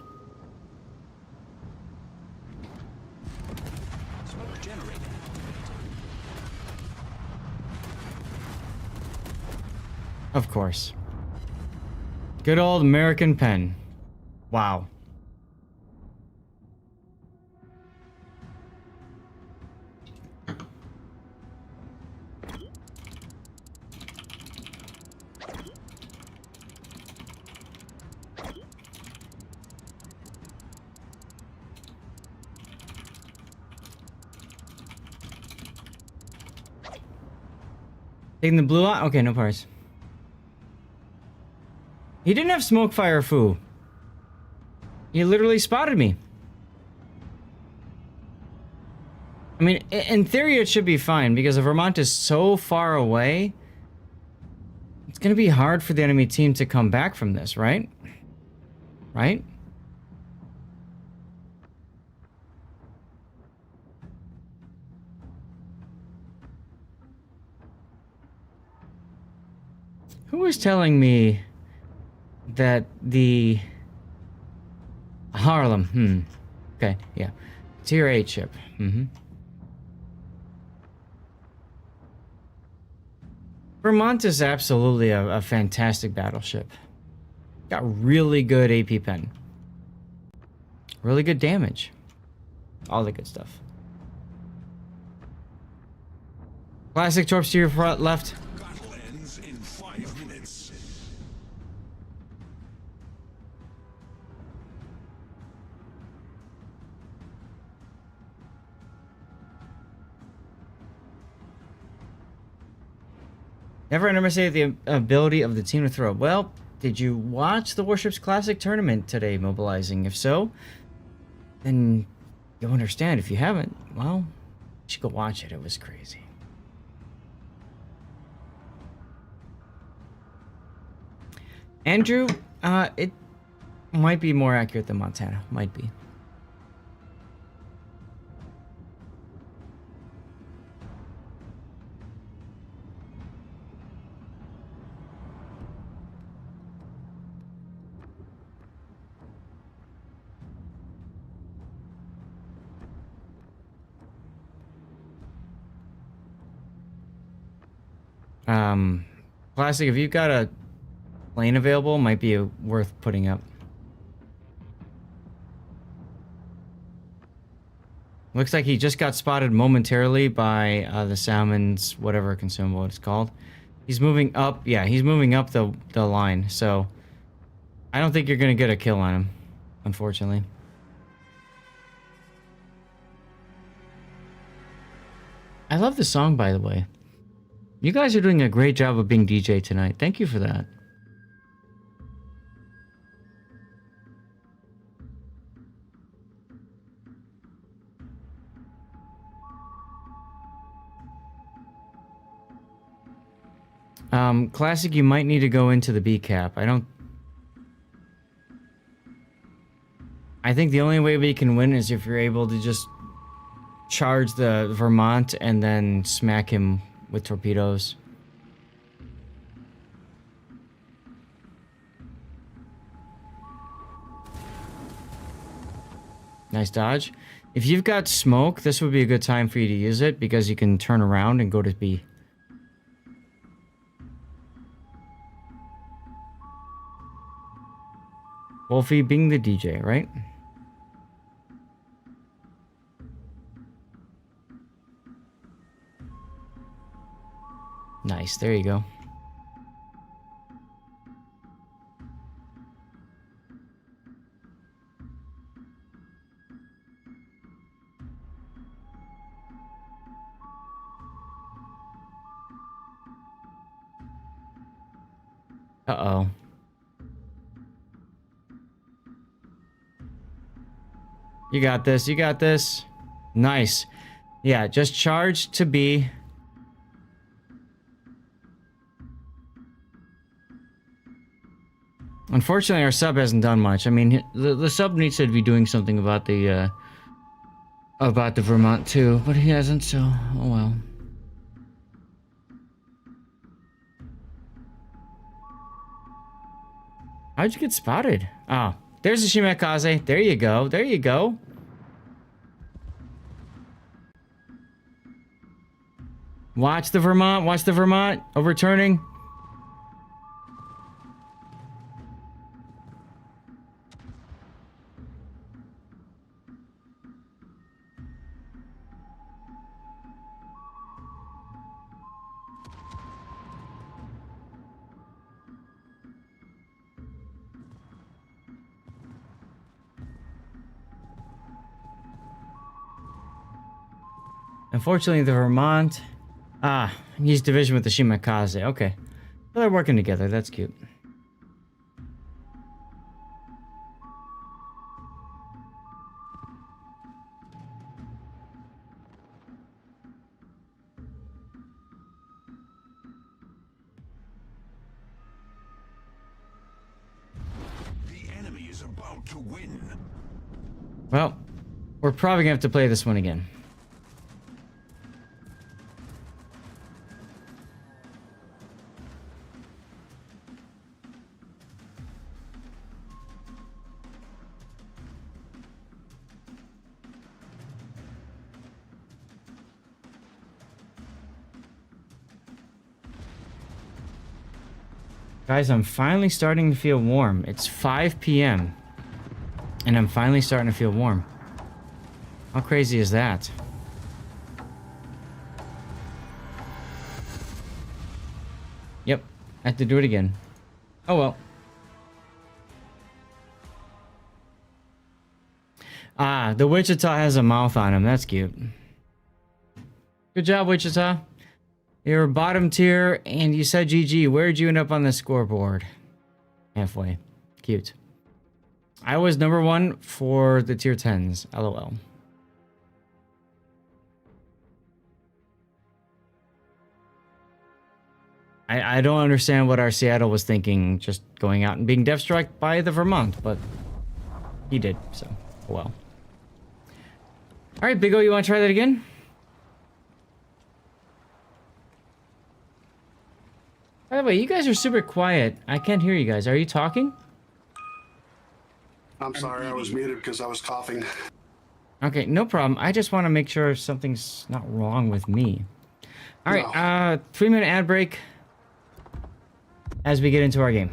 F: Smoke generator.
A: Of course. Good old American pen. Wow. Taking the blue eye? Okay, no parts. He didn't have smoke fire, foo. He literally spotted me. I mean, in theory, it should be fine because if Vermont is so far away, it's going to be hard for the enemy team to come back from this, right? Right? Who was telling me that the Harlem, okay, yeah. Tier 8 ship, Vermont is absolutely a fantastic battleship. Got really good AP pen. Really good damage. All the good stuff. Classic torps to your front left.
F: Battle ends in 5 minutes.
A: Never underestimate the ability of the team to throw. Well, did you watch the Warships Classic tournament today, mobilizing? If so, then you'll understand. If you haven't, well, you should go watch it. It was crazy. Andrew, it might be more accurate than Montana. Might be. Classic, if you've got a plane available, might be worth putting up. Looks like he just got spotted momentarily by the salmon's whatever consumable it's called. He's moving up. Yeah, he's moving up the line. So I don't think you're going to get a kill on him, unfortunately. I love the song, by the way. You guys are doing a great job of being DJ tonight. Thank you for that. Classic, you might need to go into the B cap. I think the only way we can win is if you're able to just charge the Vermont and then smack him with torpedoes. Nice dodge. If you've got smoke, this would be a good time for you to use it because you can turn around and go to B. Wolfie being the DJ, right? Nice, there you go. Uh-oh. You got this, you got this. Nice. Yeah, just charge to B. Unfortunately, our sub hasn't done much. I mean, the sub needs to be doing something about the Vermont too, but he hasn't, so oh well. How'd you get spotted? Oh, there's a Shimakaze. There you go. There you go. Watch the Vermont. Watch the Vermont. Overturning. Unfortunately, the Vermont... he's division with the Shimakaze. Okay. Well, they're working together. That's cute.
F: The enemy is about to win.
A: Well, we're probably gonna have to play this one again. Guys, I'm finally starting to feel warm. It's 5 p.m. and I'm finally starting to feel warm. How crazy is that? Yep, I have to do it again. Oh well. The Wichita has a mouth on him. That's cute. Good job, Wichita. You were bottom tier, and you said GG. Where'd you end up on the scoreboard? Halfway. Cute. I was number 1 for the tier 10s. LOL. I don't understand what our Seattle was thinking, just going out and being death struck by the Vermont, but he did, so oh well. All right, Big O, you want to try that again? By the way, you guys are super quiet. I can't hear you guys. Are you talking?
B: I'm sorry, I was muted because I was coughing.
A: Okay, no problem. I just want to make sure something's not wrong with me. All right, 3-minute ad break as we get into our game.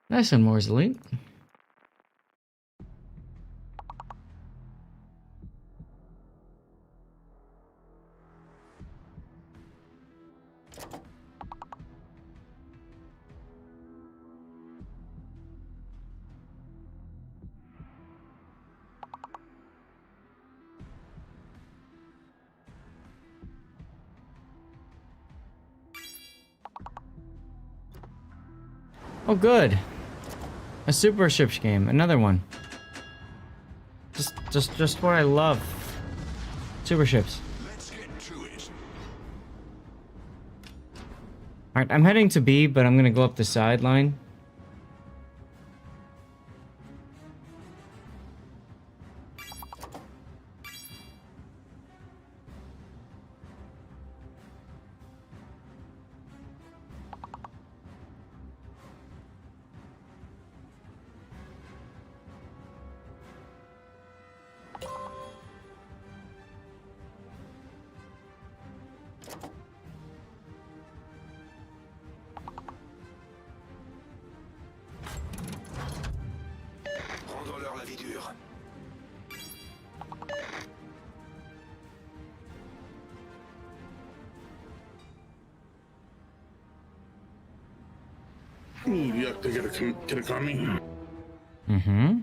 A: Nice one, Moore's Elite. Oh, good. A super ships game, another one. Just what I love. Super ships.
F: Let's get to it.
A: All right, I'm heading to B, but I'm gonna go up the sideline.
E: Rendons-leur la vie dure.
H: Ooh, you have to get a commie.
A: Mm-hmm.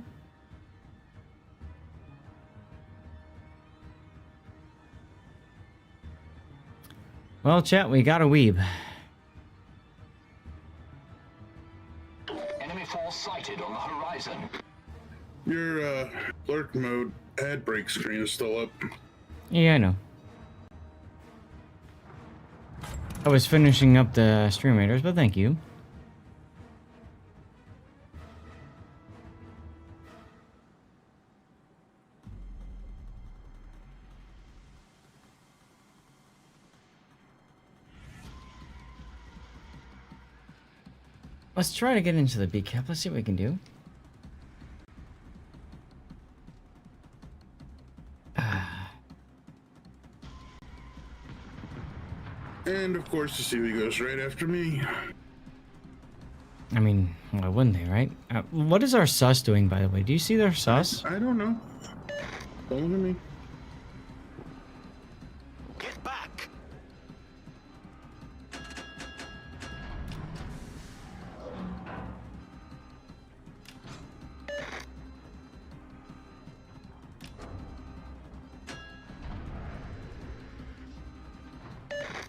A: Well, chat, we got a weeb.
E: Enemy force sighted on the horizon.
H: Your lurk mode ad break screen is still up.
A: Yeah, I know. I was finishing up the stream raiders, but thank you. Let's try to get into the B cap. Let's see what we can do.
H: And of course, the CV goes right after me.
A: I mean, why wouldn't they, right? What is our sus doing, by the way? Do you see their sus?
H: I don't know. Don't look at me.
D: Get back!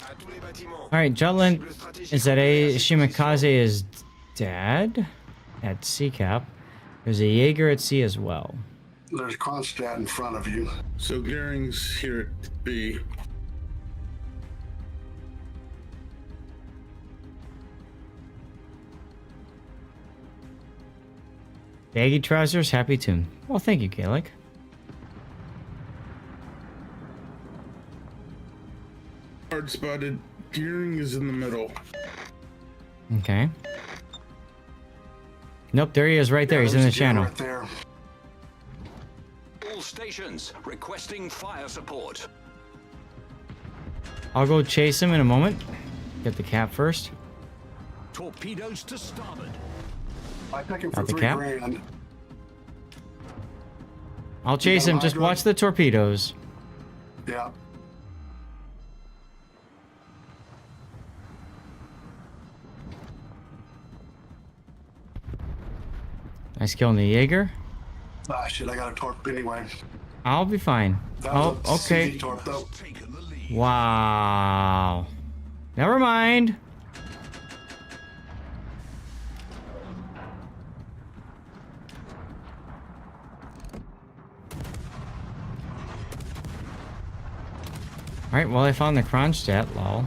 E: À tous les bâtiments.
A: Alright, Jutland is at A. Shimakaze is dead at C cap. There's a Jaeger at C as well.
B: There's Kronstadt in front of you.
H: So Gearing's here at B.
A: Baggy trousers, happy tune. Well, thank you, Gaelic.
H: Hard spotted. Gearing is in the middle.
A: Okay. Nope, there he is right there. He's in the
B: There's Jim
A: channel.
B: Right there.
F: All stations requesting fire support.
A: I'll go chase him in a moment. Get the cap first.
F: Torpedoes to starboard.
B: I took him for
A: Got the
B: $3
A: cap?
B: grand.
A: I'll chase him. Just watch the torpedoes.
B: Yeah.
A: Nice kill on the Jaeger.
B: Ah, shit, I got a torp anyway.
A: I'll be fine.
B: That
A: Oh,
B: was a
A: okay.
B: CZ torp, though.
F: Taken the lead.
A: Wow. Never mind. Alright, well, I found the Kronstadt, lol.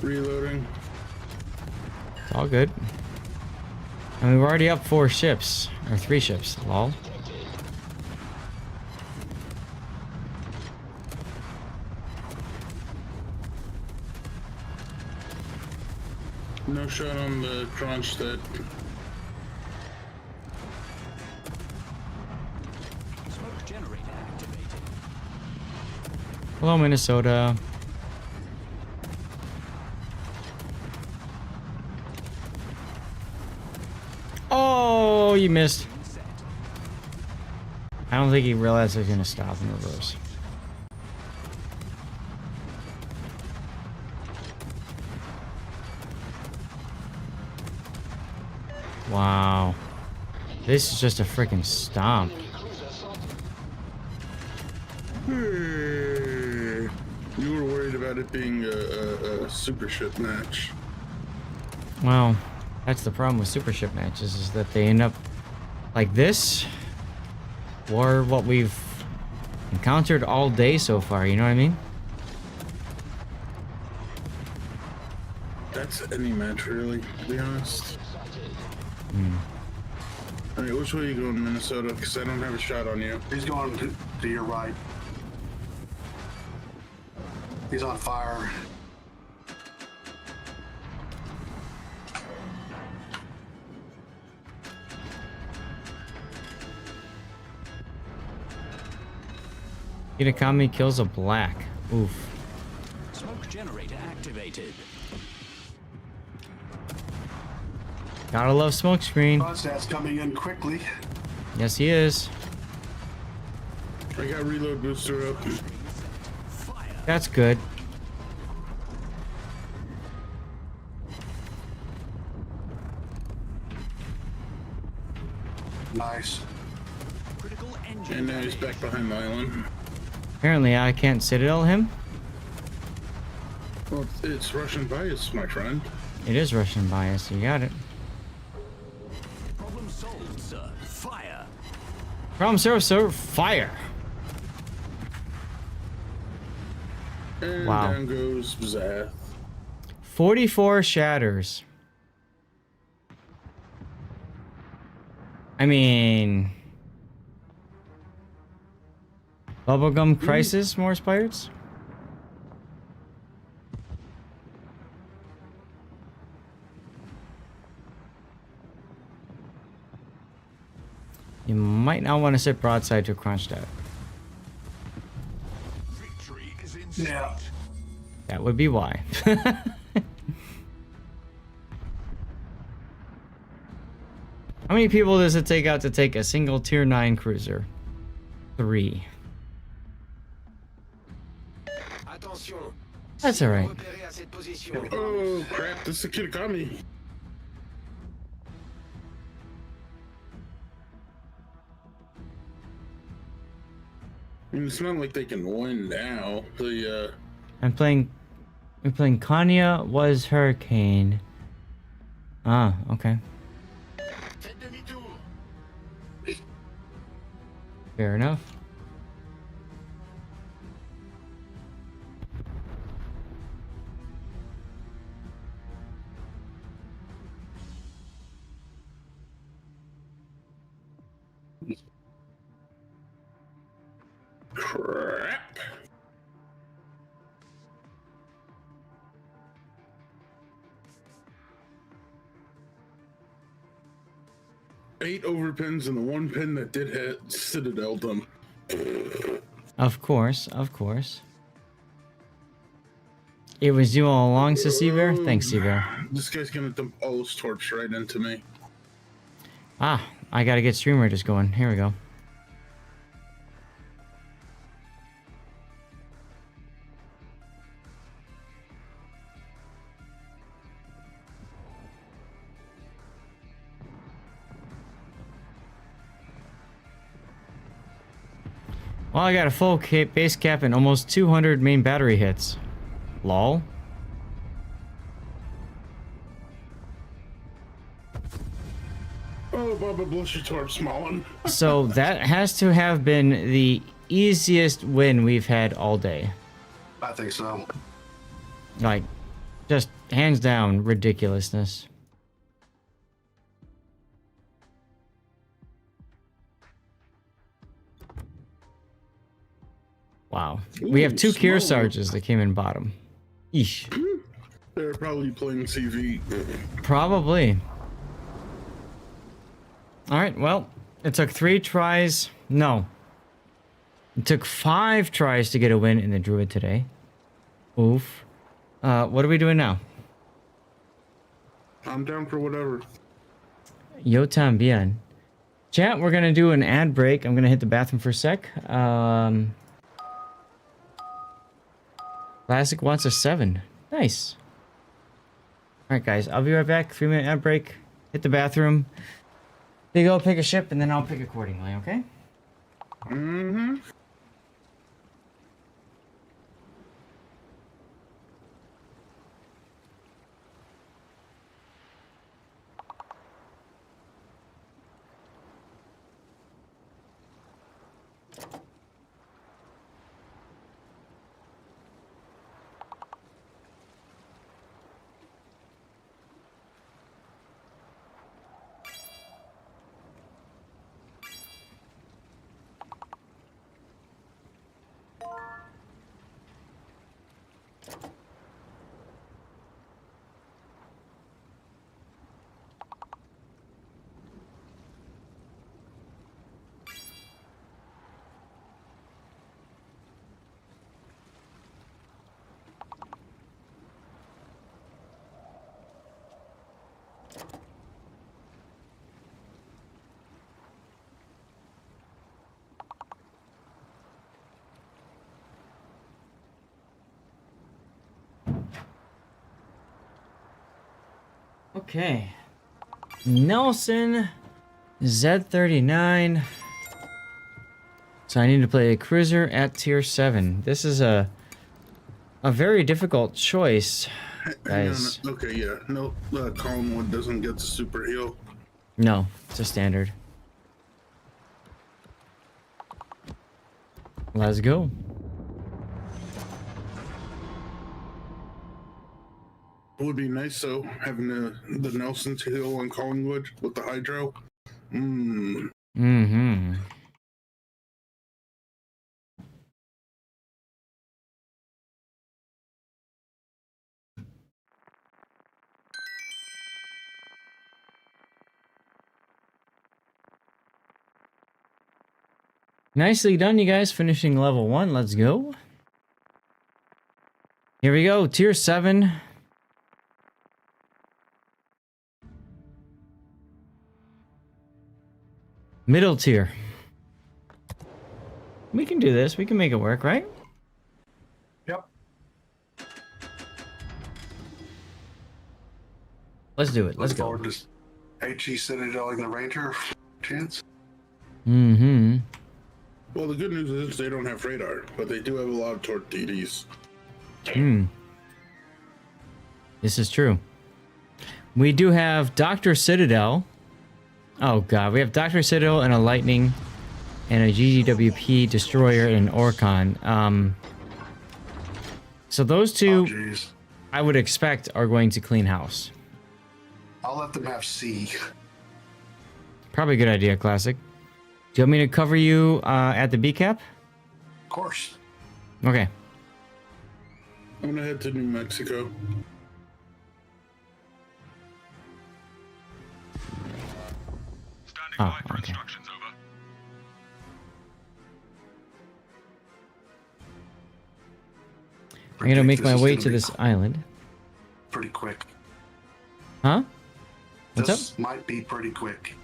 H: Reloading.
A: It's all good. And we were already up 4 ships. Or 3 ships, lol.
H: No shot on the Kronstadt.
F: Smoke generator activated.
A: Hello, Minnesota. Oh, you missed. I don't think he realized I was going to stop in reverse. Wow. This is just a freaking stomp.
H: You were worried about it being a super ship match.
A: Well, that's the problem with super ship matches, is that they end up like this, or what we've encountered all day so far, you know what I mean?
H: That's any match, really, to be honest. Alright, which way are you going, Minnesota? Because I don't have a shot on you.
B: He's going to your right. He's on fire.
A: Itakami kills a black. Oof.
F: Smoke generator activated.
A: Gotta love smokescreen.
B: Kronstadt's coming in quickly.
A: Yes, he is.
H: I got reload booster up.
A: That's good.
B: Nice.
F: Critical engine.
H: And now he's back behind the island.
A: Apparently, I can't citadel him.
H: Well, it's Russian bias, my friend.
A: It is Russian bias. You got it.
F: Problem solved, sir. Fire.
A: Problem served, sir. Fire.
H: And
A: Wow.
H: down goes Zath.
A: 44 shatters. I mean... Bubblegum Crisis, Morse Pirates? You might not want to sit broadside to a Kronstadt.
F: Victory is in sight.
B: Yeah.
A: That would be why. How many people does it take out to take a single tier 9 cruiser? 3.
E: Attention.
A: That's alright.
E: Repérez à cette position.
H: Oh crap, this is a Kitakami. I mean, it's not like they can win now. We're
A: We're playing Kanya was Hurricane. Ah, okay.
E: Faites demi-tour.
A: Fair enough.
H: crap. Eight overpins and the one pin that did hit Citadel them.
A: Of course, of course. It was you all along, Seabear. Thanks, Seabear.
H: This guy's gonna dump all his torch right into me.
A: Ah, I gotta get stream registers going. Here we go. Well, I got a full base cap and almost 200 main battery hits. Lol.
H: Oh, Baba, bless your torp, small one.
A: So that has to have been the easiest win we've had all day.
B: I think so.
A: Like, just hands down ridiculousness. Wow. We have two
H: small.
A: Kearsarges that came in bottom. Eesh.
H: They're probably playing CV.
A: Probably. Alright, well, it took 3 tries. No. It took 5 tries to get a win in the Druid today. Oof. What are we doing now?
H: I'm down for whatever.
A: Yo también. Chat, we're gonna do an ad break. I'm gonna hit the bathroom for a sec. Classic wants a 7. Nice. Alright guys, I'll be right back. 3-minute ad break. Hit the bathroom. They go pick a ship and then I'll pick accordingly, okay?
H: Mm-hmm.
A: Okay. Nelson Z39. So I need to play a cruiser at tier 7. This is a very difficult choice, guys.
H: Okay, yeah. No, Collinwood doesn't get the super heal.
A: No, it's a standard. Let's go.
H: It would be nice though, having the Nelson's heal on Collingwood with the Hydro.
A: Mm-hmm. Nicely done, you guys. Finishing level 1. Let's go. Here we go. Tier 7. Middle tier. We can do this. We can make it work, right?
B: Yep.
A: Let's do it. Let's go.
B: Forward to HE Citadel and the Ranger. Chance.
A: Mm-hmm.
H: Well, the good news is they don't have radar, but they do have a lot of tort DDs.
A: This is true. We do have Dr. Citadel. Oh god, we have Dr. Citadel and a Lightning and a GGWP Destroyer and an Orcon. So those two, I would expect, are going to clean house.
B: I'll let them have C.
A: Probably a good idea, Classic. Do you want me to cover you at the B cap?
B: Of course.
A: Okay.
H: I'm gonna head to New Mexico.
A: Oh, okay. I'm gonna make my way to this island.
B: Pretty quick.
A: Huh? What's
B: This
A: up?
B: might be pretty quick.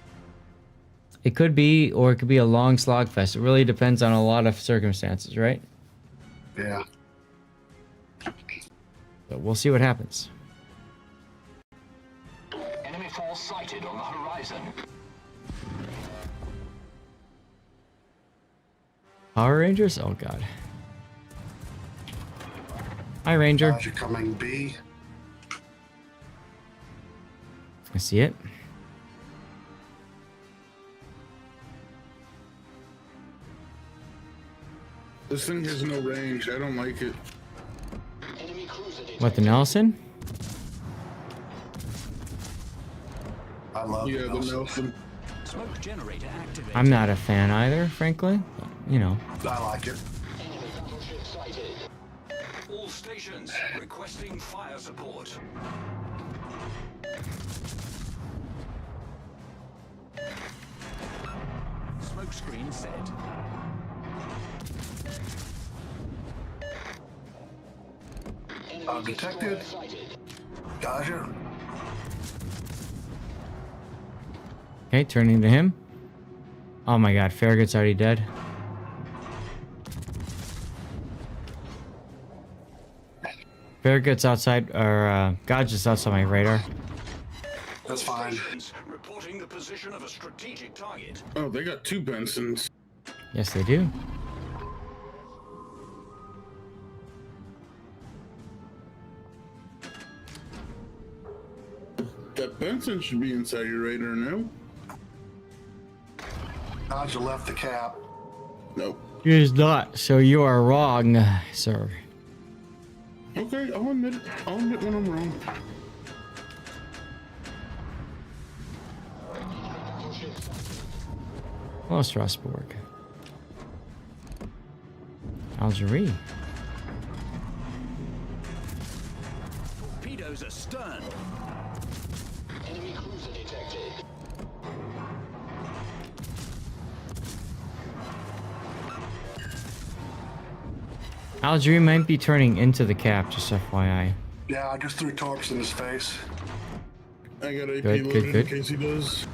A: It could be, or it could be a long slog fest. It really depends on a lot of circumstances, right?
B: Yeah.
A: So we'll see what happens.
E: Enemy force sighted on the horizon.
A: Power Rangers? Oh god. Hi, Ranger.
B: Roger, coming B.
A: I see it.
H: This thing has no range. I don't like it.
E: Enemy cruiser detected.
A: What, the Nelson?
B: I love
H: Yeah, the
B: Nelson.
H: Nelson.
F: Smoke generator activated.
A: I'm not a fan either, frankly. But, you know.
B: I like it.
E: Enemy battleship sighted.
F: All stations requesting fire support. Smoke screen set.
E: Enemy
B: Detected.
E: destroyer sighted.
B: Gotcha.
A: Okay, turning to him. Oh my god, Farragut's already dead. Farragut's outside, or God's just outside my radar.
B: That's fine.
F: Stations reporting the position of a strategic target.
H: Oh, they got 2 Bensons.
A: Yes, they do.
H: That Benson should be inside your radar now.
B: Gotcha left the cap.
H: Nope.
A: He is not, so you are wrong, sir.
H: Okay, I'll admit it. I'll admit when I'm wrong.
A: Hello, Strasbourg. Algerie.
F: Torpedoes astern.
E: Enemy cruiser detected.
A: Algerie might be turning into the cap, just FYI.
B: Yeah, I just threw torps in his face.
H: I got AP
A: Good,
H: loaded
A: good.
H: in case he does.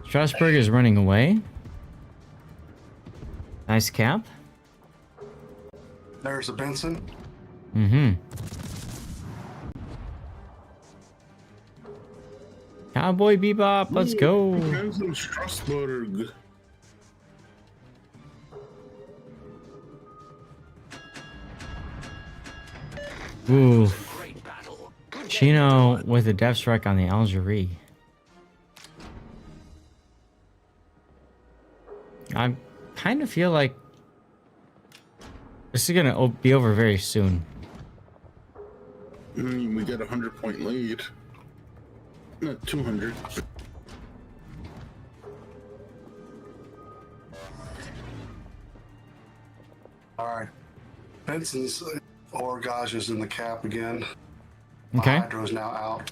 A: Strasbourg is running away. Nice cap.
B: There's a Benson.
A: Mm-hmm. Cowboy Bebop, let's go.
H: Benson Strasbourg.
A: Ooh.
F: Great battle. Good
A: Chino with a depth strike on the Algerie. I kind of feel like this is gonna be over very soon.
H: We got a 100-point lead. Not 200.
B: All right. Benson's or Gage is in the cap again.
A: Okay.
B: Hydro's now out.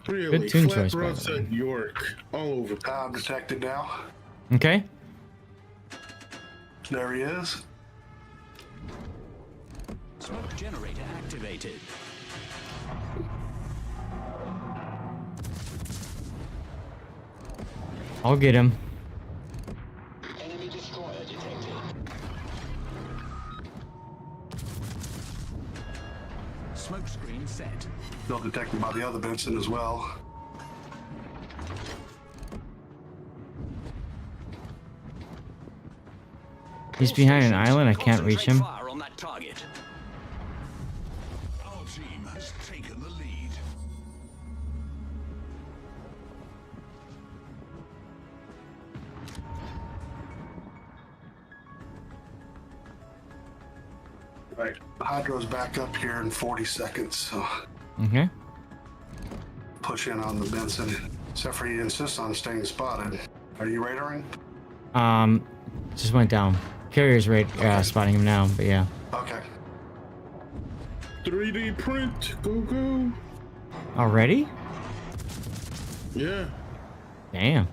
H: Really,
A: Good tune
H: flat
A: choice, by the
H: broadside York, all over.
B: Detected now.
A: Okay.
B: There he is.
F: Smoke generator activated.
A: I'll get him.
E: Enemy destroyer detected.
F: Smoke screen set.
B: Still detected by the other Benson as well.
A: He's behind an island. I can't reach him.
F: Concentrate fire on that target. Our team has taken the lead.
B: Right. Hydro's back up here in 40 seconds, so
A: Okay.
B: push in on the Benson. Except for he insists on staying spotted. Are you radaring?
A: Just went down. Carrier's right, spotting him now, but yeah.
B: Okay.
H: 3D print, go go.
A: Already?
H: Yeah.
A: Damn.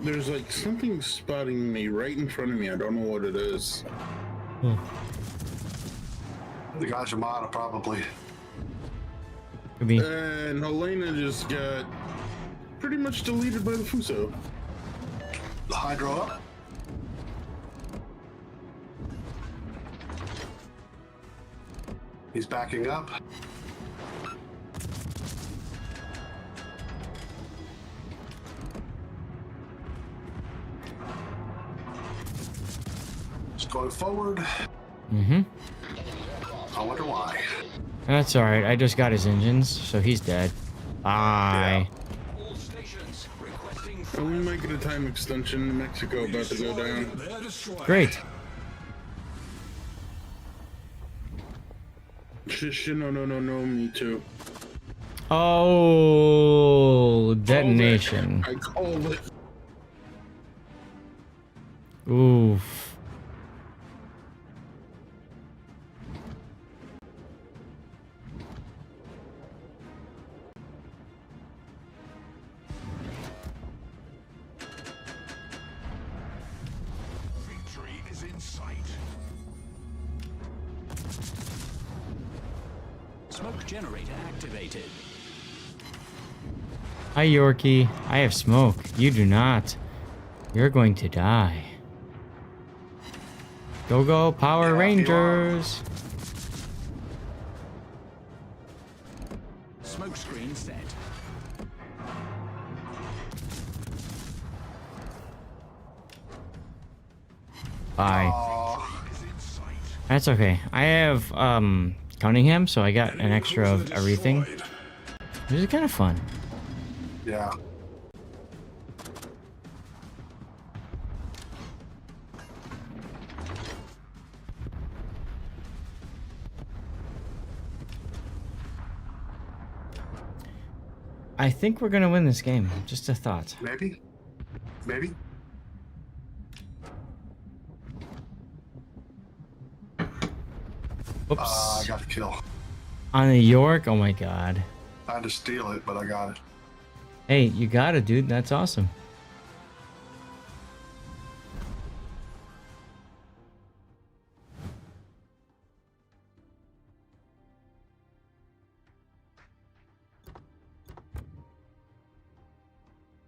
H: There's like something spotting me right in front of me. I don't know what it is.
B: The guys from Mata probably.
A: Could be.
H: And Helena just got pretty much deleted by the Fuso.
B: The Hydro up. He's backing up. Just going forward.
A: Mm-hmm.
B: I wonder why.
A: That's alright. I just got his engines, so he's dead. Bye.
F: All stations requesting
H: And we might get a time extension in Mexico about to go down.
F: their destroyer.
A: Great.
H: No, me too.
A: Oh, detonation.
H: I called it.
A: Oof.
F: Victory is in sight. Smoke generator activated.
A: Hi, Yorkie. I have smoke. You do not. You're going to die. Go, go, Power
B: Yeah,
A: Rangers.
F: Smoke screen set.
A: Bye.
B: Oh,
F: Is in sight.
A: That's okay. I have, Cunningham, so I got an extra of everything. This is kind of fun.
B: yeah.
A: I think we're gonna win this game. Just a thought.
B: Maybe. Maybe.
A: Oops.
B: I got the kill.
A: On the York? Oh my god.
B: I had to steal it, but I got it.
A: Hey, you got it, dude. That's awesome.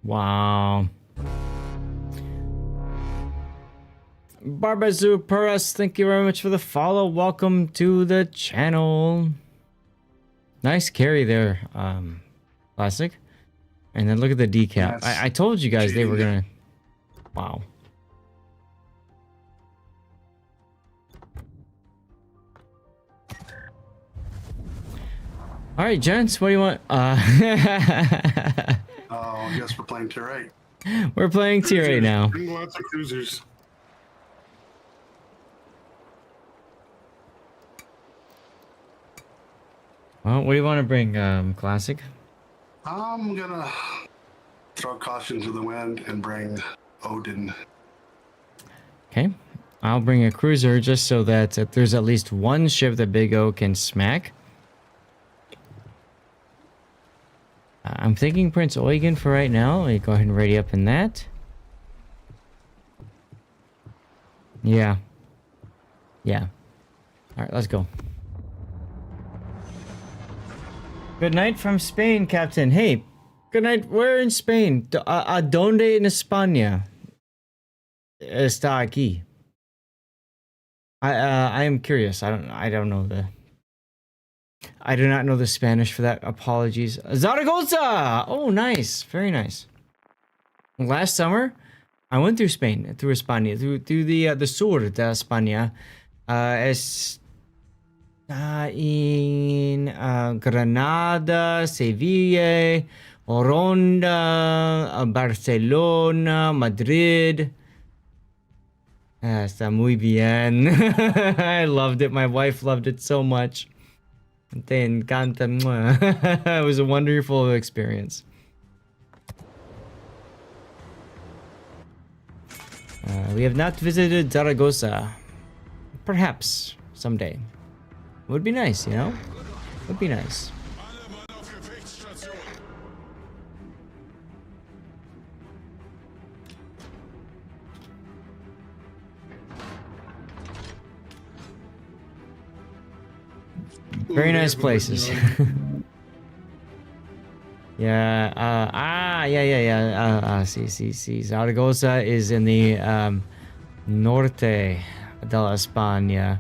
A: Wow. Barbazoo Perez, thank you very much for the follow. Welcome to the channel. Nice carry there, Classic. And then look at the decap.
B: Yes.
A: I told you guys they were
B: Cheating.
A: gonna. Wow. All right, gents, what do you want?
B: Oh, I guess we're playing tier 8.
A: We're playing tier 8 now.
H: Bring lots of cruisers.
A: Well, what do you want to bring, Classic?
B: I'm gonna throw caution to the wind and bring Odin.
A: Okay. I'll bring a cruiser just so that there's at least one ship that Big O can smack. I'm thinking Prince Eugen for right now. Let me go ahead and ready up in that. Yeah. Yeah. Alright, let's go. Good night from Spain, Captain. Hey, good night. Where in Spain? ¿Dónde en España está aquí? I am curious. I don't know the. I do not know the Spanish for that. Apologies. Zaragoza! Oh, nice. Very nice. Last summer, I went through Spain, through España, through the sur de España. In Granada, Sevilla, Oronda, Barcelona, Madrid. Está muy bien. I loved it. My wife loved it so much. Te encanta. It was a wonderful experience. We have not visited Zaragoza. Perhaps someday. Would be nice, you know? Would be nice. Very nice places. Yeah, see. Zaragoza is in the norte de la España,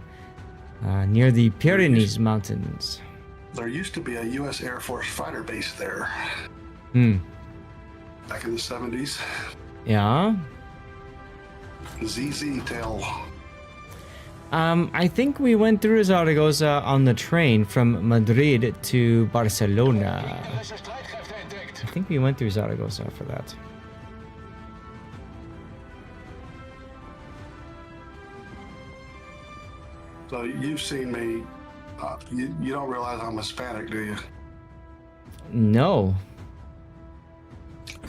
A: near the Pyrenees Mountains.
B: There used to be a U.S. Air Force fighter base there. Back in the 70s.
A: Yeah.
B: ZZ Tail.
A: I think we went through Zaragoza on the train from Madrid to Barcelona. I think we went through Zaragoza for that.
B: So you've seen me. You don't realize I'm Hispanic, do you?
A: No.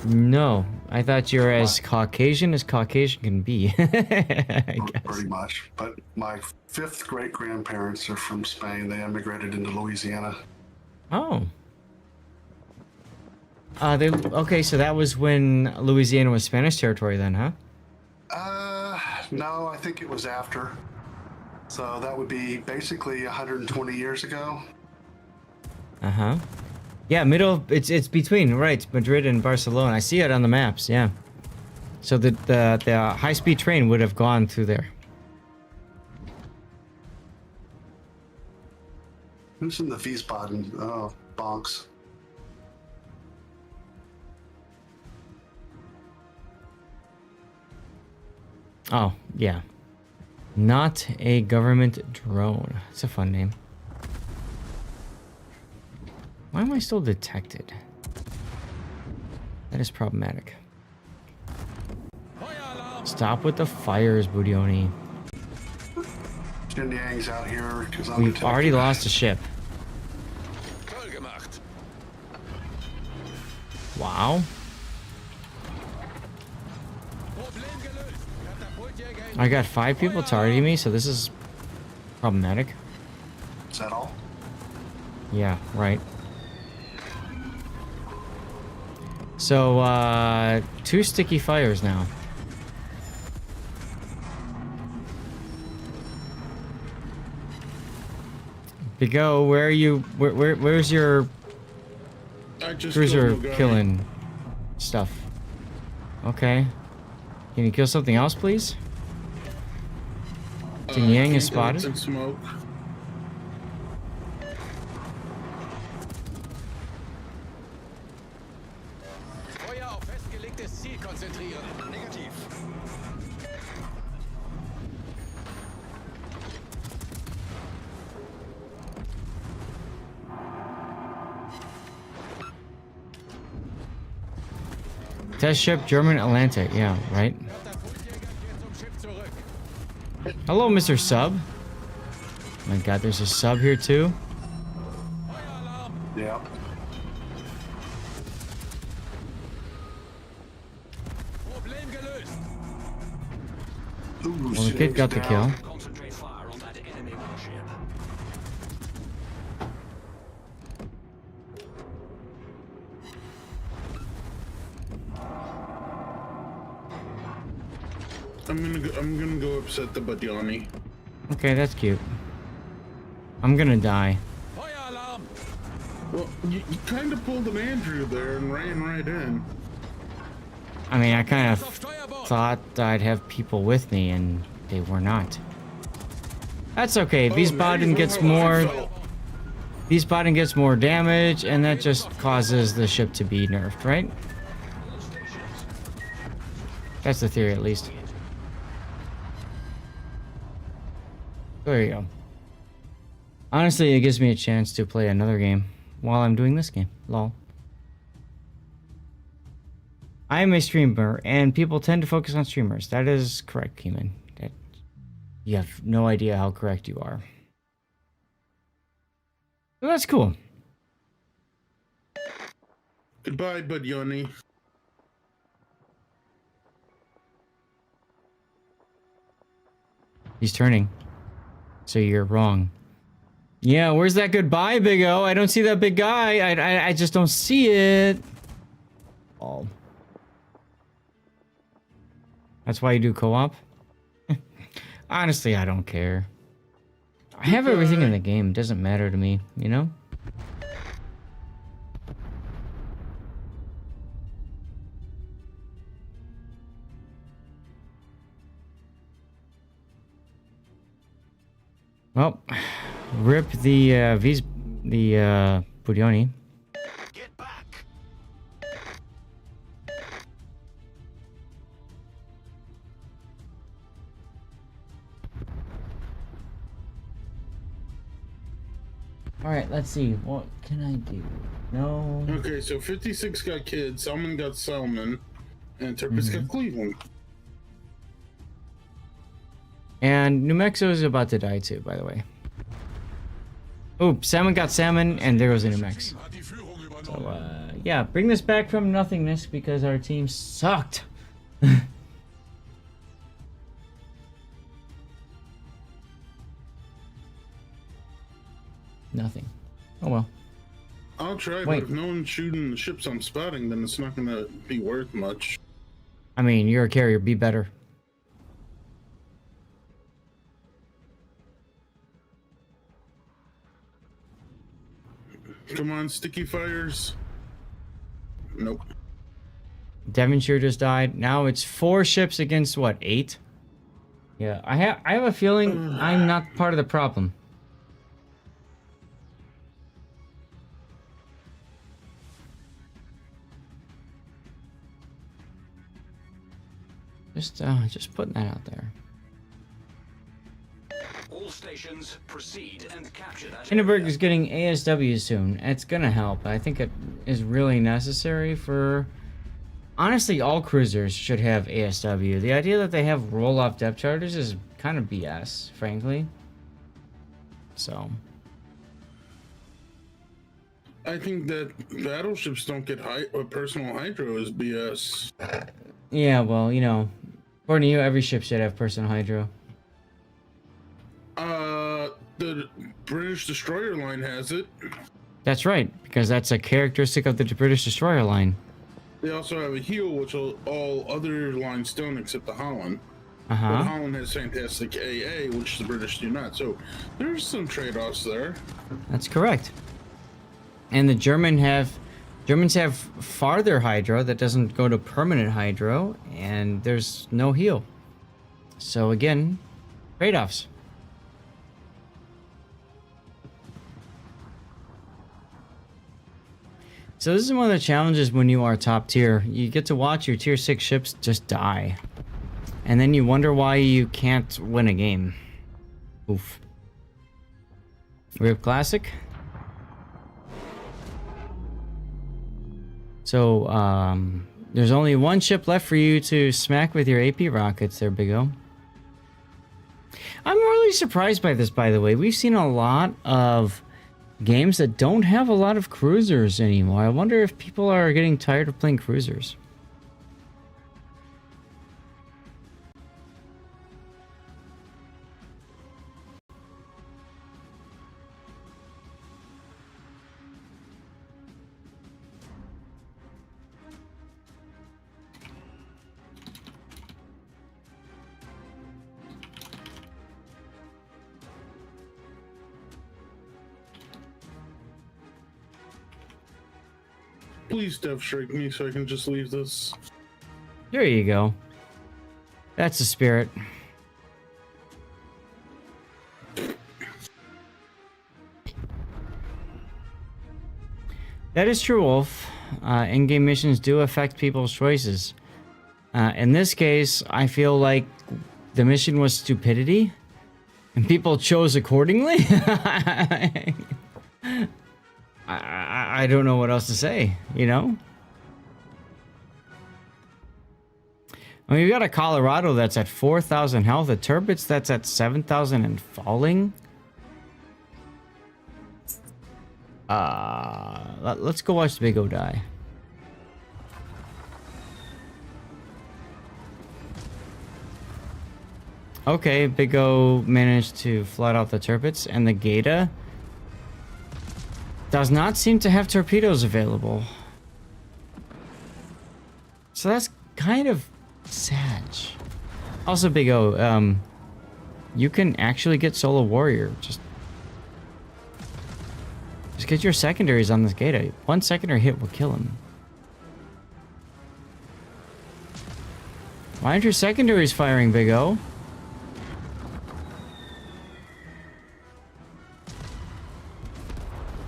A: No. I thought you're as Caucasian can be. I guess.
B: Pretty much. But my 5th great-grandparents are from Spain. They immigrated into Louisiana.
A: Oh. Okay, so that was when Louisiana was Spanish territory then, huh?
B: No, I think it was after. So that would be basically 120 years ago.
A: Uh-huh. Yeah, it's between, right, Madrid and Barcelona. I see it on the maps, yeah. So the high-speed train would have gone through there.
B: Who's in the Wiesbaden? Oh, bonks.
A: Oh, yeah. Not a government drone. It's a fun name. Why am I still detected? That is problematic. Stop with the fires, Budioni.
B: Xinjiang's out here because I'm
A: We've already lost a ship. Wow. I got 5 people targeting me, so this is problematic.
B: Is that all?
A: Yeah, right. So, 2 sticky fires now. Bigo, where are you? Where's your cruiser killing stuff? Okay. Can you kill something else, please? Yang is spotted.
H: Smoke.
D: Feuer auf festgelegtes Ziel konzentrieren. Negativ.
A: Test ship German Atlantic. Yeah, right. Hello, Mr. Sub. Oh my God, there's a sub here too.
B: Yeah. Ooh,
A: Well, the kid got the kill.
F: Concentrate fire on that enemy warship.
H: I'm gonna go upset the Badiani.
A: Okay, that's cute. I'm gonna die.
D: Feuer alarm.
H: Well, you kind of pulled an Andrew there and ran right in.
A: I mean, I kind of thought I'd have people with me, and they were not. That's okay. Wiesbaden gets more. Wiesbaden gets more damage, and that just causes the ship to be nerfed, right? That's the theory, at least. There you go. Honestly, it gives me a chance to play another game while I'm doing this game. Lol. I am a streamer, and people tend to focus on streamers. That is correct, Keeman. You have no idea how correct you are. So that's cool.
H: Goodbye, Badiani.
A: He's turning. So you're wrong. Yeah, where's that goodbye, Big O? I don't see that big guy. I just don't see it. Oh. That's why you do co-op? Honestly, I don't care. I have everything in the game. It doesn't matter to me, you know? Well, rip the Pudioni.
D: Get back.
A: All right, let's see. What can I do? No.
H: Okay, so 56 got kids, Salmon got Salmon, and Turpitz got Cleveland.
A: And New Mexico is about to die too, by the way. Oops, Salmon got Salmon, and there goes a New Mex. So, yeah, bring this back from nothingness because our team sucked. Nothing. Oh well.
H: I'll try,
A: Wait.
H: but if no one's shooting the ships I'm spotting, then it's not gonna be worth much.
A: I mean, you're a carrier. Be better.
H: Come on, sticky fires. Nope.
A: Devonshire just died. Now it's 4 ships against what, 8? Yeah, I have a feeling I'm not part of the problem. Just putting that out there.
F: All stations proceed and capture that
A: Hindenburg
F: area.
A: is getting ASW soon. It's gonna help. I think it is really necessary for... Honestly, all cruisers should have ASW. The idea that they have roll-off depth charges is kind of BS, frankly. So...
H: I think that battleships don't get personal hydro is BS.
A: Yeah, well, you know, according to you, every ship should have personal hydro.
H: The British destroyer line has it.
A: That's right, because that's a characteristic of the British destroyer line.
H: They also have a heal, which all other lines don't except the Holland.
A: Uh-huh.
H: But Holland has fantastic AA, which the British do not. So there's some trade-offs there.
A: That's correct. And the Germans have farther hydro that doesn't go to permanent hydro, and there's no heal. So again, trade-offs. So this is one of the challenges when you are top tier. You get to watch your tier 6 ships just die. And then you wonder why you can't win a game. Oof. Rip Classic. So, there's only one ship left for you to smack with your AP rockets there, Big O. I'm really surprised by this, by the way. We've seen a lot of games that don't have a lot of cruisers anymore. I wonder if people are getting tired of playing cruisers.
H: Please dev strike me so I can just leave this.
A: There you go. That's the spirit. That is true, Wolf. In-game missions do affect people's choices. In this case, I feel like the mission was stupidity, and people chose accordingly. I don't know what else to say, you know? I mean, we got a Colorado that's at 4,000 health, a Turbits that's at 7,000 and falling. Let's go watch Big O die. Okay, Big O managed to flat out the Turbits, and the Gata Does not seem to have torpedoes available. So that's kind of sad. Also, Big O, you can actually get Solo Warrior. Just get your secondaries on this gate. One secondary hit will kill him. Why aren't your secondaries firing, Big O?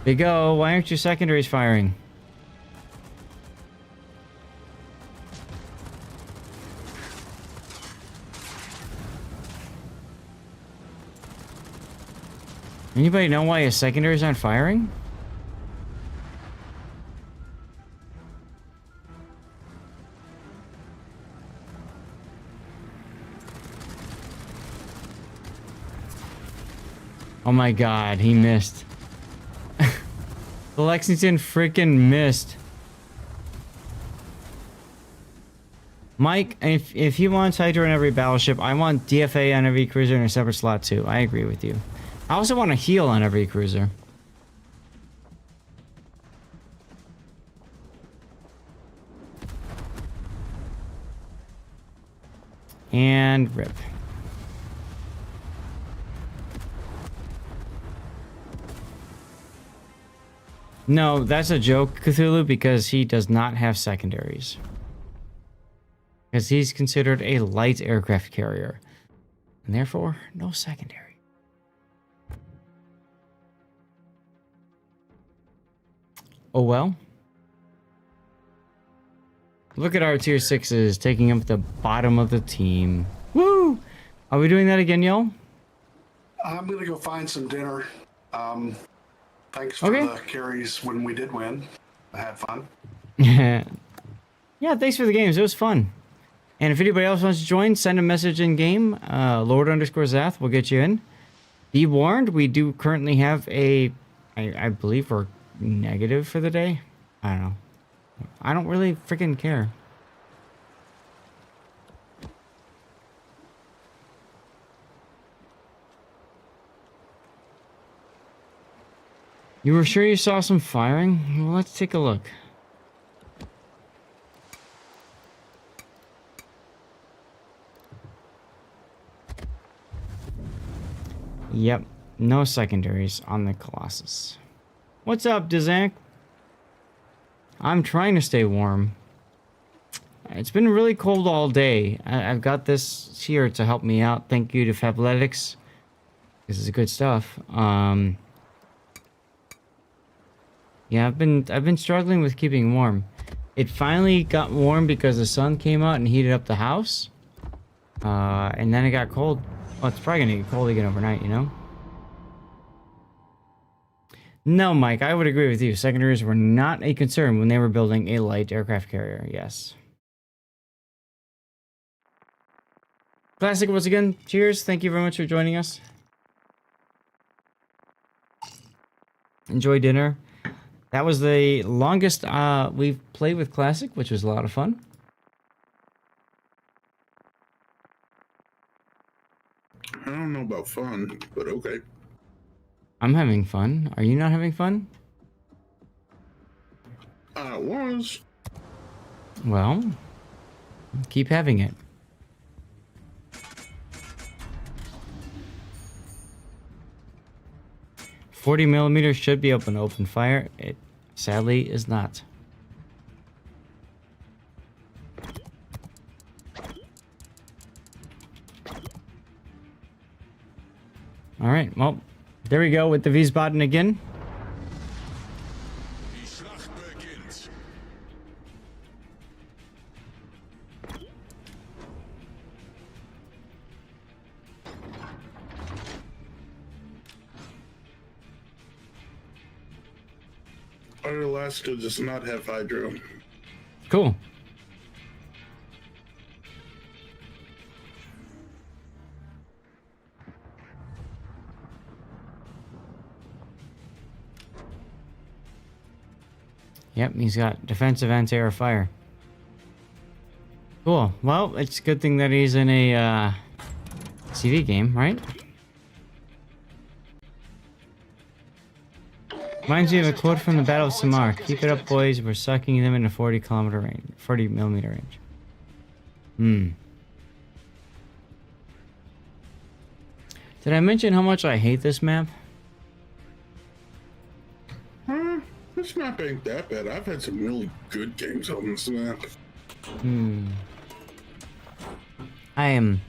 A: Big O, why aren't your secondaries firing? Anybody know why his secondaries aren't firing? Oh my god, he missed. The Lexington freaking missed. Mike, if he wants Hydra on every battleship, I want DFA on every cruiser in a separate slot too. I agree with you. I also want a heal on every cruiser. And rip. No, that's a joke, Cthulhu, because he does not have secondaries. Because he's considered a light aircraft carrier. And therefore, no secondary. Oh well. Look at our tier 6s taking up the bottom of the team. Woo! Are we doing that again, y'all?
B: I'm gonna go find some dinner. Thanks for the carries when we did win. I had fun.
A: Yeah, thanks for the games. It was fun. And if anybody else wants to join, send a message in game. Lord_Zath will get you in. Be warned, we do currently have I believe we're negative for the day. I don't know. I don't really freaking care. You were sure you saw some firing? Well, let's take a look. Yep, no secondaries on the Colossus. What's up, Dizak? I'm trying to stay warm. It's been really cold all day. I've got this here to help me out. Thank you to Fabletics. This is good stuff. Yeah, I've been struggling with keeping warm. It finally got warm because the sun came out and heated up the house. And then it got cold. Well, it's probably gonna get cold again overnight, you know? No, Mike, I would agree with you. Secondaries were not a concern when they were building a light aircraft carrier, yes. Classic, once again, cheers. Thank you very much for joining us. Enjoy dinner. That was the longest we've played with Classic, which was a lot of fun.
H: I don't know about fun, but okay.
A: I'm having fun. Are you not having fun?
H: I was.
A: Well, keep having it. .40mm should be open to open fire. It sadly is not. All right, well, there we go with the Wiesbaden again.
F: Die Schlacht begins.
H: Our Alaska does not have hydro.
A: Cool. Yep, he's got defensive anti-air fire. Cool. Well, it's a good thing that he's in a CV game, right? Reminds me of a quote from the Battle of Samar. Keep it up, boys. We're sucking them in a 40-kilometer range. 40-millimeter range. Did I mention how much I hate this map?
H: This map ain't that bad. I've had some really good games on this map.
A: I am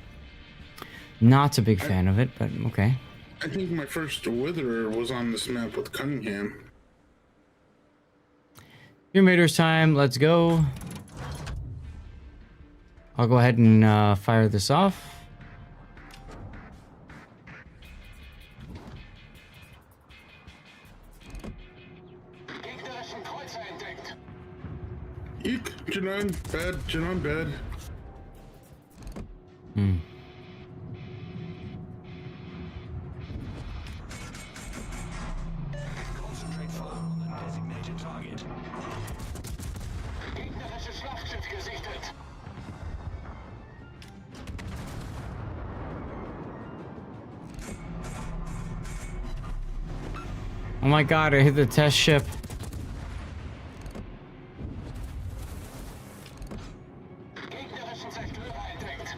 A: not a big fan of it, but okay.
H: I think my first Witherer was on this map with Cunningham.
A: Your meter's time. Let's go. I'll go ahead and fire this off.
H: Eek, Janon, bad, Janon, bad.
F: Concentrate fire on the designated target.
E: Gegnerisches Schlachtschiff gesichtet.
A: Oh my god, I hit the test ship.
E: Gegnerischen Zerstörer entdeckt.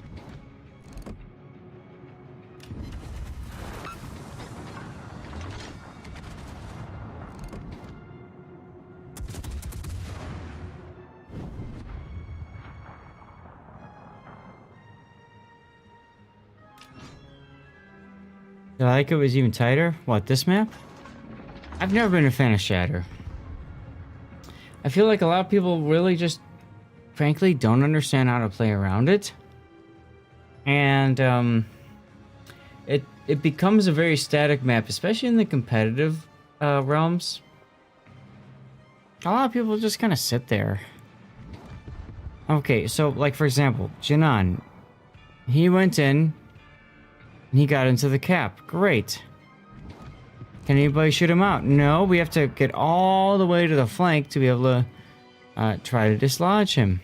A: Did I like it was even tighter? What, this map? I've never been a fan of Shatter. I feel like a lot of people really just, frankly, don't understand how to play around it. And, it becomes a very static map, especially in the competitive realms. A lot of people just kind of sit there. Okay, so, like, for example, Janan. He went in, and he got into the cap. Great. Can anybody shoot him out? No, we have to get all the way to the flank to be able to try to dislodge him.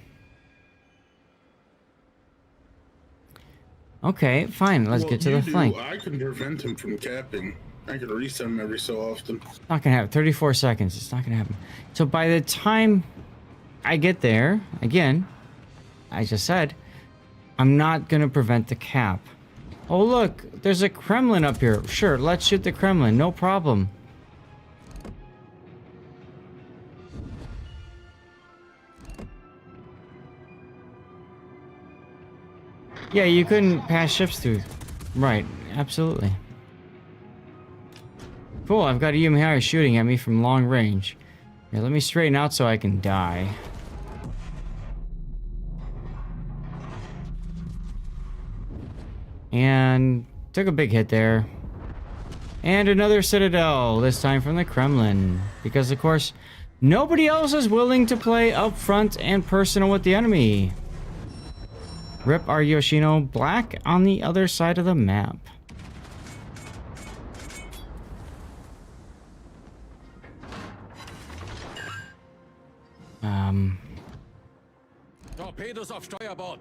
A: Okay, fine. Let's get to the flank.
H: I can prevent him from capping. I can reset him every so often.
A: Not gonna happen. 34 seconds. It's not gonna happen. So by the time I get there, again, I just said, I'm not gonna prevent the cap. Oh look, there's a Kremlin up here. Sure, let's shoot the Kremlin. No problem. Yeah, you couldn't pass ships through. Right, absolutely. Cool, I've got a Yumihari shooting at me from long range. Here, let me straighten out so I can die. And took a big hit there. And another Citadel, this time from the Kremlin. Because, of course, nobody else is willing to play up front and personal with the enemy. Rip our Yoshino Black on the other side of the map.
F: Torpedos auf Steuerbord.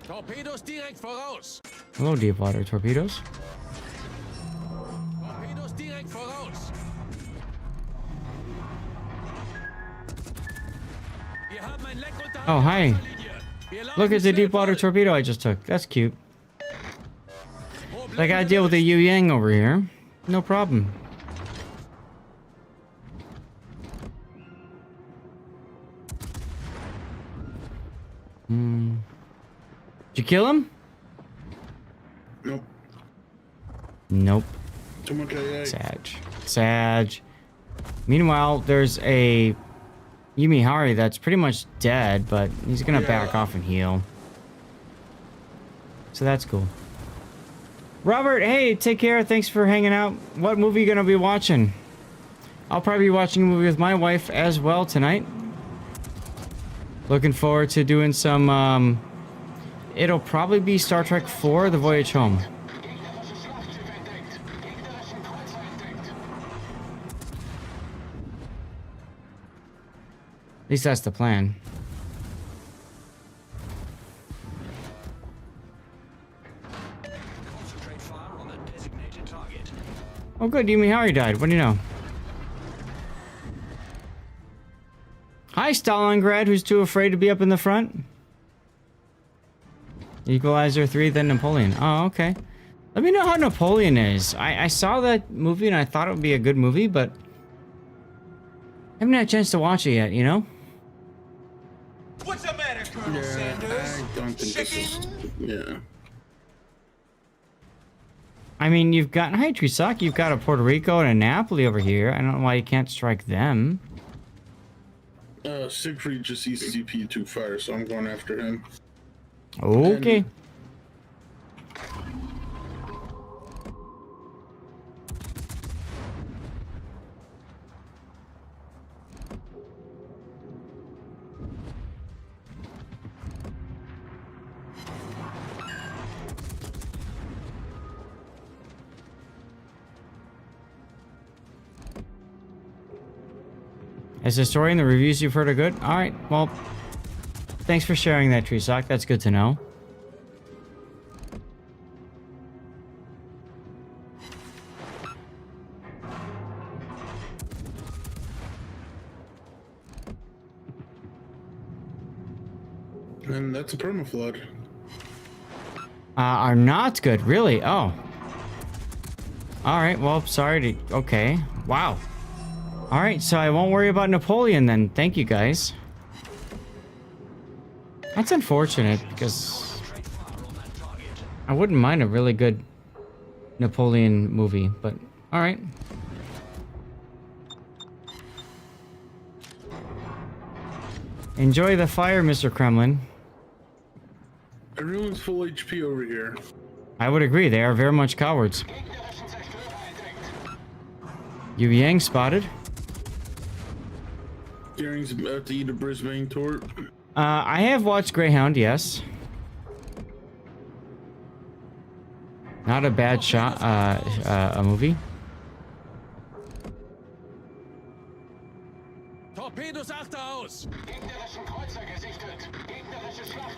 F: Torpedos direkt voraus.
A: Hello, Deepwater Torpedoes.
F: Torpedos direkt voraus. Wir haben ein Leck unterhalb
A: Oh, hi.
F: der Linie. Wir laufen
A: Look at the
F: schnell
A: Deepwater
F: voll.
A: Torpedo I just took. That's cute.
F: Problem
A: I gotta deal with the Yu Yang over here. No problem. Did you kill him?
H: Nope.
A: Nope.
H: Too much AA.
A: Sag. Meanwhile, there's a Yumihari that's pretty much dead, but he's gonna back off and heal. So that's cool. Robert, hey, take care. Thanks for hanging out. What movie are you gonna be watching? I'll probably be watching a movie with my wife as well tonight. Looking forward to doing some, it'll probably be Star Trek IV, The Voyage Home.
E: Gegnerisches Schlachtschiff entdeckt. Gegnerischen Kreuzer entdeckt.
A: At least that's the plan.
F: Concentrate fire on the designated target.
A: Oh, good. Yumi Hari died. What do you know? Hi, Stalingrad, who's too afraid to be up in the front. Equalizer 3, then Napoleon. Oh, okay. Let me know how Napoleon is. I saw that movie and I thought it would be a good movie, but I haven't had a chance to watch it yet, you know?
I: What's the matter, Colonel Sanders?
H: I don't think this is... Yeah.
A: I mean, you've got... Hi, Trisak. You've got a Puerto Rico and a Napoli over here. I don't know why you can't strike them.
H: Siegfried just ECP 2 fire, so I'm going after him.
A: Okay. Is the story and the reviews you've heard are good? Alright, well, thanks for sharing that, Trisak. That's good to know.
H: And that's a permaflood.
A: Are not good, really? Oh. Alright, well, sorry to... Okay. Wow. Alright, so I won't worry about Napoleon then. Thank you, guys. That's unfortunate, because... I wouldn't mind a really good Napoleon movie, but... Alright. Enjoy the fire, Mr. Kremlin.
H: Everyone's full HP over here.
A: I would agree, they are very much cowards. Yu Yang spotted.
H: Gearing's about to eat a Brisbane tort.
A: I have watched Greyhound, yes. Not a bad shot, a movie.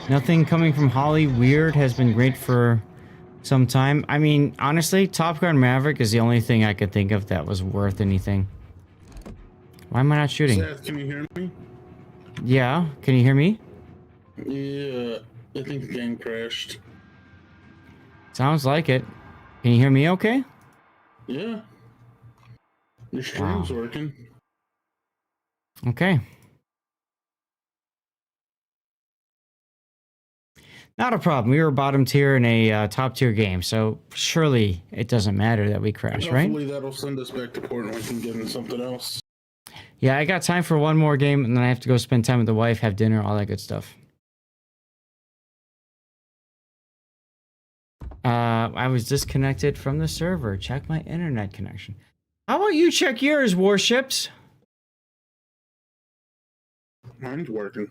A: Nothing coming from Holly Weird has been great for some time. I mean, honestly, Top Gun Maverick is the only thing I could think of that was worth anything. Why am I not shooting?
H: Seth, can you hear me?
A: Yeah, can you hear me?
H: Yeah, I think the game crashed.
A: Sounds like it. Can you hear me okay?
H: Yeah. Your stream's working.
A: Okay. Not a problem. We were bottom tier in a top tier game, so surely it doesn't matter that we crash, right?
H: Hopefully that'll send us back to port and we can get in something else.
A: Yeah, I got time for one more game, and then I have to go spend time with the wife, have dinner, all that good stuff. I was disconnected from the server. Check my internet connection. How about you check yours, Warships?
H: Mine's working.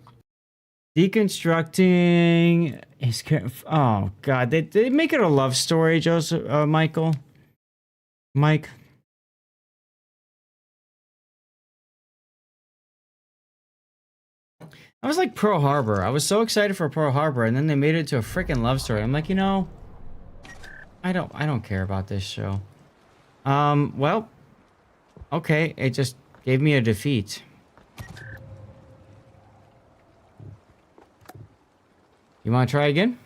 A: Deconstructing his... Oh, God. They make it a love story, Joseph, Michael? Mike? I was like Pearl Harbor. I was so excited for Pearl Harbor, and then they made it to a freaking love story. I'm like, you know... I don't care about this show. Well... Okay, it just gave me a defeat. You want to try again?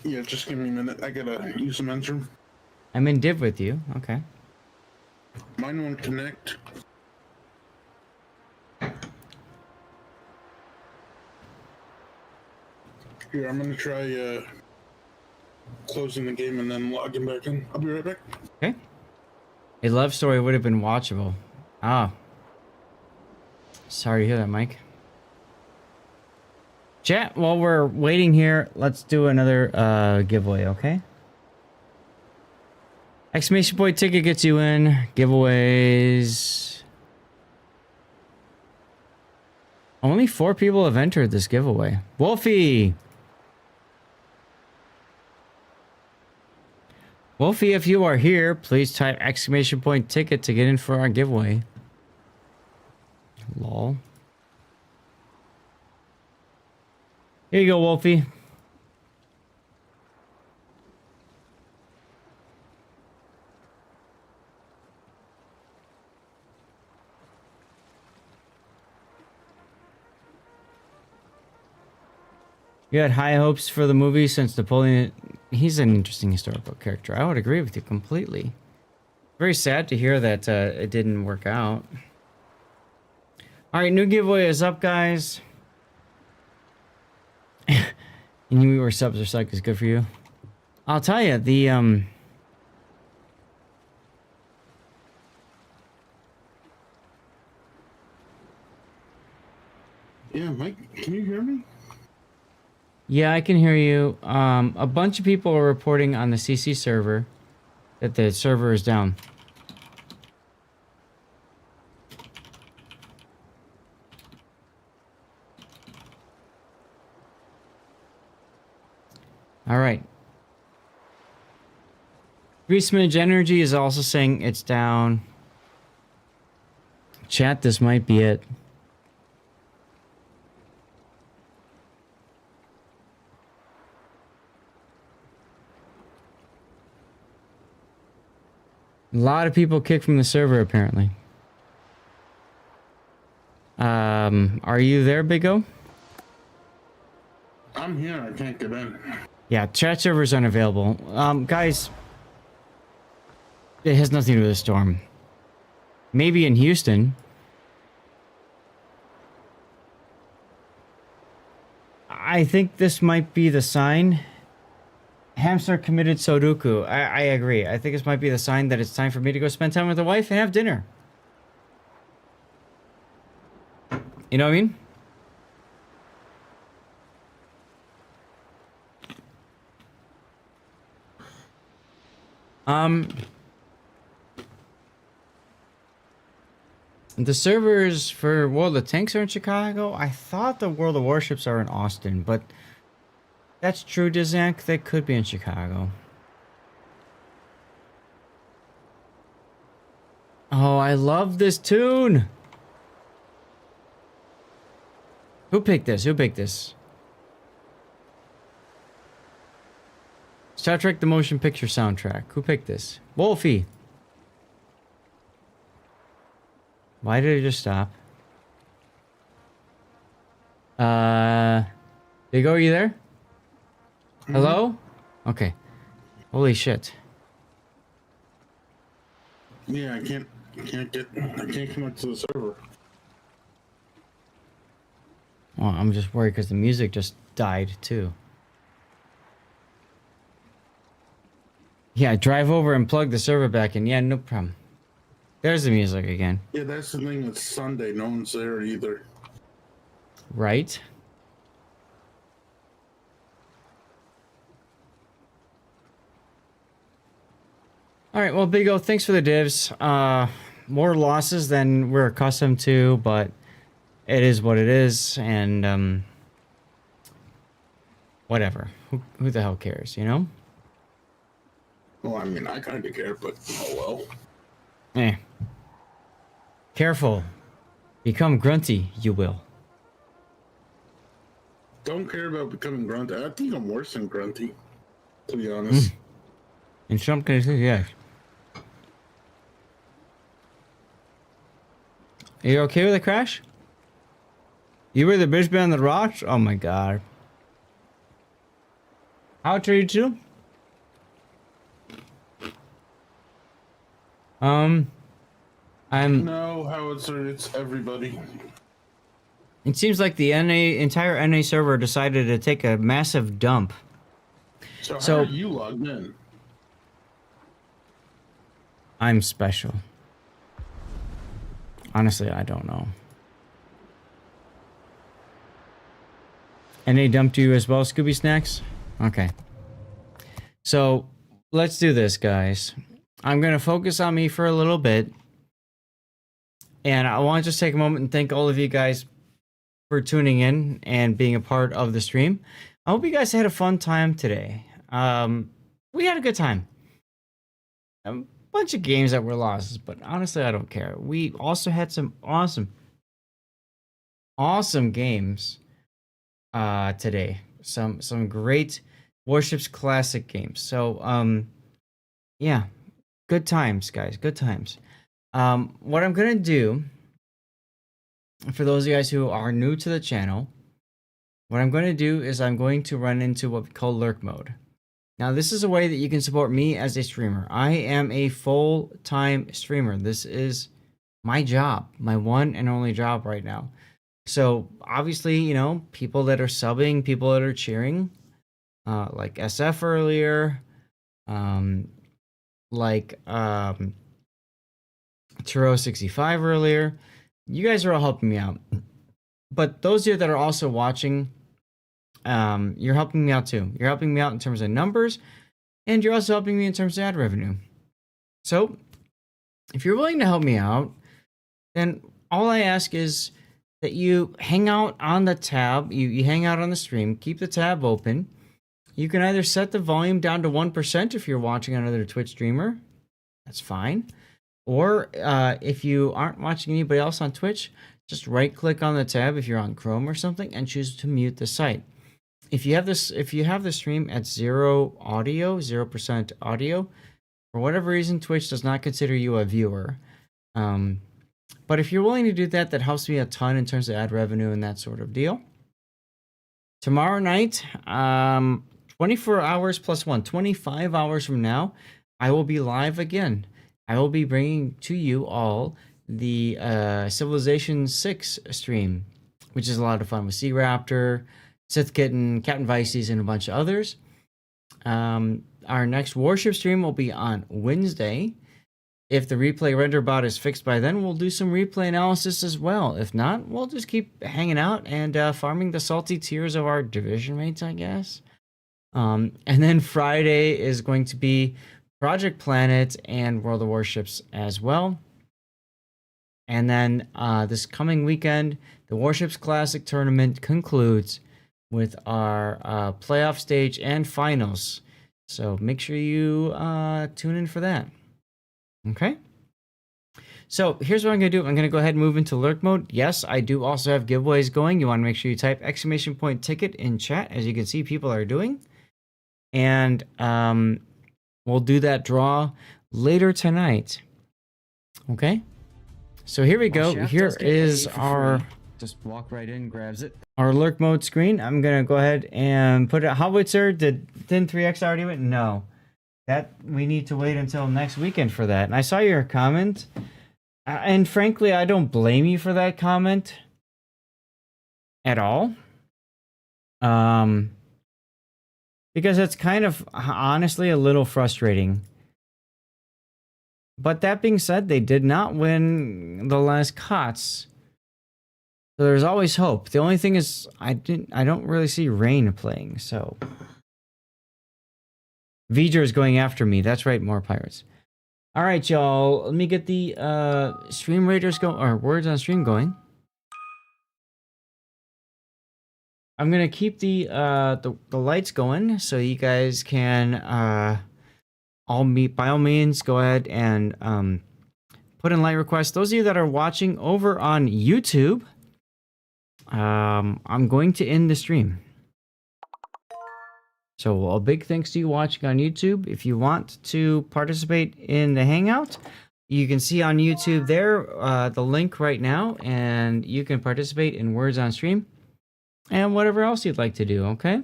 H: Yeah, just give me a minute. I gotta use some entrum.
A: I'm in div with you. Okay.
H: Mine won't connect. Here, I'm gonna try closing the game and then logging back in. I'll be right back.
A: Okay. A love story would have been watchable. Ah. Sorry to hear that, Mike. Chat, while we're waiting here, let's do another giveaway, okay? Exclamation point ticket gets you in. Giveaways. Only 4 people have entered this giveaway. Wolfie! Wolfie, if you are here, please type exclamation point ticket to get in for our giveaway. Lol. Here you go, Wolfie. You had high hopes for the movie since Napoleon. He's an interesting historical character. I would agree with you completely. Very sad to hear that it didn't work out. All right, new giveaway is up, guys. You knew where subs are sucked is good for you. I'll tell you, the
H: Yeah, Mike, can you hear me?
A: yeah, I can hear you. A bunch of people are reporting on the CC server that the server is down. All right. Greasemage Energy is also saying it's down. Chat, this might be it. A lot of people kicked from the server, apparently. Are you there, Big O?
H: I'm here. I can't get in.
A: Yeah, chat server is unavailable. Guys, it has nothing to do with the storm. Maybe in Houston. I think this might be the sign. Hamster committed Sudoku. I agree. I think this might be the sign that it's time for me to go spend time with the wife and have dinner. You know what I mean? The servers for World of Tanks are in Chicago. I thought the World of Warships are in Austin, but that's true, Dizak. They could be in Chicago. Oh, I love this tune. Who picked this? Who picked this? Star Trek: The Motion Picture soundtrack. Who picked this? Wolfie. Why did it just stop? Big O, are you there? Hello? Okay. Holy shit.
H: Yeah, I can't connect to the server.
A: Well, I'm just worried because the music just died too. Yeah, drive over and plug the server back in. Yeah, no problem. There's the music again.
H: Yeah, that's the thing. It's Sunday. No one's there either.
A: Right? All right, well, Big O, thanks for the divs. More losses than we're accustomed to, but it is what it is, and whatever. Who the hell cares, you know?
H: Well, I mean, I kind of care, but oh well.
A: Eh. Careful. Become grunty, you will.
H: Don't care about becoming grunty. I think I'm worse than grunty, to be honest.
A: In some cases, yes. Are you okay with the crash? You were the bitch behind the rocks? Oh my god. How old are you two?
H: No, Howitzer, it's everybody.
A: It seems like the entire NA server decided to take a massive dump.
H: So how are you logged in?
A: I'm special. Honestly, I don't know. NA dumped you as well, Scooby Snacks? Okay. So, let's do this, guys. I'm going to focus on me for a little bit. And I want to just take a moment and thank all of you guys for tuning in and being a part of the stream. I hope you guys had a fun time today. We had a good time. A bunch of games that were losses, but honestly, I don't care. We also had some awesome games today. Some great Warships Classic games. So, yeah, good times, guys. Good times. What I'm gonna do, for those of you guys who are new to the channel, what I'm going to do is I'm going to run into what we call lurk mode. Now, this is a way that you can support me as a streamer. I am a full-time streamer. This is my job, my one and only job right now. So, obviously, you know, people that are subbing, people that are cheering, like SF earlier, like Turo65 earlier, you guys are all helping me out. But those of you that are also watching, you're helping me out too. You're helping me out in terms of numbers, and you're also helping me in terms of ad revenue. So, if you're willing to help me out, then all I ask is that you hang out on the tab, you hang out on the stream, keep the tab open. You can either set the volume down to 1% if you're watching another Twitch streamer. That's fine. Or if you aren't watching anybody else on Twitch, just right click on the tab if you're on Chrome or something and choose to mute the site. If you have the stream at 0% audio, for whatever reason, Twitch does not consider you a viewer. But if you're willing to do that, that helps me a ton in terms of ad revenue and that sort of deal. Tomorrow night, 24 hours plus 1, 25 hours from now, I will be live again. I will be bringing to you all the Civilization 6 stream, which is a lot of fun with Sea Raptor, Sith Kitten, Captain Vices, and a bunch of others. Our next Warship stream will be on Wednesday. If the replay render bot is fixed by then, we'll do some replay analysis as well. If not, we'll just keep hanging out and farming the salty tears of our division mates, I guess. And then Friday is going to be Project Planet and World of Warships as well. And then this coming weekend, the Warships Classic Tournament concludes with our playoff stage and finals. So make sure you tune in for that. Okay? So here's what I'm going to do. I'm going to go ahead and move into lurk mode. Yes, I do also have giveaways going. You want to make sure you type !ticket in chat. As you can see, people are doing. And we'll do that draw later tonight. Okay? So here we go. Here is our... Just walk right in, grabs it. Our lurk mode screen. I'm going to go ahead and put it... Howitzer, did Thin 3X already win? No. That we need to wait until next weekend for that. And I saw your comment. And frankly, I don't blame you for that comment. At all. Because it's kind of, honestly, a little frustrating. But that being said, they did not win the last COTS. So there's always hope. The only thing is, I don't really see Rain playing, so... V'ger is going after me. That's right, more pirates. All right, y'all. Let me get the stream raiders go or words on stream going. I'm gonna keep the lights going so you guys can by all means go ahead and put in light requests. Those of you that are watching over on YouTube, I'm going to end the stream. So a big thanks to you watching on YouTube. If you want to participate in the Hangout, you can see on YouTube there the link right now, and you can participate in Words on Stream and whatever else you'd like to do, okay?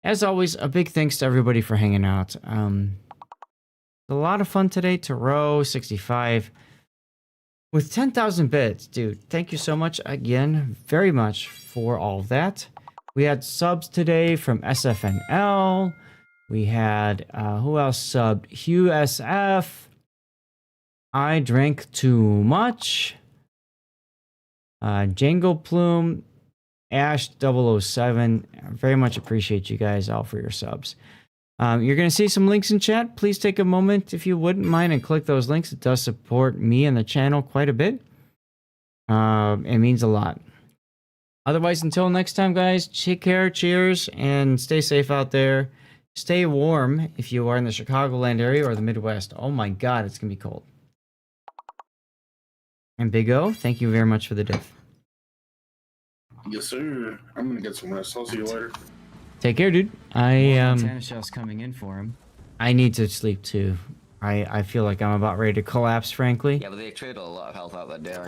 A: As always, a big thanks to everybody for hanging out. A lot of fun today. Turo65 with 10,000 bits. Dude, thank you so much again, very much for all of that. We had subs today from SFNL. We had, who else subbed? Hugh SF. I drank too much. Django Plume. Ash 007. I very much appreciate you guys all for your subs. You're going to see some links in chat. Please take a moment, if you wouldn't mind, and click those links. It does support me and the channel quite a bit. It means a lot. Otherwise, until next time, guys, take care, cheers, and stay safe out there. Stay warm if you are in the Chicagoland area or the Midwest. Oh my God, it's going to be cold. And Big O, thank you very much for the diff.
H: Yes, sir. I'm going to get some rest. I'll see you later.
A: Take care, dude. Tanishell's coming in for him. I need to sleep too. I feel like I'm about ready to collapse, frankly.
K: Yeah, but they traded a lot of health out that day.